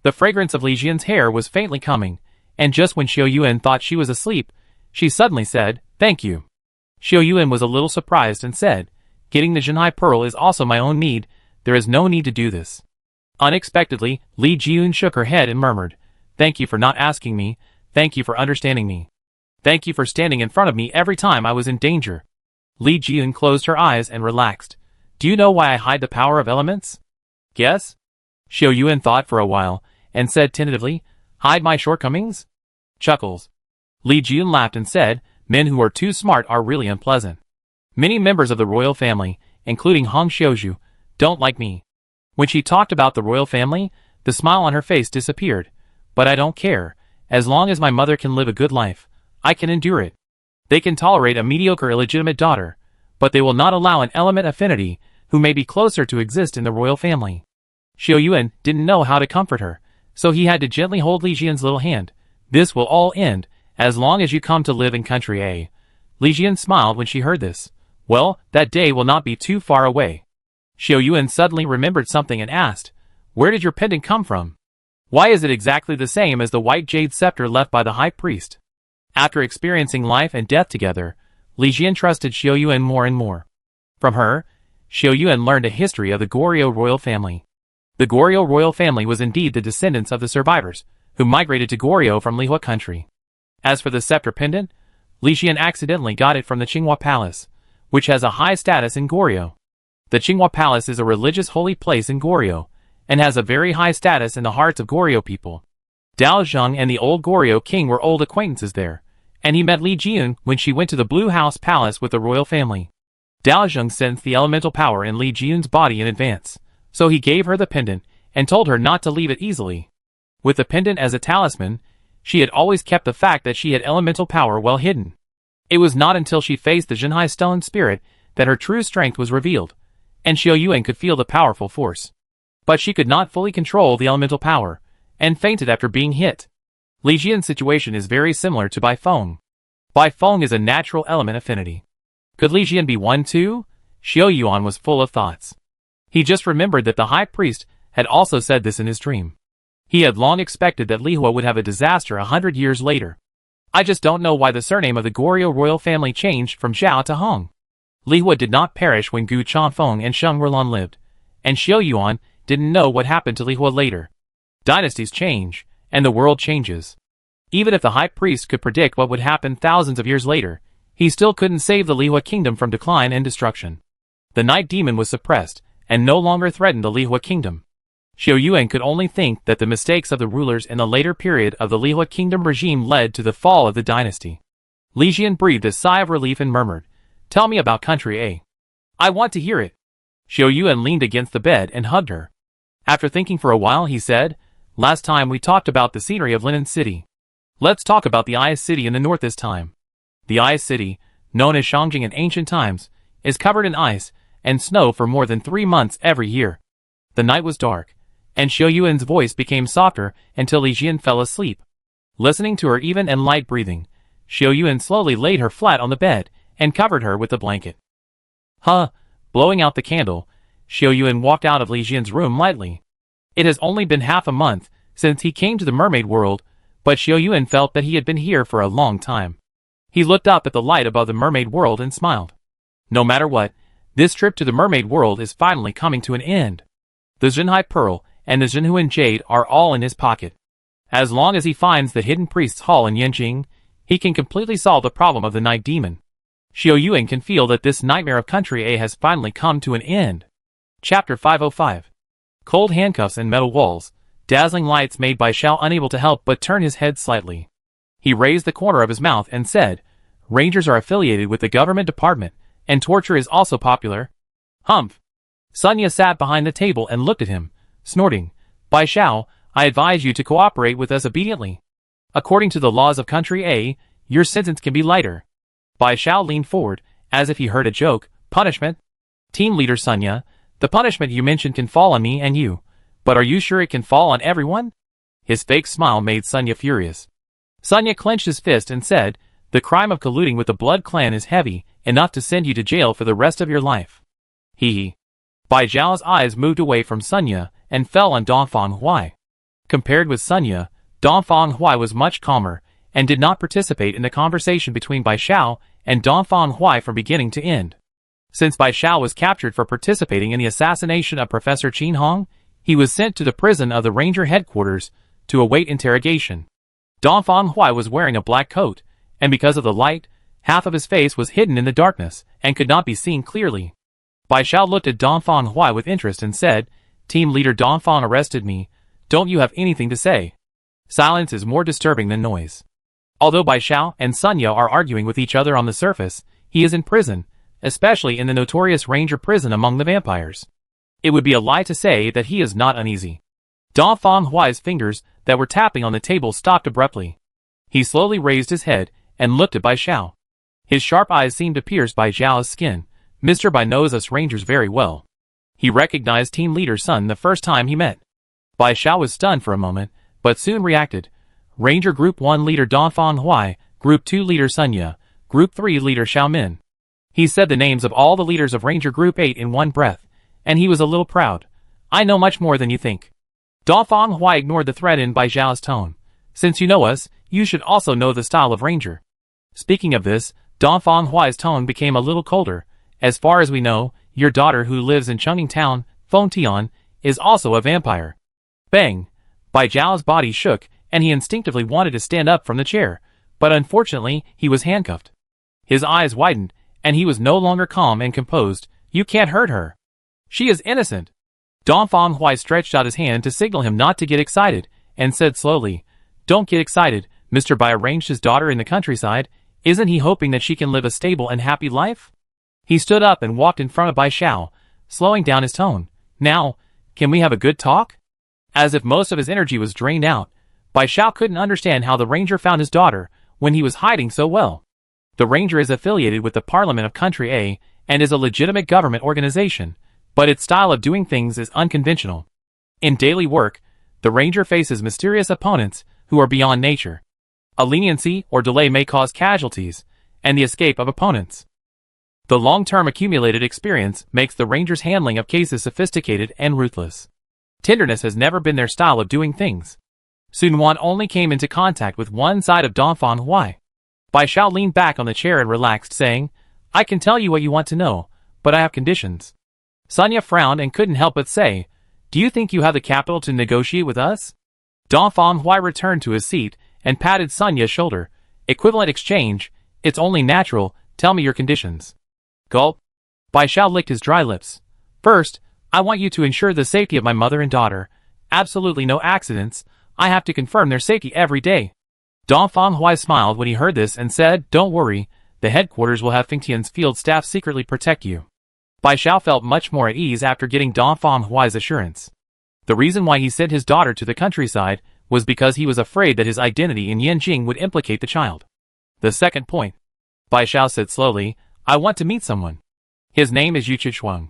The fragrance of Li Jian's hair was faintly coming, and just when Xiao Yuan thought she was asleep, she suddenly said, Thank you. Xiao Yuan was a little surprised and said, Getting the Jinhai Pearl is also my own need, there is no need to do this. Unexpectedly, Li Jiyun shook her head and murmured, Thank you for not asking me, thank you for understanding me. Thank you for standing in front of me every time I was in danger. Li Jiyun closed her eyes and relaxed. Do you know why I hide the power of elements? Guess? Xiao Yuan thought for a while, and said tentatively, Hide my shortcomings? Chuckles. Li Jiyun laughed and said, Men who are too smart are really unpleasant. Many members of the royal family, including Hong Xiaozhu, don't like me. When she talked about the royal family, the smile on her face disappeared. But I don't care. As long as my mother can live a good life, I can endure it. They can tolerate a mediocre illegitimate daughter, but they will not allow an element affinity who may be closer to exist in the royal family. Xiao Yuan didn't know how to comfort her, so he had to gently hold Li Jian's little hand. This will all end, as long as you come to live in country A. Li Jian smiled when she heard this. Well, that day will not be too far away. Xiao Yuan suddenly remembered something and asked, Where did your pendant come from? Why is it exactly the same as the white jade scepter left by the high priest? After experiencing life and death together, Li Jian trusted Xiao Yuan more and more. From her, Xiao Yuan learned a history of the Goryeo royal family. The Goryeo royal family was indeed the descendants of the survivors, who migrated to Goryeo from Lihua country. As for the scepter pendant, Li Jian accidentally got it from the Qinghua Palace, which has a high status in Goryeo. The Qinghua Palace is a religious holy place in Goryeo, and has a very high status in the hearts of Goryeo people. Dao Zheng and the old Goryeo king were old acquaintances there, and he met Li Jiyun when she went to the Blue House Palace with the royal family. Dao Zheng sensed the elemental power in Li Jiyun's body in advance, so he gave her the pendant and told her not to leave it easily. With the pendant as a talisman, she had always kept the fact that she had elemental power well hidden. It was not until she faced the Jinhai Stone spirit that her true strength was revealed, and Xiao Yuan could feel the powerful force. But she could not fully control the elemental power, and fainted after being hit. Li Jian's situation is very similar to Bai Feng. Bai Feng is a natural element affinity. Could Li Jian be one too? Xiao Yuan was full of thoughts. He just remembered that the high priest had also said this in his dream. He had long expected that Lihua would have a disaster 100 years later. I just don't know why the surname of the Goryeo royal family changed from Zhao to Hong. Lihua did not perish when Gu Chanfeng and Sheng Rulon lived, and Xiao Yuan didn't know what happened to Lihua later. Dynasties change, and the world changes. Even if the high priest could predict what would happen thousands of years later, he still couldn't save the Lihua kingdom from decline and destruction. The night demon was suppressed, and no longer threatened the Lihua kingdom. Xiao Yuan could only think that the mistakes of the rulers in the later period of the Lihua kingdom regime led to the fall of the dynasty. Li Jian breathed a sigh of relief and murmured, Tell me about country A. I want to hear it. Xiao Yuan leaned against the bed and hugged her. After thinking for a while, he said, Last time we talked about the scenery of Linen City. Let's talk about the Ice City in the north this time. The Ice City, known as Shangjing in ancient times, is covered in ice and snow for more than 3 months every year. The night was dark, and Xiao Yuan's voice became softer until Li Jian fell asleep. Listening to her even and light breathing, Xiao Yuan slowly laid her flat on the bed and covered her with the blanket. Blowing out the candle, Xiao Yuan walked out of Li Jian's room lightly. It has only been half a month since he came to the mermaid world, but Xiao Yuan felt that he had been here for a long time. He looked up at the light above the mermaid world and smiled. No matter what, this trip to the mermaid world is finally coming to an end. The Jinhai Pearl and the Zhenhuan Jade are all in his pocket. As long as he finds the hidden priest's hall in Yanjing, he can completely solve the problem of the night demon. Xiao Yuan can feel that this nightmare of Country A has finally come to an end. Chapter 505. Cold handcuffs and metal walls. Dazzling lights made Bai Xiao unable to help but turn his head slightly. He raised the corner of his mouth and said, "Rangers are affiliated with the government department, and torture is also popular." Humph. Sunya sat behind the table and looked at him, snorting. "Bai Xiao, I advise you to cooperate with us obediently. According to the laws of Country A, your sentence can be lighter." Bai Xiao leaned forward, as if he heard a joke. "Punishment? Team leader Sunya, the punishment you mentioned can fall on me and you. But are you sure it can fall on everyone?" His fake smile made Sunya furious. Sunya clenched his fist and said, "The crime of colluding with the Blood Clan is heavy, enough to send you to jail for the rest of your life." Hee. Bai Zhao's eyes moved away from Sunya and fell on Dongfang Huai. Compared with Sunya, Dongfang Huai was much calmer and did not participate in the conversation between Bai Xiao and Dongfang Huai from beginning to end. Since Bai Xiao was captured for participating in the assassination of Professor Qin Hong, he was sent to the prison of the Ranger headquarters to await interrogation. Dongfang Huai was wearing a black coat, and because of the light, half of his face was hidden in the darkness and could not be seen clearly. Bai Xiao looked at Dongfang Huai with interest and said, "Team leader Dongfang arrested me. Don't you have anything to say?" Silence is more disturbing than noise. Although Bai Xiao and Sunya are arguing with each other on the surface, he is in prison, especially in the notorious Ranger prison among the vampires. It would be a lie to say that he is not uneasy. Dongfang Huai's fingers that were tapping on the table stopped abruptly. He slowly raised his head and looked at Bai Xiao. His sharp eyes seemed to pierce Bai Zhao's skin. "Mr. Bai knows us Rangers very well." He recognized team leader Sun the first time he met. Bai Xiao was stunned for a moment, but soon reacted. "Ranger Group 1 leader Dongfang Huai, Group 2 leader Sunya, Group 3 leader Xiaomin." He said the names of all the leaders of Ranger Group 8 in one breath, and he was a little proud. "I know much more than you think." Dongfang Huai ignored the threat in Bai Zhao's tone. "Since you know us, you should also know the style of Ranger." Speaking of this, Dongfang Huai's tone became a little colder. "As far as we know, your daughter who lives in Chengning Town, Feng Tian, is also a vampire." Bang! Bai Zhao's body shook, and he instinctively wanted to stand up from the chair, but unfortunately he was handcuffed. His eyes widened, and he was no longer calm and composed. "You can't hurt her. She is innocent." Dongfang Huai stretched out his hand to signal him not to get excited, and said slowly, "Don't get excited. Mr. Bai arranged his daughter in the countryside. Isn't he hoping that she can live a stable and happy life?" He stood up and walked in front of Bai Xiao, slowing down his tone. "Now, can we have a good talk?" As if most of his energy was drained out, Bai Xiao couldn't understand how the Ranger found his daughter when he was hiding so well. The Ranger is affiliated with the Parliament of Country A and is a legitimate government organization, but its style of doing things is unconventional. In daily work, the Ranger faces mysterious opponents who are beyond nature. A leniency or delay may cause casualties and the escape of opponents. The long-term accumulated experience makes the Ranger's handling of cases sophisticated and ruthless. Tenderness has never been their style of doing things. Sun Wan only came into contact with one side of Dongfang Huai. Bai Xiao leaned back on the chair and relaxed, saying, "I can tell you what you want to know, but I have conditions." Sunya frowned and couldn't help but say, "Do you think you have the capital to negotiate with us?" Dongfang Huai returned to his seat and patted Sunya's shoulder. "Equivalent exchange, it's only natural. Tell me your conditions." Gulp. Bai Xiao licked his dry lips. "First, I want you to ensure the safety of my mother and daughter. Absolutely no accidents. I have to confirm their safety every day." Dongfang Huai smiled when he heard this and said, "Don't worry, the headquarters will have Fengtian's field staff secretly protect you." Bai Xiao felt much more at ease after getting Dongfang Huai's assurance. The reason why he sent his daughter to the countryside was because he was afraid that his identity in Yanjing would implicate the child. "The second point," Bai Xiao said slowly, "I want to meet someone. His name is Yu Qingxuang."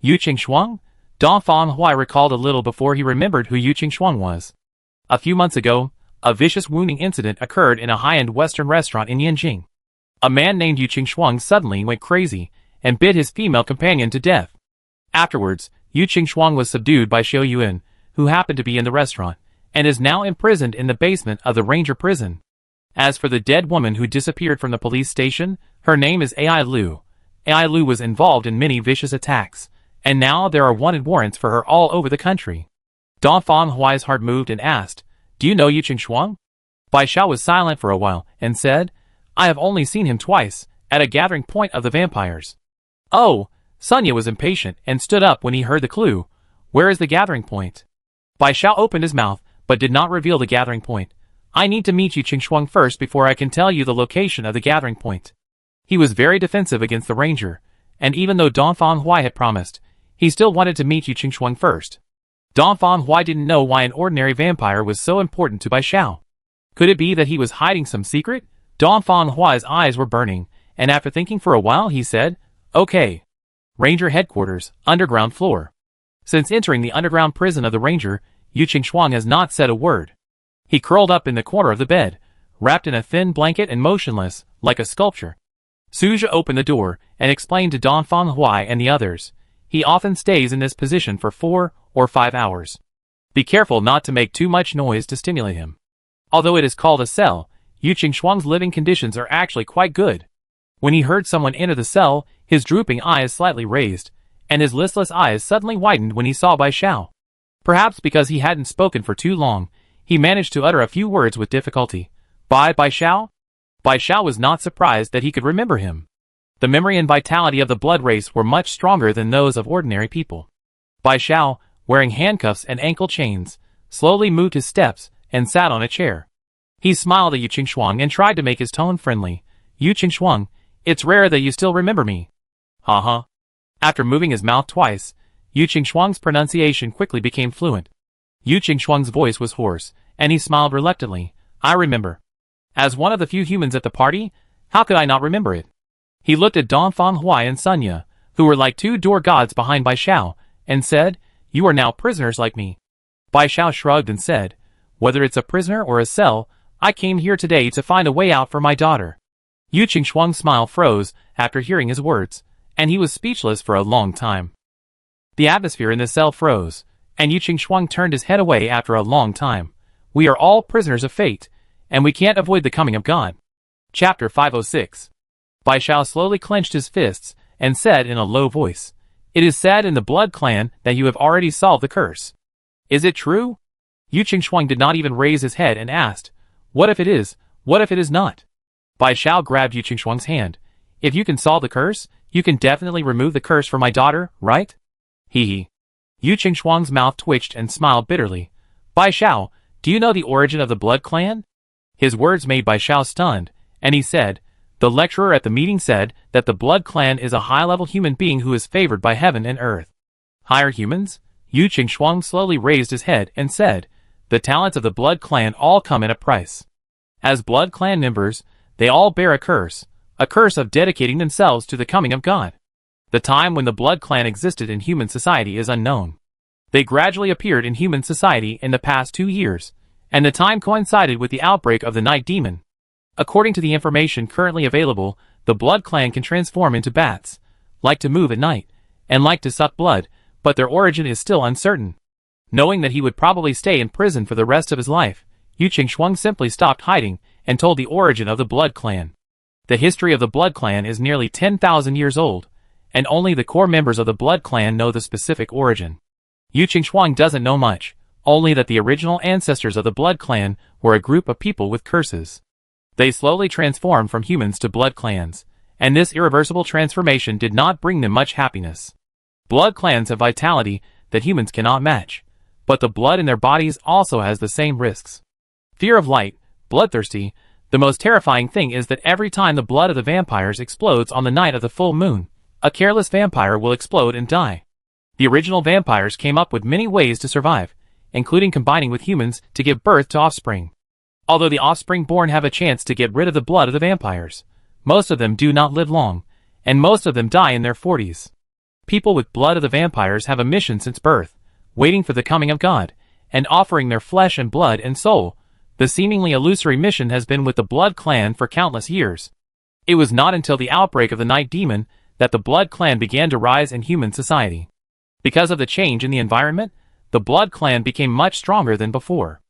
Yu Qingxuang? Dongfang Huai recalled a little before he remembered who Yu Qingxuang was. A few months ago, a vicious wounding incident occurred in a high-end Western restaurant in Yanjing. A man named Yu Qingxuang suddenly went crazy and bit his female companion to death. Afterwards, Yu Qingxuang was subdued by Xiao Yuan, who happened to be in the restaurant, and is now imprisoned in the basement of the Ranger prison. As for the dead woman who disappeared from the police station, her name is Ai Lu. Ai Lu was involved in many vicious attacks, and now there are wanted warrants for her all over the country. Dong Fang Huai's heart moved and asked, "Do you know Yu Shuang?" Bai Xiao was silent for a while and said, "I have only seen him twice, at a gathering point of the vampires." "Oh," Sunya was impatient and stood up when he heard the clue. "Where is the gathering point?" Bai Xiao opened his mouth, but did not reveal the gathering point. "I need to meet Yu Shuang first before I can tell you the location of the gathering point." He was very defensive against the ranger, and even though Dong Fang Huai had promised, he still wanted to meet Yu Shuang first. Dong Fang Huai didn't know why an ordinary vampire was so important to Bai Xiao. Could it be that he was hiding some secret? Dong Fang Huai's eyes were burning, and after thinking for a while he said, "Okay. Ranger headquarters, underground floor." Since entering the underground prison of the ranger, Yu Shuang has not said a word. He curled up in the corner of the bed, wrapped in a thin blanket and motionless, like a sculpture. Suja opened the door and explained to Dong Fang Huai and the others, "He often stays in this position for 4 or 5 hours. Be careful not to make too much noise to stimulate him." Although it is called a cell, Yu Shuang's living conditions are actually quite good. When he heard someone enter the cell, his drooping eyes slightly raised, and his listless eyes suddenly widened when he saw Bai Xiao. Perhaps because he hadn't spoken for too long, he managed to utter a few words with difficulty. Bai Xiao? Bai Xiao was not surprised that he could remember him. The memory and vitality of the blood race were much stronger than those of ordinary people. Bai Xiao, wearing handcuffs and ankle chains, slowly moved his steps and sat on a chair. He smiled at Yu Shuang and tried to make his tone friendly. "Yu Shuang, it's rare that you still remember me." "Huh?" After moving his mouth twice, Yu Shuang's pronunciation quickly became fluent. Yu Shuang's voice was hoarse, and he smiled reluctantly. "I remember. As one of the few humans at the party, how could I not remember it?" He looked at Dong Fang Huai and Sunya, who were like two door gods behind Bai Xiao, and said, "You are now prisoners like me." Bai Xiao shrugged and said, "Whether it's a prisoner or a cell, I came here today to find a way out for my daughter." Yu Shuang's smile froze after hearing his words, and he was speechless for a long time. The atmosphere in the cell froze, and Yu Shuang turned his head away after a long time. "We are all prisoners of fate, and we can't avoid the coming of God." Chapter 506. Bai Xiao slowly clenched his fists and said in a low voice, "It is said in the Blood Clan that you have already solved the curse. Is it true?" Yu Shuang did not even raise his head and asked, "What if it is? What if it is not?" Bai Xiao grabbed Yu Shuang's hand. "If you can solve the curse, you can definitely remove the curse for my daughter, right?" Hee. Yu Shuang's mouth twitched and smiled bitterly. "Bai Xiao, do you know the origin of the Blood Clan?" His words made Bai Xiao stunned, and he said, "The lecturer at the meeting said that the Blood Clan is a high-level human being who is favored by heaven and earth." "Higher humans?" Yu Shuang slowly raised his head and said, "The talents of the Blood Clan all come at a price. As Blood Clan members, they all bear a curse of dedicating themselves to the coming of God. The time when the Blood Clan existed in human society is unknown. They gradually appeared in human society in the past 2 years, and the time coincided with the outbreak of the Night Demon. According to the information currently available, the Blood Clan can transform into bats, like to move at night, and like to suck blood, but their origin is still uncertain." Knowing that he would probably stay in prison for the rest of his life, Yu Shuang simply stopped hiding and told the origin of the Blood Clan. The history of the Blood Clan is nearly 10,000 years old, and only the core members of the Blood Clan know the specific origin. Yu Shuang doesn't know much, only that the original ancestors of the Blood Clan were a group of people with curses. They slowly transformed from humans to blood clans, and this irreversible transformation did not bring them much happiness. Blood clans have vitality that humans cannot match, but the blood in their bodies also has the same risks. Fear of light, bloodthirsty. The most terrifying thing is that every time the blood of the vampires explodes on the night of the full moon, a careless vampire will explode and die. The original vampires came up with many ways to survive, including combining with humans to give birth to offspring. Although the offspring born have a chance to get rid of the blood of the vampires, most of them do not live long, and most of them die in their 40s. People with blood of the vampires have a mission since birth, waiting for the coming of God, and offering their flesh and blood and soul. The seemingly illusory mission has been with the Blood Clan for countless years. It was not until the outbreak of the Night Demon that the Blood Clan began to rise in human society. Because of the change in the environment, the Blood Clan became much stronger than before.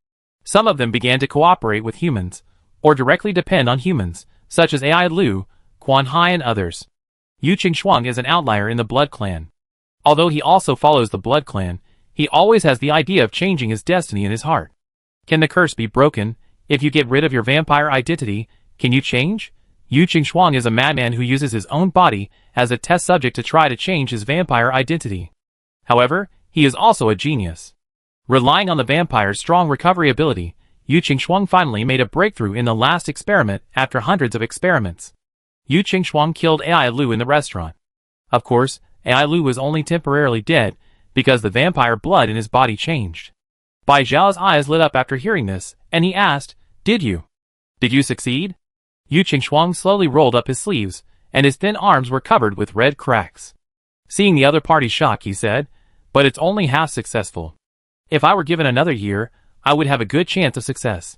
Some of them began to cooperate with humans, or directly depend on humans, such as Ai Lu, Quan Hai and others. Yu Shuang is an outlier in the Blood Clan. Although he also follows the Blood Clan, He always has the idea of changing his destiny in his heart. Can the curse be broken? If you get rid of your vampire identity, can you change? Yu Qingxuang is a madman who uses his own body as a test subject to try to change his vampire identity. However, he is also a genius. Relying on the vampire's strong recovery ability, Yu Qingxuang finally made a breakthrough in the last experiment after hundreds of experiments. Yu Qingxuang killed Ai Lu in the restaurant. Of course, Ai Lu was only temporarily dead because the vampire blood in his body changed. Bai Zhao's eyes lit up after hearing this, and he asked, Did you succeed? Yu Qingxuang slowly rolled up his sleeves, and his thin arms were covered with red cracks. Seeing the other party's shock, he said, But it's only half successful. If I were given another year, I would have a good chance of success.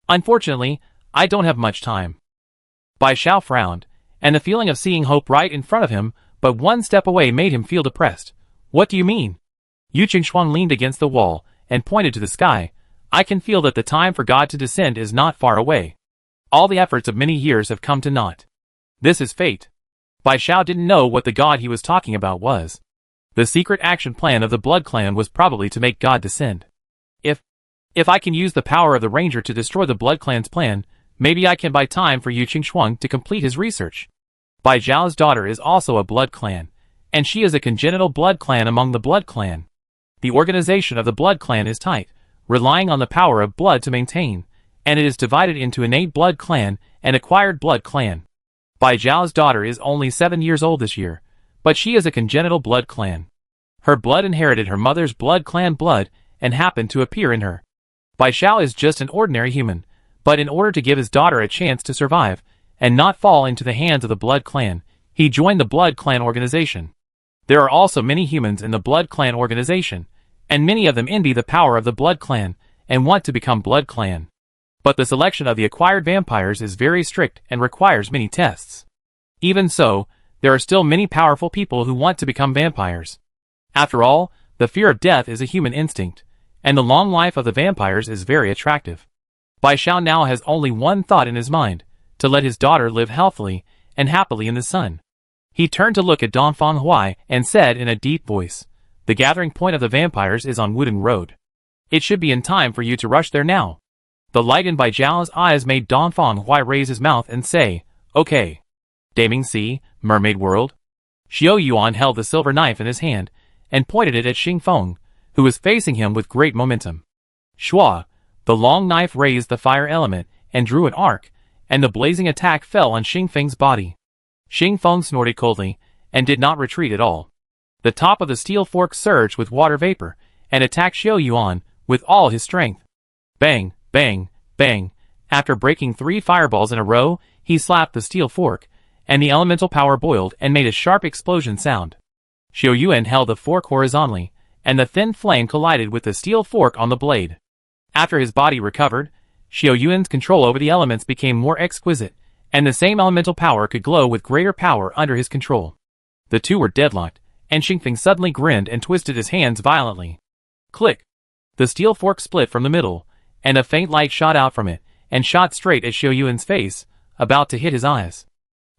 Unfortunately, I don't have much time. Bai Zhao frowned, and the feeling of seeing hope right in front of him but one step away made him feel depressed. What do you mean? Yu Qingxuang leaned against the wall and pointed to the sky. I can feel that the time for God to descend is not far away. All the efforts of many years have come to naught. This is fate. Bai Zhao didn't know what the God he was talking about was. The secret action plan of the Blood Clan was probably to make God descend. If I can use the power of the Ranger to destroy the Blood Clan's plan, maybe I can buy time for Yu Qingxuang to complete his research. Bai Zhao's daughter is also a Blood Clan, and she is a congenital Blood Clan among the Blood Clan. The organization of the Blood Clan is tight, relying on the power of blood to maintain, and it is divided into innate Blood Clan and acquired Blood Clan. Bai Zhao's daughter is only 7 years old this year, but she is a congenital Blood Clan. Her blood inherited her mother's Blood Clan blood and happened to appear in her. Bai Zhao is just an ordinary human, but in order to give his daughter a chance to survive and not fall into the hands of the Blood Clan, he joined the Blood Clan organization. There are also many humans in the Blood Clan organization, and many of them envy the power of the Blood Clan and want to become Blood Clan. But the selection of the acquired vampires is very strict and requires many tests. Even so, there are still many powerful people who want to become vampires. After all, the fear of death is a human instinct, and the long life of the vampires is very attractive. Bai Zhao now has only one thought in his mind, to let his daughter live healthily and happily in the sun. He turned to look at Dongfang Huai and said in a deep voice, The gathering point of the vampires is on Wooden Road. It should be in time for you to rush there now. The light in Bai Zhao's eyes made Dongfang Huai raise his mouth and say, Okay. Daming Sea, Mermaid World. Xiao Yuan held the silver knife in his hand and pointed it at Xing Feng, who was facing him with great momentum. Shua, the long knife raised the fire element and drew an arc, and the blazing attack fell on Xing Feng's body. Xing Feng snorted coldly and did not retreat at all. The top of the steel fork surged with water vapor and attacked Xiao Yuan with all his strength. Bang, bang, bang. After breaking 3 fireballs in a row, he slapped the steel fork, and the elemental power boiled and made a sharp explosion sound. Xiao Yuan held the fork horizontally, and the thin flame collided with the steel fork on the blade. After his body recovered, Xiao Yuan's control over the elements became more exquisite, and the same elemental power could glow with greater power under his control. The two were deadlocked, and Xingfeng suddenly grinned and twisted his hands violently. Click! The steel fork split from the middle, and a faint light shot out from it, and shot straight at Xiao Yuan's face, about to hit his eyes.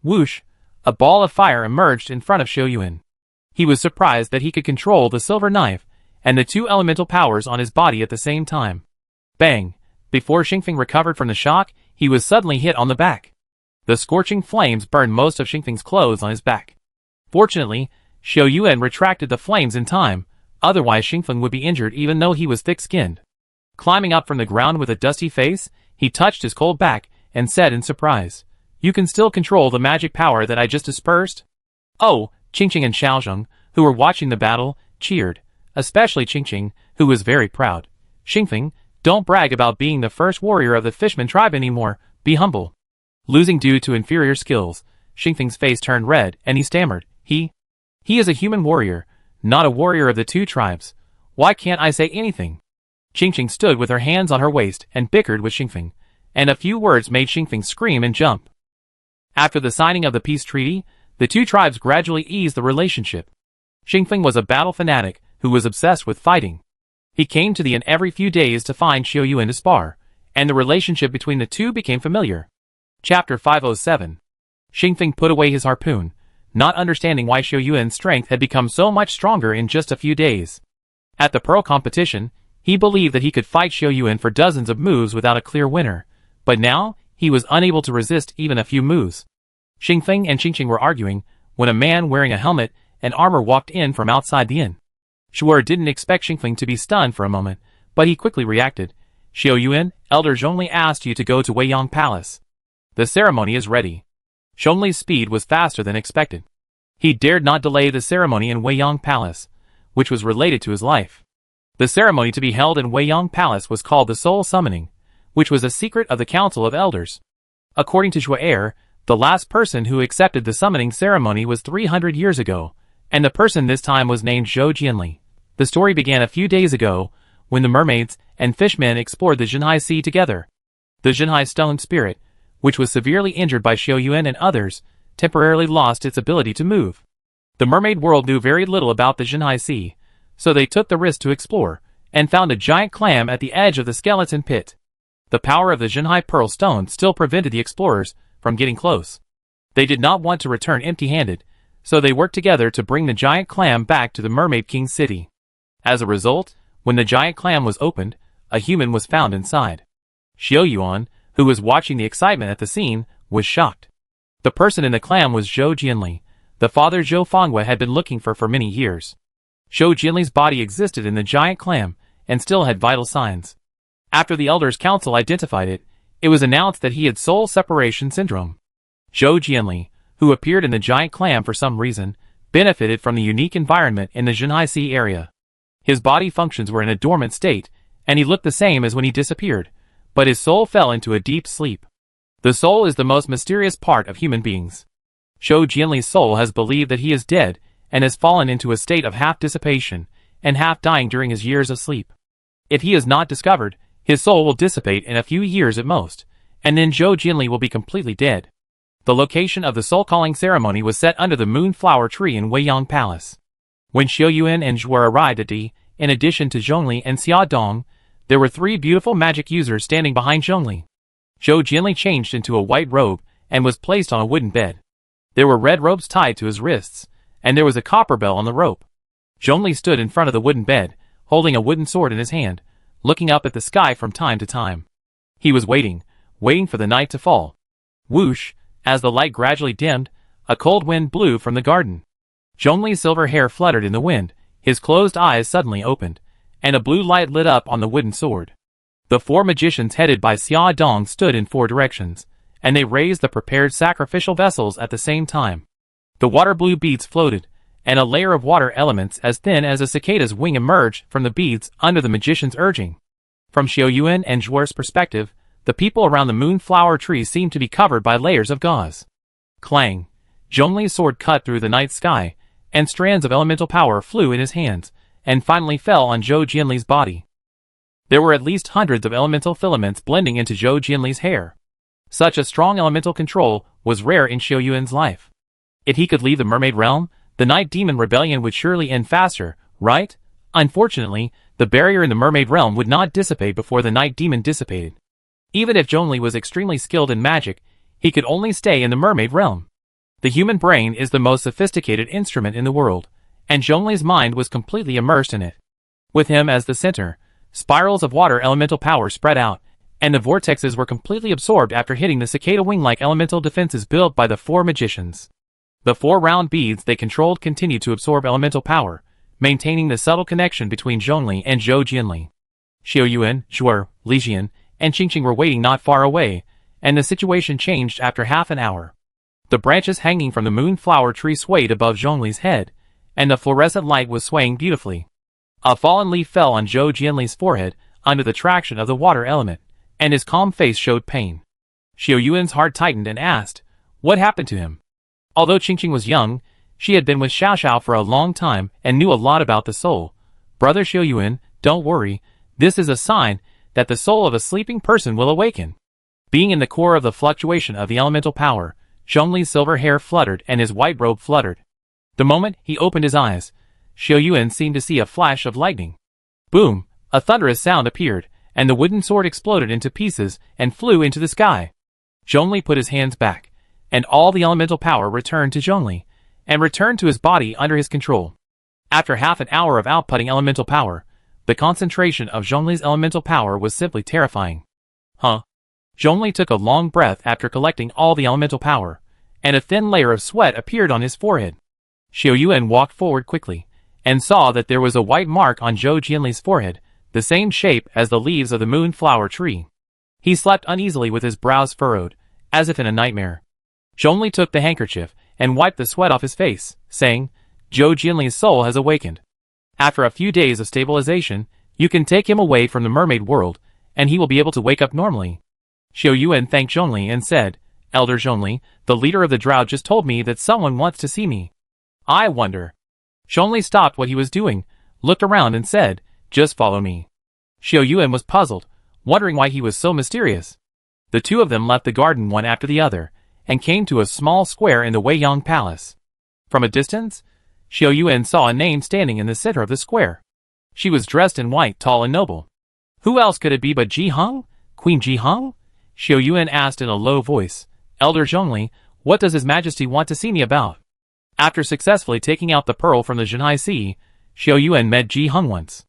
Whoosh! A ball of fire emerged in front of Xiao Yuan. He was surprised that he could control the silver knife and the 2 elemental powers on his body at the same time. Bang! Before Xingfeng recovered from the shock, he was suddenly hit on the back. The scorching flames burned most of Xingfeng's clothes on his back. Fortunately, Xiao Yuan retracted the flames in time, otherwise Xingfeng would be injured even though he was thick-skinned. Climbing up from the ground with a dusty face, he touched his cold back and said in surprise, You can still control the magic power that I just dispersed? Oh, Qingqing and Xiaozheng, who were watching the battle, cheered, especially Qingqing, who was very proud. Xingfeng, don't brag about being the first warrior of the Fishman tribe anymore, be humble. Losing due to inferior skills, Xingfeng's face turned red and he stammered, He is a human warrior, not a warrior of the 2 tribes. Why can't I say anything? Qingqing stood with her hands on her waist and bickered with Xingfeng, and a few words made Xingfeng scream and jump. After the signing of the peace treaty, the 2 tribes gradually eased the relationship. Xingfeng was a battle fanatic who was obsessed with fighting. He came to the inn every few days to find Xiao Yuan to spar, and the relationship between the two became familiar. Chapter 507. Xingfeng put away his harpoon, not understanding why Xiao Yuan's strength had become so much stronger in just a few days. At the Pearl competition, he believed that he could fight Xiao Yuan for dozens of moves without a clear winner, but now he was unable to resist even a few moves. Xingfeng and Qingqing were arguing when a man wearing a helmet and armor walked in from outside the inn. Shuer didn't expect Xingfeng to be stunned for a moment, but he quickly reacted. Xiao Yuan, Elder Zhongli asked you to go to Weiyang Palace. The ceremony is ready. Zhongli's speed was faster than expected. He dared not delay the ceremony in Weiyang Palace, which was related to his life. The ceremony to be held in Weiyang Palace was called the Soul Summoning, which was a secret of the Council of Elders. According to Zhu'er, the last person who accepted the summoning ceremony was 300 years ago, and the person this time was named Zhou Jianli. The story began a few days ago, when the mermaids and fishmen explored the Jinhai Sea together. The Jinhai stone spirit, which was severely injured by Xiao Yuan and others, temporarily lost its ability to move. The mermaid world knew very little about the Jinhai Sea, so they took the risk to explore, and found a giant clam at the edge of the skeleton pit. The power of the Jinhai Pearl Stone still prevented the explorers from getting close. They did not want to return empty-handed, so they worked together to bring the giant clam back to the Mermaid King's city. As a result, when the giant clam was opened, a human was found inside. Xiao Yuan, who was watching the excitement at the scene, was shocked. The person in the clam was Zhou Jianli, the father Zhou Fangwei had been looking for many years. Zhou Jianli's body existed in the giant clam, and still had vital signs. After the Elders' Council identified it, it was announced that he had soul separation syndrome. Zhou Jianli, who appeared in the giant clam for some reason, benefited from the unique environment in the Jinhai Sea area. His body functions were in a dormant state, and he looked the same as when he disappeared, but his soul fell into a deep sleep. The soul is the most mysterious part of human beings. Zhou Jianli's soul has believed that he is dead, and has fallen into a state of half-dissipation, and half-dying during his years of sleep. If he is not discovered, his soul will dissipate in a few years at most, and then Zhou Jianli will be completely dead. The location of the soul-calling ceremony was set under the moonflower tree in Weiyang Palace. When Xiao Yuan and Zhu'er arrived at in addition to Zhongli and Xia Dong, there were 3 beautiful magic users standing behind Zhongli. Zhou Jianli changed into a white robe and was placed on a wooden bed. There were red ropes tied to his wrists, and there was a copper bell on the rope. Zhongli stood in front of the wooden bed, holding a wooden sword in his hand, looking up at the sky from time to time. He was waiting for the night to fall. Whoosh! As the light gradually dimmed, a cold wind blew from the garden. Zhongli's silver hair fluttered in the wind, his closed eyes suddenly opened, and a blue light lit up on the wooden sword. The 4 magicians headed by Xia Dong stood in 4 directions, and they raised the prepared sacrificial vessels at the same time. The water blue beads floated, and a layer of water elements as thin as a cicada's wing emerged from the beads under the magician's urging. From Xiao Yuan and Zhu'er's perspective, the people around the moonflower tree seemed to be covered by layers of gauze. Clang! Zhongli's sword cut through the night sky, and strands of elemental power flew in his hands, and finally fell on Zhou Jianli's body. There were at least hundreds of elemental filaments blending into Zhou Jianli's hair. Such a strong elemental control was rare in Xiao Yuan's life. If he could leave the mermaid realm, the Night Demon Rebellion would surely end faster, right? Unfortunately, the barrier in the mermaid realm would not dissipate before the Night Demon dissipated. Even if Zhongli was extremely skilled in magic, he could only stay in the mermaid realm. The human brain is the most sophisticated instrument in the world, and Zhongli's mind was completely immersed in it. With him as the center, spirals of water elemental power spread out, and the vortexes were completely absorbed after hitting the cicada wing-like elemental defenses built by the 4 magicians. The 4 round beads they controlled continued to absorb elemental power, maintaining the subtle connection between Zhongli and Zhou Jianli. Xiao Yuan, Zhu'er, Lijian, and Qingqing were waiting not far away, and the situation changed after half an hour. The branches hanging from the moonflower tree swayed above Zhongli's head, and the fluorescent light was swaying beautifully. A fallen leaf fell on Zhou Jianli's forehead under the traction of the water element, and his calm face showed pain. Xiao Yuan's heart tightened and asked, what happened to him? Although Qingqing was young, she had been with Xiao Xiao for a long time and knew a lot about the soul. Brother Xiao Yuan, don't worry, this is a sign that the soul of a sleeping person will awaken. Being in the core of the fluctuation of the elemental power, Zhongli's silver hair fluttered and his white robe fluttered. The moment he opened his eyes, Xiao Yuan seemed to see a flash of lightning. Boom! A thunderous sound appeared, and the wooden sword exploded into pieces and flew into the sky. Zhongli put his hands back, and all the elemental power returned to Zhongli, and returned to his body under his control. After half an hour of outputting elemental power, The concentration of Zhongli's elemental power was simply terrifying. Huh? Zhongli took a long breath after collecting all the elemental power, and a thin layer of sweat appeared on his forehead. Xiao Yuan walked forward quickly, and saw that there was a white mark on Zhou Jianli's forehead, the same shape as the leaves of the moonflower tree. He slept uneasily with his brows furrowed, as if in a nightmare. Zhongli took the handkerchief and wiped the sweat off his face, saying, Zhou Jianli's soul has awakened. After a few days of stabilization, you can take him away from the mermaid world, and he will be able to wake up normally. Xiao Yuan thanked Zhongli and said, Elder Zhongli, the leader of the drought just told me that someone wants to see me. I wonder. Zhongli stopped what he was doing, looked around and said, just follow me. Xiao Yuan was puzzled, wondering why he was so mysterious. The two of them left the garden one after the other, and came to a small square in the Weiyang Palace. From a distance, Xiao Yuan saw a name standing in the center of the square. She was dressed in white, tall and noble. Who else could it be but Ji Heng? Queen Ji Heng? Xiao Yuan asked in a low voice, Elder Zhongli, what does His Majesty want to see me about? After successfully taking out the pearl from the Zhenhai Sea, Xiao Yuan met Ji Heng once.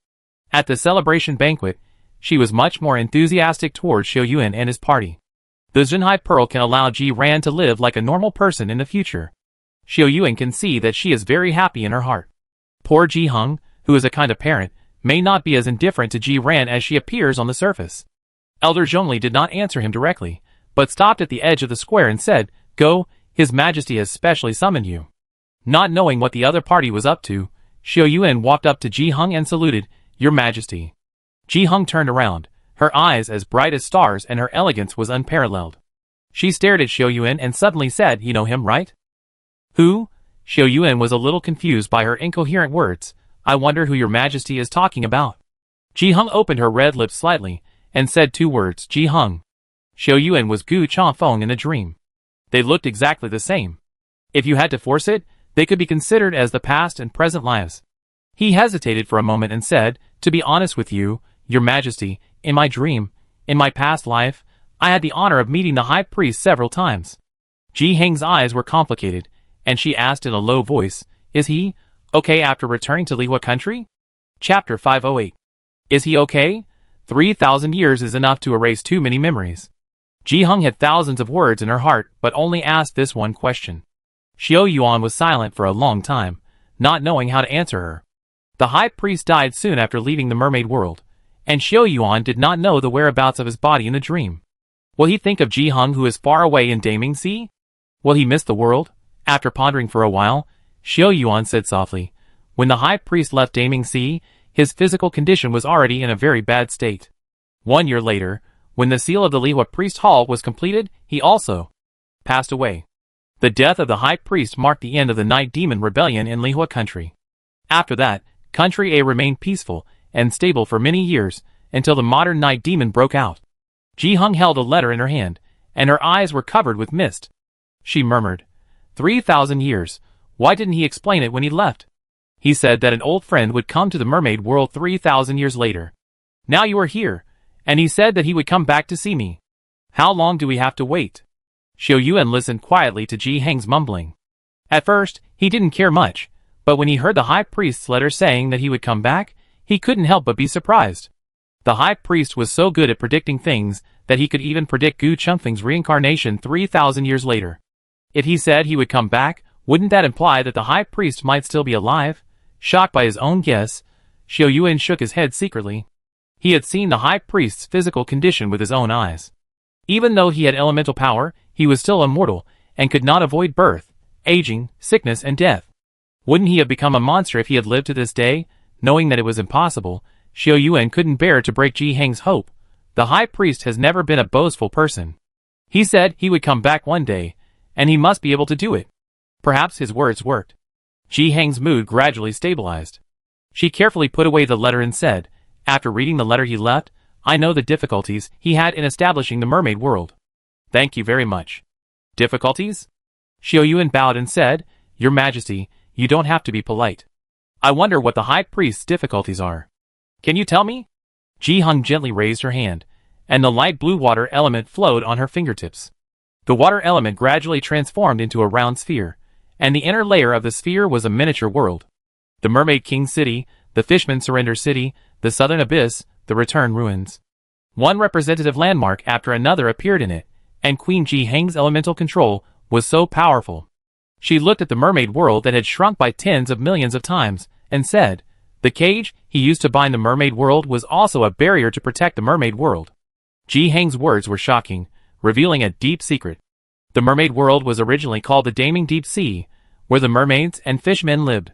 At the celebration banquet, she was much more enthusiastic towards Xiao Yuan and his party. The Zhenhai pearl can allow Ji Ran to live like a normal person in the future. Xiao Yuan can see that she is very happy in her heart. Poor Ji Heng, who is a kind of parent, may not be as indifferent to Ji Ran as she appears on the surface. Elder Zhongli did not answer him directly, but stopped at the edge of the square and said, Go, His Majesty has specially summoned you. Not knowing what the other party was up to, Xiao Yuan walked up to Ji Heng and saluted, Your Majesty. Ji Heng turned around, her eyes as bright as stars and her elegance was unparalleled. She stared at Xiao Yuan and suddenly said, You know him, right? Who? Xiao Yuan was a little confused by her incoherent words. I wonder who Your Majesty is talking about. Ji Heng opened her red lips slightly, and said two words, Ji Heng. Xiao Yuan was Gu Changfeng in a dream. They looked exactly the same. If you had to force it, they could be considered as the past and present lives. He hesitated for a moment and said, To be honest with you, Your Majesty, in my dream, in my past life, I had the honor of meeting the high priest several times. Ji Heng's eyes were complicated, and she asked in a low voice, Is he okay after returning to Lihua country? Chapter 508. Is he okay? 3,000 years is enough to erase too many memories. Ji Heng had thousands of words in her heart, but only asked this one question. Xiao Yuan was silent for a long time, not knowing how to answer her. The high priest died soon after leaving the mermaid world, and Xiao Yuan did not know the whereabouts of his body in the dream. Will he think of Ji Heng who is far away in Daming Sea? Will he miss the world? After pondering for a while, Xiao Yuan said softly, When the high priest left Daming Sea, his physical condition was already in a very bad state. 1 year later, when the seal of the Lihua priest hall was completed, he also passed away. The death of the high priest marked the end of the night demon rebellion in Lihua country. After that, country A remained peaceful and stable for many years, until the modern night demon broke out. Ji Heng held a letter in her hand, and her eyes were covered with mist. She murmured, 3,000 years, why didn't he explain it when he left? He said that an old friend would come to the mermaid world 3,000 years later. Now you are here, and he said that he would come back to see me. How long do we have to wait? Xiao Yuan listened quietly to Ji Heng's mumbling. At first, he didn't care much, but when he heard the high priest's letter saying that he would come back, he couldn't help but be surprised. The high priest was so good at predicting things that he could even predict Gu Chengfeng's reincarnation 3,000 years later. If he said he would come back, wouldn't that imply that the high priest might still be alive? Shocked by his own guess, Xiao Yuan shook his head secretly. He had seen the high priest's physical condition with his own eyes. Even though he had elemental power, he was still immortal, and could not avoid birth, aging, sickness and death. Wouldn't he have become a monster if he had lived to this day? Knowing that it was impossible, Xiao Yuan couldn't bear to break Ji Heng's hope. The high priest has never been a boastful person. He said he would come back one day, and he must be able to do it. Perhaps his words worked. Ji Heng's mood gradually stabilized. She carefully put away the letter and said, After reading the letter he left, I know the difficulties he had in establishing the mermaid world. Thank you very much. Difficulties? Xiao Yuan bowed and said, Your Majesty, you don't have to be polite. I wonder what the high priest's difficulties are. Can you tell me? Ji Heng gently raised her hand, and the light blue water element flowed on her fingertips. The water element gradually transformed into a round sphere, and the inner layer of the sphere was a miniature world. The Mermaid King City, the Fishman Surrender City, the Southern Abyss, the Return Ruins. One representative landmark after another appeared in it, and Queen Ji Heng's elemental control was so powerful. She looked at the mermaid world that had shrunk by tens of millions of times, and said, the cage he used to bind the mermaid world was also a barrier to protect the mermaid world. Ji Heng's words were shocking, revealing a deep secret. The mermaid world was originally called the Daming Deep Sea, where the mermaids and fishmen lived.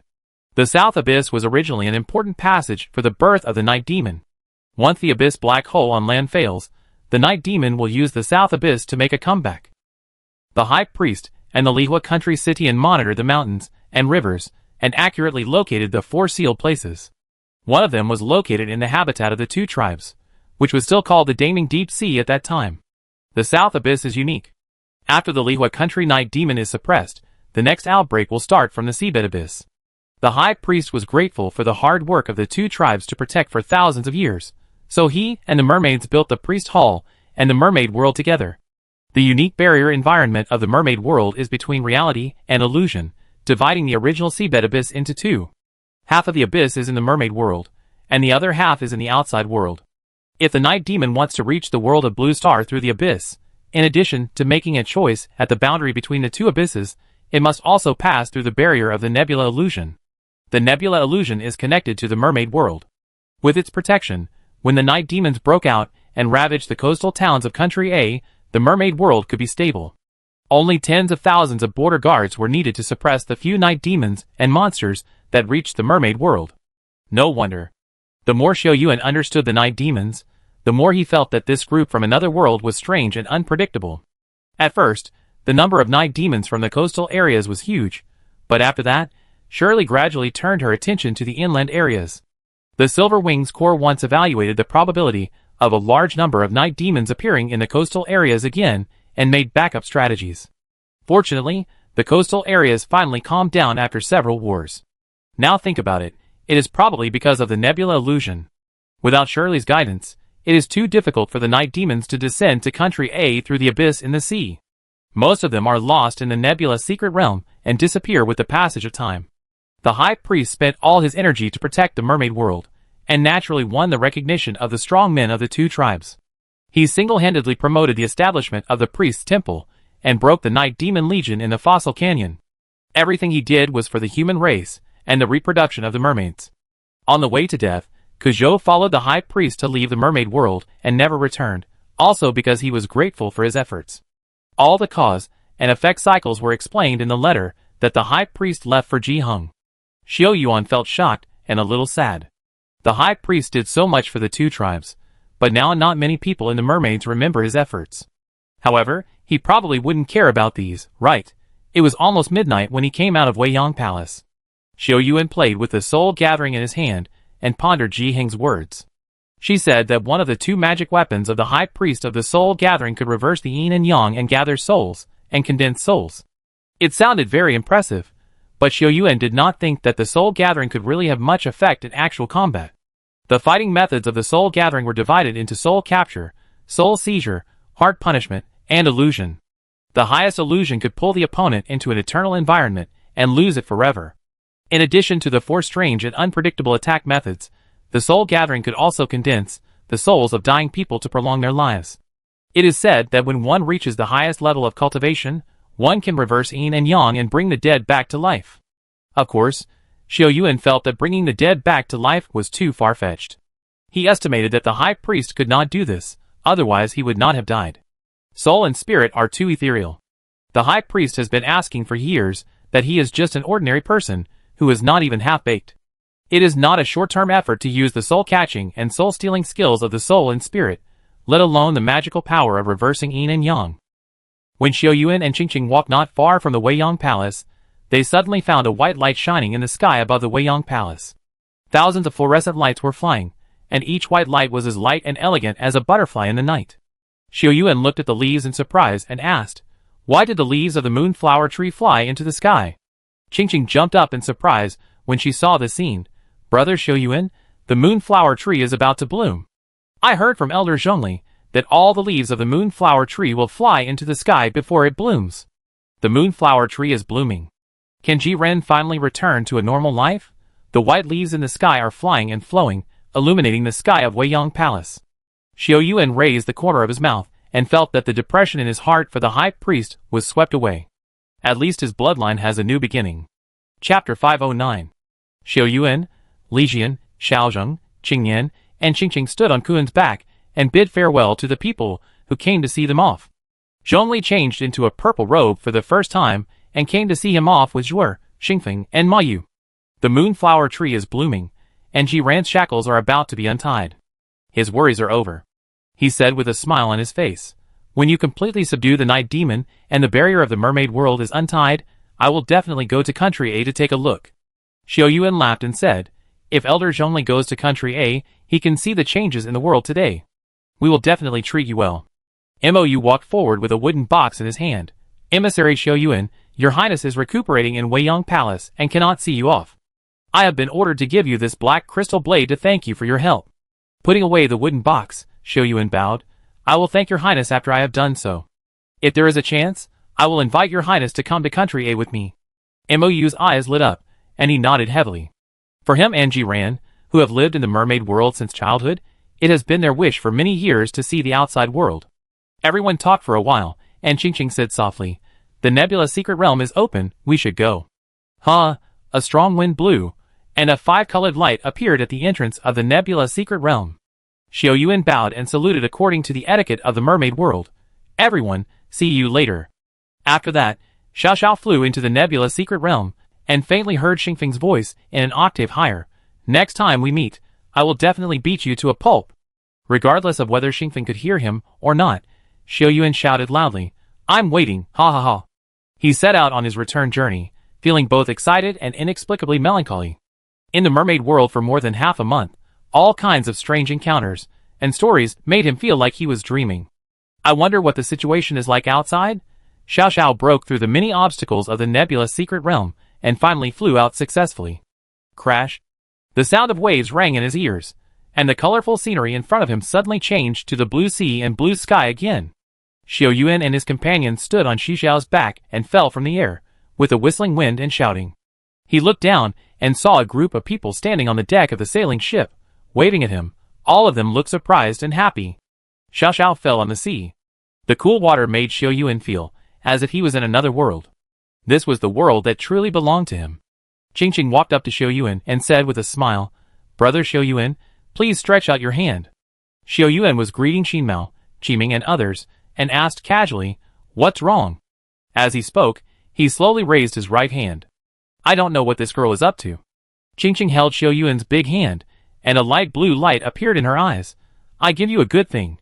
The South Abyss was originally an important passage for the birth of the Night Demon. Once the Abyss black hole on land fails, the Night Demon will use the South Abyss to make a comeback. The High Priest and the Lihua country Sitian monitored the mountains and rivers, and accurately located the 4 sealed places. One of them was located in the habitat of the 2 tribes, which was still called the Daming Deep Sea at that time. The South Abyss is unique. After the Lihua country Night Demon is suppressed, the next outbreak will start from the Seabed Abyss. The High Priest was grateful for the hard work of the 2 tribes to protect for thousands of years, so he and the mermaids built the Priest Hall and the mermaid world together. The unique barrier environment of the mermaid world is between reality and illusion, dividing the original seabed abyss into 2. Half of the abyss is in the mermaid world, and the other half is in the outside world. If the Night Demon wants to reach the world of Blue Star through the abyss, in addition to making a choice at the boundary between the 2 abysses, it must also pass through the barrier of the Nebula Illusion. The Nebula Illusion is connected to the mermaid world. With its protection, when the Night Demons broke out and ravaged the coastal towns of Country A, the mermaid world could be stable. Only tens of thousands of border guards were needed to suppress the few night demons and monsters that reached the mermaid world. No wonder. The more Xiao Yuan understood the night demons, the more he felt that this group from another world was strange and unpredictable. At first, the number of night demons from the coastal areas was huge, but after that, Shirley gradually turned her attention to the inland areas. The Silver Wings Corps once evaluated the probability of a large number of night demons appearing in the coastal areas again and made backup strategies. Fortunately, the coastal areas finally calmed down after several wars. Now think about it, it is probably because of the Nebula Illusion. Without Shirley's guidance, it is too difficult for the night demons to descend to Country A through the abyss in the sea. Most of them are lost in the Nebula secret realm and disappear with the passage of time. The High Priest spent all his energy to protect the mermaid world, and naturally won the recognition of the strong men of the 2 tribes. He single-handedly promoted the establishment of the Priest's Temple, and broke the Night Demon Legion in the Fossil Canyon. Everything he did was for the human race, and the reproduction of the mermaids. On the way to death, Kuzhou followed the High Priest to leave the mermaid world, and never returned, also because he was grateful for his efforts. All the cause and effect cycles were explained in the letter that the High Priest left for Ji Heng. Xiao Yuan felt shocked and a little sad. The High Priest did so much for the 2 tribes, but now not many people in the mermaids remember his efforts. However, he probably wouldn't care about these, right? It was almost midnight when he came out of Weiyang Palace. Xiao Yuan played with the soul gathering in his hand, and pondered Ji Heng's words. She said that one of the 2 magic weapons of the High Priest of the Soul Gathering could reverse the yin and yang and gather souls, and condense souls. It sounded very impressive, but Xiao Yuan did not think that the Soul Gathering could really have much effect in actual combat. The fighting methods of the Soul Gathering were divided into Soul Capture, Soul Seizure, Heart Punishment, and Illusion. The highest illusion could pull the opponent into an eternal environment, and lose it forever. In addition to the 4 strange and unpredictable attack methods, the Soul Gathering could also condense the souls of dying people to prolong their lives. It is said that when one reaches the highest level of cultivation, one can reverse yin and yang and bring the dead back to life. Of course, Xiao Yuan felt that bringing the dead back to life was too far-fetched. He estimated that the High Priest could not do this, otherwise he would not have died. Soul and spirit are too ethereal. The High Priest has been asking for years that he is just an ordinary person, who is not even half-baked. It is not a short-term effort to use the soul-catching and soul-stealing skills of the soul and spirit, let alone the magical power of reversing yin and yang. When Xiao Yuan and Qingqing walked not far from the Weiyang Palace, they suddenly found a white light shining in the sky above the Weiyang Palace. Thousands of fluorescent lights were flying, and each white light was as light and elegant as a butterfly in the night. Xiao Yuan looked at the leaves in surprise and asked, "Why did the leaves of the moonflower tree fly into the sky?" Qingqing jumped up in surprise when she saw the scene. "Brother Xiao Yuan, the moonflower tree is about to bloom. I heard from Elder Zhongli that all the leaves of the moonflower tree will fly into the sky before it blooms. The moonflower tree is blooming. Can Ji Ren finally return to a normal life? The white leaves in the sky are flying and flowing, illuminating the sky of Weiyang Palace. Xiao Yuan raised the corner of his mouth and felt that the depression in his heart for the high priest was swept away. At least his bloodline has a new beginning. Chapter 509. Xiao Yuan, Li Jian, Xiaozheng, Qingyan, and Qingqing stood on Kuan's back and bid farewell to the people who came to see them off. Zhongli changed into a purple robe for the first time and came to see him off with Zhuer, Xingfeng, and Ma Yu. The moonflower tree is blooming, and Jiran's shackles are about to be untied. His worries are over, he said with a smile on his face. When you completely subdue the night demon and the barrier of the mermaid world is untied, I will definitely go to country A to take a look. Xiao Yuan laughed and said, if Elder Zhongli goes to country A, he can see the changes in the world today. We will definitely treat you well. Mou walked forward with a wooden box in his hand. Emissary Xiao Yuan, your highness is recuperating in Weiyang Palace and cannot see you off. I have been ordered to give you this black crystal blade to thank you for your help. Putting away the wooden box, Xiao Yuan bowed. I will thank your highness after I have done so. If there is a chance, I will invite your highness to come to country A with me. Mou's eyes lit up, and he nodded heavily. For him and Jiran, who have lived in the mermaid world since childhood, it has been their wish for many years to see the outside world. Everyone talked for a while, and Qingqing said softly, the nebula secret realm is open, we should go. Huh, a strong wind blew, and a five-colored light appeared at the entrance of the nebula secret realm. Xiao Yuan bowed and saluted according to the etiquette of the mermaid world. Everyone, see you later. After that, Xiao Xiao flew into the nebula secret realm, and faintly heard Xingfeng's voice in an octave higher. Next time we meet, I will definitely beat you to a pulp. Regardless of whether Xingfeng could hear him or not, Xiao Yuan shouted loudly, I'm waiting, ha ha ha. He set out on his return journey, feeling both excited and inexplicably melancholy. In the mermaid world for more than half a month, all kinds of strange encounters and stories made him feel like he was dreaming. I wonder what the situation is like outside? Xiao Xiao broke through the many obstacles of the nebula secret realm and finally flew out successfully. Crash! The sound of waves rang in his ears, and the colorful scenery in front of him suddenly changed to the blue sea and blue sky again. Xiao Yuan and his companions stood on Xi Xiao's back and fell from the air, with a whistling wind and shouting. He looked down and saw a group of people standing on the deck of the sailing ship, waving at him. All of them looked surprised and happy. Xiao Xiao fell on the sea. The cool water made Xiao Yuan feel as if he was in another world. This was the world that truly belonged to him. Qingqing walked up to Xiao Yuan and said with a smile, Brother Xiao Yuan, please stretch out your hand. Xiao Yuan was greeting Qinmao, Qiming and others, and asked casually, what's wrong? As he spoke, he slowly raised his right hand. I don't know what this girl is up to. Qingqing held Xiao Yuan's big hand, and a light blue light appeared in her eyes. I give you a good thing.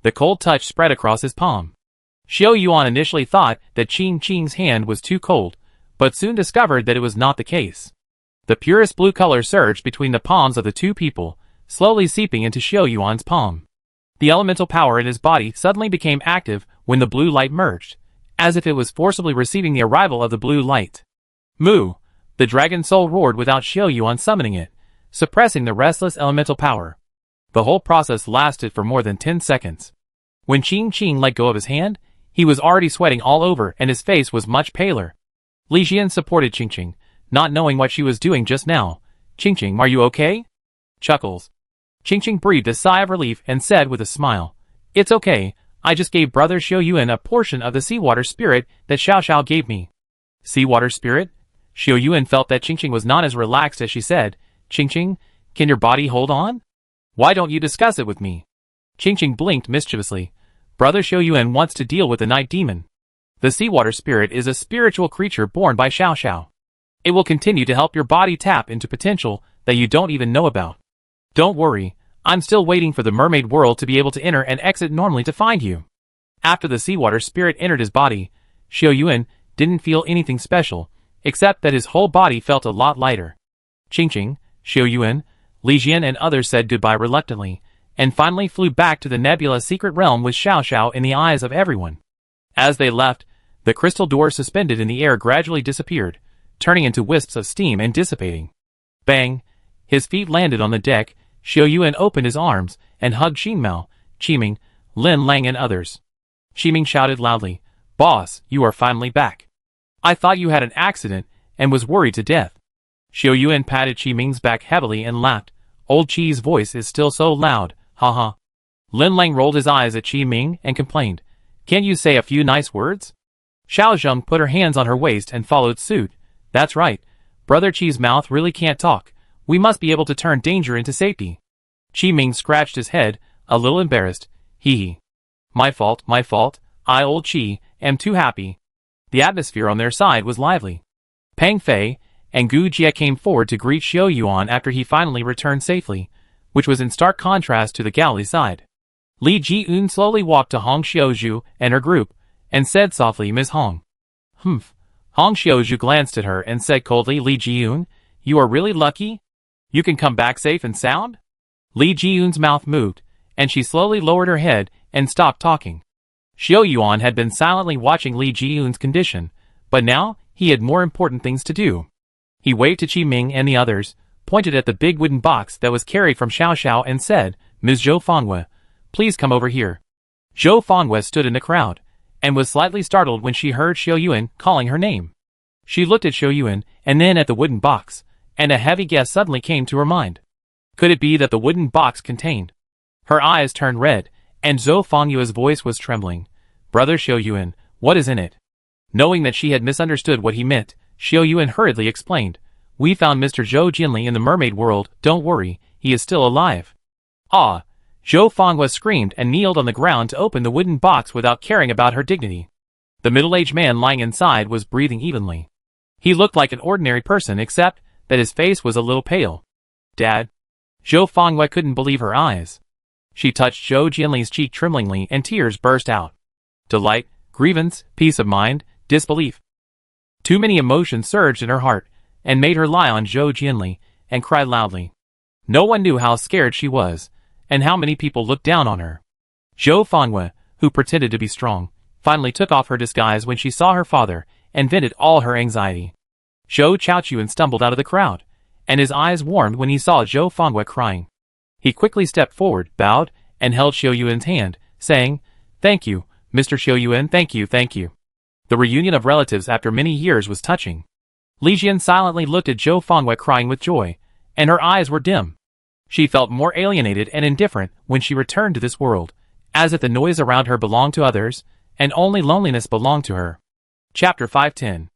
The cold touch spread across his palm. Xiao Yuan initially thought that Qingqing's hand was too cold, but soon discovered that it was not the case. The purest blue color surged between the palms of the two people, slowly seeping into Xiao Yuan's palm. The elemental power in his body suddenly became active when the blue light merged, as if it was forcibly receiving the arrival of the blue light. Moo! The dragon soul roared without Xiao Yuan summoning it, suppressing the restless elemental power. The whole process lasted for more than 10 seconds. When Qingqing let go of his hand, he was already sweating all over and his face was much paler. Li Jian supported Qingqing, not knowing what she was doing just now. Qingqing, are you okay? Chuckles. Qingqing breathed a sigh of relief and said with a smile, It's okay, I just gave Brother Xiao Yuan a portion of the seawater spirit that Xiao Xiao gave me. Seawater spirit? Xiao Yuan felt that Qingqing was not as relaxed as she said, Qingqing, can your body hold on? Why don't you discuss it with me? Qingqing blinked mischievously. Brother Xiao Yuan wants to deal with the night demon. The seawater spirit is a spiritual creature born by Xiao Xiao. It will continue to help your body tap into potential that you don't even know about. Don't worry, I'm still waiting for the mermaid world to be able to enter and exit normally to find you. After the seawater spirit entered his body, Xiao Yuan didn't feel anything special, except that his whole body felt a lot lighter. Qingqing, Xiao Yuan, Li Jian and others said goodbye reluctantly, and finally flew back to the nebula secret realm with Xiao Xiao in the eyes of everyone. As they left, the crystal door suspended in the air gradually disappeared, turning into wisps of steam and dissipating. Bang! His feet landed on the deck. Xiao Yuan opened his arms and hugged Qinmao, Qiming, Lin Lang and others. Qiming shouted loudly, Boss, you are finally back. I thought you had an accident and was worried to death. Xiao Yuan patted Qi Ming's back heavily and laughed. Old Qi's voice is still so loud, haha. Lin Lang rolled his eyes at Qi Ming and complained. Can't you say a few nice words? Xiao Zheng put her hands on her waist and followed suit. That's right. Brother Qi's mouth really can't talk. We must be able to turn danger into safety. Qi Ming scratched his head, a little embarrassed. Hee hee. My fault. I, old Qi, am too happy. The atmosphere on their side was lively. Pang Fei and Gu Jie came forward to greet Xiao Yuan after he finally returned safely, which was in stark contrast to the galley side. Li Ji-un slowly walked to Hong Xiaozhu and her group, and said softly, Miss Hong. Humph. Hong Xiaozhu glanced at her and said coldly, Li Ji-un, you are really lucky? You can come back safe and sound? Li Ji-un's mouth moved, and she slowly lowered her head and stopped talking. Xiao Yuan had been silently watching Li Ji-un's condition, but now he had more important things to do. He waved to Qi Ming and the others, pointed at the big wooden box that was carried from Xiao Xiao and said, Ms. Zhou Fangwe, please come over here. Zhou Fangwe stood in the crowd, and was slightly startled when she heard Xiao Yuan calling her name. She looked at Xiao Yuan and then at the wooden box, and a heavy guess suddenly came to her mind. Could it be that the wooden box contained? Her eyes turned red, and Zhou Fangwe's voice was trembling. Brother Xiao Yuan, what is in it? Knowing that she had misunderstood what he meant, Xiao Yuan hurriedly explained. We found Mr. Zhou Jinli in the mermaid world, don't worry, he is still alive. Ah! Zhou Fangwe screamed and kneeled on the ground to open the wooden box without caring about her dignity. The middle-aged man lying inside was breathing evenly. He looked like an ordinary person except that his face was a little pale. Dad? Zhou Fangwe couldn't believe her eyes. She touched Zhou Jinli's cheek tremblingly and tears burst out. Delight, grievance, peace of mind, disbelief. Too many emotions surged in her heart, and made her lie on Zhou Jinli, and cry loudly. No one knew how scared she was, and how many people looked down on her. Zhou Fangwe, who pretended to be strong, finally took off her disguise when she saw her father, and vented all her anxiety. Zhou Chaochuan stumbled out of the crowd, and his eyes warmed when he saw Zhou Fangwe crying. He quickly stepped forward, bowed, and held Xiao Yuan's hand, saying, Thank you, Mr. Xiao Yuan, thank you. The reunion of relatives after many years was touching. Li Jian silently looked at Zhou Fangwe crying with joy, and her eyes were dim. She felt more alienated and indifferent when she returned to this world, as if the noise around her belonged to others, and only loneliness belonged to her. Chapter 510.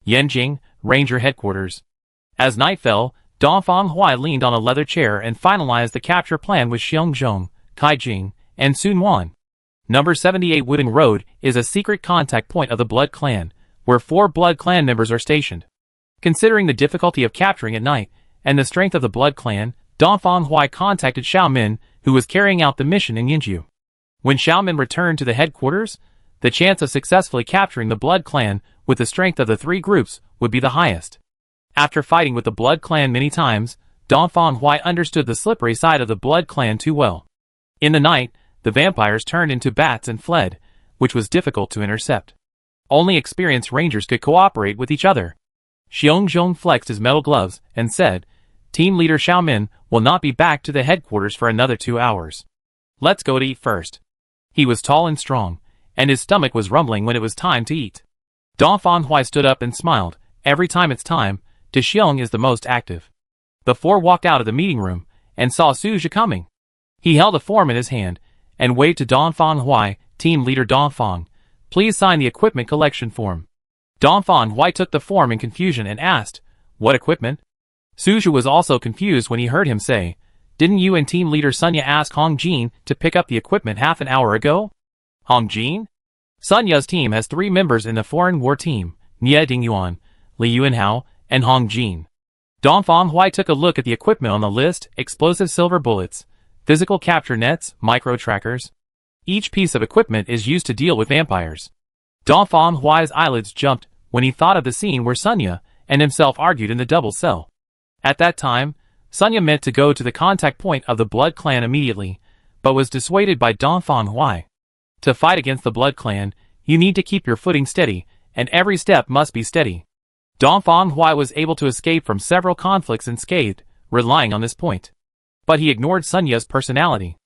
Yanjing, Ranger Headquarters. As night fell, Dongfang Huai leaned on a leather chair and finalized the capture plan with Xiong Zhong, Kai Jing, and Sun Wan. Number 78 Wooden Road is a secret contact point of the Blood Clan, where 4 Blood Clan members are stationed. Considering the difficulty of capturing at night, and the strength of the Blood Clan, Dongfang Huai contacted Xiao Min, who was carrying out the mission in Yinju. When Xiao Min returned to the headquarters, the chance of successfully capturing the Blood Clan with the strength of the 3 groups would be the highest. After fighting with the Blood Clan many times, Dongfang Huai understood the slippery side of the Blood Clan too well. In the night, the vampires turned into bats and fled, which was difficult to intercept. Only experienced rangers could cooperate with each other. Xiong Zhong flexed his metal gloves and said, Team leader Xiao Min will not be back to the headquarters for another 2 hours. Let's go to eat first. He was tall and strong, and his stomach was rumbling when it was time to eat. Dongfang Huai stood up and smiled. Every time it's time, De Xiong is the most active. The 4 walked out of the meeting room and saw Su Zhi coming. He held a form in his hand and waved to Dongfang Huai, team leader Dongfang, please sign the equipment collection form. Dongfang Huai took the form in confusion and asked, what equipment? Su Zhi was also confused when he heard him say, didn't you and team leader Sunya ask Hong Jin to pick up the equipment half an hour ago? Hong Jin? Sunya's team has 3 members in the foreign war team, Nie Dingyuan, Li Yuanhao, and Hong Jin. Dongfang Huai took a look at the equipment on the list, explosive silver bullets, physical capture nets, micro-trackers. Each piece of equipment is used to deal with vampires. Dongfang Huai's eyelids jumped when he thought of the scene where Sunya and himself argued in the double cell. At that time, Sunya meant to go to the contact point of the Blood Clan immediately, but was dissuaded by Dongfang Huai. To fight against the Blood Clan, you need to keep your footing steady, and every step must be steady. Dongfang Huai was able to escape from several conflicts unscathed, relying on this point. But he ignored Sunya's personality.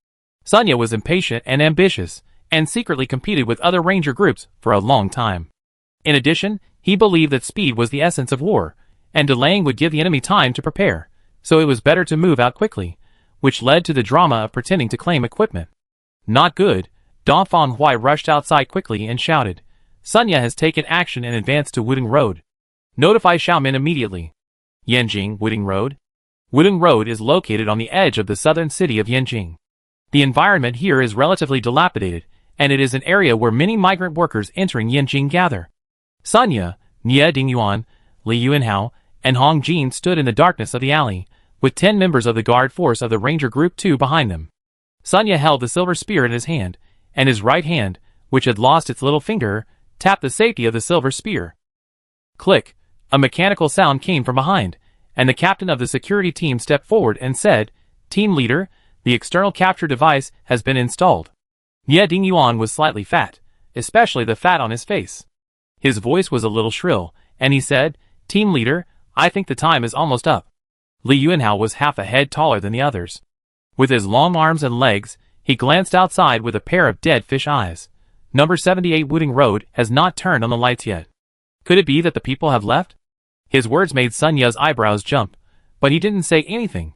Sunya was impatient and ambitious, and secretly competed with other ranger groups for a long time. In addition, he believed that speed was the essence of war, and delaying would give the enemy time to prepare, so it was better to move out quickly, which led to the drama of pretending to claim equipment. Not good. Dong Fanghui rushed outside quickly and shouted, "Sunya has taken action and advanced to Wuding Road. Notify Xiaomin immediately." Yanjing, Wuding Road. Wuding Road is located on the edge of the southern city of Yanjing. The environment here is relatively dilapidated, and it is an area where many migrant workers entering Yanjing gather. Sunya, Nie Dingyuan, Li Yuanhao, and Hong Jin stood in the darkness of the alley, with 10 members of the guard force of the Ranger Group 2 behind them. Sunya held the silver spear in his hand, and his right hand, which had lost its little finger, tapped the safety of the silver spear. Click! A mechanical sound came from behind, and the captain of the security team stepped forward and said, "Team leader, the external capture device has been installed." Nie Dingyuan was slightly fat, especially the fat on his face. His voice was a little shrill, and he said, "Team leader, I think the time is almost up." Li Yuanhao was half a head taller than the others. With his long arms and legs, he glanced outside with a pair of dead fish eyes. Number 78 Wuding Road has not turned on the lights yet. Could it be that the people have left? His words made Sunya's eyebrows jump, but he didn't say anything.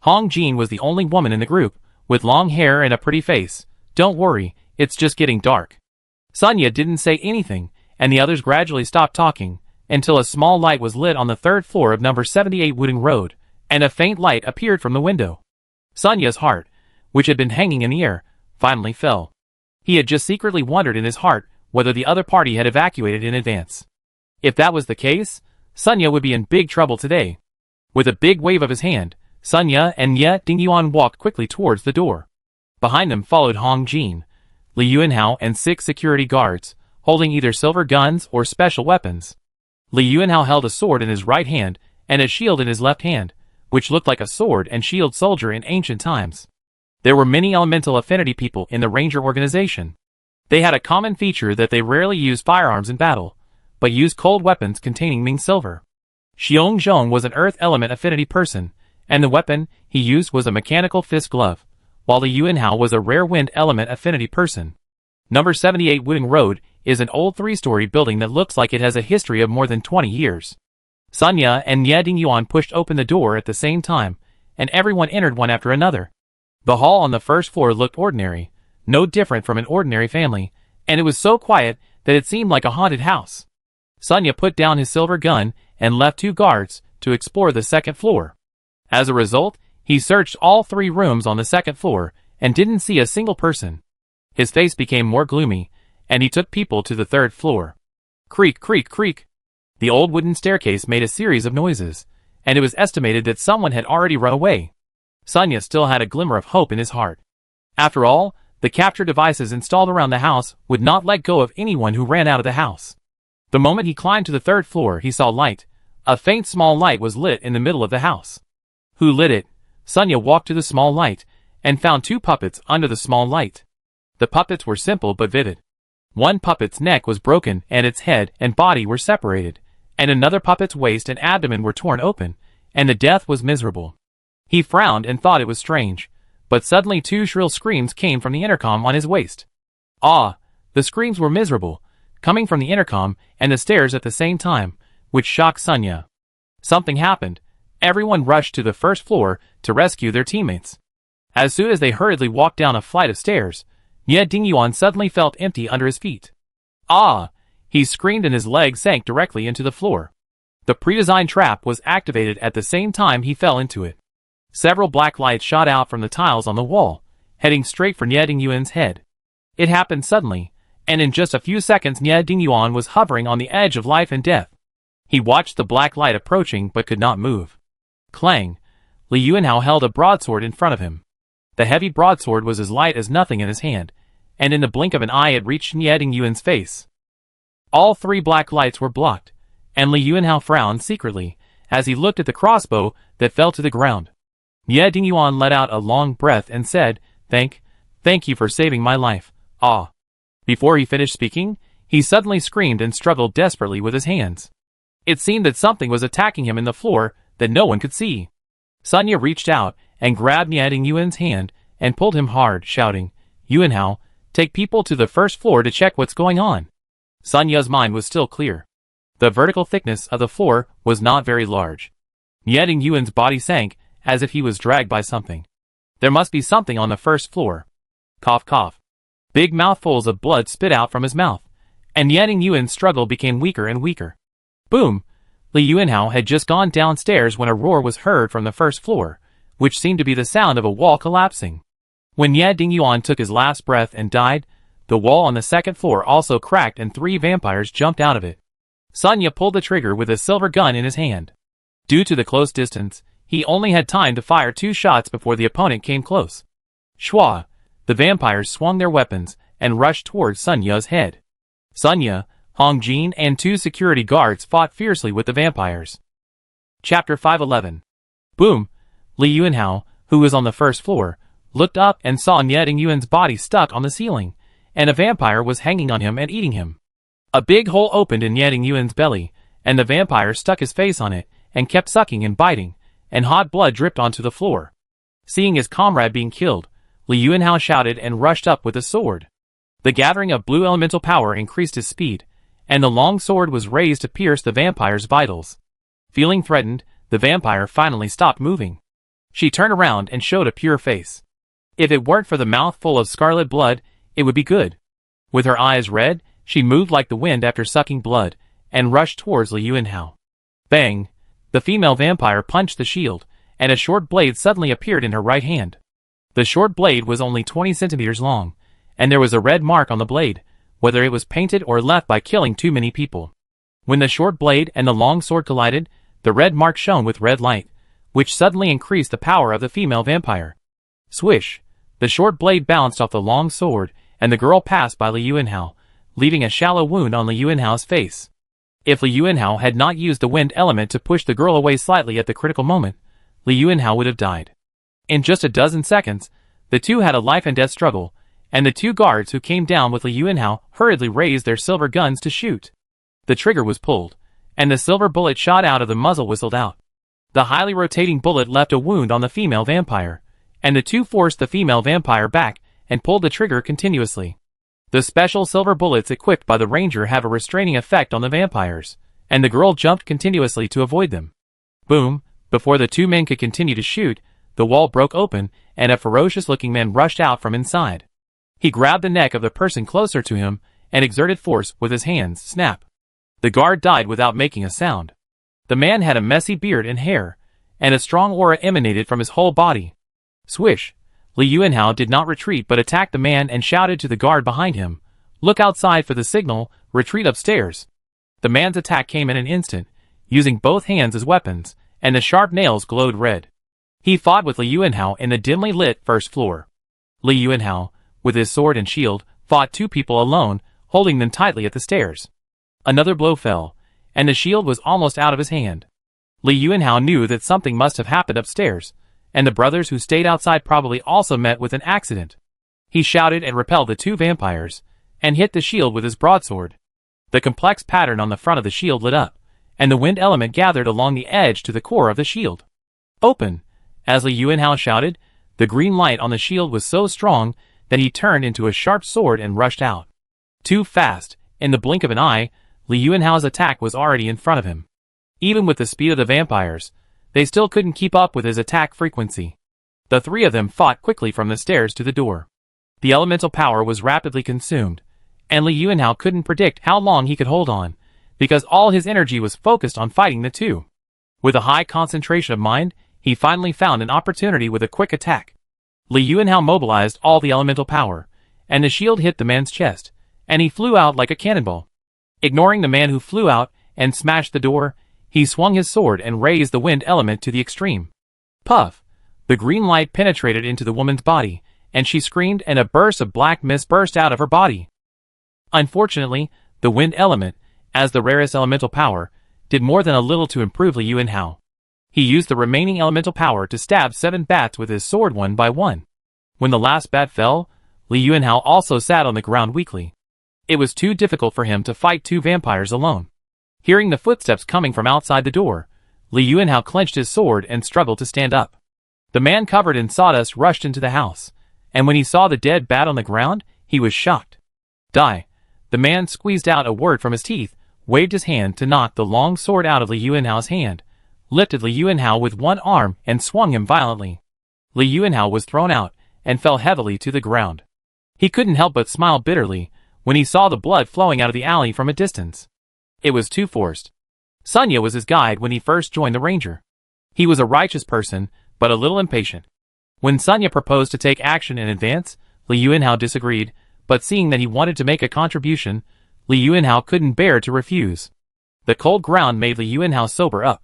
Hong Jin was the only woman in the group, with long hair and a pretty face. "Don't worry, it's just getting dark." Sunya didn't say anything, and the others gradually stopped talking, until a small light was lit on the 3rd floor of number 78 Wuding Road, and a faint light appeared from the window. Sunya's heart, which had been hanging in the air, finally fell. He had just secretly wondered in his heart whether the other party had evacuated in advance. If that was the case, Sunya would be in big trouble today. With a big wave of his hand, Sunya and Nie Dingyuan walked quickly towards the door. Behind them followed Hong Jin, Li Yuanhao, and 6 security guards, holding either silver guns or special weapons. Li Yuanhao held a sword in his right hand and a shield in his left hand, which looked like a sword and shield soldier in ancient times. There were many elemental affinity people in the Ranger organization. They had a common feature that they rarely used firearms in battle, but used cold weapons containing Ming silver. Xiong Zhong was an earth element affinity person, and the weapon he used was a mechanical fist glove, while Li Yuanhao was a rare wind element affinity person. Number 78 Wuding Road is an old 3-story building that looks like it has a history of more than 20 years. Sunya and Nie Dingyuan pushed open the door at the same time, and everyone entered one after another. The hall on the 1st floor looked ordinary, no different from an ordinary family, and it was so quiet that it seemed like a haunted house. Sunya put down his silver gun and left 2 guards to explore the 2nd floor. As a result, he searched all 3 rooms on the 2nd floor and didn't see a single person. His face became more gloomy, and he took people to the 3rd floor. Creak, creak, creak. The old wooden staircase made a series of noises, and it was estimated that someone had already run away. Sunya still had a glimmer of hope in his heart. After all, the capture devices installed around the house would not let go of anyone who ran out of the house. The moment he climbed to the 3rd floor, he saw light. A faint small light was lit in the middle of the house. Who lit it? Sunya walked to the small light, and found 2 puppets under the small light. The puppets were simple but vivid. One puppet's neck was broken and its head and body were separated, and another puppet's waist and abdomen were torn open, and the death was miserable. He frowned and thought it was strange, but suddenly 2 shrill screams came from the intercom on his waist. Ah! The screams were miserable, coming from the intercom and the stairs at the same time, which shocked Sunya. Something happened. Everyone rushed to the 1st floor to rescue their teammates. As soon as they hurriedly walked down a flight of stairs, Nie Dingyuan suddenly felt empty under his feet. Ah! He screamed and his legs sank directly into the floor. The pre-designed trap was activated at the same time he fell into it. Several black lights shot out from the tiles on the wall, heading straight for Nie Dingyuan's head. It happened suddenly, and in just a few seconds Nie Dingyuan was hovering on the edge of life and death. He watched the black light approaching but could not move. Clang! Li Yuanhao held a broadsword in front of him. The heavy broadsword was as light as nothing in his hand, and in the blink of an eye it reached Nie Dingyuan's face. All 3 black lights were blocked, and Li Yuanhao frowned secretly as he looked at the crossbow that fell to the ground. Nie Dingyuan let out a long breath and said, Thank you for saving my life, ah. Before he finished speaking, he suddenly screamed and struggled desperately with his hands. It seemed that something was attacking him in the floor that no one could see. Sunya reached out and grabbed Nie Dingyuan's hand and pulled him hard, shouting, Yuanhao, take people to the 1st floor to check what's going on. Sunya's mind was still clear. The vertical thickness of the floor was not very large. Yeding Yuan's body sank, as if he was dragged by something. There must be something on the first floor. Cough cough. Big mouthfuls of blood spit out from his mouth, and Yeding Yuan's struggle became weaker and weaker. Boom! Li Yuanhao had just gone downstairs when a roar was heard from the first floor, which seemed to be the sound of a wall collapsing. When Yeding Yuan took his last breath and died, the wall on the second floor also cracked and 3 vampires jumped out of it. Sun Ye pulled the trigger with a silver gun in his hand. Due to the close distance, he only had time to fire 2 shots before the opponent came close. Shua! The vampires swung their weapons and rushed towards Sun Ye's head. Sun Ye, Hong Jin and 2 security guards fought fiercely with the vampires. Chapter 511. Boom! Li Yuanhao, who was on the first floor, looked up and saw Yeding Yuan's body stuck on the ceiling, and a vampire was hanging on him and eating him. A big hole opened in Yeding Yuan's belly, and the vampire stuck his face on it and kept sucking and biting, and hot blood dripped onto the floor. Seeing his comrade being killed, Li Yuanhao shouted and rushed up with a sword. The gathering of blue elemental power increased his speed, and the long sword was raised to pierce the vampire's vitals. Feeling threatened, the vampire finally stopped moving. She turned around and showed a pure face. If it weren't for the mouth full of scarlet blood, it would be good. With her eyes red, she moved like the wind after sucking blood, and rushed towards Li Yuanhao. Bang! The female vampire punched the shield, and a short blade suddenly appeared in her right hand. The short blade was only 20 centimeters long, and there was a red mark on the blade, whether it was painted or left by killing too many people. When the short blade and the long sword collided, the red mark shone with red light, which suddenly increased the power of the female vampire. Swish! The short blade bounced off the long sword, and the girl passed by Li Yuanhao, leaving a shallow wound on Li Yuanhao's face. If Li Yuanhao had not used the wind element to push the girl away slightly at the critical moment, Li Yuanhao would have died. In just a dozen seconds, the two had a life and death struggle, and the 2 guards who came down with Li Yuanhao hurriedly raised their silver guns to shoot. The trigger was pulled, and the silver bullet shot out of the muzzle whistled out. The highly rotating bullet left a wound on the female vampire, and the 2 forced the female vampire back and pulled the trigger continuously. The special silver bullets equipped by the ranger have a restraining effect on the vampires, and the girl jumped continuously to avoid them. Boom! Before the 2 men could continue to shoot, the wall broke open, and a ferocious-looking man rushed out from inside. He grabbed the neck of the person closer to him and exerted force with his hands. Snap! The guard died without making a sound. The man had a messy beard and hair, and a strong aura emanated from his whole body. Swish! Li Yuanhao did not retreat but attacked the man and shouted to the guard behind him, "Look outside for the signal, retreat upstairs." The man's attack came in an instant, using both hands as weapons, and the sharp nails glowed red. He fought with Li Yuanhao in the dimly lit first floor. Li Yuanhao, with his sword and shield, fought 2 people alone, holding them tightly at the stairs. Another blow fell, and the shield was almost out of his hand. Li Yuanhao knew that something must have happened upstairs, and the brothers who stayed outside probably also met with an accident. He shouted and repelled the 2 vampires, and hit the shield with his broadsword. The complex pattern on the front of the shield lit up, and the wind element gathered along the edge to the core of the shield. Open! As Li Yuanhao shouted, the green light on the shield was so strong that he turned into a sharp sword and rushed out. Too fast, in the blink of an eye, Li Yuanhao's attack was already in front of him. Even with the speed of the vampires, they still couldn't keep up with his attack frequency. The 3 of them fought quickly from the stairs to the door. The elemental power was rapidly consumed, and Li Yuanhao couldn't predict how long he could hold on, because all his energy was focused on fighting the 2. With a high concentration of mind, he finally found an opportunity with a quick attack. Li Yuanhao mobilized all the elemental power, and the shield hit the man's chest, and he flew out like a cannonball. Ignoring the man who flew out and smashed the door, he swung his sword and raised the wind element to the extreme. Puff! The green light penetrated into the woman's body, and she screamed and a burst of black mist burst out of her body. Unfortunately, the wind element, as the rarest elemental power, did more than a little to improve Li Yuanhao. He used the remaining elemental power to stab 7 bats with his sword one by one. When the last bat fell, Li Yuanhao also sat on the ground weakly. It was too difficult for him to fight 2 vampires alone. Hearing the footsteps coming from outside the door, Li Yuanhao clenched his sword and struggled to stand up. The man covered in sawdust rushed into the house, and when he saw the dead bat on the ground, he was shocked. Die! The man squeezed out a word from his teeth, waved his hand to knock the long sword out of Li Yuanhao's hand, lifted Li Yuanhao with one arm and swung him violently. Li Yuanhao was thrown out and fell heavily to the ground. He couldn't help but smile bitterly when he saw the blood flowing out of the alley from a distance. It was too forced. Sunya was his guide when he first joined the ranger. He was a righteous person, but a little impatient. When Sunya proposed to take action in advance, Li Yuanhao disagreed, but seeing that he wanted to make a contribution, Li Yuanhao couldn't bear to refuse. The cold ground made Li Yuanhao sober up.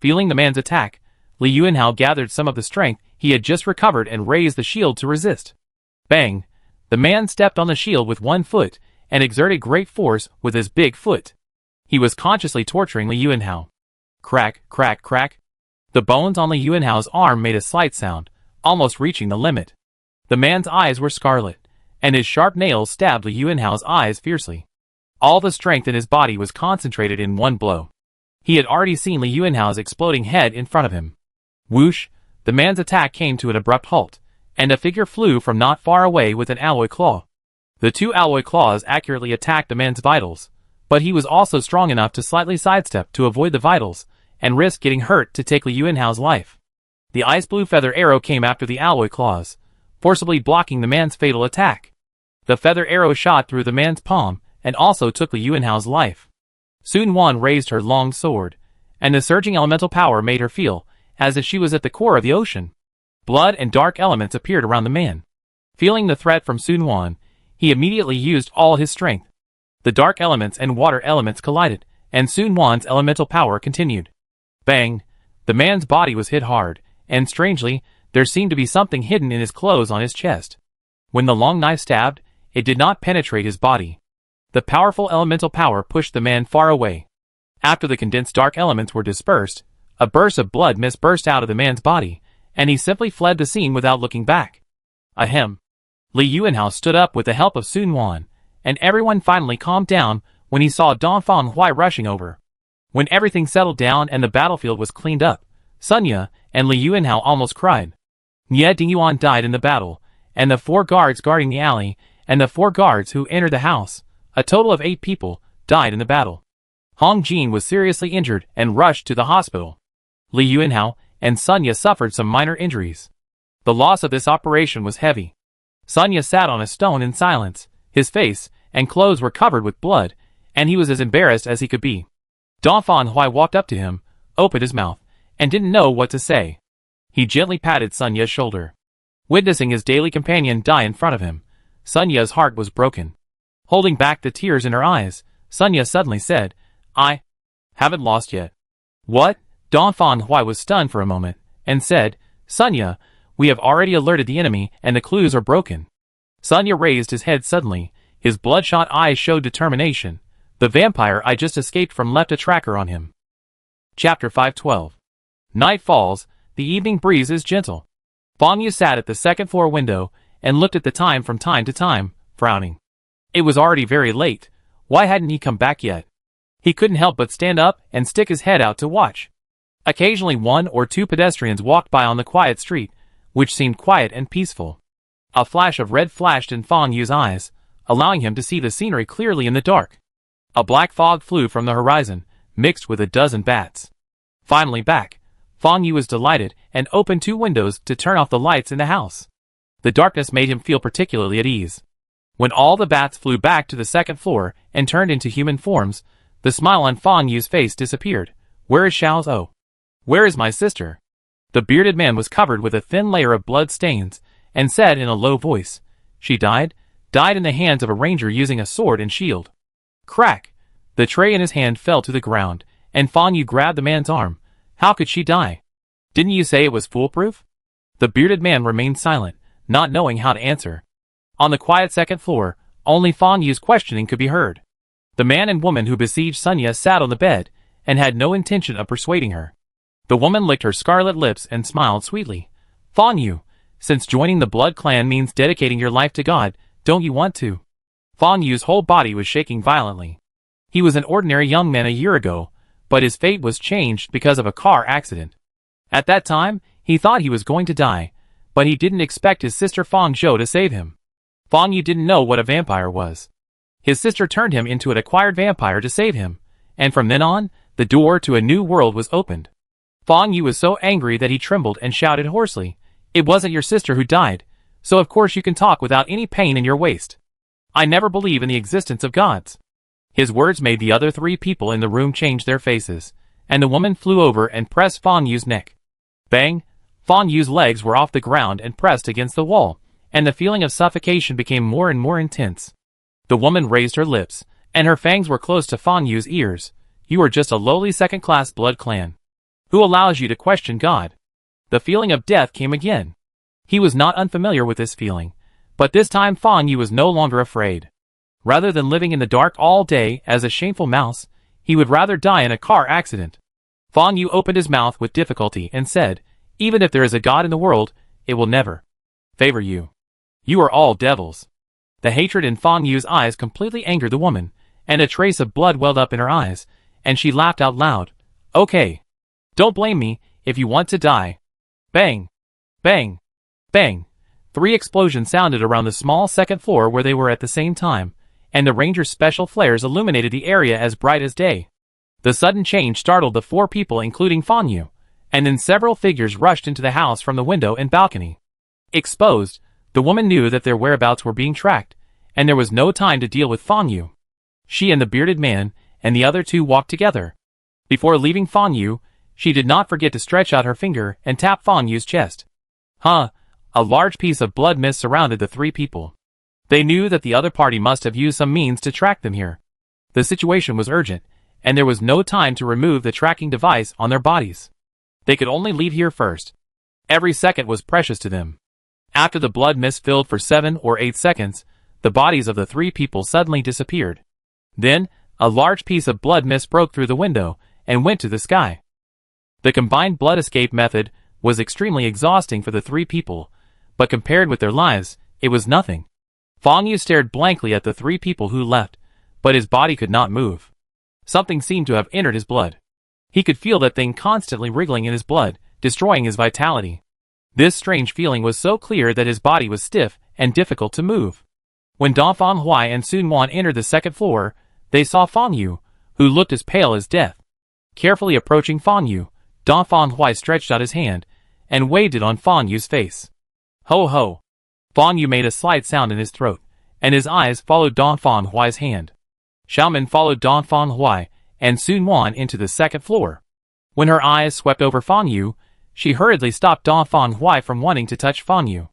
Feeling the man's attack, Li Yuanhao gathered some of the strength he had just recovered and raised the shield to resist. Bang! The man stepped on the shield with one foot and exerted great force with his big foot. He was consciously torturing Li Yuanhao. Crack, crack, crack. The bones on Li Yuanhao's arm made a slight sound, almost reaching the limit. The man's eyes were scarlet, and his sharp nails stabbed Li Yuanhao's eyes fiercely. All the strength in his body was concentrated in one blow. He had already seen Li Yuanhao's exploding head in front of him. Whoosh! The man's attack came to an abrupt halt, and a figure flew from not far away with an alloy claw. The two alloy claws accurately attacked the man's vitals, but he was also strong enough to slightly sidestep to avoid the vitals and risk getting hurt to take Li Yuanhao's life. The ice blue feather arrow came after the alloy claws, forcibly blocking the man's fatal attack. The feather arrow shot through the man's palm and also took Li Yuanhao's life. Sun Wan raised her long sword, and the surging elemental power made her feel as if she was at the core of the ocean. Blood and dark elements appeared around the man. Feeling the threat from Sun Wan, he immediately used all his strength. The dark elements and water elements collided, and Sun Wan's elemental power continued. Bang! The man's body was hit hard, and strangely, there seemed to be something hidden in his clothes on his chest. When the long knife stabbed, it did not penetrate his body. The powerful elemental power pushed the man far away. After the condensed dark elements were dispersed, a burst of blood mist burst out of the man's body, and he simply fled the scene without looking back. Ahem. Li Yuanhao stood up with the help of Sun Wan, and everyone finally calmed down when he saw Dongfang Hui rushing over. When everything settled down and the battlefield was cleaned up, Sunya and Li Yuanhao almost cried. Nie Dingyuan died in the battle, and the 4 guards guarding the alley, and the 4 guards who entered the house, a total of 8 people, died in the battle. Hong Jin was seriously injured and rushed to the hospital. Li Yuanhao and Sunya suffered some minor injuries. The loss of this operation was heavy. Sunya sat on a stone in silence. His face and clothes were covered with blood, and he was as embarrassed as he could be. Dongfang Hui walked up to him, opened his mouth, and didn't know what to say. He gently patted Sunya's shoulder. Witnessing his daily companion die in front of him, Sunya's heart was broken. Holding back the tears in her eyes, Sunya suddenly said, "I haven't lost yet." "What?" Dongfang Hui was stunned for a moment, and said, "Sunya, we have already alerted the enemy and the clues are broken." Sunya raised his head suddenly. His bloodshot eyes showed determination. "The vampire I just escaped from left a tracker on him." Chapter 512. Night falls, the evening breeze is gentle. Fang Yu sat at the second floor window and looked at the time from time to time, frowning. It was already very late. Why hadn't he come back yet? He couldn't help but stand up and stick his head out to watch. Occasionally 1 or 2 pedestrians walked by on the quiet street, which seemed quiet and peaceful. A flash of red flashed in Fang Yu's eyes, allowing him to see the scenery clearly in the dark. A black fog flew from the horizon, mixed with a dozen bats. Finally back, Fang Yu was delighted and opened 2 windows to turn off the lights in the house. The darkness made him feel particularly at ease. When all the bats flew back to the second floor and turned into human forms, the smile on Fang Yu's face disappeared. "Where is Xiao Zhou? Where is my sister?" The bearded man was covered with a thin layer of blood stains, and said in a low voice, "She died in the hands of a ranger using a sword and shield." Crack! The tray in his hand fell to the ground, and Fang Yu grabbed the man's arm. "How could she die? Didn't you say it was foolproof?" The bearded man remained silent, not knowing how to answer. On the quiet second floor, only Fang Yu's questioning could be heard. The man and woman who besieged Sunya sat on the bed, and had no intention of persuading her. The woman licked her scarlet lips and smiled sweetly. "Fang Yu, since joining the Blood Clan means dedicating your life to God, don't you want to?" Fang Yu's whole body was shaking violently. He was an ordinary young man a year ago, but his fate was changed because of a car accident. At that time, he thought he was going to die, but he didn't expect his sister Fang Zhou to save him. Fang Yu didn't know what a vampire was. His sister turned him into an acquired vampire to save him, and from then on, the door to a new world was opened. Fang Yu was so angry that he trembled and shouted hoarsely, "It wasn't your sister who died, so of course you can talk without any pain in your waist. I never believe in the existence of gods." His words made the other 3 people in the room change their faces, and the woman flew over and pressed Fang Yu's neck. Bang! Fang Yu's legs were off the ground and pressed against the wall, and the feeling of suffocation became more and more intense. The woman raised her lips, and her fangs were close to Fang Yu's ears. "You are just a lowly second-class blood clan. Who allows you to question God?" The feeling of death came again. He was not unfamiliar with this feeling, but this time Fang Yu was no longer afraid. Rather than living in the dark all day as a shameful mouse, he would rather die in a car accident. Fang Yu opened his mouth with difficulty and said, "Even if there is a God in the world, it will never favor you. You are all devils." The hatred in Fang Yu's eyes completely angered the woman, and a trace of blood welled up in her eyes, and she laughed out loud. "Okay. Don't blame me if you want to die." Bang! Bang! Bang! 3 explosions sounded around the small second floor where they were at the same time, and the Ranger's special flares illuminated the area as bright as day. The sudden change startled the 4 people including Fang Yu, and then several figures rushed into the house from the window and balcony. Exposed, the woman knew that their whereabouts were being tracked, and there was no time to deal with Fang Yu. She and the bearded man and the other 2 walked together. Before leaving Fang Yu, she did not forget to stretch out her finger and tap Fang Yu's chest. A large piece of blood mist surrounded the 3 people. They knew that the other party must have used some means to track them here. The situation was urgent, and there was no time to remove the tracking device on their bodies. They could only leave here first. Every second was precious to them. After the blood mist filled for 7 or 8 seconds, the bodies of the 3 people suddenly disappeared. Then, a large piece of blood mist broke through the window and went to the sky. The combined blood escape method was extremely exhausting for the 3 people, but compared with their lives, it was nothing. Fang Yu stared blankly at the 3 people who left, but his body could not move. Something seemed to have entered his blood. He could feel that thing constantly wriggling in his blood, destroying his vitality. This strange feeling was so clear that his body was stiff and difficult to move. When Dongfang Huai and Sun Wan entered the second floor, they saw Fang Yu, who looked as pale as death. Carefully approaching Fang Yu, Dongfang Huai stretched out his hand and waved it on Fang Yu's face. "Ho ho!" Fang Yu made a slight sound in his throat, and his eyes followed Dongfang Huai's hand. Xiaomin followed Dongfang Huai and Sun Wan into the second floor. When her eyes swept over Fang Yu, she hurriedly stopped Dongfang Huai from wanting to touch Fang Yu.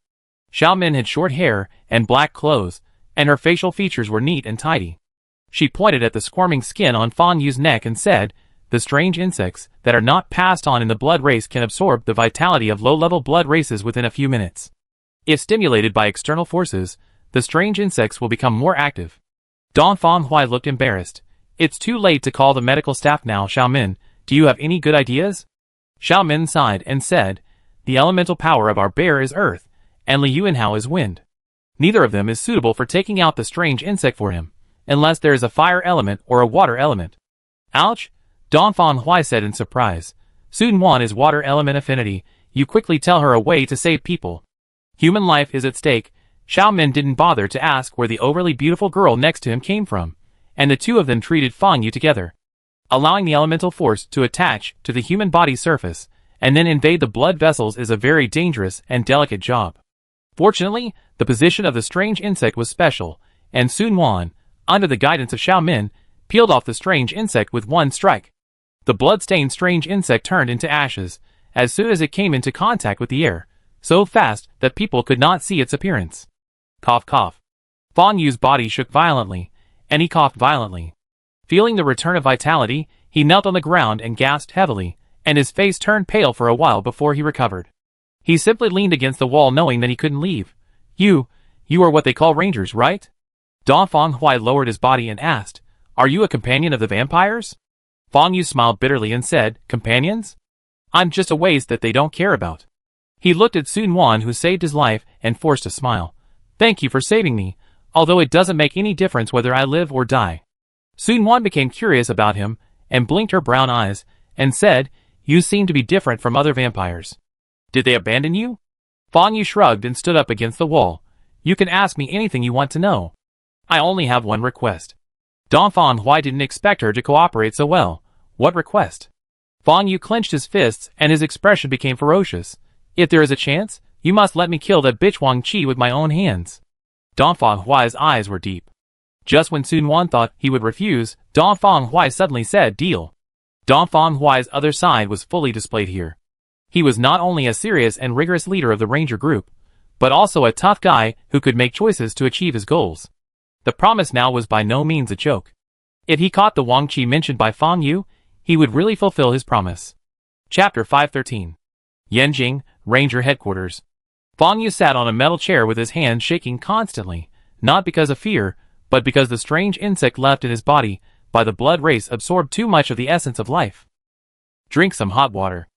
Xiaomin had short hair and black clothes, and her facial features were neat and tidy. She pointed at the squirming skin on Fang Yu's neck and said, "The strange insects that are not passed on in the blood race can absorb the vitality of low-level blood races within a few minutes. If stimulated by external forces, the strange insects will become more active." Dongfang Huai looked embarrassed. "It's too late to call the medical staff now, Xiaomin. Do you have any good ideas?" Xiaomin sighed and said, "The elemental power of our bear is earth, and Li Yuanhao is wind. Neither of them is suitable for taking out the strange insect for him, unless there is a fire element or a water element." "Ouch," Dongfang Huai said in surprise. "Sun Wan is water element affinity. You quickly tell her a way to save people. Human life is at stake." Xiaomin didn't bother to ask where the overly beautiful girl next to him came from, and the 2 of them treated Fang Yu together. Allowing the elemental force to attach to the human body surface and then invade the blood vessels is a very dangerous and delicate job. Fortunately, the position of the strange insect was special, and Sun Wan, under the guidance of Xiaomin, peeled off the strange insect with one strike. The blood-stained strange insect turned into ashes as soon as it came into contact with the air, so fast that people could not see its appearance. Cough cough. Fang Yu's body shook violently, and he coughed violently. Feeling the return of vitality, he knelt on the ground and gasped heavily, and his face turned pale for a while before he recovered. He simply leaned against the wall knowing that he couldn't leave. You are what they call rangers, right?" Dongfang Huai lowered his body and asked, "Are you a companion of the vampires?" Fang Yu smiled bitterly and said, "Companions? I'm just a waste that they don't care about." He looked at Sun Wan, who saved his life, and forced a smile. "Thank you for saving me, although it doesn't make any difference whether I live or die." Sun Wan became curious about him, and blinked her brown eyes, and said, "You seem to be different from other vampires. Did they abandon you?" Fang Yu shrugged and stood up against the wall. "You can ask me anything you want to know. I only have one request. Dongfang Hui didn't expect her to cooperate so well. What request? Fang Yu clenched his fists and his expression became ferocious. If there is a chance, you must let me kill that bitch Wang Qi with my own hands. Dongfang Hui's eyes were deep. Just when Sun Wan thought he would refuse, Dongfang Hui suddenly said, "Deal." Dongfang Hui's other side was fully displayed here. He was not only a serious and rigorous leader of the Ranger group, but also a tough guy who could make choices to achieve his goals. The promise now was by no means a joke. If he caught the Wang Qi mentioned by Fang Yu, he would really fulfill his promise. Chapter 513. Yanjing, Ranger Headquarters. Fang Yu sat on a metal chair with his hands shaking constantly, not because of fear, but because the strange insect left in his body by the blood race absorbed too much of the essence of life. Drink some hot water.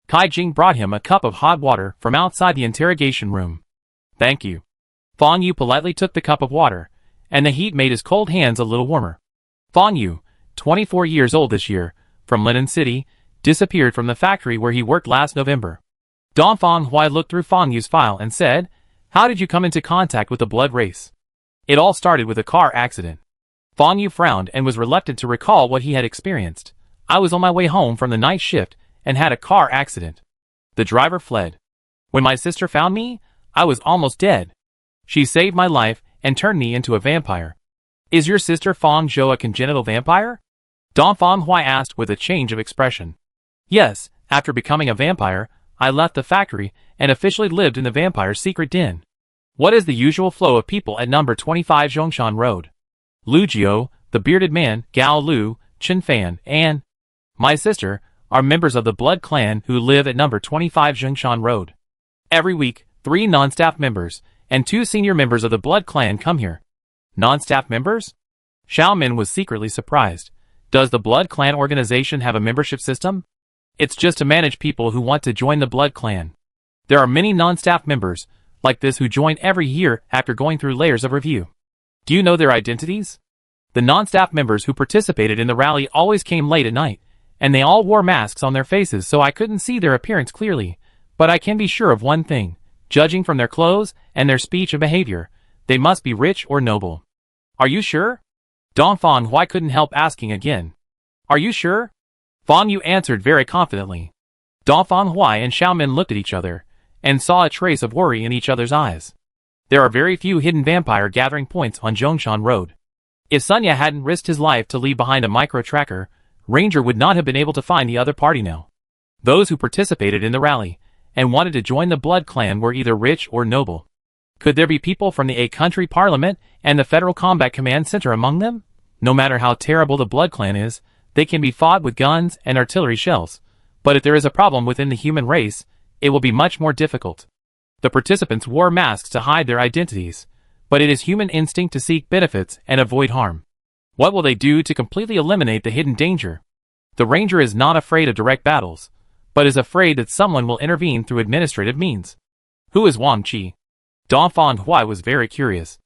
Kai Jing brought him a cup of hot water from outside the interrogation room. Thank you. Fang Yu politely took the cup of water, and the heat made his cold hands a little warmer. Fang Yu, 24 years old this year, from Linen City, disappeared from the factory where he worked last November. Dongfang Hui looked through Fang Yu's file and said, "How did you come into contact with the blood race?" It all started with a car accident. Fang Yu frowned and was reluctant to recall what he had experienced. I was on my way home from the night shift and had a car accident. The driver fled. When my sister found me, I was almost dead. She saved my life and turned me into a vampire. Is your sister Fang Zhou a congenital vampire? Dongfang Hui asked with a change of expression. Yes, after becoming a vampire, I left the factory and officially lived in the vampire's secret den. What is the usual flow of people at number 25 Zhongshan Road? Lu Jiu, the bearded man, Gao Lu, Chen Fan, and my sister are members of the Blood Clan who live at number 25 Zhongshan Road. Every week, 3 non-staff members and 2 senior members of the Blood Clan come here. Non-staff members? Xiaomin was secretly surprised. Does the Blood Clan organization have a membership system? It's just to manage people who want to join the Blood Clan. There are many non-staff members like this who join every year after going through layers of review. Do you know their identities? The non-staff members who participated in the rally always came late at night, and they all wore masks on their faces so I couldn't see their appearance clearly, but I can be sure of one thing. Judging from their clothes and their speech and behavior, they must be rich or noble. Are you sure? Dongfang Hui couldn't help asking again. Are you sure? Fang Yu answered very confidently. Dongfang Hui and Xiaomin looked at each other, and saw a trace of worry in each other's eyes. There are very few hidden vampire gathering points on Zhongshan Road. If Sunya hadn't risked his life to leave behind a micro-tracker, Ranger would not have been able to find the other party now. Those who participated in the rally and wanted to join the Blood Clan were either rich or noble. Could there be people from the A-Country Parliament and the Federal Combat Command Center among them? No matter how terrible the Blood Clan is, they can be fought with guns and artillery shells. But if there is a problem within the human race, it will be much more difficult. The participants wore masks to hide their identities, but it is human instinct to seek benefits and avoid harm. What will they do to completely eliminate the hidden danger? The Ranger is not afraid of direct battles, but is afraid that someone will intervene through administrative means. Who is Wang Qi? Dongfang Hui was very curious.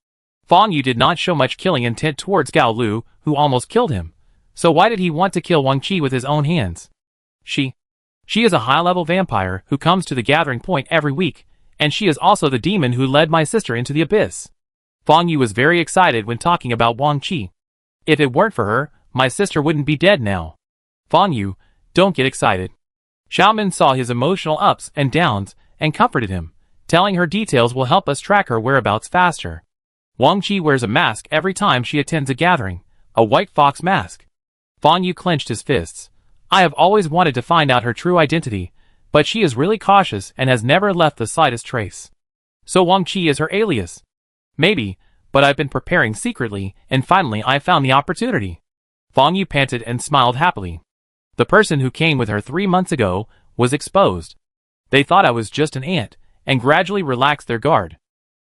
Fang Yu did not show much killing intent towards Gao Lu, who almost killed him. So why did he want to kill Wang Qi with his own hands? She is a high-level vampire who comes to the gathering point every week, and she is also the demon who led my sister into the abyss. Fang Yu was very excited when talking about Wang Qi. If it weren't for her, my sister wouldn't be dead now. Fang Yu, don't get excited. Xiaomin saw his emotional ups and downs and comforted him, telling her details will help us track her whereabouts faster. Wang Qi wears a mask every time she attends a gathering, a white fox mask. Fang Yu clenched his fists. I have always wanted to find out her true identity, but she is really cautious and has never left the slightest trace. So Wang Qi is her alias. Maybe, but I've been preparing secretly, and finally I found the opportunity. Fang Yu panted and smiled happily. The person who came with her 3 months ago was exposed. They thought I was just an ant, and gradually relaxed their guard.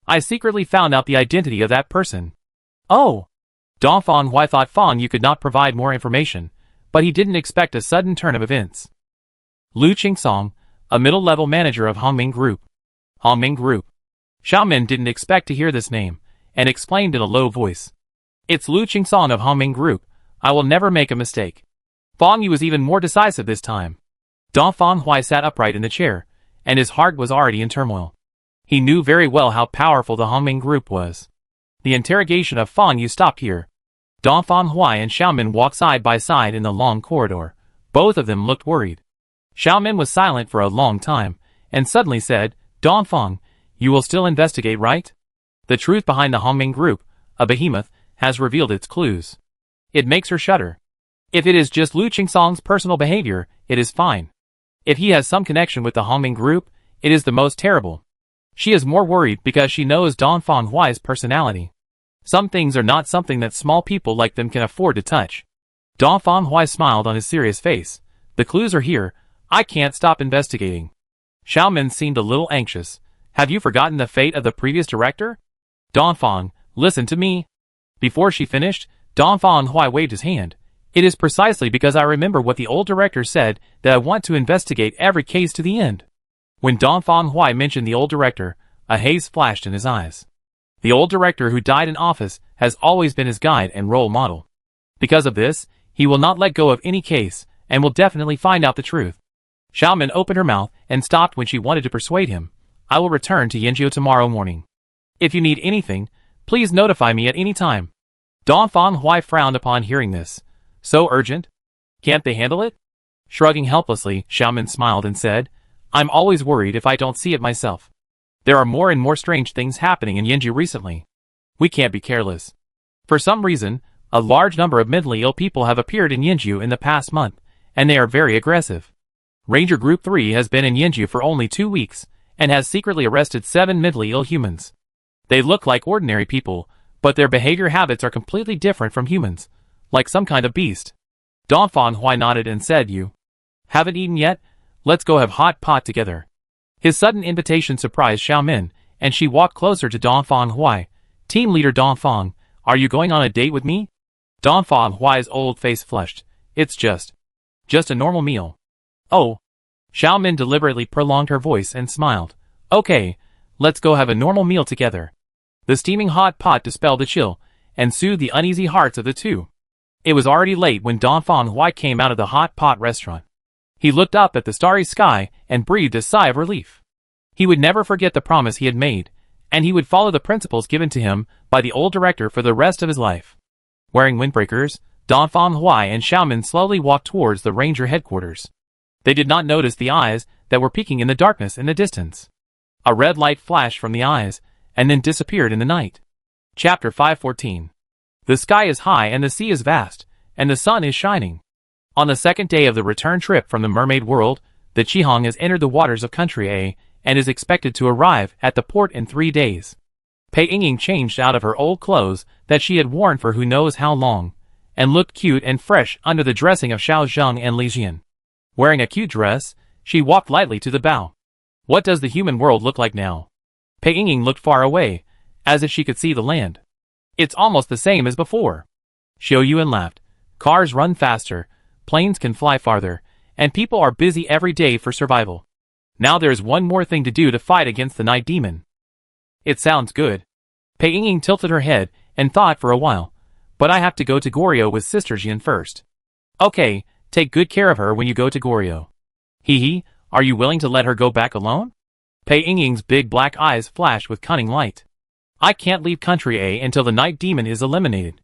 I secretly found out the identity of that person. Oh! Dongfang Hui thought Fang Yu could not provide more information, but he didn't expect a sudden turn of events. Lu Qingsong, a middle-level manager of Hongming Group. Hongming Group. Xiaomin didn't expect to hear this name, and explained in a low voice. It's Lu Qingsong of Hongming Group. I will never make a mistake. Fang Yu was even more decisive this time. Dongfang Hui sat upright in the chair, and his heart was already in turmoil. He knew very well how powerful the Hongming Group was. The interrogation of Fang Yu stopped here. Dongfang Huai and Xiaomin walked side by side in the long corridor. Both of them looked worried. Xiaomin was silent for a long time, and suddenly said, Dongfang, you will still investigate, right? The truth behind the Hongming Group, a behemoth, has revealed its clues. It makes her shudder. If it is just Lu Qingsong's personal behavior, it is fine. If he has some connection with the Hongming Group, it is the most terrible. She is more worried because she knows Dongfang Huai's personality. Some things are not something that small people like them can afford to touch. Dongfang Huai smiled on his serious face. The clues are here. I can't stop investigating. Xiaomin seemed a little anxious. Have you forgotten the fate of the previous director? Dongfang, listen to me. Before she finished, Dongfang Huai waved his hand. It is precisely because I remember what the old director said that I want to investigate every case to the end. When Dongfang Huai mentioned the old director, a haze flashed in his eyes. The old director who died in office has always been his guide and role model. Because of this, he will not let go of any case, and will definitely find out the truth. Xiaomin opened her mouth and stopped when she wanted to persuade him. I will return to Yanjiu tomorrow morning. If you need anything, please notify me at any time. Dongfang Huai frowned upon hearing this. So urgent? Can't they handle it? Shrugging helplessly, Xiaomin smiled and said, I'm always worried if I don't see it myself. There are more and more strange things happening in Yanjiu recently. We can't be careless. For some reason, a large number of mentally ill people have appeared in Yanjiu in the past month, and they are very aggressive. Ranger Group 3 has been in Yanjiu for only 2 weeks, and has secretly arrested 7 mentally ill humans. They look like ordinary people, but their behavior habits are completely different from humans, like some kind of beast. Dongfang Huai nodded and said, You haven't eaten yet? Let's go have hot pot together. His sudden invitation surprised Xiaomin, and she walked closer to Dongfang Huai. Team leader Dongfang, are you going on a date with me? Dongfang Huai's old face flushed. It's just a normal meal. Oh. Xiaomin deliberately prolonged her voice and smiled. Okay, let's go have a normal meal together. The steaming hot pot dispelled the chill, and soothed the uneasy hearts of the two. It was already late when Dongfang Huai came out of the hot pot restaurant. He looked up at the starry sky and breathed a sigh of relief. He would never forget the promise he had made, and he would follow the principles given to him by the old director for the rest of his life. Wearing windbreakers, Dongfang Huai and Xiaomin slowly walked towards the ranger headquarters. They did not notice the eyes that were peeking in the darkness in the distance. A red light flashed from the eyes, and then disappeared in the night. Chapter 514. The sky is high and the sea is vast, and the sun is shining. On the second day of the return trip from the mermaid world, the Qihong has entered the waters of Country A, and is expected to arrive at the port in 3 days. Pei Yingying changed out of her old clothes that she had worn for who knows how long, and looked cute and fresh under the dressing of Xiao Zheng and Li Jian. Wearing a cute dress, she walked lightly to the bow. What does the human world look like now? Pei Yingying looked far away, as if she could see the land. It's almost the same as before. Xiao Yuan laughed. Cars run faster, planes can fly farther, and people are busy every day for survival. Now there's one more thing to do to fight against the night demon. It sounds good. Pei Yingying tilted her head and thought for a while. But I have to go to Goryeo with Sister Jian first. Okay, take good care of her when you go to Goryeo. Hee, are you willing to let her go back alone? Pei Yingying's big black eyes flashed with cunning light. I can't leave Country A until the night demon is eliminated.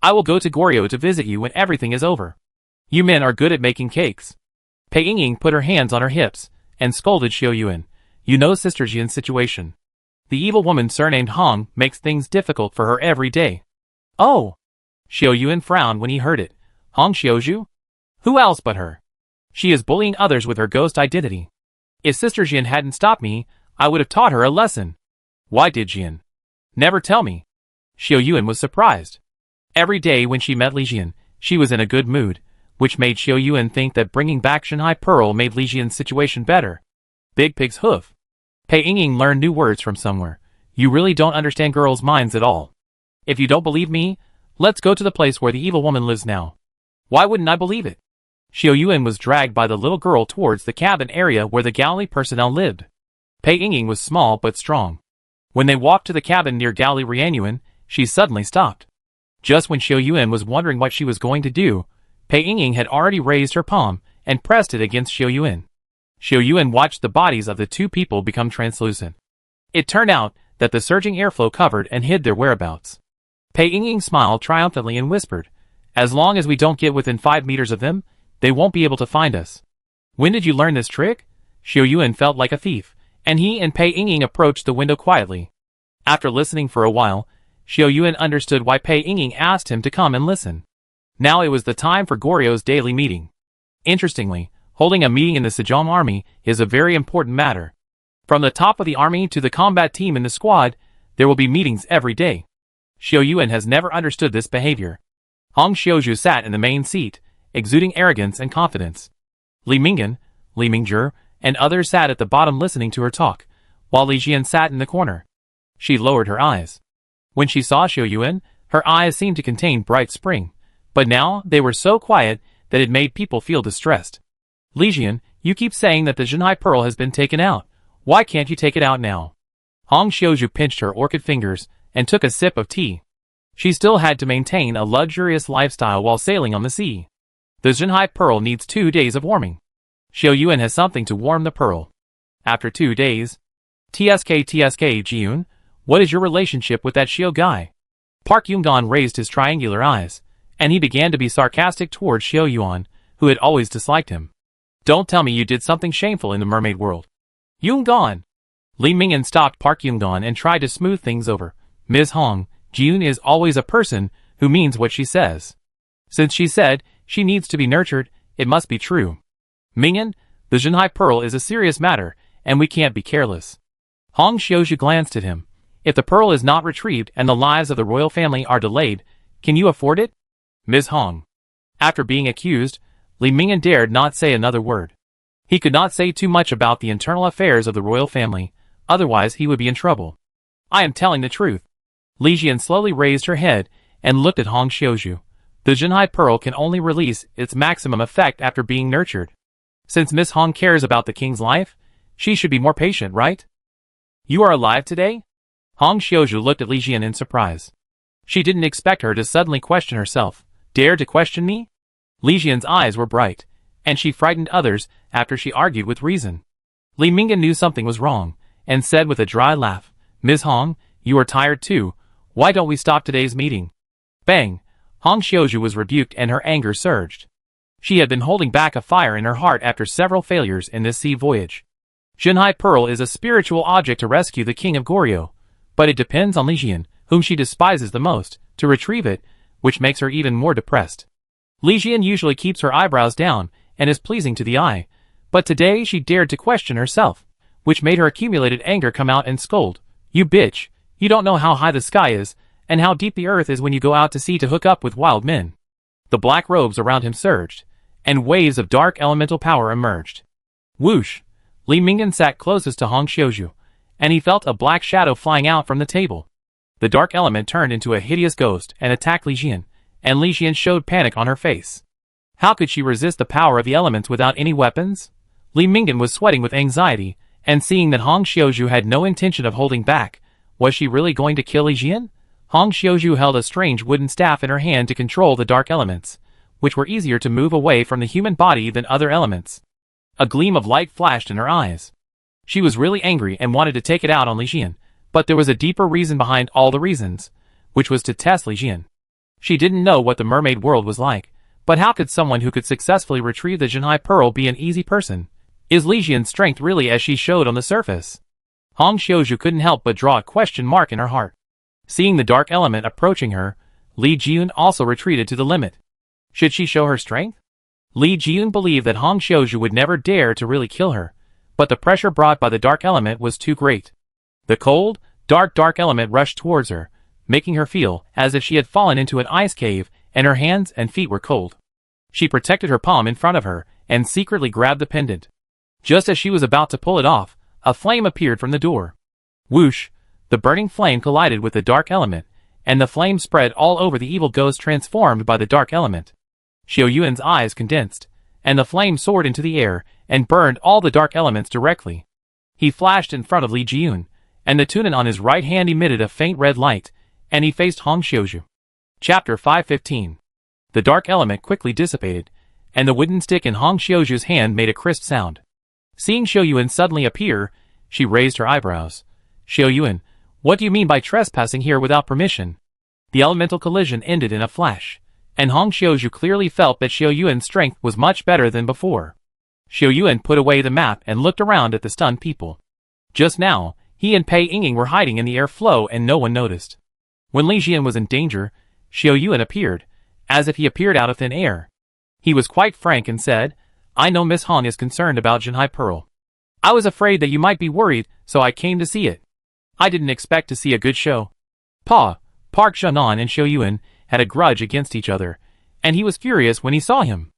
I will go to Goryeo to visit you when everything is over. You men are good at making cakes. Pei Yingying put her hands on her hips and scolded Xiao Yuan. You know Sister Jian's situation. The evil woman surnamed Hong makes things difficult for her every day. Oh! Xiao Yuan frowned when he heard it. Hong Xiaozhu? Who else but her? She is bullying others with her ghost identity. If Sister Jian hadn't stopped me, I would have taught her a lesson. Why did Jian never tell me? Xiao Yuan was surprised. Every day when she met Li Jian, she was in a good mood, which made Xiao Yuan think that bringing back Shanghai Pearl made Li Jian's situation better. Big pig's hoof. Pei Yingying learned new words from somewhere. You really don't understand girls' minds at all. If you don't believe me, let's go to the place where the evil woman lives now. Why wouldn't I believe it? Xiao Yuan was dragged by the little girl towards the cabin area where the galley personnel lived. Pei Yingying was small but strong. When they walked to the cabin near Galley Rianyuan, she suddenly stopped. Just when Xiao Yuan was wondering what she was going to do, Pei Yingying had already raised her palm and pressed it against Xiao Yuan. Xiao Yuan watched the bodies of the two people become translucent. It turned out that the surging airflow covered and hid their whereabouts. Pei Yingying smiled triumphantly and whispered, "As long as we don't get within 5 meters of them, they won't be able to find us." "When did you learn this trick?" Xiao Yuan felt like a thief, and he and Pei Yingying approached the window quietly. After listening for a while, Xiao Yuan understood why Pei Yingying asked him to come and listen. Now it was the time for Goryo's daily meeting. Interestingly, holding a meeting in the Sejong army is a very important matter. From the top of the army to the combat team in the squad, there will be meetings every day. Xiao Yuan has never understood this behavior. Hong Xiaozhu sat in the main seat, exuding arrogance and confidence. Li Mingan, Li Mingzhi, and others sat at the bottom listening to her talk, while Li Jian sat in the corner. She lowered her eyes. When she saw Xiao Yuan, her eyes seemed to contain bright spring, but now they were so quiet that it made people feel distressed. "Li Jian, you keep saying that the Zhenhai Pearl has been taken out. Why can't you take it out now?" Hong Xiaozhu pinched her orchid fingers and took a sip of tea. She still had to maintain a luxurious lifestyle while sailing on the sea. The Zhenhai Pearl needs 2 days of warming. Xiao Yuan has something to warm the pearl. After 2 days, TSK Jiyun, what is your relationship with that Xiao guy? Park Yungan raised his triangular eyes, and he began to be sarcastic towards Xiao Yuan, who had always disliked him. "Don't tell me you did something shameful in the mermaid world." "Yungan!" Li Mingan stopped Park Yungan and tried to smooth things over. "Ms. Hong, Jiyun is always a person who means what she says. Since she said she needs to be nurtured, it must be true. Mingan, the Zhenhai Pearl is a serious matter, and we can't be careless." Hong Xiaozhu glanced at him. "If the pearl is not retrieved and the lives of the royal family are delayed, can you afford it?" "Ms. Hong." After being accused, Li Mingan dared not say another word. He could not say too much about the internal affairs of the royal family, otherwise he would be in trouble. "I am telling the truth." Li Jian slowly raised her head and looked at Hong Xiaozhu. "The Zhenhai Pearl can only release its maximum effect after being nurtured. Since Miss Hong cares about the king's life, she should be more patient, right?" "You are alive today?" Hong Xiaozhu looked at Li Jian in surprise. She didn't expect her to suddenly question herself. "Dare to question me?" Li Jian's eyes were bright, and she frightened others after she argued with reason. Li Mingan knew something was wrong, and said with a dry laugh, "Ms. Hong, you are tired too. Why don't we stop today's meeting?" Bang! Hong Xiaozhu was rebuked and her anger surged. She had been holding back a fire in her heart after several failures in this sea voyage. Zhenhai Pearl is a spiritual object to rescue the king of Goryo, but it depends on Li Jian, whom she despises the most, to retrieve it, which makes her even more depressed. Li Jian usually keeps her eyebrows down and is pleasing to the eye, but today she dared to question herself, which made her accumulated anger come out and scold. "You bitch, you don't know how high the sky is, and how deep the earth is when you go out to sea to hook up with wild men." The black robes around him surged, and waves of dark elemental power emerged. Whoosh! Li Mingan sat closest to Hong Xiaozhu, and he felt a black shadow flying out from the table. The dark element turned into a hideous ghost and attacked Li Jian, and Li Jian showed panic on her face. How could she resist the power of the elements without any weapons? Li Mingan was sweating with anxiety, and seeing that Hong Xiaozhu had no intention of holding back, was she really going to kill Li Jian? Hong Xiaozhu held a strange wooden staff in her hand to control the dark elements, which were easier to move away from the human body than other elements. A gleam of light flashed in her eyes. She was really angry and wanted to take it out on Li Jian, but there was a deeper reason behind all the reasons, which was to test Li Jian. She didn't know what the mermaid world was like, but how could someone who could successfully retrieve the Zhenhai Pearl be an easy person? Is Li Jian's strength really as she showed on the surface? Hong Xiaozhu couldn't help but draw a question mark in her heart. Seeing the dark element approaching her, Li Jiyun also retreated to the limit. Should she show her strength? Li Jiyun believed that Hong Xiaozhu would never dare to really kill her, but the pressure brought by the dark element was too great. The cold, dark element rushed towards her, making her feel as if she had fallen into an ice cave and her hands and feet were cold. She protected her palm in front of her and secretly grabbed the pendant. Just as she was about to pull it off, a flame appeared from the door. Whoosh! The burning flame collided with the dark element, and the flame spread all over the evil ghost transformed by the dark element. Xiao Yuan's eyes condensed, and the flame soared into the air and burned all the dark elements directly. He flashed in front of Li Jiyun, and the tunan on his right hand emitted a faint red light, and he faced Hong Xiaozhu. Chapter 515. The dark element quickly dissipated, and the wooden stick in Hong Xiaozhu's hand made a crisp sound. Seeing Xiao Yuan suddenly appear, she raised her eyebrows. "Xiao Yuan, what do you mean by trespassing here without permission?" The elemental collision ended in a flash, and Hong Xiuzhu clearly felt that Xiao Yuan's strength was much better than before. Xiao Yuan put away the map and looked around at the stunned people. Just now, he and Pei Yingying were hiding in the airflow and no one noticed. When Li Jian was in danger, Xiao Yuan appeared, as if he appeared out of thin air. He was quite frank and said, "I know Miss Hong is concerned about Jinhai Pearl. I was afraid that you might be worried, so I came to see it. I didn't expect to see a good show." Park Zhenan and Xiao Yuan had a grudge against each other, and he was furious when he saw him.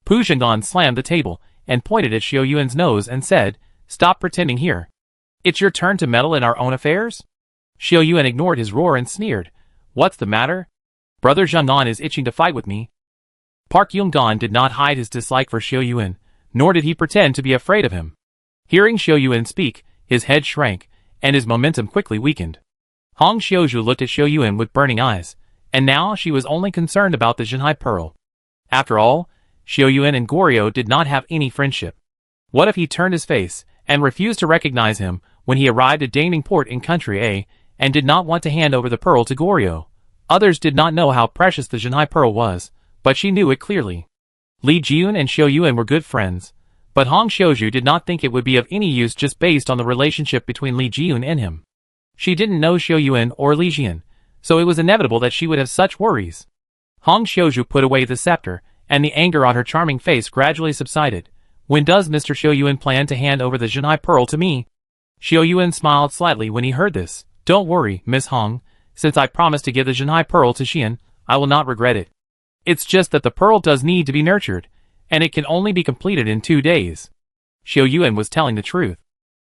Pu Zhengan slammed the table and pointed at Xiao Yuan's nose and said, "Stop pretending here. It's your turn to meddle in our own affairs?" Xiao Yuan ignored his roar and sneered, "What's the matter? Brother Zhengan is itching to fight with me." Park Yongdan did not hide his dislike for Xiao Yuan, nor did he pretend to be afraid of him. Hearing Xiao Yuan speak, his head shrank, and his momentum quickly weakened. Hong Xiuzhu looked at Xiao Yuan with burning eyes, and now she was only concerned about the Jinhai Pearl. After all, Xiao Yuan and Goryo did not have any friendship. What if he turned his face and refused to recognize him when he arrived at Daning Port in Country A and did not want to hand over the pearl to Goryo? Others did not know how precious the Jinhai Pearl was, but she knew it clearly. Li Jian and Xiao Yuan were good friends, but Hong Xiuzhu did not think it would be of any use just based on the relationship between Li Jian and him. She didn't know Xiao Yuan or Li Jian, so it was inevitable that she would have such worries. Hong Xiuzhu put away the scepter, and the anger on her charming face gradually subsided. "When does Mr. Xiao Yuan plan to hand over the Jinhai Pearl to me?" Xiao Yuan smiled slightly when he heard this. "Don't worry, Miss Hong. Since I promised to give the Jinhai Pearl to Xian, I will not regret it. It's just that the pearl does need to be nurtured, and it can only be completed in 2 days." Xiao Yuan was telling the truth.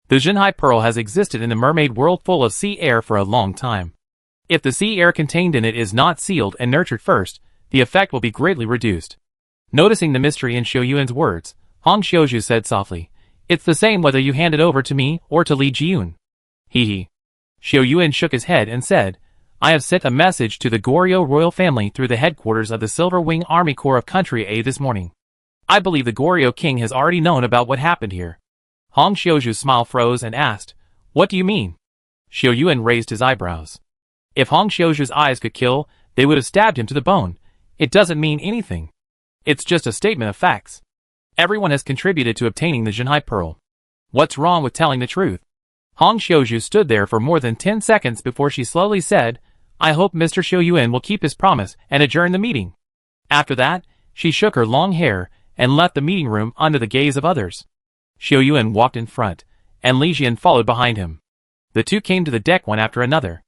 The Jinhai Pearl has existed in the mermaid world full of sea air for a long time. If the sea air contained in it is not sealed and nurtured first, the effect will be greatly reduced. Noticing the mystery in Xiao Yuan's words, Hong Xiuzhu said softly, "It's the same whether you hand it over to me or to Li Jian." He. Xiao Yuan shook his head and said, "I have sent a message to the Goryo royal family through the headquarters of the Silver Wing Army Corps of Country A this morning. I believe the Goryo king has already known about what happened here." Hong Xiuzhu's smile froze and asked, "What do you mean?" Xiao Yuan raised his eyebrows. If Hong Xiuzhu's eyes could kill, they would have stabbed him to the bone. It doesn't mean anything. It's just a statement of facts. Everyone has contributed to obtaining the Jinhai Pearl. What's wrong with telling the truth? Hong Xiuzhu stood there for more than 10 seconds before she slowly said, "I hope Mr. Xiao Yuan will keep his promise and adjourn the meeting." After that, she shook her long hair and left the meeting room under the gaze of others. Xiao Yuan walked in front, and Li Jian followed behind him. The two came to the deck one after another.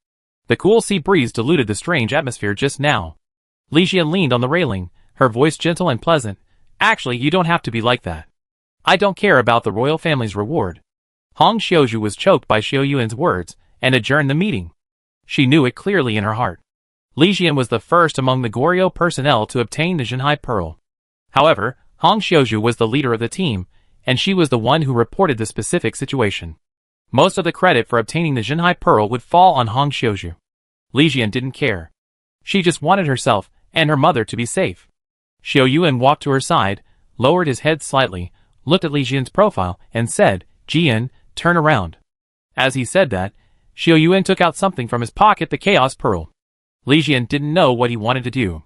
The cool sea breeze diluted the strange atmosphere just now. Li Jian leaned on the railing, her voice gentle and pleasant. "Actually, you don't have to be like that. I don't care about the royal family's reward." Hong Xiuzhu was choked by Xiao Yuan's words and adjourned the meeting. She knew it clearly in her heart. Li Jian was the first among the Goryo personnel to obtain the Jinhai Pearl. However, Hong Xiuzhu was the leader of the team, and she was the one who reported the specific situation. Most of the credit for obtaining the Jinhai Pearl would fall on Hong Xiuzhu. Li Jian didn't care. She just wanted herself and her mother to be safe. Xiao Yuan walked to her side, lowered his head slightly, looked at Li Jian's profile, and said, "Jian, turn around." As he said that, Xiao Yuan took out something from his pocket, the Chaos Pearl. Li Jian didn't know what he wanted to do.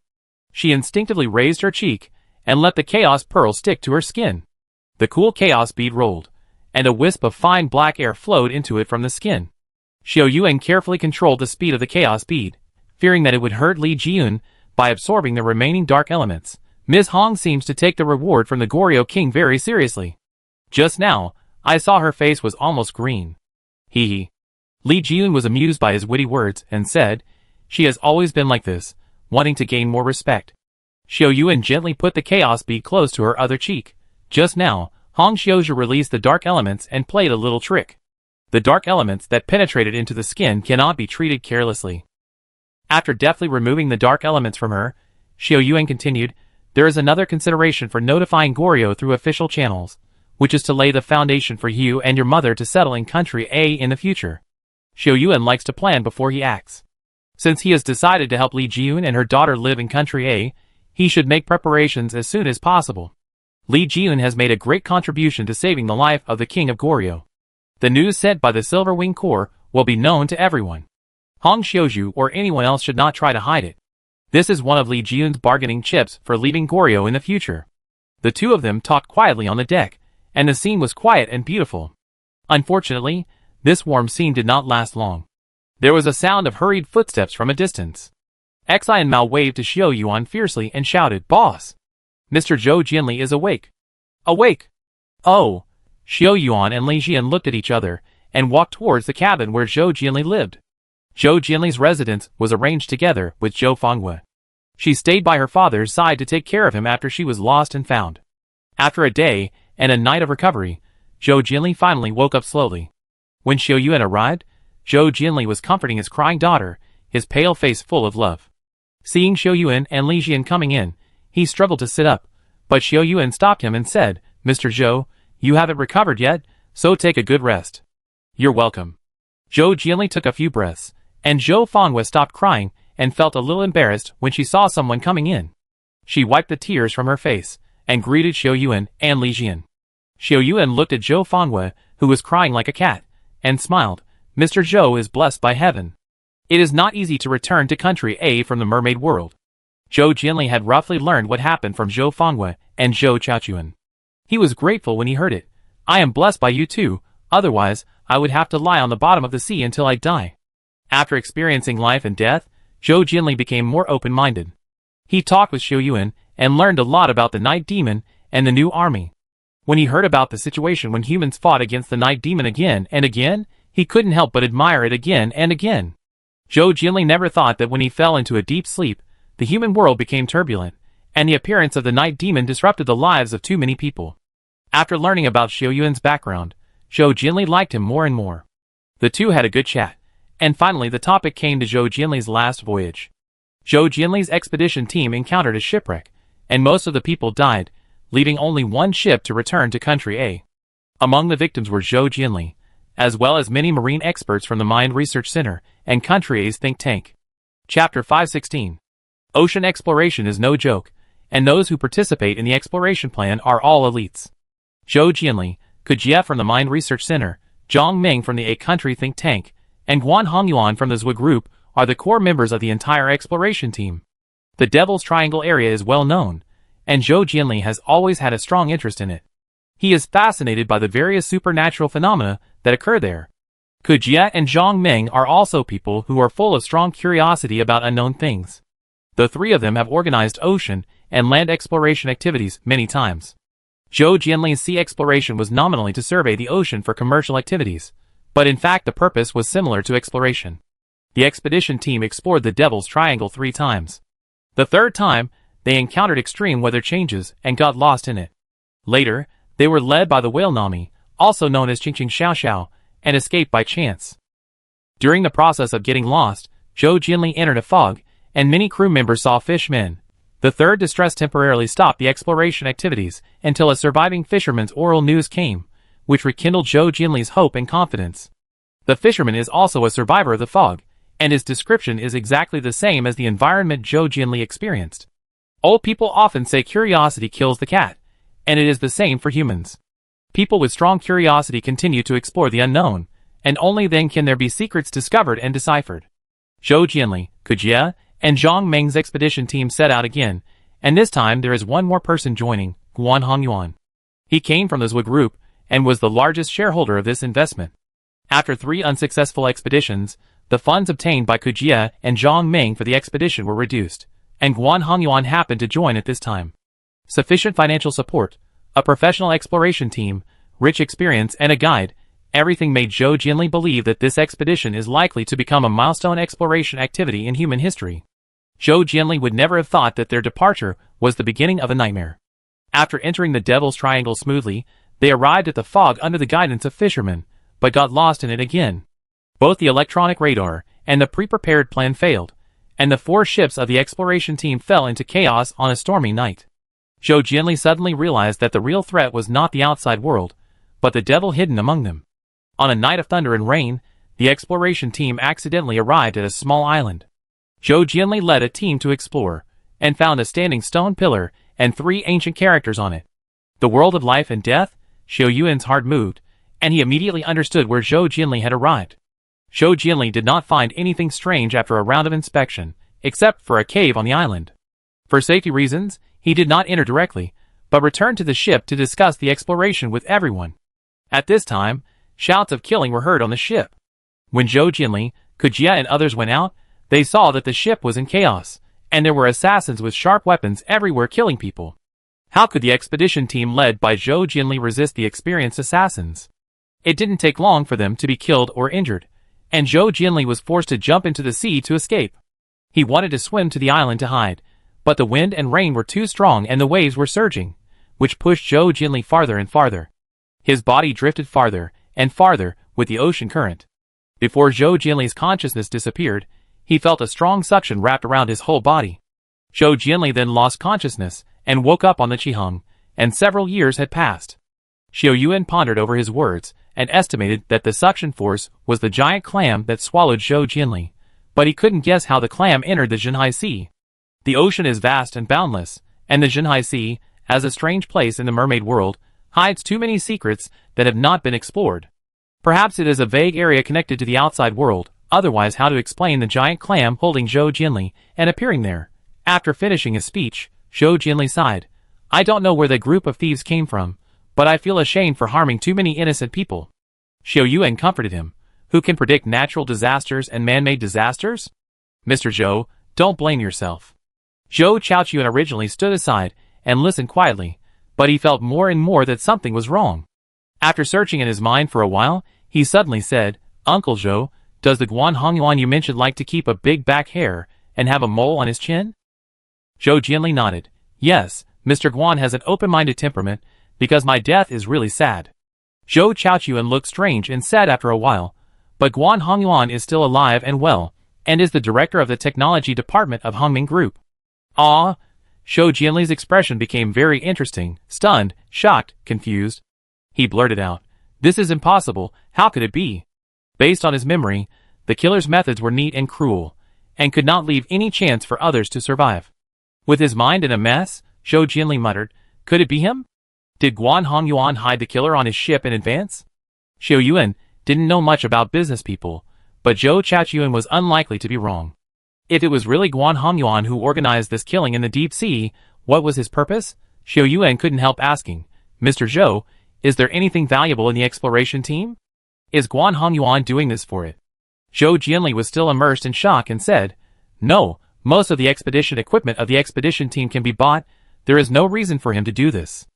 She instinctively raised her cheek and let the Chaos Pearl stick to her skin. The cool chaos bead rolled, and a wisp of fine black air flowed into it from the skin. Xiao Yuan carefully controlled the speed of the chaos bead, fearing that it would hurt Li Jian by absorbing the remaining dark elements. Ms. Hong seems to take the reward from the Goryo king very seriously. Just now, I saw her face was almost green. Li Jian was amused by his witty words and said, "She has always been like this, wanting to gain more respect." Xiao Yuan gently put the chaos bead close to her other cheek. Just now, Hong Xiuzhu released the dark elements and played a little trick. The dark elements that penetrated into the skin cannot be treated carelessly. After deftly removing the dark elements from her, Xiao Yuan continued, "There is another consideration for notifying Goryo through official channels, which is to lay the foundation for you and your mother to settle in Country A in the future." Xiao Yuan likes to plan before he acts. Since he has decided to help Li Jian and her daughter live in Country A, he should make preparations as soon as possible. Li Jian has made a great contribution to saving the life of the king of Goryo. The news sent by the Silver Wing Corps will be known to everyone. Hong Xiaoju or anyone else should not try to hide it. This is one of Li Jian's bargaining chips for leaving Goryeo in the future. The two of them talked quietly on the deck, and the scene was quiet and beautiful. Unfortunately, this warm scene did not last long. There was a sound of hurried footsteps from a distance. Xi and Mao waved to Xiao Yuan fiercely and shouted, "Boss! Mr. Zhou Jinli is awake!" "Awake!" "Oh!" Xiao Yuan and Li Jian looked at each other and walked towards the cabin where Zhou Jinli lived. Zhou Jinli's residence was arranged together with Zhou Fangwe. She stayed by her father's side to take care of him after she was lost and found. After a day and a night of recovery, Zhou Jinli finally woke up slowly. When Xiao Yuan arrived, Zhou Jinli was comforting his crying daughter, his pale face full of love. Seeing Xiao Yuan and Li Jian coming in, he struggled to sit up, but Xiao Yuan stopped him and said, "Mr. Zhou, you haven't recovered yet, so take a good rest." "You're welcome." Zhou Jinli took a few breaths, and Zhou Fangwe stopped crying and felt a little embarrassed when she saw someone coming in. She wiped the tears from her face and greeted Xiao Yuan and Li Jian. Xiao Yuan looked at Zhou Fangwe, who was crying like a cat, and smiled. "Mr. Zhou is blessed by heaven. It is not easy to return to country A from the mermaid world." Zhou Jinli had roughly learned what happened from Zhou Fangwe and Zhou Chaochuan. He was grateful when he heard it. "I am blessed by you too, otherwise I would have to lie on the bottom of the sea until I die." After experiencing life and death, Zhou Jinli became more open-minded. He talked with Xiao Yuan and learned a lot about the Night Demon and the new army. When he heard about the situation when humans fought against the Night Demon again and again, he couldn't help but admire it again and again. Zhou Jinli never thought that when he fell into a deep sleep, the human world became turbulent, and the appearance of the Night Demon disrupted the lives of too many people. After learning about Xiao Yuan's background, Zhou Jinli liked him more and more. The two had a good chat, and finally the topic came to Zhou Jinli's last voyage. Zhou Jinli's expedition team encountered a shipwreck, and most of the people died, leaving only one ship to return to Country A. Among the victims were Zhou Jinli, as well as many marine experts from the Mind Research Center and Country A's think tank. Chapter 516. Ocean exploration is no joke, and those who participate in the exploration plan are all elites. Zhou Jinli, Kujia from the Mind Research Center, Zhang Ming from the A Country think tank, and Guan Hongyuan from the Zhui group are the core members of the entire exploration team. The Devil's Triangle area is well known, and Zhou Jinli has always had a strong interest in it. He is fascinated by the various supernatural phenomena that occur there. Kujia and Zhang Ming are also people who are full of strong curiosity about unknown things. The three of them have organized ocean and land exploration activities many times. Zhou Jinli's sea exploration was nominally to survey the ocean for commercial activities, but in fact the purpose was similar to exploration. The expedition team explored the Devil's Triangle 3 times. The third time, they encountered extreme weather changes and got lost in it. Later, they were led by the whale Nami, also known as Qingqing Xiaoxiao, and escaped by chance. During the process of getting lost, Zhou Jinli entered a fog, and many crew members saw fishmen. The third distress temporarily stopped the exploration activities until a surviving fisherman's oral news came, which rekindled Zhou Jinli's hope and confidence. The fisherman is also a survivor of the fog, and his description is exactly the same as the environment Zhou Jinli experienced. Old people often say curiosity kills the cat, and it is the same for humans. People with strong curiosity continue to explore the unknown, and only then can there be secrets discovered and deciphered. Zhou Jinli, Kujia, and Zhang Ming's expedition team set out again, and this time there is one more person joining, Guan Hongyuan. He came from the Zhui group, and was the largest shareholder of this investment. After 3 unsuccessful expeditions, the funds obtained by Kujia and Zhang Ming for the expedition were reduced, and Guan Hongyuan happened to join at this time. Sufficient financial support, a professional exploration team, rich experience and a guide, everything made Zhou Jinli believe that this expedition is likely to become a milestone exploration activity in human history. Zhou Jinli would never have thought that their departure was the beginning of a nightmare. After entering the Devil's Triangle smoothly, they arrived at the fog under the guidance of fishermen, but got lost in it again. Both the electronic radar and the pre-prepared plan failed, and the 4 ships of the exploration team fell into chaos on a stormy night. Zhou Jinli suddenly realized that the real threat was not the outside world, but the devil hidden among them. On a night of thunder and rain, the exploration team accidentally arrived at a small island. Zhou Jinli led a team to explore, and found a standing stone pillar and 3 ancient characters on it. The world of life and death? Xiao Yuan's heart moved, and he immediately understood where Zhou Jinli had arrived. Zhou Jinli did not find anything strange after a round of inspection, except for a cave on the island. For safety reasons, he did not enter directly, but returned to the ship to discuss the exploration with everyone. At this time, shouts of killing were heard on the ship. When Zhou Jinli, Kujia and others went out, they saw that the ship was in chaos, and there were assassins with sharp weapons everywhere killing people. How could the expedition team led by Zhou Jinli resist the experienced assassins? It didn't take long for them to be killed or injured, and Zhou Jinli was forced to jump into the sea to escape. He wanted to swim to the island to hide, but the wind and rain were too strong and the waves were surging, which pushed Zhou Jinli farther and farther. His body drifted farther and farther with the ocean current. Before Zhou Jinli's consciousness disappeared, he felt a strong suction wrapped around his whole body. Zhou Jinli then lost consciousness and woke up on the Qiheng, and several years had passed. Xiao Yuan pondered over his words and estimated that the suction force was the giant clam that swallowed Zhou Jinli, but he couldn't guess how the clam entered the Zhenhai Sea. The ocean is vast and boundless, and the Zhenhai Sea, as a strange place in the mermaid world, hides too many secrets that have not been explored. Perhaps it is a vague area connected to the outside world, otherwise how to explain the giant clam holding Zhou Jinli and appearing there. After finishing his speech, Zhou Jinli sighed. I don't know where the group of thieves came from, but I feel ashamed for harming too many innocent people. Xiao Yuan comforted him. Who can predict natural disasters and man-made disasters? Mr. Zhou, don't blame yourself. Zhou Chaochuan originally stood aside and listened quietly, but he felt more and more that something was wrong. After searching in his mind for a while, he suddenly said, Uncle Zhou, does the Guan Hongyuan you mentioned like to keep a big back hair and have a mole on his chin? Zhou Jinli nodded. Yes, Mr. Guan has an open-minded temperament, because my death is really sad. Zhou Chaochuan looked strange and sad after a while, but Guan Hongyuan is still alive and well, and is the director of the technology department of Hongming Group. Ah! Zhou Jinli's expression became very interesting, stunned, shocked, confused. He blurted out, This is impossible, how could it be? Based on his memory, the killer's methods were neat and cruel, and could not leave any chance for others to survive. With his mind in a mess, Zhou Jinli muttered, Could it be him? Did Guan Hongyuan hide the killer on his ship in advance? Xiao Yuan didn't know much about business people, but Zhou Chaochuan was unlikely to be wrong. If it was really Guan Hongyuan who organized this killing in the deep sea, what was his purpose? Xiao Yuan couldn't help asking, Mr. Zhou, is there anything valuable in the exploration team? Is Guan Hongyuan doing this for it? Zhou Jinli was still immersed in shock and said, No, most of the expedition equipment of the expedition team can be bought, there is no reason for him to do this.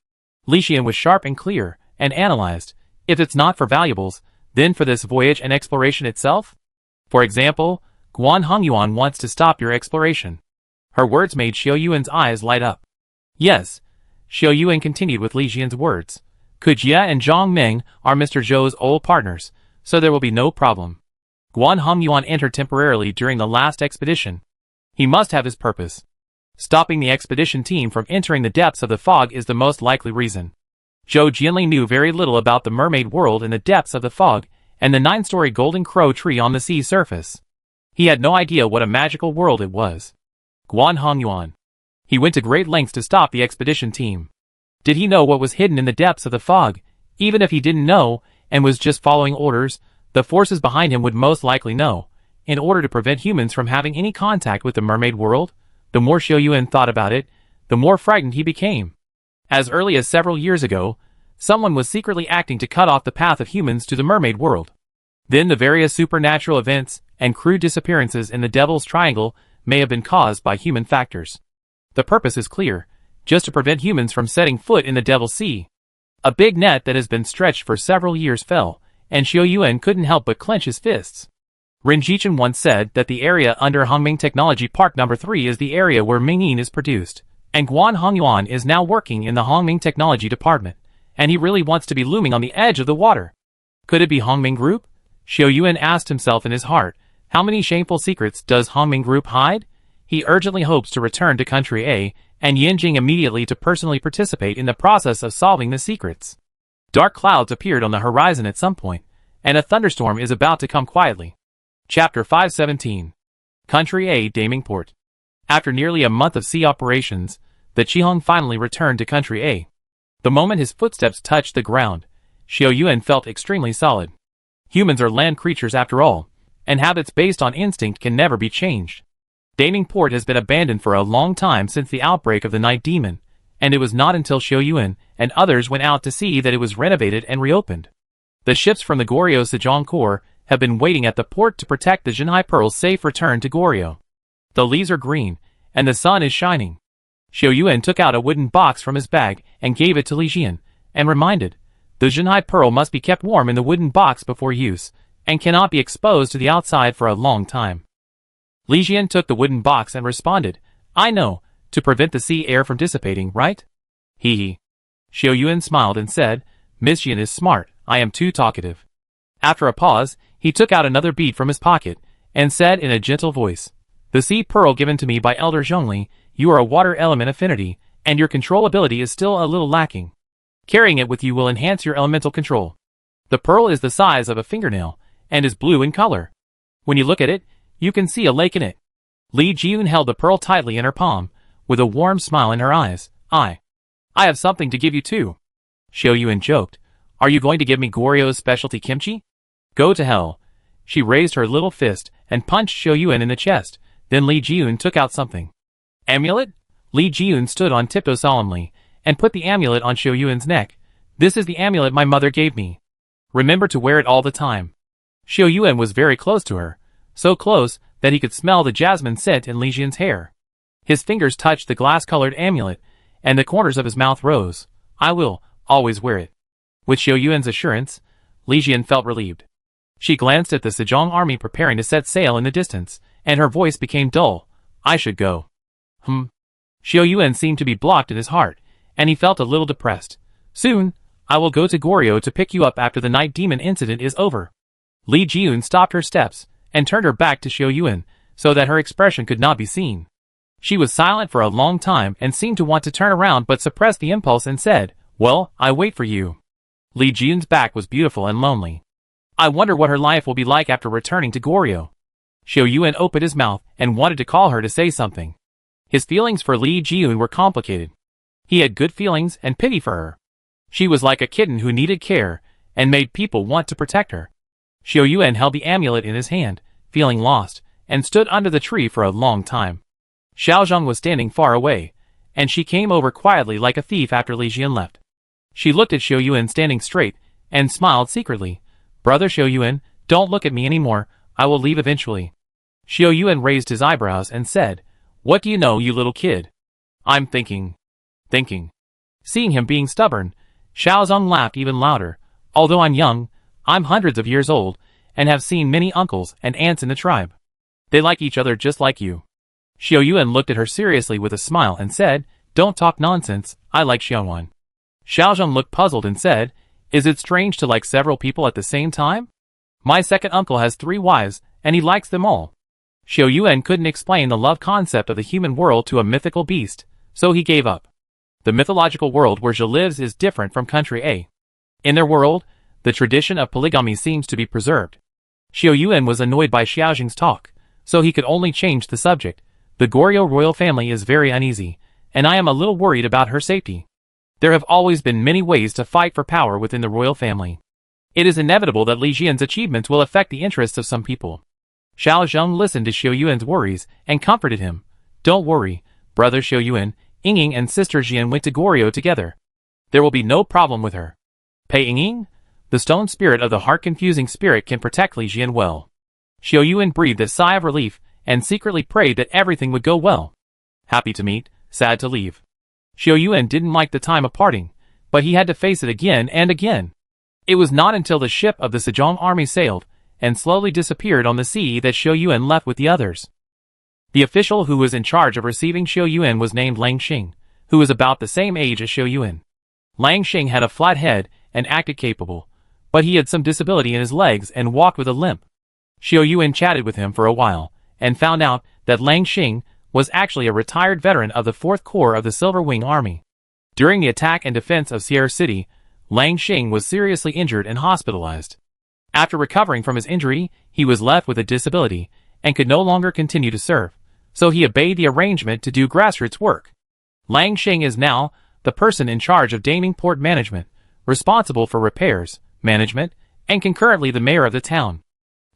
Li Xian was sharp and clear, and analyzed, if it's not for valuables, then for this voyage and exploration itself? For example, Guan Hongyuan wants to stop your exploration. Her words made Xiao Yuan's eyes light up. Yes, Xiao Yuan continued with Li Xian's words. Kujia and Zhang Ming are Mr. Zhou's old partners, so there will be no problem. Guan Hongyuan entered temporarily during the last expedition. He must have his purpose. Stopping the expedition team from entering the depths of the fog is the most likely reason. Zhou Jinli knew very little about the mermaid world in the depths of the fog and the 9-story golden crow tree on the sea surface. He had no idea what a magical world it was. Guan Hongyuan. He went to great lengths to stop the expedition team. Did he know what was hidden in the depths of the fog? Even if he didn't know and was just following orders, the forces behind him would most likely know. In order to prevent humans from having any contact with the mermaid world, the more Xiao Yuan thought about it, the more frightened he became. As early as several years ago, someone was secretly acting to cut off the path of humans to the mermaid world. Then the various supernatural events and crude disappearances in the Devil's Triangle may have been caused by human factors. The purpose is clear, just to prevent humans from setting foot in the Devil's Sea. A big net that has been stretched for several years fell, and Xiao Yuan couldn't help but clench his fists. Ren Jichen once said that the area under Hongming Technology Park No. 3 is the area where Mingyin is produced, and Guan Hongyuan is now working in the Hongming Technology Department, and he really wants to be looming on the edge of the water. Could it be Hongming Group? Xiao Yuan asked himself in his heart, how many shameful secrets does Hongming Group hide? He urgently hopes to return to Country A, and Yanjing immediately to personally participate in the process of solving the secrets. Dark clouds appeared on the horizon at some point, and a thunderstorm is about to come quietly. Chapter 517. Country A Daming Port. After nearly a month of sea operations, the Qiheng finally returned to Country A. The moment his footsteps touched the ground, Xiao Yuan felt extremely solid. Humans are land creatures after all, and habits based on instinct can never be changed. Daming Port has been abandoned for a long time since the outbreak of the Night Demon, and it was not until Xiao Yuan and others went out to sea that it was renovated and reopened. The ships from the Goryeo Sejong Corps have been waiting at the port to protect the Jinhai Pearl's safe return to Goryeo. The leaves are green, and the sun is shining. Xiao Yuan took out a wooden box from his bag and gave it to Li Jian, and reminded, the Jinhai Pearl must be kept warm in the wooden box before use, and cannot be exposed to the outside for a long time. Li Jian took the wooden box and responded, I know, to prevent the sea air from dissipating, right? Hee hee. Xiao Yuan smiled and said, Miss Jian is smart, I am too talkative. After a pause, he took out another bead from his pocket, and said in a gentle voice, the sea pearl given to me by Elder Zhongli, you are a water element affinity, and your control ability is still a little lacking. Carrying it with you will enhance your elemental control. The pearl is the size of a fingernail, and is blue in color. When you look at it, you can see a lake in it. Li Jian held the pearl tightly in her palm, with a warm smile in her eyes. I have something to give you too. Xiao Yuan joked, are you going to give me Goryeo's specialty kimchi? Go to hell. She raised her little fist and punched Xiao Yuan in the chest. Then Li Jian took out something. Amulet? Li Jian stood on tiptoe solemnly, and put the amulet on Xiao Yuan's neck. This is the amulet my mother gave me. Remember to wear it all the time. Xiao Yuan was very close to her, so close that he could smell the jasmine scent in Li Jian's hair. His fingers touched the glass-colored amulet, and the corners of his mouth rose. I will always wear it. With Xiao Yuan's assurance, Li Jian felt relieved. She glanced at the Sejong army preparing to set sail in the distance, and her voice became dull. I should go. Xiao Yuan seemed to be blocked in his heart, and he felt a little depressed. Soon, I will go to Goryeo to pick you up after the Night Demon incident is over. Li Jian stopped her steps, and turned her back to Xiao Yuan, so that her expression could not be seen. She was silent for a long time and seemed to want to turn around but suppressed the impulse and said, well, I wait for you. Li Jian's back was beautiful and lonely. I wonder what her life will be like after returning to Goryeo. Xiao Yuan opened his mouth and wanted to call her to say something. His feelings for Li Jian were complicated. He had good feelings and pity for her. She was like a kitten who needed care, and made people want to protect her. Xiao Yuan held the amulet in his hand, feeling lost, and stood under the tree for a long time. Xiaozhong was standing far away, and she came over quietly like a thief after Li Jian left. She looked at Xiao Yuan standing straight, and smiled secretly. Brother Xiao Yuan, don't look at me anymore, I will leave eventually. Xiao Yuan raised his eyebrows and said, what do you know, you little kid? I'm thinking. Seeing him being stubborn, Xiaozhong laughed even louder. Although I'm young, I'm hundreds of years old, and have seen many uncles and aunts in the tribe. They like each other just like you. Xiao Yuan looked at her seriously with a smile and said, don't talk nonsense, I like Xiaowan. Xiaozhong looked puzzled and said, is it strange to like several people at the same time? My second uncle has 3 wives, and he likes them all. Xiao Yuan couldn't explain the love concept of the human world to a mythical beast, so he gave up. The mythological world where Zhe lives is different from country A. In their world, the tradition of polygamy seems to be preserved. Xiao Yuan was annoyed by Xiaozhong's talk, so he could only change the subject. The Goryeo royal family is very uneasy, and I am a little worried about her safety. There have always been many ways to fight for power within the royal family. It is inevitable that Li Jian's achievements will affect the interests of some people. Xiaozhong listened to Xiao Yuan's worries and comforted him. Don't worry, brother Xiao Yuan, Yingying and sister Jian went to Goryeo together. There will be no problem with her. Pei Yingying? The stone spirit of the heart-confusing spirit can protect Li Jian well. Xiao Yuan breathed a sigh of relief, and secretly prayed that everything would go well. Happy to meet, sad to leave. Xiao Yuan didn't like the time of parting, but he had to face it again and again. It was not until the ship of the Sejong army sailed, and slowly disappeared on the sea that Xiao Yuan left with the others. The official who was in charge of receiving Xiao Yuan was named Lang Xing, who was about the same age as Xiao Yuan. Lang Xing had a flat head and acted capable, but he had some disability in his legs and walked with a limp. Xiao Yuan chatted with him for a while, and found out that Lang Xing was actually a retired veteran of the 4th Corps of the Silver Wing Army. During the attack and defense of Sierra City, Lang Xing was seriously injured and hospitalized. After recovering from his injury, he was left with a disability, and could no longer continue to serve, so he obeyed the arrangement to do grassroots work. Lang Xing is now the person in charge of Daming Port Management, responsible for repairs, management, and concurrently the mayor of the town.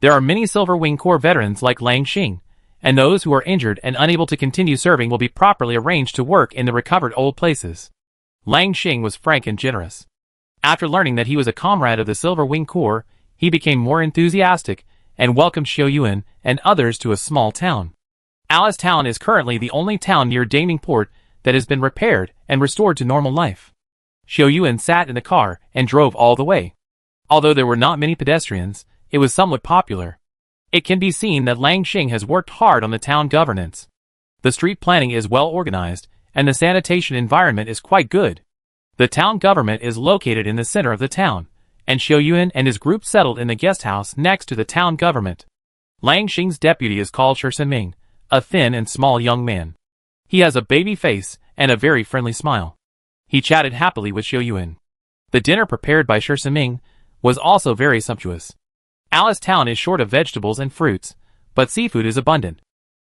There are many Silver Wing Corps veterans like Lang Xing, and those who are injured and unable to continue serving will be properly arranged to work in the recovered old places. Lang Xing was frank and generous. After learning that he was a comrade of the Silver Wing Corps, he became more enthusiastic and welcomed Xiao Yuan and others to a small town. Alice Town is currently the only town near Daming Port that has been repaired and restored to normal life. Xiao Yuan sat in the car and drove all the way. Although there were not many pedestrians, it was somewhat popular. It can be seen that Lang Xing has worked hard on the town governance. The street planning is well organized, and the sanitation environment is quite good. The town government is located in the center of the town, and Xiao Yuan and his group settled in the guest house next to the town government. Lang Xing's deputy is called Shi Ming, a thin and small young man. He has a baby face and a very friendly smile. He chatted happily with Xiao Yuan. The dinner prepared by Shi Ming was also very sumptuous. Alice Town is short of vegetables and fruits, but seafood is abundant.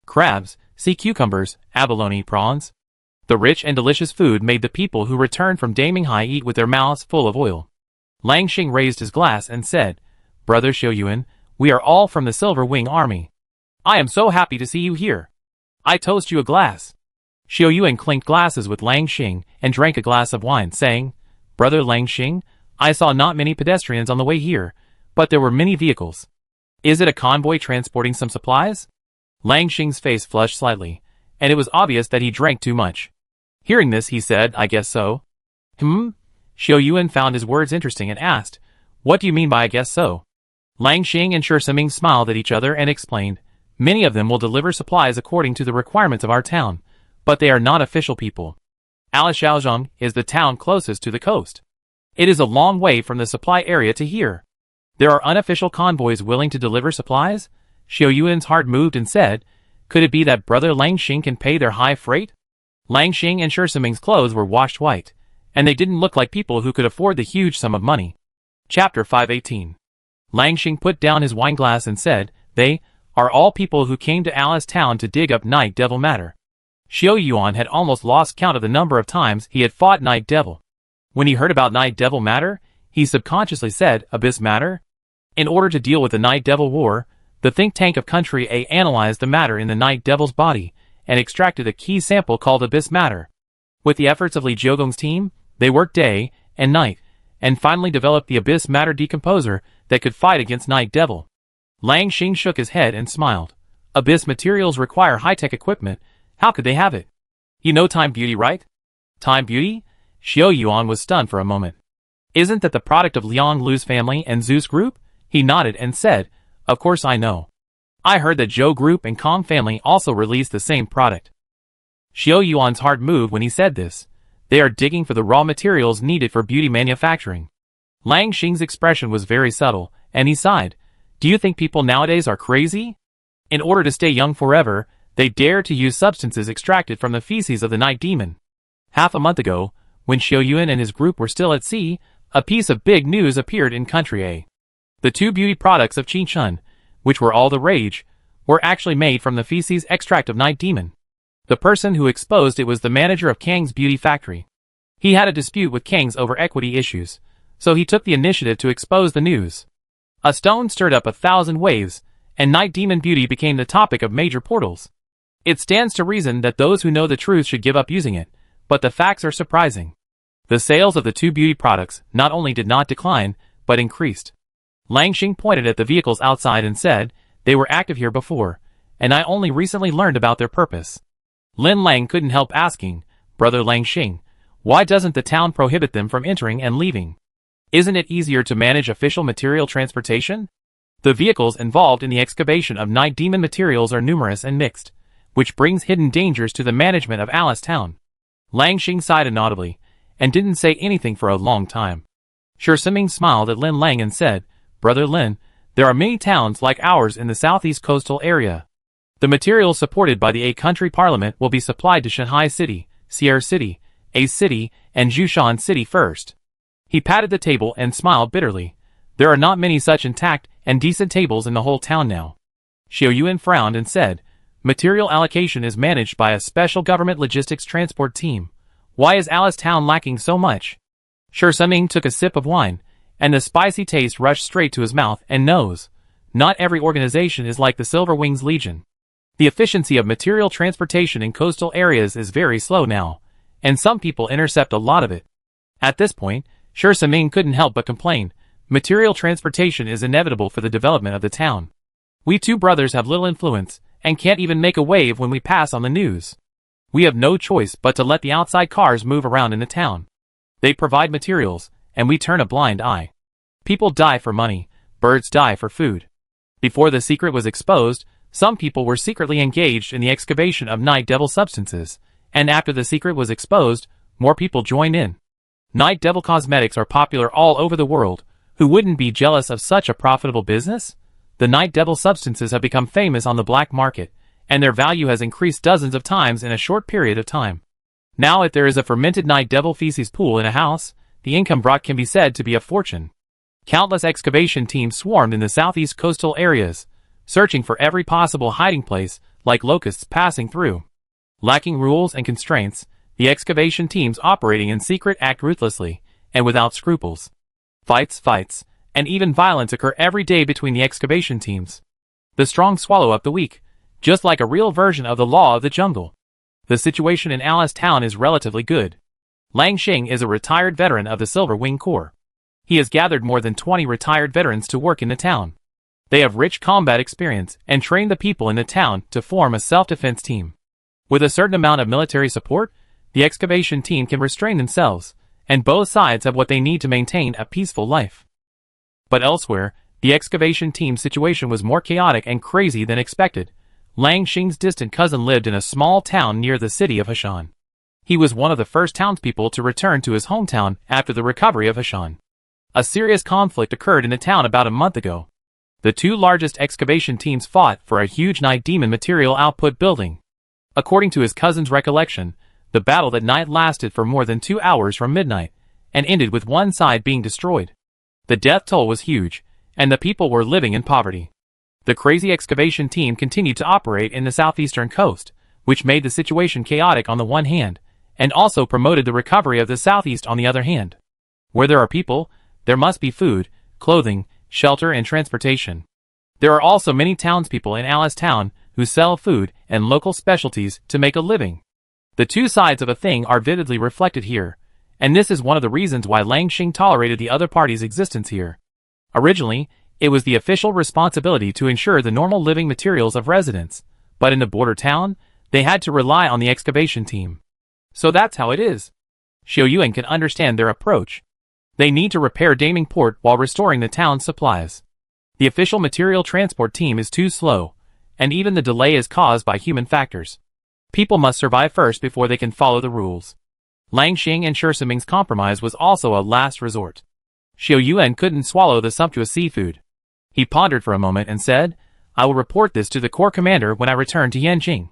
Crabs, sea cucumbers, abalone prawns. The rich and delicious food made the people who returned from Daming Hai eat with their mouths full of oil. Lang Xing raised his glass and said, "Brother Xiao Yuan, we are all from the Silver Wing Army. I am so happy to see you here. I toast you a glass." Xiao Yuan clinked glasses with Lang Xing and drank a glass of wine, saying, "Brother Lang Xing, I saw not many pedestrians on the way here, but there were many vehicles. Is it a convoy transporting some supplies?" Lang Xing's face flushed slightly, and it was obvious that he drank too much. Hearing this, he said, "I guess so." Xiao Yuan found his words interesting and asked, "What do you mean by I guess so?" Lang Xing and Shi Ming smiled at each other and explained, "Many of them will deliver supplies according to the requirements of our town, but they are not official people. Alishaozhong is the town closest to the coast. It is a long way from the supply area to here. There are unofficial convoys willing to deliver supplies?" Xiao Yuan's heart moved and said, "Could it be that Brother Lang Xing can pay their high freight?" Lang Xing and Shi Ming's clothes were washed white, and they didn't look like people who could afford the huge sum of money. Chapter 518. Lang Xing put down his wineglass and said, "They are all people who came to Alice Town to dig up Night Devil matter." Xiao Yuan had almost lost count of the number of times he had fought Night Devil. When he heard about Night Devil matter, he subconsciously said, "Abyss matter?" In order to deal with the Night Devil war, the think tank of Country A analyzed the matter in the Night Devil's body and extracted a key sample called Abyss matter. With the efforts of Li Jiogong's team, they worked day and night, and finally developed the Abyss matter decomposer that could fight against Night Devil. Lang Xing shook his head and smiled. Abyss materials require high-tech equipment. How could they have it? You know Time Beauty, right? Time Beauty? Xiao Yuan was stunned for a moment. Isn't that the product of Liang Lu's family and Zeus Group? He nodded and said, "Of course I know. I heard that Zhou Group and Kong family also released the same product." Xiao Yuan's heart moved when he said this. They are digging for the raw materials needed for beauty manufacturing. Lang Xing's expression was very subtle, and he sighed. Do you think people nowadays are crazy? In order to stay young forever, they dare to use substances extracted from the feces of the night demon. Half a month ago, when Xiao Yuan and his group were still at sea, a piece of big news appeared in Country A. The 2 beauty products of Qin Chun, which were all the rage, were actually made from the feces extract of Night Demon. The person who exposed it was the manager of Kang's beauty factory. He had a dispute with Kang's over equity issues, so he took the initiative to expose the news. A stone stirred up 1,000 waves, and Night Demon beauty became the topic of major portals. It stands to reason that those who know the truth should give up using it, but the facts are surprising. The sales of the 2 beauty products not only did not decline, but increased. Lang Xing pointed at the vehicles outside and said, "They were active here before, and I only recently learned about their purpose." Lin Lang couldn't help asking, "Brother Lang Xing, why doesn't the town prohibit them from entering and leaving? Isn't it easier to manage official material transportation?" The vehicles involved in the excavation of Night Demon materials are numerous and mixed, which brings hidden dangers to the management of Alice Town. Lang Xing sighed inaudibly, and didn't say anything for a long time. Shi Ming smiled at Lin Lang and said, "Brother Lin, there are many towns like ours in the southeast coastal area. The materials supported by the A Country Parliament will be supplied to Shanghai City, Sierra City, A City, and Jushan City first." He patted the table and smiled bitterly. There are not many such intact and decent tables in the whole town now. Xiao Yuan frowned and said, "Material allocation is managed by a special government logistics transport team. Why is Alice Town lacking so much?" Shi Ming took a sip of wine, and the spicy taste rushed straight to his mouth and nose. Not every organization is like the Silver Wings Legion. The efficiency of material transportation in coastal areas is very slow now, and some people intercept a lot of it. At this point, Sher Saming couldn't help but complain. Material transportation is inevitable for the development of the town. We two brothers have little influence, and can't even make a wave when we pass on the news. We have no choice but to let the outside cars move around in the town. They provide materials, and we turn a blind eye. People die for money, birds die for food. Before the secret was exposed, some people were secretly engaged in the excavation of night devil substances, and after the secret was exposed, more people joined in. Night devil cosmetics are popular all over the world. Who wouldn't be jealous of such a profitable business? The night devil substances have become famous on the black market, and their value has increased dozens of times in a short period of time. Now if there is a fermented night devil feces pool in a house, the income brought can be said to be a fortune. Countless excavation teams swarmed in the southeast coastal areas, searching for every possible hiding place, like locusts passing through. Lacking rules and constraints, the excavation teams operating in secret act ruthlessly, and without scruples. Fights, and even violence occur every day between the excavation teams. The strong swallow up the weak, just like a real version of the law of the jungle. The situation in Alice Town is relatively good. Lang Xing is a retired veteran of the Silver Wing Corps. He has gathered more than 20 retired veterans to work in the town. They have rich combat experience and train the people in the town to form a self-defense team. With a certain amount of military support, the excavation team can restrain themselves, and both sides have what they need to maintain a peaceful life. But elsewhere, the excavation team's situation was more chaotic and crazy than expected. Lang Xing's distant cousin lived in a small town near the city of Hashan. He was one of the first townspeople to return to his hometown after the recovery of Hashan. A serious conflict occurred in the town about a month ago. The two largest excavation teams fought for a huge night demon material output building. According to his cousin's recollection, the battle that night lasted for more than 2 hours from midnight, and ended with one side being destroyed. The death toll was huge, and the people were living in poverty. The crazy excavation team continued to operate in the southeastern coast, which made the situation chaotic on the one hand, and also promoted the recovery of the southeast on the other hand. Where there are people, there must be food, clothing, shelter and transportation. There are also many townspeople in Alice Town who sell food and local specialties to make a living. The two sides of a thing are vividly reflected here, and this is one of the reasons why Lang Xing tolerated the other party's existence here. Originally, it was the official responsibility to ensure the normal living materials of residents, but in the border town, they had to rely on the excavation team. So that's how it is. Xiao Yuan can understand their approach. They need to repair Daming Port while restoring the town's supplies. The official material transport team is too slow, and even the delay is caused by human factors. People must survive first before they can follow the rules. Lang Xing and Sher Saming's compromise was also a last resort. Xiao Yuan couldn't swallow the sumptuous seafood. He pondered for a moment and said, "I will report this to the Corps commander when I return to Yanjing.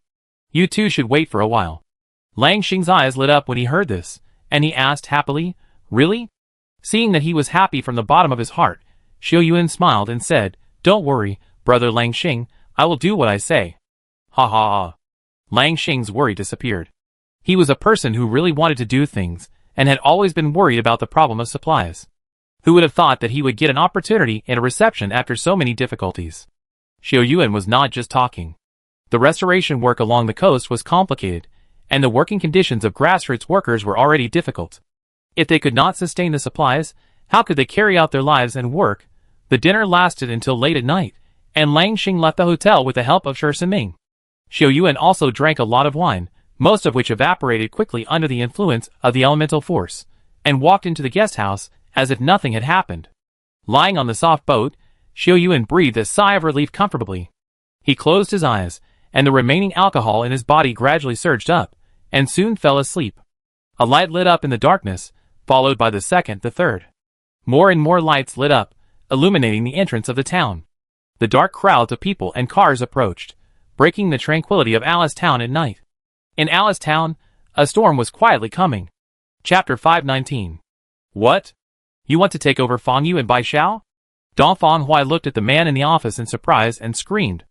You two should wait for a while." Lang Xing's eyes lit up when he heard this, and he asked happily, "Really?" Seeing that he was happy from the bottom of his heart, Xiao Yuan smiled and said, "Don't worry, brother Lang Xing, I will do what I say." Ha ha ha. Lang Xing's worry disappeared. He was a person who really wanted to do things, and had always been worried about the problem of supplies. Who would have thought that he would get an opportunity in a reception after so many difficulties? Xiao Yuan was not just talking. The restoration work along the coast was complicated, and the working conditions of grassroots workers were already difficult. If they could not sustain the supplies, how could they carry out their lives and work? The dinner lasted until late at night, and Lang Xing left the hotel with the help of Sher Saming. Xiao Yuan also drank a lot of wine, most of which evaporated quickly under the influence of the elemental force, and walked into the guest house as if nothing had happened. Lying on the soft boat, Xiao Yuan breathed a sigh of relief comfortably. He closed his eyes, and the remaining alcohol in his body gradually surged up, and soon fell asleep. A light lit up in the darkness, followed by the second, the third. More and more lights lit up, illuminating the entrance of the town. The dark crowds of people and cars approached, breaking the tranquility of Alice Town at night. In Alice Town, a storm was quietly coming. Chapter 519. What? You want to take over Fangyu and Baishao? Dongfang Huai looked at the man in the office in surprise and screamed.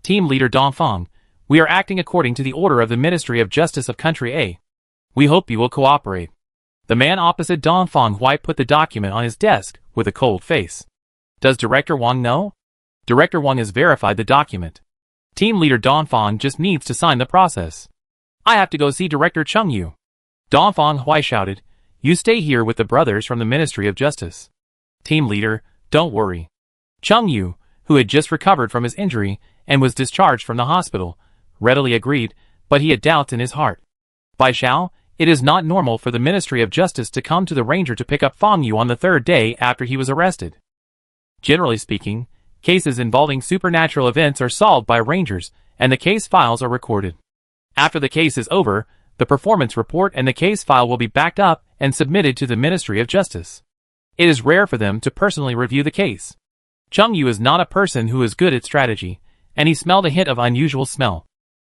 Team leader Dongfang, we are acting according to the order of the Ministry of Justice of Country A. We hope you will cooperate. The man opposite Dongfang Huai put the document on his desk with a cold face. Does Director Wang know? Director Wang has verified the document. Team leader Dongfang just needs to sign the process. I have to go see Director Chung Yu. Dongfang Hui shouted. You stay here with the brothers from the Ministry of Justice. Team leader, don't worry. Chung Yu, who had just recovered from his injury and was discharged from the hospital, readily agreed, but he had doubts in his heart. Bai Xiao, it is not normal for the Ministry of Justice to come to the ranger to pick up Fang Yu on the third day after he was arrested. Generally speaking, cases involving supernatural events are solved by rangers, and the case files are recorded. After the case is over, the performance report and the case file will be backed up and submitted to the Ministry of Justice. It is rare for them to personally review the case. Chung Yu is not a person who is good at strategy, and he smelled a hint of unusual smell.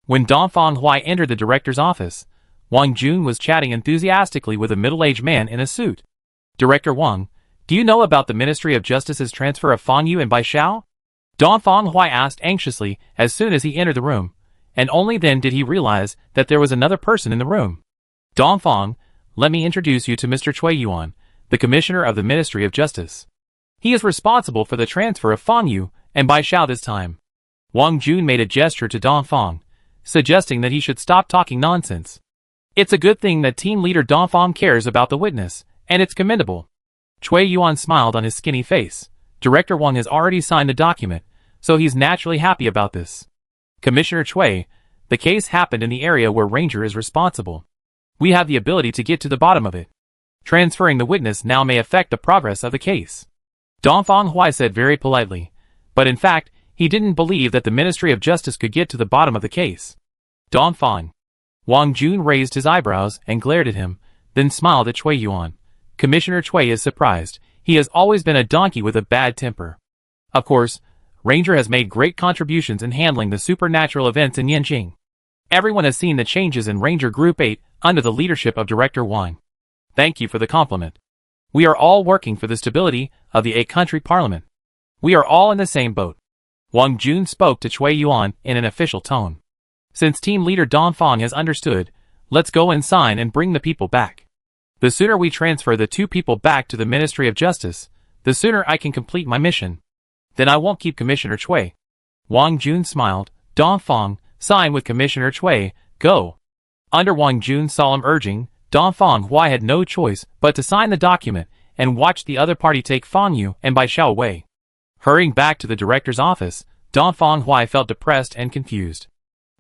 When Dongfang Hui entered the director's office, Wang Jun was chatting enthusiastically with a middle-aged man in a suit. Director Wang, do you know about the Ministry of Justice's transfer of Fang Yu and Bai Xiao? Dongfang Hui asked anxiously as soon as he entered the room, and only then did he realize that there was another person in the room. Dongfang, let me introduce you to Mr. Cui Yuan, the Commissioner of the Ministry of Justice. He is responsible for the transfer of Fang Yu and Bai Xiao this time. Wang Jun made a gesture to Dongfang, suggesting that he should stop talking nonsense. It's a good thing that team leader Dongfang cares about the witness, and it's commendable. Cui Yuan smiled on his skinny face. Director Wang has already signed the document, so he's naturally happy about this. Commissioner Cui, the case happened in the area where Ranger is responsible. We have the ability to get to the bottom of it. Transferring the witness now may affect the progress of the case. Dongfang Hui said very politely, but in fact, he didn't believe that the Ministry of Justice could get to the bottom of the case. Dongfang. Wang Jun raised his eyebrows and glared at him, then smiled at Cui Yuan. Commissioner Cui is surprised. He has always been a donkey with a bad temper. Of course, Ranger has made great contributions in handling the supernatural events in Yanjing. Everyone has seen the changes in Ranger Group 8 under the leadership of Director Wang. Thank you for the compliment. We are all working for the stability of the 8-country parliament. We are all in the same boat. Wang Jun spoke to Cui Yuan in an official tone. Since team leader Dongfang has understood, let's go and sign and bring the people back. The sooner we transfer the 2 people back to the Ministry of Justice, the sooner I can complete my mission. Then I won't keep Commissioner Cui. Wang Jun smiled. Dongfang, sign with Commissioner Cui, go. Under Wang Jun's solemn urging, Dongfang Hui had no choice but to sign the document and watch the other party take Fang Yu and Bai Xiao away. Hurrying back to the director's office, Dongfang Hui felt depressed and confused.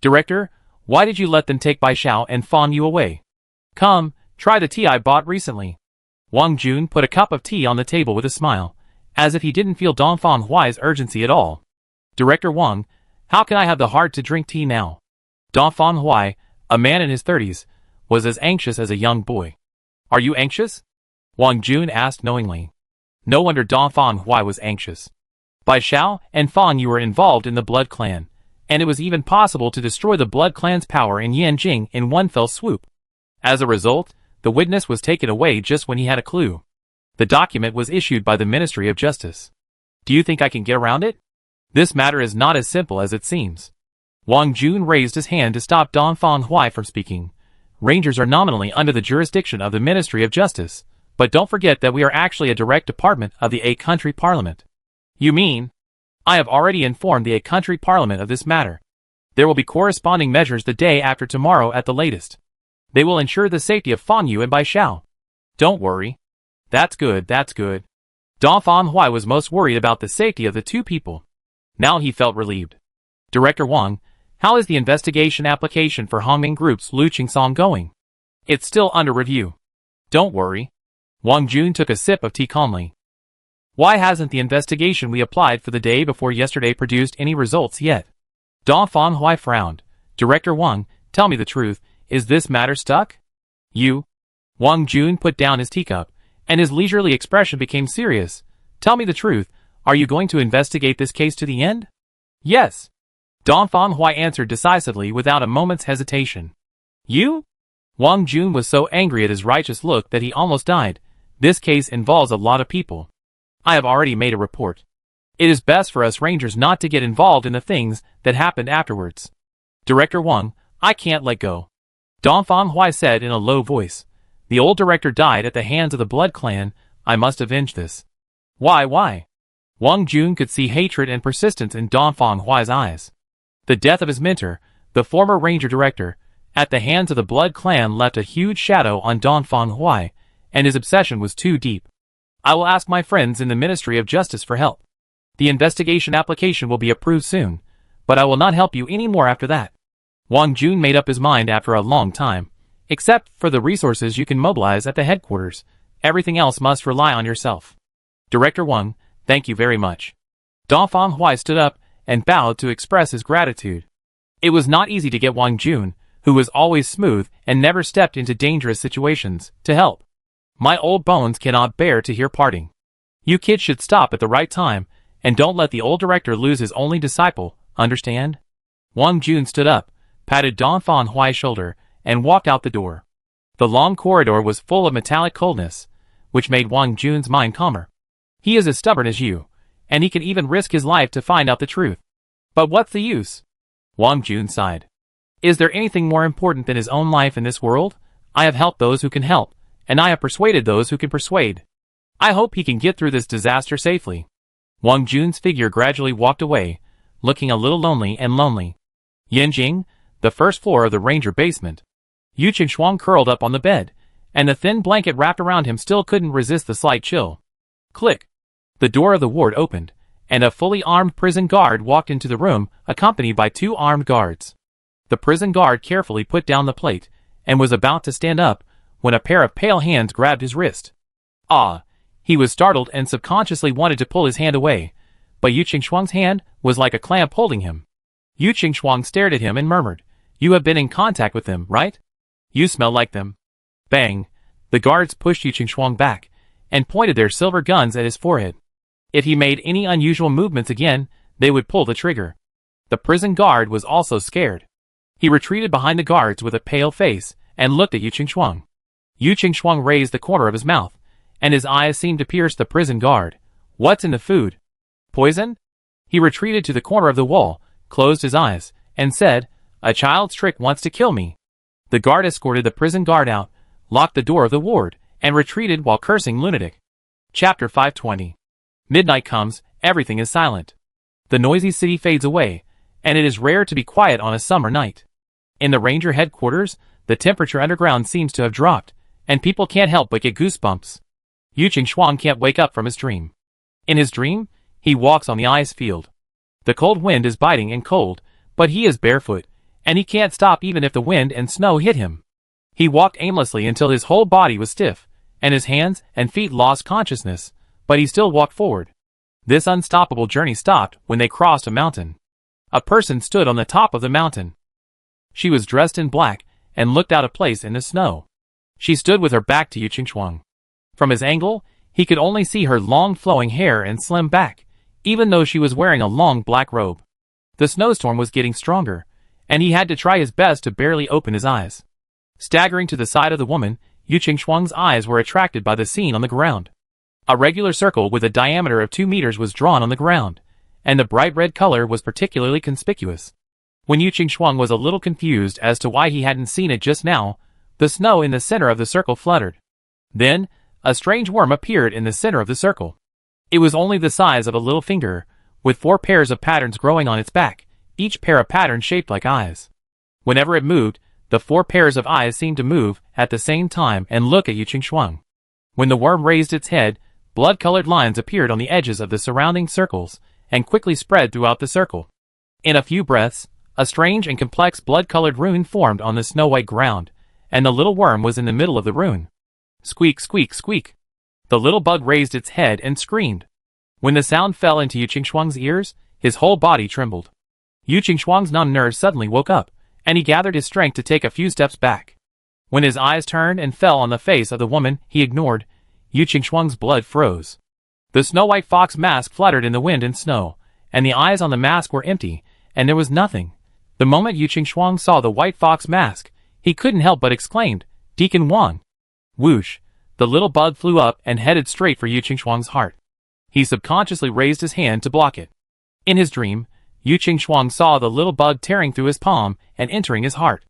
Director, why did you let them take Bai Xiao and Fang Yu away? Come, try the tea I bought recently. Wang Jun put a cup of tea on the table with a smile, as if he didn't feel Dongfang Hui's urgency at all. Director Wang, how can I have the heart to drink tea now? Dongfang Hui, a man in his 30s, was as anxious as a young boy. Are you anxious? Wang Jun asked knowingly. No wonder Dongfang Hui was anxious. Bai Xiao and Fang Yu were involved in the Blood Clan, and it was even possible to destroy the Blood Clan's power in Yanjing in one fell swoop. As a result, the witness was taken away just when he had a clue. The document was issued by the Ministry of Justice. Do you think I can get around it? This matter is not as simple as it seems. Wang Jun raised his hand to stop Dongfang Hui from speaking. Rangers are nominally under the jurisdiction of the Ministry of Justice, but don't forget that we are actually a direct department of the 8-country parliament. You mean? I have already informed the 8-country parliament of this matter. There will be corresponding measures the day after tomorrow at the latest. They will ensure the safety of Fang Yu and Bai Xiao. Don't worry. That's good, that's good. Dongfang Hui was most worried about the safety of the 2 people. Now he felt relieved. Director Wang, how is the investigation application for Hongming Group's Lu Qingsong going? It's still under review. Don't worry. Wang Jun took a sip of tea calmly. Why hasn't the investigation we applied for the day before yesterday produced any results yet? Dongfang Hui frowned. Director Wang, tell me the truth, is this matter stuck? You? Wang Jun put down his teacup, and his leisurely expression became serious. Tell me the truth, are you going to investigate this case to the end? Yes. Dongfang Hui answered decisively without a moment's hesitation. You? Wang Jun was so angry at his righteous look that he almost died. This case involves a lot of people. I have already made a report. It is best for us Rangers not to get involved in the things that happened afterwards. Director Wang, I can't let go. Dongfang Hui said in a low voice. The old director died at the hands of the Blood Clan. I must avenge this. Why? Wang Jun could see hatred and persistence in Dongfang Huai's eyes. The death of his mentor, the former ranger director, at the hands of the Blood Clan left a huge shadow on Dongfang Huai, and his obsession was too deep. I will ask my friends in the Ministry of Justice for help. The investigation application will be approved soon, but I will not help you any more after that. Wang Jun made up his mind after a long time. Except for the resources you can mobilize at the headquarters, everything else must rely on yourself. Director Wang, thank you very much. Dongfang Huai stood up and bowed to express his gratitude. It was not easy to get Wang Jun, who was always smooth and never stepped into dangerous situations, to help. My old bones cannot bear to hear parting. You kids should stop at the right time, and don't let the old director lose his only disciple, understand? Wang Jun stood up, patted Dongfang Huai's shoulder, and walked out the door. The long corridor was full of metallic coldness, which made Wang Jun's mind calmer. He is as stubborn as you, and he can even risk his life to find out the truth. But what's the use? Wang Jun sighed. Is there anything more important than his own life in this world? I have helped those who can help, and I have persuaded those who can persuade. I hope he can get through this disaster safely. Wang Jun's figure gradually walked away, looking a little lonely. Yanjing, the first floor of the ranger basement. Yu Qingshuang curled up on the bed, and the thin blanket wrapped around him still couldn't resist the slight chill. Click! The door of the ward opened, and a fully armed prison guard walked into the room, accompanied by 2 armed guards. The prison guard carefully put down the plate, and was about to stand up, when a pair of pale hands grabbed his wrist. Ah! He was startled and subconsciously wanted to pull his hand away, but Yu Qingshuang's hand was like a clamp holding him. Yu Qingshuang stared at him and murmured, "You have been in contact with them, right? You smell like them." Bang! The guards pushed Yu Qingshuang back, and pointed their silver guns at his forehead. If he made any unusual movements again, they would pull the trigger. The prison guard was also scared. He retreated behind the guards with a pale face, and looked at Yu Qingshuang. Yu Qingshuang raised the corner of his mouth, and his eyes seemed to pierce the prison guard. "What's in the food? Poison?" He retreated to the corner of the wall, closed his eyes, and said, "A child's trick wants to kill me." The guard escorted the prison guard out, locked the door of the ward, and retreated while cursing lunatic. Chapter 520. Midnight comes, everything is silent. The noisy city fades away, and it is rare to be quiet on a summer night. In the ranger headquarters, the temperature underground seems to have dropped, and people can't help but get goosebumps. Yu Qingshuang can't wake up from his dream. In his dream, he walks on the ice field. The cold wind is biting and cold, but he is barefoot, and he can't stop even if the wind and snow hit him. He walked aimlessly until his whole body was stiff, and his hands and feet lost consciousness, but he still walked forward. This unstoppable journey stopped when they crossed a mountain. A person stood on the top of the mountain. She was dressed in black, and looked out of place in the snow. She stood with her back to Yu Qingshuang. From his angle, he could only see her long flowing hair and slim back, even though she was wearing a long black robe. The snowstorm was getting stronger, and he had to try his best to barely open his eyes. Staggering to the side of the woman, Yu Qingshuang's eyes were attracted by the scene on the ground. A regular circle with a diameter of 2 meters was drawn on the ground, and the bright red color was particularly conspicuous. When Yu Qingshuang was a little confused as to why he hadn't seen it just now, the snow in the center of the circle fluttered. Then, a strange worm appeared in the center of the circle. It was only the size of a little finger, with 4 pairs of patterns growing on its back, each pair of patterns shaped like eyes. Whenever it moved, the 4 pairs of eyes seemed to move at the same time and look at Yu Qingshuang. When the worm raised its head, blood-colored lines appeared on the edges of the surrounding circles and quickly spread throughout the circle. In a few breaths, a strange and complex blood-colored rune formed on the snow-white ground, and the little worm was in the middle of the rune. Squeak, squeak, squeak. The little bug raised its head and screamed. When the sound fell into Yu Qingshuang's ears, his whole body trembled. Yu Qingshuang's numb nerves suddenly woke up, and he gathered his strength to take a few steps back. When his eyes turned and fell on the face of the woman he ignored, Yu Qingshuang's blood froze. The snow-white fox mask fluttered in the wind and snow, and the eyes on the mask were empty, and there was nothing. The moment Yu Qingshuang saw the white fox mask, he couldn't help but exclaimed, "Deacon Wang!" Whoosh! The little bug flew up and headed straight for Yu Qingshuang's heart. He subconsciously raised his hand to block it. In his dream, Yu Qingshuang saw the little bug tearing through his palm and entering his heart.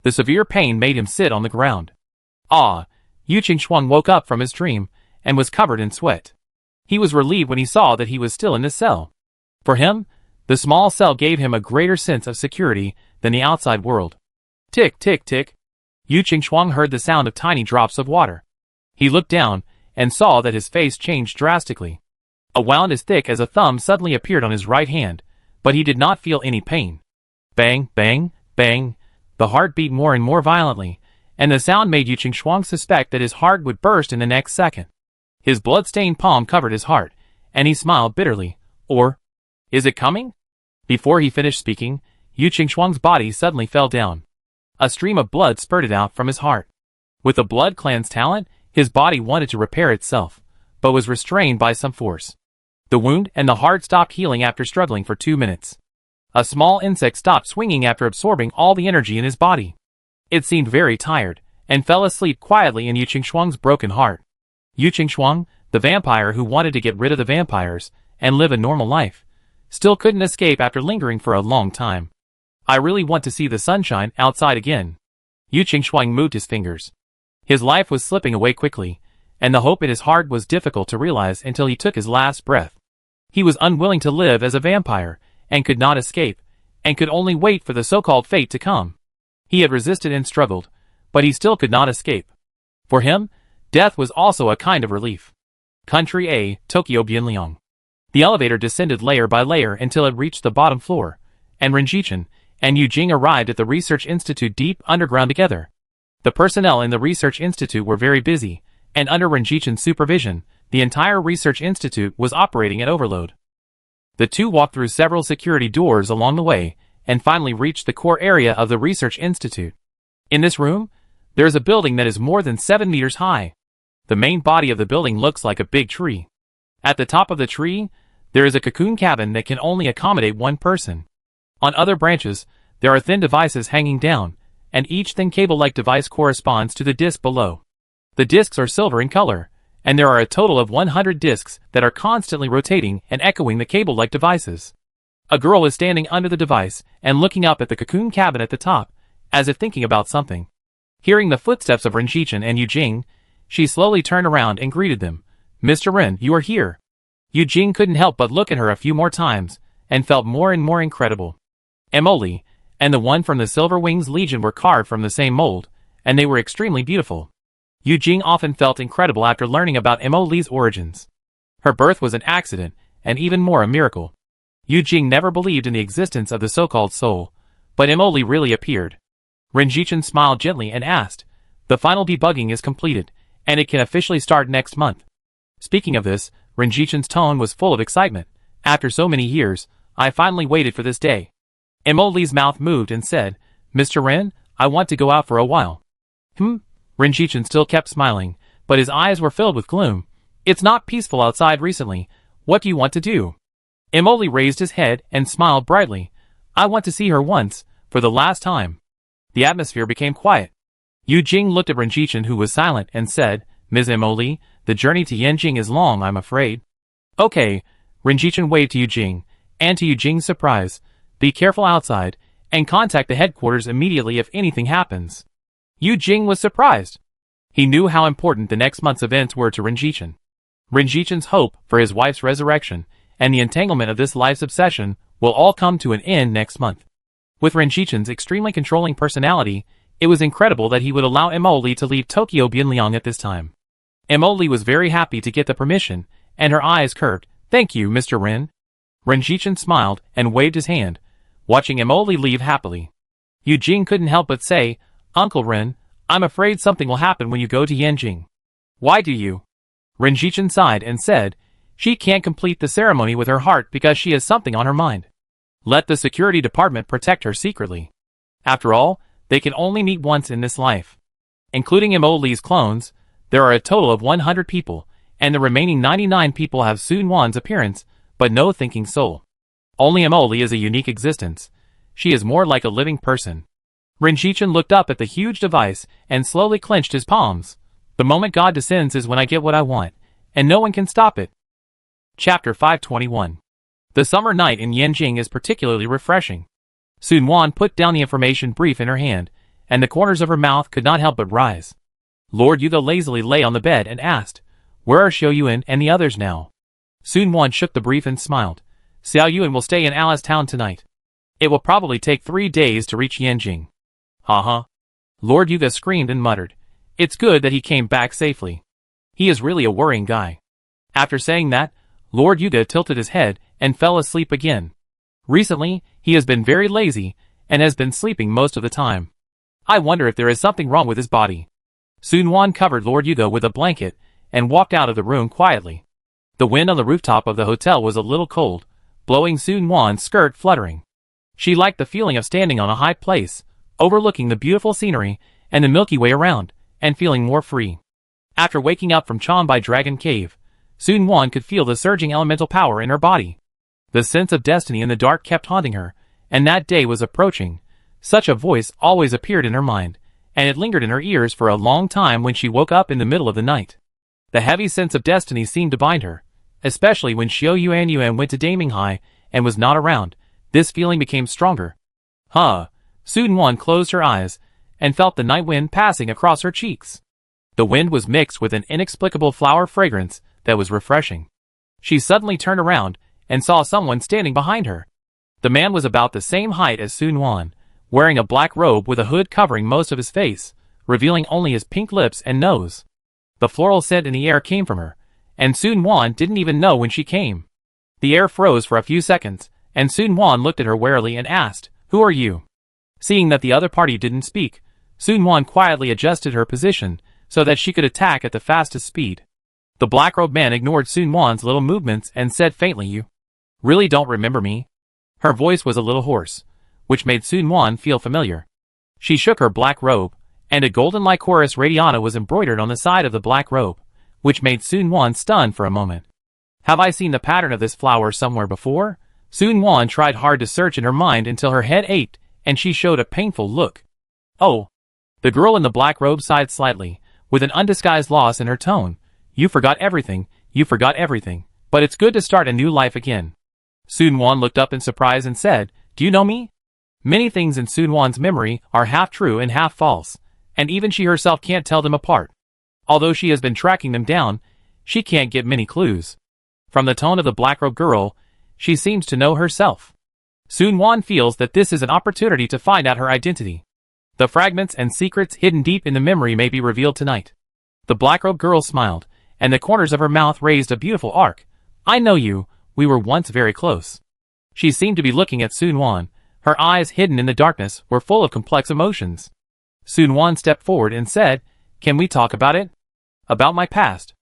The severe pain made him sit on the ground. Ah! Yu Qingshuang woke up from his dream and was covered in sweat. He was relieved when he saw that he was still in the cell. For him, the small cell gave him a greater sense of security than the outside world. Tick, tick, tick. Yu Qingxuang heard the sound of tiny drops of water. He looked down and saw that his face changed drastically. A wound as thick as a thumb suddenly appeared on his right hand, but he did not feel any pain. Bang, bang, bang. The heart beat more and more violently, and the sound made Yu Qingxuang suspect that his heart would burst in the next second. His blood-stained palm covered his heart, and he smiled bitterly. Or, is it coming? Before he finished speaking, Yu Qingxuang's body suddenly fell down. A stream of blood spurted out from his heart. With the blood clan's talent, his body wanted to repair itself, but was restrained by some force. The wound and the heart stopped healing after struggling for 2 minutes. A small insect stopped swinging after absorbing all the energy in his body. It seemed very tired, and fell asleep quietly in Yu Qingxuang's broken heart. Yu Qingxuang, the vampire who wanted to get rid of the vampires and live a normal life, still couldn't escape after lingering for a long time. I really want to see the sunshine outside again. Yu Qingxuang moved his fingers. His life was slipping away quickly, and the hope in his heart was difficult to realize until he took his last breath. He was unwilling to live as a vampire, and could not escape, and could only wait for the so-called fate to come. He had resisted and struggled, but he still could not escape. For him, death was also a kind of relief. Country A, Tokyo Bianliang. The elevator descended layer by layer until it reached the bottom floor, and Renjichin and Yu Jing arrived at the research institute deep underground together. The personnel in the research institute were very busy, and under Renjichin's supervision, the entire research institute was operating at overload. The two walked through several security doors along the way, and finally reached the core area of the research institute. In this room, there is a building that is more than 7 meters high. The main body of the building looks like a big tree. At the top of the tree, there is a cocoon cabin that can only accommodate one person. On other branches, there are thin devices hanging down, and each thin cable-like device corresponds to the disc below. The discs are silver in color, and there are a total of 100 discs that are constantly rotating and echoing the cable-like devices. A girl is standing under the device and looking up at the cocoon cabin at the top, as if thinking about something. Hearing the footsteps of Renjichin and Yu Jing, she slowly turned around and greeted them. "Mr. Ren, you are here." Yu Jing couldn't help but look at her a few more times, and felt more and more incredible. Emily and the one from the Silver Wings Legion were carved from the same mold, and they were extremely beautiful. Yu Jing often felt incredible after learning about Emily's origins. Her birth was an accident, and even more a miracle. Yu Jing never believed in the existence of the so-called soul, but Emily really appeared. Renjichin smiled gently and asked, "The final debugging is completed, and it can officially start next month." Speaking of this, Renjichin's tone was full of excitement. "After so many years, I finally waited for this day." Emily's mouth moved and said, "Mr. Ren, I want to go out for a while." Renjichin still kept smiling, but his eyes were filled with gloom. "It's not peaceful outside recently. What do you want to do?" Emily raised his head and smiled brightly. "I want to see her once, for the last time." The atmosphere became quiet. Yu Jing looked at Renjichin, who was silent, and said, "Ms. Emily, the journey to Yanjing is long, I'm afraid." "Okay." Renjichin waved to Yu Jing, and to Yu Jing's surprise, "Be careful outside, and contact the headquarters immediately if anything happens." Yu Jing was surprised. He knew how important the next month's events were to Renjichin. Renjichin's hope for his wife's resurrection and the entanglement of this life's obsession will all come to an end next month. With Renjichin's extremely controlling personality, it was incredible that he would allow Emily to leave Tokyo Bianliang at this time. Emily was very happy to get the permission, and her eyes curved. "Thank you, Mr. Ren." Renjichin smiled and waved his hand, watching Emily leave happily. Yu Jing couldn't help but say, "Uncle Ren, I'm afraid something will happen when you go to Yanjing." "Why do you?" Renjichin sighed and said, "She can't complete the ceremony with her heart because she has something on her mind. Let the security department protect her secretly. After all, they can only meet once in this life." Including Emily's clones, there are a total of 100 people, and the remaining 99 people have Sun Wan's appearance, but no thinking soul. Only Emily is a unique existence. She is more like a living person. Renjichin looked up at the huge device and slowly clenched his palms. "The moment God descends is when I get what I want, and no one can stop it." Chapter 521. The summer night in Yanjing is particularly refreshing. Sun Wan put down the information brief in her hand, and the corners of her mouth could not help but rise. Lord Yuga lazily lay on the bed and asked, "Where are Xiao Yuan and the others now?" Sun Wan shook the brief and smiled. Xiao Yuan will stay in Alice Town tonight. It will probably take 3 days to reach Yanjing. Ha. Lord Yuga screamed and muttered. It's good that he came back safely. He is really a worrying guy. After saying that, Lord Yuga tilted his head and fell asleep again. Recently, he has been very lazy and has been sleeping most of the time. I wonder if there is something wrong with his body. Sun Wan covered Lord Yuga with a blanket and walked out of the room quietly. The wind on the rooftop of the hotel was a little cold, blowing Sun Wan's skirt fluttering. She liked the feeling of standing on a high place, overlooking the beautiful scenery and the Milky Way around, and feeling more free. After waking up from Chonbai Dragon Cave, Sun Wan could feel the surging elemental power in her body. The sense of destiny in the dark kept haunting her, and that day was approaching. Such a voice always appeared in her mind, and it lingered in her ears for a long time when she woke up in the middle of the night. The heavy sense of destiny seemed to bind her, especially when Xiao Yuan went to Daminghai and was not around. This feeling became stronger. Sun Wan closed her eyes and felt the night wind passing across her cheeks. The wind was mixed with an inexplicable flower fragrance that was refreshing. She suddenly turned around and saw someone standing behind her. The man was about the same height as Sun Wan, wearing a black robe with a hood covering most of his face, revealing only his pink lips and nose. The floral scent in the air came from her, and Sun Wan didn't even know when she came. The air froze for a few seconds, and Sun Wan looked at her warily and asked, "Who are you?" Seeing that the other party didn't speak, Sun Wan quietly adjusted her position so that she could attack at the fastest speed. The black-robed man ignored Sun Wan's little movements and said faintly, "You really don't remember me?" Her voice was a little hoarse, which made Sun Wan feel familiar. She shook her black robe, and a golden Lycoris radiata was embroidered on the side of the black robe, which made Sun Wan stunned for a moment. Have I seen the pattern of this flower somewhere before? Sun Wan tried hard to search in her mind until her head ached, and she showed a painful look. "Oh." The girl in the black robe sighed slightly, with an undisguised loss in her tone. You forgot everything, but it's good to start a new life again." Sun Wan looked up in surprise and said, "Do you know me?" Many things in Sun Wan's memory are half true and half false, and even she herself can't tell them apart. Although she has been tracking them down, she can't get many clues. From the tone of the black-robed girl, she seems to know herself. Sun Wan feels that this is an opportunity to find out her identity. The fragments and secrets hidden deep in the memory may be revealed tonight. The black-robed girl smiled, and the corners of her mouth raised a beautiful arc. "I know you, we were once very close." She seemed to be looking at Sun Wan. Her eyes, hidden in the darkness, were full of complex emotions. Sun Wan stepped forward and said, "Can we talk about it?" "About my past."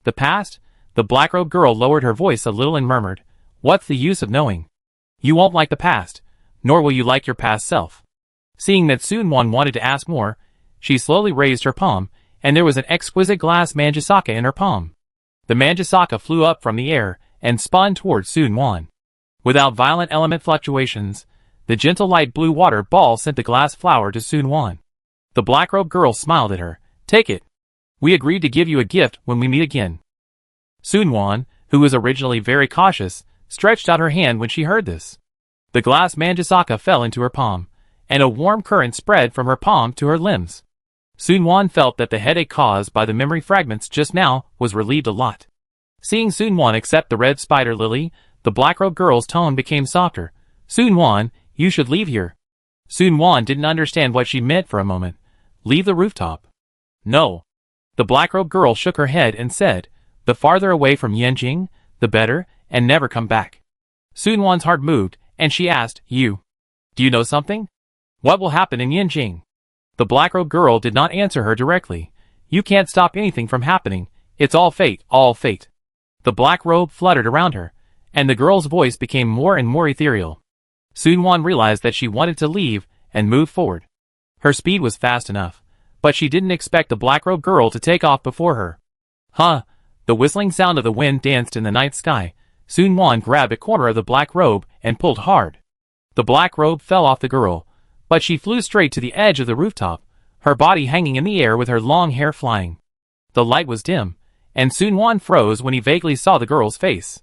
"The past?" The black-robed girl lowered her voice a little and murmured, "What's the use of knowing? You won't like the past, nor will you like your past self." Seeing that Sun Wan wanted to ask more, she slowly raised her palm, and there was an exquisite glass manjusaka in her palm. The manjusaka flew up from the air and spun towards Sun Wan. Without violent element fluctuations, the gentle light blue water ball sent the glass flower to Sun Wan. The black-robed girl smiled at her. "Take it. We agreed to give you a gift when we meet again." Sun Wan, who was originally very cautious, stretched out her hand when she heard this. The glass manjusaka fell into her palm, and a warm current spread from her palm to her limbs. Sun Wan felt that the headache caused by the memory fragments just now was relieved a lot. Seeing Sun Wan accept the red spider lily, the black-robed girl's tone became softer. "Sun Wan, you should leave here." Sun Wan didn't understand what she meant for a moment. "Leave the rooftop?" "No." The black-robed girl shook her head and said, "The farther away from Yanjing, the better, and never come back." Sun Wan's heart moved, and she asked, Do you know something? What will happen in Yanjing?" The black-robed girl did not answer her directly. "You can't stop anything from happening. It's all fate, all fate." The black robe fluttered around her, and the girl's voice became more and more ethereal. Sun Wan realized that she wanted to leave and move forward. Her speed was fast enough, but she didn't expect the black-robed girl to take off before her. The whistling sound of the wind danced in the night sky. Sun Wan grabbed a corner of the black robe and pulled hard. The black robe fell off the girl, but she flew straight to the edge of the rooftop, her body hanging in the air with her long hair flying. The light was dim, and Sun Wan froze when he vaguely saw the girl's face.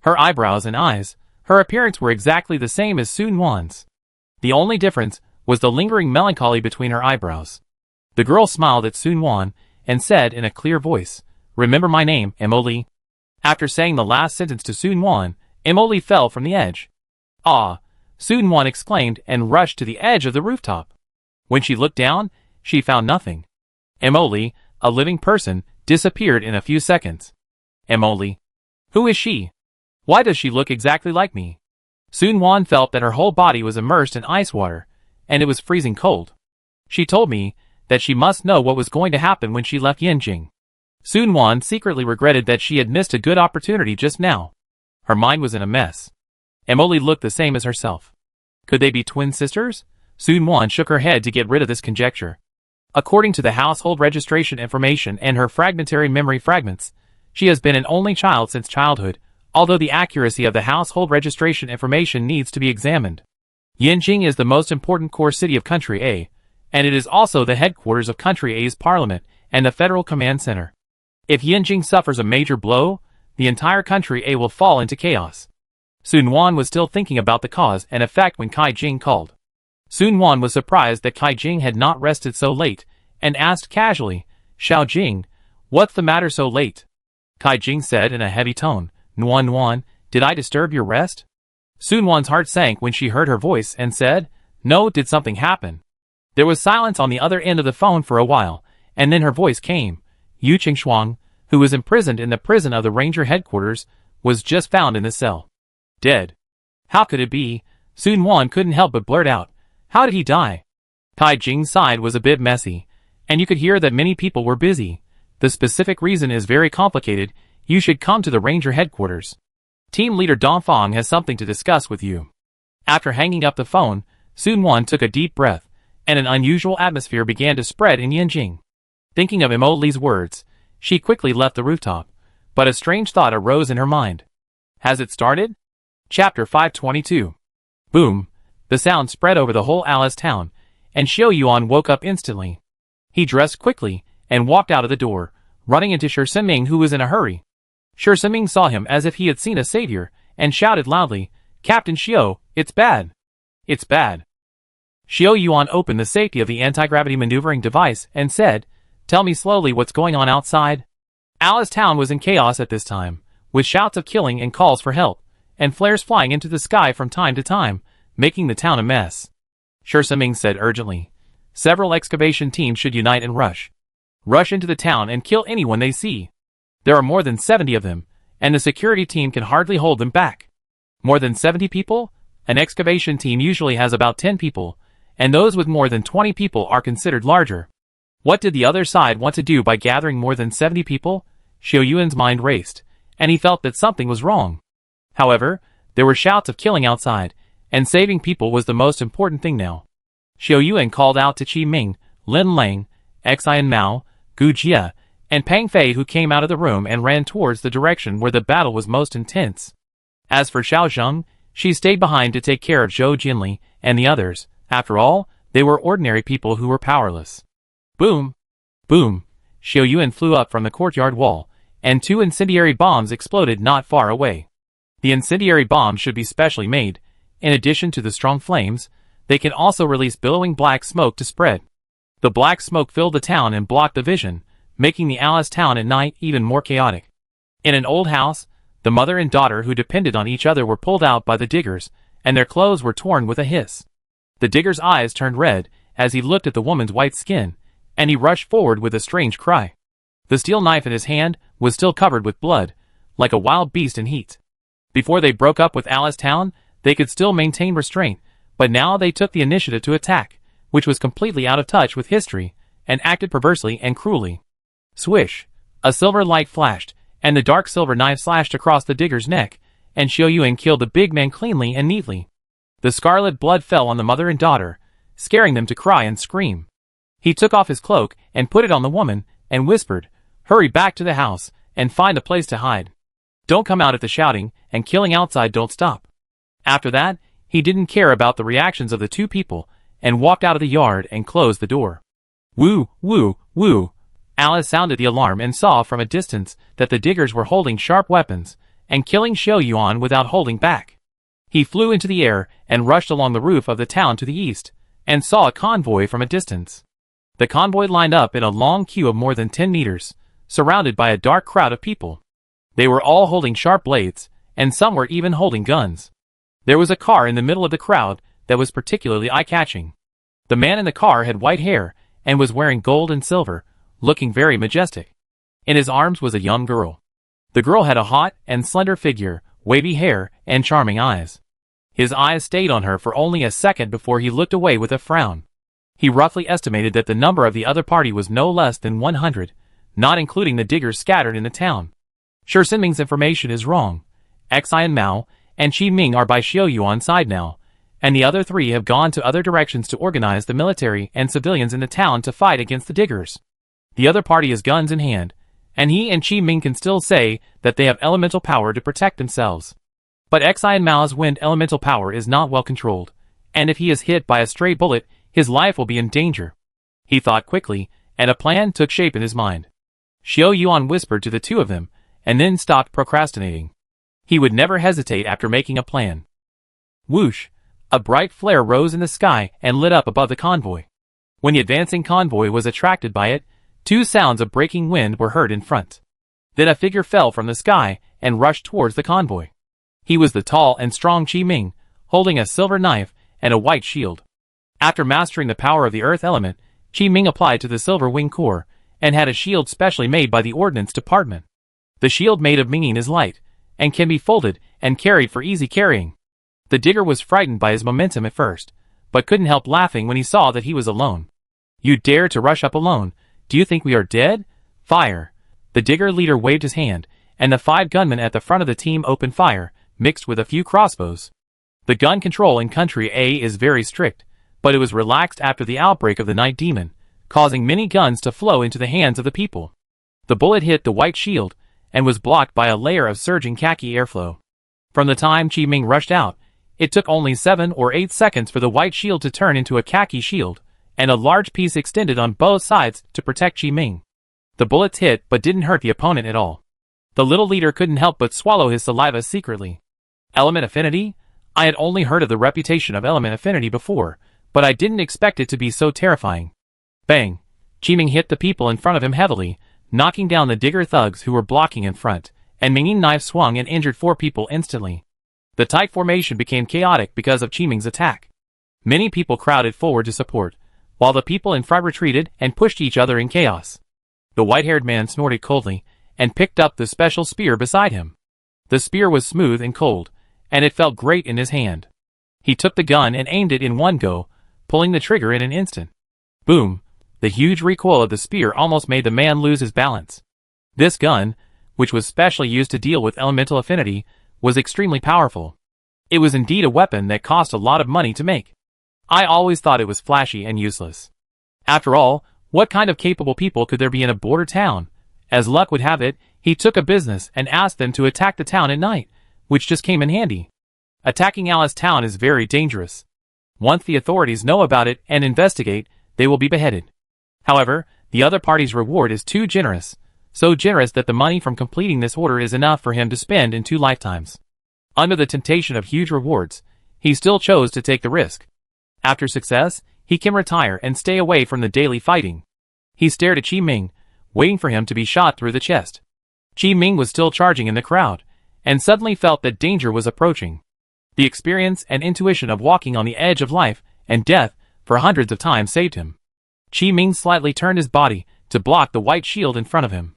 Her eyebrows and eyes, her appearance were exactly the same as Sun Wan's. The only difference was the lingering melancholy between her eyebrows. The girl smiled at Sun Wan and said in a clear voice, "Remember my name, Emily." After saying the last sentence to Sun-won, Emily fell from the edge. "Ah!" Sun-won exclaimed and rushed to the edge of the rooftop. When she looked down, she found nothing. Emily, a living person, disappeared in a few seconds. Emily. Who is she? Why does she look exactly like me? Sun-won felt that her whole body was immersed in ice water, and it was freezing cold. She told me that she must know what was going to happen when she left Yanjing. Sun-won secretly regretted that she had missed a good opportunity just now. Her mind was in a mess. Emily looked the same as herself. Could they be twin sisters? Sun-won shook her head to get rid of this conjecture. According to the household registration information and her fragmentary memory fragments, she has been an only child since childhood, although the accuracy of the household registration information needs to be examined. Yanjing is the most important core city of Country A, and it is also the headquarters of Country A's parliament and the federal command center. If Yanjing suffers a major blow, the entire Country A will fall into chaos. Sun-won was still thinking about the cause and effect when Kai Jing called. Sun-won was surprised that Kai Jing had not rested so late, and asked casually, "Xiao Jing, what's the matter so late?" Kai Jing said in a heavy tone, "Nuan, did I disturb your rest?" Sun-won's heart sank when she heard her voice and said, "No, did something happen?" There was silence on the other end of the phone for a while, and then her voice came. Yu Qingshuang, who was imprisoned in the prison of the ranger headquarters, was just found in the cell. Dead. How could it be? Sun-won couldn't help but blurt out, "How did he die?" Kai Jing's side was a bit messy, and you could hear that many people were busy. The specific reason is very complicated. You should come to the ranger headquarters. Team leader Dongfang has something to discuss with you. After hanging up the phone, Sun-won took a deep breath, and an unusual atmosphere began to spread in Yanjing. Thinking of Emily's words, she quickly left the rooftop, but a strange thought arose in her mind. Has it started? Chapter 522. Boom! The sound spread over the whole Alice town, and Xiao Yuan woke up instantly. He dressed quickly and walked out of the door, running into Shi Siming, who was in a hurry. Shi Siming saw him as if he had seen a savior, and shouted loudly, "Captain Xiao, it's bad! It's bad!" Xiao Yuan opened the safety of the anti-gravity maneuvering device and said, "Tell me slowly what's going on outside." Alice town was in chaos at this time, with shouts of killing and calls for help, and flares flying into the sky from time to time, making the town a mess. Shi Siming said urgently, "Several excavation teams should unite and rush into the town and kill anyone they see. There are more than 70 of them, and the security team can hardly hold them back." More than 70 people? An excavation team usually has about 10 people, and those with more than 20 people are considered larger. What did the other side want to do by gathering more than 70 people? Xiao Yuan's mind raced, and he felt that something was wrong. However, there were shouts of killing outside, and saving people was the most important thing now. Xiao Yuan called out to Qi Ming, Lin Lang, Xian Mao, Gu Jia, and Pang Fei, who came out of the room and ran towards the direction where the battle was most intense. As for Xiao Zheng, she stayed behind to take care of Zhou Jinli and the others. After all, they were ordinary people who were powerless. Boom! Boom! Xiao Yuan flew up from the courtyard wall, and 2 incendiary bombs exploded not far away. The incendiary bombs should be specially made. In addition to the strong flames, they can also release billowing black smoke to spread. The black smoke filled the town and blocked the vision, making the Alice town at night even more chaotic. In an old house, the mother and daughter who depended on each other were pulled out by the diggers, and their clothes were torn with a hiss. The digger's eyes turned red as he looked at the woman's white skin, and he rushed forward with a strange cry. The steel knife in his hand was still covered with blood, like a wild beast in heat. Before they broke up with Alice Town, they could still maintain restraint, but now they took the initiative to attack, which was completely out of touch with history, and acted perversely and cruelly. Swish! A silver light flashed, and the dark silver knife slashed across the digger's neck, and Xiao Yuan killed the big man cleanly and neatly. The scarlet blood fell on the mother and daughter, scaring them to cry and scream. He took off his cloak and put it on the woman, and whispered, "Hurry back to the house, and find a place to hide. Don't come out if the shouting and killing outside don't stop." After that, he didn't care about the reactions of the 2 people, and walked out of the yard and closed the door. Woo, woo, woo! Alice sounded the alarm and saw from a distance that the diggers were holding sharp weapons, and killing Xiao Yuan without holding back. He flew into the air and rushed along the roof of the town to the east, and saw a convoy from a distance. The convoy lined up in a long queue of more than 10 meters, surrounded by a dark crowd of people. They were all holding sharp blades, and some were even holding guns. There was a car in the middle of the crowd that was particularly eye-catching. The man in the car had white hair and was wearing gold and silver, looking very majestic. In his arms was a young girl. The girl had a hot and slender figure, wavy hair, and charming eyes. His eyes stayed on her for only a second before he looked away with a frown. He roughly estimated that the number of the other party was no less than 100, not including the diggers scattered in the town. Sure, Sinming's information is wrong. Xian Mao and Qi Ming are by Xiao Yuan's side now, and the other three have gone to other directions to organize the military and civilians in the town to fight against the diggers. The other party has guns in hand, and he and Qi Ming can still say that they have elemental power to protect themselves. But Xian Mao's wind elemental power is not well controlled, and if he is hit by a stray bullet, his life will be in danger. He thought quickly, and a plan took shape in his mind. Xiao Yuan whispered to the two of them, and then stopped procrastinating. He would never hesitate after making a plan. Whoosh! A bright flare rose in the sky and lit up above the convoy. When the advancing convoy was attracted by it, two sounds of breaking wind were heard in front. Then a figure fell from the sky and rushed towards the convoy. He was the tall and strong Qi Ming, holding a silver knife and a white shield. After mastering the power of the earth element, Qi Ming applied to the silver wing core, and had a shield specially made by the ordnance department. The shield made of Minging is light, and can be folded and carried for easy carrying. The digger was frightened by his momentum at first, but couldn't help laughing when he saw that he was alone. You dare to rush up alone? Do you think we are dead? Fire! The digger leader waved his hand, and the 5 gunmen at the front of the team opened fire, mixed with a few crossbows. The gun control in Country A is very strict, but it was relaxed after the outbreak of the Night Demon, causing many guns to flow into the hands of the people. The bullet hit the white shield, and was blocked by a layer of surging khaki airflow. From the time Qi Ming rushed out, it took only 7 or 8 seconds for the white shield to turn into a khaki shield, and a large piece extended on both sides to protect Qi Ming. The bullets hit but didn't hurt the opponent at all. The little leader couldn't help but swallow his saliva secretly. Element affinity? I had only heard of the reputation of element affinity before, but I didn't expect it to be so terrifying. Bang! Qi Ming hit the people in front of him heavily, knocking down the digger thugs who were blocking in front, and Ming's knife swung and injured 4 people instantly. The tight formation became chaotic because of Qi Ming's attack. Many people crowded forward to support, while the people in front retreated and pushed each other in chaos. The white-haired man snorted coldly, and picked up the special spear beside him. The spear was smooth and cold, and it felt great in his hand. He took the gun and aimed it in one go, pulling the trigger in an instant. Boom! The huge recoil of the spear almost made the man lose his balance. This gun, which was specially used to deal with elemental affinity, was extremely powerful. It was indeed a weapon that cost a lot of money to make. I always thought it was flashy and useless. After all, what kind of capable people could there be in a border town? As luck would have it, he took a business and asked them to attack the town at night, which just came in handy. Attacking Alice Town is very dangerous. Once the authorities know about it and investigate, they will be beheaded. However, the other party's reward is too generous, so generous that the money from completing this order is enough for him to spend in 2 lifetimes. Under the temptation of huge rewards, he still chose to take the risk. After success, he can retire and stay away from the daily fighting. He stared at Qi Ming, waiting for him to be shot through the chest. Qi Ming was still charging in the crowd, and suddenly felt that danger was approaching. The experience and intuition of walking on the edge of life and death for hundreds of times saved him. Qi Ming slightly turned his body to block the white shield in front of him.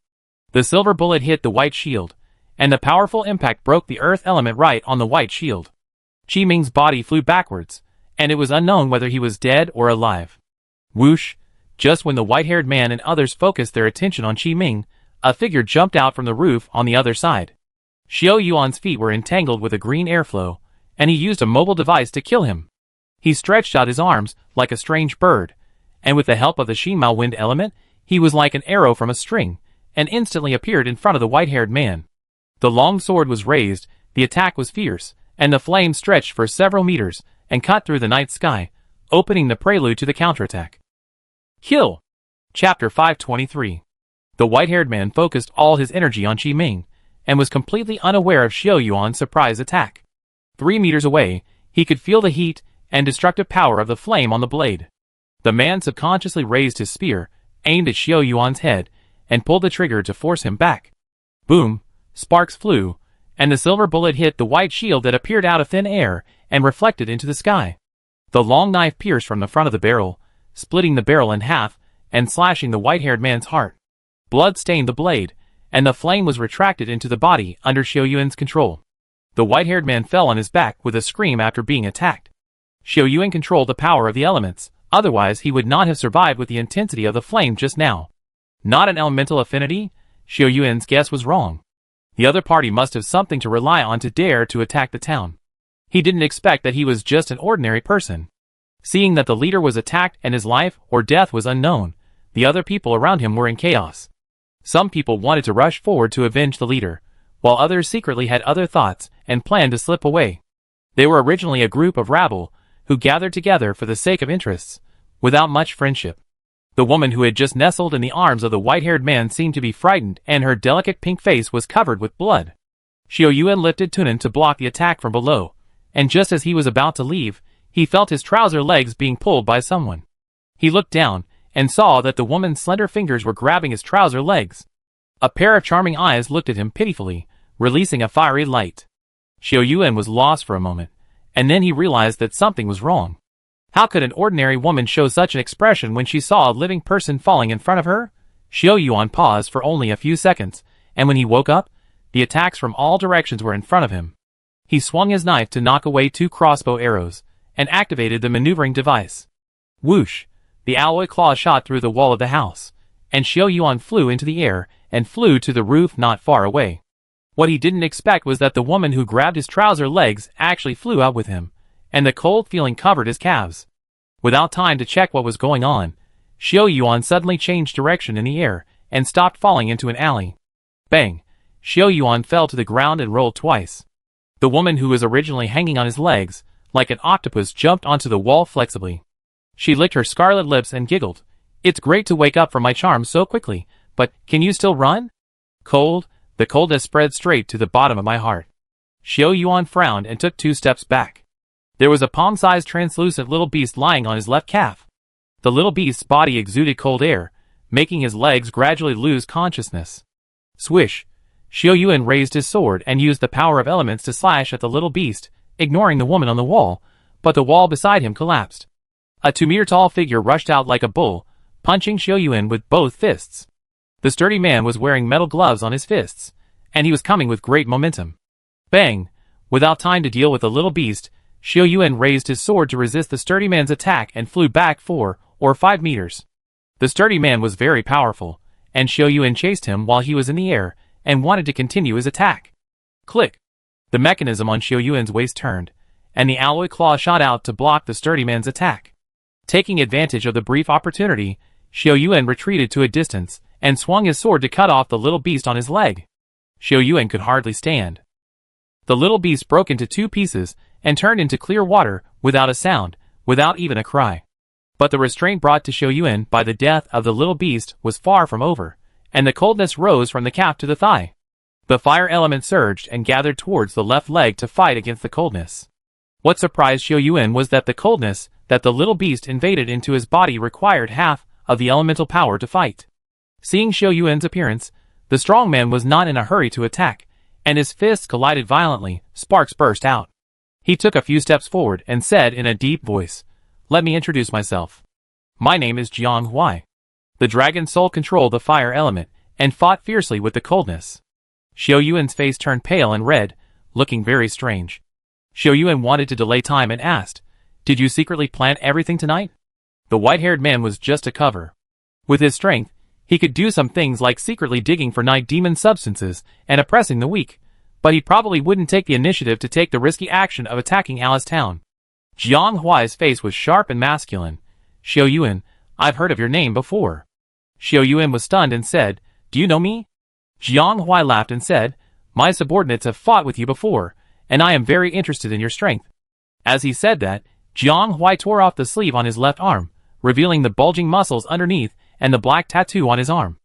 The silver bullet hit the white shield, and the powerful impact broke the earth element right on the white shield. Qi Ming's body flew backwards, and it was unknown whether he was dead or alive. Whoosh! Just when the white-haired man and others focused their attention on Qi Ming, a figure jumped out from the roof on the other side. Xiao Yuan's feet were entangled with a green airflow, and he used a mobile device to kill him. He stretched out his arms like a strange bird, and with the help of the Xinmao wind element, he was like an arrow from a string, and instantly appeared in front of the white-haired man. The long sword was raised, the attack was fierce, and the flame stretched for several meters, and cut through the night sky, opening the prelude to the counterattack. Kill! Chapter 523. The white-haired man focused all his energy on Qi Ming, and was completely unaware of Xiao Yuan's surprise attack. 3 meters away, he could feel the heat and destructive power of the flame on the blade. The man subconsciously raised his spear, aimed at Xiao Yuan's head, and pulled the trigger to force him back. Boom! sparks flew, and the silver bullet hit the white shield that appeared out of thin air and reflected into the sky. The long knife pierced from the front of the barrel, splitting the barrel in half and slashing the white-haired man's heart. Blood stained the blade, and the flame was retracted into the body under Xiao Yuan's control. The white-haired man fell on his back with a scream after being attacked. Xiao Yuan controlled the power of the elements, otherwise he would not have survived with the intensity of the flame just now. Not an elemental affinity? Xiao Yuan's guess was wrong. The other party must have something to rely on to dare to attack the town. He didn't expect that he was just an ordinary person. Seeing that the leader was attacked and his life or death was unknown, the other people around him were in chaos. Some people wanted to rush forward to avenge the leader, while others secretly had other thoughts and planned to slip away. They were originally a group of rabble who gathered together for the sake of interests, without much friendship. The woman who had just nestled in the arms of the white-haired man seemed to be frightened, and her delicate pink face was covered with blood. Xiao Yuan lifted Tunan to block the attack from below, and just as he was about to leave, he felt his trouser legs being pulled by someone. He looked down and saw that the woman's slender fingers were grabbing his trouser legs. A pair of charming eyes looked at him pitifully, releasing a fiery light. Xiao Yuan was lost for a moment, and then he realized that something was wrong. How could an ordinary woman show such an expression when she saw a living person falling in front of her? Xiao Yuan paused for only a few seconds, and when he woke up, the attacks from all directions were in front of him. He swung his knife to knock away 2 crossbow arrows, and activated the maneuvering device. Whoosh! The alloy claw shot through the wall of the house, and Xiao Yuan flew into the air and flew to the roof not far away. What he didn't expect was that the woman who grabbed his trouser legs actually flew out with him, and the cold feeling covered his calves. Without time to check what was going on, Xiao Yuan suddenly changed direction in the air and stopped falling into an alley. Bang! Xiao Yuan fell to the ground and rolled twice. The woman who was originally hanging on his legs, like an octopus, jumped onto the wall flexibly. She licked her scarlet lips and giggled. "It's great to wake up from my charms so quickly, but can you still run?" Cold, the coldness spread straight to the bottom of my heart. Xiao Yuan frowned and took 2 steps back. There was a palm-sized translucent little beast lying on his left calf. The little beast's body exuded cold air, making his legs gradually lose consciousness. Swish! Xiao Yuan raised his sword and used the power of elements to slash at the little beast, ignoring the woman on the wall, but the wall beside him collapsed. A 2-meter-tall figure rushed out like a bull, punching Xiao Yuan with both fists. The sturdy man was wearing metal gloves on his fists, and he was coming with great momentum. Bang! Without time to deal with the little beast, Xiao Yuan raised his sword to resist the sturdy man's attack and flew back 4 or 5 meters. The sturdy man was very powerful, and Xiao Yuan chased him while he was in the air and wanted to continue his attack. Click! The mechanism on Xiao Yuan's waist turned, and the alloy claw shot out to block the sturdy man's attack. Taking advantage of the brief opportunity, Xiao Yuan retreated to a distance and swung his sword to cut off the little beast on his leg. Xiao Yuan could hardly stand. The little beast broke into 2 pieces and turned into clear water without a sound, without even a cry. But the restraint brought to Xiao Yuan by the death of the little beast was far from over, and the coldness rose from the calf to the thigh. The fire element surged and gathered towards the left leg to fight against the coldness. What surprised Xiao Yuan was that the coldness that the little beast invaded into his body required half of the elemental power to fight. Seeing Xiao Yuan's appearance, the strong man was not in a hurry to attack, and his fists collided violently. Sparks burst out. He took a few steps forward and said in a deep voice, "Let me introduce myself. My name is Jiang Huai." The dragon soul controlled the fire element and fought fiercely with the coldness. Xiao Yuan's face turned pale and red, looking very strange. Xiao Yuan wanted to delay time and asked, "Did you secretly plan everything tonight?" The white-haired man was just a cover. With his strength, he could do some things like secretly digging for night demon substances and oppressing the weak, but he probably wouldn't take the initiative to take the risky action of attacking Alice Town. Jiang Huai's face was sharp and masculine. "Xiao Yuan, I've heard of your name before." Xiao Yuan was stunned and said, "Do you know me?" Jiang Huai laughed and said, "My subordinates have fought with you before, and I am very interested in your strength." As he said that, Jiang Huai tore off the sleeve on his left arm, revealing the bulging muscles underneath and the black tattoo on his arm.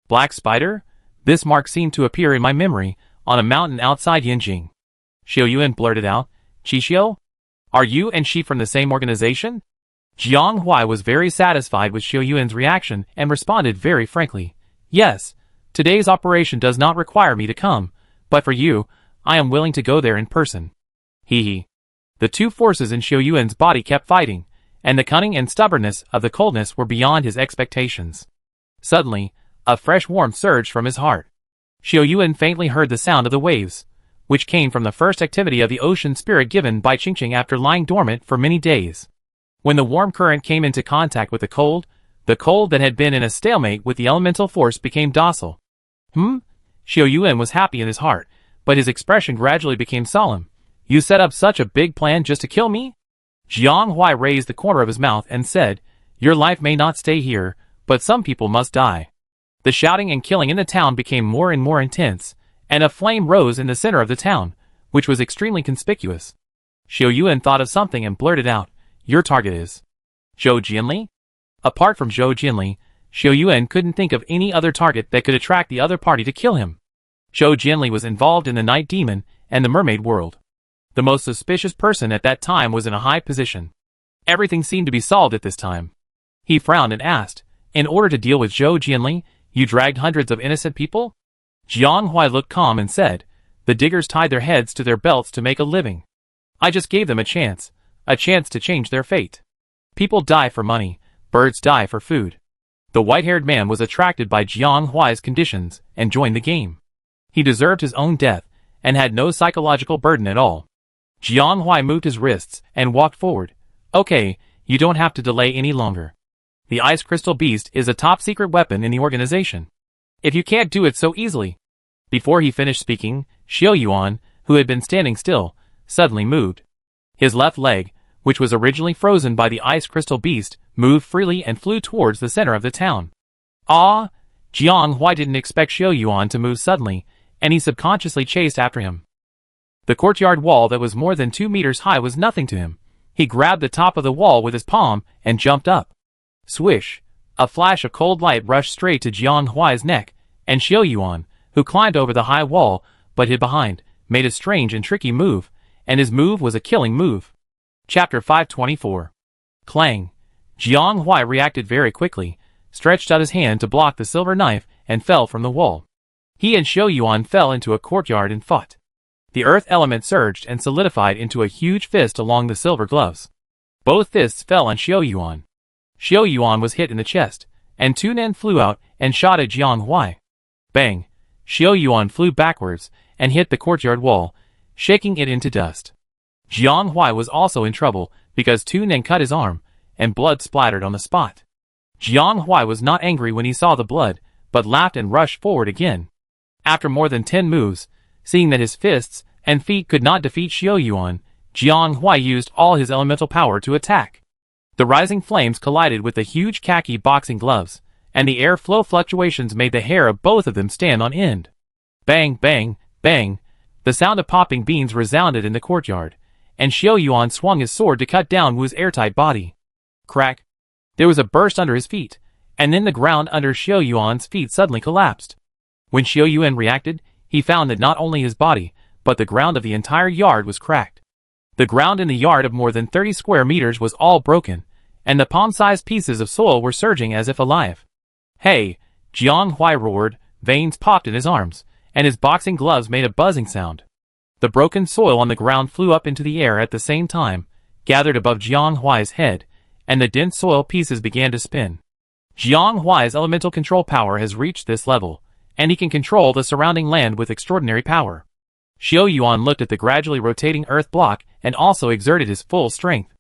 Black spider? This mark seemed to appear in my memory, on a mountain outside Yanjing. Xiao Yuan blurted out, "Qixio? Are you and she from the same organization?" Jiang Huai was very satisfied with Xiao Yuan's reaction and responded very frankly, "Yes, today's operation does not require me to come, But for you, I am willing to go there in person. Hee hee. The two forces in Xiao Yuan's body kept fighting, and the cunning and stubbornness of the coldness were beyond his expectations. Suddenly, a fresh warmth surged from his heart. Xiao Yuan faintly heard the sound of the waves, which came from the first activity of the ocean spirit given by Qingqing after lying dormant for many days. When the warm current came into contact with the cold that had been in a stalemate with the elemental force became docile. Xiao Yuan was happy in his heart, but his expression gradually became solemn. You set up such a big plan just to kill me? Jiang Huai raised the corner of his mouth and said, Your life may not stay here, but some people must die. The shouting and killing in the town became more and more intense, and a flame rose in the center of the town, which was extremely conspicuous. Xiao Yuan thought of something and blurted out, Your target is Zhou Jinli? Apart from Zhou Jinli, Xiao Yuan couldn't think of any other target that could attract the other party to kill him. Zhou Jinli was involved in the Night Demon and the Mermaid World. The most suspicious person at that time was in a high position. Everything seemed to be solved at this time. He frowned and asked, In order to deal with Zhou Jinli, you dragged hundreds of innocent people? Jiang Huai looked calm and said, The diggers tied their heads to their belts to make a living. I just gave them a chance to change their fate. People die for money, birds die for food. The white-haired man was attracted by Jiang Huai's conditions and joined the game. He deserved his own death and had no psychological burden at all. Jiang Huai moved his wrists and walked forward. Okay, you don't have to delay any longer. The Ice Crystal Beast is a top-secret weapon in the organization. If you can't do it so easily. Before he finished speaking, Xiao Yuan, who had been standing still, suddenly moved. His left leg, which was originally frozen by the Ice Crystal Beast, moved freely and flew towards the center of the town. Ah! Jiang Huai didn't expect Xiao Yuan to move suddenly, and he subconsciously chased after him. The courtyard wall that was more than 2 meters high was nothing to him. He grabbed the top of the wall with his palm and jumped up. Swish! A flash of cold light rushed straight to Jiang Huai's neck, and Xiao Yuan, who climbed over the high wall but hid behind, made a strange and tricky move, and his move was a killing move. Chapter 524. Clang! Jiang Huai reacted very quickly, stretched out his hand to block the silver knife, and fell from the wall. He and Xiao Yuan fell into a courtyard and fought. The earth element surged and solidified into a huge fist along the silver gloves. Both fists fell on Xiao Yuan. Xiao Yuan was hit in the chest, and 2 nen flew out and shot at Jiang Huai. Bang! Xiao Yuan flew backwards and hit the courtyard wall, shaking it into dust. Jiang Huai was also in trouble because 2 nen cut his arm, and blood splattered on the spot. Jiang Huai was not angry when he saw the blood, but laughed and rushed forward again. After more than 10 moves, seeing that his fists and feet could not defeat Xiao Yuan, Jiang Huai used all his elemental power to attack. The rising flames collided with the huge khaki boxing gloves, and the airflow fluctuations made the hair of both of them stand on end. Bang, bang, bang! The sound of popping beans resounded in the courtyard, and Xiao Yuan swung his sword to cut down Wu's airtight body. Crack! There was a burst under his feet, and then the ground under Xiao Yuan's feet suddenly collapsed. When Xiao Yuan reacted, he found that not only his body, but the ground of the entire yard was cracked. The ground in the yard of more than 30 square meters was all broken, and the palm-sized pieces of soil were surging as if alive. Hey! Jiang Huai roared, veins popped in his arms, and his boxing gloves made a buzzing sound. The broken soil on the ground flew up into the air at the same time, gathered above Jiang Huai's head, and the dense soil pieces began to spin. Jiang Huai's elemental control power has reached this level, and he can control the surrounding land with extraordinary power. Xiao Yuan looked at the gradually rotating earth block and also exerted his full strength.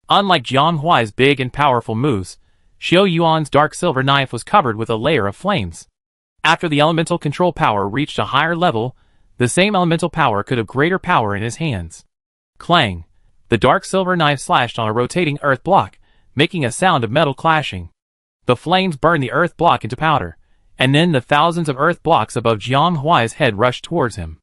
Unlike Jiang Huai's big and powerful moves, Xiao Yuan's dark silver knife was covered with a layer of flames. After the elemental control power reached a higher level, the same elemental power could have greater power in his hands. Clang! The dark silver knife slashed on a rotating earth block, making a sound of metal clashing. The flames burned the earth block into powder, and then the thousands of earth blocks above Jiang Huai's head rushed towards him.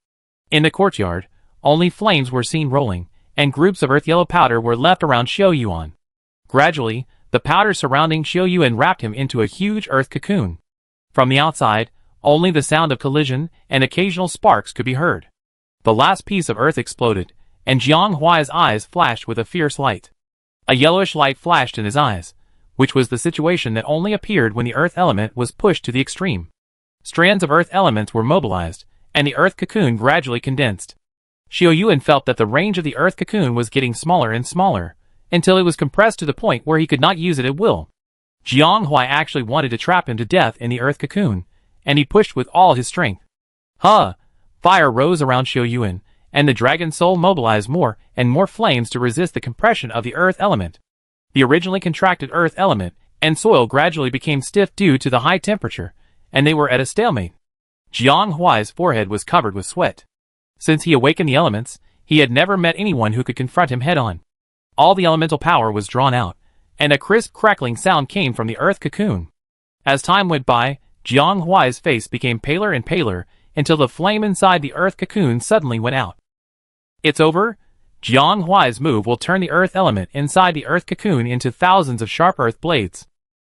In the courtyard, only flames were seen rolling, and groups of earth yellow powder were left around Xiao Yuan. Gradually, the powder surrounding Xiao Yuan wrapped him into a huge earth cocoon. From the outside, only the sound of collision and occasional sparks could be heard. The last piece of earth exploded, and Jiang Huai's eyes flashed with a fierce light. A yellowish light flashed in his eyes, which was the situation that only appeared when the earth element was pushed to the extreme. Strands of earth elements were mobilized, and the earth cocoon gradually condensed. Xiao Yuan felt that the range of the earth cocoon was getting smaller and smaller, until it was compressed to the point where he could not use it at will. Jiang Huai actually wanted to trap him to death in the earth cocoon, and he pushed with all his strength. Huh! Fire rose around Xiao Yuan, and the dragon soul mobilized more and more flames to resist the compression of the earth element. The originally contracted earth element and soil gradually became stiff due to the high temperature, and they were at a stalemate. Jiang Huai's forehead was covered with sweat. Since he awakened the elements, he had never met anyone who could confront him head-on. All the elemental power was drawn out, and a crisp crackling sound came from the earth cocoon. As time went by, Jiang Huai's face became paler and paler, until the flame inside the earth cocoon suddenly went out. It's over? Jiang Huai's move will turn the earth element inside the earth cocoon into thousands of sharp earth blades.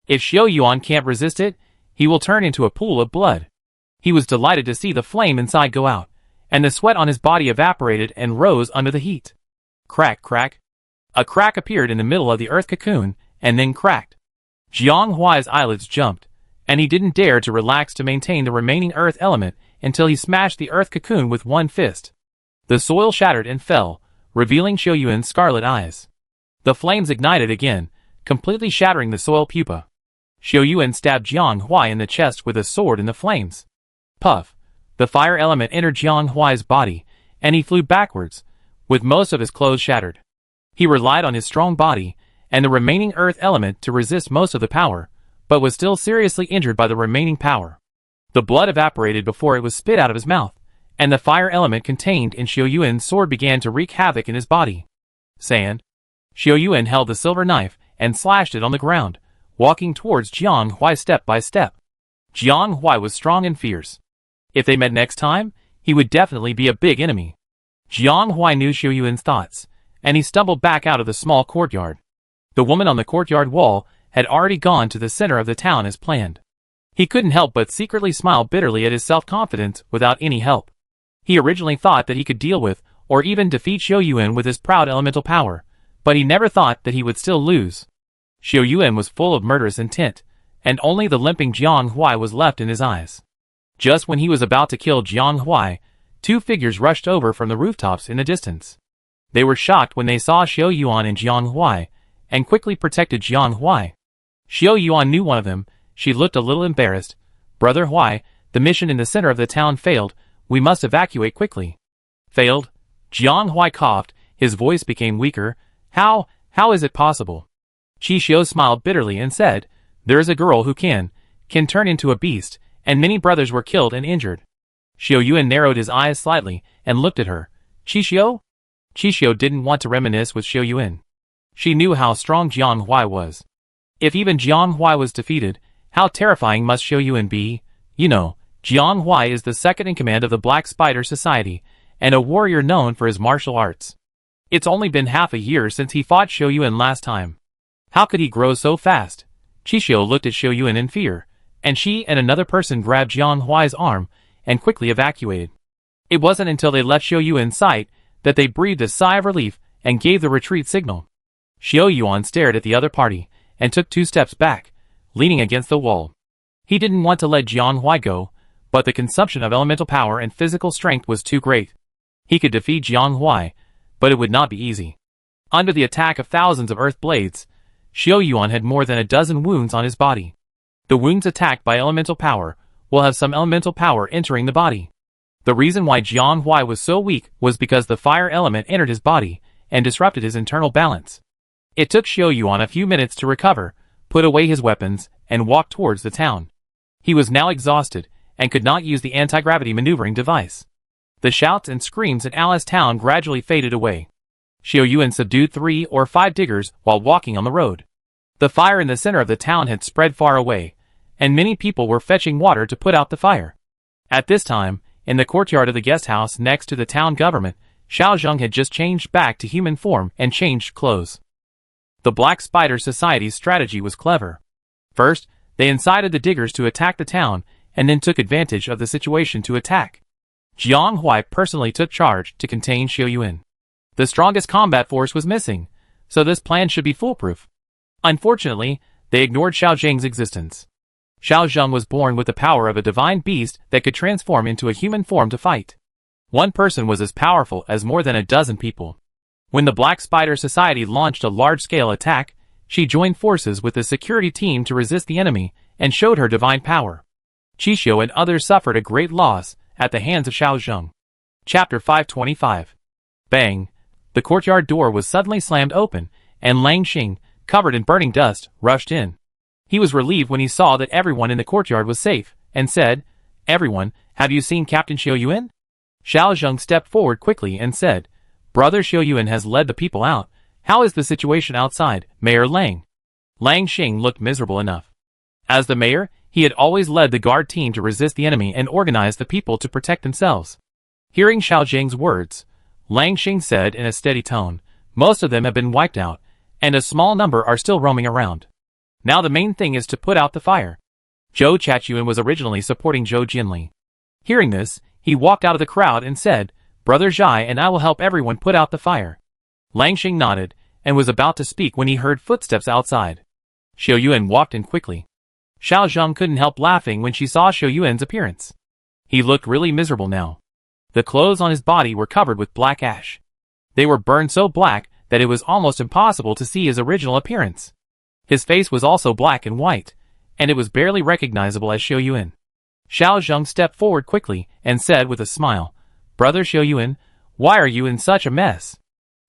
If Xiao Yuan can't resist it, he will turn into a pool of blood. He was delighted to see the flame inside go out, and the sweat on his body evaporated and rose under the heat. Crack, crack. A crack appeared in the middle of the earth cocoon, and then cracked. Jiang Huai's eyelids jumped, and he didn't dare to relax to maintain the remaining earth element until he smashed the earth cocoon with one fist. The soil shattered and fell, revealing Xiao Yuan's scarlet eyes. The flames ignited again, completely shattering the soil pupa. Xiao Yuan stabbed Jiang Huai in the chest with a sword in the flames. Puff! The fire element entered Jiang Huai's body, and he flew backwards, with most of his clothes shattered. He relied on his strong body and the remaining earth element to resist most of the power, but was still seriously injured by the remaining power. The blood evaporated before it was spit out of his mouth, and the fire element contained in Xiao Yuan's sword began to wreak havoc in his body. Sand. Xiao Yuan held the silver knife and slashed it on the ground, walking towards Jiang Huai step by step. Jiang Huai was strong and fierce. If they met next time, he would definitely be a big enemy. Jiang Huai knew Xiao Yuan's thoughts, and he stumbled back out of the small courtyard. The woman on the courtyard wall had already gone to the center of the town as planned. He couldn't help but secretly smile bitterly at his self-confidence without any help. He originally thought that he could deal with, or even defeat Xiao Yuan with his proud elemental power, but he never thought that he would still lose. Xiao Yuan was full of murderous intent, and only the limping Jiang Huai was left in his eyes. Just when he was about to kill Jiang Huai, two figures rushed over from the rooftops in the distance. They were shocked when they saw Xiao Yuan and Jiang Huai, and quickly protected Jiang Huai. Xiao Yuan knew one of them. She looked a little embarrassed. Brother Huai, the mission in the center of the town failed. We must evacuate quickly. Failed? Jiang Huai coughed. His voice became weaker. How is it possible? Qi Xiu smiled bitterly and said, there is a girl who can turn into a beast, and many brothers were killed and injured. Xiao Yuan narrowed his eyes slightly and looked at her. Qi Xiu? Qi Xiu didn't want to reminisce with Xiao Yuan. She knew how strong Jiang Huai was. If even Jiang Huai was defeated, how terrifying must Xiao Yuan be? You know, Jiang Huai is the second in command of the Black Spider Society, and a warrior known for his martial arts. It's only been half a year since he fought Xiao Yuan last time. How could he grow so fast? Qi Xiu looked at Xiao Yuan in fear, and she and another person grabbed Jiang Huai's arm and quickly evacuated. It wasn't until they left Xiao Yuan's sight that they breathed a sigh of relief and gave the retreat signal. Xiao Yuan stared at the other party and took 2 steps back, leaning against the wall. He didn't want to let Jiang Huai go, but the consumption of elemental power and physical strength was too great. He could defeat Jiang Huai, but it would not be easy. Under the attack of thousands of earth blades, Xiao Yuan had more than a dozen wounds on his body. The wounds attacked by elemental power will have some elemental power entering the body. The reason why Jiang Huai was so weak was because the fire element entered his body and disrupted his internal balance. It took Xiao Yuan a few minutes to recover, put away his weapons, and walk towards the town. He was now exhausted and could not use the anti-gravity maneuvering device. The shouts and screams in Alice Town gradually faded away. Xiao Yuan subdued 3 or 5 diggers while walking on the road. The fire in the center of the town had spread far away, and many people were fetching water to put out the fire. At this time, in the courtyard of the guest house next to the town government, Xiao Zheng had just changed back to human form and changed clothes. The Black Spider Society's strategy was clever. First, they incited the diggers to attack the town, and then took advantage of the situation to attack. Jiang Huai personally took charge to contain Xiao Yuan. The strongest combat force was missing, so this plan should be foolproof. Unfortunately, they ignored Xiao Zheng's existence. Xiao Zheng was born with the power of a divine beast that could transform into a human form to fight. One person was as powerful as more than a dozen people. When the Black Spider Society launched a large-scale attack, she joined forces with the security team to resist the enemy and showed her divine power. Qixio and others suffered a great loss at the hands of Xiao Zheng. Chapter 525. Bang! The courtyard door was suddenly slammed open, and Lang Xing, covered in burning dust, rushed in. He was relieved when he saw that everyone in the courtyard was safe, and said, "Everyone, have you seen Captain Xiao Yuan?" Xiao Zheng stepped forward quickly and said, "Brother Xiao Yuan has led the people out. How is the situation outside, Mayor Lang?" Lang Xing looked miserable enough. As the mayor, he had always led the guard team to resist the enemy and organize the people to protect themselves. Hearing Xiao Zheng's words, Lang Xing said in a steady tone, "Most of them have been wiped out, and a small number are still roaming around. Now the main thing is to put out the fire." Zhou Chachuan was originally supporting Zhou Jinli. Hearing this, he walked out of the crowd and said, "Brother Zhai and I will help everyone put out the fire." Lang Xing nodded, and was about to speak when he heard footsteps outside. Xiao Yuan walked in quickly. Xiao Zheng couldn't help laughing when she saw Xiao Yuan's appearance. He looked really miserable now. The clothes on his body were covered with black ash. They were burned so black that it was almost impossible to see his original appearance. His face was also black and white, and it was barely recognizable as Xiao Yuan. Xiao Zheng stepped forward quickly and said with a smile, "Brother Xiao Yuan, why are you in such a mess?"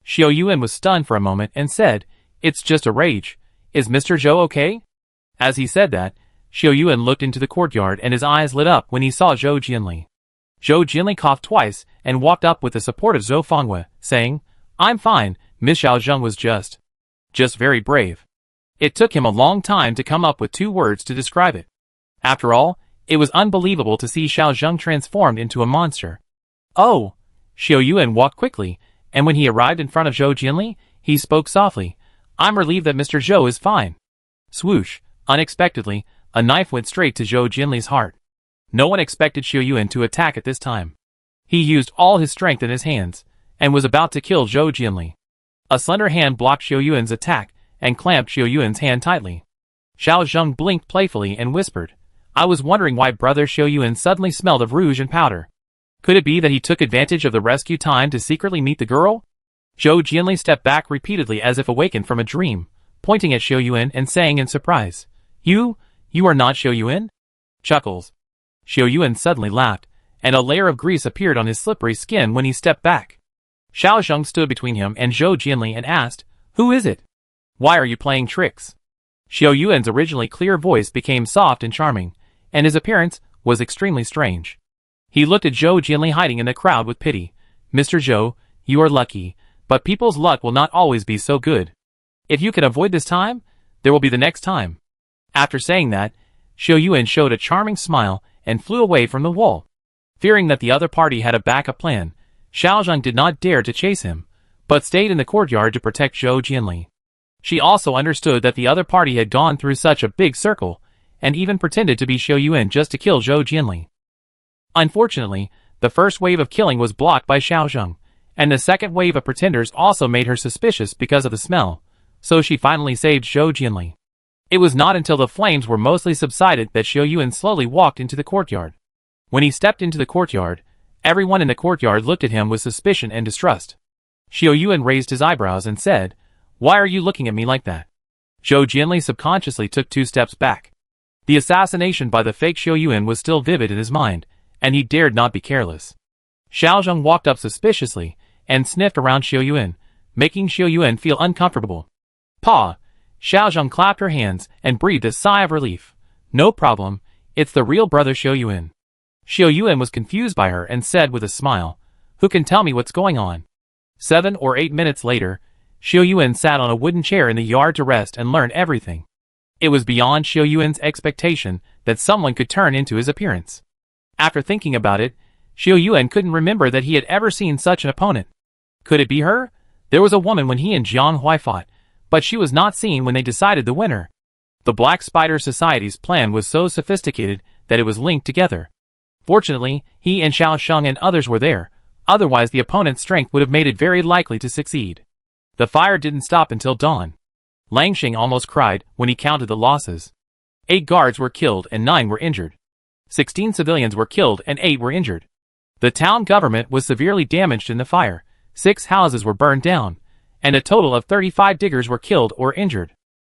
Xiao Yuan was stunned for a moment and said, "It's just a rage. Is Mr. Zhou okay?" As he said that, Xiao Yuan looked into the courtyard and his eyes lit up when he saw Zhou Jinli. Zhou Jinli coughed twice and walked up with the support of Zhou Fengwei, saying, "I'm fine, Miss Xiao Zheng was just very brave." It took him a long time to come up with 2 words to describe it. After all, it was unbelievable to see Xiao Zheng transformed into a monster. "Oh!" Xiao Yuan walked quickly, and when he arrived in front of Zhou Jinli, he spoke softly, "I'm relieved that Mr. Zhou is fine." Swoosh! Unexpectedly, a knife went straight to Zhou Jinli's heart. No one expected Xiao Yuan to attack at this time. He used all his strength in his hands, and was about to kill Zhou Jinli. A slender hand blocked Xiao Yuan's attack, and clamped Xiao Yuan's hand tightly. Xiao Zheng blinked playfully and whispered, "I was wondering why Brother Xiao Yuan suddenly smelled of rouge and powder. Could it be that he took advantage of the rescue time to secretly meet the girl?" Zhou Jinli stepped back repeatedly as if awakened from a dream, pointing at Xiao Yuan and saying in surprise, You are not Xiao Yuan?" Chuckles. Xiao Yuan suddenly laughed, and a layer of grease appeared on his slippery skin when he stepped back. Xiao Zheng stood between him and Zhou Jinli and asked, "Who is it? Why are you playing tricks?" Xiao Yuan's originally clear voice became soft and charming, and his appearance was extremely strange. He looked at Zhou Jinli hiding in the crowd with pity. "Mr. Zhou, you are lucky, but people's luck will not always be so good. If you can avoid this time, there will be the next time." After saying that, Xiao Yuan showed a charming smile and flew away from the wall. Fearing that the other party had a backup plan, Xiao Zheng did not dare to chase him, but stayed in the courtyard to protect Zhou Jinli. She also understood that the other party had gone through such a big circle, and even pretended to be Xiao Yuan just to kill Zhou Jinli. Unfortunately, the first wave of killing was blocked by Xiao Zheng, and the second wave of pretenders also made her suspicious because of the smell, so she finally saved Zhou Jinli. It was not until the flames were mostly subsided that Xiao Yuan slowly walked into the courtyard. When he stepped into the courtyard, everyone in the courtyard looked at him with suspicion and distrust. Xiao Yuan raised his eyebrows and said, "Why are you looking at me like that?" Zhou Jinli subconsciously took 2 steps back. The assassination by the fake Xiao Yuan was still vivid in his mind, and he dared not be careless. Xiao Zheng walked up suspiciously, and sniffed around Xiao Yuan, making Xiao Yuan feel uncomfortable. "Paw!" Xiao Zheng clapped her hands and breathed a sigh of relief. "No problem, it's the real brother Xiao Yuan." Xiao Yuan was confused by her and said with a smile, "Who can tell me what's going on?" 7 or 8 minutes later, Xiao Yuan sat on a wooden chair in the yard to rest and learn everything. It was beyond Xiao Yuan's expectation that someone could turn into his appearance. After thinking about it, Xiao Yuan couldn't remember that he had ever seen such an opponent. Could it be her? There was a woman when he and Jiang Hui fought, but she was not seen when they decided the winner. The Black Spider Society's plan was so sophisticated that it was linked together. Fortunately, he and Xiao Sheng and others were there, otherwise the opponent's strength would have made it very likely to succeed. The fire didn't stop until dawn. Lang Xing almost cried when he counted the losses. 8 guards were killed and 9 were injured. 16 civilians were killed and 8 were injured. The town government was severely damaged in the fire, 6 houses were burned down, and a total of 35 diggers were killed or injured.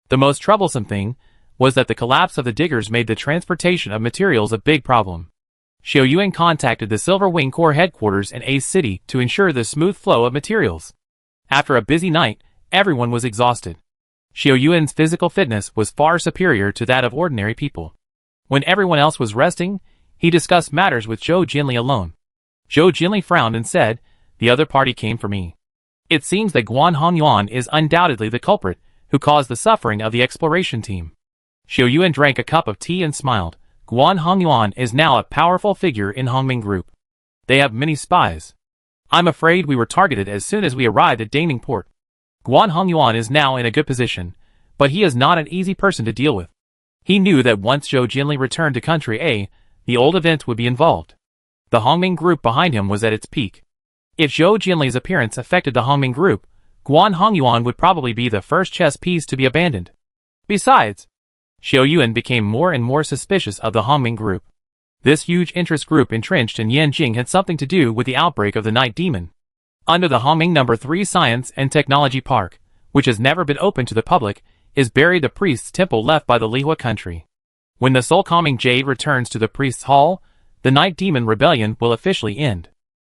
The most troublesome thing was that the collapse of the diggers made the transportation of materials a big problem. Xiao Yuan contacted the Silver Wing Corps headquarters in Ace City to ensure the smooth flow of materials. After a busy night, everyone was exhausted. Xiao Yuan's physical fitness was far superior to that of ordinary people. When everyone else was resting, he discussed matters with Zhou Jinli alone. Zhou Jinli frowned and said, "The other party came for me. It seems that Guan Hongyuan is undoubtedly the culprit who caused the suffering of the exploration team." Xiao Yuan drank a cup of tea and smiled. Guan Hongyuan is now a powerful figure in Hongming Group. They have many spies. I'm afraid we were targeted as soon as we arrived at Daning Port. Guan Hongyuan is now in a good position, but he is not an easy person to deal with. He knew that once Zhou Jinli returned to Country A, the old event would be involved. The Hongming Group behind him was at its peak. If Zhou Jinli's appearance affected the Hongming Group, Guan Hongyuan would probably be the first chess piece to be abandoned. Besides, Xiao Yuan became more and more suspicious of the Hongming Group. This huge interest group entrenched in Yanjing had something to do with the outbreak of the Night Demon. Under the Hongming No. 3 Science and Technology Park, which has never been open to the public, is buried the priest's temple left by the Lihua country. When the soul-calming jade returns to the priest's hall, the Night Demon rebellion will officially end.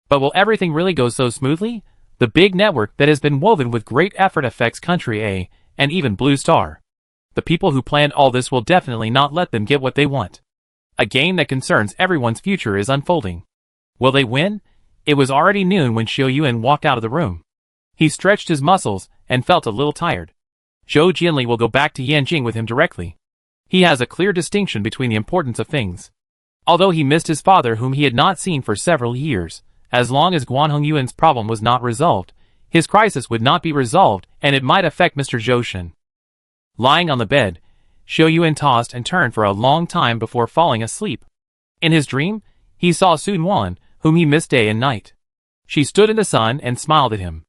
But will everything really go so smoothly? The big network that has been woven with great effort affects Country A, and even Blue Star. The people who planned all this will definitely not let them get what they want. A game that concerns everyone's future is unfolding. Will they win? It was already noon when Xiao Yuan walked out of the room. He stretched his muscles and felt a little tired. Zhou Jinli will go back to Yanjing with him directly. He has a clear distinction between the importance of things. Although he missed his father whom he had not seen for several years, as long as Guan Hongyuan's problem was not resolved, his crisis would not be resolved and it might affect Mr. Zhou Shen. Lying on the bed, Xiao Yuan tossed and turned for a long time before falling asleep. In his dream, he saw Sun Wan, whom he missed day and night. She stood in the sun and smiled at him.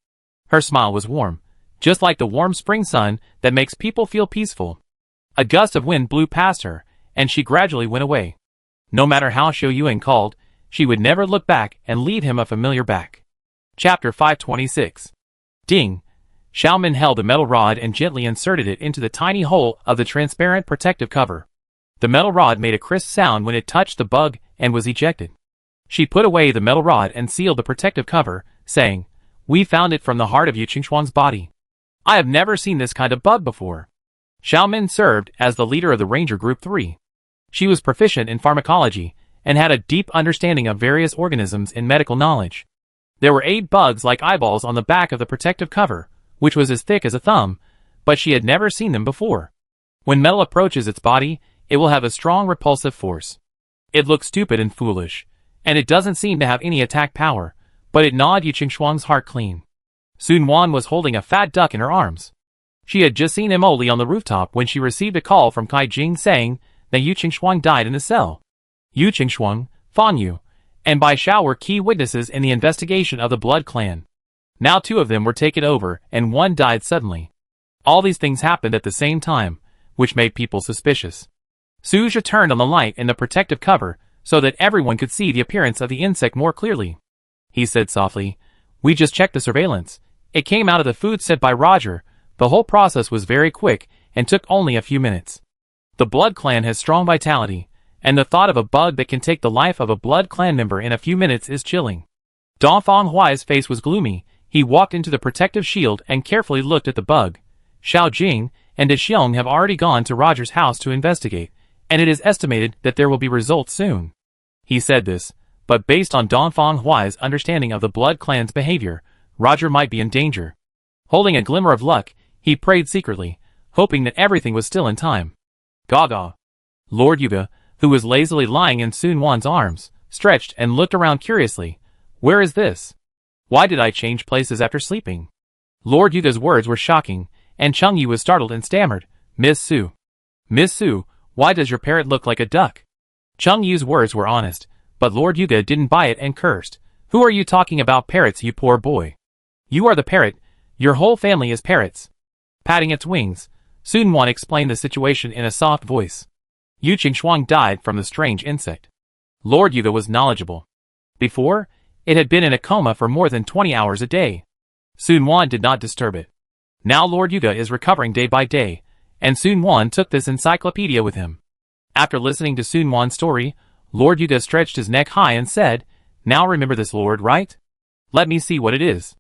Her smile was warm, just like the warm spring sun that makes people feel peaceful. A gust of wind blew past her, and she gradually went away. No matter how Xiao Yuan called, she would never look back and leave him a familiar back. Chapter 526. Ding! Xiaomin held the metal rod and gently inserted it into the tiny hole of the transparent protective cover. The metal rod made a crisp sound when it touched the bug and was ejected. She put away the metal rod and sealed the protective cover, saying, "We found it from the heart of Yu Qingxuang's body. I have never seen this kind of bug before." Xiaomin served as the leader of the Ranger Group 3. She was proficient in pharmacology and had a deep understanding of various organisms in medical knowledge. There were 8 bugs like eyeballs on the back of the protective cover, which was as thick as a thumb, but she had never seen them before. When metal approaches its body, it will have a strong repulsive force. It looks stupid and foolish, and it doesn't seem to have any attack power, but it gnawed Yu Qingxuang's heart clean. Sun Wan was holding a fat duck in her arms. She had just seen Emily on the rooftop when she received a call from Kai Jing saying that Yu Qingxuang died in a cell. Yu Qingxuang, Fan Yu, and Bai Xiao were key witnesses in the investigation of the Blood Clan. Now 2 of them were taken over and 1 died suddenly. All these things happened at the same time, which made people suspicious. Suja turned on the light in the protective cover so that everyone could see the appearance of the insect more clearly. He said softly, "We just checked the surveillance. It came out of the food sent by Roger. The whole process was very quick and took only a few minutes. The Blood Clan has strong vitality, and the thought of a bug that can take the life of a Blood Clan member in a few minutes is chilling." Dongfang Huai's face was gloomy. He walked into the protective shield and carefully looked at the bug. Xiao Jing and De Xiong have already gone to Roger's house to investigate, and it is estimated that there will be results soon. He said this, but based on Dongfang Huai's understanding of the Blood Clan's behavior, Roger might be in danger. Holding a glimmer of luck, he prayed secretly, hoping that everything was still in time. Gaga. Lord Yuga, who was lazily lying in Sun Wan's arms, stretched and looked around curiously. "Where is this? Why did I change places after sleeping?" Lord Yuga's words were shocking, and Cheng Yu was startled and stammered, "Miss Su. Miss Su, why does your parrot look like a duck?" Cheng Yu's words were honest, but Lord Yuga didn't buy it and cursed. "Who are you talking about parrots, you poor boy? You are the parrot. Your whole family is parrots." Patting its wings, Sun Wan explained the situation in a soft voice. Yu Shuang died from the strange insect. Lord Yuga was knowledgeable. Before, it had been in a coma for more than 20 hours a day. Sun Quan did not disturb it. Now Lord Yuga is recovering day by day, and Sun Quan took this encyclopedia with him. After listening to Sun Wan's story, Lord Yuga stretched his neck high and said, "Now remember this, Lord, right? Let me see what it is."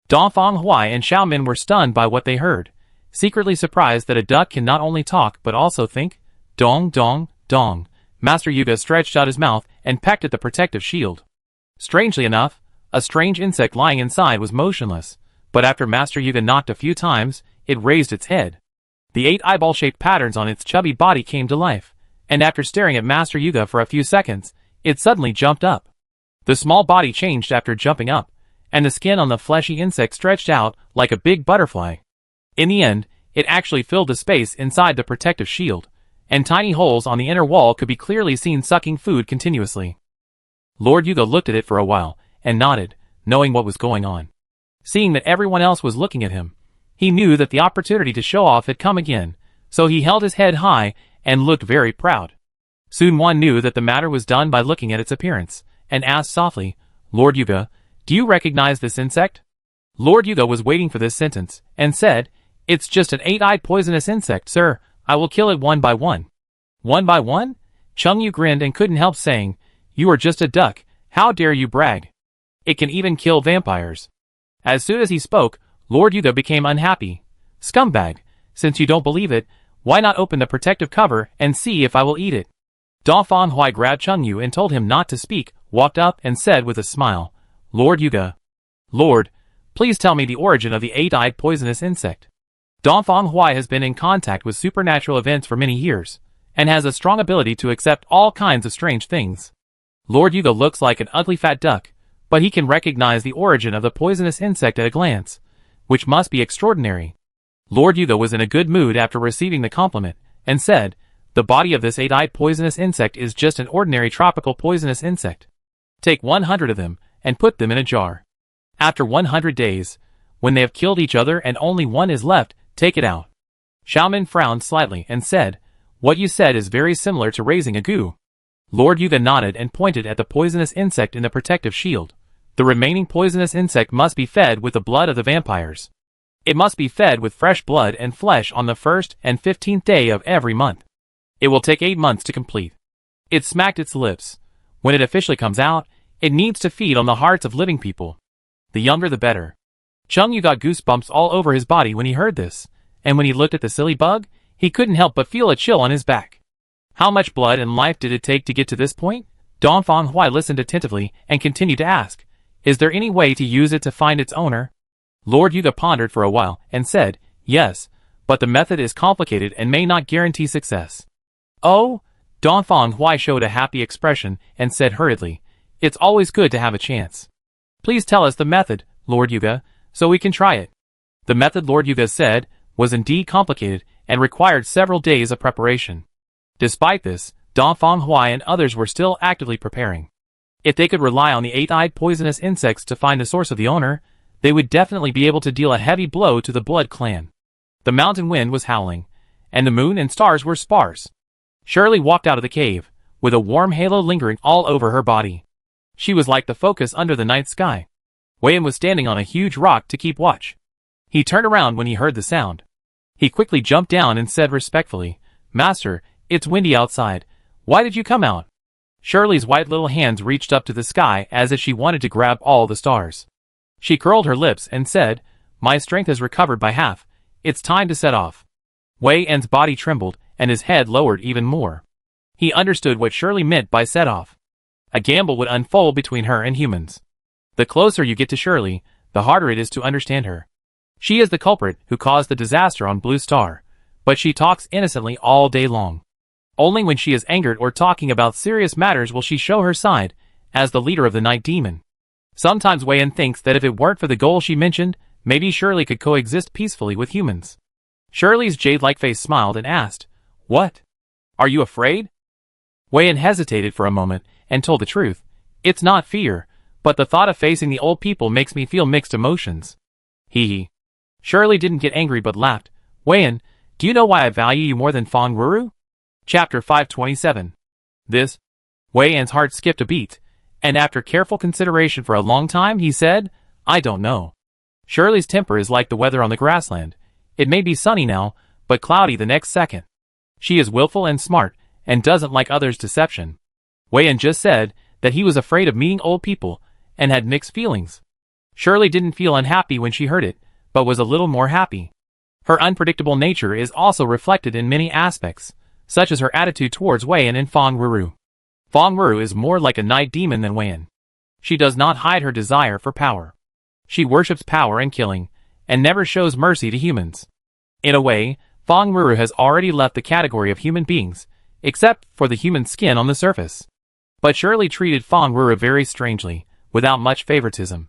Dongfang Huai and Xiaomin were stunned by what they heard, secretly surprised that a duck can not only talk but also think. Dong, dong, dong. Master Yuga stretched out his mouth and pecked at the protective shield. Strangely enough, a strange insect lying inside was motionless, but after Master Yuga knocked a few times, it raised its head. The 8 eyeball-shaped patterns on its chubby body came to life, and after staring at Master Yuga for a few seconds, it suddenly jumped up. The small body changed after jumping up, and the skin on the fleshy insect stretched out like a big butterfly. In the end, it actually filled the space inside the protective shield, and tiny holes on the inner wall could be clearly seen sucking food continuously. Lord Yuga looked at it for a while, and nodded, knowing what was going on. Seeing that everyone else was looking at him, he knew that the opportunity to show off had come again, so he held his head high and looked very proud. Sun Quan knew that the matter was done by looking at its appearance, and asked softly, "Lord Yuga, do you recognize this insect?" Lord Yuga was waiting for this sentence, and said, "It's just an 8-eyed poisonous insect, sir. I will kill it one by one." "One by one?" Chung Yu grinned and couldn't help saying, "You are just a duck. How dare you brag? It can even kill vampires." As soon as he spoke, Lord Yuga became unhappy. "Scumbag, since you don't believe it, why not open the protective cover and see if I will eat it?" Dongfang Huai grabbed Chung Yu and told him not to speak, walked up and said with a smile, "Lord Yuga. Lord, please tell me the origin of the 8-eyed poisonous insect." Dongfang Huai has been in contact with supernatural events for many years, and has a strong ability to accept all kinds of strange things. Lord Yuga looks like an ugly fat duck, but he can recognize the origin of the poisonous insect at a glance, which must be extraordinary. Lord Yuga was in a good mood after receiving the compliment, and said, "The body of this 8-eyed poisonous insect is just an ordinary tropical poisonous insect. Take 100 of them, and put them in a jar. After 100 days, when they have killed each other and only one is left, take it out." Xiaomin frowned slightly and said, "What you said is very similar to raising a goo." Lord Yuga nodded and pointed at the poisonous insect in the protective shield. The remaining poisonous insect must be fed with the blood of the vampires. It must be fed with fresh blood and flesh on the 1st and 15th day of every month. It will take 8 months to complete. It smacked its lips. When it officially comes out, it needs to feed on the hearts of living people. The younger the better. Chung Yu got goosebumps all over his body when he heard this, and when he looked at the silly bug, he couldn't help but feel a chill on his back. How much blood and life did it take to get to this point? Dongfang Huai listened attentively and continued to ask, "Is there any way to use it to find its owner?" Lord Yuga pondered for a while and said, "Yes, but the method is complicated and may not guarantee success." "Oh?" Dongfang Huai showed a happy expression and said hurriedly, "It's always good to have a chance. Please tell us the method, Lord Yuga, so we can try it." The method, Lord Yuga said, was indeed complicated and required several days of preparation. Despite this, Dongfang Huai and others were still actively preparing. If they could rely on the 8-eyed poisonous insects to find the source of the owner, they would definitely be able to deal a heavy blow to the Blood Clan. The mountain wind was howling, and the moon and stars were sparse. Shirley walked out of the cave, with a warm halo lingering all over her body. She was like the focus under the night sky. Wei-Yin was standing on a huge rock to keep watch. He turned around when he heard the sound. He quickly jumped down and said respectfully, "Master, it's windy outside. Why did you come out?" Shirley's white little hands reached up to the sky as if she wanted to grab all the stars. She curled her lips and said, "My strength has recovered by half. It's time to set off." Wei-Yin's body trembled and his head lowered even more. He understood what Shirley meant by set off. A gamble would unfold between her and humans. The closer you get to Shirley, the harder it is to understand her. She is the culprit who caused the disaster on Blue Star, but she talks innocently all day long. Only when she is angered or talking about serious matters will she show her side, as the leader of the Night Demon. Sometimes Wei-Yin thinks that if it weren't for the goal she mentioned, maybe Shirley could coexist peacefully with humans. Shirley's jade-like face smiled and asked, "What? Are you afraid?" Wei-Yin hesitated for a moment and told the truth. "It's not fear, but the thought of facing the old people makes me feel mixed emotions." Hee. Shirley didn't get angry but laughed. "Wei-Yin, do you know why I value you more than Fang Ruru?" Chapter 527. This. Wei Yan's heart skipped a beat, and after careful consideration for a long time he said, I don't know. Shirley's temper is like the weather on the grassland. It may be sunny now, but cloudy the next second. She is willful and smart, and doesn't like others' deception. Wei Yan just said that he was afraid of meeting old people, and had mixed feelings. Shirley didn't feel unhappy when she heard it, but was a little more happy. Her unpredictable nature is also reflected in many aspects, such as her attitude towards Wei Yan and Feng Ruru. Feng Ruru is more like a night demon than Wei Yan. She does not hide her desire for power. She worships power and killing, and never shows mercy to humans. In a way, Feng Ruru has already left the category of human beings, except for the human skin on the surface. But Shirley treated Feng Ruru very strangely, without much favoritism.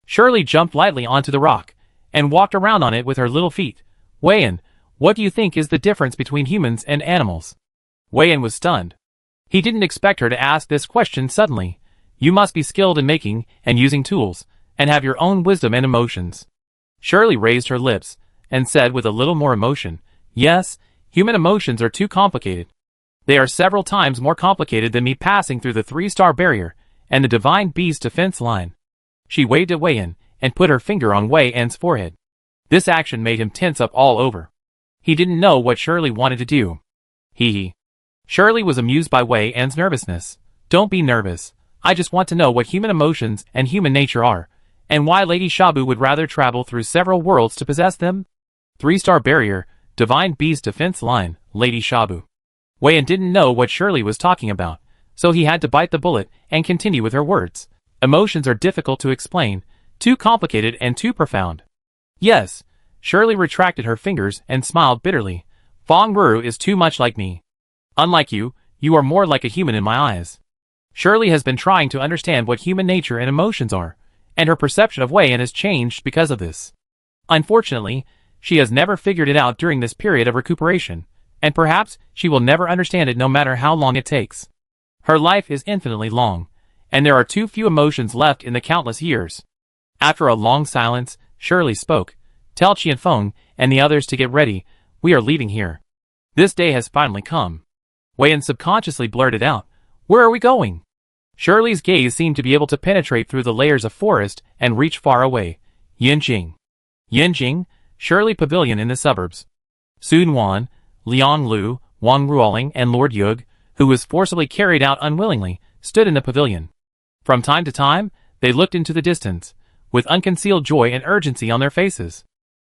Shirley jumped lightly onto the rock, and walked around on it with her little feet. Wei Yan, what do you think is the difference between humans and animals? Wei Yan was stunned. He didn't expect her to ask this question suddenly. You must be skilled in making and using tools, and have your own wisdom and emotions. Shirley raised her lips, and said with a little more emotion, yes, human emotions are too complicated. They are several times more complicated than me passing through the 3-star barrier, and the divine beast defense line. She waved at Wei Yan, and put her finger on Wei Yan's forehead. This action made him tense up all over. He didn't know what Shirley wanted to do. Hee. Shirley was amused by Wei Yan's nervousness. Don't be nervous. I just want to know what human emotions and human nature are, and why Lady Shabu would rather travel through several worlds to possess them. 3-star barrier, divine beast defense line, Lady Shabu. Wei Yan didn't know what Shirley was talking about, so he had to bite the bullet and continue with her words. Emotions are difficult to explain, too complicated and too profound. Yes. Shirley retracted her fingers and smiled bitterly. Feng Ruru is too much like me. Unlike you, you are more like a human in my eyes. Shirley has been trying to understand what human nature and emotions are, and her perception of Wei Yan has changed because of this. Unfortunately, she has never figured it out during this period of recuperation, and perhaps she will never understand it no matter how long it takes. Her life is infinitely long, and there are too few emotions left in the countless years. After a long silence, Shirley spoke. Tell Qianfeng and the others to get ready, we are leaving here. This day has finally come. Wei Yan subconsciously blurted out, where are we going? Shirley's gaze seemed to be able to penetrate through the layers of forest and reach far away. Yanjing. Yanjing, Shirley Pavilion in the suburbs. Sun Wan, Liang Lu, Wang Ruoling and Lord Yug, who was forcibly carried out unwillingly, stood in the pavilion. From time to time, they looked into the distance, with unconcealed joy and urgency on their faces.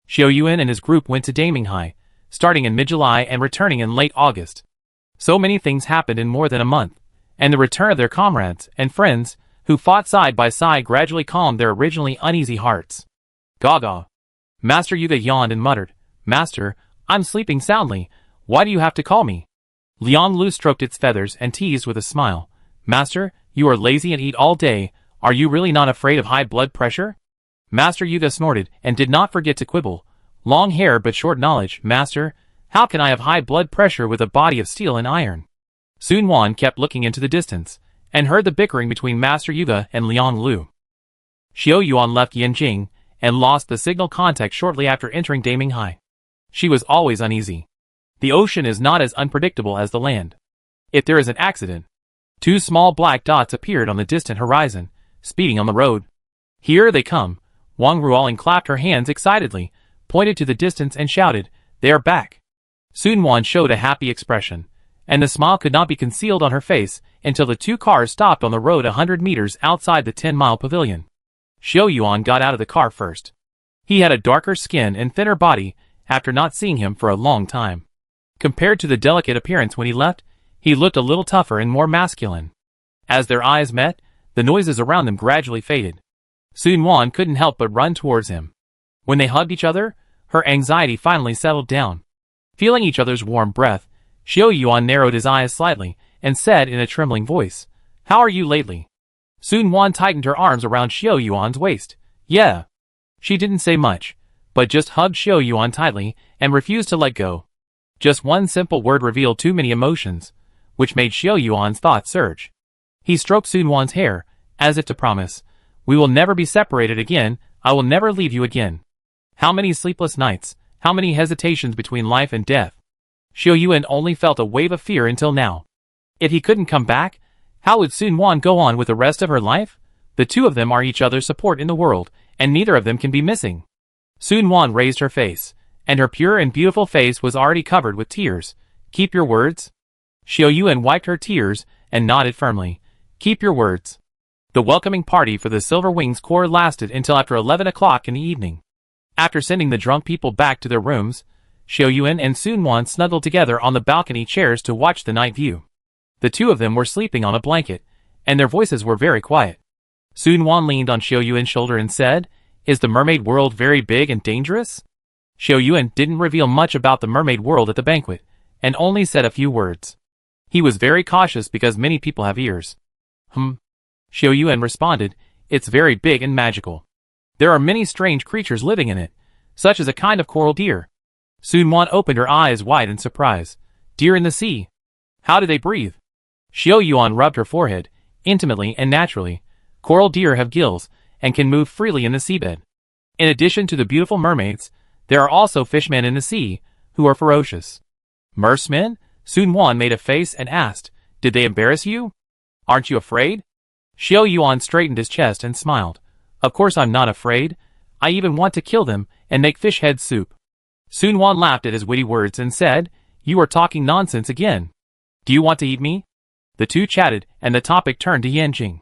Xiao Yuan and his group went to Daminghai, starting in mid-July and returning in late August. So many things happened in more than a month, and the return of their comrades and friends, who fought side by side, gradually calmed their originally uneasy hearts. Gaga. Master Yuga yawned and muttered, Master, I'm sleeping soundly, why do you have to call me? Liang Lu stroked its feathers and teased with a smile, Master, you are lazy and eat all day, are you really not afraid of high blood pressure? Master Yuga snorted and did not forget to quibble, long hair but short knowledge, Master, how can I have high blood pressure with a body of steel and iron? Sun Wan kept looking into the distance, and heard the bickering between Master Yuga and Liang Lu. Xiao Yuan left Yanjing, and lost the signal contact shortly after entering Daminghai. She was always uneasy. The ocean is not as unpredictable as the land. If there is an accident, 2 small black dots appeared on the distant horizon, speeding on the road. Here they come. Wang Ruoling clapped her hands excitedly, pointed to the distance and shouted, they are back. Sun Wan showed a happy expression, and the smile could not be concealed on her face until the 2 cars stopped on the road 100 meters outside the 10-mile pavilion. Xiao Yuan got out of the car first. He had a darker skin and thinner body after not seeing him for a long time. Compared to the delicate appearance when he left, he looked a little tougher and more masculine. As their eyes met, the noises around them gradually faded. Sun Wan couldn't help but run towards him. When they hugged each other, her anxiety finally settled down. Feeling each other's warm breath, Xiao Yuan narrowed his eyes slightly and said in a trembling voice, how are you lately? Sun Wan tightened her arms around Xiao Yuan's waist. Yeah. She didn't say much, but just hugged Xiao Yuan tightly and refused to let go. Just one simple word revealed too many emotions, which made Xiao Yuan's thoughts surge. He stroked Sun Wan's hair, as if to promise, we will never be separated again, I will never leave you again. How many sleepless nights, how many hesitations between life and death. Xiao Yuan only felt a wave of fear until now. If he couldn't come back, how would Sun Wan go on with the rest of her life? The two of them are each other's support in the world, and neither of them can be missing. Sun Wan raised her face, and her pure and beautiful face was already covered with tears. Keep your words? Xiao Yuan wiped her tears and nodded firmly. Keep your words. The welcoming party for the Silver Wings Corps lasted until after 11 o'clock in the evening. After sending the drunk people back to their rooms, Xiao Yuan and Sun Wan snuggled together on the balcony chairs to watch the night view. The two of them were sleeping on a blanket, and their voices were very quiet. Sun Wan leaned on Xiao Yuan's shoulder and said, "Is the mermaid world very big and dangerous?" Xiao Yuan didn't reveal much about the mermaid world at the banquet, and only said a few words. He was very cautious because many people have ears. Xiao Yuan responded, "It's very big and magical. There are many strange creatures living in it, such as a kind of coral deer." Sun Wan opened her eyes wide in surprise. "Deer in the sea? How do they breathe?" Xiao Yuan rubbed her forehead, intimately and naturally. Coral deer have gills, and can move freely in the seabed. In addition to the beautiful mermaids, there are also fishmen in the sea, who are ferocious. "Mercemen?" Sun Wan made a face and asked, "Did they embarrass you? Aren't you afraid?" Xiao Yuan straightened his chest and smiled. "Of course I'm not afraid. I even want to kill them and make fish head soup." Sun Wan laughed at his witty words and said, "You are talking nonsense again. Do you want to eat me?" The two chatted, and the topic turned to Yanjing.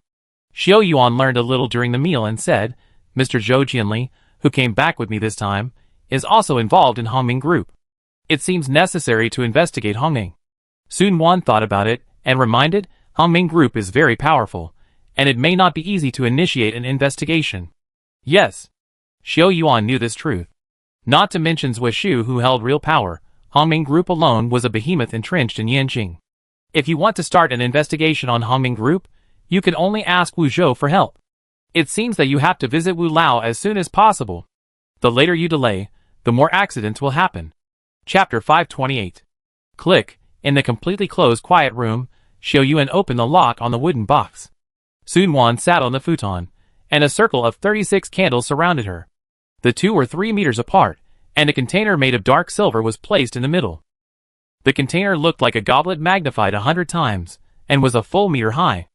Xiao Yuan learned a little during the meal and said, "Mr. Zhou Jianli, who came back with me this time, is also involved in Hongming Group. It seems necessary to investigate Hongming." Sun Wan thought about it and reminded, "Hongming Group is very powerful, and it may not be easy to initiate an investigation." Yes. Xiao Yuan knew this truth. Not to mention Zhou Shu, who held real power, Hongming Group alone was a behemoth entrenched in Yanjing. If you want to start an investigation on Hongming Group, you can only ask Wu Zhou for help. It seems that you have to visit Wu Lao as soon as possible. The later you delay, the more accidents will happen. Chapter 528. Click. In the completely closed quiet room, Xiao Yuan opened the lock on the wooden box. Sun Wan sat on the futon, and a circle of 36 candles surrounded her. The two were 3 meters apart, and a container made of dark silver was placed in the middle. The container looked like a goblet magnified 100 times, and was a full meter high.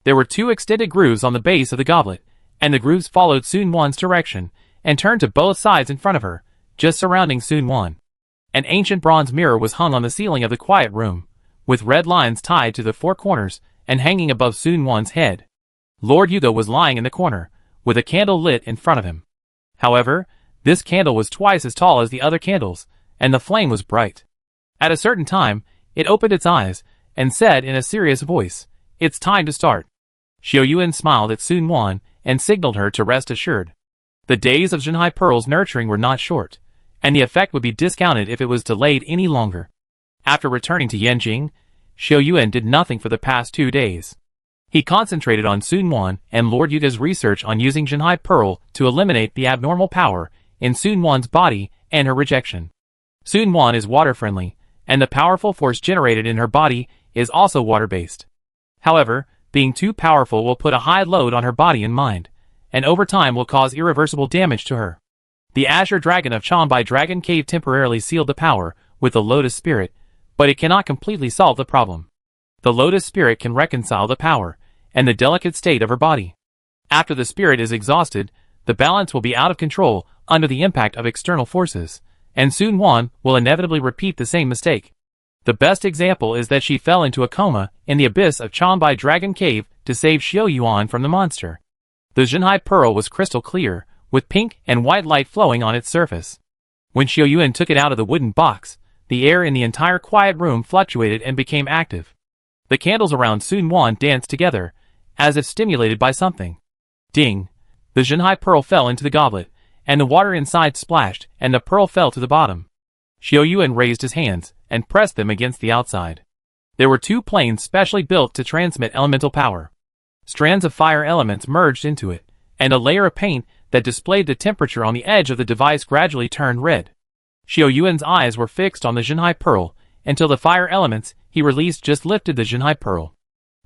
There were 2 extended grooves on the base of the goblet, and the grooves followed Sun Wan's direction, and turned to both sides in front of her, just surrounding Sun Wan. An ancient bronze mirror was hung on the ceiling of the quiet room, with red lines tied to the 4 corners, and hanging above Sun Wan's head. Lord Yugo was lying in the corner, with a candle lit in front of him. However, this candle was twice as tall as the other candles, and the flame was bright. At a certain time, it opened its eyes, and said in a serious voice, "It's time to start." Xiao Yuan smiled at Sun Wan, and signaled her to rest assured. The days of Zhenhai Pearl's nurturing were not short, and the effect would be discounted if it was delayed any longer. After returning to Yanjing, Xiao Yuan did nothing for the past 2 days. He concentrated on Sun Wan and Lord Yuga's research on using Zhenhai Pearl to eliminate the abnormal power in Sun Wan's body and her rejection. Sun Wan is water-friendly, and the powerful force generated in her body is also water-based. However, being too powerful will put a high load on her body and mind, and over time will cause irreversible damage to her. The Azure Dragon of Changbai Dragon Cave temporarily sealed the power with the Lotus Spirit, but it cannot completely solve the problem. The Lotus Spirit can reconcile the power and the delicate state of her body. After the spirit is exhausted, the balance will be out of control under the impact of external forces, and Sun Wan will inevitably repeat the same mistake. The best example is that she fell into a coma in the abyss of Changbai Dragon Cave to save Xiao Yuan from the monster. The Zhenhai Pearl was crystal clear, with pink and white light flowing on its surface. When Xiao Yuan took it out of the wooden box, the air in the entire quiet room fluctuated and became active. The candles around Sun Wan danced together, as if stimulated by something. Ding! The Zhenhai Pearl fell into the goblet, and the water inside splashed, and the pearl fell to the bottom. Xiao Yuan raised his hands, and pressed them against the outside. There were 2 planes specially built to transmit elemental power. Strands of fire elements merged into it, and a layer of paint that displayed the temperature on the edge of the device gradually turned red. Xiao Yuan's eyes were fixed on the Zhenhai Pearl, until the fire elements he released just lifted the Zhenhai Pearl.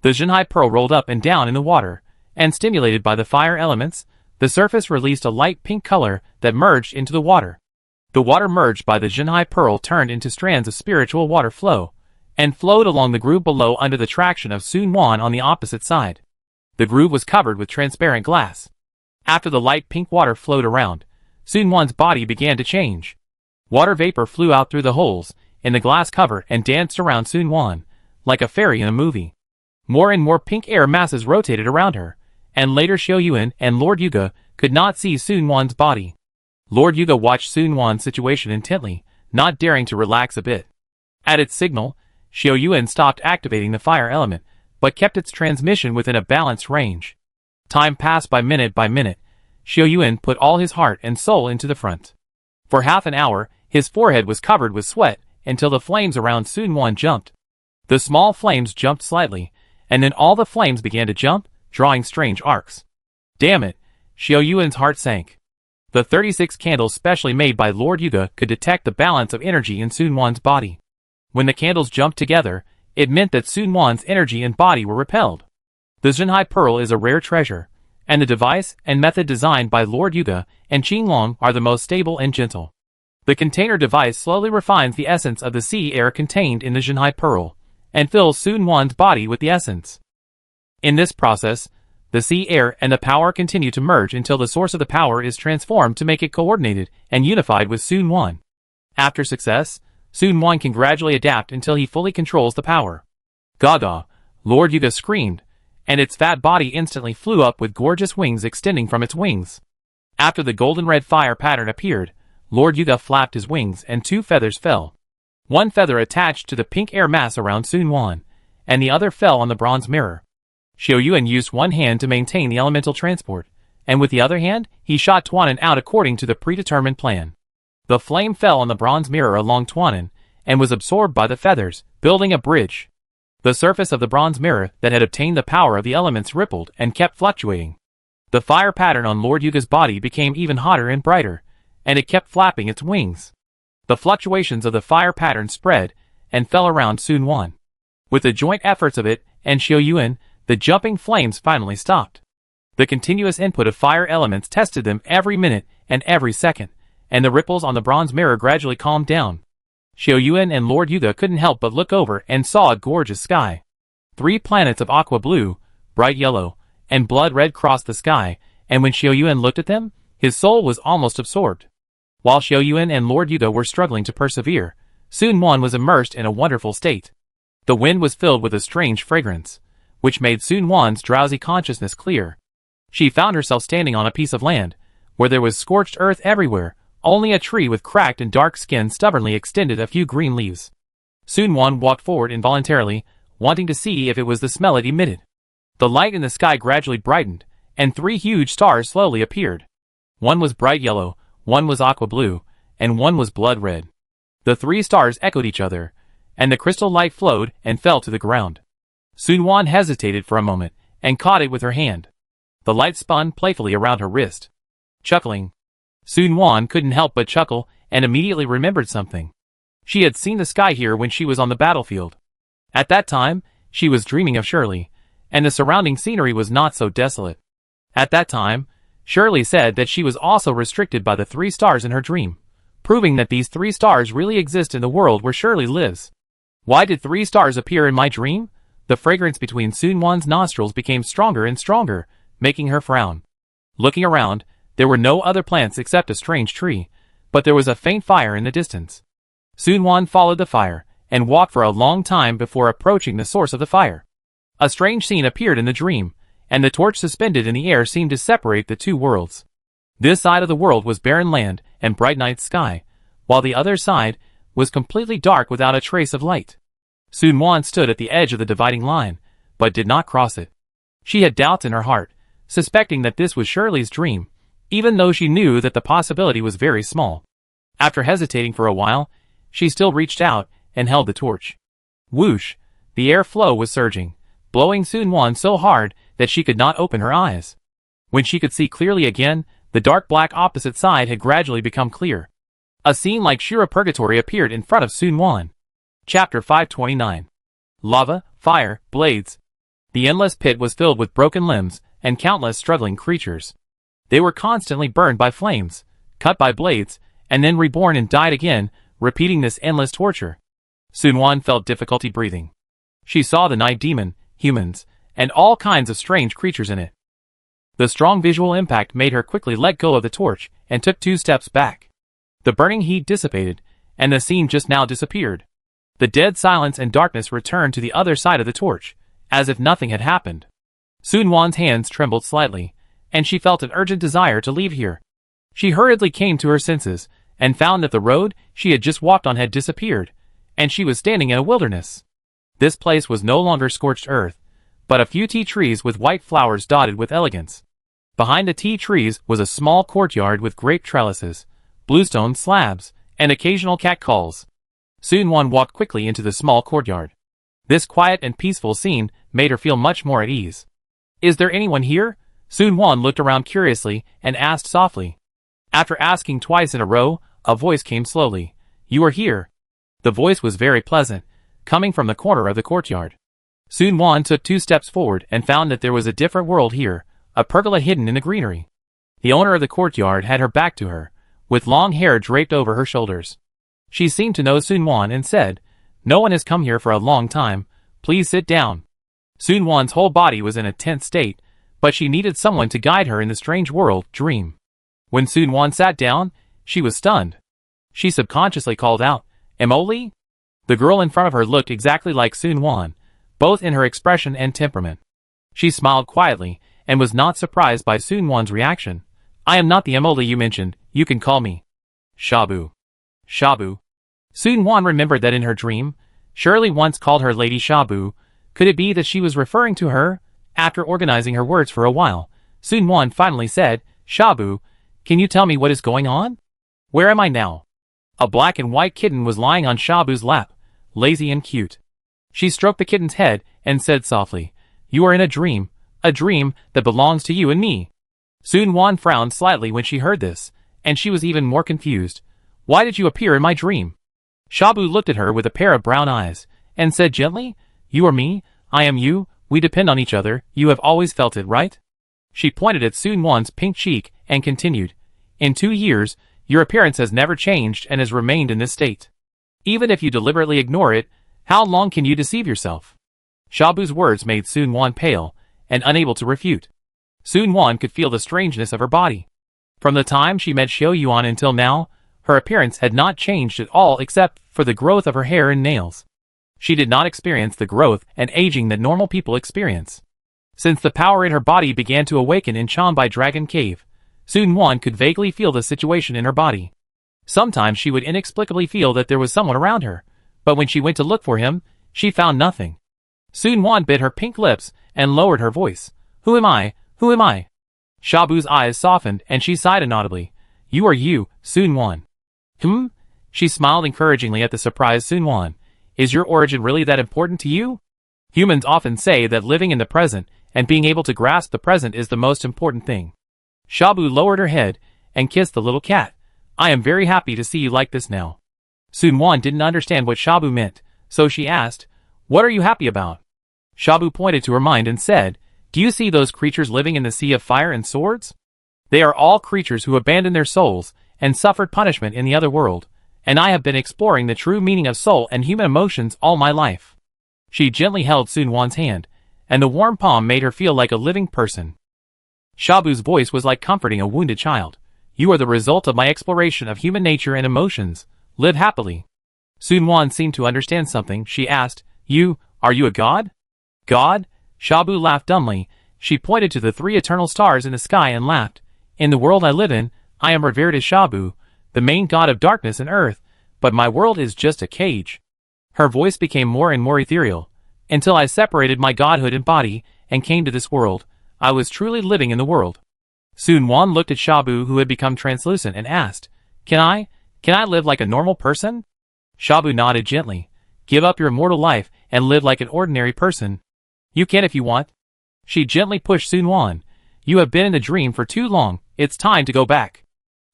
The Zhenhai Pearl rolled up and down in the water, and stimulated by the fire elements, the surface released a light pink color that merged into the water. The water merged by the Jinhai Pearl turned into strands of spiritual water flow, and flowed along the groove below under the traction of Sun Wan on the opposite side. The groove was covered with transparent glass. After the light pink water flowed around, Sun Wan's body began to change. Water vapor flew out through the holes in the glass cover and danced around Sun Wan, like a fairy in a movie. More and more pink air masses rotated around her, and later Xiao Yuan and Lord Yuga could not see Sun Wan's body. Lord Yuga watched Sun Wan's situation intently, not daring to relax a bit. At its signal, Xiao Yuan stopped activating the fire element, but kept its transmission within a balanced range. Time passed by minute. Xiao Yuan put all his heart and soul into the front. For half an hour, his forehead was covered with sweat, until the flames around Sun Wan jumped. The small flames jumped slightly, and then all the flames began to jump, drawing strange arcs. Damn it, Xiao Yuan's heart sank. The 36 candles specially made by Lord Yuga could detect the balance of energy in Sun Wan's body. When the candles jumped together, it meant that Sun Wan's energy and body were repelled. The Jinhai Pearl is a rare treasure, and the device and method designed by Lord Yuga and Qinglong are the most stable and gentle. The container device slowly refines the essence of the sea air contained in the Jinhai Pearl, and fills Sun Wan's body with the essence. In this process, the sea air and the power continue to merge until the source of the power is transformed to make it coordinated and unified with Sun Wan. After success, Sun Wan can gradually adapt until he fully controls the power. Gaga! Lord Yuga screamed, and its fat body instantly flew up with gorgeous wings extending from its wings. After the golden red fire pattern appeared, Lord Yuga flapped his wings and 2 feathers fell. One feather attached to the pink air mass around Sun Wan, and the other fell on the bronze mirror. Xiao Yuan used one hand to maintain the elemental transport, and with the other hand, he shot Tuanan out according to the predetermined plan. The flame fell on the bronze mirror along Tuanan, and was absorbed by the feathers, building a bridge. The surface of the bronze mirror that had obtained the power of the elements rippled and kept fluctuating. The fire pattern on Lord Yuga's body became even hotter and brighter, and it kept flapping its wings. The fluctuations of the fire pattern spread, and fell around Sun Wan. With the joint efforts of it and Xiao Yuan, the jumping flames finally stopped. The continuous input of fire elements tested them every minute and every second, and the ripples on the bronze mirror gradually calmed down. Xiao Yuan and Lord Yuga couldn't help but look over and saw a gorgeous sky. 3 planets of aqua blue, bright yellow, and blood red crossed the sky, and when Xiao Yuan looked at them, his soul was almost absorbed. While Xiao Yuan and Lord Yuga were struggling to persevere, Sun Wan was immersed in a wonderful state. The wind was filled with a strange fragrance, which made Sun Wan's drowsy consciousness clear. She found herself standing on a piece of land, where there was scorched earth everywhere, only a tree with cracked and dark skin stubbornly extended a few green leaves. Sun Wan walked forward involuntarily, wanting to see if it was the smell it emitted. The light in the sky gradually brightened, and 3 huge stars slowly appeared. One was bright yellow, one was aqua blue, and one was blood red. The 3 stars echoed each other, and the crystal light flowed and fell to the ground. Sun Wan hesitated for a moment, and caught it with her hand. The light spun playfully around her wrist. Chuckling. Sun Wan couldn't help but chuckle, and immediately remembered something. She had seen the sky here when she was on the battlefield. At that time, she was dreaming of Shirley, and the surrounding scenery was not so desolate. At that time, Shirley said that she was also restricted by the 3 stars in her dream, proving that these 3 stars really exist in the world where Shirley lives. Why did 3 stars appear in my dream? The fragrance between Sun Wan's nostrils became stronger and stronger, making her frown. Looking around, there were no other plants except a strange tree, but there was a faint fire in the distance. Sun Wan followed the fire, and walked for a long time before approaching the source of the fire. A strange scene appeared in the dream, and the torch suspended in the air seemed to separate the 2 worlds. This side of the world was barren land and bright night sky, while the other side was completely dark without a trace of light. Sun Wan stood at the edge of the dividing line, but did not cross it. She had doubts in her heart, suspecting that this was Shirley's dream, even though she knew that the possibility was very small. After hesitating for a while, she still reached out and held the torch. Whoosh! The air flow was surging, blowing Sun Wan so hard that she could not open her eyes. When she could see clearly again, the dark black opposite side had gradually become clear. A scene like Shira Purgatory appeared in front of Sun Wan. Chapter 529. Lava, Fire, Blades. The endless pit was filled with broken limbs and countless struggling creatures. They were constantly burned by flames, cut by blades, and then reborn and died again, repeating this endless torture. Sunwon felt difficulty breathing. She saw the night demon, humans, and all kinds of strange creatures in it. The strong visual impact made her quickly let go of the torch and took 2 steps back. The burning heat dissipated, and the scene just now disappeared. The dead silence and darkness returned to the other side of the torch, as if nothing had happened. Sunwon's hands trembled slightly, and she felt an urgent desire to leave here. She hurriedly came to her senses, and found that the road she had just walked on had disappeared, and she was standing in a wilderness. This place was no longer scorched earth, but a few tea trees with white flowers dotted with elegance. Behind the tea trees was a small courtyard with grape trellises, bluestone slabs, and occasional catcalls. Sunwon walked quickly into the small courtyard. This quiet and peaceful scene made her feel much more at ease. "Is there anyone here?" Sunwon looked around curiously and asked softly. After asking twice in a row, a voice came slowly. "You are here." The voice was very pleasant, coming from the corner of the courtyard. Sunwon took 2 steps forward and found that there was a different world here, a pergola hidden in the greenery. The owner of the courtyard had her back to her, with long hair draped over her shoulders. She seemed to know Sunwon and said, "No one has come here for a long time, please sit down." Sunwon's whole body was in a tense state, but she needed someone to guide her in the strange world, dream. When Sunwon sat down, she was stunned. She subconsciously called out, "Emily?" The girl in front of her looked exactly like Sunwon, both in her expression and temperament. She smiled quietly, and was not surprised by Sunwon's reaction. "I am not the Emily you mentioned, you can call me Shabu." Shabu. Sunwon remembered that in her dream, Shirley once called her Lady Shabu. Could it be that she was referring to her? After organizing her words for a while, Sunwon finally said, "Shabu, can you tell me what is going on? Where am I now?" A black and white kitten was lying on Shabu's lap, lazy and cute. She stroked the kitten's head and said softly, "You are in a dream that belongs to you and me." Sunwon frowned slightly when she heard this, and she was even more confused. "Why did you appear in my dream?" Shabu looked at her with a pair of brown eyes, and said gently, "You are me, I am you, we depend on each other, you have always felt it, right?" She pointed at Sunwon's pink cheek and continued, "In 2 years, your appearance has never changed and has remained in this state. Even if you deliberately ignore it, how long can you deceive yourself?" Shabu's words made Sunwon pale, and unable to refute. Sunwon could feel the strangeness of her body. From the time she met Xiaoyuan until now, her appearance had not changed at all except for the growth of her hair and nails. She did not experience the growth and aging that normal people experience. Since the power in her body began to awaken in Chanbai Dragon Cave, Sunwon could vaguely feel the situation in her body. Sometimes she would inexplicably feel that there was someone around her, but when she went to look for him, she found nothing. Sunwon bit her pink lips and lowered her voice. "Who am I? Who am I?" Shabu's eyes softened and she sighed inaudibly. "You are you, Sunwon." She smiled encouragingly at the surprised Sunwon. "Is your origin really that important to you?" Humans often say that living in the present and being able to grasp the present is the most important thing. Shabu lowered her head and kissed the little cat. "I am very happy to see you like this now." Sunwon didn't understand what Shabu meant, so she asked, "What are you happy about?" Shabu pointed to her mind and said, "Do you see those creatures living in the sea of fire and swords? They are all creatures who abandoned their souls and suffered punishment in the other world, and I have been exploring the true meaning of soul and human emotions all my life." She gently held Sunwon's hand, and the warm palm made her feel like a living person. Shabu's voice was like comforting a wounded child. "You are the result of my exploration of human nature and emotions. Live happily." Sunwon seemed to understand something. She asked, Are you a god?" "God?" Shabu laughed dumbly. She pointed to the 3 eternal stars in the sky and laughed. "In the world I live in, I am revered as Shabu, the main god of darkness and earth, but my world is just a cage." Her voice became more and more ethereal. "Until I separated my godhood and body and came to this world, I was truly living in the world." Sunwon looked at Shabu, who had become translucent, and asked, Can I live like a normal person?" Shabu nodded gently. "Give up your mortal life and live like an ordinary person." "You can if you want." She gently pushed Sunwon. "You have been in the dream for too long, it's time to go back."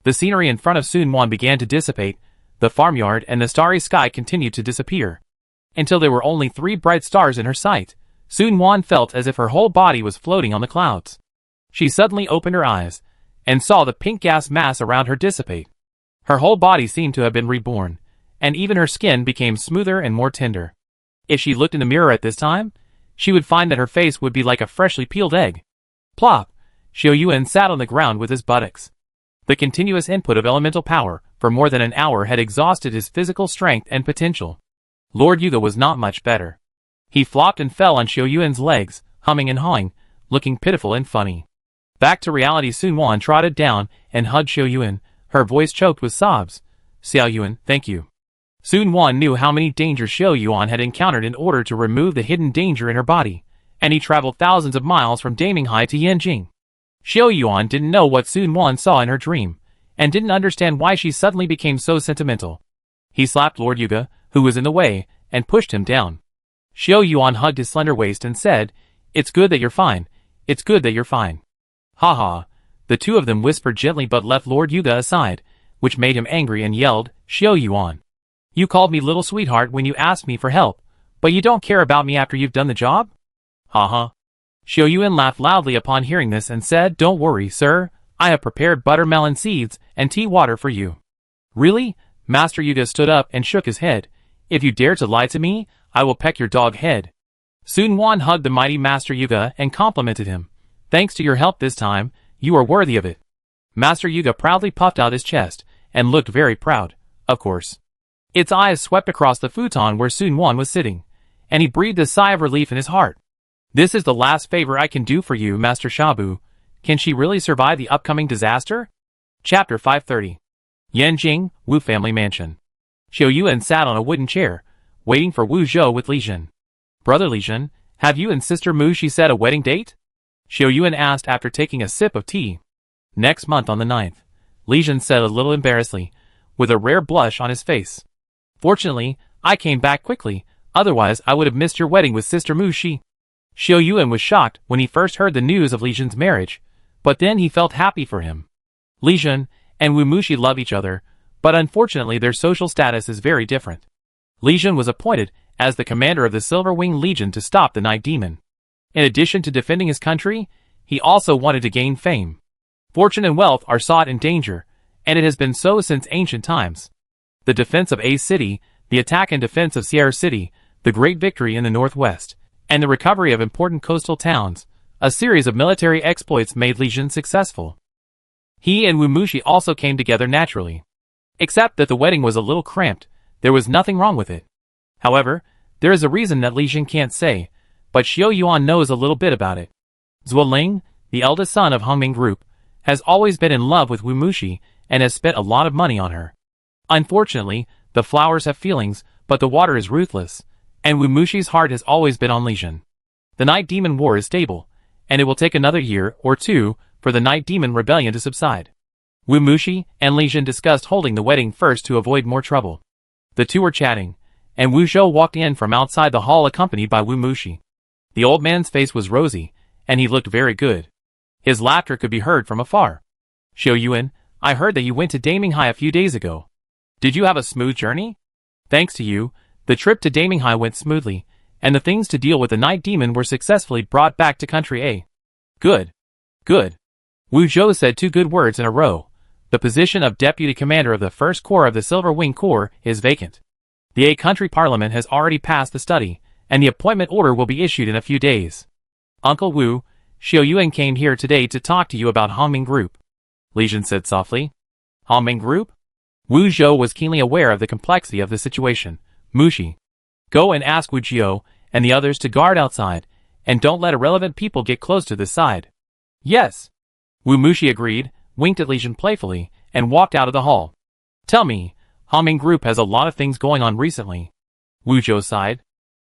The scenery in front of Sunwon began to dissipate. The farmyard and the starry sky continued to disappear, until there were only 3 bright stars in her sight. Sunwon felt as if her whole body was floating on the clouds. She suddenly opened her eyes, and saw the pink gas mass around her dissipate. Her whole body seemed to have been reborn, and even her skin became smoother and more tender. If she looked in the mirror at this time, she would find that her face would be like a freshly peeled egg. Plop! Xiao Yuan sat on the ground with his buttocks. The continuous input of elemental power for more than an hour had exhausted his physical strength and potential. Lord Yuga was not much better. He flopped and fell on Xiao Yuan's legs, humming and hawing, looking pitiful and funny. Back to reality, Sun Wan trotted down and hugged Xiao Yuan, her voice choked with sobs. Xiao Yuan, thank you. Sun Wan knew how many dangers Xiao Yuan had encountered in order to remove the hidden danger in her body, and he traveled thousands of miles from Daminghai to Yanjing. Xiao Yuan didn't know what Sun Wan saw in her dream, and didn't understand why she suddenly became so sentimental. He slapped Lord Yuga, who was in the way, and pushed him down. Xiao Yuan hugged his slender waist and said, "It's good that you're fine. It's good that you're fine." Ha ha. The two of them whispered gently but left Lord Yuga aside, which made him angry and yelled, "Xiao Yuan. You called me little sweetheart when you asked me for help, but you don't care about me after you've done the job?" Ha ha. Xiao Yuan laughed loudly upon hearing this and said, "Don't worry, sir. I have prepared buttermelon seeds and tea water for you." Really? Master Yuga stood up and shook his head. "If you dare to lie to me, I will peck your dog head." Sun Wan hugged the mighty Master Yuga and complimented him. "Thanks to your help this time, you are worthy of it." Master Yuga proudly puffed out his chest and looked very proud, of course. Its eyes swept across the futon where Sun Wan was sitting, and he breathed a sigh of relief in his heart. "This is the last favor I can do for you, Master Shabu. Can she really survive the upcoming disaster?" Chapter 530. Yanjing, Wu family mansion. Xiao Yuan sat on a wooden chair, waiting for Wu Zhou with Li Jin. "Brother Li Jin, have you and Sister Mu Shi set a wedding date?" Xiao Yuan asked after taking a sip of tea. "Next month on the 9th, Li Jin said a little embarrassedly, with a rare blush on his face. "Fortunately, I came back quickly, otherwise I would have missed your wedding with Sister Mu Shi." Xiao Yuan was shocked when he first heard the news of Li Jin's marriage, but then he felt happy for him. Li Jin and Wu Mushi love each other, but unfortunately their social status is very different. Li Jin was appointed as the commander of the Silver Wing Legion to stop the Night Demon. In addition to defending his country, he also wanted to gain fame. Fortune and wealth are sought in danger, and it has been so since ancient times. The defense of A City, the attack and defense of Sierra City, the great victory in the northwest, and the recovery of important coastal towns, a series of military exploits made Li Jin successful. He and Wu Mushi also came together naturally. Except that the wedding was a little cramped, there was nothing wrong with it. However, there is a reason that Li Jin can't say, but Xiao Yuan knows a little bit about it. Zhuo Ling, the eldest son of Hongming Group, has always been in love with Wu Mushi and has spent a lot of money on her. Unfortunately, the flowers have feelings, but the water is ruthless, and Wu Mushi's heart has always been on Li Jin. The Night Demon War is stable, and it will take another year or two for the Night Demon Rebellion to subside. Wu Mushi and Li Jin discussed holding the wedding first to avoid more trouble. The two were chatting, and Wu Zhou walked in from outside the hall accompanied by Wu Mushi. The old man's face was rosy, and he looked very good. His laughter could be heard from afar. "Xiao Yuan, I heard that you went to Daminghai a few days ago. Did you have a smooth journey?" "Thanks to you, the trip to Daminghai went smoothly, and the things to deal with the Night Demon were successfully brought back to Country A." "Good. Good." Wu Zhou said two good words in a row. The position of Deputy Commander of the First Corps of the Silver Wing Corps is vacant. The A Country Parliament has already passed the study, and the appointment order will be issued in a few days. "Uncle Wu, Xiao Yuan came here today to talk to you about Hongming Group," Li Jin said softly. "Hongming Group?" Wu Zhou was keenly aware of the complexity of the situation. "Mushi, go and ask Wu Jiao and the others to guard outside, and don't let irrelevant people get close to this side." "Yes." Wu Mushi agreed, winked at Li Jin playfully, and walked out of the hall. "Tell me, Hongming Group has a lot of things going on recently." Wu Zhou sighed.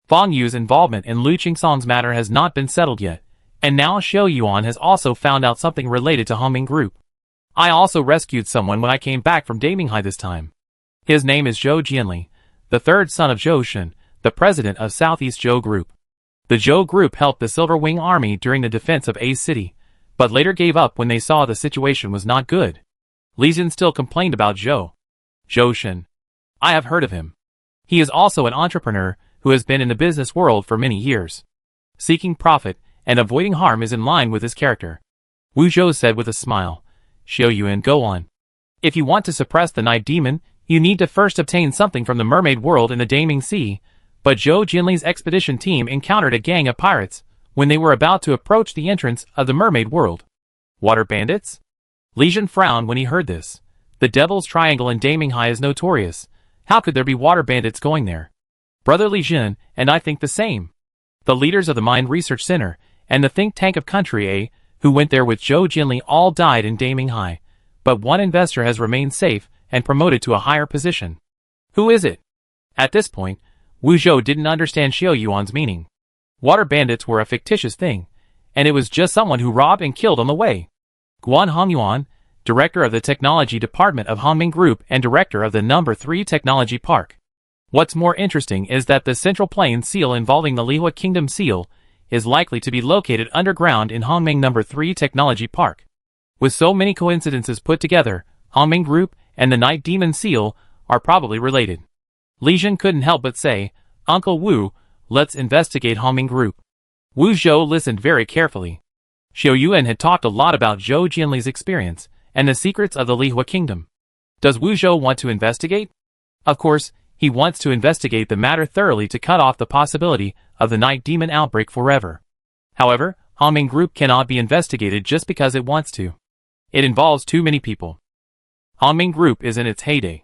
Fang Yu's involvement in Lu Qingsong's matter has not been settled yet, and now Xiao Yuan has also found out something related to Hongming Group. I also rescued someone when I came back from Daminghai this time. His name is Zhou Jianli, the third son of Zhou Shen, the president of Southeast Zhou Group. The Zhou Group helped the Silver Wing Army during the defense of A City, but later gave up when they saw the situation was not good. Li Jin still complained about Zhou Shen. I have heard of him. He is also an entrepreneur who has been in the business world for many years. Seeking profit and avoiding harm is in line with his character. Wu Zhou said with a smile. "Xiao Yuan, go on." If you want to suppress the night demon, you need to first obtain something from the mermaid world in the Daming Sea, but Zhou Jinli's expedition team encountered a gang of pirates when they were about to approach the entrance of the mermaid world. Water bandits? Li Jun frowned when he heard this. The Devil's Triangle in Daming High is notorious. How could there be water bandits going there? Brother Li Jun and I think the same. The leaders of the Mine Research Center and the think tank of Country A, who went there with Zhou Jinli, all died in Daming High, but one investor has remained safe and promoted to a higher position. Who is it? At this point, Wu Zhou didn't understand Xiao Yuan's meaning. Water bandits were a fictitious thing, and it was just someone who robbed and killed on the way. Guan Hongyuan, director of the technology department of Hongming Group and director of the No. 3 Technology Park. What's more interesting is that the Central Plain seal involving the Lihua Kingdom seal is likely to be located underground in Hongming No. 3 Technology Park. With so many coincidences put together, Hongming Group and the Night Demon seal are probably related. Li Jun couldn't help but say, "Uncle Wu, let's investigate Hongming Group." Wu Zhou listened very carefully. Xiao Yuan had talked a lot about Zhou Jinli's experience and the secrets of the Lihua Kingdom. Does Wu Zhou want to investigate? Of course, he wants to investigate the matter thoroughly to cut off the possibility of the Night Demon outbreak forever. However, Hongming Group cannot be investigated just because it wants to. It involves too many people. Hongming Group is in its heyday.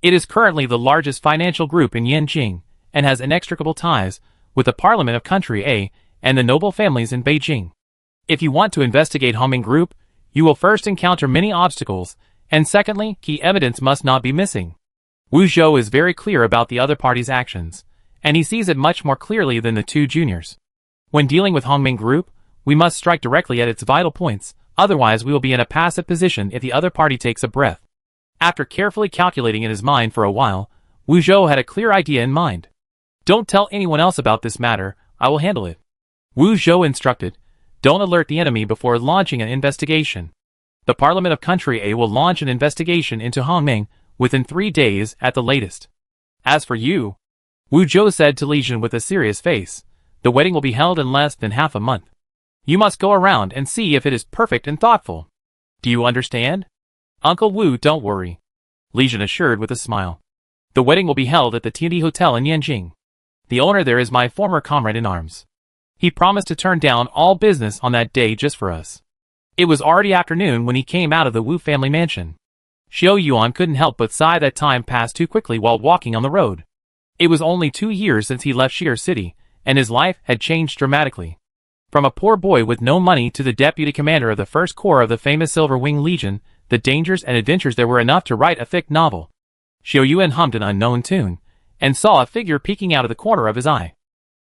It is currently the largest financial group in Yanjing and has inextricable ties with the Parliament of Country A and the noble families in Beijing. If you want to investigate Hongming Group, you will first encounter many obstacles, and secondly, key evidence must not be missing. Wu Zhou is very clear about the other party's actions, and he sees it much more clearly than the two juniors. When dealing with Hongming Group, we must strike directly at its vital points, otherwise we will be in a passive position if the other party takes a breath. After carefully calculating in his mind for a while, Wu Zhou had a clear idea in mind. Don't tell anyone else about this matter, I will handle it. Wu Zhou instructed, don't alert the enemy before launching an investigation. The Parliament of Country A will launch an investigation into Hongming within 3 days at the latest. As for you, Wu Zhou said to Li Jun with a serious face, the wedding will be held in less than half a month. You must go around and see if it is perfect and thoughtful. Do you understand? Uncle Wu, don't worry, Li Jun assured with a smile. The wedding will be held at the TNT Hotel in Yanjing. The owner there is my former comrade in arms. He promised to turn down all business on that day just for us. It was already afternoon when he came out of the Wu family mansion. Xiao Yuan couldn't help but sigh that time passed too quickly while walking on the road. It was only 2 years since he left Sheer City, and his life had changed dramatically. From a poor boy with no money to the deputy commander of the first corps of the famous Silver Wing Legion, the dangers and adventures there were enough to write a thick novel. Xiao Yuan hummed an unknown tune, and saw a figure peeking out of the corner of his eye.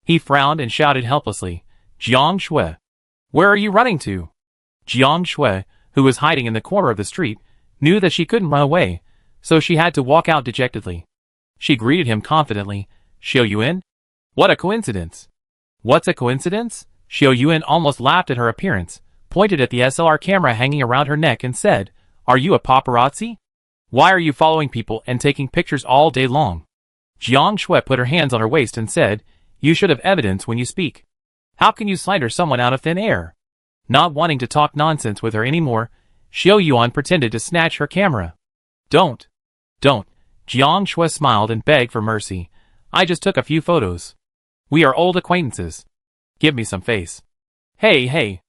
He frowned and shouted helplessly, Jiang Shui. Where are you running to? Jiang Shui, who was hiding in the corner of the street, knew that she couldn't run away, so she had to walk out dejectedly. She greeted him confidently, Xiao Yuan? What a coincidence. What's a coincidence? Xiao Yuan almost laughed at her appearance, pointed at the SLR camera hanging around her neck and said, Are you a paparazzi? Why are you following people and taking pictures all day long? Jiang Shui put her hands on her waist and said, You should have evidence when you speak. How can you slander someone out of thin air? Not wanting to talk nonsense with her anymore, Xiao Yuan pretended to snatch her camera. Don't. Jiang Shui smiled and begged for mercy. I just took a few photos. We are old acquaintances. Give me some face. Hey.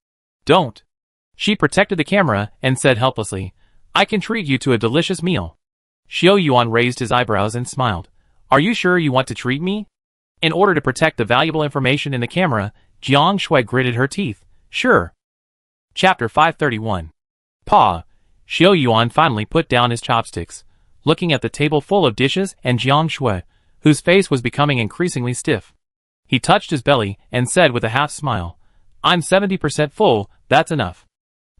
Don't. She protected the camera and said helplessly, I can treat you to a delicious meal. Xiao Yuan raised his eyebrows and smiled. Are you sure you want to treat me? In order to protect the valuable information in the camera, Jiang Shui gritted her teeth. Sure. Chapter 531. Pa. Xiao Yuan finally put down his chopsticks, looking at the table full of dishes and Jiang Shui, whose face was becoming increasingly stiff. He touched his belly and said with a half smile, I'm 70% full, that's enough.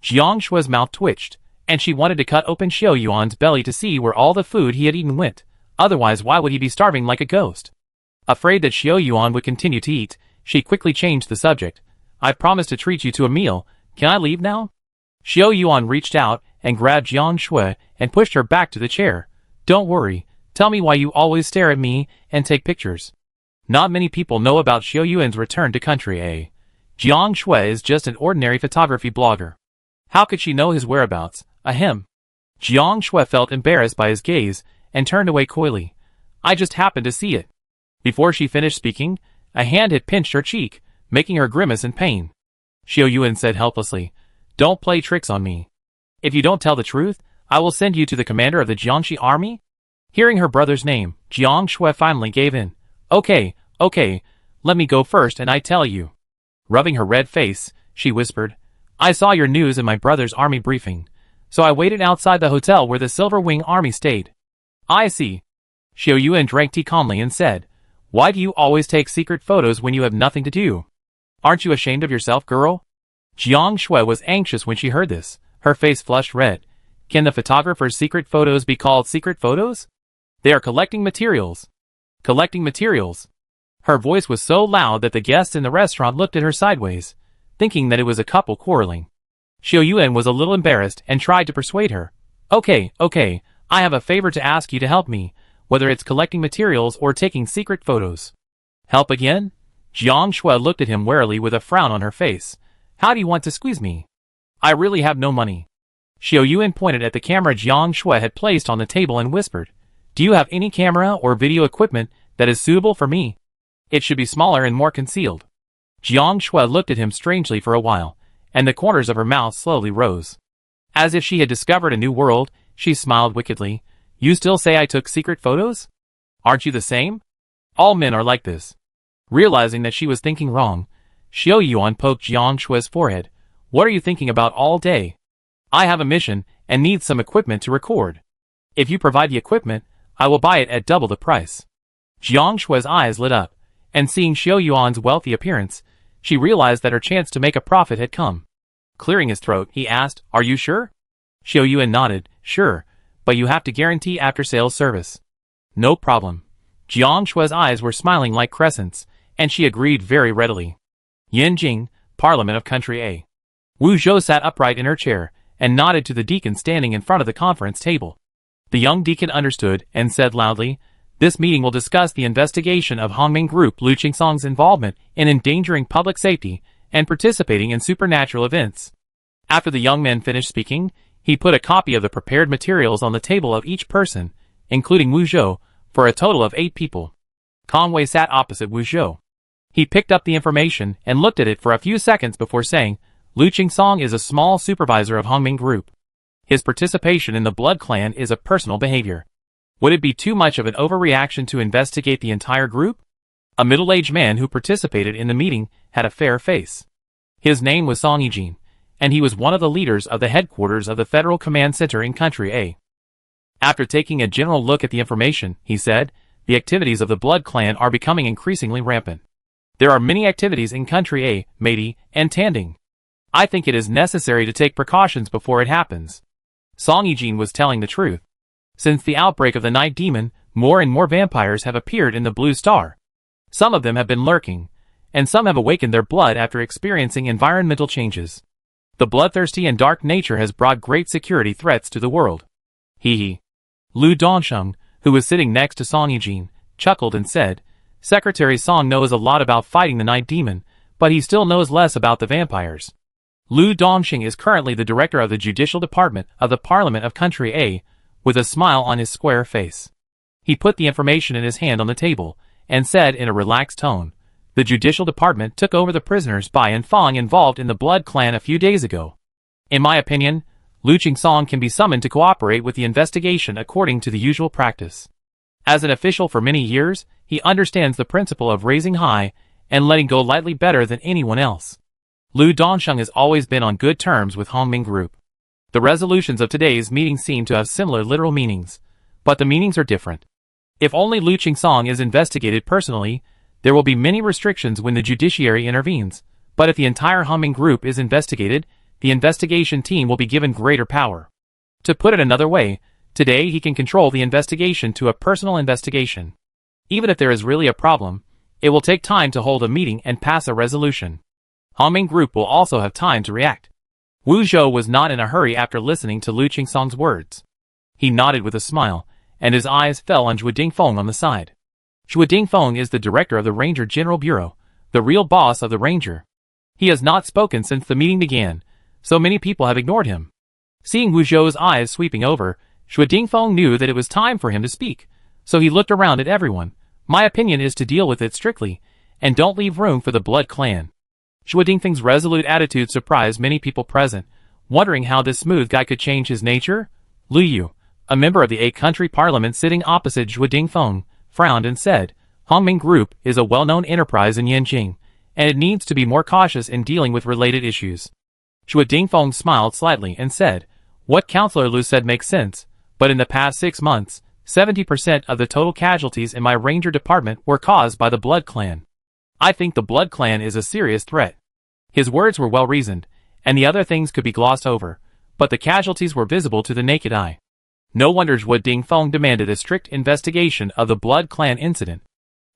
Jiang Shui's mouth twitched, and she wanted to cut open Xiao Yuan's belly to see where all the food he had eaten went, otherwise why would he be starving like a ghost? Afraid that Xiao Yuan would continue to eat, she quickly changed the subject. I promised to treat you to a meal, can I leave now? Xiao Yuan reached out and grabbed Jiang Shui and pushed her back to the chair. Don't worry, tell me why you always stare at me and take pictures. Not many people know about Xiao Yuan's return to Country A. Jiang Shui is just an ordinary photography blogger. How could she know his whereabouts? Ahem. Jiang Shui felt embarrassed by his gaze and turned away coyly. I just happened to see it. Before she finished speaking, a hand had pinched her cheek, making her grimace in pain. Xiao Yuan said helplessly, Don't play tricks on me. If you don't tell the truth, I will send you to the commander of the Jiangxi army? Hearing her brother's name, Jiang Shui finally gave in. Okay, let me go first and I tell you. Rubbing her red face, she whispered, I saw your news in my brother's army briefing, so I waited outside the hotel where the Silver Wing army stayed. I see. Xiao Yuan drank tea calmly and said, Why do you always take secret photos when you have nothing to do? Aren't you ashamed of yourself, girl? Jiang Shui was anxious when she heard this. Her face flushed red. Can the photographer's secret photos be called secret photos? They are collecting materials. Collecting materials. Her voice was so loud that the guests in the restaurant looked at her sideways, thinking that it was a couple quarreling. Xiao Yuan was a little embarrassed and tried to persuade her. Okay, I have a favor to ask you to help me, whether it's collecting materials or taking secret photos. Help again? Jiang Shui looked at him warily with a frown on her face. How do you want to squeeze me? I really have no money. Xiao Yuan pointed at the camera Jiang Shui had placed on the table and whispered, Do you have any camera or video equipment that is suitable for me? It should be smaller and more concealed. Jiang Shui looked at him strangely for a while, and the corners of her mouth slowly rose. As if she had discovered a new world, she smiled wickedly. You still say I took secret photos? Aren't you the same? All men are like this. Realizing that she was thinking wrong, Xiao Yuan poked Jiang Shui's forehead. What are you thinking about all day? I have a mission and need some equipment to record. If you provide the equipment, I will buy it at double the price. Jiang Shui's eyes lit up, and seeing Xiao Yuan's wealthy appearance, she realized that her chance to make a profit had come. Clearing his throat, he asked, Are you sure? Xiao Yuan nodded, Sure, but you have to guarantee after-sales service. No problem. Jiang Shui's eyes were smiling like crescents, and she agreed very readily. Yanjing, Parliament of Country A. Wu Zhou sat upright in her chair, and nodded to the deacon standing in front of the conference table. The young deacon understood, and said loudly, This meeting will discuss the investigation of Hongming Group Lu Qingsong's involvement in endangering public safety and participating in supernatural events. After the young man finished speaking, he put a copy of the prepared materials on the table of each person, including Wu Zhou, for a total of 8 people. Conway sat opposite Wu Zhou. He picked up the information and looked at it for a few seconds before saying, Lu Qingsong is a small supervisor of Hongming Group. His participation in the Blood Clan is a personal behavior. Would it be too much of an overreaction to investigate the entire group? A middle-aged man who participated in the meeting had a fair face. His name was Song Yijin, and he was one of the leaders of the headquarters of the Federal Command Center in Country A. After taking a general look at the information, he said, The activities of the Blood Clan are becoming increasingly rampant. There are many activities in Country A, Meidi, and Tanding. I think it is necessary to take precautions before it happens. Song Yijin was telling the truth. Since the outbreak of the Night Demon, more and more vampires have appeared in the Blue Star. Some of them have been lurking, and some have awakened their blood after experiencing environmental changes. The bloodthirsty and dark nature has brought great security threats to the world. Hee. Lu Dongsheng, who was sitting next to Song Yijin, chuckled and said, Secretary Song knows a lot about fighting the Night Demon, but he still knows less about the vampires. Lu Dongsheng is currently the director of the Judicial Department of the Parliament of Country A, with a smile on his square face. He put the information in his hand on the table, and said in a relaxed tone, The Judicial Department took over the prisoners Bai and Fang involved in the Blood Clan a few days ago. In my opinion, Lu Qingsong can be summoned to cooperate with the investigation according to the usual practice. As an official for many years, he understands the principle of raising high and letting go lightly better than anyone else. Lu Dongsheng has always been on good terms with Hongming Group. The resolutions of today's meeting seem to have similar literal meanings, but the meanings are different. If only Lu Qingsong is investigated personally, there will be many restrictions when the judiciary intervenes, but if the entire Hongming Group is investigated, the investigation team will be given greater power. To put it another way, today he can control the investigation to a personal investigation. Even if there is really a problem, it will take time to hold a meeting and pass a resolution. Hongming Group will also have time to react. Wu Zhou was not in a hurry after listening to Lu Qingsong's words. He nodded with a smile, and his eyes fell on Zhuo Dingfeng on the side. Zhuo Dingfeng is the director of the Ranger General Bureau, the real boss of the Ranger. He has not spoken since the meeting began, so many people have ignored him. Seeing Wu Zhou's eyes sweeping over, Xue Dingfeng knew that it was time for him to speak, so he looked around at everyone. My opinion is to deal with it strictly, and don't leave room for the Blood Clan. Xue Dingfeng's resolute attitude surprised many people present, wondering how this smooth guy could change his nature. Lu Yu, a member of the 8-country parliament sitting opposite Xue Dingfeng, frowned and said, Hongming Group is a well-known enterprise in Yanjing, and it needs to be more cautious in dealing with related issues. Xue Dingfeng smiled slightly and said, What Councillor Lu said makes sense, but in the past 6 months, 70% of the total casualties in my ranger department were caused by the Blood Clan. I think the Blood Clan is a serious threat. His words were well-reasoned, and the other things could be glossed over, but the casualties were visible to the naked eye. No wonder Xue Dingfeng demanded a strict investigation of the Blood Clan incident.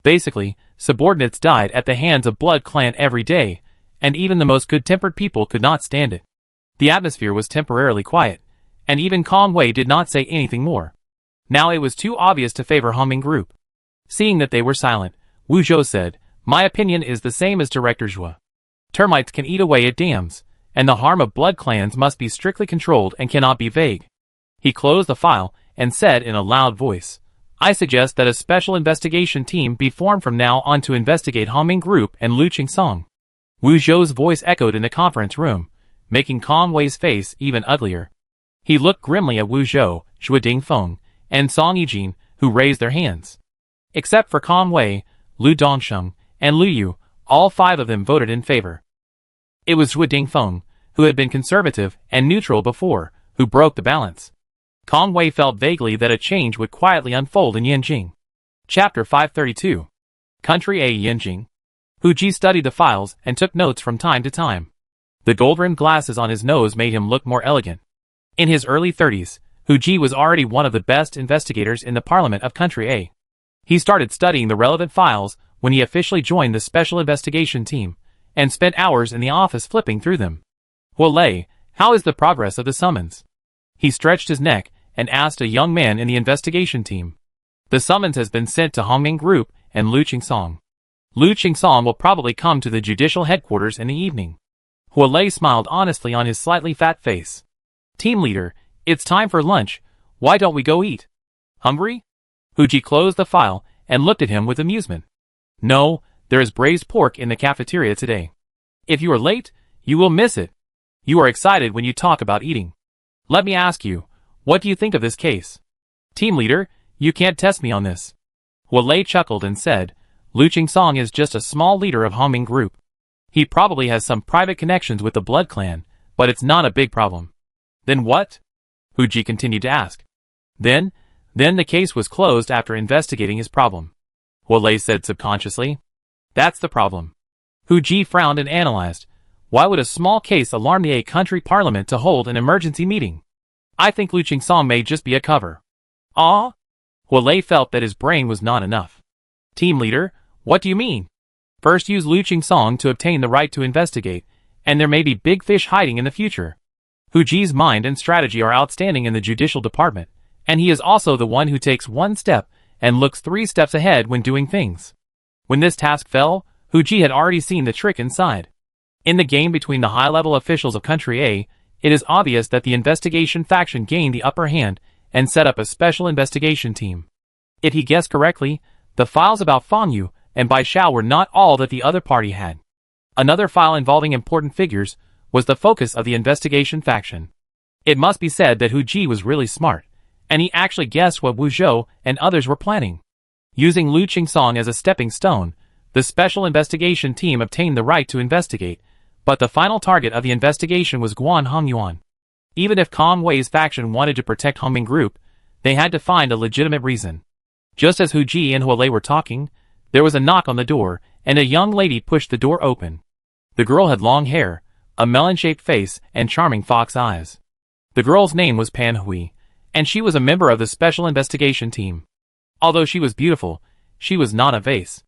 Basically, subordinates died at the hands of Blood Clan every day, and even the most good-tempered people could not stand it. The atmosphere was temporarily quiet, and even Kong Wei did not say anything more. Now it was too obvious to favor Hongming Group. Seeing that they were silent, Wu Zhou said, My opinion is the same as Director Xue. Termites can eat away at dams, and the harm of blood clans must be strictly controlled and cannot be vague. He closed the file and said in a loud voice, I suggest that a special investigation team be formed from now on to investigate Hongming Group and Lu Qingsong. Wu Zhou's voice echoed in the conference room, making Kong Wei's face even uglier. He looked grimly at Wu Zhou, Xue Dingfeng, and Song Yijin, who raised their hands. Except for Kong Wei, Lu Dongsheng, and Lu Yu, all 5 of them voted in favor. It was Xue Dingfeng, who had been conservative and neutral before, who broke the balance. Kong Wei felt vaguely that a change would quietly unfold in Yanjing. Chapter 532. Country A Yanjing. Hu Ji studied the files and took notes from time to time. The gold-rimmed glasses on his nose made him look more elegant. In his early 30s, Hu Ji was already one of the best investigators in the Parliament of Country A. He started studying the relevant files when he officially joined the Special Investigation Team, and spent hours in the office flipping through them. Lei, how is the progress of the summons? He stretched his neck and asked a young man in the investigation team. The summons has been sent to Hongming Group and Lu Qingsong. Lu Qingsong will probably come to the judicial headquarters in the evening. Lei smiled honestly on his slightly fat face. Team leader, it's time for lunch. Why don't we go eat? Hungry? Hu Ji closed the file and looked at him with amusement. No, there is braised pork in the cafeteria today. If you are late, you will miss it. You are excited when you talk about eating. Let me ask you, what do you think of this case? Team leader, you can't test me on this. Lei chuckled and said, Lu Qingsong is just a small leader of Hongming Group. He probably has some private connections with the Blood Clan, but it's not a big problem. Then what? Hu Ji continued to ask. Then the case was closed after investigating his problem. Lei said subconsciously. That's the problem. Hu Ji frowned and analyzed. Why would a small case alarm the country parliament to hold an emergency meeting? I think Lu Qingsong may just be a cover. Lei felt that his brain was not enough. Team leader, what do you mean? First use Lu Qingsong to obtain the right to investigate, and there may be big fish hiding in the future. Hu Ji's mind and strategy are outstanding in the judicial department, and he is also the one who takes one step and looks 3 steps ahead when doing things. When this task fell, Hu Ji had already seen the trick inside. In the game between the high-level officials of Country A, it is obvious that the investigation faction gained the upper hand and set up a special investigation team. If he guessed correctly, the files about Fang Yu and Bai Xiao were not all that the other party had. Another file involving important figures was the focus of the investigation faction. It must be said that Hu Ji was really smart, and he actually guessed what Wu Zhou and others were planning. Using Lu Qingsong as a stepping stone, the special investigation team obtained the right to investigate, but the final target of the investigation was Guan Hongyuan. Even if Kong Wei's faction wanted to protect Hongming Group, they had to find a legitimate reason. Just as Hu Ji and Lei were talking, there was a knock on the door, and a young lady pushed the door open. The girl had long hair, a melon-shaped face, and charming fox eyes. The girl's name was Pan Hui, and she was a member of the special investigation team. Although she was beautiful, she was not a vase.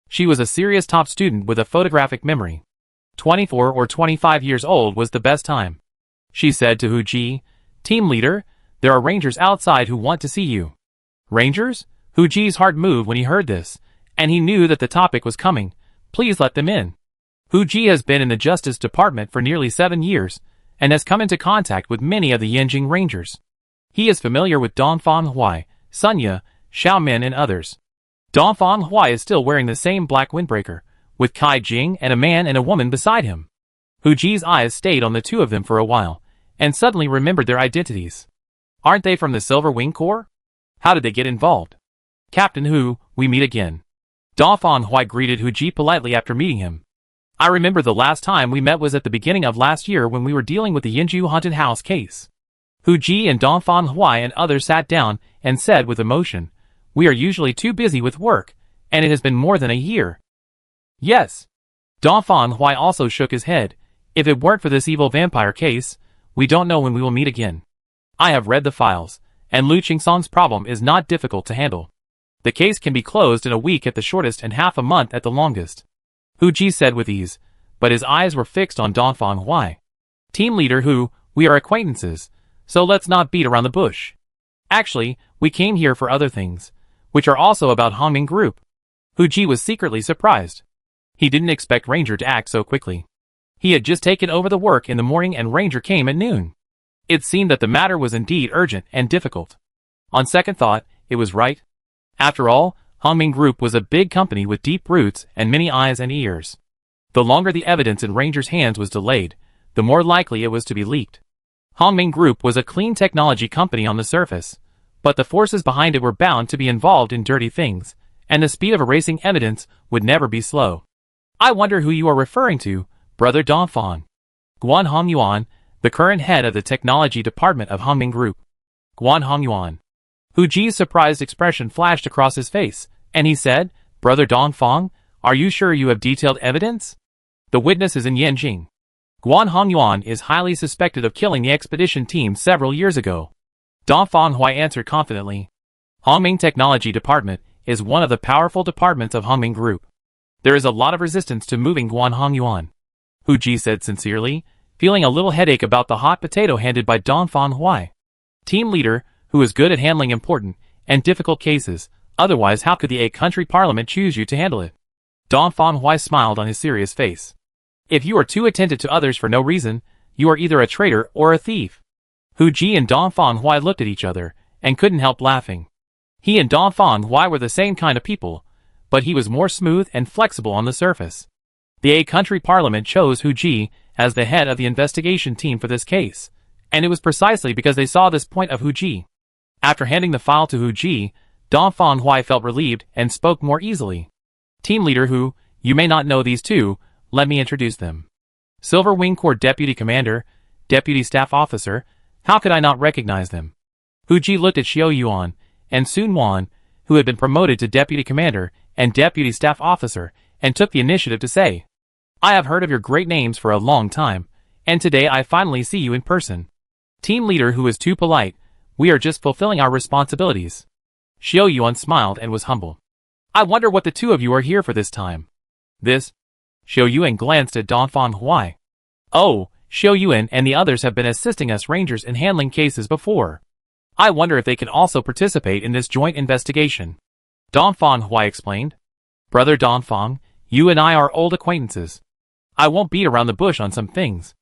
She was a serious top student with a photographic memory. 24 or 25 years old was the best time. She said to Hu Ji, Team leader, there are rangers outside who want to see you. Rangers? Hu Ji's heart moved when he heard this, and he knew that the topic was coming. Please let them in. Hu Ji has been in the Justice Department for nearly 7 years, and has come into contact with many of the Yanjing Rangers. He is familiar with Dongfang Huai, Sunya, Xiaomin and others. Dongfang Huai is still wearing the same black windbreaker, with Kai Jing and a man and a woman beside him. Hu Ji's eyes stayed on the two of them for a while, and suddenly remembered their identities. Aren't they from the Silver Wing Corps? How did they get involved? Captain Hu, we meet again. Dongfang Huai greeted Hu Ji politely after meeting him. I remember the last time we met was at the beginning of last year when we were dealing with the Yinju haunted house case. Hu Ji and Dongfang Huai and others sat down and said with emotion, we are usually too busy with work, and it has been more than a year. Yes. Dongfang Huai also shook his head. If it weren't for this evil vampire case, we don't know when we will meet again. I have read the files, and Lu Qingsong's problem is not difficult to handle. The case can be closed in a week at the shortest and half a month at the longest. Hu Ji said with ease, but his eyes were fixed on Dongfang Huai. Team leader Hu, we are acquaintances, so let's not beat around the bush. Actually, we came here for other things, which are also about Hongming Group. Hu Ji was secretly surprised. He didn't expect Ranger to act so quickly. He had just taken over the work in the morning and Ranger came at noon. It seemed that the matter was indeed urgent and difficult. On second thought, it was right. After all, Hongming Group was a big company with deep roots and many eyes and ears. The longer the evidence in Ranger's hands was delayed, the more likely it was to be leaked. Hongming Group was a clean technology company on the surface, but the forces behind it were bound to be involved in dirty things, and the speed of erasing evidence would never be slow. I wonder who you are referring to, Brother Dongfang. Guan Hongyuan, the current head of the technology department of Hongming Group. Guan Hongyuan. Hu Ji's surprised expression flashed across his face, and he said, Brother Dongfang, are you sure you have detailed evidence? The witness is in Yanjing. Guan Hongyuan is highly suspected of killing the expedition team several years ago. Dongfang Huai answered confidently. Hongming Technology Department is one of the powerful departments of Hongming Group. There is a lot of resistance to moving Guan Hongyuan. Hu Ji said sincerely, feeling a little headache about the hot potato handed by Dongfang Huai. Team leader, who is good at handling important and difficult cases, otherwise how could the 8-country parliament choose you to handle it? Dongfang Huai smiled on his serious face. If you are too attentive to others for no reason, you are either a traitor or a thief. Hu Ji and Dongfang Huai looked at each other, and couldn't help laughing. He and Dongfang Huai were the same kind of people, but he was more smooth and flexible on the surface. The 8-country parliament chose Hu Ji as the head of the investigation team for this case, and it was precisely because they saw this point of Hu Ji. After handing the file to Hu Ji, Dongfang Huai felt relieved and spoke more easily. Team leader Hu, you may not know these two, let me introduce them. Silver Wing Corps Deputy Commander, Deputy Staff Officer, how could I not recognize them? Hu Ji looked at Xiao Yuan and Sun Wan, who had been promoted to Deputy Commander and Deputy Staff Officer, and took the initiative to say, I have heard of your great names for a long time, and today I finally see you in person. Team leader who is too polite, we are just fulfilling our responsibilities. Xiao Yuan smiled and was humble. I wonder what the two of you are here for this time. This? Xiao Yuan glanced at Dongfang Huai. Oh, Xiao Yuan and the others have been assisting us Rangers in handling cases before. I wonder if they can also participate in this joint investigation. Dongfang Huai explained. Brother Dongfang, you and I are old acquaintances. I won't beat around the bush on some things.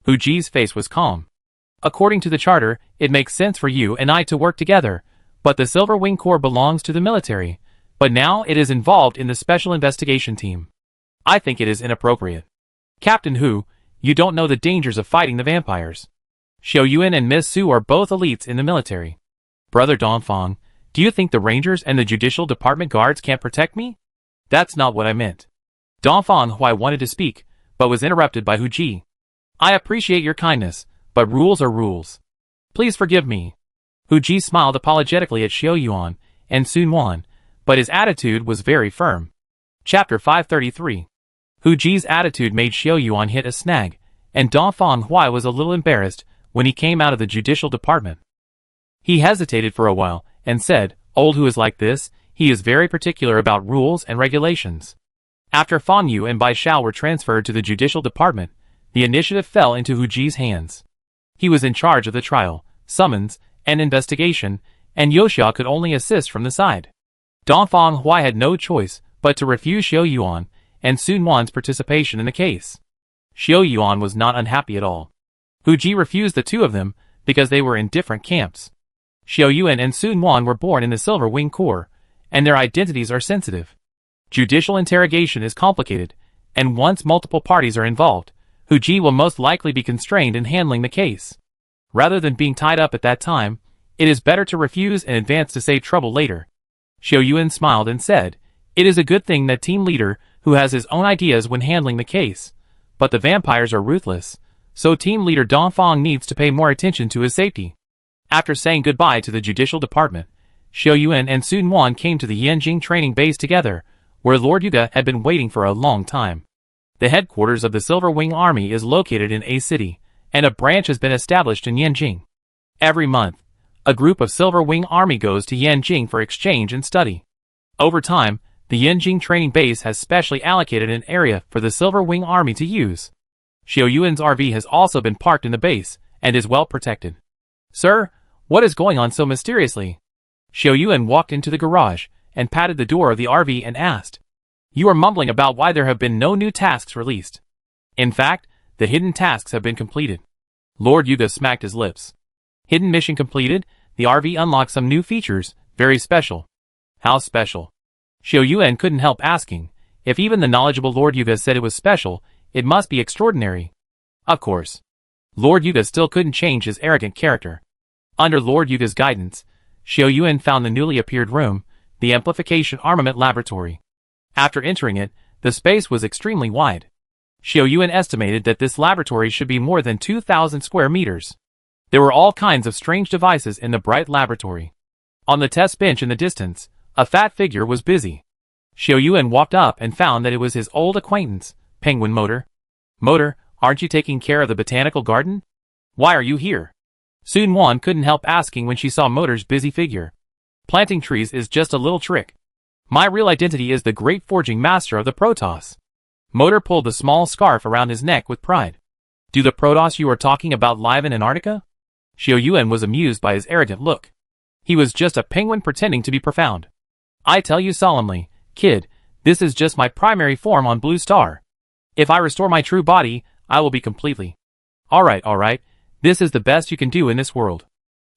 Hu Ji's face was calm. According to the charter, it makes sense for you and I to work together, but the Silver Wing Corps belongs to the military, but now it is involved in the special investigation team. I think it is inappropriate. Captain Hu, you don't know the dangers of fighting the vampires. Xiao Yuan and Miss Su are both elites in the military. Brother Dongfang, do you think the Rangers and the Judicial Department guards can't protect me? That's not what I meant. Dongfang Huai wanted to speak, but was interrupted by Hu Ji. I appreciate your kindness, but rules are rules. Please forgive me. Hu Ji smiled apologetically at Xiao Yuan and Sun Wan, but his attitude was very firm. Chapter 533. Hu Ji's attitude made Xiao Yuan hit a snag, and Dongfang Huai was a little embarrassed when he came out of the Judicial Department. He hesitated for a while, and said, Old Hu is like this, he is very particular about rules and regulations. After Fan Yu and Bai Shao were transferred to the Judicial Department, the initiative fell into Hu Ji's hands. He was in charge of the trial, summons, and investigation, and Yoxia could only assist from the side. Dongfang Huai had no choice but to refuse Xiao Yuan and Sun Wan's participation in the case. Xiao Yuan was not unhappy at all. Hu Ji refused the two of them because they were in different camps. Xiao Yuan and Sun Wan were born in the Silver Wing Corps, and their identities are sensitive. Judicial interrogation is complicated, and once multiple parties are involved, Hu Ji will most likely be constrained in handling the case. Rather than being tied up at that time, it is better to refuse in advance to save trouble later. Xiao Yuan smiled and said, "It is a good thing that team leader who has his own ideas when handling the case, but the vampires are ruthless, so team leader Dongfang needs to pay more attention to his safety." After saying goodbye to the judicial department, Xiao Yuan and Sun Wan came to the Yanjing training base together, where Lord Yuga had been waiting for a long time. The headquarters of the Silver Wing Army is located in A City, and a branch has been established in Yanjing. Every month, a group of Silver Wing Army goes to Yanjing for exchange and study. Over time, the Yanjing training base has specially allocated an area for the Silver Wing Army to use. Xiao Yuan's RV has also been parked in the base, and is well protected. "Sir, what is going on so mysteriously?" Xiao Yuan walked into the garage, and patted the door of the RV and asked. "You are mumbling about why there have been no new tasks released. In fact, the hidden tasks have been completed." Lord Yuga smacked his lips. "Hidden mission completed, the RV unlocks some new features, very special." "How special?" Xiao Yuan couldn't help asking. If even the knowledgeable Lord Yuga said it was special, it must be extraordinary. Of course. Lord Yuga still couldn't change his arrogant character. Under Lord Yuga's guidance, Xiao Yuan found the newly appeared room, the Amplification Armament Laboratory. After entering it, the space was extremely wide. Xiao Yuan estimated that this laboratory should be more than 2,000 square meters. There were all kinds of strange devices in the bright laboratory. On the test bench in the distance, a fat figure was busy. Xiao Yuan walked up and found that it was his old acquaintance, Penguin Motor. "Motor, aren't you taking care of the botanical garden? Why are you here?" Sun Wan couldn't help asking when she saw Motor's busy figure. "Planting trees is just a little trick. My real identity is the great forging master of the Protoss." Motor pulled the small scarf around his neck with pride. "Do the Protoss you are talking about live in Antarctica?" Xiao Yuan was amused by his arrogant look. He was just a penguin pretending to be profound. "I tell you solemnly, kid, this is just my primary form on Blue Star. If I restore my true body, I will be completely. Alright, this is the best you can do in this world.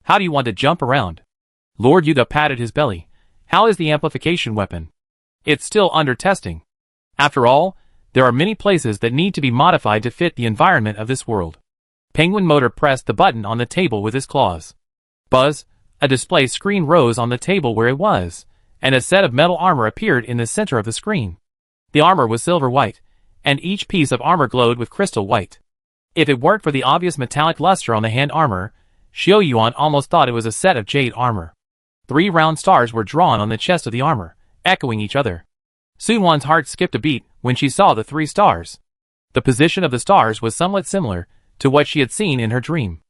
How do you want to jump around?" Lord Yuga patted his belly. "How is the amplification weapon?" "It's still under testing. After all, there are many places that need to be modified to fit the environment of this world." Penguin Motor pressed the button on the table with his claws. Buzz, a display screen rose on the table where it was, and a set of metal armor appeared in the center of the screen. The armor was silver white, and each piece of armor glowed with crystal white. If it weren't for the obvious metallic luster on the hand armor, Xiao Yuan almost thought it was a set of jade armor. 3 round stars were drawn on the chest of the armor, echoing each other. Sun Wan's heart skipped a beat when she saw the 3 stars. The position of the stars was somewhat similar to what she had seen in her dream.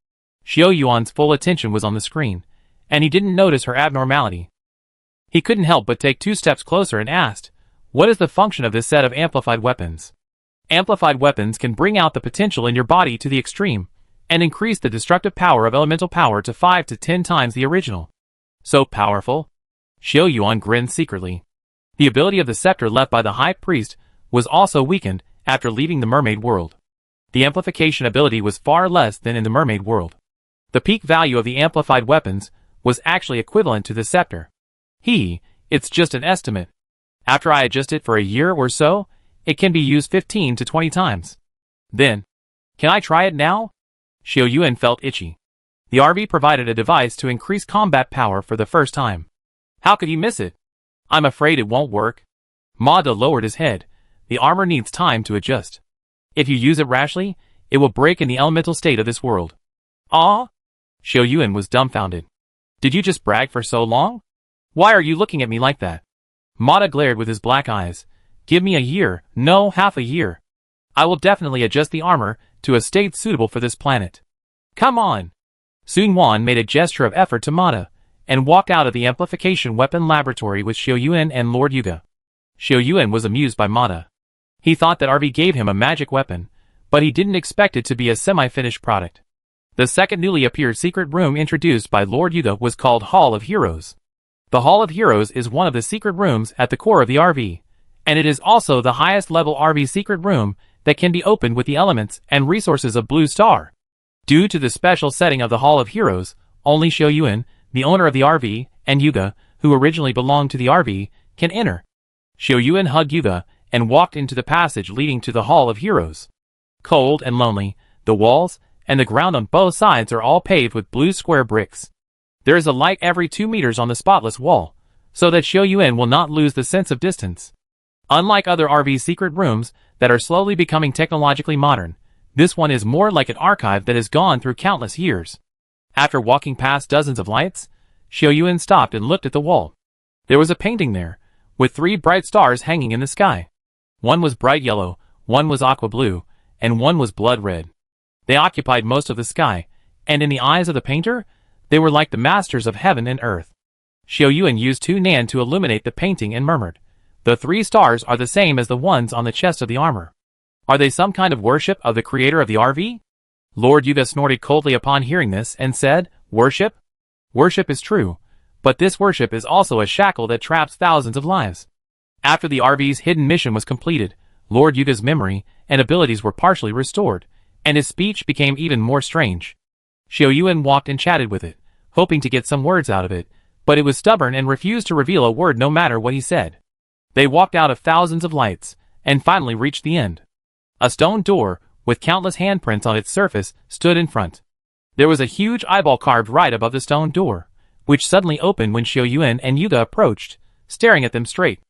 Xiao Yuan's full attention was on the screen, and he didn't notice her abnormality. He couldn't help but take 2 steps closer and asked, "What is the function of this set of amplified weapons?" Amplified weapons can bring out the potential in your body to the extreme, and increase the destructive power of elemental power to 5 to 10 times the original. So powerful? Xiao Yuan grinned secretly. The ability of the scepter left by the High Priest was also weakened after leaving the mermaid world. The amplification ability was far less than in the mermaid world. The peak value of the amplified weapons was actually equivalent to the scepter. It's just an estimate. After I adjust it for a year or so, it can be used 15 to 20 times. Then, can I try it now? Xiao Yuan felt itchy. The RV provided a device to increase combat power for the first time. How could he miss it? I'm afraid it won't work. Mada lowered his head. The armor needs time to adjust. If you use it rashly, it will break in the elemental state of this world. Ah? Xiao Yuan was dumbfounded. Did you just brag for so long? Why are you looking at me like that? Mada glared with his black eyes. Give me a year, no, half a year. I will definitely adjust the armor to a state suitable for this planet. Come on. Sun Wan made a gesture of effort to Mada, and walked out of the amplification weapon laboratory with Xiao Yuan and Lord Yuga. Xiao Yuan was amused by Mada. He thought that RV gave him a magic weapon, but he didn't expect it to be a semi-finished product. The second newly appeared secret room introduced by Lord Yuga was called Hall of Heroes. The Hall of Heroes is one of the secret rooms at the core of the RV, and it is also the highest level RV secret room that can be opened with the elements and resources of Blue Star. Due to the special setting of the Hall of Heroes, only Xiaoyuan, the owner of the RV, and Yuga, who originally belonged to the RV, can enter. Xiaoyuan hugged Yuga and walked into the passage leading to the Hall of Heroes. Cold and lonely, the walls and the ground on both sides are all paved with blue square bricks. There is a light every 2 meters on the spotless wall, so that Xiaoyuan will not lose the sense of distance. Unlike other RV secret rooms that are slowly becoming technologically modern, this one is more like an archive that has gone through countless years. After walking past dozens of lights, Xiaoyuan stopped and looked at the wall. There was a painting there, with 3 bright stars hanging in the sky. One was bright yellow, one was aqua blue, and one was blood red. They occupied most of the sky, and in the eyes of the painter, they were like the masters of heaven and earth. Xiaoyuan used 2 nan to illuminate the painting and murmured, "The 3 stars are the same as the ones on the chest of the armor. Are they some kind of worship of the creator of the RV?" Lord Yuga snorted coldly upon hearing this and said, "Worship? Worship is true, but this worship is also a shackle that traps thousands of lives." After the RV's hidden mission was completed, Lord Yuga's memory and abilities were partially restored, and his speech became even more strange. Xiaoyuan walked and chatted with it, hoping to get some words out of it, but it was stubborn and refused to reveal a word no matter what he said. They walked out of thousands of lights, and finally reached the end. A stone door, with countless handprints on its surface, stood in front. There was a huge eyeball carved right above the stone door, which suddenly opened when Xiaoyuan and Yuga approached, staring at them straight.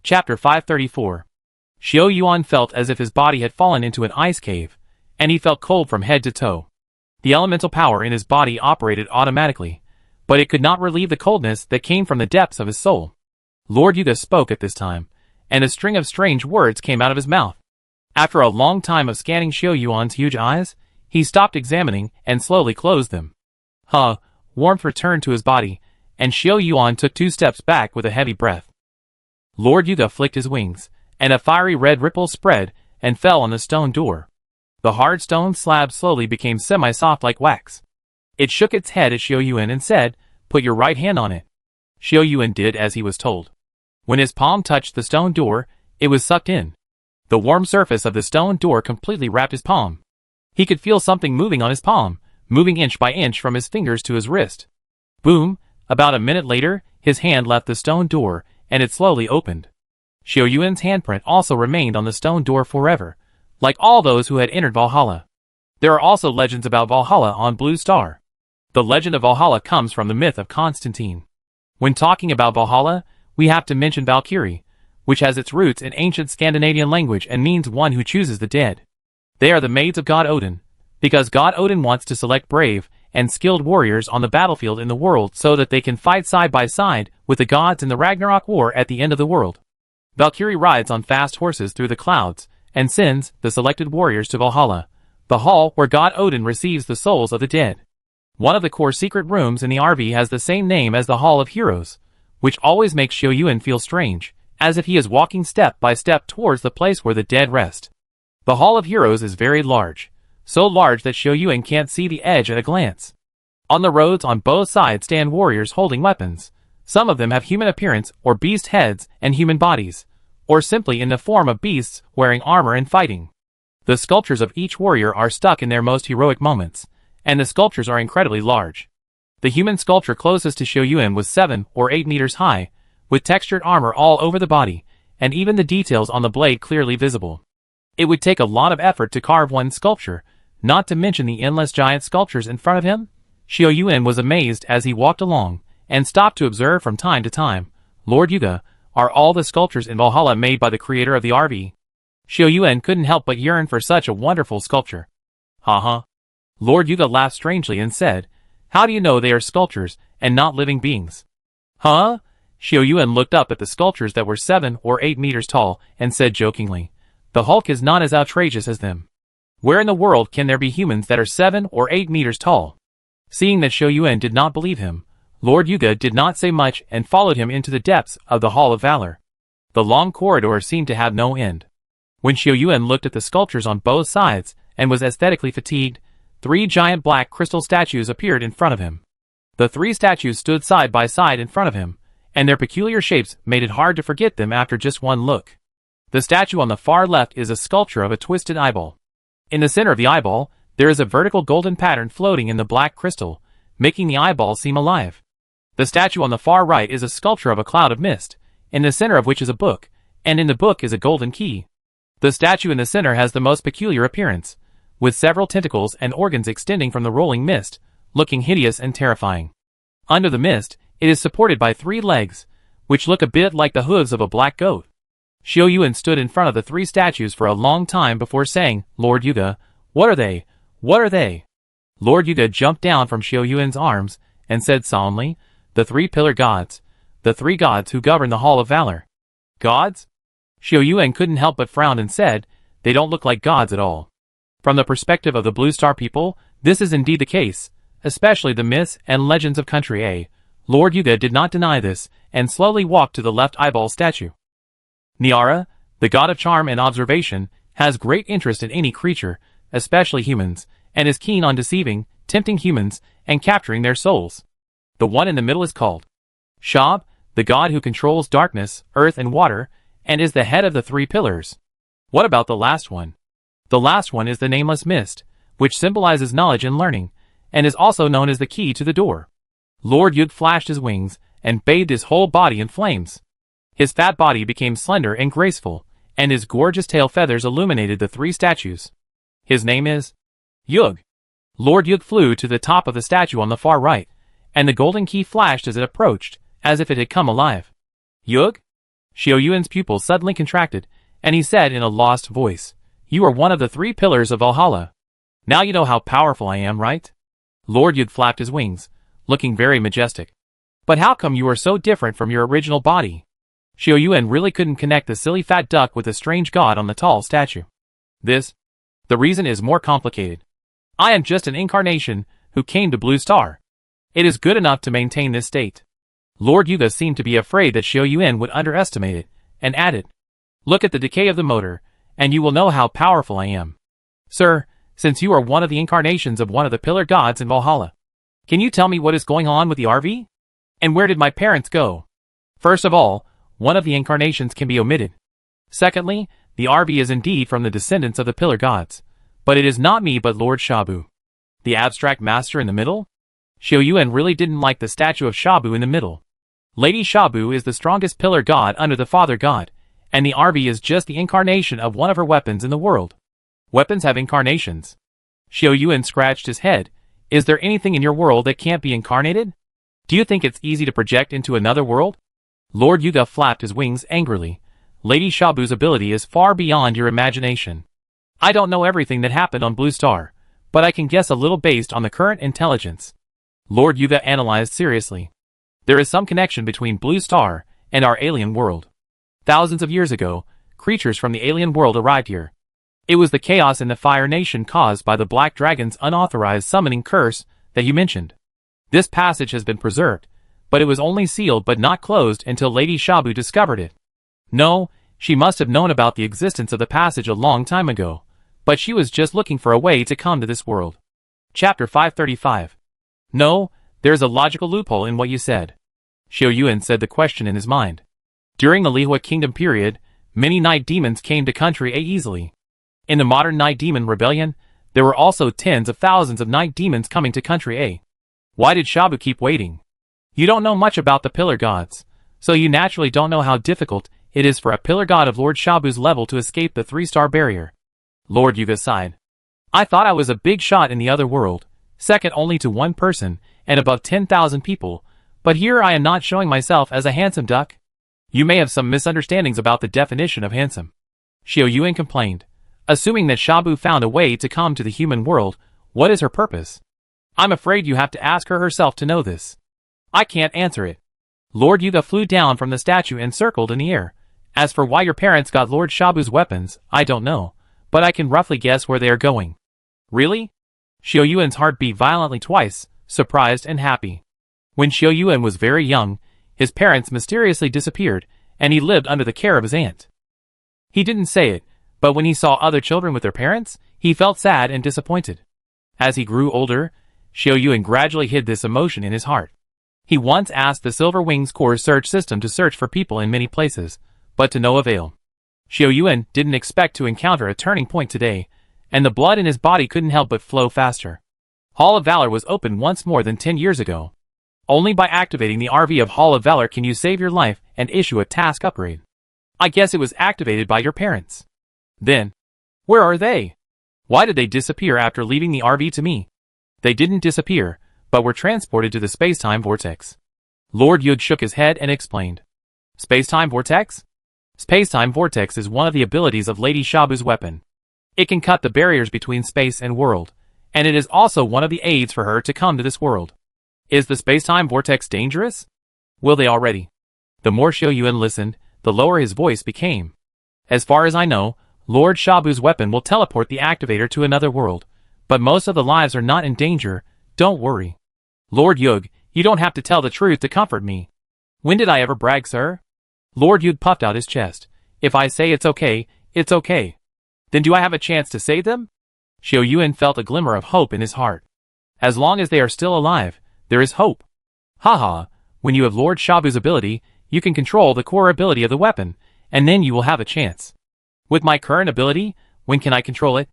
Chapter 534. Xiaoyuan felt as if his body had fallen into an ice cave, and he felt cold from head to toe. The elemental power in his body operated automatically, but it could not relieve the coldness that came from the depths of his soul. Lord Yuga spoke at this time, and a string of strange words came out of his mouth. After a long time of scanning Xiaoyuan's huge eyes, he stopped examining and slowly closed them. Warmth returned to his body, and Xiaoyuan took 2 steps back with a heavy breath. Lord Yuga flicked his wings, and a fiery red ripple spread and fell on the stone door. The hard stone slab slowly became semi-soft like wax. It shook its head at Xiaoyuan and said, "Put your right hand on it." Xiaoyuan did as he was told. When his palm touched the stone door, it was sucked in. The warm surface of the stone door completely wrapped his palm. He could feel something moving on his palm, moving inch by inch from his fingers to his wrist. Boom! About a minute later, his hand left the stone door, and it slowly opened. Xiaoyuan's handprint also remained on the stone door forever, like all those who had entered Valhalla. There are also legends about Valhalla on Blue Star. The legend of Valhalla comes from the myth of Constantine. When talking about Valhalla, we have to mention Valkyrie, which has its roots in ancient Scandinavian language and means one who chooses the dead. They are the maids of God Odin, because God Odin wants to select brave and skilled warriors on the battlefield in the world so that they can fight side by side with the gods in the Ragnarok war at the end of the world. Valkyrie rides on fast horses through the clouds and sends the selected warriors to Valhalla, the hall where God Odin receives the souls of the dead. One of the core secret rooms in the RV has the same name as the Hall of Heroes, which always makes Xiaoyuan feel strange, as if he is walking step by step towards the place where the dead rest. The Hall of Heroes is very large, so large that Xiaoyuan can't see the edge at a glance. On the roads on both sides stand warriors holding weapons. Some of them have human appearance or beast heads and human bodies, or simply in the form of beasts wearing armor and fighting. The sculptures of each warrior are stuck in their most heroic moments, and the sculptures are incredibly large. The human sculpture closest to Xiaoyuan was 7 or 8 meters high, with textured armor all over the body, and even the details on the blade clearly visible. It would take a lot of effort to carve one sculpture, not to mention the endless giant sculptures in front of him. Xiaoyuan was amazed as he walked along, and stopped to observe from time to time. "Lord Yuga, are all the sculptures in Valhalla made by the creator of the RV?" Xiaoyuan couldn't help but yearn for such a wonderful sculpture. Lord Yuga laughed strangely and said, "How do you know they are sculptures and not living beings?" Xiaoyuan looked up at the sculptures that were 7 or 8 meters tall and said jokingly, "The Hulk is not as outrageous as them. Where in the world can there be humans that are 7 or 8 meters tall?" Seeing that Xiaoyuan did not believe him, Lord Yuga did not say much and followed him into the depths of the Hall of Valor. The long corridor seemed to have no end. When Xiaoyuan looked at the sculptures on both sides and was aesthetically fatigued, 3 giant black crystal statues appeared in front of him. The 3 statues stood side by side in front of him, and their peculiar shapes made it hard to forget them after just one look. The statue on the far left is a sculpture of a twisted eyeball. In the center of the eyeball, There is a vertical golden pattern floating in the black crystal, making the eyeball seem alive. The statue on the far right is a sculpture of a cloud of mist, in the center of which is a book, and in the book is a golden key. The statue in the center has the most peculiar appearance, with several tentacles and organs extending from the rolling mist, looking hideous and terrifying. Under the mist, it is supported by 3 legs, which look a bit like the hooves of a black goat. Xiao Yuan stood in front of the 3 statues for a long time before saying, "Lord Yuga, what are they? What are they?" Lord Yuga jumped down from Xiao Yuan's arms and said solemnly, "The 3 pillar gods, the 3 gods who govern the Hall of Valor." Gods? Xiao Yuan couldn't help but frown and said, "They don't look like gods at all." From the perspective of the Blue Star people, this is indeed the case, especially the myths and legends of Country A. Lord Yuga did not deny this, and slowly walked to the left eyeball statue. Nyara, the god of charm and observation, has great interest in any creature, especially humans, and is keen on deceiving, tempting humans, and capturing their souls. The one in the middle is called Shab, the god who controls darkness, earth and water, and is the head of the 3 pillars. What about the last one? The last one is the nameless mist, which symbolizes knowledge and learning, and is also known as the key to the door. Lord Yug flashed his wings, and bathed his whole body in flames. His fat body became slender and graceful, and his gorgeous tail feathers illuminated the 3 statues. His name is Yug. Lord Yug flew to the top of the statue on the far right, and the golden key flashed as it approached, as if it had come alive. "Yug?" Xiao Yuan's pupils suddenly contracted, and he said in a lost voice, "You are one of the 3 pillars of Valhalla. Now you know how powerful I am, right?" Lord Yug flapped his wings, looking very majestic. "But how come you are so different from your original body?" Xiao Yuan really couldn't connect the silly fat duck with the strange god on the tall statue. The reason is more complicated. I am just an incarnation who came to Blue Star. It is good enough to maintain this state." Lord Yuga seemed to be afraid that Xiao Yuan would underestimate it, and added, "Look at the decay of the motor, and you will know how powerful I am. Sir, since you are one of the incarnations of one of the pillar gods in Valhalla, can you tell me what is going on with the RV? And where did my parents go? First of all, one of the incarnations can be omitted. Secondly, the RV is indeed from the descendants of the pillar gods, but it is not me but Lord Shabu. The abstract master in the middle?" Xiao Yuan really didn't like the statue of Shabu in the middle. Lady Shabu is the strongest pillar god under the father god, and the RV is just the incarnation of one of her weapons in the world. Weapons have incarnations. Xiao Yuan scratched his head. Is there anything in your world that can't be incarnated? Do you think it's easy to project into another world? Lord Yuga flapped his wings angrily. Lady Shabu's ability is far beyond your imagination. I don't know everything that happened on Blue Star, but I can guess a little based on the current intelligence. Lord Yuga analyzed seriously. There is some connection between Blue Star and our alien world. Thousands of years ago, creatures from the alien world arrived here. It was the chaos in the Fire Nation caused by the Black Dragon's unauthorized summoning curse that you mentioned. This passage has been preserved, but it was only sealed but not closed until Lady Shabu discovered it. No, she must have known about the existence of the passage a long time ago, but she was just looking for a way to come to this world. Chapter 535. No, there's a logical loophole in what you said. Xiao Yuan said the question in his mind. During the Lihua Kingdom period, many night demons came to Country A easily. In the modern Night Demon Rebellion, there were also tens of thousands of night demons coming to Country A. Why did Shabu keep waiting? You don't know much about the pillar gods, so you naturally don't know how difficult it is for a pillar god of Lord Shabu's level to escape the 3-star barrier. Lord Yuga sighed. I thought I was a big shot in the other world, second only to one person, and above 10,000 people, but here I am not showing myself as a handsome duck. You may have some misunderstandings about the definition of handsome. Xiao Yuan complained. Assuming that Shabu found a way to come to the human world, what is her purpose? I'm afraid you have to ask her herself to know this. I can't answer it. Lord Yuga flew down from the statue and circled in the air. As for why your parents got Lord Shabu's weapons, I don't know, but I can roughly guess where they are going. Really? Xiao Yuan's heart beat violently twice, surprised and happy. When Xiao Yuan was very young, his parents mysteriously disappeared, and he lived under the care of his aunt. He didn't say it, but when he saw other children with their parents, he felt sad and disappointed. As he grew older, Xiao Yuan gradually hid this emotion in his heart. He once asked the Silver Wings Core search system to search for people in many places, but to no avail. Xiao Yuan didn't expect to encounter a turning point today, and the blood in his body couldn't help but flow faster. Hall of Valor was opened once more than 10 years ago. Only by activating the RV of Hall of Valor can you save your life and issue a task upgrade. I guess it was activated by your parents. Then, where are they? Why did they disappear after leaving the RV to me? They didn't disappear, but were transported to the space-time vortex. Lord Yug shook his head and explained. Space-time vortex? Space-time vortex is one of the abilities of Lady Shabu's weapon. It can cut the barriers between space and world, and it is also one of the aids for her to come to this world. Is the space-time vortex dangerous? Will they already? The more Xiao Yuan listened, the lower his voice became. As far as I know, Lord Shabu's weapon will teleport the activator to another world, but most of the lives are not in danger, don't worry. Lord Yug, you don't have to tell the truth to comfort me. When did I ever brag, sir? Lord Yug puffed out his chest. If I say it's okay, it's okay. Then do I have a chance to save them? Xiao Yuan felt a glimmer of hope in his heart. As long as they are still alive, there is hope. Haha, when you have Lord Shabu's ability, you can control the core ability of the weapon, and then you will have a chance. With my current ability, when can I control it?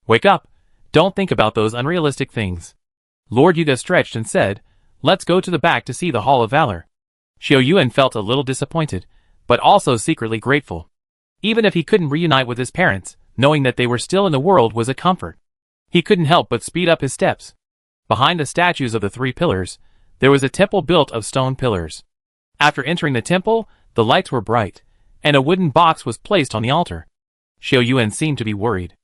Wake up. Don't think about those unrealistic things. Lord Yuga stretched and said, let's go to the back to see the Hall of Valor. Xiao Yuan felt a little disappointed, but also secretly grateful. Even if he couldn't reunite with his parents, knowing that they were still in the world was a comfort. He couldn't help but speed up his steps. Behind the statues of the 3 pillars, there was a temple built of stone pillars. After entering the temple, the lights were bright, and a wooden box was placed on the altar. Xiao Yuan seemed to be worried.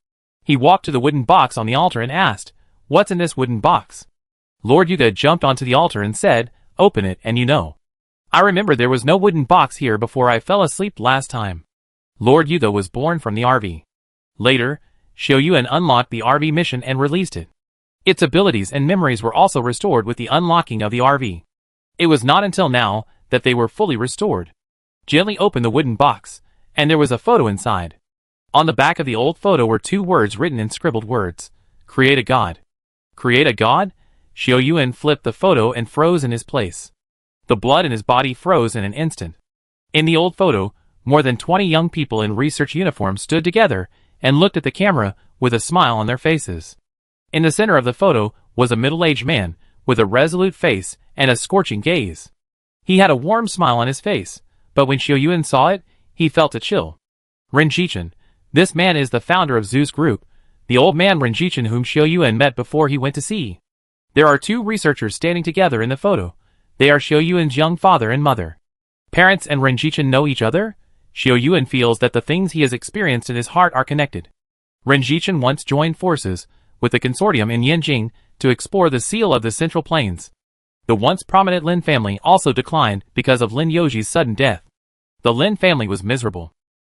He walked to the wooden box on the altar and asked, what's in this wooden box? Lord Yuga jumped onto the altar and said, open it and you know. I remember there was no wooden box here before I fell asleep last time. Lord Yuga was born from the RV. Later, Xiao Yuan unlocked the RV mission and released it. Its abilities and memories were also restored with the unlocking of the RV. It was not until now that they were fully restored. Gently opened the wooden box, and there was a photo inside. On the back of the old photo were 2 words written in scribbled words. Create a god. Create a god? Xiao Yuan flipped the photo and froze in his place. The blood in his body froze in an instant. In the old photo, more than 20 young people in research uniforms stood together and looked at the camera with a smile on their faces. In the center of the photo was a middle-aged man with a resolute face and a scorching gaze. He had a warm smile on his face, but when Xiao Yuan saw it, he felt a chill. Renjichin. This man is the founder of Zeus Group, the old man Renjichin whom Xiao Yuan met before he went to sea. There are 2 researchers standing together in the photo. They are Xiao Yuan's young father and mother. Parents and Renjichin know each other? Xiao Yuan feels that the things he has experienced in his heart are connected. Renjichin once joined forces with the consortium in Yanjing to explore the seal of the Central Plains. The once prominent Lin family also declined because of Lin Yoji's sudden death. The Lin family was miserable.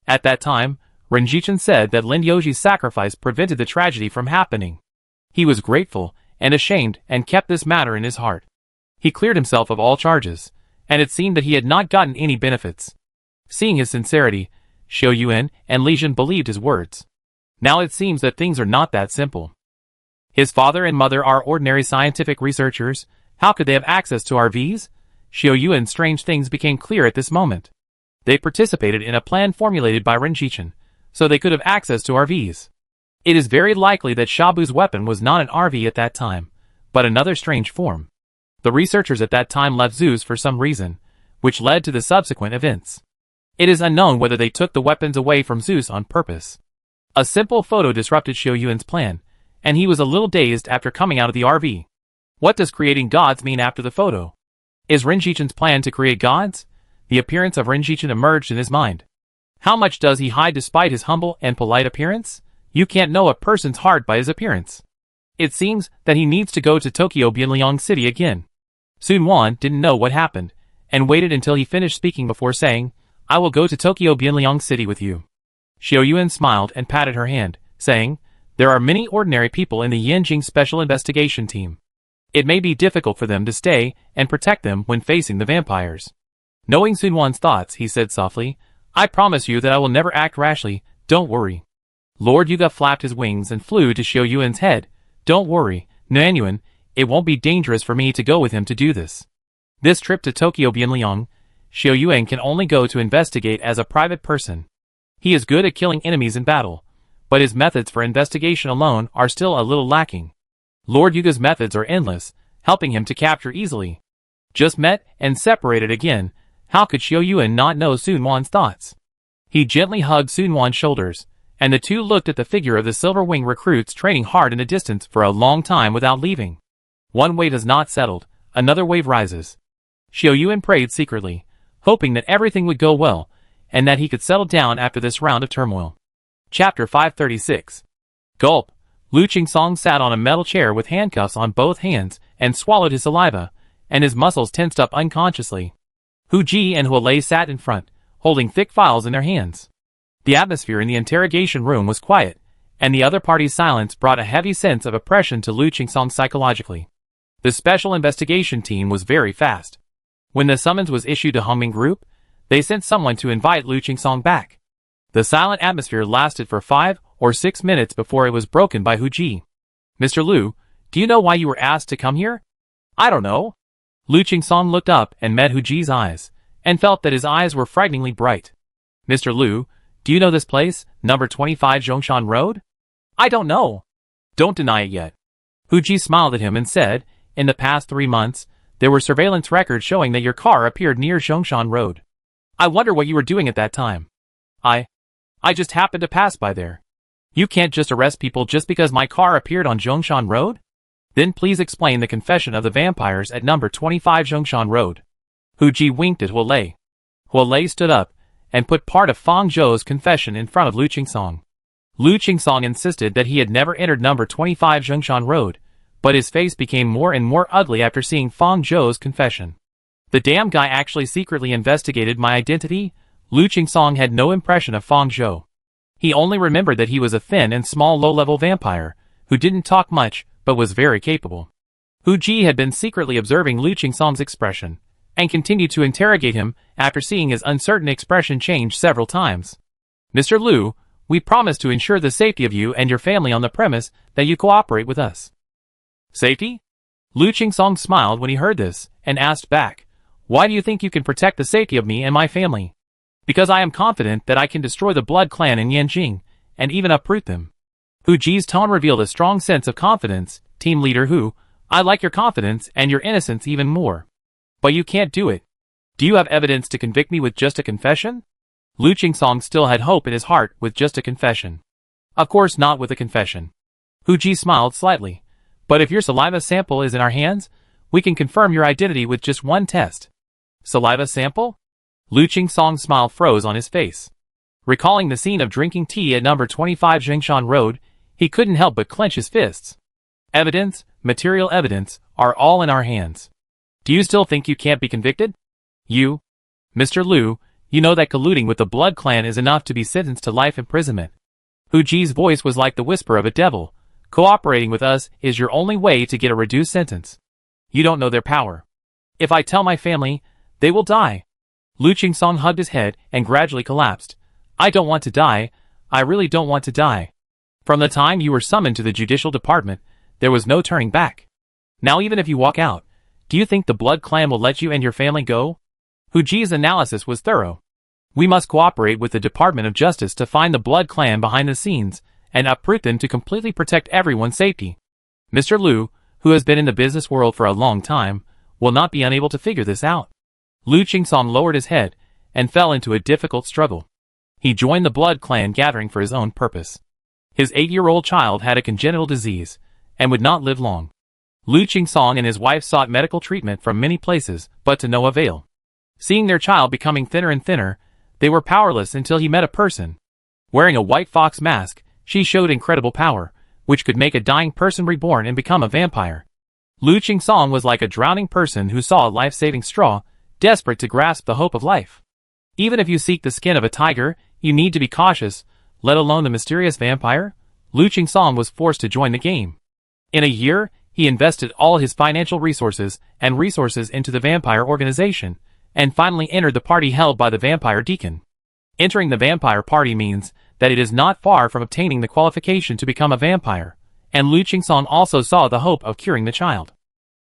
At that time, Renjichin said that Lin Yoji's sacrifice prevented the tragedy from happening. He was grateful and ashamed and kept this matter in his heart. He cleared himself of all charges, and it seemed that he had not gotten any benefits. Seeing his sincerity, Xiao Yuan and Li Jin believed his words. Now it seems that things are not that simple. His father and mother are ordinary scientific researchers. How could they have access to RVs? Xiao Yuan's strange things became clear at this moment. They participated in a plan formulated by Renjichin, so they could have access to RVs. It is very likely that Shabu's weapon was not an RV at that time, but another strange form. The researchers at that time left Zeus for some reason, which led to the subsequent events. It is unknown whether they took the weapons away from Zeus on purpose. A simple photo disrupted Xiao Yuan's plan, and he was a little dazed after coming out of the RV. What does creating gods mean after the photo? Is Renjichin's plan to create gods? The appearance of Renjichin emerged in his mind. How much does he hide despite his humble and polite appearance? You can't know a person's heart by his appearance. It seems that he needs to go to Tokyo Bianliang City again. Sun Wan didn't know what happened, and waited until he finished speaking before saying, I will go to Tokyo Bianliang City with you. Xiao Yuan smiled and patted her hand, saying, there are many ordinary people in the Yanjing Special Investigation Team. It may be difficult for them to stay and protect them when facing the vampires. Knowing Sun Wan's thoughts, he said softly, I promise you that I will never act rashly, don't worry. Lord Yuga flapped his wings and flew to Xiao Yuan's head. Don't worry, Nanyuan, it won't be dangerous for me to go with him to do this. This trip to Tokyo Bianliang, Xiao Yuan can only go to investigate as a private person. He is good at killing enemies in battle, but his methods for investigation alone are still a little lacking. Lord Yuga's methods are endless, helping him to capture easily. Just met and separated again, how could Xiao Yuan not know Sun Wan's thoughts? He gently hugged Sun Wan's shoulders, and the two looked at the figure of the Silver Wing recruits training hard in the distance for a long time without leaving. One wave is not settled, another wave rises. Xiao Yuan prayed secretly, hoping that everything would go well, and that he could settle down after this round of turmoil. Chapter 536. Gulp. Lu Qingsong sat on a metal chair with handcuffs on both hands and swallowed his saliva, and his muscles tensed up unconsciously. Hu Ji and Huolei sat in front, holding thick files in their hands. The atmosphere in the interrogation room was quiet, and the other party's silence brought a heavy sense of oppression to Lu Qingsong psychologically. The special investigation team was very fast. When the summons was issued to Hongming Group, they sent someone to invite Lu Qingsong back. The silent atmosphere lasted for 5 or 6 minutes before it was broken by Hu Ji. Mr. Lu, do you know why you were asked to come here? I don't know. Lu Qingsong looked up and met Hu Ji's eyes, and felt that his eyes were frighteningly bright. Mr. Lu, do you know this place, number 25 Zhongshan Road? I don't know. Don't deny it yet. Hu Ji smiled at him and said, in the past 3 months, there were surveillance records showing that your car appeared near Zhongshan Road. I wonder what you were doing at that time. I just happened to pass by there. You can't just arrest people just because my car appeared on Zhongshan Road? Then please explain the confession of the vampires at number 25 Zhongshan Road. Hu Ji winked at Huolei. Huolei stood up and put part of Fang Zhou's confession in front of Lu Qingsong. Lu Qingsong insisted that he had never entered number 25 Zhongshan Road, but his face became more and more ugly after seeing Fang Zhou's confession. The damn guy actually secretly investigated my identity? Lu Qingsong had no impression of Fang Zhou. He only remembered that he was a thin and small low-level vampire, who didn't talk much, but was very capable. Hu Ji had been secretly observing Lu Qingsong's expression, and continued to interrogate him after seeing his uncertain expression change several times. Mr. Lu, we promise to ensure the safety of you and your family on the premise that you cooperate with us. Safety? Lu Qingsong smiled when he heard this, and asked back, why do you think you can protect the safety of me and my family? Because I am confident that I can destroy the Blood Clan in Yanjing, and even uproot them. Hu Ji's tone revealed a strong sense of confidence. Team leader Hu, I like your confidence and your innocence even more. But you can't do it. Do you have evidence to convict me with just a confession? Lu Qingsong still had hope in his heart with just a confession. Of course not with a confession. Hu Ji smiled slightly. But if your saliva sample is in our hands, we can confirm your identity with just one test. Saliva sample? Lu Qingsong's smile froze on his face. Recalling the scene of drinking tea at number 25 Zhongshan Road, he couldn't help but clench his fists. Evidence, material evidence, are all in our hands. Do you still think you can't be convicted? You, Mr. Lu, you know that colluding with the Blood Clan is enough to be sentenced to life imprisonment. Hu Ji's voice was like the whisper of a devil. Cooperating with us is your only way to get a reduced sentence. You don't know their power. If I tell my family, they will die. Lu Qingsong hugged his head and gradually collapsed. I don't want to die. I really don't want to die. From the time you were summoned to the judicial department, there was no turning back. Now even if you walk out, do you think the Blood Clan will let you and your family go? Hu Ji's analysis was thorough. We must cooperate with the Department of Justice to find the Blood Clan behind the scenes, and uproot them to completely protect everyone's safety. Mr. Lu, who has been in the business world for a long time, will not be unable to figure this out. Lu Qingsong lowered his head, and fell into a difficult struggle. He joined the Blood Clan gathering for his own purpose. His 8-year-old child had a congenital disease, and would not live long. Lu Qingsong and his wife sought medical treatment from many places, but to no avail. Seeing their child becoming thinner and thinner, they were powerless until he met a person. Wearing a white fox mask, she showed incredible power, which could make a dying person reborn and become a vampire. Lu Qingsong was like a drowning person who saw a life-saving straw, desperate to grasp the hope of life. Even if you seek the skin of a tiger, you need to be cautious, let alone the mysterious vampire. Lu Qingsong was forced to join the game. In a year, he invested all his financial resources and resources into the vampire organization, and finally entered the party held by the vampire deacon. Entering the vampire party means that it is not far from obtaining the qualification to become a vampire, and Lu Qingsong also saw the hope of curing the child.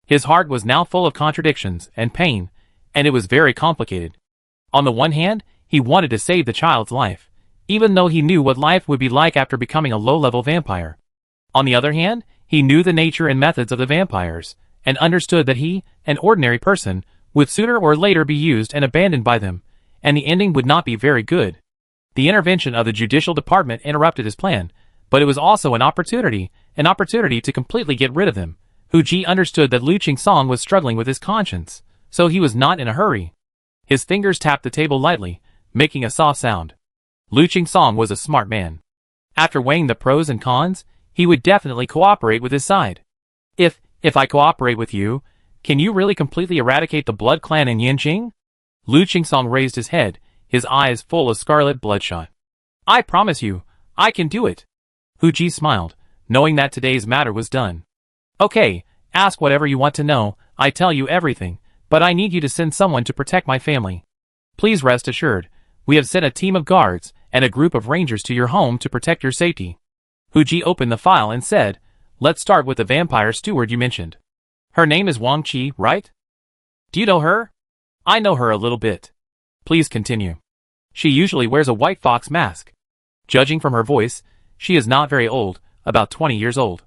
His heart was now full of contradictions and pain, and it was very complicated. On the one hand, he wanted to save the child's life, even though he knew what life would be like after becoming a low-level vampire. On the other hand, he knew the nature and methods of the vampires, and understood that he, an ordinary person, would sooner or later be used and abandoned by them, and the ending would not be very good. The intervention of the judicial department interrupted his plan, but it was also an opportunity to completely get rid of them. Hu Ji understood that Lu Qingsong was struggling with his conscience, so he was not in a hurry. His fingers tapped the table lightly, making a soft sound. Lu Qingsong was a smart man. After weighing the pros and cons, he would definitely cooperate with his side. If I cooperate with you, can you really completely eradicate the Blood Clan in Yanjing? Lu Qingsong raised his head, his eyes full of scarlet bloodshot. I promise you, I can do it. Hu Ji smiled, knowing that today's matter was done. Okay, ask whatever you want to know, I tell you everything, but I need you to send someone to protect my family. Please rest assured, we have sent a team of guards and a group of rangers to your home to protect your safety. Hu Ji opened the file and said, let's start with the vampire steward you mentioned. Her name is Wang Qi, right? Do you know her? I know her a little bit. Please continue. She usually wears a white fox mask. Judging from her voice, she is not very old, about 20 years old.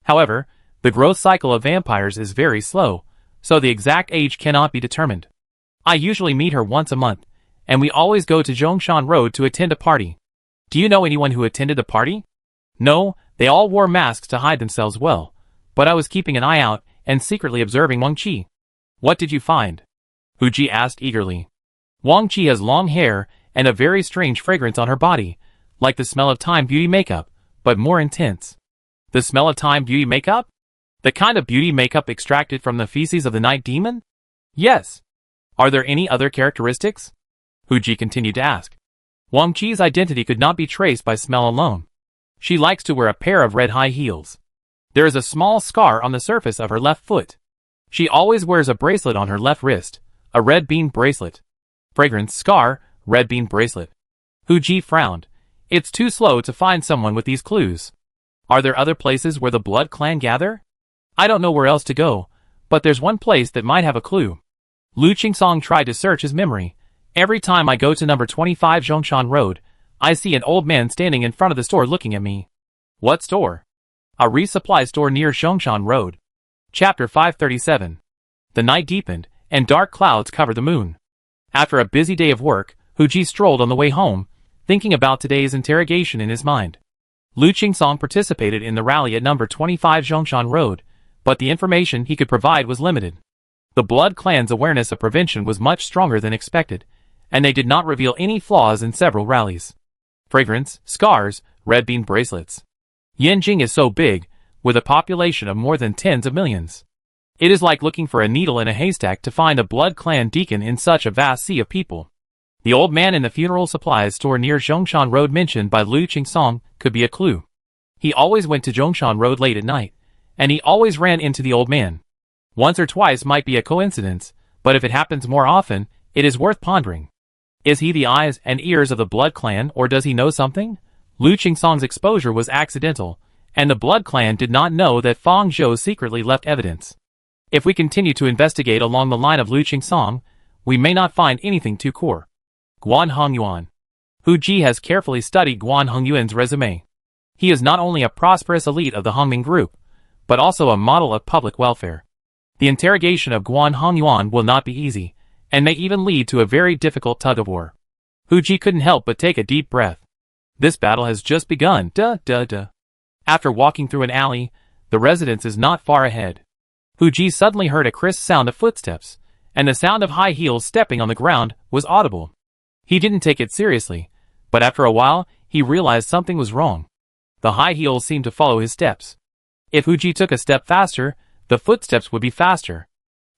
However, the growth cycle of vampires is very slow, so the exact age cannot be determined. I usually meet her once a month, and we always go to Zhongshan Road to attend a party. Do you know anyone who attended the party? No, they all wore masks to hide themselves well, but I was keeping an eye out and secretly observing Wang Qi. What did you find? Hu Ji asked eagerly. Wang Qi has long hair and a very strange fragrance on her body, like the smell of Time Beauty makeup, but more intense. The smell of Time Beauty makeup? The kind of beauty makeup extracted from the feces of the night demon? Yes. Are there any other characteristics? Hu Ji continued to ask. Wang Qi's identity could not be traced by smell alone. She likes to wear a pair of red high heels. There is a small scar on the surface of her left foot. She always wears a bracelet on her left wrist, a red bean bracelet. Fragrance, scar, red bean bracelet. Hu Ji frowned. It's too slow to find someone with these clues. Are there other places where the Blood Clan gather? I don't know where else to go, but there's one place that might have a clue. Lu Qingsong tried to search his memory. Every time I go to number 25 Zhongshan Road, I see an old man standing in front of the store looking at me. What store? A resupply store near Zhongshan Road. Chapter 537. The night deepened, and dark clouds covered the moon. After a busy day of work, Hu Ji strolled on the way home, thinking about today's interrogation in his mind. Lu Qingsong participated in the rally at number 25 Zhongshan Road, but the information he could provide was limited. The Blood Clan's awareness of prevention was much stronger than expected, and they did not reveal any flaws in several rallies. Fragrance, scars, red bean bracelets. Yanjing is so big, with a population of more than tens of millions. It is like looking for a needle in a haystack to find a Blood Clan deacon in such a vast sea of people. The old man in the funeral supplies store near Zhongshan Road mentioned by Lu Qingsong could be a clue. He always went to Zhongshan Road late at night, and he always ran into the old man. Once or twice might be a coincidence, but if it happens more often, it is worth pondering. Is he the eyes and ears of the Blood Clan, or does he know something? Lu Qingsong's exposure was accidental, and the Blood Clan did not know that Fang Zhou secretly left evidence. If we continue to investigate along the line of Lu Qingsong, we may not find anything too core. Guan Hongyuan. Hu Ji has carefully studied Guan Hongyuan's resume. He is not only a prosperous elite of the Hongming Group, but also a model of public welfare. The interrogation of Guan Hongyuan will not be easy, and may even lead to a very difficult tug-of-war. Hu Ji couldn't help but take a deep breath. This battle has just begun. After walking through an alley, the residence is not far ahead. Hu Ji suddenly heard a crisp sound of footsteps, and the sound of high heels stepping on the ground was audible. He didn't take it seriously, but after a while, he realized something was wrong. The high heels seemed to follow his steps. If Hu Ji took a step faster, the footsteps would be faster.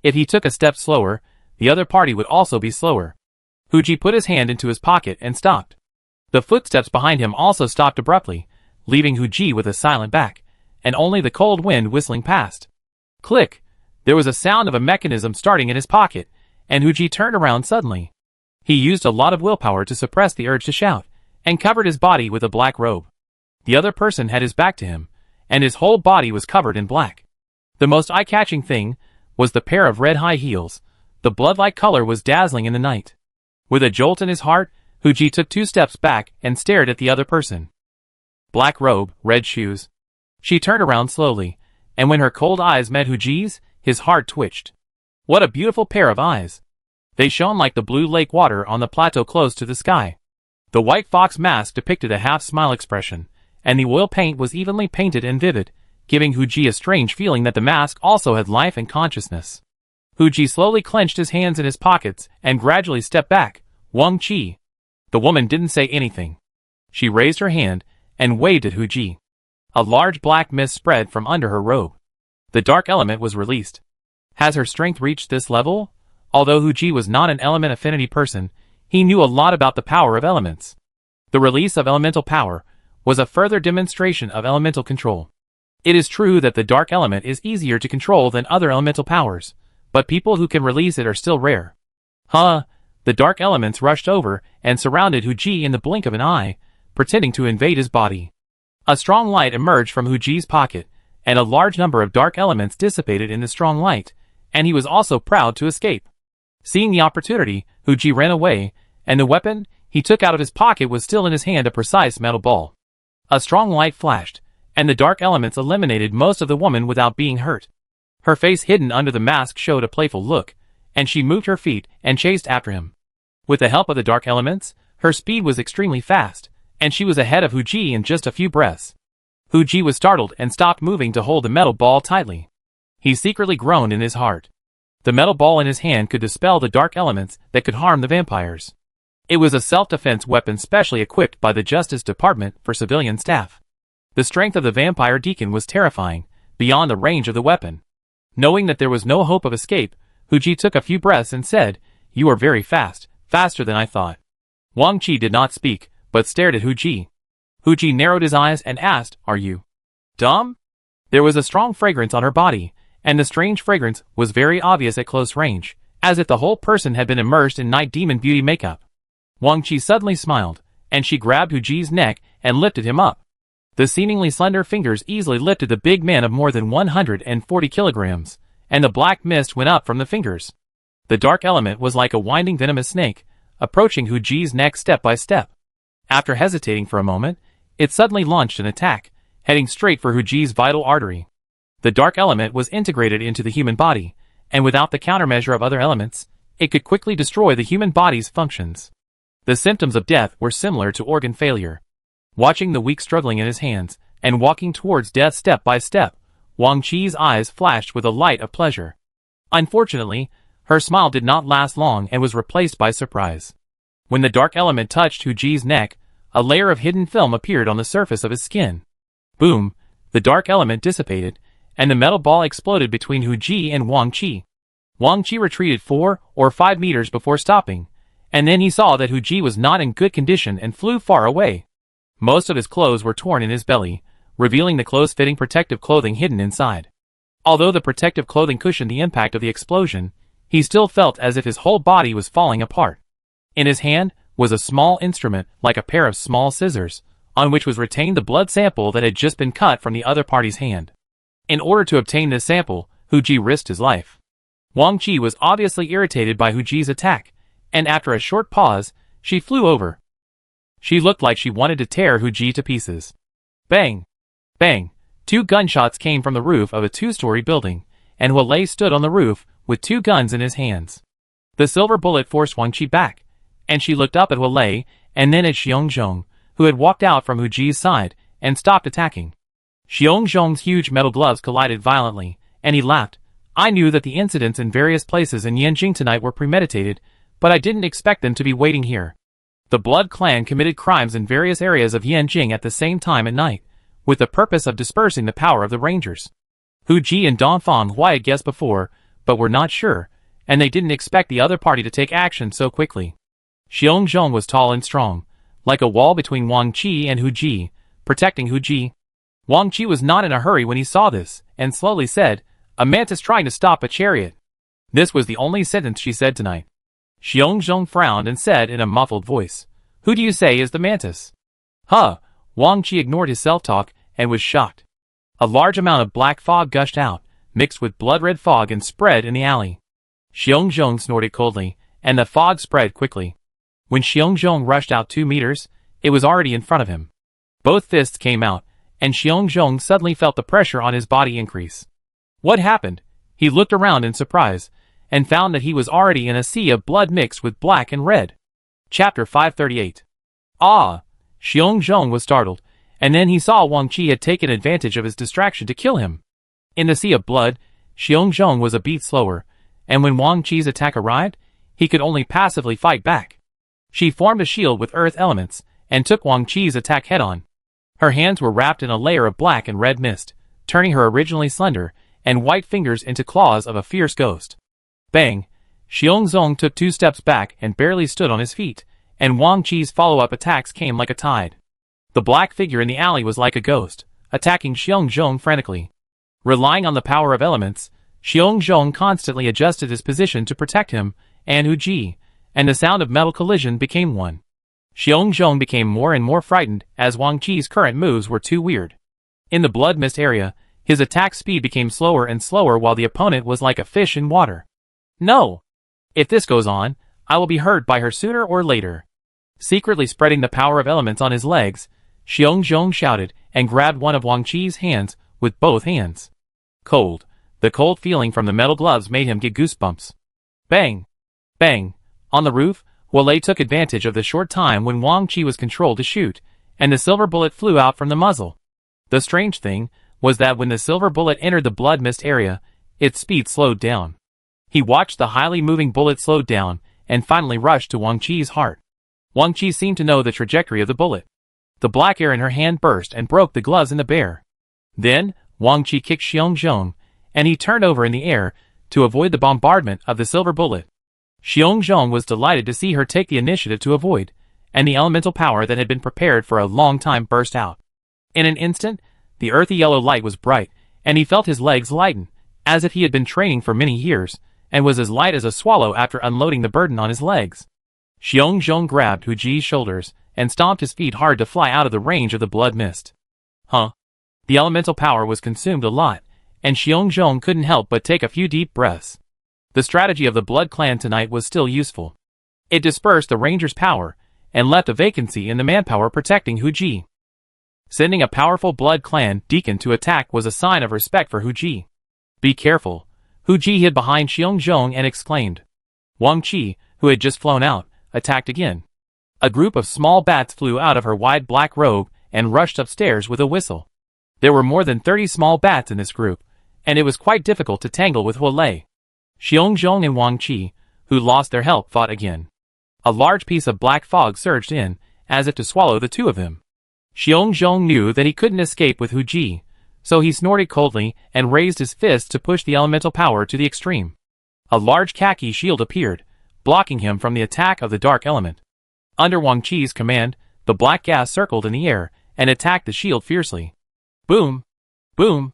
If he took a step slower, the other party would also be slower. Hu Ji put his hand into his pocket and stopped. The footsteps behind him also stopped abruptly, leaving Hu Ji with a silent back, and only the cold wind whistling past. Click! There was a sound of a mechanism starting in his pocket, and Hu Ji turned around suddenly. He used a lot of willpower to suppress the urge to shout, and covered his body with a black robe. The other person had his back to him, and his whole body was covered in black. The most eye-catching thing was the pair of red high heels. The blood-like color was dazzling in the night. With a jolt in his heart, Hu Ji took 2 steps back and stared at the other person. Black robe, red shoes. She turned around slowly, and when her cold eyes met Hu Ji's, his heart twitched. What a beautiful pair of eyes! They shone like the blue lake water on the plateau close to the sky. The white fox mask depicted a half-smile expression, and the oil paint was evenly painted and vivid, giving Hu Ji a strange feeling that the mask also had life and consciousness. Hu Ji slowly clenched his hands in his pockets and gradually stepped back. Wang Qi. The woman didn't say anything. She raised her hand and waved at Hu Ji. A large black mist spread from under her robe. The dark element was released. Has her strength reached this level? Although Hu Ji was not an element affinity person, he knew a lot about the power of elements. The release of elemental power was a further demonstration of elemental control. It is true that the dark element is easier to control than other elemental powers, but people who can release it are still rare. The dark elements rushed over and surrounded Hu Ji in the blink of an eye, pretending to invade his body. A strong light emerged from Hu Ji's pocket, and a large number of dark elements dissipated in the strong light, and he was also proud to escape. Seeing the opportunity, Hu Ji ran away, and the weapon he took out of his pocket was still in his hand, a precise metal ball. A strong light flashed, and the dark elements eliminated most of the woman without being hurt. Her face hidden under the mask showed a playful look, and she moved her feet and chased after him. With the help of the dark elements, her speed was extremely fast, and she was ahead of Hu Ji in just a few breaths. Hu Ji was startled and stopped moving to hold the metal ball tightly. He secretly groaned in his heart. The metal ball in his hand could dispel the dark elements that could harm the vampires. It was a self-defense weapon specially equipped by the Justice Department for civilian staff. The strength of the vampire deacon was terrifying, beyond the range of the weapon. Knowing that there was no hope of escape, Hu Ji took a few breaths and said, "You are very fast, faster than I thought." Wang Qi did not speak, but stared at Hu Ji. Hu Ji narrowed his eyes and asked, "Are you dumb?" There was a strong fragrance on her body, and the strange fragrance was very obvious at close range, as if the whole person had been immersed in night demon beauty makeup. Wang Qi suddenly smiled, and she grabbed Hu Ji's neck and lifted him up. The seemingly slender fingers easily lifted the big man of more than 140 kilograms, and the black mist went up from the fingers. The dark element was like a winding venomous snake, approaching Hu Ji's neck step by step. After hesitating for a moment, it suddenly launched an attack, heading straight for Hu Ji's vital artery. The dark element was integrated into the human body, and without the countermeasure of other elements, it could quickly destroy the human body's functions. The symptoms of death were similar to organ failure. Watching the weak struggling in his hands, and walking towards death step by step, Wang Qi's eyes flashed with a light of pleasure. Unfortunately, her smile did not last long and was replaced by surprise. When the dark element touched Hu Ji's neck, a layer of hidden film appeared on the surface of his skin. Boom! The dark element dissipated, and the metal ball exploded between Hu Ji and Wang Qi. Wang Qi retreated 4 or 5 meters before stopping, and then he saw that Hu Ji was not in good condition and flew far away. Most of his clothes were torn in his belly, revealing the close-fitting protective clothing hidden inside. Although the protective clothing cushioned the impact of the explosion, he still felt as if his whole body was falling apart. In his hand was a small instrument like a pair of small scissors, on which was retained the blood sample that had just been cut from the other party's hand. In order to obtain this sample, Hu Ji risked his life. Wang Qi was obviously irritated by Hu Ji's attack, and after a short pause, she flew over. She looked like she wanted to tear Hu Ji to pieces. Bang! Bang! 2 gunshots came from the roof of a 2-story building, and Hualei stood on the roof with 2 guns in his hands. The silver bullet forced Wang Qi back, and she looked up at Hualei and then at Xiongzhong, who had walked out from Hu Ji's side and stopped attacking. Xiongzhong's huge metal gloves collided violently, and he laughed. "I knew that the incidents in various places in Yanjing tonight were premeditated, but I didn't expect them to be waiting here." The Blood Clan committed crimes in various areas of Yanjing at the same time at night, with the purpose of dispersing the power of the Rangers. Hu Ji and Dongfang Hui had guessed before, but were not sure, and they didn't expect the other party to take action so quickly. Xiongzhong was tall and strong, like a wall between Wang Qi and Hu Ji, protecting Hu Ji. Wang Qi was not in a hurry when he saw this, and slowly said, "A mantis trying to stop a chariot." This was the only sentence she said tonight. Xiongzhong frowned and said in a muffled voice, "Who do you say is the mantis?" Huh! Wang Qi ignored his self-talk and was shocked. A large amount of black fog gushed out, mixed with blood-red fog and spread in the alley. Xiongzhong snorted coldly, and the fog spread quickly. When Xiongzhong rushed out 2 meters, it was already in front of him. Both fists came out, and Xiongzhong suddenly felt the pressure on his body increase. What happened? He looked around in surprise, and found that he was already in a sea of blood mixed with black and red. Chapter 538. Ah! Xiongzhong was startled, and then he saw Wang Qi had taken advantage of his distraction to kill him. In the sea of blood, Xiongzhong was a beat slower, and when Wang Qi's attack arrived, he could only passively fight back. She formed a shield with earth elements, and took Wang Qi's attack head-on. Her hands were wrapped in a layer of black and red mist, turning her originally slender and white fingers into claws of a fierce ghost. Bang! Xiongzhong took 2 steps back and barely stood on his feet, and Wang Qi's follow-up attacks came like a tide. The black figure in the alley was like a ghost, attacking Xiongzhong frantically. Relying on the power of elements, Xiongzhong constantly adjusted his position to protect him and Hu Ji, and the sound of metal collision became one. Xiongzhong became more and more frightened as Wang Qi's current moves were too weird. In the blood mist area, his attack speed became slower and slower while the opponent was like a fish in water. No! If this goes on, I will be hurt by her sooner or later. Secretly spreading the power of elements on his legs, Xiongzhong shouted and grabbed one of Wang Qi's hands with both hands. Cold. The cold feeling from the metal gloves made him get goosebumps. Bang! Bang! On the roof, Wale took advantage of the short time when Wang Qi was controlled to shoot, and the silver bullet flew out from the muzzle. The strange thing was that when the silver bullet entered the blood mist area, its speed slowed down. He watched the highly moving bullet slow down, and finally rushed to Wang Qi's heart. Wang Qi seemed to know the trajectory of the bullet. The black air in her hand burst and broke the gloves in the bear. Then, Wang Qi kicked Xiongzhong, and he turned over in the air to avoid the bombardment of the silver bullet. Xiongzhong was delighted to see her take the initiative to avoid, and the elemental power that had been prepared for a long time burst out. In an instant, the earthy yellow light was bright, and he felt his legs lighten, as if he had been training for many years, and was as light as a swallow after unloading the burden on his legs. Xiongzhong grabbed Hu Ji's shoulders, and stomped his feet hard to fly out of the range of the blood mist. Huh? The elemental power was consumed a lot, and Xiongzhong couldn't help but take a few deep breaths. The strategy of the Blood Clan tonight was still useful. It dispersed the Ranger's power, and left a vacancy in the manpower protecting Hu Ji. Sending a powerful Blood Clan deacon to attack was a sign of respect for Hu Ji. Be careful. Hu Ji hid behind Xiongzhong and exclaimed. Wang Qi, who had just flown out, attacked again. A group of small bats flew out of her wide black robe and rushed upstairs with a whistle. There were more than 30 small bats in this group, and it was quite difficult to tangle with Huolei. Xiongzhong and Wang Qi, who lost their help, fought again. A large piece of black fog surged in, as if to swallow the 2 of them. Xiongzhong knew that he couldn't escape with Hu Ji, so he snorted coldly and raised his fist to push the elemental power to the extreme. A large khaki shield appeared, blocking him from the attack of the dark element. Under Wang Qi's command, the black gas circled in the air and attacked the shield fiercely. Boom! Boom!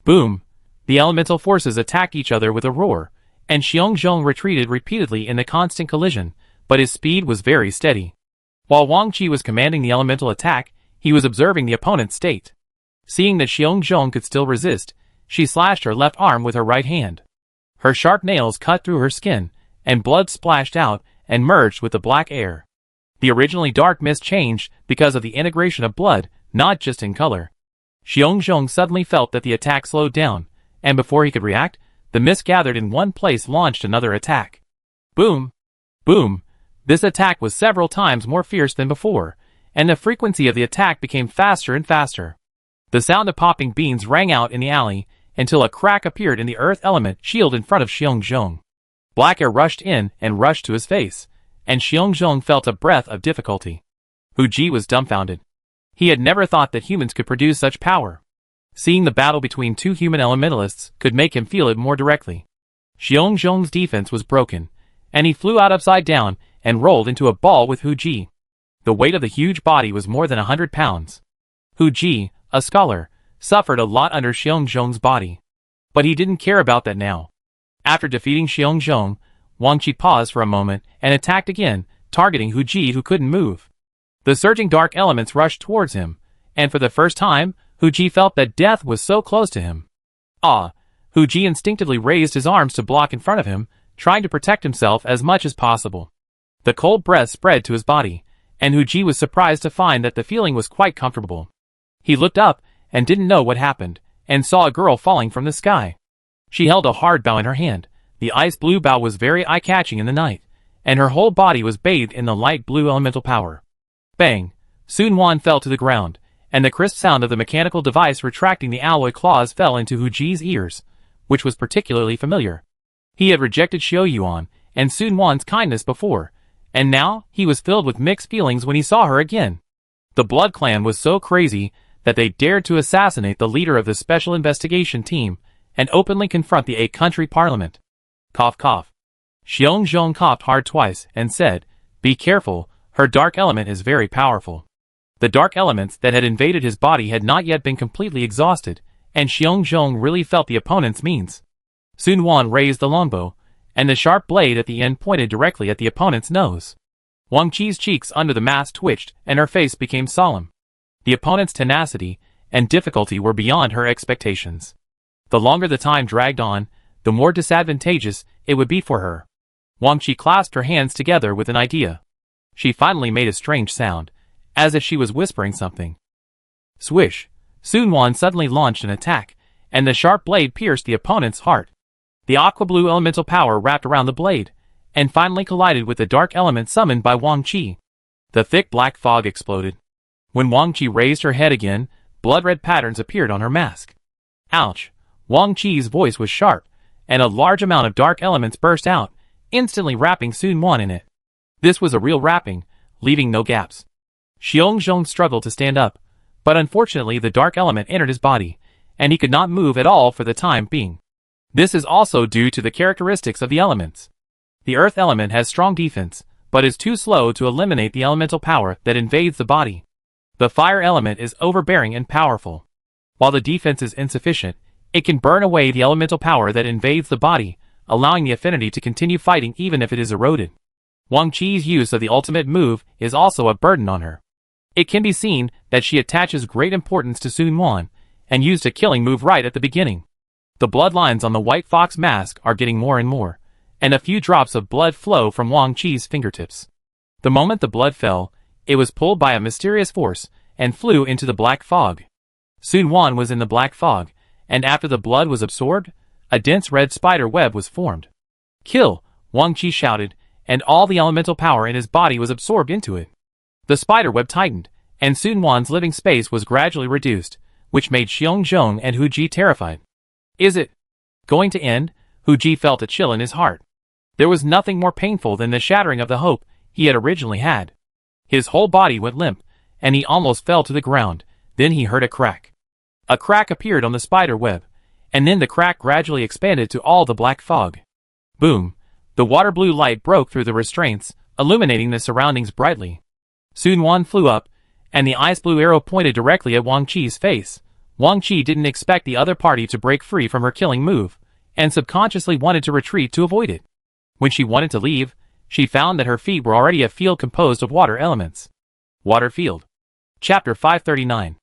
Boom! The elemental forces attacked each other with a roar, and Xiongzhong retreated repeatedly in the constant collision, but his speed was very steady. While Wang Qi was commanding the elemental attack, he was observing the opponent's state. Seeing that Xiongzhong could still resist, she slashed her left arm with her right hand. Her sharp nails cut through her skin, and blood splashed out and merged with the black air. The originally dark mist changed because of the integration of blood, not just in color. Xiongzhong suddenly felt that the attack slowed down, and before he could react, the mist gathered in one place launched another attack. Boom! Boom! This attack was several times more fierce than before, and the frequency of the attack became faster and faster. The sound of popping beans rang out in the alley, until a crack appeared in the earth element shield in front of Xiongzhong. Black air rushed in and rushed to his face, and Xiongzhong felt a breath of difficulty. Hu Ji was dumbfounded. He had never thought that humans could produce such power. Seeing the battle between 2 human elementalists could make him feel it more directly. Xiongzhong's defense was broken, and he flew out upside down and rolled into a ball with Hu Ji. The weight of the huge body was more than 100 pounds. Hu Ji, a scholar, suffered a lot under Xiongzhong's body. But he didn't care about that now. After defeating Xiongzhong, Wang Qi paused for a moment and attacked again, targeting Hu Ji, who couldn't move. The surging dark elements rushed towards him, and for the first time, Hu Ji felt that death was so close to him. Ah! Hu Ji instinctively raised his arms to block in front of him, trying to protect himself as much as possible. The cold breath spread to his body, and Huji was surprised to find that the feeling was quite comfortable. He looked up, and didn't know what happened, and saw a girl falling from the sky. She held a hard bow in her hand. The ice blue bow was very eye-catching in the night, and her whole body was bathed in the light blue elemental power. Bang! Sun Wan fell to the ground, and the crisp sound of the mechanical device retracting the alloy claws fell into Huji's ears, which was particularly familiar. He had rejected Xiao Yuan and Sun Wan's kindness before, and now he was filled with mixed feelings when he saw her again. The Blood Clan was so crazy that they dared to assassinate the leader of the Special Investigation Team and openly confront the 8-country parliament. Cough cough. Xiong Zhong coughed hard twice and said, "Be careful, her dark element is very powerful." The dark elements that had invaded his body had not yet been completely exhausted, and Xiong Zhong really felt the opponent's means. Sun Wan raised the longbow, and the sharp blade at the end pointed directly at the opponent's nose. Wang Qi's cheeks under the mask twitched, and her face became solemn. The opponent's tenacity and difficulty were beyond her expectations. The longer the time dragged on, the more disadvantageous it would be for her. Wang Qi clasped her hands together with an idea. She finally made a strange sound, as if she was whispering something. Swish! Sun Wan suddenly launched an attack, and the sharp blade pierced the opponent's heart. The aqua-blue elemental power wrapped around the blade, and finally collided with the dark element summoned by Wang Qi. The thick black fog exploded. When Wang Qi raised her head again, blood-red patterns appeared on her mask. Ouch! Wang Qi's voice was sharp, and a large amount of dark elements burst out, instantly wrapping Sun Wan in it. This was a real wrapping, leaving no gaps. Xiong Zhong struggled to stand up, but unfortunately the dark element entered his body, and he could not move at all for the time being. This is also due to the characteristics of the elements. The earth element has strong defense, but is too slow to eliminate the elemental power that invades the body. The fire element is overbearing and powerful. While the defense is insufficient, it can burn away the elemental power that invades the body, allowing the affinity to continue fighting even if it is eroded. Wang Qi's use of the ultimate move is also a burden on her. It can be seen that she attaches great importance to Sun Wan, and used a killing move right at the beginning. The bloodlines on the white fox mask are getting more and more, and a few drops of blood flow from Wang Qi's fingertips. The moment the blood fell, it was pulled by a mysterious force, and flew into the black fog. Sun Wan was in the black fog, and after the blood was absorbed, a dense red spider web was formed. "Kill!" Wang Qi shouted, and all the elemental power in his body was absorbed into it. The spider web tightened, and Sun Wan's living space was gradually reduced, which made Xiong Zhong and Huji terrified. Is it going to end? Huji felt a chill in his heart. There was nothing more painful than the shattering of the hope he had originally had. His whole body went limp, and he almost fell to the ground. Then he heard a crack. A crack appeared on the spider web, and then the crack gradually expanded to all the black fog. Boom! The water blue light broke through the restraints, illuminating the surroundings brightly. Sun Wan flew up, and the ice blue arrow pointed directly at Wang Qi's face. Wang Qi didn't expect the other party to break free from her killing move, and subconsciously wanted to retreat to avoid it. When she wanted to leave, she found that her feet were already a field composed of water elements. Water Field. Chapter 539.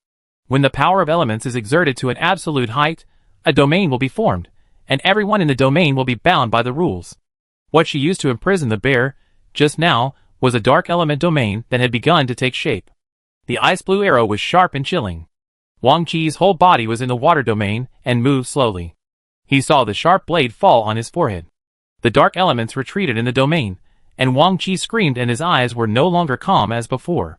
When the power of elements is exerted to an absolute height, a domain will be formed, and everyone in the domain will be bound by the rules. What she used to imprison the bear, just now, was a dark element domain that had begun to take shape. The ice blue arrow was sharp and chilling. Wang Qi's whole body was in the water domain and moved slowly. He saw the sharp blade fall on his forehead. The dark elements retreated in the domain, and Wang Qi screamed and his eyes were no longer calm as before.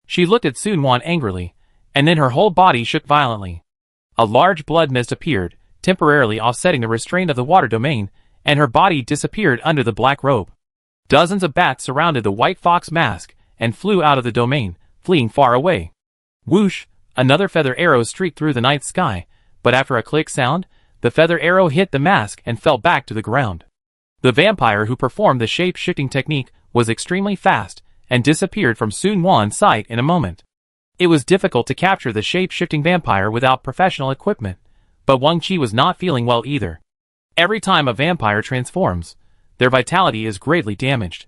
She looked at Sun Wan angrily, and then her whole body shook violently. A large blood mist appeared, temporarily offsetting the restraint of the water domain, and her body disappeared under the black robe. Dozens of bats surrounded the white fox mask and flew out of the domain, fleeing far away. Whoosh! Another feather arrow streaked through the night sky, but after a click sound, the feather arrow hit the mask and fell back to the ground. The vampire who performed the shape-shifting technique was extremely fast and disappeared from Sun Wan's sight in a moment. It was difficult to capture the shape-shifting vampire without professional equipment, but Wang Qi was not feeling well either. Every time a vampire transforms, their vitality is greatly damaged.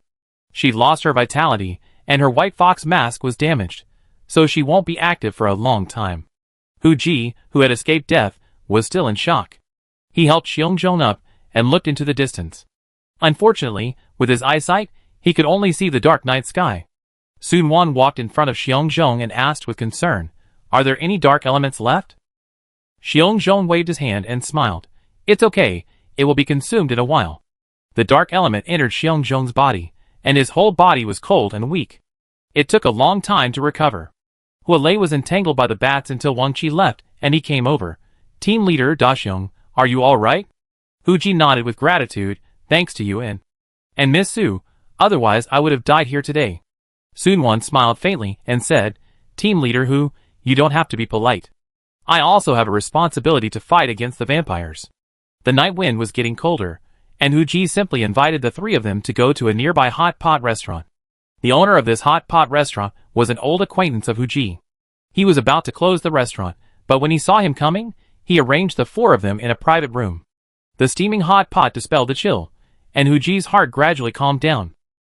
She lost her vitality, and her white fox mask was damaged, so she won't be active for a long time. Huji, who had escaped death, was still in shock. He helped Xiong Zhong up and looked into the distance. Unfortunately, with his eyesight, He could only see the dark night sky. Sun Wan walked in front of Xiongzhong and asked with concern, "Are there any dark elements left?" Xiongzhong waved his hand and smiled. "It's okay, it will be consumed in a while." The dark element entered Xiongzhong's body, and his whole body was cold and weak. It took a long time to recover. Hualei was entangled by the bats until Wang Qi left, and he came over. "Team leader Da Xiong, are you all right?" Hu Ji nodded with gratitude, "Thanks to you and Miss Su, otherwise I would have died here today." Sun Wan smiled faintly and said, "Team leader Hu, you don't have to be polite. I also have a responsibility to fight against the vampires." The night wind was getting colder, and Hu Ji simply invited the three of them to go to a nearby hot pot restaurant. The owner of this hot pot restaurant was an old acquaintance of Hu Ji. He was about to close the restaurant, but when he saw him coming, he arranged the four of them in a private room. The steaming hot pot dispelled the chill, and Hu Ji's heart gradually calmed down.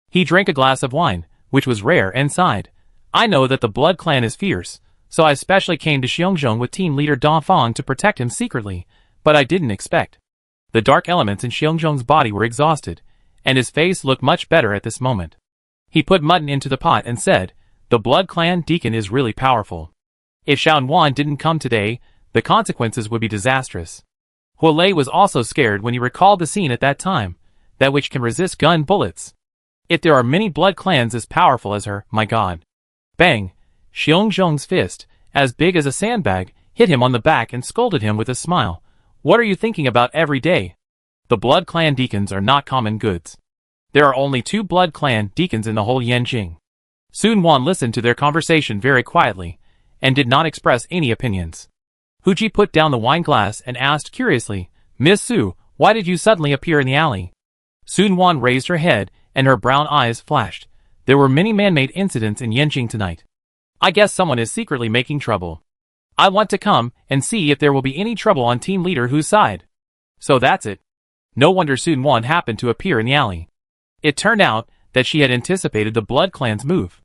He drank a glass of wine, which was rare, and sighed. "I know that the Blood Clan is fierce, so I specially came to Xiongzhong with team leader Da Fang to protect him secretly, but I didn't expect." The dark elements in Xiongzhong's body were exhausted, and his face looked much better at this moment. He put mutton into the pot and said, "The Blood Clan deacon is really powerful. If Xiao Wan didn't come today, the consequences would be disastrous." Hualei was also scared when he recalled the scene at that time, that which can resist gun bullets. If there are many blood clans as powerful as her, my god. Bang! Xiongzhong's fist, as big as a sandbag, hit him on the back and scolded him with a smile. "What are you thinking about every day? The Blood Clan deacons are not common goods. There are only 2 Blood Clan deacons in the whole Yanjing." Sun Wan listened to their conversation very quietly, and did not express any opinions. Hu Ji put down the wine glass and asked curiously, "Miss Su, why did you suddenly appear in the alley?" Sun Wan raised her head, and her brown eyes flashed. "There were many man-made incidents in Yanjing tonight. I guess someone is secretly making trouble. I want to come and see if there will be any trouble on team leader Hu's side." So that's it. No wonder Sun Wan happened to appear in the alley. It turned out that she had anticipated the Blood Clan's move.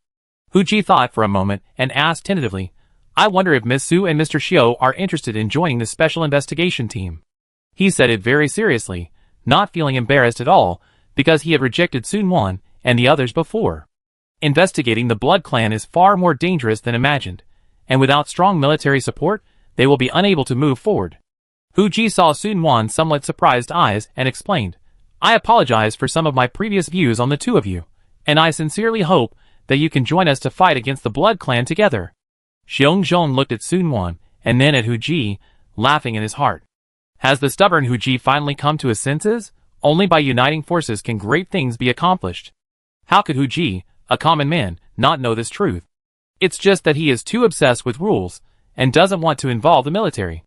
Hu Ji thought for a moment and asked tentatively, "I wonder if Miss Su and Mr. Xiao are interested in joining the special investigation team." He said it very seriously, not feeling embarrassed at all, because he had rejected Sun Wan and the others before. Investigating the Blood Clan is far more dangerous than imagined, and without strong military support, they will be unable to move forward. Hu Ji saw Sun Wan's somewhat surprised eyes and explained, "I apologize for some of my previous views on the two of you, and I sincerely hope that you can join us to fight against the Blood Clan together." Xiongzhong looked at Sun Wan, and then at Hu Ji, laughing in his heart. Has the stubborn Hu Ji finally come to his senses? Only by uniting forces can great things be accomplished. How could Hu Ji, a common man, not know this truth? It's just that he is too obsessed with rules, and doesn't want to involve the military.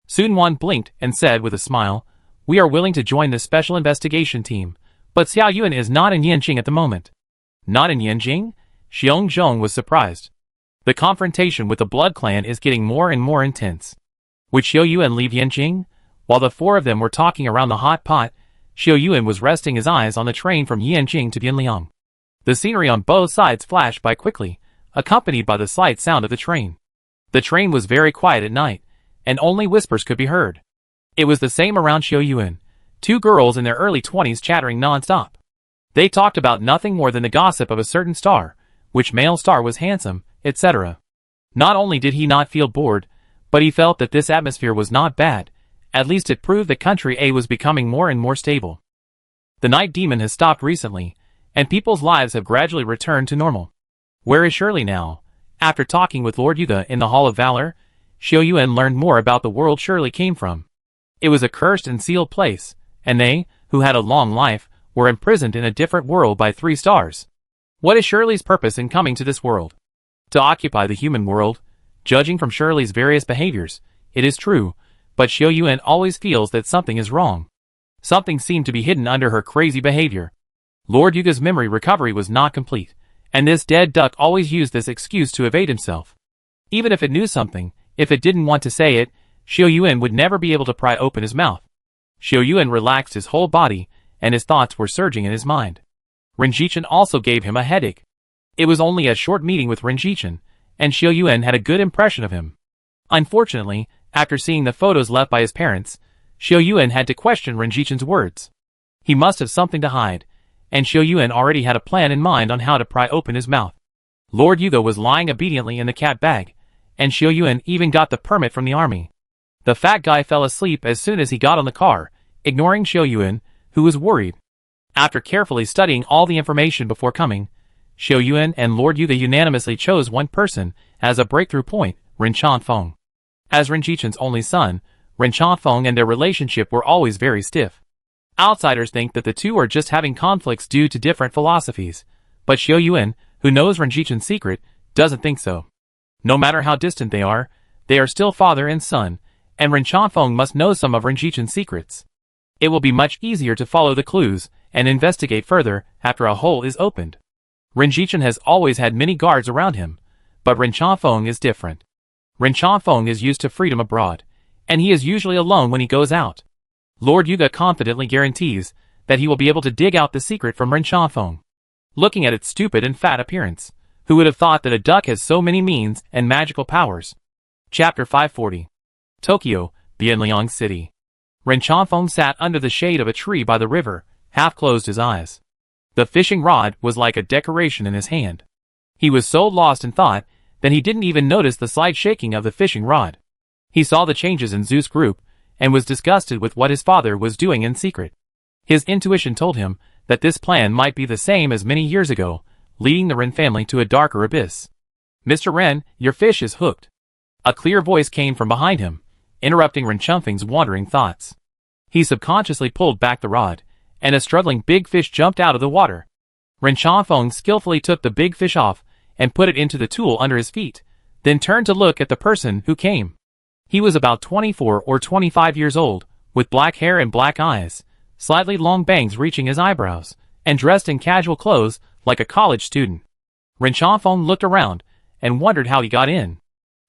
Sun Wan blinked and said with a smile, "We are willing to join the special investigation team, but Xiao Yuan is not in Yanjing at the moment." "Not in Yanjing?" Xiongzhong was surprised. The confrontation with the Blood Clan is getting more and more intense. Would Xiao Yuan leave Yanjing? While the four of them were talking around the hot pot, Xiao Yuan was resting his eyes on the train from Yanjing to Bianliang. The scenery on both sides flashed by quickly, accompanied by the slight sound of the train. The train was very quiet at night, and only whispers could be heard. It was the same around Xiao Yuan, 2 girls in their early 20s chattering non-stop. They talked about nothing more than the gossip of a certain star, which male star was handsome, etc. Not only did he not feel bored, but he felt that this atmosphere was not bad. At least it proved that country A was becoming more and more stable. The night demon has stopped recently, and people's lives have gradually returned to normal. Where is Shirley now? After talking with Lord Yuga in the Hall of Valor, Xiao Yuan learned more about the world Shirley came from. It was a cursed and sealed place, and they, who had a long life, were imprisoned in a different world by 3 stars. What is Shirley's purpose in coming to this world? To occupy the human world. Judging from Shirley's various behaviors, it is true, but Xiao Yuan always feels that something is wrong. Something seemed to be hidden under her crazy behavior. Lord Yuga's memory recovery was not complete, and this dead duck always used this excuse to evade himself. Even if it knew something, if it didn't want to say it, Xiao Yuan would never be able to pry open his mouth. Xiao Yuan relaxed his whole body, and his thoughts were surging in his mind. Renjichin also gave him a headache. It was only a short meeting with Renjichin, and Xiao Yuan had a good impression of him. Unfortunately, after seeing the photos left by his parents, Xiao Yuan had to question Renjichin's words. He must have something to hide, and Xiao Yuan already had a plan in mind on how to pry open his mouth. Lord Yuga was lying obediently in the cat bag, and Xiao Yuan even got the permit from the army. The fat guy fell asleep as soon as he got on the car, ignoring Xiao Yuan, who was worried. After carefully studying all the information before coming, Xiao Yuan and Lord Yuga unanimously chose one person as a breakthrough point, Ren Chanfeng. As Ren Jichen's only son, Ren Chanfeng and their relationship were always very stiff. Outsiders think that the two are just having conflicts due to different philosophies, but Xiao Yuan, who knows Ren Jichen's secret, doesn't think so. No matter how distant they are still father and son, and Ren Chanfeng must know some of Ren Jichen's secrets. It will be much easier to follow the clues and investigate further after a hole is opened. Ren Jichen has always had many guards around him, but Ren Chanfeng is different. Ren Chanfeng is used to freedom abroad, and he is usually alone when he goes out. Lord Yuga confidently guarantees that he will be able to dig out the secret from Ren Chanfeng. Looking at its stupid and fat appearance, who would have thought that a duck has so many means and magical powers? Chapter 540. Tokyo, Bianliang City. Ren Chanfeng sat under the shade of a tree by the river, half closed his eyes. The fishing rod was like a decoration in his hand. He was so lost in thought that he didn't even notice the slight shaking of the fishing rod. He saw the changes in Zeus' group and was disgusted with what his father was doing in secret. His intuition told him that this plan might be the same as many years ago, leading the Ren family to a darker abyss. "Mr. Ren, your fish is hooked." A clear voice came from behind him, interrupting Ren Chanfeng's wandering thoughts. He subconsciously pulled back the rod, and a struggling big fish jumped out of the water. Ren Chanfeng skillfully took the big fish off and put it into the tool under his feet, then turned to look at the person who came. He was about 24 or 25 years old, with black hair and black eyes, slightly long bangs reaching his eyebrows, and dressed in casual clothes like a college student. Ren Chanfeng looked around and wondered how he got in.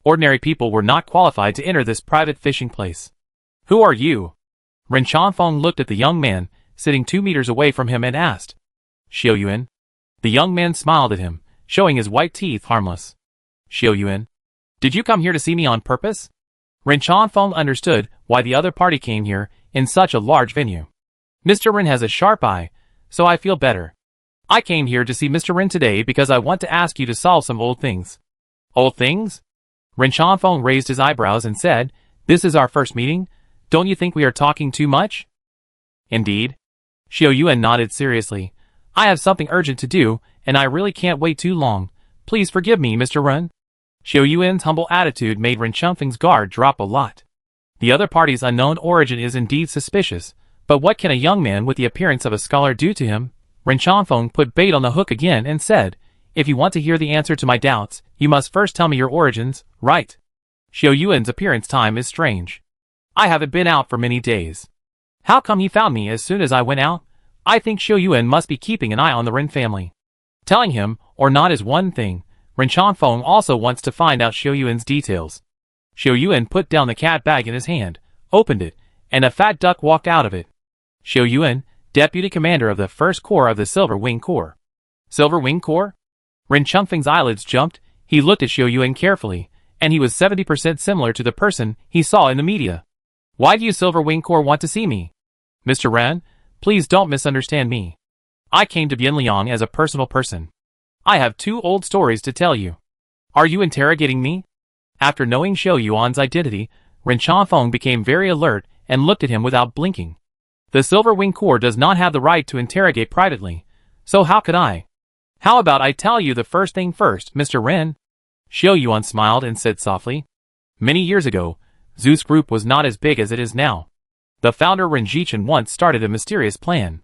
Ordinary people were not qualified to enter this private fishing place. "Who are you?" Ren Chanfeng looked at the young man sitting 2 meters away from him and asked. "Xiao Yuan." The young man smiled at him, showing his white teeth harmless. "Xiao Yuan, did you come here to see me on purpose?" Ren Chanfeng understood why the other party came here in such a large venue. "Mr. Ren has a sharp eye, so I feel better. I came here to see Mr. Ren today because I want to ask you to solve some old things." "Old things?" Ren Chanfeng raised his eyebrows and said, "This is our first meeting. Don't you think we are talking too much?" "Indeed." Xiao Yuan nodded seriously. "I have something urgent to do, and I really can't wait too long. Please forgive me, Mr. Ren." Xiao Yuan's humble attitude made Ren Chanfeng's guard drop a lot. The other party's unknown origin is indeed suspicious, but what can a young man with the appearance of a scholar do to him? Ren Chanfeng put bait on the hook again and said, "If you want to hear the answer to my doubts, you must first tell me your origins, right?" Xiao Yuan's appearance time is strange. "I haven't been out for many days. How come he found me as soon as I went out?" I think Xiao Yuan must be keeping an eye on the Ren family. Telling him or not is one thing. Ren Chanfeng also wants to find out Xiao Yuan's details. Xiao Yuan put down the cat bag in his hand, opened it, and a fat duck walked out of it. Xiao Yuan, Deputy Commander of the 1st Corps of the Silver Wing Corps. Silver Wing Corps? Ren Chanfeng's eyelids jumped. He looked at Xiao Yuan carefully, and he was 70% similar to the person he saw in the media. "Why do you Silver Wing Corps want to see me?" "Mr. Ren, please don't misunderstand me. I came to Bianliang as a personal person. I have 2 old stories to tell you." "Are you interrogating me?" After knowing Xiao Yuan's identity, Ren Chanfeng became very alert and looked at him without blinking. "The Silver Wing Corps does not have the right to interrogate privately, so how could I? How about I tell you the first thing first, Mr. Ren?" Xiao Yuan smiled and said softly, "Many years ago, Zeus Group was not as big as it is now. The founder Ren Jichen once started a mysterious plan.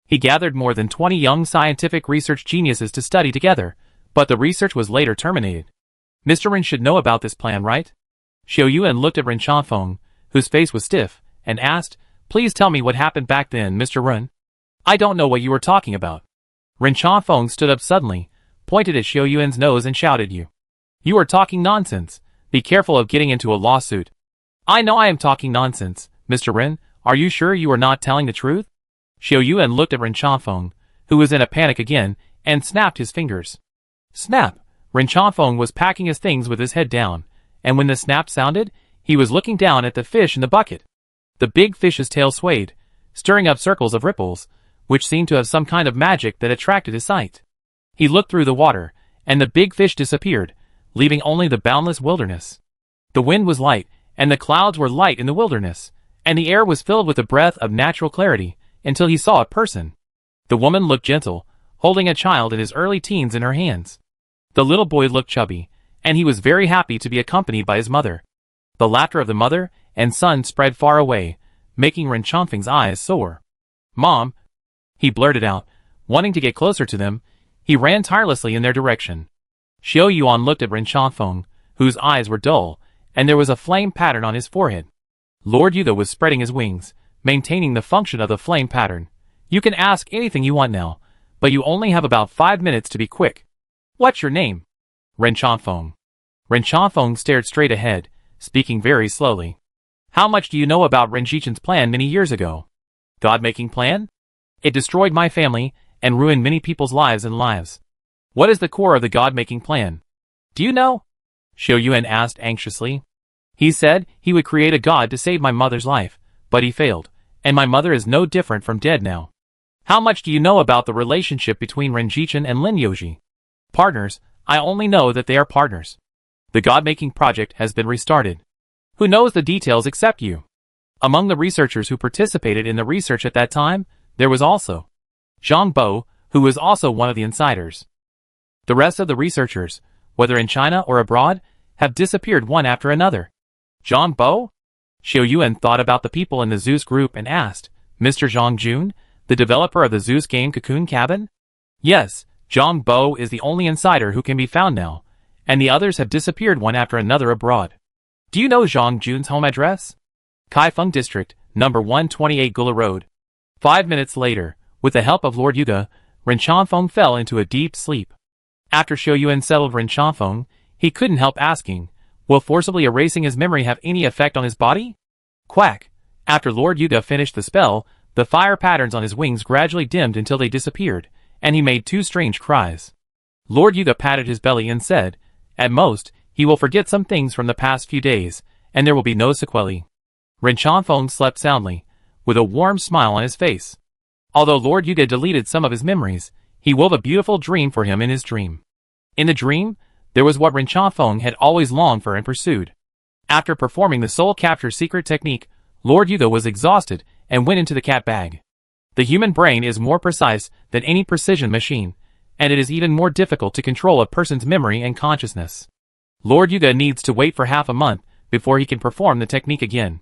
He gathered more than 20 young scientific research geniuses to study together, but the research was later terminated. Mr. Ren should know about this plan, right?" Xiao Yuan looked at Ren Chanfeng, whose face was stiff, and asked, "Please tell me what happened back then, Mr. Ren. I don't know what you were talking about." Ren Chanfeng stood up suddenly, pointed at Xiao Yuan's nose and shouted, You are talking nonsense. Be careful of getting into a lawsuit." "I know I am talking nonsense, Mr. Ren. Are you sure you are not telling the truth?" Xiao Yuan looked at Ren Chanfeng, who was in a panic again, and snapped his fingers. Snap! Ren Chanfeng was packing his things with his head down, and when the snap sounded, he was looking down at the fish in the bucket. The big fish's tail swayed, stirring up circles of ripples, which seemed to have some kind of magic that attracted his sight. He looked through the water, and the big fish disappeared, leaving only the boundless wilderness. The wind was light, and the clouds were light in the wilderness, and the air was filled with a breath of natural clarity, until he saw a person. The woman looked gentle, holding a child in his early teens in her hands. The little boy looked chubby, and he was very happy to be accompanied by his mother. The laughter of the mother and son spread far away, making Ren Chongfeng's eyes soar. "Mom!" he blurted out, wanting to get closer to them. He ran tirelessly in their direction. Xiao Yuan looked at Ren Chongfeng, whose eyes were dull, and there was a flame pattern on his forehead. Lord Yuga was spreading his wings, maintaining the function of the flame pattern. "You can ask anything you want now, but you only have about 5 minutes to be quick." "What's your name?" "Ren Chongfeng." Ren Chongfeng stared straight ahead, speaking very slowly. "How much do you know about Ren Zhichen's plan many years ago?" "God-making plan? It destroyed my family and ruined many people's lives and lives." "What is the core of the God-making plan? Do you know?" Xiao Yuan asked anxiously. "He said he would create a god to save my mother's life, but he failed, and my mother is no different from dead now." "How much do you know about the relationship between Ren Zhichen and Lin Youji?" "Partners. I only know that they are partners. The God-making project has been restarted." "Who knows the details except you?" Among the researchers who participated in the research at that time, there was also Zhang Bo, who was also one of the insiders. The rest of the researchers, whether in China or abroad, have disappeared one after another. "Zhang Bo?" Xiao Yuan thought about the people in the Zeus group and asked, "Mr. Zhang Jun, the developer of the Zeus game Cocoon Cabin?" "Yes, Zhang Bo is the only insider who can be found now, and the others have disappeared one after another abroad." "Do you know Zhang Jun's home address?" "Kaifeng District, number 128 Gula Road." 5 minutes later, with the help of Lord Yuga, Ren Chongfeng fell into a deep sleep. After Xiao Yuan settled Ren Chongfeng, he couldn't help asking, will forcibly erasing his memory have any effect on his body? Quack! After Lord Yuga finished the spell, the fire patterns on his wings gradually dimmed until they disappeared, and he made 2 strange cries. Lord Yuga patted his belly and said, "At most, he will forget some things from the past few days, and there will be no sequelae." Ren Chongfeng slept soundly, with a warm smile on his face. Although Lord Yuga deleted some of his memories, he wove a beautiful dream for him in his dream. In the dream, there was what Ren Chongfeng had always longed for and pursued. After performing the soul capture secret technique, Lord Yuga was exhausted and went into the cat bag. The human brain is more precise than any precision machine, and it is even more difficult to control a person's memory and consciousness. Lord Yuga needs to wait for half a month before he can perform the technique again.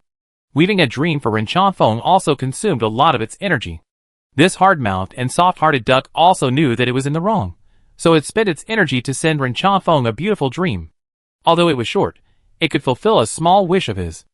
Weaving a dream for Ren Chongfeng also consumed a lot of its energy. This hard-mouthed and soft-hearted duck also knew that it was in the wrong, so it spent its energy to send Ren Chongfeng a beautiful dream. Although it was short, it could fulfill a small wish of his.